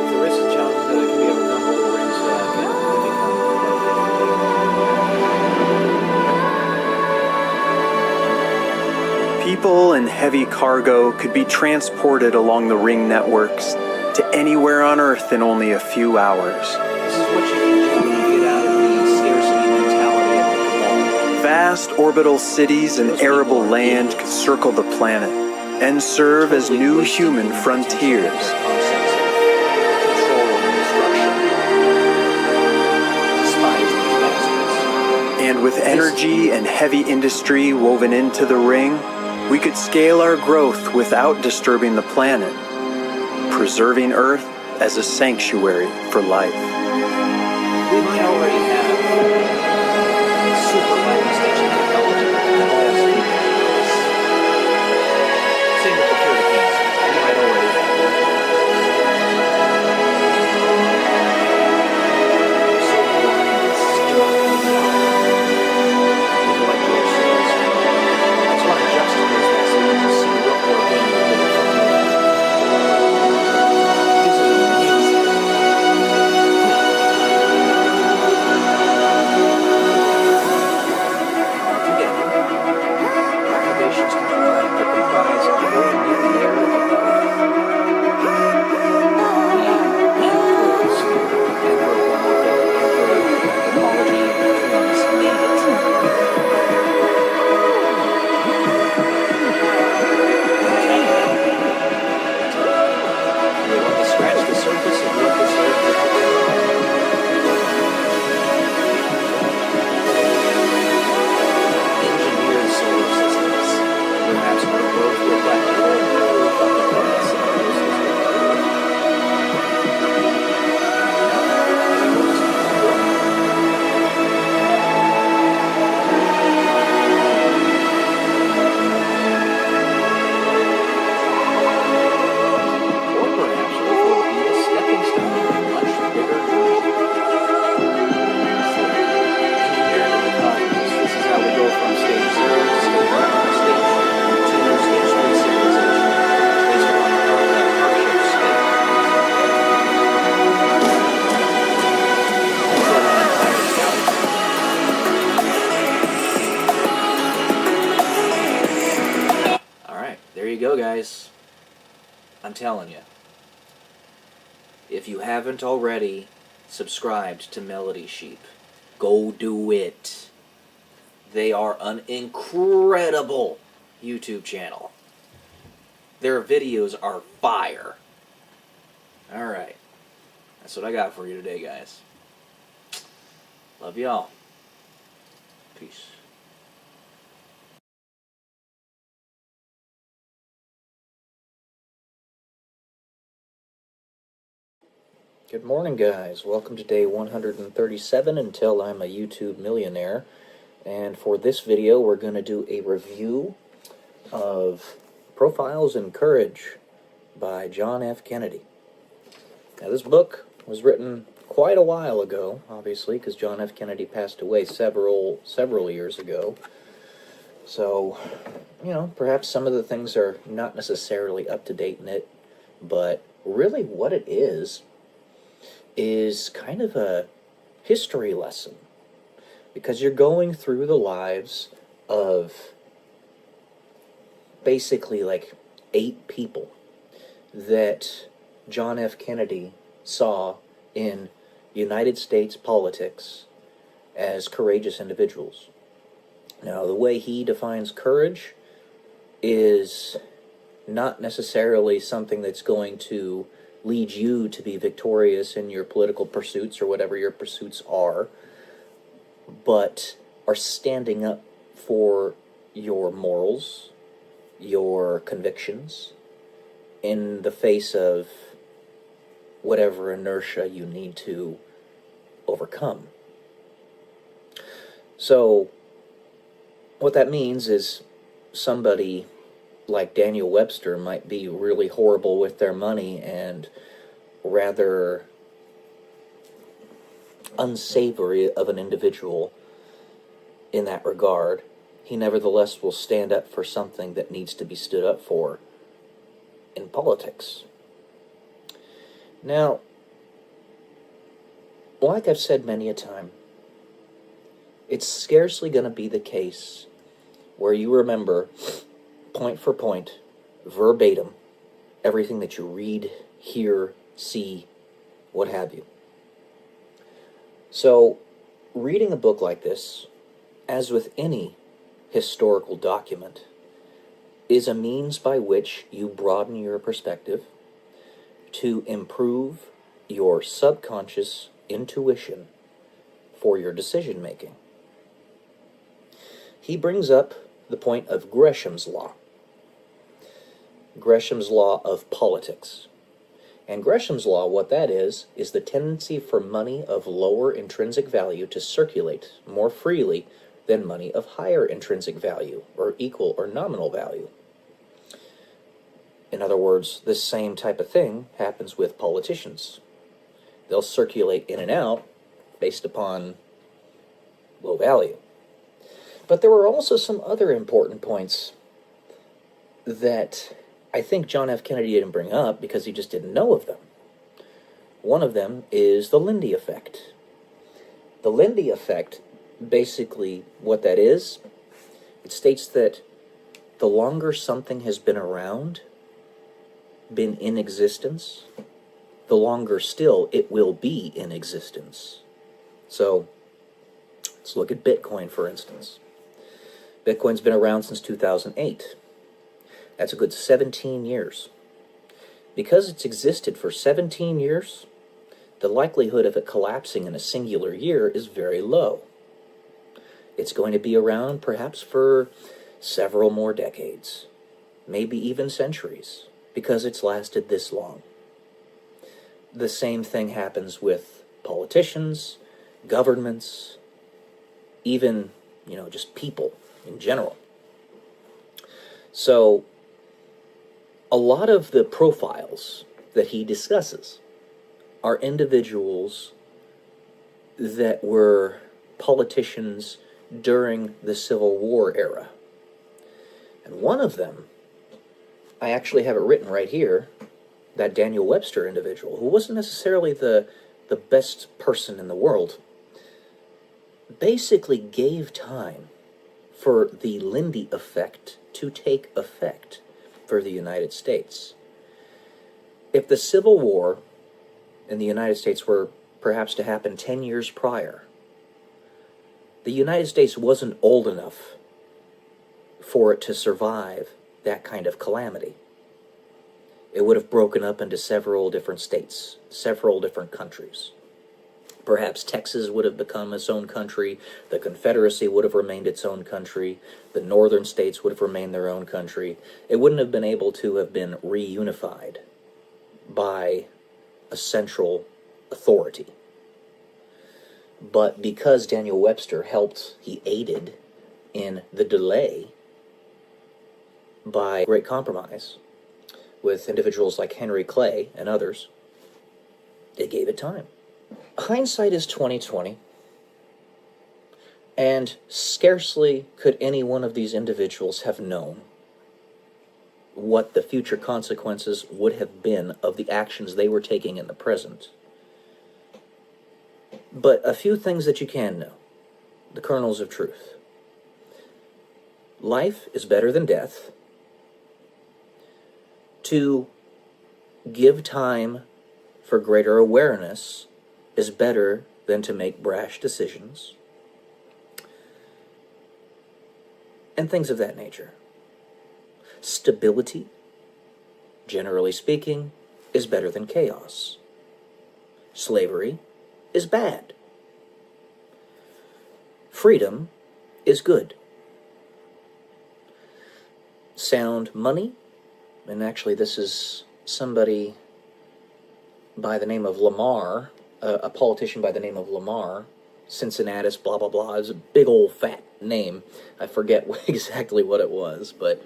If the risks and challenges that can be overcome with the rings can become People and heavy cargo could be transported along the ring networks to anywhere on Earth in only a few hours. This is what you can do when you get out of the scarcity mentality of the cabal. Vast orbital cities and arable land could circle the planet and serve as new human frontiers. And with energy and heavy industry woven into the ring, we could scale our growth without disturbing the planet, preserving Earth as a sanctuary for life. We might already have super high station technology that all speakers. Same with the cure to cancer. We might already have so blind, stuck in the intellectual cells. I just want to juxtapose that so you can see what we're doing with it from here. This is amazing. Innovations combined to comprise a whole new era of anthropology trees made it. We want to scratch the surface of what this earth is becoming. Engineered solar systems. Perhaps our growth will plateau from the planets and closest to Earth. Or perhaps Earth will be a stepping stone to a much bigger journey. Engineered in the cosmos, this is how we go from stage 0 to stage 1, stage 2, stage 3 civilization, based upon the Parships scale. Also an entire galaxy. Alright, there you go, guys. I'm telling you. If you haven't already subscribed to Melody Sheep, go do it. They are an incredible YouTube channel. Their videos are fire. Alright. That's what I got for you today, guys. Love y'all. Peace. Good morning, guys. Welcome to day 137 until I'm a YouTube millionaire. And for this video, we're going to do a review of Profiles in Courage by John F. Kennedy. Now, this book was written quite a while ago, obviously, because John F. Kennedy passed away several years ago. So, you know, perhaps some of the things are not necessarily up to date in it, but really what it is kind of a history lesson, because you're going through the lives of basically like 8 people that John F. Kennedy saw in United States politics as courageous individuals. Now, the way he defines courage is not necessarily something that's going to lead you to be victorious in your political pursuits or whatever your pursuits are, but are standing up for your morals, your convictions, in the face of whatever inertia you need to overcome. So, What that means is somebody like Daniel Webster might be really horrible with their money and rather unsavory of an individual in that regard. He nevertheless will stand up for something that needs to be stood up for in politics. Now, like I've said many a time, it's scarcely going to be the case where you remember, point for point, verbatim, everything that you read, hear, see, what have you. So, reading a book like this, as with any historical document, is a means by which you broaden your perspective to improve your subconscious intuition for your decision making. He brings up the point of Gresham's law. Gresham's law of politics. And Gresham's law, what that is the tendency for money of lower intrinsic value to circulate more freely than money of higher intrinsic value, or equal or nominal value. In other words, this same type of thing happens with politicians. They'll circulate in and out based upon low value. But there were also some other important points that I think John F. Kennedy didn't bring up because he just didn't know of them. One of them is the Lindy effect. The Lindy effect, basically what that is, it states that the longer something has been around, been in existence, the longer still it will be in existence. So, let's look at Bitcoin, for instance. Bitcoin's been around since 2008. That's a good 17 years. Because it's existed for 17 years, the likelihood of it collapsing in a singular year is very low. It's going to be around perhaps for several more decades, maybe even centuries, because it's lasted this long. The same thing happens with politicians, governments, even, just people in general. So, a lot of the profiles that he discusses are individuals that were politicians during the Civil War era. And one of them, I actually have it written right here, that Daniel Webster individual, who wasn't necessarily the best person in the world, basically gave time for the Lindy effect to take effect for the United States. If the Civil War in the United States were perhaps to happen 10 years prior, the United States wasn't old enough for it to survive that kind of calamity. It would have broken up into several different states, several different countries. Perhaps Texas would have become its own country, the Confederacy would have remained its own country, the northern states would have remained their own country. It wouldn't have been able to have been reunified by a central authority. But because Daniel Webster he aided in the delay by great compromise with individuals like Henry Clay and others, they gave it time. Hindsight is 20/20, and scarcely could any one of these individuals have known what the future consequences would have been of the actions they were taking in the present. But a few things that you can know, the kernels of truth. Life is better than death. To give time for greater awareness is better than to make brash decisions, and things of that nature. Stability, generally speaking, is better than chaos. Slavery is bad. Freedom is good. Sound money, and actually this is somebody by the name of Lamar, a politician by the name of Lamar, Cincinnatus, blah, blah, blah. It was a big old fat name. I forget exactly what it was, but,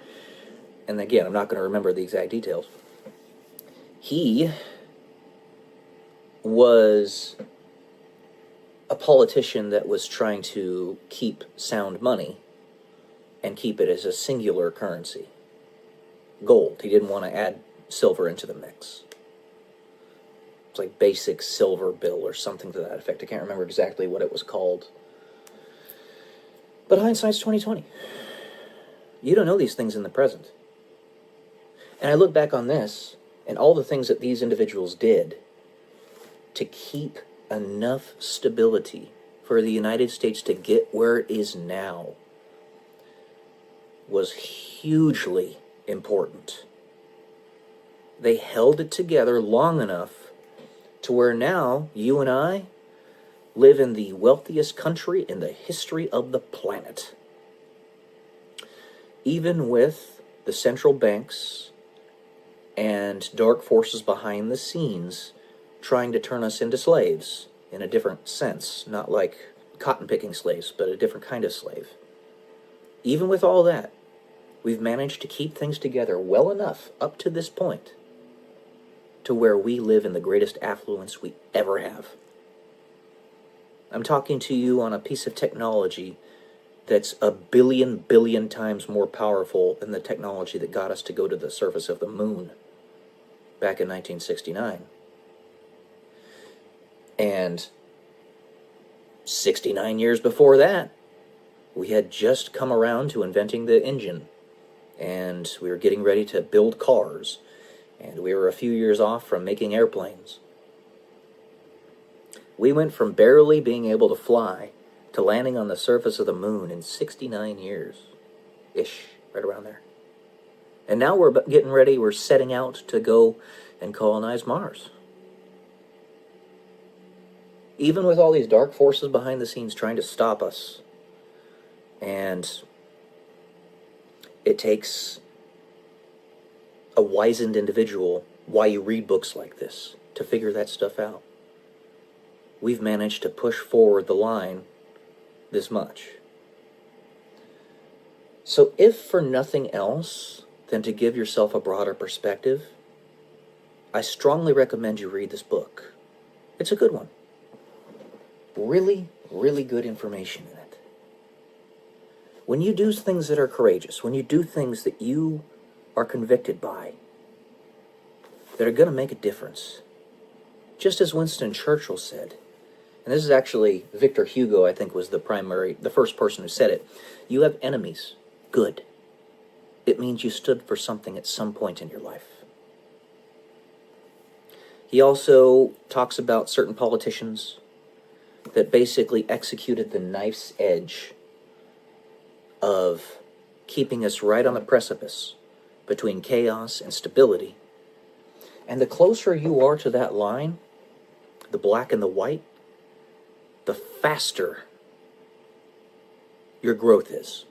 and again, I'm not going to remember the exact details. He was a politician that was trying to keep sound money and keep it as a singular currency. Gold. He didn't want to add silver into the mix. It's like basic silver bill or something to that effect. I can't remember exactly what it was called. But hindsight's 20/20. You don't know these things in the present. And I look back on this and all the things that these individuals did to keep enough stability for the United States to get where it is now was hugely important. They held it together long enough to where now you and I live in the wealthiest country in the history of the planet. Even with the central banks and dark forces behind the scenes trying to turn us into slaves in a different sense, not like cotton-picking slaves, but a different kind of slave. Even with all that, we've managed to keep things together well enough up to this point to where we live in the greatest affluence we ever have. I'm talking to you on a piece of technology that's a billion times more powerful than the technology that got us to go to the surface of the moon back in 1969. And 69 years before that, we had just come around to inventing the engine, and we were getting ready to build cars, and we were a few years off from making airplanes. We went from barely being able to fly to landing on the surface of the moon in 69 years-ish, right around there. And now we're getting ready, we're setting out to go and colonize Mars. Even with all these dark forces behind the scenes trying to stop us, and it takes a wizened individual, why you read books like this, to figure that stuff out. We've managed to push forward the line this much. So if for nothing else than to give yourself a broader perspective, I strongly recommend you read this book. It's a good one. Really, really good information in it. When you do things that are courageous, when you do things that you are convicted by, that are going to make a difference, just as Winston Churchill said, and this is actually Victor Hugo, I think, was the first person who said it. You have enemies. Good. It means you stood for something at some point in your life. He also talks about certain politicians that basically executed the knife's edge of keeping us right on the precipice between chaos and stability. And the closer you are to that line, the black and the white, the faster your growth is.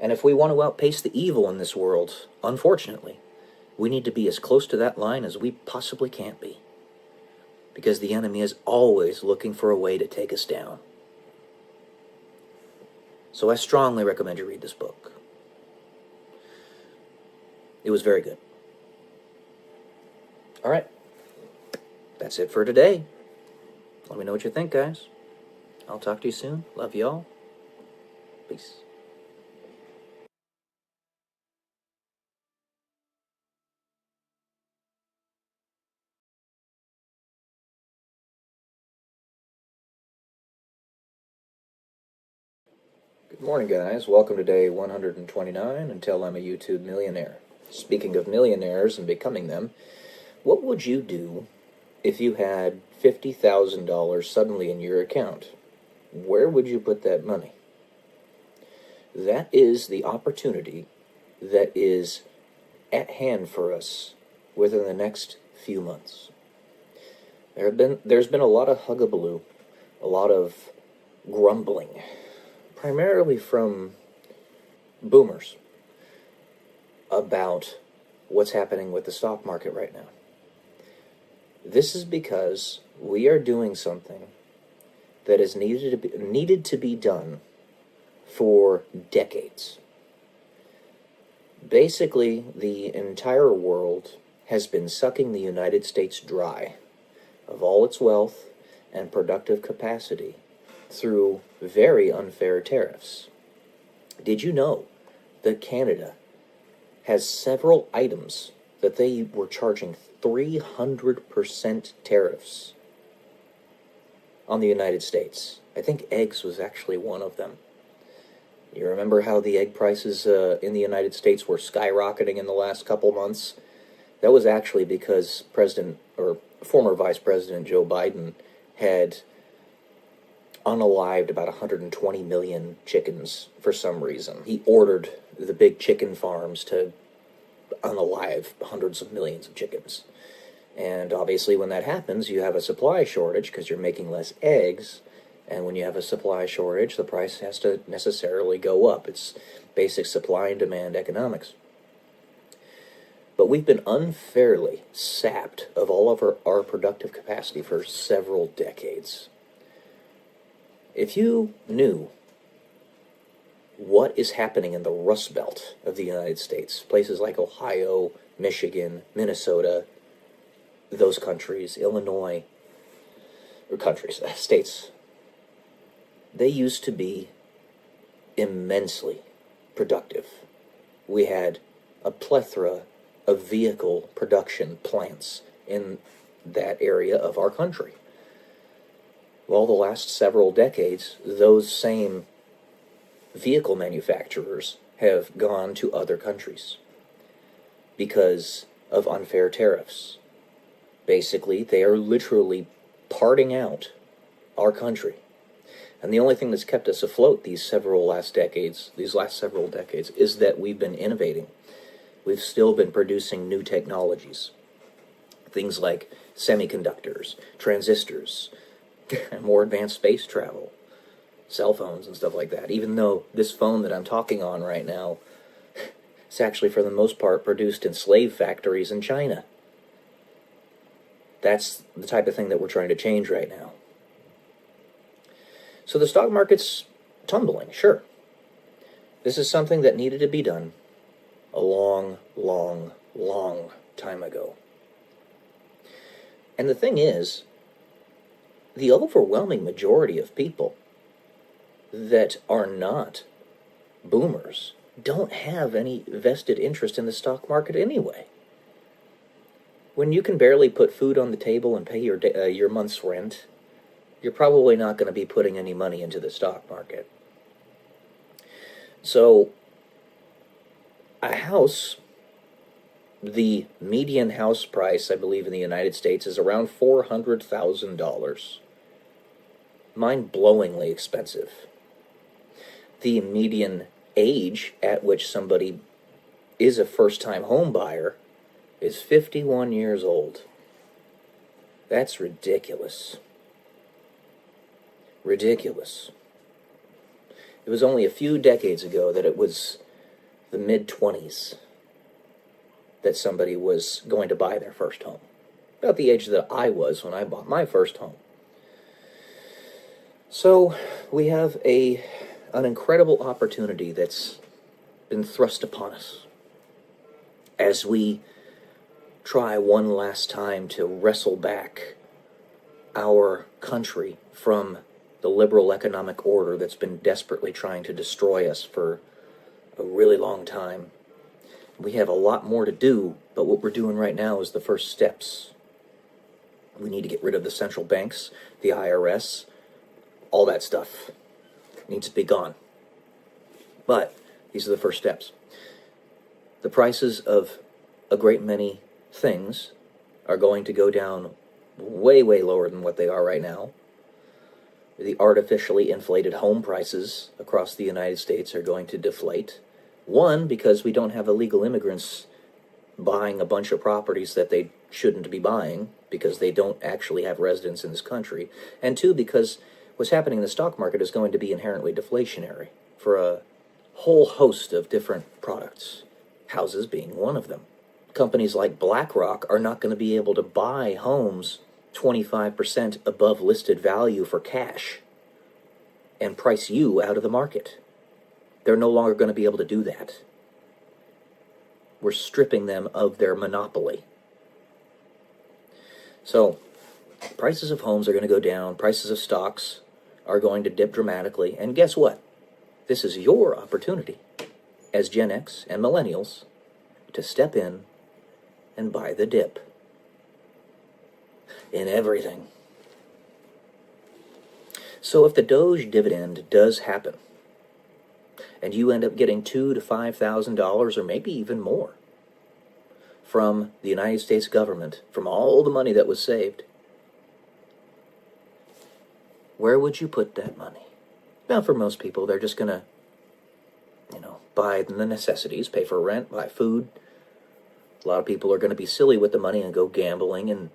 And if we want to outpace the evil in this world, unfortunately, we need to be as close to that line as we possibly can be. Because the enemy is always looking for a way to take us down. So I strongly recommend you read this book. It was very good. All right. That's it for today. Let me know what you think, guys. I'll talk to you soon. Love y'all. Peace. Good morning, guys. Welcome to day 129 until I'm a YouTube millionaire. Speaking of millionaires and becoming them, what would you do if you had $50,000 suddenly in your account? Where would you put that money? That is the opportunity that is at hand for us within the next few months. There's been a lot of hugabaloo, a lot of grumbling, primarily from boomers, about what's happening with the stock market right now. This is because we are doing something that has needed to be done for decades. Basically, the entire world has been sucking the United States dry of all its wealth and productive capacity through very unfair tariffs. Did you know that Canada has several items that they were charging 300% tariffs on the United States? I think eggs was actually one of them. You remember how the egg prices in the United States were skyrocketing in the last couple months? That was actually because former Vice President Joe Biden had unalived about 120 million chickens for some reason. He ordered the big chicken farms to unalive hundreds of millions of chickens. And obviously when that happens, you have a supply shortage because you're making less eggs. And when you have a supply shortage, the price has to necessarily go up. It's basic supply and demand economics. But we've been unfairly sapped of all of our productive capacity for several decades. If you knew what is happening in the Rust Belt of the United States, places like Ohio, Michigan, Minnesota, those countries, Illinois, states, they used to be immensely productive. We had a plethora of vehicle production plants in that area of our country. Well, the last several decades, those same vehicle manufacturers have gone to other countries because of unfair tariffs. Basically, they are literally parting out our country. And the only thing that's kept us afloat these last several decades, is that we've been innovating. We've still been producing new technologies. Things like semiconductors, transistors, more advanced space travel, cell phones and stuff like that. Even though this phone that I'm talking on right now is actually, for the most part, produced in slave factories in China. That's the type of thing that we're trying to change right now. So the stock market's tumbling, sure. This is something that needed to be done a long, long, long time ago. And the thing is, the overwhelming majority of people that are not boomers don't have any vested interest in the stock market anyway. When you can barely put food on the table and pay your month's rent, you're probably not going to be putting any money into the stock market. So, a house, the median house price, I believe, in the United States is around $400,000. Mind-blowingly expensive. The median age at which somebody is a first-time home buyer is 51 years old. That's ridiculous. Ridiculous. It was only a few decades ago that it was the mid-20s that somebody was going to buy their first home. About the age that I was when I bought my first home. So we have an incredible opportunity that's been thrust upon us as we try one last time to wrestle back our country from the liberal economic order that's been desperately trying to destroy us for a really long time. We have a lot more to do, but what we're doing right now is the first steps. We need to get rid of the central banks, the IRS, all that stuff needs to be gone. But these are the first steps. The prices of a great many things are going to go down way, way lower than what they are right now. The artificially inflated home prices across the United States are going to deflate. One, because we don't have illegal immigrants buying a bunch of properties that they shouldn't be buying because they don't actually have residence in this country. And two, because what's happening in the stock market is going to be inherently deflationary for a whole host of different products, houses being one of them. Companies like BlackRock are not going to be able to buy homes 25% above listed value for cash and price you out of the market. They're no longer going to be able to do that. We're stripping them of their monopoly. So, prices of homes are going to go down, prices of stocks are going to dip dramatically, and guess what? This is your opportunity as Gen X and Millennials to step in and buy the dip in everything. So if the Doge dividend does happen, and you end up getting $2,000 to $5,000 or maybe even more from the United States government, from all the money that was saved, where would you put that money? Now, for most people, they're just going to, buy the necessities, pay for rent, buy food. A lot of people are going to be silly with the money and go gambling and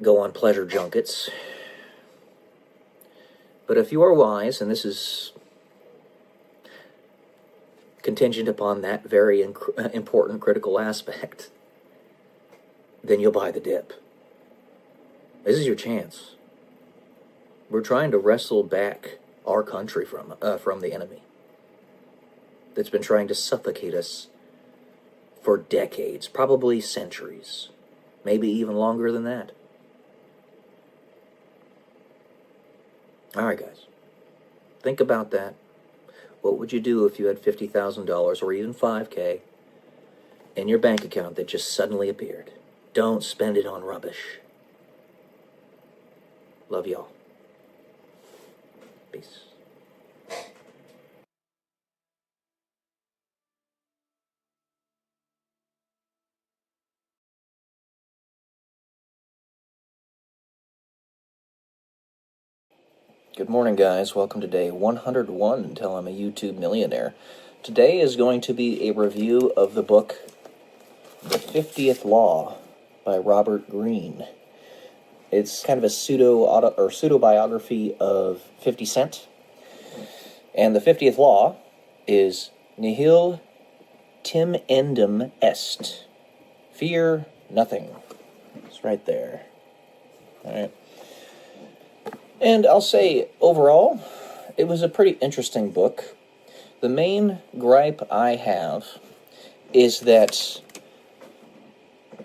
go on pleasure junkets. But if you are wise, and this is contingent upon that very important critical aspect, then you'll buy the dip. This is your chance. We're trying to wrestle back our country from the enemy that's been trying to suffocate us for decades, probably centuries, maybe even longer than that. All right, guys, think about that. What would you do if you had $50,000 or even $5,000 in your bank account that just suddenly appeared? Don't spend it on rubbish. Love y'all. Peace. Good morning, guys. Welcome to day 101 until I'm a YouTube millionaire. Today is going to be a review of the book The 50th Law by Robert Greene. It's kind of a pseudo-biography of 50 Cent. And the 50th Law is Nihil timendum est. Fear nothing. It's right there. All right. And I'll say, overall, it was a pretty interesting book. The main gripe I have is that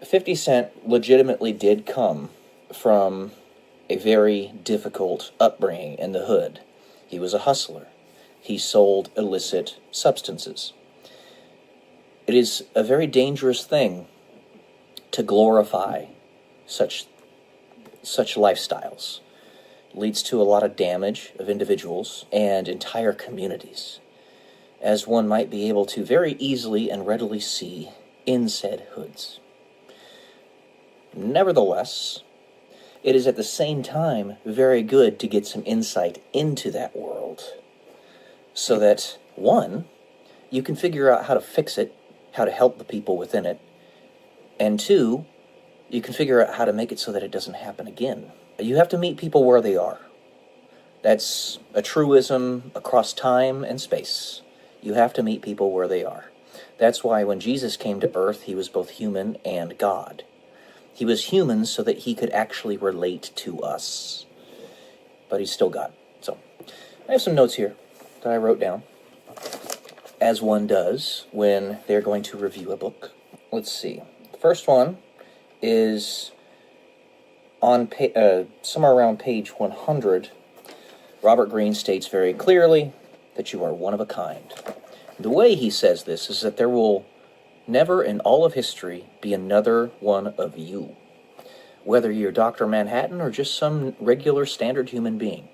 50 Cent legitimately did come from a very difficult upbringing in the hood. He was a hustler. He sold illicit substances. It is a very dangerous thing to glorify such lifestyles. Leads to a lot of damage of individuals and entire communities, as one might be able to very easily and readily see in said hoods. Nevertheless, it is at the same time very good to get some insight into that world, so that, one, you can figure out how to fix it, how to help the people within it, and two, you can figure out how to make it so that it doesn't happen again. You have to meet people where they are. That's a truism across time and space. You have to meet people where they are. That's why when Jesus came to earth, he was both human and God. He was human so that he could actually relate to us. But he's still God. So, I have some notes here that I wrote down, as one does when they're going to review a book. Let's see. The first one is on somewhere around page 100, Robert Greene states very clearly that you are one of a kind. The way he says this is that there will never in all of history be another one of you. Whether you're Dr. Manhattan or just some regular standard human being,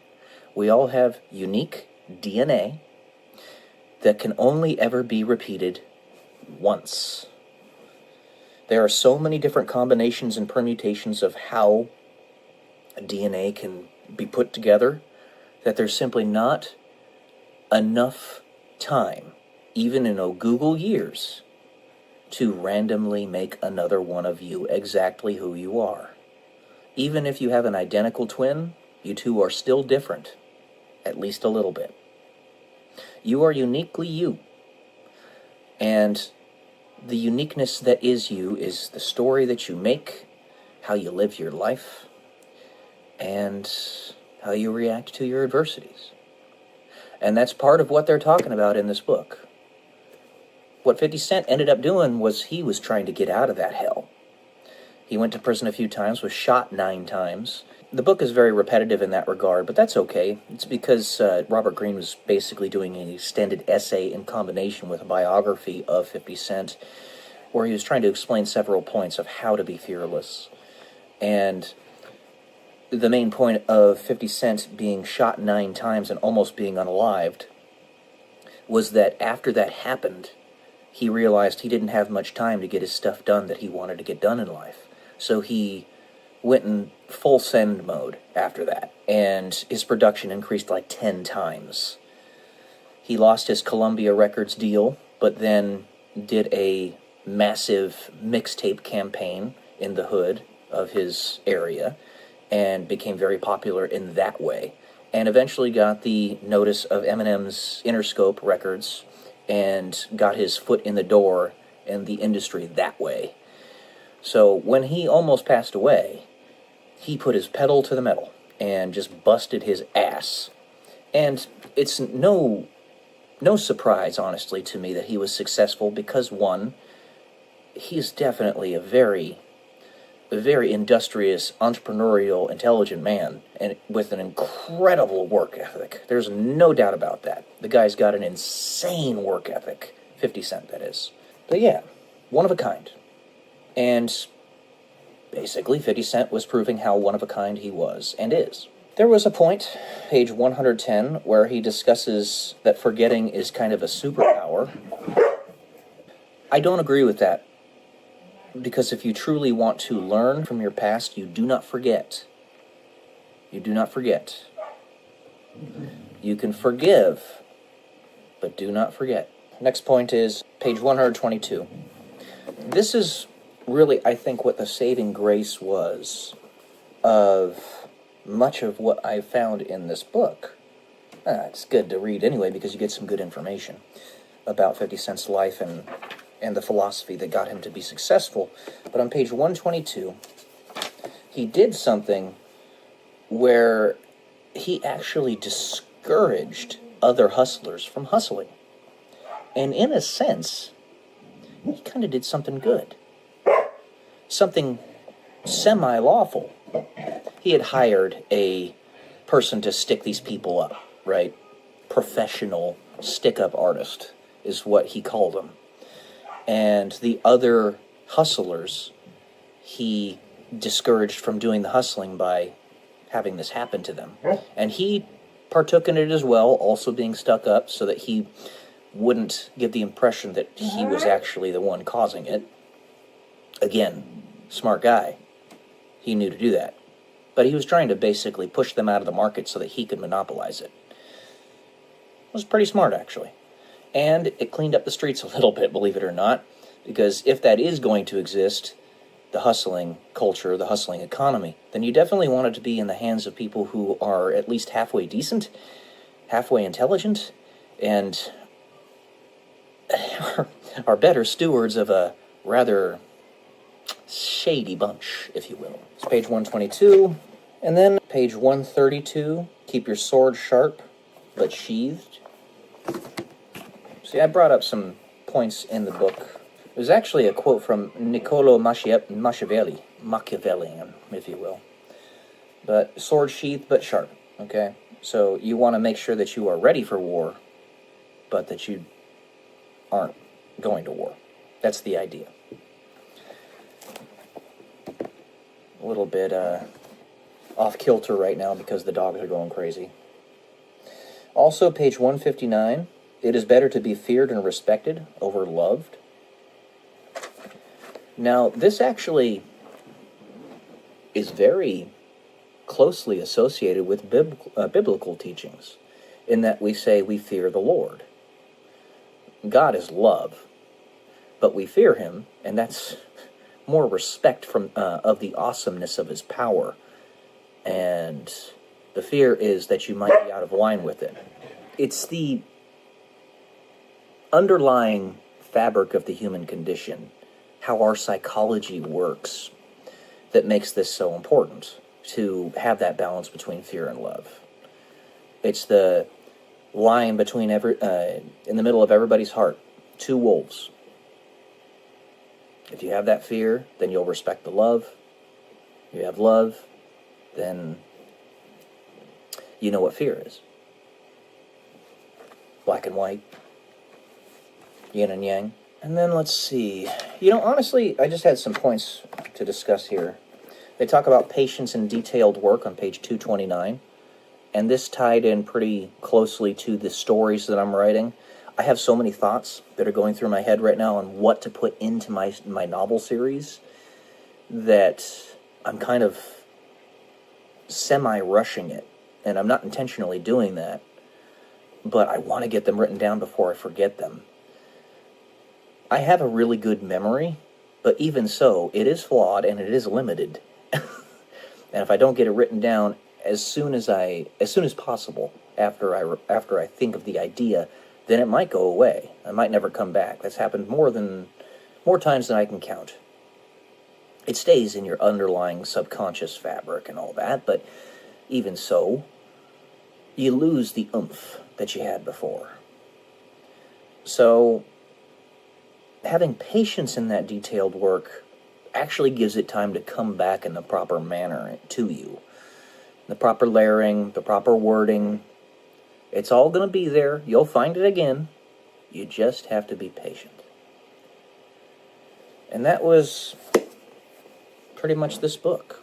we all have unique DNA that can only ever be repeated once. There are so many different combinations and permutations of how DNA can be put together that there's simply not enough time, even in Google years, to randomly make another one of you exactly who you are. Even if you have an identical twin, you two are still different, at least a little bit. You are uniquely you. And the uniqueness that is you is the story that you make, how you live your life, and how you react to your adversities. And that's part of what they're talking about in this book. What 50 Cent ended up doing was he was trying to get out of that hell. He went to prison a few times, was shot 9 times. The book is very repetitive in that regard, but that's okay. It's because Robert Greene was basically doing an extended essay in combination with a biography of 50 Cent, where he was trying to explain several points of how to be fearless. And the main point of 50 Cent being shot 9 times and almost being unalived was that after that happened, he realized he didn't have much time to get his stuff done that he wanted to get done in life. So he went in full send mode after that, and his production increased like 10 times. He lost his Columbia Records deal, but then did a massive mixtape campaign in the hood of his area, and became very popular in that way, and eventually got the notice of Eminem's Interscope Records, and got his foot in the door in the industry that way. So when he almost passed away, he put his pedal to the metal and just busted his ass. And it's no surprise, honestly, to me that he was successful because, one, he's definitely a very industrious, entrepreneurial, intelligent man, and with an incredible work ethic. There's no doubt about that. The guy's got an insane work ethic. 50 Cent, that is. But yeah, one of a kind. And basically, 50 Cent was proving how one of a kind he was, and is. There was a point, page 110, where he discusses that forgetting is kind of a superpower. I don't agree with that. Because if you truly want to learn from your past, you do not forget. You do not forget. You can forgive, but do not forget. Next point is page 122. This is really, I think, what the saving grace was of much of what I found in this book. It's good to read anyway because you get some good information about 50 Cent's life and the philosophy that got him to be successful. But on page 122, he did something where he actually discouraged other hustlers from hustling. And in a sense, he kind of did something good. Something semi-lawful. He had hired a person to stick these people up, right? Professional stick-up artist is what he called them. And the other hustlers, he discouraged from doing the hustling by having this happen to them. And he partook in it as well, also being stuck up, so that he wouldn't give the impression that he was actually the one causing it. Again, smart guy. He knew to do that. But he was trying to basically push them out of the market so that he could monopolize it. It was pretty smart, actually. And it cleaned up the streets a little bit, believe it or not, because if that is going to exist, the hustling culture, the hustling economy, then you definitely want it to be in the hands of people who are at least halfway decent, halfway intelligent, and are better stewards of a rather shady bunch, if you will. It's page 122, and then page 132, keep your sword sharp but sheathed. See, I brought up some points in the book. There's actually a quote from Niccolo Machiavelli, Machiavellian, if you will. But sword sheathed but sharp, okay? So you want to make sure that you are ready for war, but that you aren't going to war. That's the idea. A little bit off kilter right now because the dogs are going crazy. Also, page 159, it is better to be feared and respected over loved. Now, this actually is very closely associated with biblical teachings, in that we say we fear the Lord. God is love, but we fear him, and that's more respect from of the awesomeness of his power, and the fear is that you might be out of line with it. It's the underlying fabric of the human condition, how our psychology works, that makes this so important, to have that balance between fear and love. It's the lying between in the middle of everybody's heart, two wolves. If you have that fear, then you'll respect the love. If you have love, then you know what fear is. Black and white, yin and yang. And then let's see. Honestly, I just had some points to discuss here. They talk about patience and detailed work on page 229. And this tied in pretty closely to the stories that I'm writing. I have so many thoughts that are going through my head right now on what to put into my novel series that I'm kind of semi-rushing it. And I'm not intentionally doing that, but I want to get them written down before I forget them. I have a really good memory, but even so, it is flawed and it is limited. And if I don't get it written down as soon as possible after I think of the idea, then it might go away. I might never come back. That's happened more times than I can count. It stays in your underlying subconscious fabric and all that, but even so, you lose the oomph that you had before. So, having patience in that detailed work actually gives it time to come back in the proper manner to you. The proper layering, the proper wording. It's all going to be there. You'll find it again. You just have to be patient. And that was pretty much this book.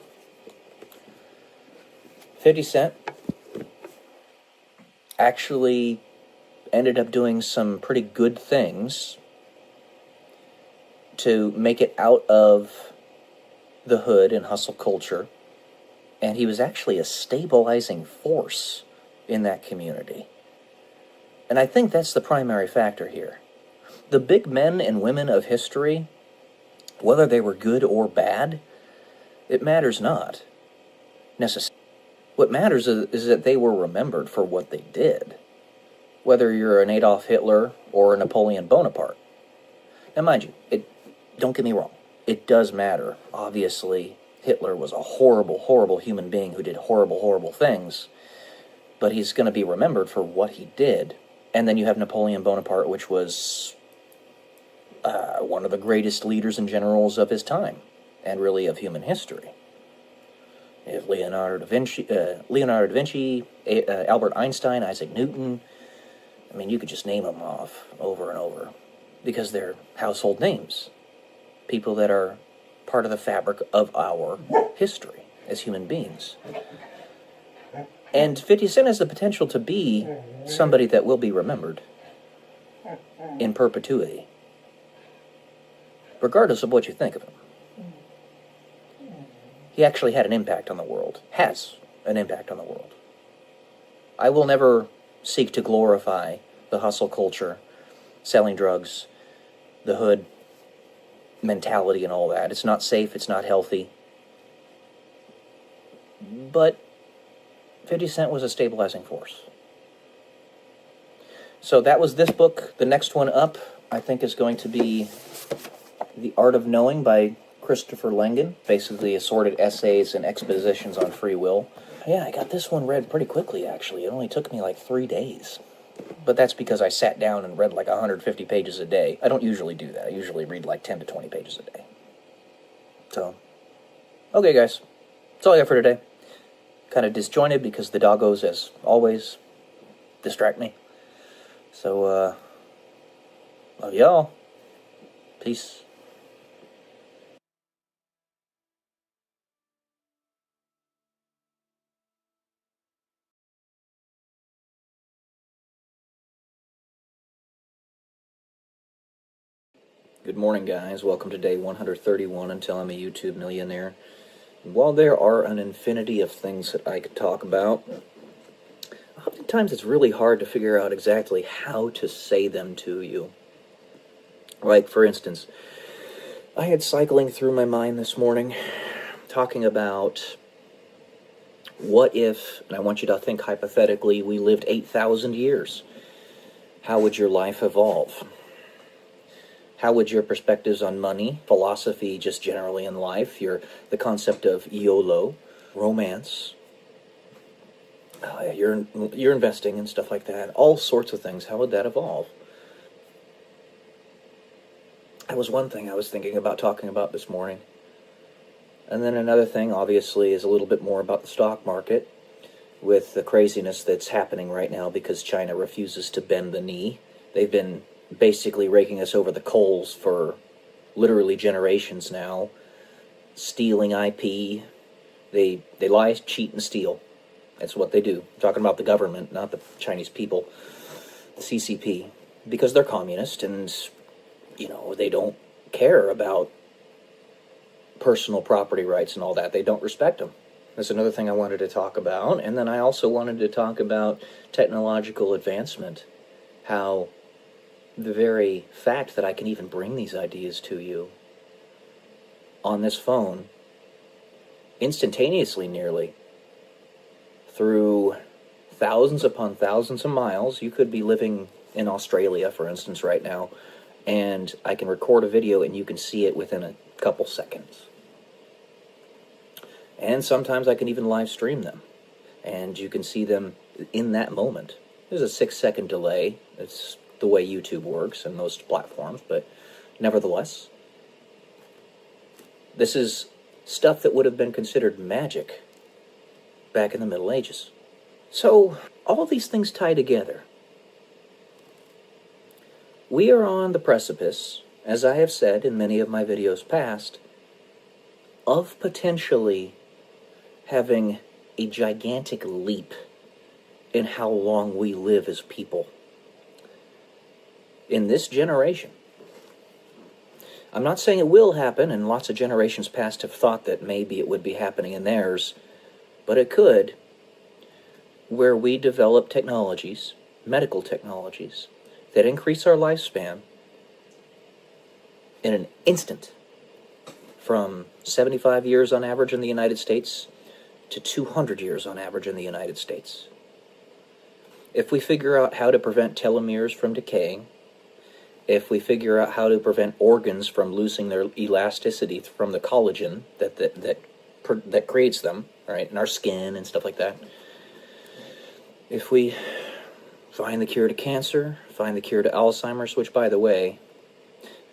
50 Cent actually ended up doing some pretty good things to make it out of the hood and hustle culture. And he was actually a stabilizing force in that community. And I think that's the primary factor here. The big men and women of history, whether they were good or bad, it matters not necessarily. What matters is that they were remembered for what they did, whether you're an Adolf Hitler or a Napoleon Bonaparte. Now, mind you, don't get me wrong, it does matter. Obviously, Hitler was a horrible, horrible human being who did horrible, horrible things, but he's going to be remembered for what he did. And then you have Napoleon Bonaparte, which was one of the greatest leaders and generals of his time, and really of human history. You have Leonardo da Vinci, Albert Einstein, Isaac Newton. I mean, you could just name them off over and over, because they're household names. People that are part of the fabric of our history as human beings. And 50 Cent has the potential to be somebody that will be remembered in perpetuity, regardless of what you think of him. He actually had an impact on the world, has an impact on the world. I will never seek to glorify the hustle culture, selling drugs, the hood mentality and all that. It's not safe, it's not healthy. But 50 Cent was a stabilizing force. So that was this book. The next one up, I think, is going to be The Art of Knowing by Christopher Langan. Basically assorted essays and expositions on free will. Yeah, I got this one read pretty quickly, actually. It only took me like 3 days. But that's because I sat down and read like 150 pages a day. I don't usually do that. I usually read like 10 to 20 pages a day. So, okay guys. That's all I got for today. Kind of disjointed because the doggos, as always, distract me. So, love y'all. Peace. Good morning, guys. Welcome to day 131 until I'm a YouTube millionaire. While there are an infinity of things that I could talk about, oftentimes it's really hard to figure out exactly how to say them to you. Like, for instance, I had cycling through my mind this morning, talking about what if, and I want you to think hypothetically, we lived 8,000 years. How would your life evolve? How would your perspectives on money, philosophy just generally in life, the concept of YOLO, romance, you're investing and stuff like that, all sorts of things. How would that evolve? That was one thing I was thinking about talking about this morning. And then another thing, obviously, is a little bit more about the stock market, with the craziness that's happening right now because China refuses to bend the knee. They've been basically raking us over the coals for literally generations now, stealing IP. They lie, cheat, and steal. That's what they do. I'm talking about the government, not the Chinese people, the CCP, because they're communist and, they don't care about personal property rights and all that. They don't respect them. That's another thing I wanted to talk about. And then I also wanted to talk about technological advancement, how the very fact that I can even bring these ideas to you on this phone, instantaneously nearly, through thousands upon thousands of miles. You could be living in Australia, for instance, right now, and I can record a video and you can see it within a couple seconds. And sometimes I can even live stream them, and you can see them in that moment. There's a 6-second delay. It's the way YouTube works and most platforms, but nevertheless, this is stuff that would have been considered magic back in the Middle Ages. So, all these things tie together. We are on the precipice, as I have said in many of my videos past, of potentially having a gigantic leap in how long we live as people. In this generation. I'm not saying it will happen, and lots of generations past have thought that maybe it would be happening in theirs, but it could, where we develop technologies, medical technologies, that increase our lifespan in an instant, from 75 years on average in the United States to 200 years on average in the United States. If we figure out how to prevent telomeres from decaying, if we figure out how to prevent organs from losing their elasticity from the collagen that creates them, right, in our skin and stuff like that, if we find the cure to cancer, find the cure to Alzheimer's, which, by the way,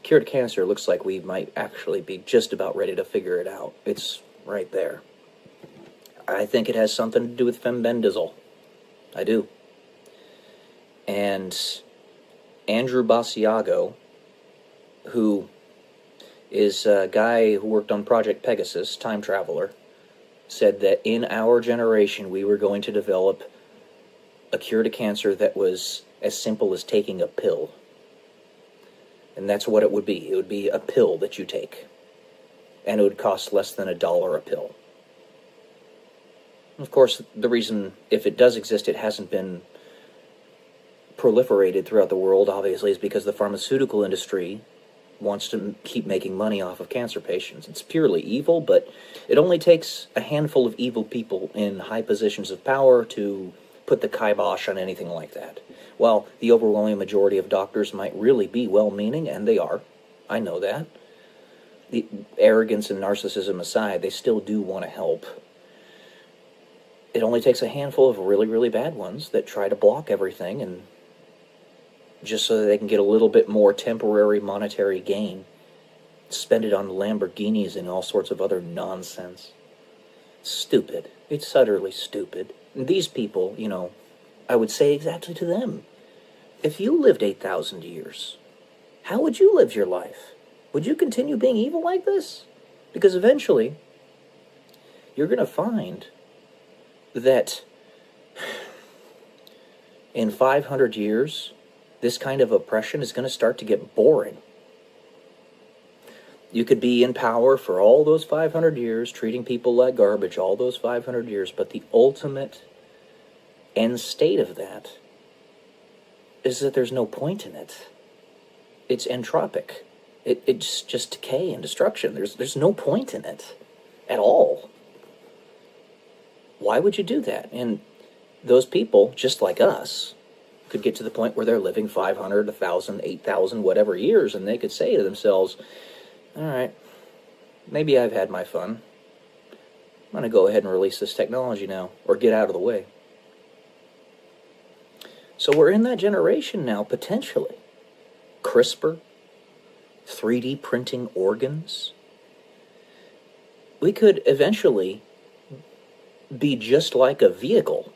cure to cancer looks like we might actually be just about ready to figure it out. It's right there. I think it has something to do with fembendazole. I do. And Andrew Basiago, who is a guy who worked on Project Pegasus, time traveler, said that in our generation we were going to develop a cure to cancer that was as simple as taking a pill. And that's what it would be. It would be a pill that you take. And it would cost less than $1 a pill. Of course, the reason, if it does exist, it hasn't been proliferated throughout the world, obviously, is because the pharmaceutical industry wants to keep making money off of cancer patients. It's purely evil, but it only takes a handful of evil people in high positions of power to put the kibosh on anything like that. While the overwhelming majority of doctors might really be well-meaning, and they are, I know that. The arrogance and narcissism aside, they still do want to help. It only takes a handful of really, really bad ones that try to block everything, and just so that they can get a little bit more temporary monetary gain, spend it on Lamborghinis and all sorts of other nonsense. Stupid. It's utterly stupid. And these people, I would say exactly to them, if you lived 8,000 years, how would you live your life? Would you continue being evil like this? Because eventually, you're going to find that in 500 years, this kind of oppression is going to start to get boring. You could be in power for all those 500 years, treating people like garbage all those 500 years, but the ultimate end state of that is that there's no point in it. It's entropic. It's just decay and destruction. There's no point in it at all. Why would you do that? And those people, just like us, could get to the point where they're living 500, 1,000, 8,000, whatever years, and they could say to themselves, all right, maybe I've had my fun. I'm going to go ahead and release this technology now, or get out of the way. So we're in that generation now, potentially. CRISPR, 3D printing organs. We could eventually be just like a vehicle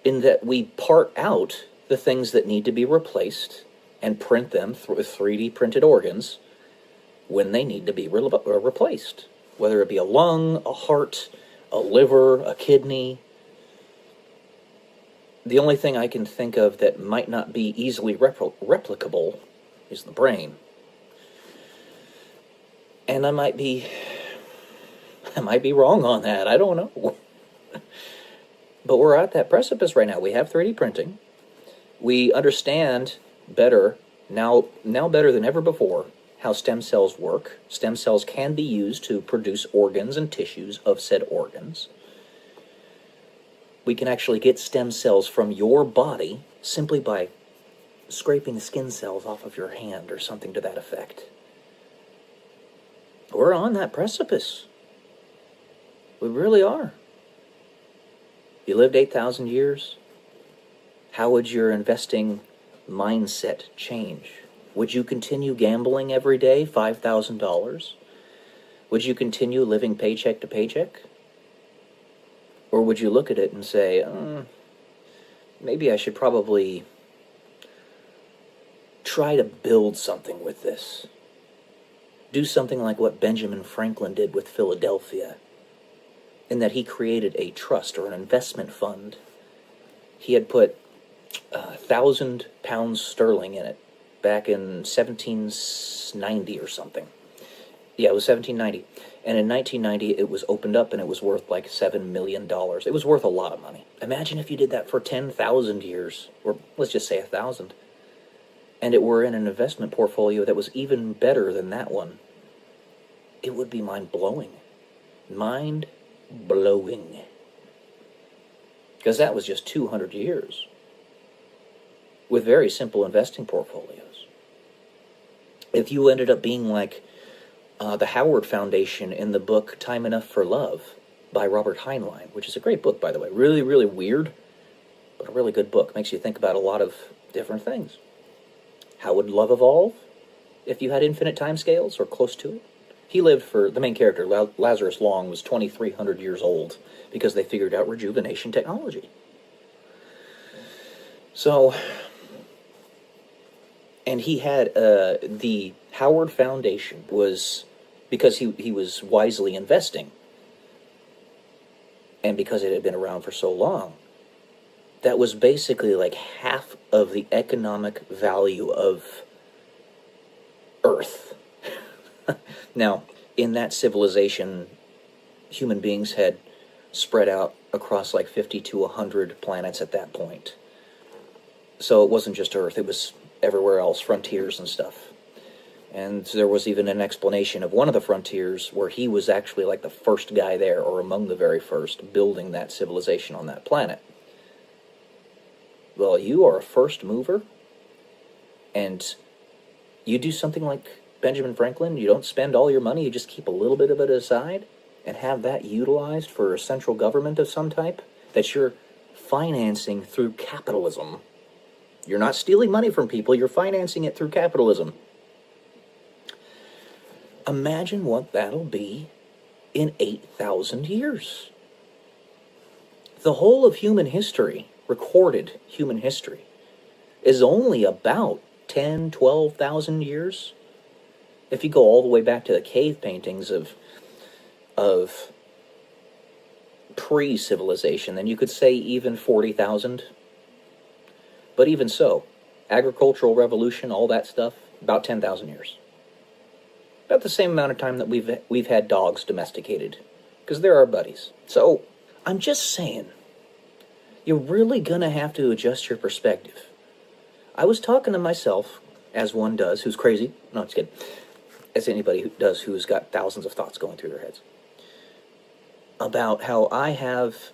in that we part out the things that need to be replaced and print them through 3D printed organs when they need to be replaced. Whether it be a lung, a heart, a liver, a kidney. The only thing I can think of that might not be easily replicable is the brain. And I might be wrong on that. I don't know. But we're at that precipice right now. We have 3D printing. We understand better, now better than ever before, how stem cells work. Stem cells can be used to produce organs and tissues of said organs. We can actually get stem cells from your body simply by scraping the skin cells off of your hand or something to that effect. We're on that precipice. We really are. You lived 8,000 years. How would your investing mindset change? Would you continue gambling every day, $5,000? Would you continue living paycheck to paycheck? Or would you look at it and say, maybe I should probably try to build something with this? Do something like what Benjamin Franklin did with Philadelphia, in that he created a trust or an investment fund. He had put 1,000 pounds sterling in it back in 1790 or something. Yeah, it was 1790. And in 1990, it was opened up and it was worth like $7 million. It was worth a lot of money. Imagine if you did that for 10,000 years, or let's just say 1,000, and it were in an investment portfolio that was even better than that one. It would be mind-blowing. Mind-blowing. Because that was just 200 years with very simple investing portfolios. If you ended up being like the Howard Foundation in the book Time Enough for Love by Robert Heinlein, which is a great book, by the way. Really, really weird, but a really good book. Makes you think about a lot of different things. How would love evolve if you had infinite time scales or close to it? He lived for, the main character, Lazarus Long, was 2,300 years old because they figured out rejuvenation technology. So, and he had, the Howard Foundation was, because he was wisely investing, and because it had been around for so long, that was basically like half of the economic value of Earth. Now, in that civilization, human beings had spread out across like 50 to 100 planets at that point. So it wasn't just Earth, it was everywhere else, frontiers and stuff. And there was even an explanation of one of the frontiers where he was actually like the first guy there, or among the very first, building that civilization on that planet. Well, you are a first mover, and you do something like Benjamin Franklin. You don't spend all your money, you just keep a little bit of it aside and have that utilized for a central government of some type that you're financing through capitalism. You're not stealing money from people, you're financing it through capitalism. Imagine what that'll be in 8,000 years. The whole of human history, recorded human history, is only about 10, 12,000 years. If you go all the way back to the cave paintings of pre-civilization, then you could say even 40,000. But even so, agricultural revolution, all that stuff, about 10,000 years. About the same amount of time that we've had dogs domesticated, because they're our buddies. So, I'm just saying, you're really gonna have to adjust your perspective. I was talking to myself, as one does, who's crazy. No, just kidding. As anybody who does, who's got thousands of thoughts going through their heads, about how I have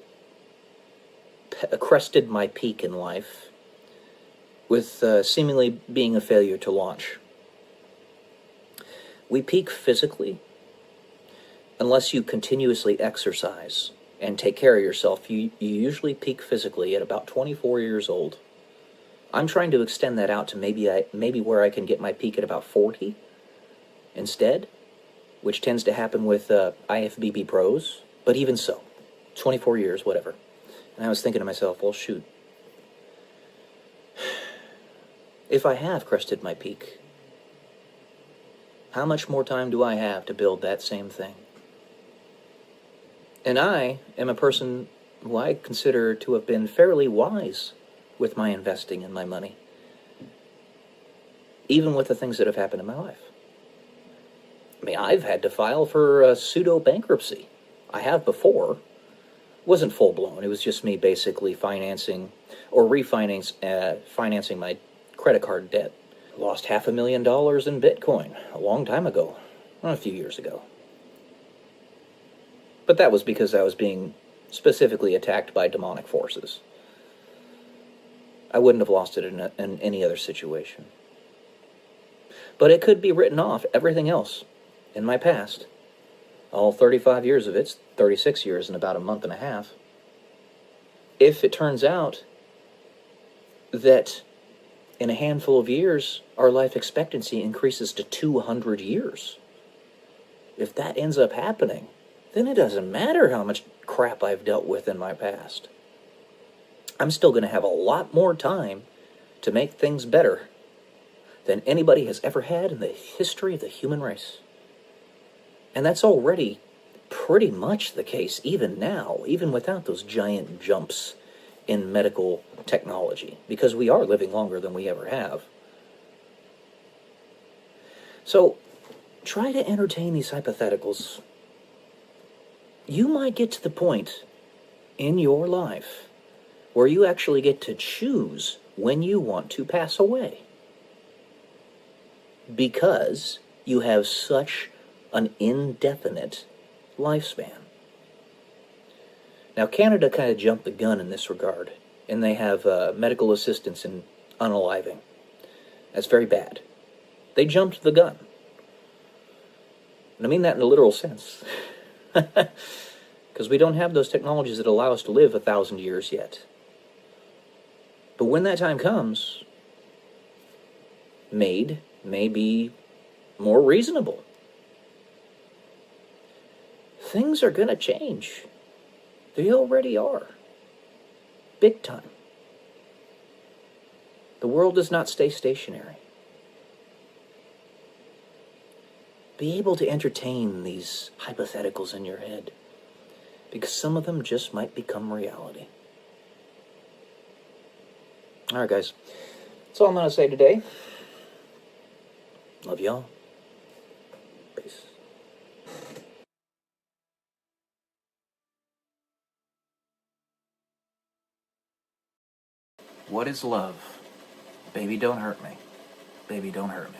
crested my peak in life with seemingly being a failure to launch. We peak physically unless you continuously exercise and take care of yourself. You usually peak physically at about 24 years old. I'm trying to extend that out to maybe where I can get my peak at about 40 instead, which tends to happen with IFBB pros. But even so, 24 years, whatever. And I was thinking to myself, well, shoot. If I have crested my peak, how much more time do I have to build that same thing? And I am a person who I consider to have been fairly wise with my investing in my money, even with the things that have happened in my life. I mean, I've had to file for pseudo-bankruptcy. I have before. It wasn't full-blown. It was just me basically financing my credit card debt. Lost $500,000 in Bitcoin a long time ago, a few years ago. But that was because I was being specifically attacked by demonic forces. I wouldn't have lost it in any other situation. But it could be written off, everything else, in my past. All 35 years of it's 36 years in about a month and a half. If it turns out that in a handful of years, our life expectancy increases to 200 years. If that ends up happening, then it doesn't matter how much crap I've dealt with in my past. I'm still going to have a lot more time to make things better than anybody has ever had in the history of the human race. And that's already pretty much the case even now, even without those giant jumps in medical technology, because we are living longer than we ever have. So, try to entertain these hypotheticals. You might get to the point in your life where you actually get to choose when you want to pass away, because you have such an indefinite lifespan. Now, Canada kind of jumped the gun in this regard, and they have medical assistance in unaliving. That's very bad. They jumped the gun. And I mean that in a literal sense. Because we don't have those technologies that allow us to live 1,000 years yet. But when that time comes, may be more reasonable. Things are going to change. They already are. Big time. The world does not stay stationary. Be able to entertain these hypotheticals in your head, because some of them just might become reality. Alright, guys. That's all I'm going to say today. Love y'all. Peace. What is love? Baby, don't hurt me. Baby, don't hurt me.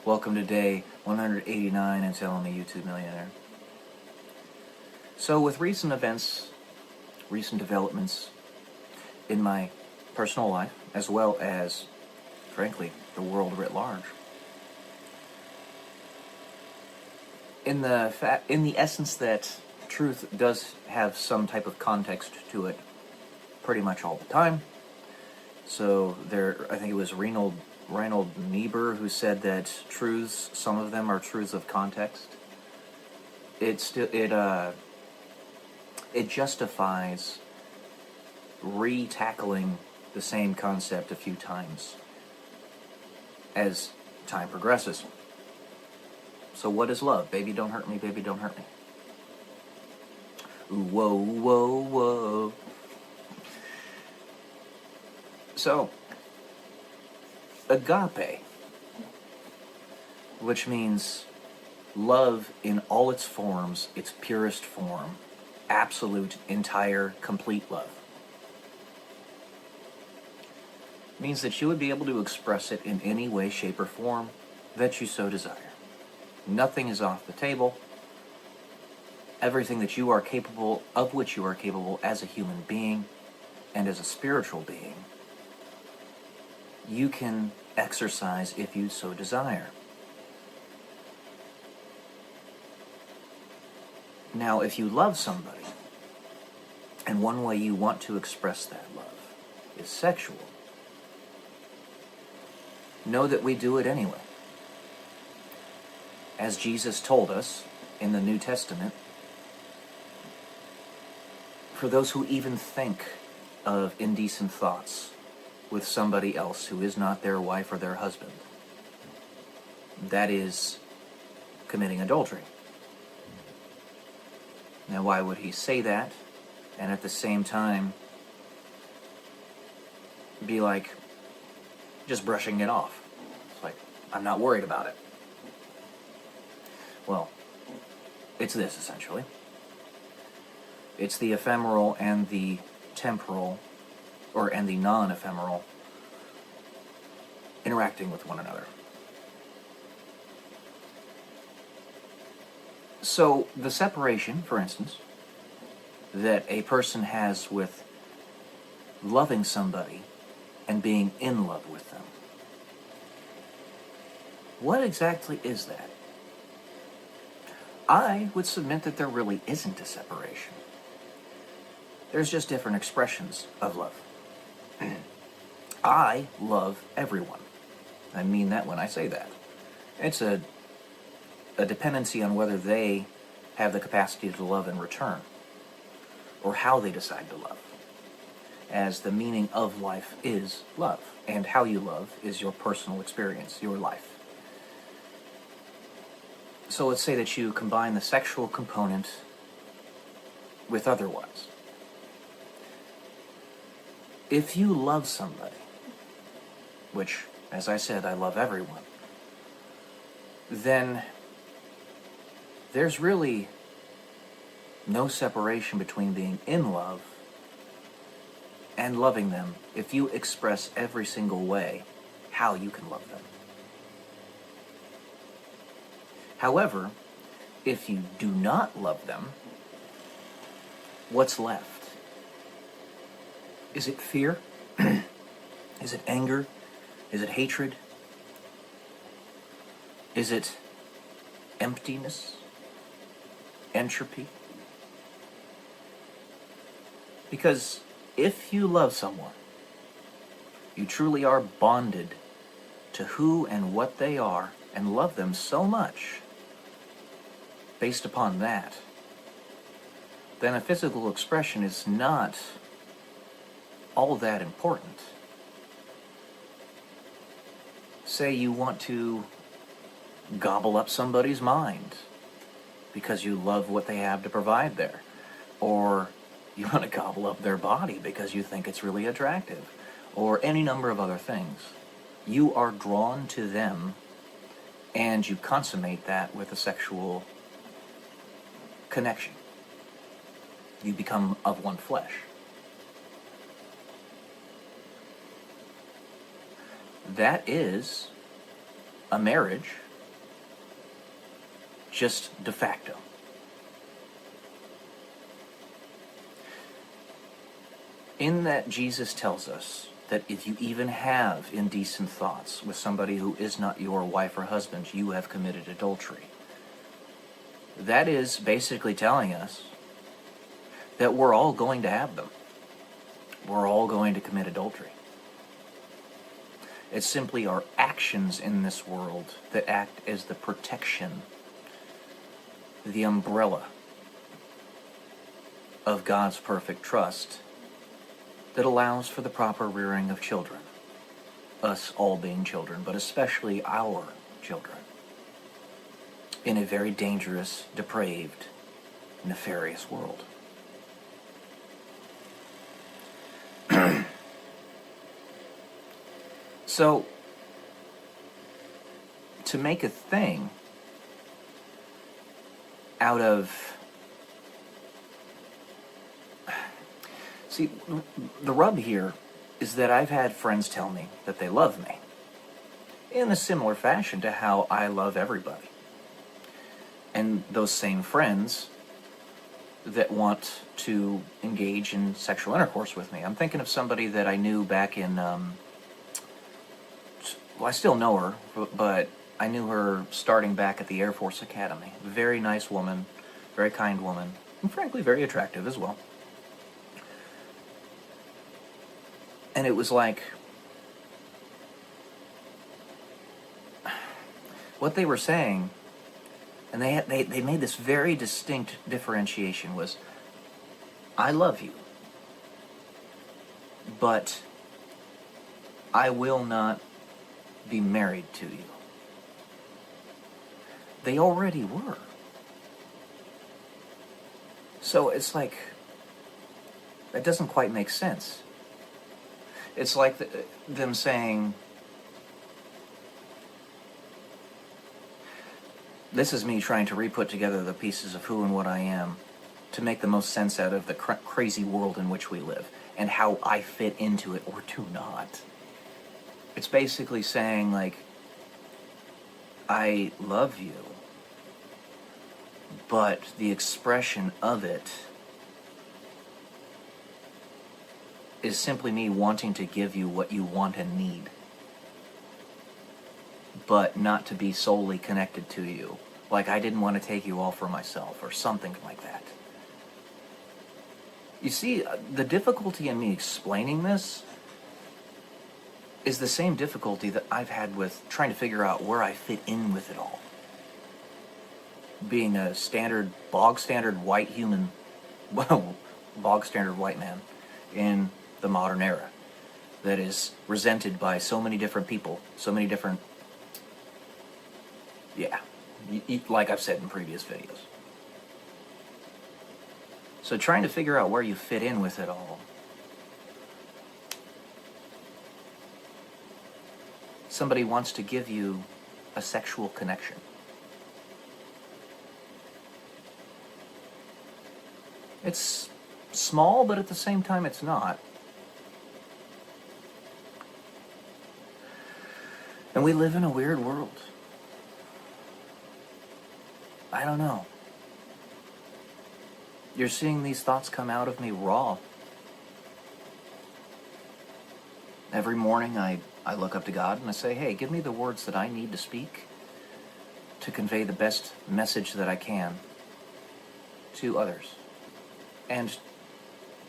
Welcome to day 189 and telling me YouTube millionaire. So with recent events, recent developments in my personal life, as well as, frankly, the world writ large, in the essence that truth does have some type of context to it pretty much all the time. So I think it was Reinhold Niebuhr who said that truths, some of them are truths of context. It justifies re-tackling the same concept a few times as time progresses. So what is love? Baby, don't hurt me, baby, don't hurt me. Ooh, whoa, whoa, whoa. So, agape, which means love in all its forms, its purest form, absolute, entire, complete love, means that you would be able to express it in any way, shape, or form that you so desire. Nothing is off the table. Everything that you are capable, of which you are capable as a human being and as a spiritual being, you can exercise if you so desire. Now, if you love somebody, and one way you want to express that love is sexual, know that we do it anyway. As Jesus told us in the New Testament, for those who even think of indecent thoughts with somebody else who is not their wife or their husband, that is committing adultery. Now, why would he say that, and at the same time be like, just brushing it off? It's like, I'm not worried about it. Well, it's this, essentially. It's the ephemeral and the temporal, and the non-ephemeral, interacting with one another. So, the separation, for instance, that a person has with loving somebody and being in love with them, what exactly is that? I would submit that there really isn't a separation. There's just different expressions of love. I love everyone. I mean that when I say that. It's a dependency on whether they have the capacity to love in return, or how they decide to love. As the meaning of life is love, and how you love is your personal experience, your life. So let's say that you combine the sexual component with otherwise. If you love somebody, which, as I said, I love everyone, then there's really no separation between being in love and loving them if you express every single way how you can love them. However, if you do not love them, what's left? Is it fear? Is it anger? Is it hatred? Is it emptiness? Entropy? Because if you love someone, you truly are bonded to who and what they are and love them so much based upon that, then a physical expression is not all that important. Say you want to gobble up somebody's mind because you love what they have to provide there, or you want to gobble up their body because you think it's really attractive, or any number of other things. You are drawn to them, and you consummate that with a sexual connection. You become of one flesh. That is a marriage, just de facto. In that, Jesus tells us that if you even have indecent thoughts with somebody who is not your wife or husband, you have committed adultery. That is basically telling us that we're all going to have them. We're all going to commit adultery. It's simply our actions in this world that act as the protection, the umbrella of God's perfect trust that allows for the proper rearing of children. Us all being children, but especially our children. In a very dangerous, depraved, nefarious world. So, to make a thing out of... See, the rub here is that I've had friends tell me that they love me in a similar fashion to how I love everybody. And those same friends that want to engage in sexual intercourse with me. I'm thinking of somebody that I knew back in... well, I still know her, but I knew her starting back at the Air Force Academy. Very nice woman, very kind woman, and frankly very attractive as well. And it was like, what they were saying, and they made this very distinct differentiation, was, I love you, but I will not be married to you. They already were. So it's like, that doesn't quite make sense. It's like them saying, this is me trying to re-put together the pieces of who and what I am to make the most sense out of the crazy world in which we live and how I fit into it or do not. It's basically saying, like, I love you, but the expression of it is simply me wanting to give you what you want and need, but not to be solely connected to you. Like I didn't want to take you all for myself, or something like that. You see, the difficulty in me explaining this is the same difficulty that I've had with trying to figure out where I fit in with it all. Being a bog standard white human, well, bog standard white man in the modern era that is resented by so many different people, so many different, like I've said in previous videos. So trying to figure out where you fit in with it all. Somebody wants to give you a sexual connection. It's small, but at the same time it's not. And we live in a weird world. I don't know. You're seeing these thoughts come out of me raw. Every morning I look up to God and I say, hey, give me the words that I need to speak to convey the best message that I can to others and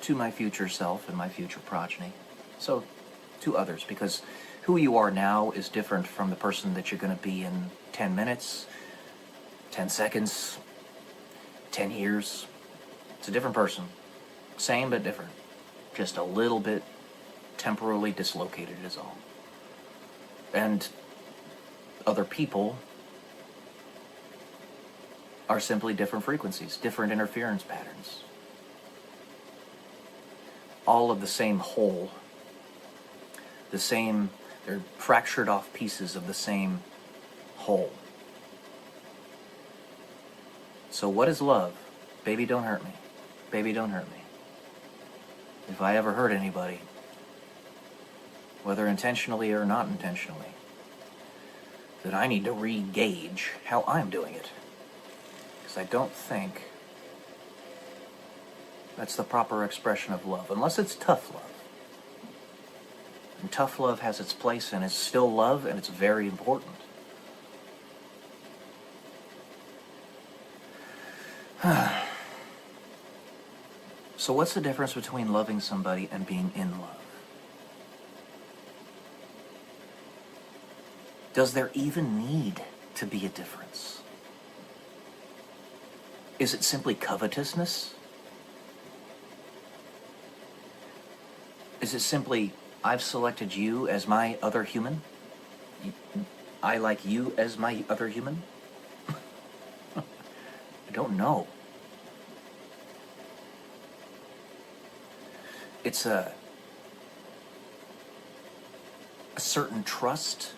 to my future self and my future progeny. So, to others, because who you are now is different from the person that you're going to be in 10 minutes, 10 seconds, 10 years. It's a different person. Same but different. Just a little bit temporarily dislocated is all. And other people are simply different frequencies, different interference patterns. All of the same whole. They're fractured off pieces of the same whole. So what is love? Baby, don't hurt me. Baby, don't hurt me. If I ever hurt anybody, whether intentionally or not intentionally, then I need to re-gauge how I'm doing it. Because I don't think that's the proper expression of love, unless it's tough love. And tough love has its place and is still love, and it's very important. So what's the difference between loving somebody and being in love? Does there even need to be a difference? Is it simply covetousness? Is it simply, I've selected you as my other human? I like you as my other human? I don't know. It's a certain trust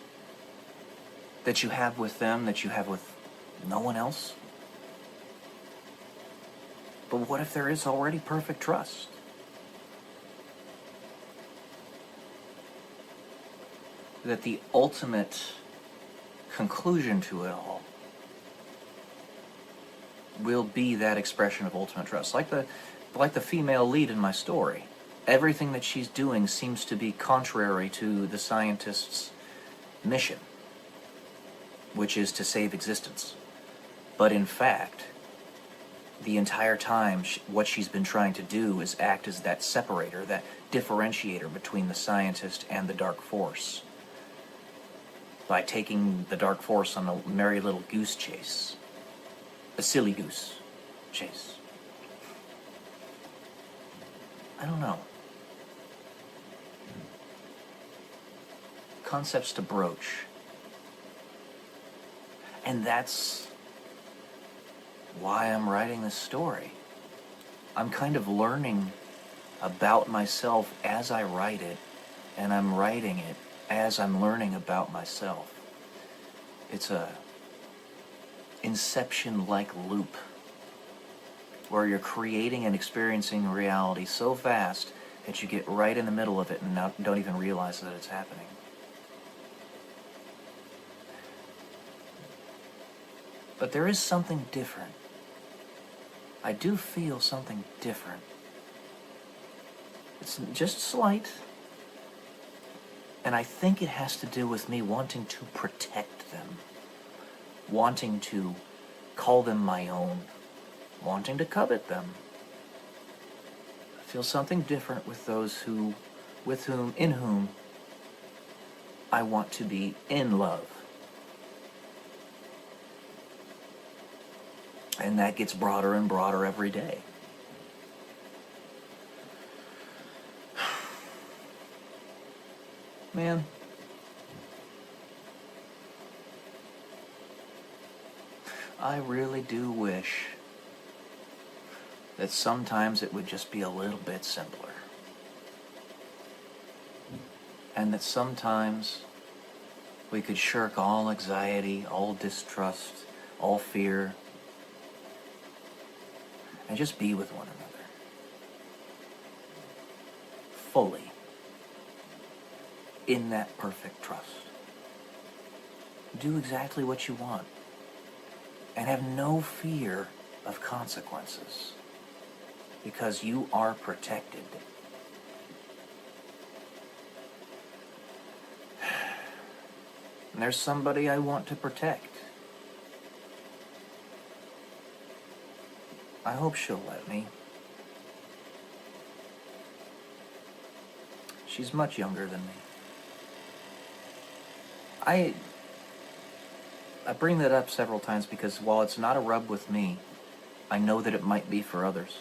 that you have with them that you have with no one else. But what if there is already perfect trust? That the ultimate conclusion to it all will be that expression of ultimate trust. Like the female lead in my story. Everything that she's doing seems to be contrary to the scientist's mission, which is to save existence. But in fact, the entire time, what she's been trying to do is act as that separator, that differentiator between the scientist and the dark force, by taking the dark force on a merry little goose chase. A silly goose chase. I don't know. Concepts to broach. And that's why I'm writing this story. I'm kind of learning about myself as I write it, and I'm writing it as I'm learning about myself. It's a Inception-like loop where you're creating and experiencing reality so fast that you get right in the middle of it and don't even realize that it's happening. But there is something different. I do feel something different. It's just slight. And I think it has to do with me wanting to protect them. Wanting to call them my own. Wanting to covet them. I feel something different with those in whom I want to be in love. And that gets broader and broader every day. Man. I really do wish that sometimes it would just be a little bit simpler. And that sometimes we could shirk all anxiety, all distrust, all fear, and just be with one another. Fully. In that perfect trust. Do exactly what you want. And have no fear of consequences. Because you are protected. And there's somebody I want to protect. I hope she'll let me. She's much younger than me. I bring that up several times because while it's not a rub with me, I know that it might be for others.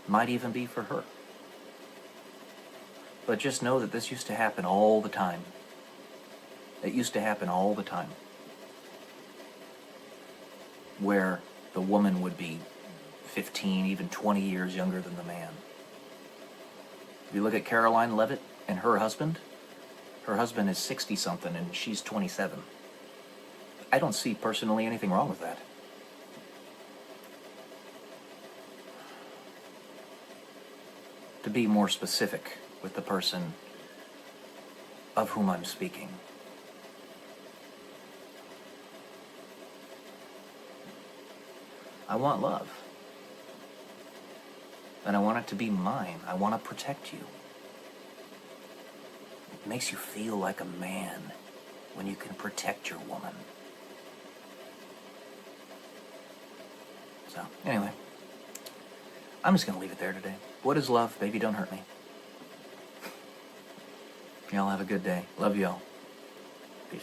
Might even be for her. But just know that this used to happen all the time. It used to happen all the time. Where the woman would be 15, even 20 years younger than the man. If you look at Caroline Levitt and her husband is 60-something and she's 27. I don't see personally anything wrong with that. To be more specific with the person of whom I'm speaking. I want love. And I want it to be mine. I want to protect you. It makes you feel like a man when you can protect your woman. So, anyway. I'm just going to leave it there today. What is love? Baby, don't hurt me. Y'all have a good day. Love y'all. Peace.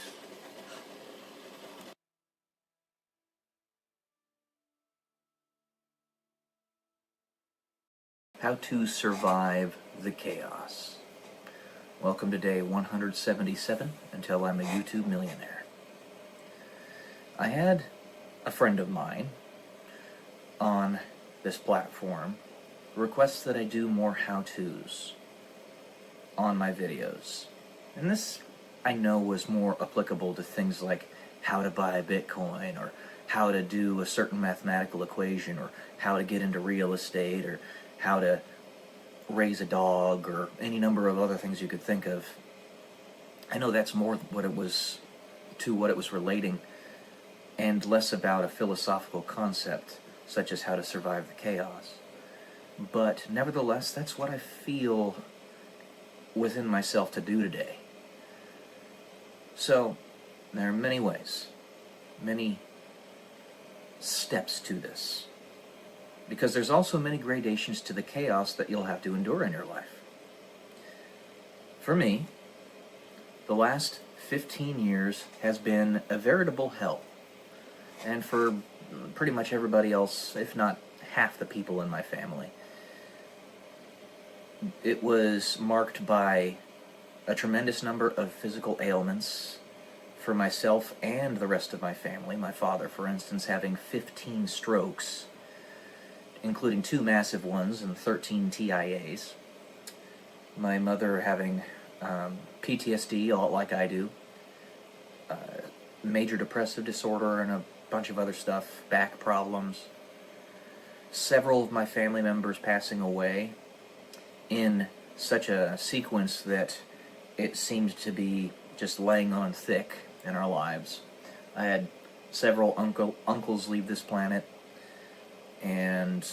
How to survive the chaos. Welcome to day 177 until I'm a YouTube millionaire. I had a friend of mine on this platform requests that I do more how-tos on my videos. And this, I know, was more applicable to things like how to buy Bitcoin, or how to do a certain mathematical equation, or how to get into real estate, or how to raise a dog, or any number of other things you could think of. I know that's more what it was relating, and less about a philosophical concept, such as how to survive the chaos. But nevertheless, that's what I feel within myself to do today. So, there are many ways, many steps to this. Because there's also many gradations to the chaos that you'll have to endure in your life. For me, the last 15 years has been a veritable hell. And for pretty much everybody else, if not half the people in my family. It was marked by a tremendous number of physical ailments for myself and the rest of my family. My father, for instance, having 15 strokes, including 2 massive ones and 13 TIAs. My mother having PTSD, all like I do, major depressive disorder, and a bunch of other stuff, back problems. Several of my family members passing away in such a sequence that it seemed to be just laying on thick in our lives. I had several uncles leave this planet, and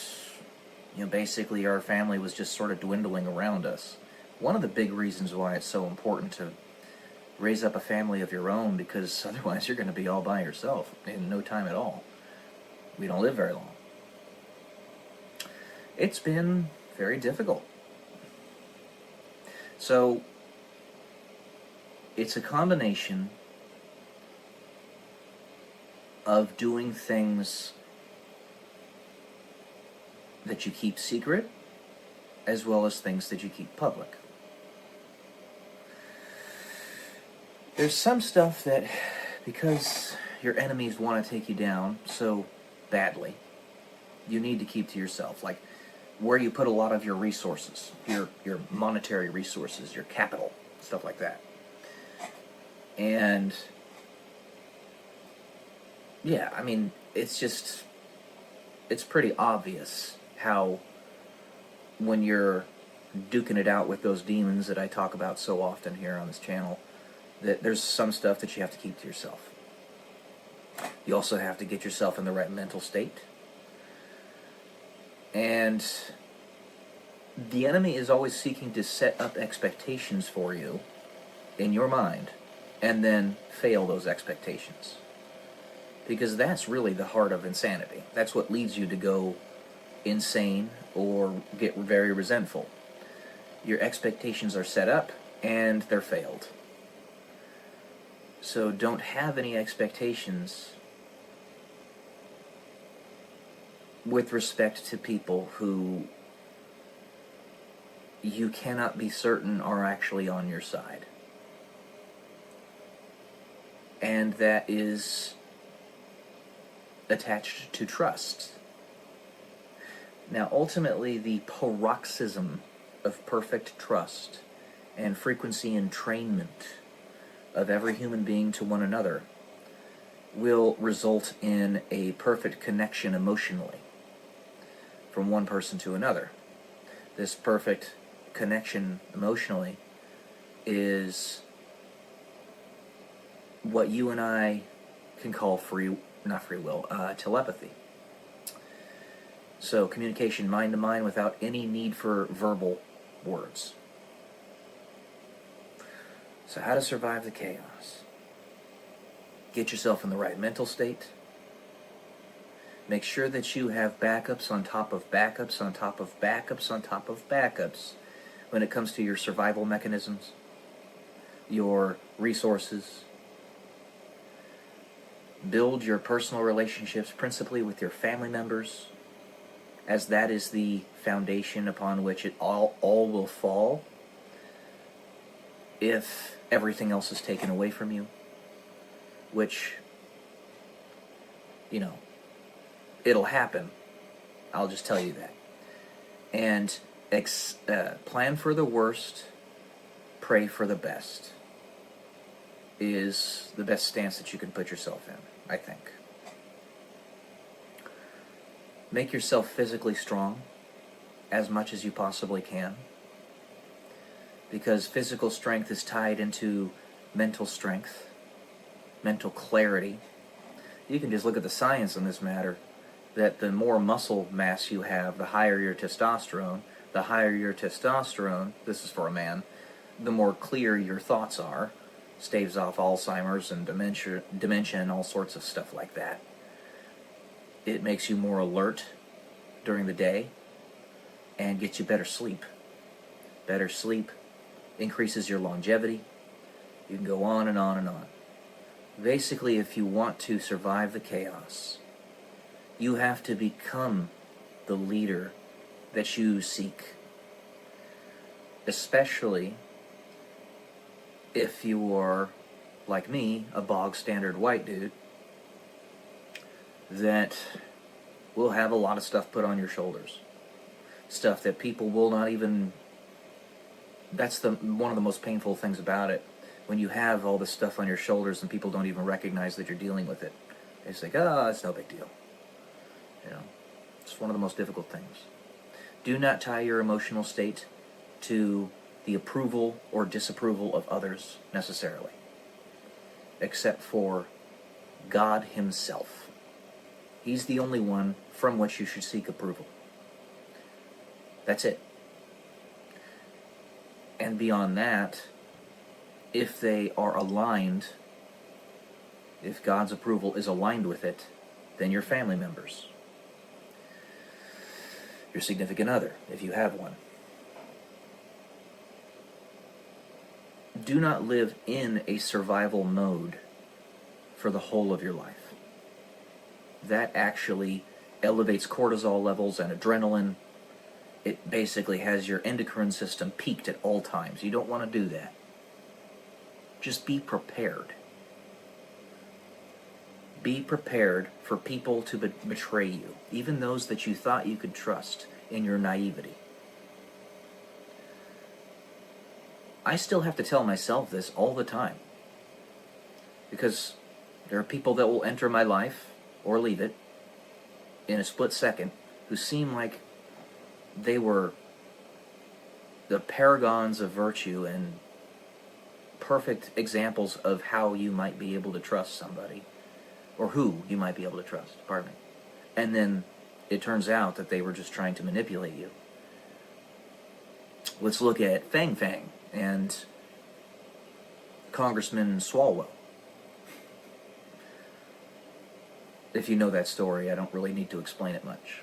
basically our family was just sort of dwindling around us. One of the big reasons why it's so important to raise up a family of your own, because otherwise you're going to be all by yourself in no time at all. We don't live very long. It's been very difficult. So, it's a combination of doing things that you keep secret, as well as things that you keep public. There's some stuff that, because your enemies want to take you down so badly, you need to keep to yourself. Like where you put a lot of your resources, your monetary resources, your capital, stuff like that. And yeah, I mean, it's pretty obvious how when you're duking it out with those demons that I talk about so often here on this channel, that there's some stuff that you have to keep to yourself. You also have to get yourself in the right mental state. And the enemy is always seeking to set up expectations for you in your mind and then fail those expectations. Because that's really the heart of insanity. That's what leads you to go insane or get very resentful. Your expectations are set up and they're failed. So don't have any expectations with respect to people who you cannot be certain are actually on your side. And that is attached to trust. Now, ultimately, the paroxysm of perfect trust and frequency entrainment of every human being to one another will result in a perfect connection emotionally from one person to another. This perfect connection emotionally is what you and I can call telepathy. So communication mind to mind without any need for verbal words. So how to survive the chaos? Get yourself in the right mental state. Make sure that you have backups on top of backups on top of backups on top of backups when it comes to your survival mechanisms, your resources. Build your personal relationships principally with your family members, as that is the foundation upon which it all will fall if everything else is taken away from you, which, it'll happen. I'll just tell you that. And plan for the worst, pray for the best is the best stance that you can put yourself in, I think. Make yourself physically strong as much as you possibly can, because physical strength is tied into mental strength, mental clarity. You can just look at the science on this matter, that the more muscle mass you have, the higher your testosterone. The higher your testosterone, this is for a man, the more clear your thoughts are. Staves off Alzheimer's and dementia and all sorts of stuff like that. It makes you more alert during the day and gets you better sleep. Better sleep increases your longevity. You can go on and on and on. Basically, if you want to survive the chaos, you have to become the leader that you seek. Especially if you are, like me, a bog standard white dude that will have a lot of stuff put on your shoulders. Stuff that people will not even... That's one of the most painful things about it. When you have all this stuff on your shoulders and people don't even recognize that you're dealing with it. They just think, oh, it's no big deal. You know, it's one of the most difficult things. Do not tie your emotional state to the approval or disapproval of others necessarily, except for God Himself. He's the only one from which you should seek approval. That's it. And beyond that, if they are aligned, if God's approval is aligned with it, then your family members, your significant other, if you have one. Do not live in a survival mode for the whole of your life. That actually elevates cortisol levels and adrenaline. It basically has your endocrine system peaked at all times. You don't want to do that. Just be prepared. Be prepared for people to betray you, even those that you thought you could trust in your naivety. I still have to tell myself this all the time, because there are people that will enter my life or leave it in a split second who seem like they were the paragons of virtue and perfect examples of how you might be able to trust somebody, or who you might be able to trust, pardon me. And then it turns out that they were just trying to manipulate you. Let's look at Fang Fang and Congressman Swalwell. If you know that story, I don't really need to explain it much.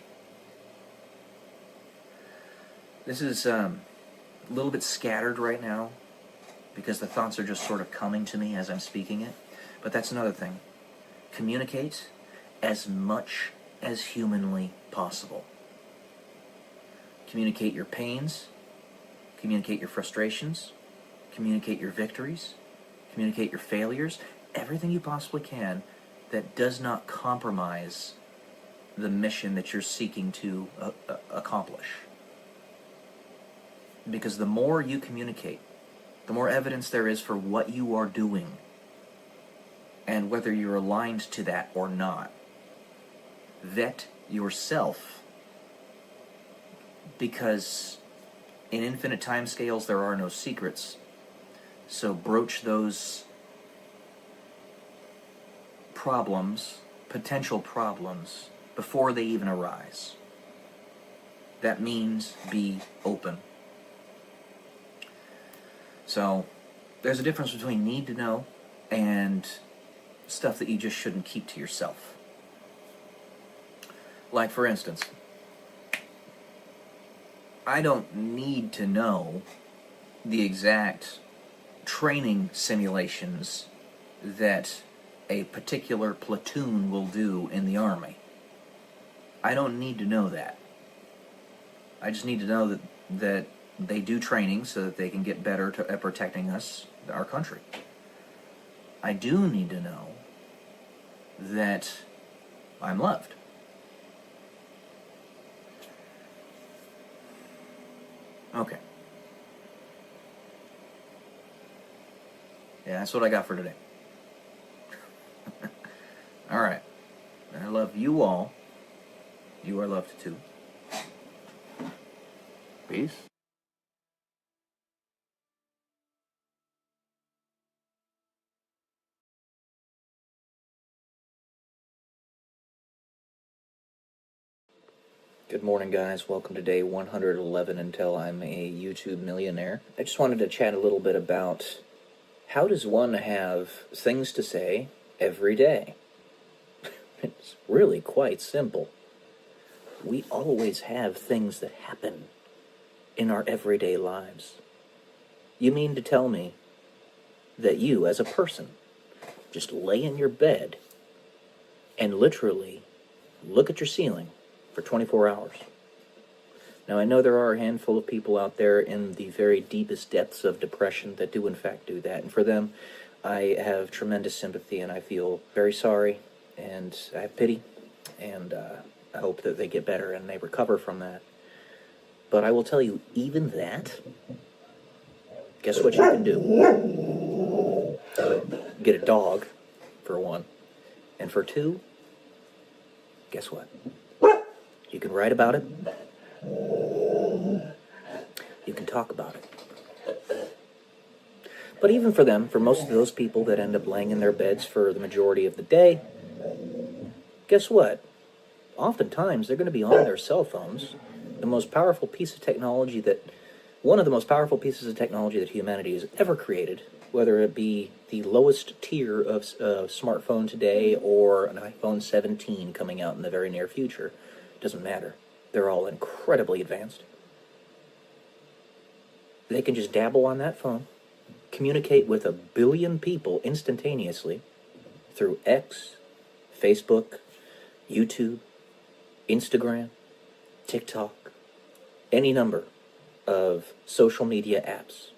This is a little bit scattered right now because the thoughts are just sort of coming to me as I'm speaking it. But that's another thing. Communicate as much as humanly possible. Communicate your pains. Communicate your frustrations. Communicate your victories. Communicate your failures. Everything you possibly can that does not compromise the mission that you're seeking to accomplish. Because the more you communicate, the more evidence there is for what you are doing and whether you're aligned to that or not. Vet yourself, because in infinite timescales there are no secrets. So broach those problems, potential problems, before they even arise. That means be open. So, there's a difference between need to know and stuff that you just shouldn't keep to yourself. Like, for instance, I don't need to know the exact training simulations that a particular platoon will do in the Army. I don't need to know that. I just need to know that they do training so that they can get better at protecting us, our country. I do need to know that I'm loved. Okay. Yeah, that's what I got for today. Alright. I love you all. You are loved too. Peace. Good morning, guys. Welcome to day 111 until I'm a YouTube millionaire. I just wanted to chat a little bit about how does one have things to say every day? It's really quite simple. We always have things that happen in our everyday lives. You mean to tell me that you, as a person, just lay in your bed and literally look at your ceiling for 24 hours? Now, I know there are a handful of people out there in the very deepest depths of depression that do in fact do that, and for them, I have tremendous sympathy, and I feel very sorry, and I have pity, and I hope that they get better and they recover from that. But I will tell you, even that, guess what you can do? Get a dog, for one, and for two, guess what? You can write about it. You can talk about it. But even for them, for most of those people that end up laying in their beds for the majority of the day, guess what? Oftentimes, they're going to be on their cell phones. The most powerful piece of technology one of the most powerful pieces of technology that humanity has ever created, whether it be the lowest tier of smartphone today or an iPhone 17 coming out in the very near future, doesn't matter. They're all incredibly advanced. They can just dabble on that phone, communicate with 1 billion people instantaneously through X, Facebook, YouTube, Instagram, TikTok, any number of social media apps.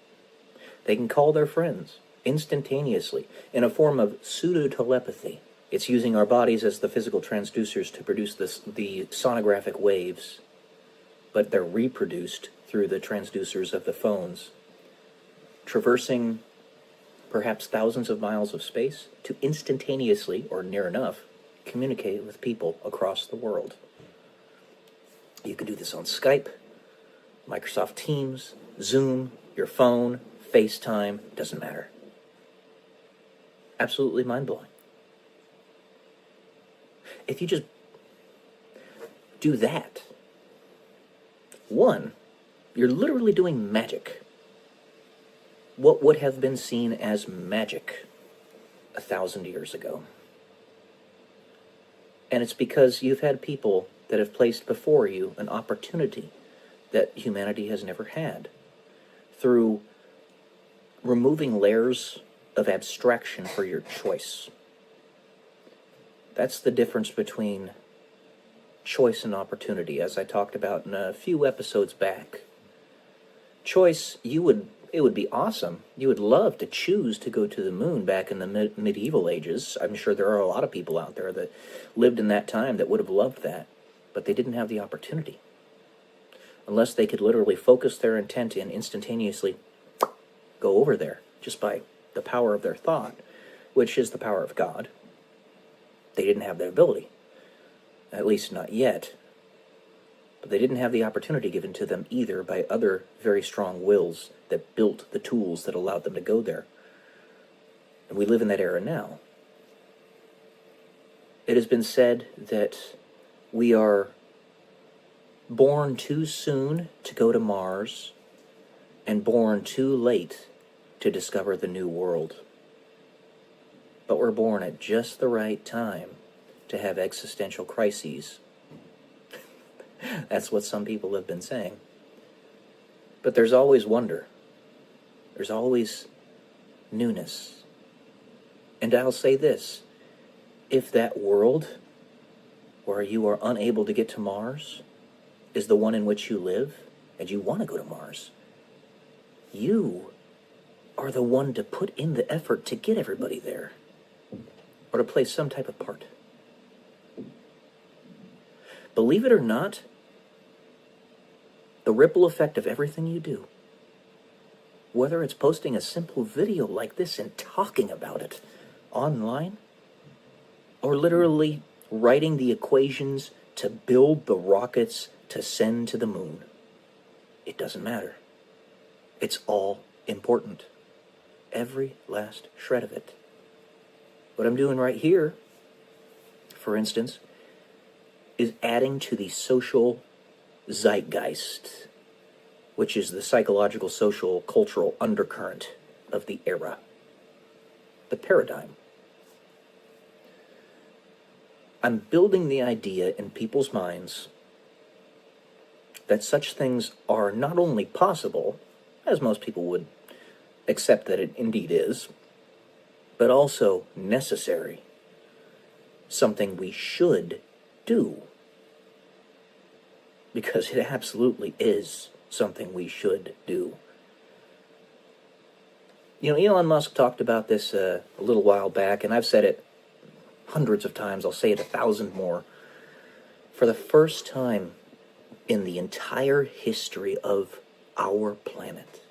They can call their friends instantaneously in a form of pseudo-telepathy. It's using our bodies as the physical transducers to produce the sonographic waves, but they're reproduced through the transducers of the phones, traversing perhaps thousands of miles of space to instantaneously, or near enough, communicate with people across the world. You can do this on Skype, Microsoft Teams, Zoom, your phone, FaceTime, doesn't matter. Absolutely mind-blowing. If you just do that, one, you're literally doing magic. What would have been seen as magic 1,000 years ago. And it's because you've had people that have placed before you an opportunity that humanity has never had through removing layers of abstraction for your choice. That's the difference between choice and opportunity, as I talked about in a few episodes back. Choice, it would be awesome. You would love to choose to go to the moon back in the medieval ages. I'm sure there are a lot of people out there that lived in that time that would have loved that, but they didn't have the opportunity. Unless they could literally focus their intent and instantaneously go over there, just by the power of their thought, which is the power of God. They didn't have that ability. At least not yet. But they didn't have the opportunity given to them either by other very strong wills that built the tools that allowed them to go there. And we live in that era now. It has been said that we are born too soon to go to Mars and born too late to discover the new world. But we're born at just the right time to have existential crises. That's what some people have been saying. But there's always wonder. There's always newness. And I'll say this, if that world where you are unable to get to Mars is the one in which you live, and you want to go to Mars, you are the one to put in the effort to get everybody there, or to play some type of part. Believe it or not, the ripple effect of everything you do, whether it's posting a simple video like this and talking about it online, or literally writing the equations to build the rockets to send to the moon, it doesn't matter. It's all important. Every last shred of it. What I'm doing right here, for instance, is adding to the social zeitgeist, which is the psychological, social, cultural undercurrent of the era, the paradigm. I'm building the idea in people's minds that such things are not only possible, as most people would accept that it indeed is, but also necessary, something we should do. Because it absolutely is something we should do. You know, Elon Musk talked about this a little while back, and I've said it hundreds of times. I'll say it 1,000 more. For the first time in the entire history of our planet,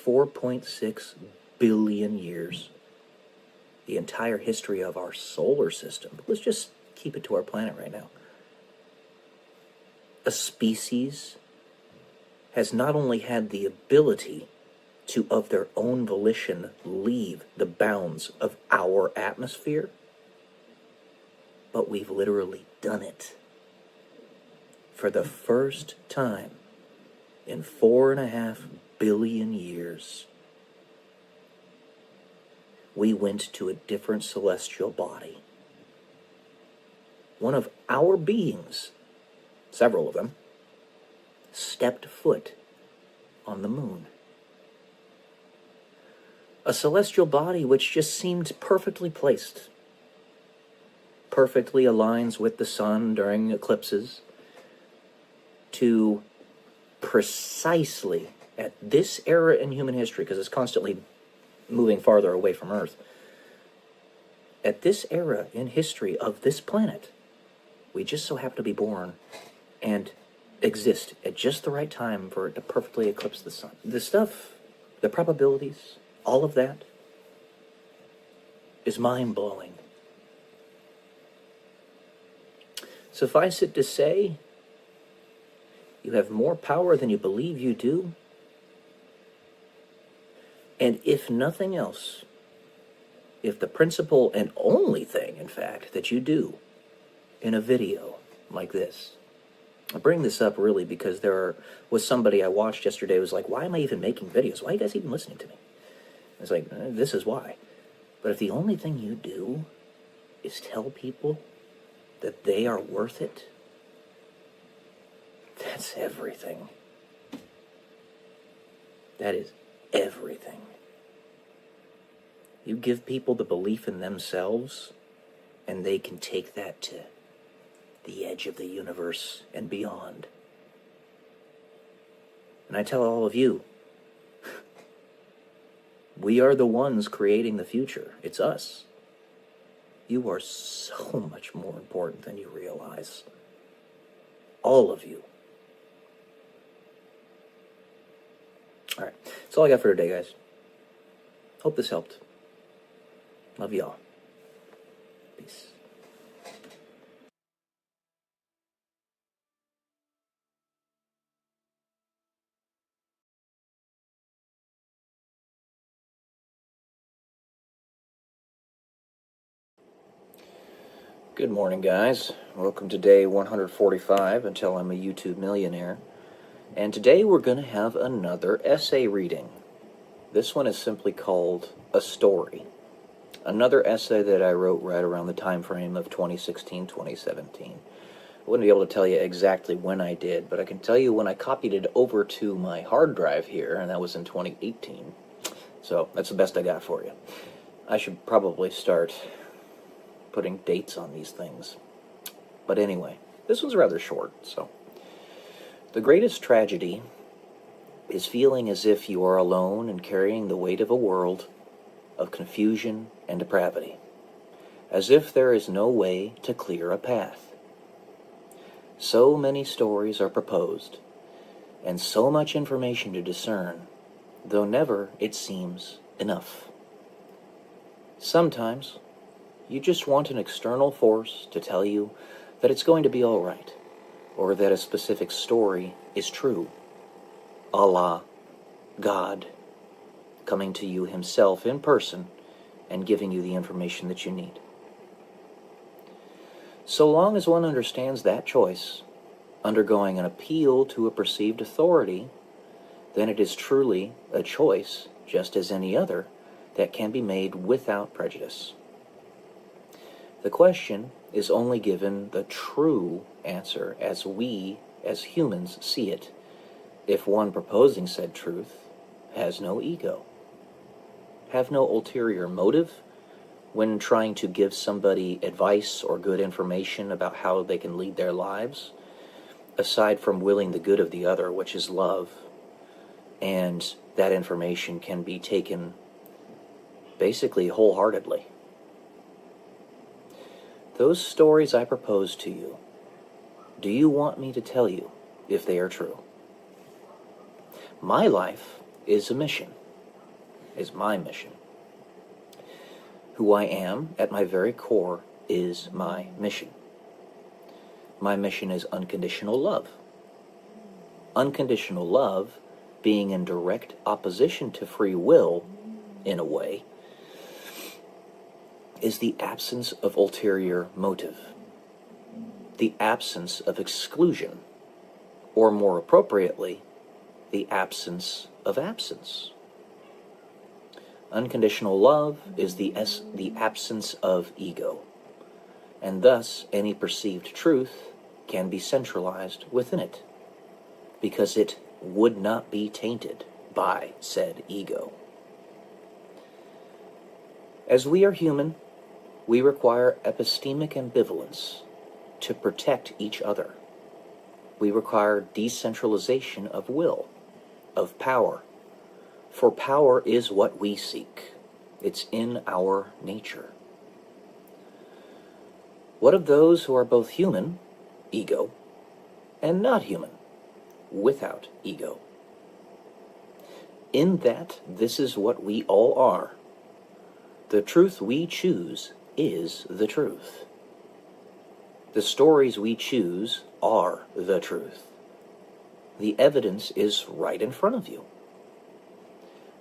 4.6 billion years, the entire history of our solar system, let's just keep it to our planet right now, a species has not only had the ability to, of their own volition, leave the bounds of our atmosphere, but we've literally done it. For the first time in 4.5 billion years, we went to a different celestial body. One of our beings, several of them, stepped foot on the moon. A celestial body which just seemed perfectly placed, perfectly aligns with the sun during eclipses, to precisely at this era in human history, because it's constantly moving farther away from Earth, at this era in history of this planet, we just so happen to be born and exist at just the right time for it to perfectly eclipse the sun. The stuff, the probabilities, all of that is mind-blowing. Suffice it to say, you have more power than you believe you do. And if nothing else, if the principal and only thing, in fact, that you do in a video like this, I bring this up really because there was somebody I watched yesterday who was like, why am I even making videos? Why are you guys even listening to me? It's like, this is why. But if the only thing you do is tell people that they are worth it, that's everything. That is everything. You give people the belief in themselves, and they can take that to the edge of the universe and beyond. And I tell all of you, we are the ones creating the future. It's us. You are so much more important than you realize. All of you. All right, that's all I got for today, guys. Hope this helped. Love y'all. Peace. Good morning, guys. Welcome to day 145 until I'm a YouTube millionaire. And today we're going to have another essay reading. This one is simply called A Story. Another essay that I wrote right around the time frame of 2016, 2017. I wouldn't be able to tell you exactly when I did, but I can tell you when I copied it over to my hard drive here, and that was in 2018. So that's the best I got for you. I should probably start putting dates on these things. But anyway, this one's rather short, so. The greatest tragedy is feeling as if you are alone and carrying the weight of a world of confusion and depravity, as if there is no way to clear a path. So many stories are proposed, and so much information to discern, though never, it seems, enough. Sometimes, you just want an external force to tell you that it's going to be all right, or that a specific story is true. Allah, God, coming to you himself in person and giving you the information that you need. So long as one understands that choice, undergoing an appeal to a perceived authority, then it is truly a choice, just as any other, that can be made without prejudice. The question is only given the true answer as we, as humans, see it, if one proposing said truth has no ego, have no ulterior motive when trying to give somebody advice or good information about how they can lead their lives, aside from willing the good of the other, which is love, and that information can be taken basically wholeheartedly. Those stories I propose to you, do you want me to tell you if they are true? My life is a mission, is my mission. Who I am at my very core is my mission. My mission is unconditional love. Unconditional love being in direct opposition to free will, in a way, is the absence of ulterior motive, the absence of exclusion, or more appropriately, the absence of absence. Unconditional love is the absence of ego, and thus any perceived truth can be centralized within it, because it would not be tainted by said ego. As we are human, we require epistemic ambivalence to protect each other. We require decentralization of will, of power, for power is what we seek. It's in our nature. What of those who are both human, ego, and not human, without ego? In that this is what we all are. The truth we choose is the truth. The stories we choose are the truth. The evidence is right in front of you.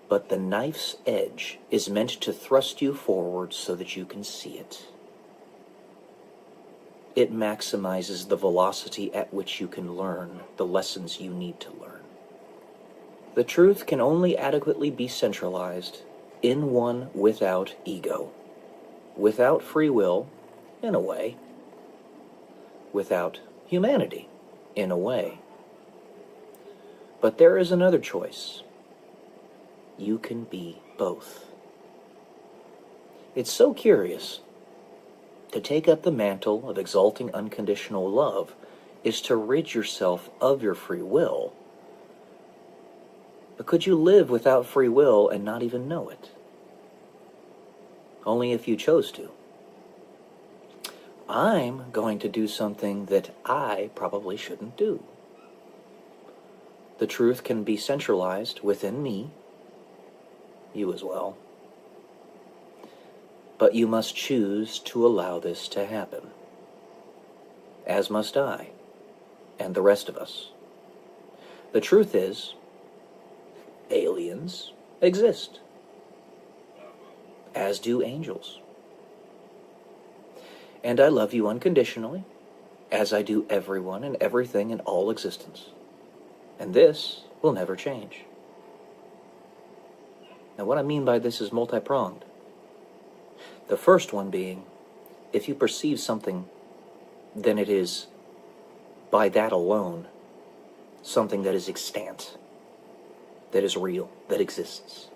But the knife's edge is meant to thrust you forward so that you can see it. It maximizes the velocity at which you can learn the lessons you need to learn. The truth can only adequately be centralized in one without ego, without free will, in a way, without humanity, in a way. But there is another choice. You can be both. It's so curious. To take up the mantle of exalting unconditional love is to rid yourself of your free will. But could you live without free will and not even know it? Only if you chose to. I'm going to do something that I probably shouldn't do. The truth can be centralized within me, you as well. But you must choose to allow this to happen. As must I, and the rest of us. The truth is, aliens exist. As do angels. And I love you unconditionally, as I do everyone and everything in all existence. And this will never change. Now, what I mean by this is multi-pronged. The first one being, if you perceive something, then it is, by that alone, something that is extant, that is real, that exists.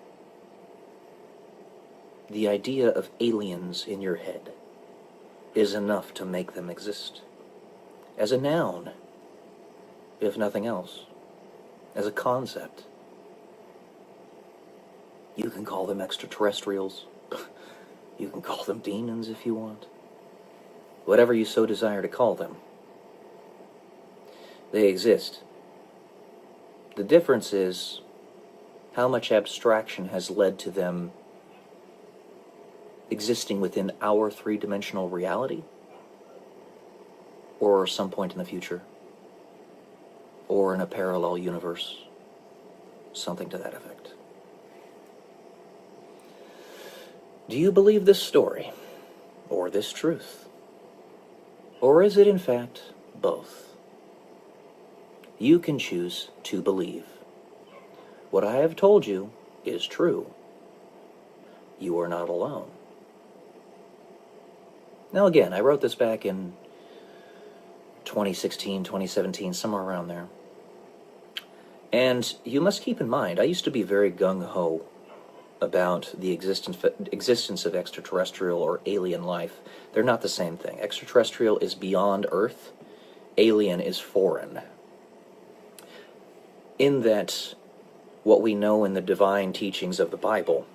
The idea of aliens in your head is enough to make them exist. As a noun, if nothing else. As a concept. You can call them extraterrestrials. You can call them demons if you want. Whatever you so desire to call them. They exist. The difference is how much abstraction has led to them existing within our three-dimensional reality, or some point in the future, or in a parallel universe, something to that effect. Do you believe this story, or this truth? Or is it in fact both? You can choose to believe. What I have told you is true. You are not alone. Now again, I wrote this back in 2016, 2017, somewhere around there. And you must keep in mind, I used to be very gung-ho about the existence of extraterrestrial or alien life. They're not the same thing. Extraterrestrial is beyond Earth. Alien is foreign. In that, what we know in the divine teachings of the Bible,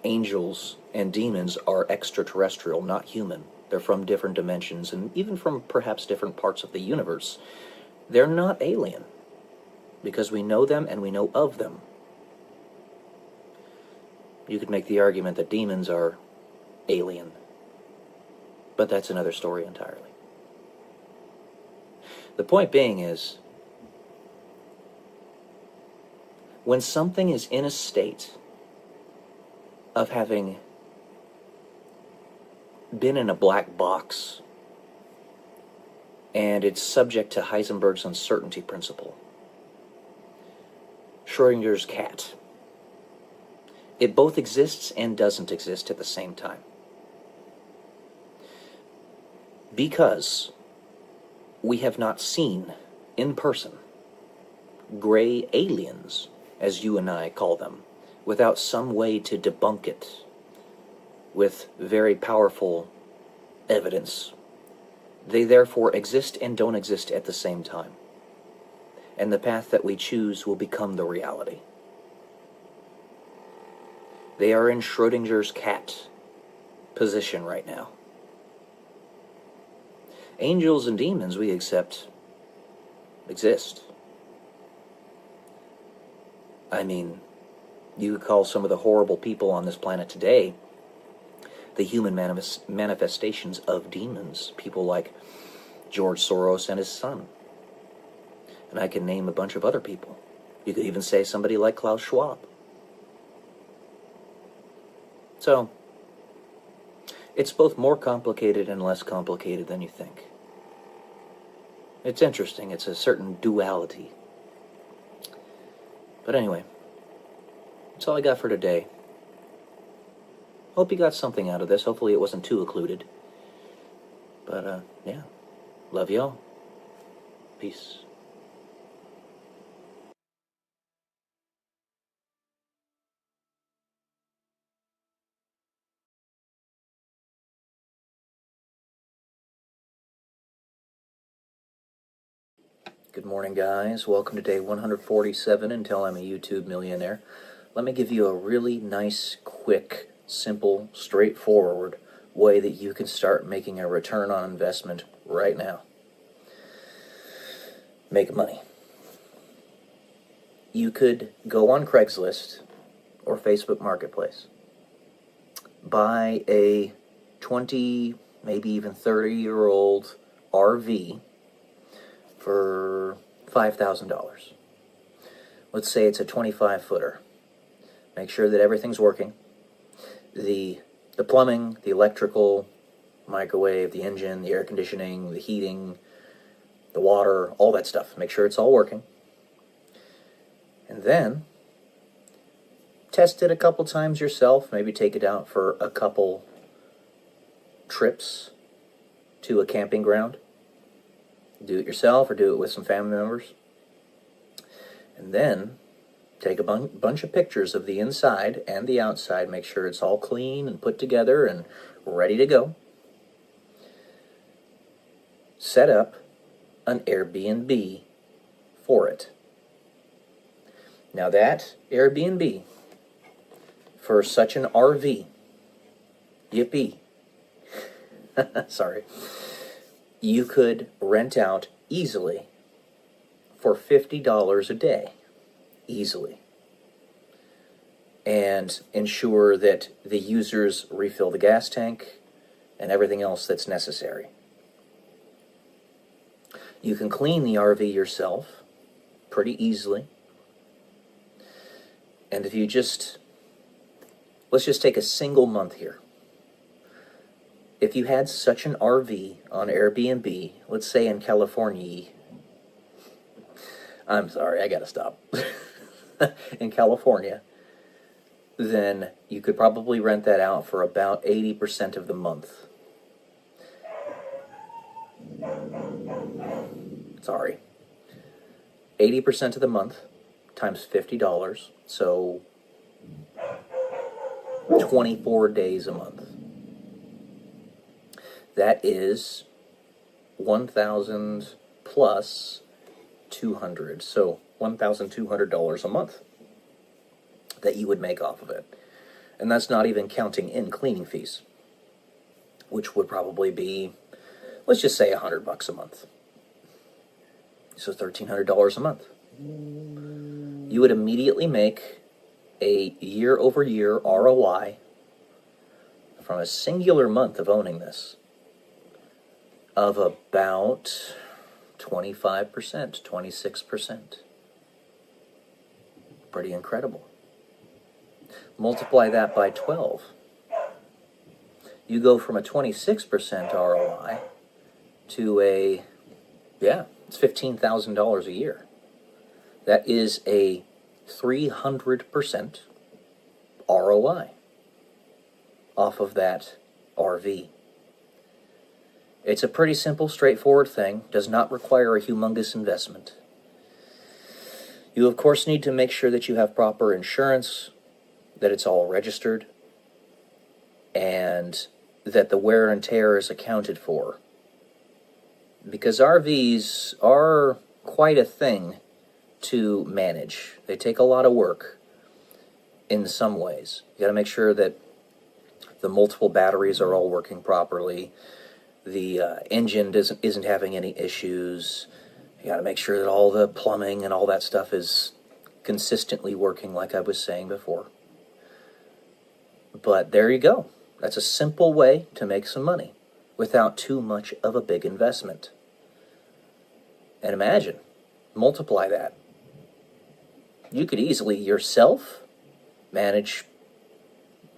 angels and demons are extraterrestrial, not human. They're from different dimensions and even from perhaps different parts of the universe. They're not alien because we know them and we know of them. You could make the argument that demons are alien, but that's another story entirely. The point being is, when something is in a state of having been in a black box and it's subject to Heisenberg's uncertainty principle, Schrodinger's cat, it both exists and doesn't exist at the same time. Because we have not seen in person gray aliens, as you and I call them, without some way to debunk it with very powerful evidence. They therefore exist and don't exist at the same time. And the path that we choose will become the reality. They are in Schrodinger's cat position right now. Angels and demons, we accept, exist. I mean, you could call some of the horrible people on this planet today the human manifestations of demons. People like George Soros and his son. And I can name a bunch of other people. You could even say somebody like Klaus Schwab. So, it's both more complicated and less complicated than you think. It's interesting. It's a certain duality. But anyway, that's all I got for today. Hope you got something out of this. Hopefully it wasn't too occluded. But, yeah. Love y'all. Peace. Good morning, guys. Welcome to day 147 until I'm a YouTube millionaire. Let me give you a really nice, quick, simple, straightforward way that you can start making a return on investment right now. Make money. You could go on Craigslist or Facebook Marketplace, buy a 20, maybe even 30-year-old RV for $5,000. Let's say it's a 25-footer. Make sure that everything's working. The plumbing, the electrical, microwave, the engine, the air conditioning, the heating, the water, all that stuff. Make sure it's all working. And then test it a couple times yourself. Maybe take it out for a couple trips to a camping ground. Do it yourself or do it with some family members. And then take a bunch of pictures of the inside and the outside. Make sure it's all clean and put together and ready to go. Set up an Airbnb for it. Now that Airbnb for such an RV, yippee, sorry, you could rent out easily for $50 a day, easily, and ensure that the users refill the gas tank and everything else that's necessary. You can clean the RV yourself pretty easily. And if you let's just take a single month here. If you had such an RV on Airbnb, let's say in California, I'm sorry, I gotta stop. In California, then you could probably rent that out for about 80% of the month. Sorry. 80% of the month times $50, so 24 days a month. That is 1,000 plus 200, so $1,200 a month that you would make off of it. And that's not even counting in cleaning fees, which would probably be, let's just say $100 a month. So $1,300 a month. You would immediately make a year-over-year ROI from a singular month of owning this of about 25%, 26%. Pretty incredible. Multiply that by 12. You go from a 26% ROI to it's $15,000 a year. That is a 300% ROI off of that RV. It's a pretty simple, straightforward thing, does not require a humongous investment. You, of course, need to make sure that you have proper insurance, that it's all registered, and that the wear and tear is accounted for. Because RVs are quite a thing to manage. They take a lot of work in some ways. You got to make sure that the multiple batteries are all working properly. The engine isn't having any issues. You got to make sure that all the plumbing and all that stuff is consistently working, like I was saying before. But there you go. That's a simple way to make some money without too much of a big investment. And imagine, multiply that. You could easily yourself manage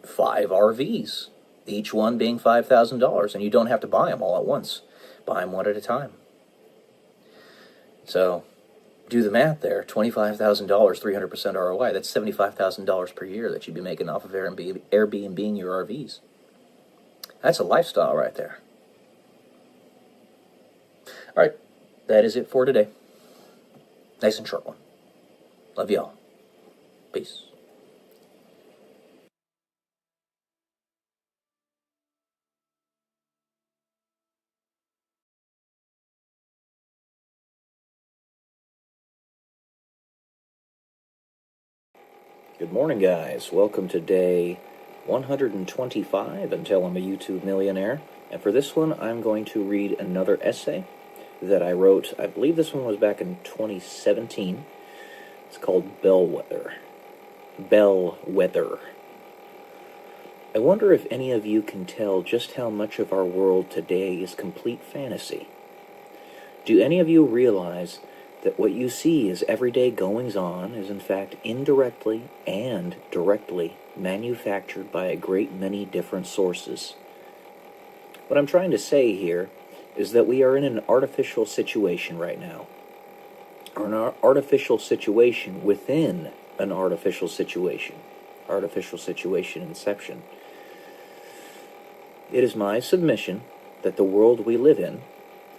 5 RVs, each one being $5,000, and you don't have to buy them all at once. Buy them one at a time. So, do the math there. $25,000, 300% ROI. That's $75,000 per year that you'd be making off of Airbnb-ing your RVs. That's a lifestyle right there. All right, that is it for today. Nice and short one. Love y'all. Peace. Good morning, guys. Welcome to day 125 until I'm a YouTube millionaire. And for this one, I'm going to read another essay that I wrote. I believe this one was back in 2017. It's called Bellwether. Bellwether. I wonder if any of you can tell just how much of our world today is complete fantasy. Do any of you realize that what you see as everyday goings-on is in fact indirectly and directly manufactured by a great many different sources? What I'm trying to say here is that we are in an artificial situation right now. Or an artificial situation within an artificial situation. Artificial situation inception. It is my submission that the world we live in,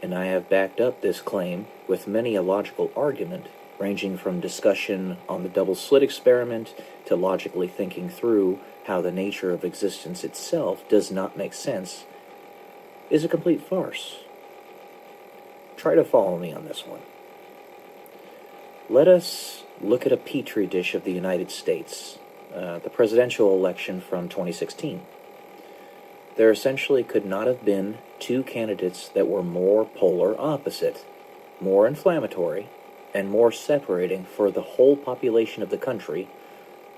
and I have backed up this claim with many a logical argument, ranging from discussion on the double slit experiment to logically thinking through how the nature of existence itself does not make sense, is a complete farce. Try to follow me on this one. Let us look at a petri dish of the United States, the presidential election from 2016. There essentially could not have been 2 candidates that were more polar opposite, more inflammatory, and more separating for the whole population of the country,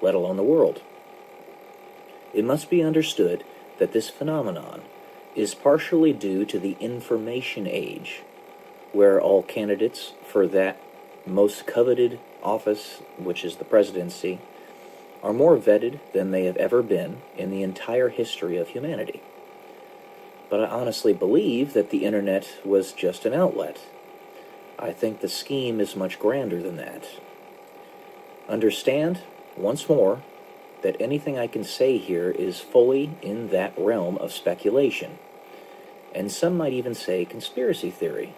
let alone the world. It must be understood that this phenomenon is partially due to the information age, where all candidates for that most coveted office, which is the presidency, are more vetted than they have ever been in the entire history of humanity. But I honestly believe that the internet was just an outlet. I think the scheme is much grander than that. Understand, once more, that anything I can say here is fully in that realm of speculation, and some might even say conspiracy theory,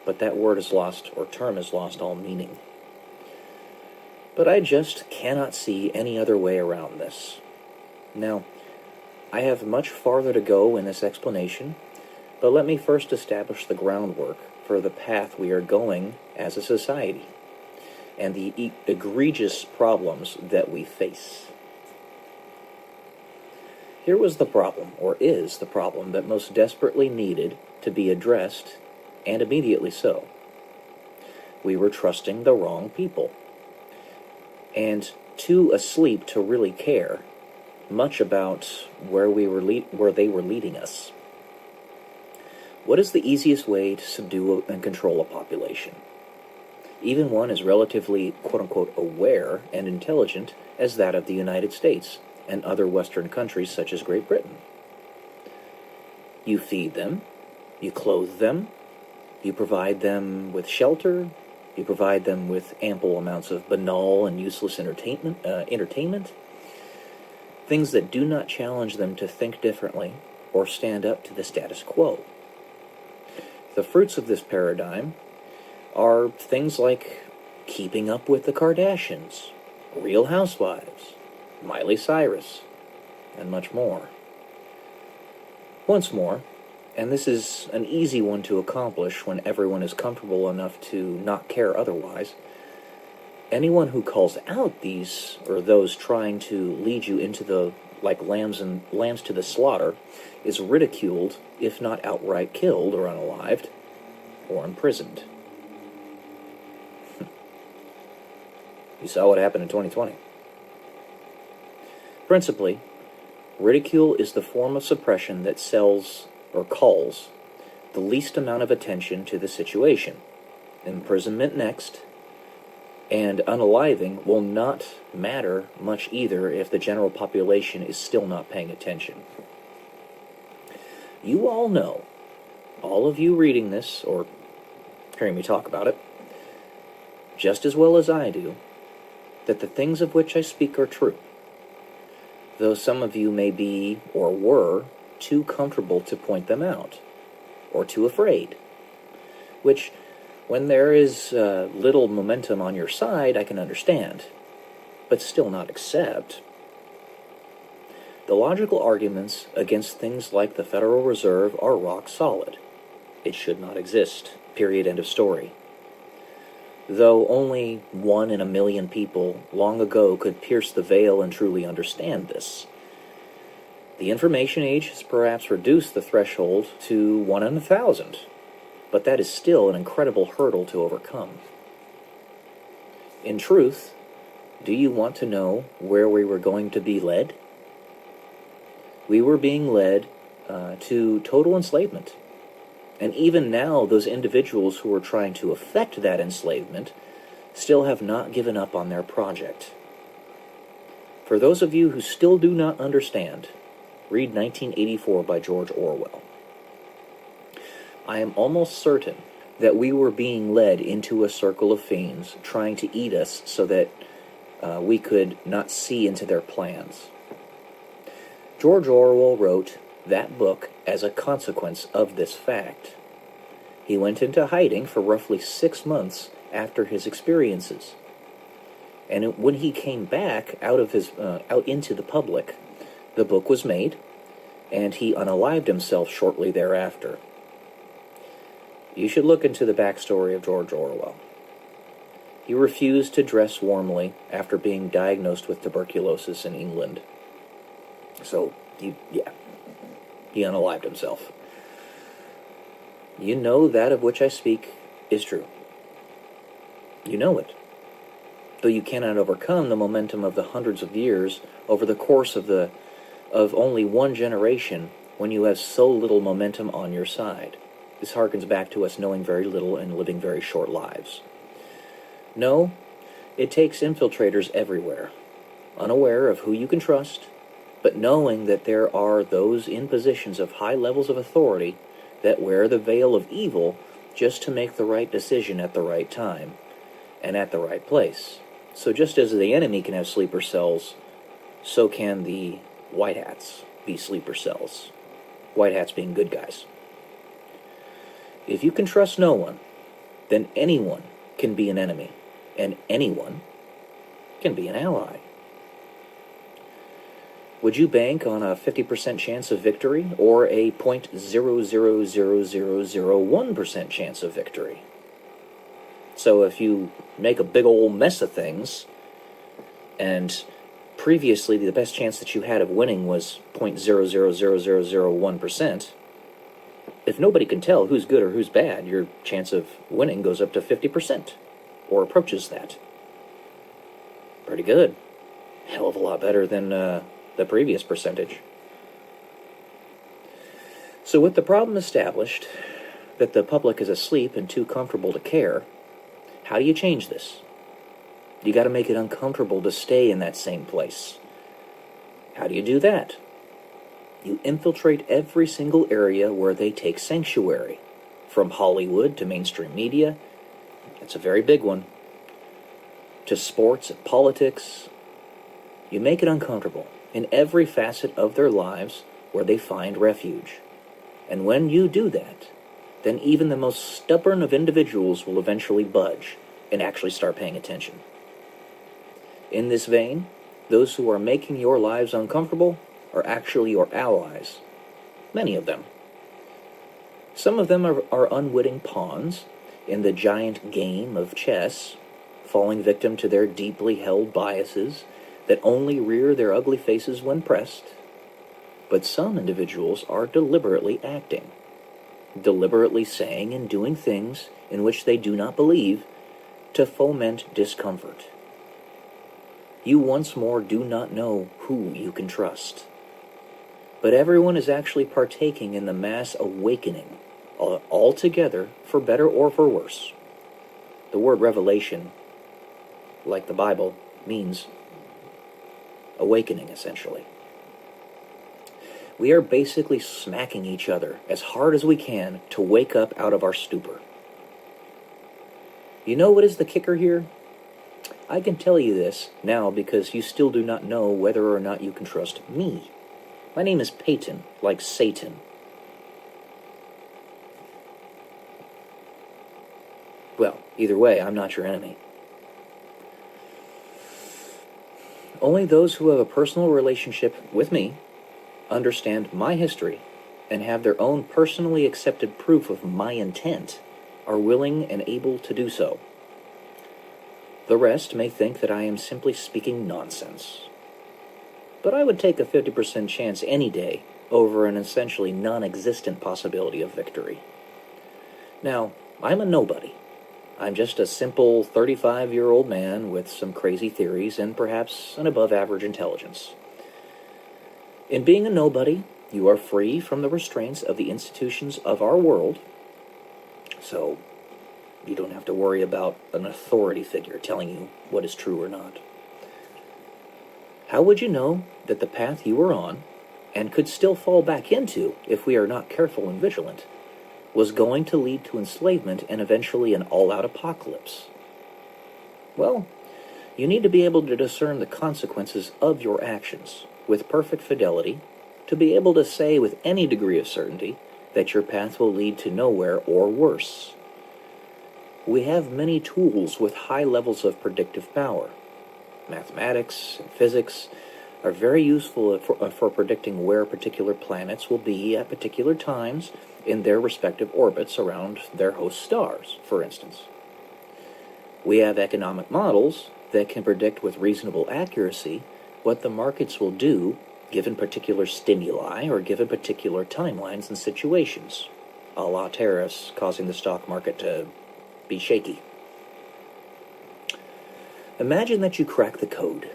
but that word is lost, or term has lost all meaning. But I just cannot see any other way around this. Now, I have much farther to go in this explanation, but let me first establish the groundwork for the path we are going as a society, and the egregious problems that we face. Here was the problem, or is the problem, that most desperately needed to be addressed, and immediately so. We were trusting the wrong people, and too asleep to really care much about where they were leading us. What is the easiest way to subdue and control a population? Even one as relatively, quote-unquote, aware and intelligent as that of the United States and other Western countries such as Great Britain. You feed them, you clothe them, you provide them with shelter, you provide them with ample amounts of banal and useless entertainment, things that do not challenge them to think differently or stand up to the status quo. The fruits of this paradigm are things like Keeping Up with the Kardashians, Real Housewives, Miley Cyrus, and much more. Once more, and this is an easy one to accomplish when everyone is comfortable enough to not care otherwise, anyone who calls out these or those trying to lead you into the like lambs to the slaughter is ridiculed, if not outright killed or unalived, or imprisoned. You saw what happened in 2020. Principally, ridicule is the form of suppression that sells or calls the least amount of attention to the situation. Imprisonment next, and unaliving will not matter much either if the general population is still not paying attention. You all know, all of you reading this or hearing me talk about it, just as well as I do, that the things of which I speak are true, though some of you may be, or were, too comfortable to point them out, or too afraid, which, when there is little momentum on your side, I can understand, but still not accept. The logical arguments against things like the Federal Reserve are rock solid. It should not exist. Period. End of story. Though only 1 in a million people long ago could pierce the veil and truly understand this. The information age has perhaps reduced the threshold to 1 in 1,000, but that is still an incredible hurdle to overcome. In truth, do you want to know where we were going to be led? We were being led to total enslavement. And even now, those individuals who are trying to effect that enslavement still have not given up on their project. For those of you who still do not understand, read 1984 by George Orwell. I am almost certain that we were being led into a circle of fiends trying to eat us so that we could not see into their plans. George Orwell wrote that book as a consequence of this fact. He went into hiding for roughly 6 months after his experiences. And when he came back out into the public, the book was made, and he unalived himself shortly thereafter. You should look into the backstory of George Orwell. He refused to dress warmly after being diagnosed with tuberculosis in England. So, he unalived himself. You know that of which I speak is true. You know it. Though you cannot overcome the momentum of the hundreds of years over the course of only one generation when you have so little momentum on your side. This harkens back to us knowing very little and living very short lives. No, it takes infiltrators everywhere, unaware of who you can trust, but knowing that there are those in positions of high levels of authority that wear the veil of evil just to make the right decision at the right time and at the right place. So just as the enemy can have sleeper cells so can the white hats be sleeper cells. White hats being good guys. If you can trust no one, then anyone can be an enemy, and anyone can be an ally. Would you bank on a 50% chance of victory or a 0.000001% chance of victory? So if you make a big old mess of things, and previously the best chance that you had of winning was 0.000001%, if nobody can tell who's good or who's bad, your chance of winning goes up to 50%, or approaches that. Pretty good. Hell of a lot better than the previous percentage. So with the problem established, that the public is asleep and too comfortable to care, how do you change this? You got to make it uncomfortable to stay in that same place. How do you do that? You infiltrate every single area where they take sanctuary, from Hollywood to mainstream media. That's a very big one. To sports and politics. You make it uncomfortable in every facet of their lives where they find refuge. And when you do that, then even the most stubborn of individuals will eventually budge and actually start paying attention. In this vein, those who are making your lives uncomfortable are actually your allies. Many of them. Some of them are unwitting pawns in the giant game of chess, falling victim to their deeply held biases that only rear their ugly faces when pressed. But some individuals are deliberately acting, deliberately saying and doing things in which they do not believe to foment discomfort. You once more do not know who you can trust. But everyone is actually partaking in the mass awakening, all together, for better or for worse. The word revelation, like the Bible, means awakening, essentially. We are basically smacking each other as hard as we can to wake up out of our stupor. You know what is the kicker here? I can tell you this now because you still do not know whether or not you can trust me. My name is Peyton, like Satan. Well, either way, I'm not your enemy. Only those who have a personal relationship with me, understand my history, and have their own personally accepted proof of my intent are willing and able to do so. The rest may think that I am simply speaking nonsense. But I would take a 50% chance any day over an essentially non-existent possibility of victory. Now, I'm a nobody. I'm just a simple 35-year-old man with some crazy theories and perhaps an above-average intelligence. In being a nobody, you are free from the restraints of the institutions of our world, so you don't have to worry about an authority figure telling you what is true or not. How would you know that the path you were on, and could still fall back into if we are not careful and vigilant, was going to lead to enslavement and eventually an all-out apocalypse? Well, you need to be able to discern the consequences of your actions with perfect fidelity to be able to say with any degree of certainty that your path will lead to nowhere or worse. We have many tools with high levels of predictive power. Mathematics and physics are very useful for predicting where particular planets will be at particular times in their respective orbits around their host stars, for instance. We have economic models that can predict with reasonable accuracy what the markets will do given particular stimuli or given particular timelines and situations, a la tariffs causing the stock market to be shaky. Imagine that you crack the code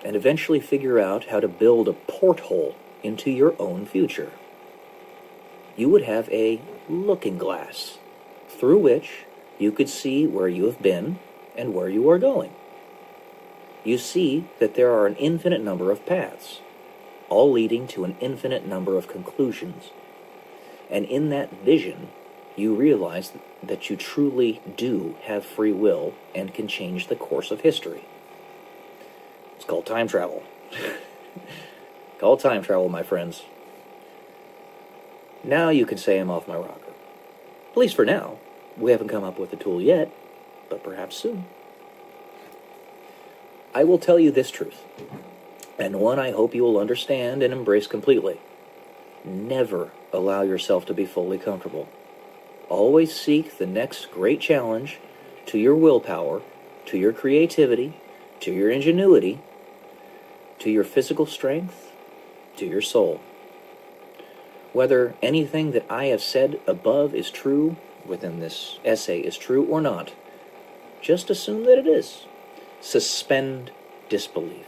and eventually figure out how to build a porthole into your own future. You would have a looking glass through which you could see where you have been and where you are going. You see that there are an infinite number of paths, all leading to an infinite number of conclusions. And in that vision, you realize that you truly do have free will and can change the course of history. It's called time travel. Call time travel, my friends. Now you can say I'm off my rocker. At least for now. We haven't come up with a tool yet, but perhaps soon. I will tell you this truth, and one I hope you will understand and embrace completely. Never allow yourself to be fully comfortable. Always seek the next great challenge to your willpower, to your creativity, to your ingenuity, to your physical strength, to your soul. Whether anything that I have said above is true, within this essay is true or not, just assume that it is. Suspend disbelief.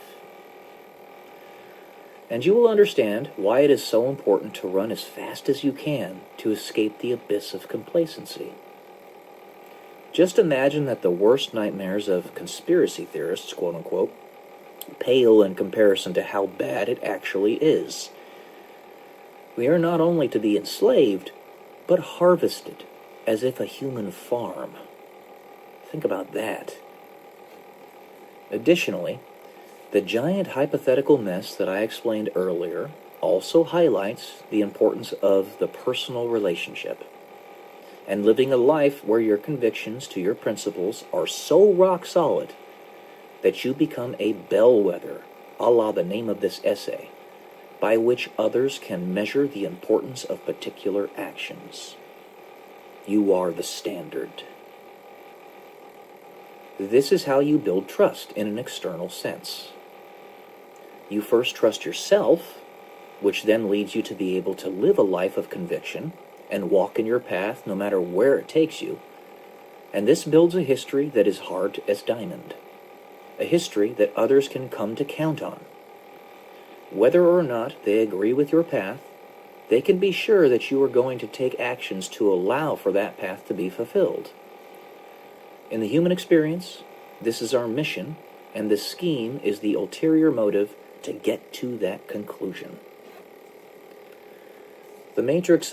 And you will understand why it is so important to run as fast as you can to escape the abyss of complacency. Just imagine that the worst nightmares of conspiracy theorists, quote-unquote, pale in comparison to how bad it actually is. We are not only to be enslaved, but harvested as if a human farm. Think about that. Additionally, the giant hypothetical mess that I explained earlier also highlights the importance of the personal relationship and living a life where your convictions to your principles are so rock solid that you become a bellwether, a la the name of this essay, by which others can measure the importance of particular actions. You are the standard. This is how you build trust in an external sense. You first trust yourself, which then leads you to be able to live a life of conviction and walk in your path no matter where it takes you. And this builds a history that is hard as diamond, a history that others can come to count on. Whether or not they agree with your path, they can be sure that you are going to take actions to allow for that path to be fulfilled. In the human experience, this is our mission, and this scheme is the ulterior motive to get to that conclusion. The matrix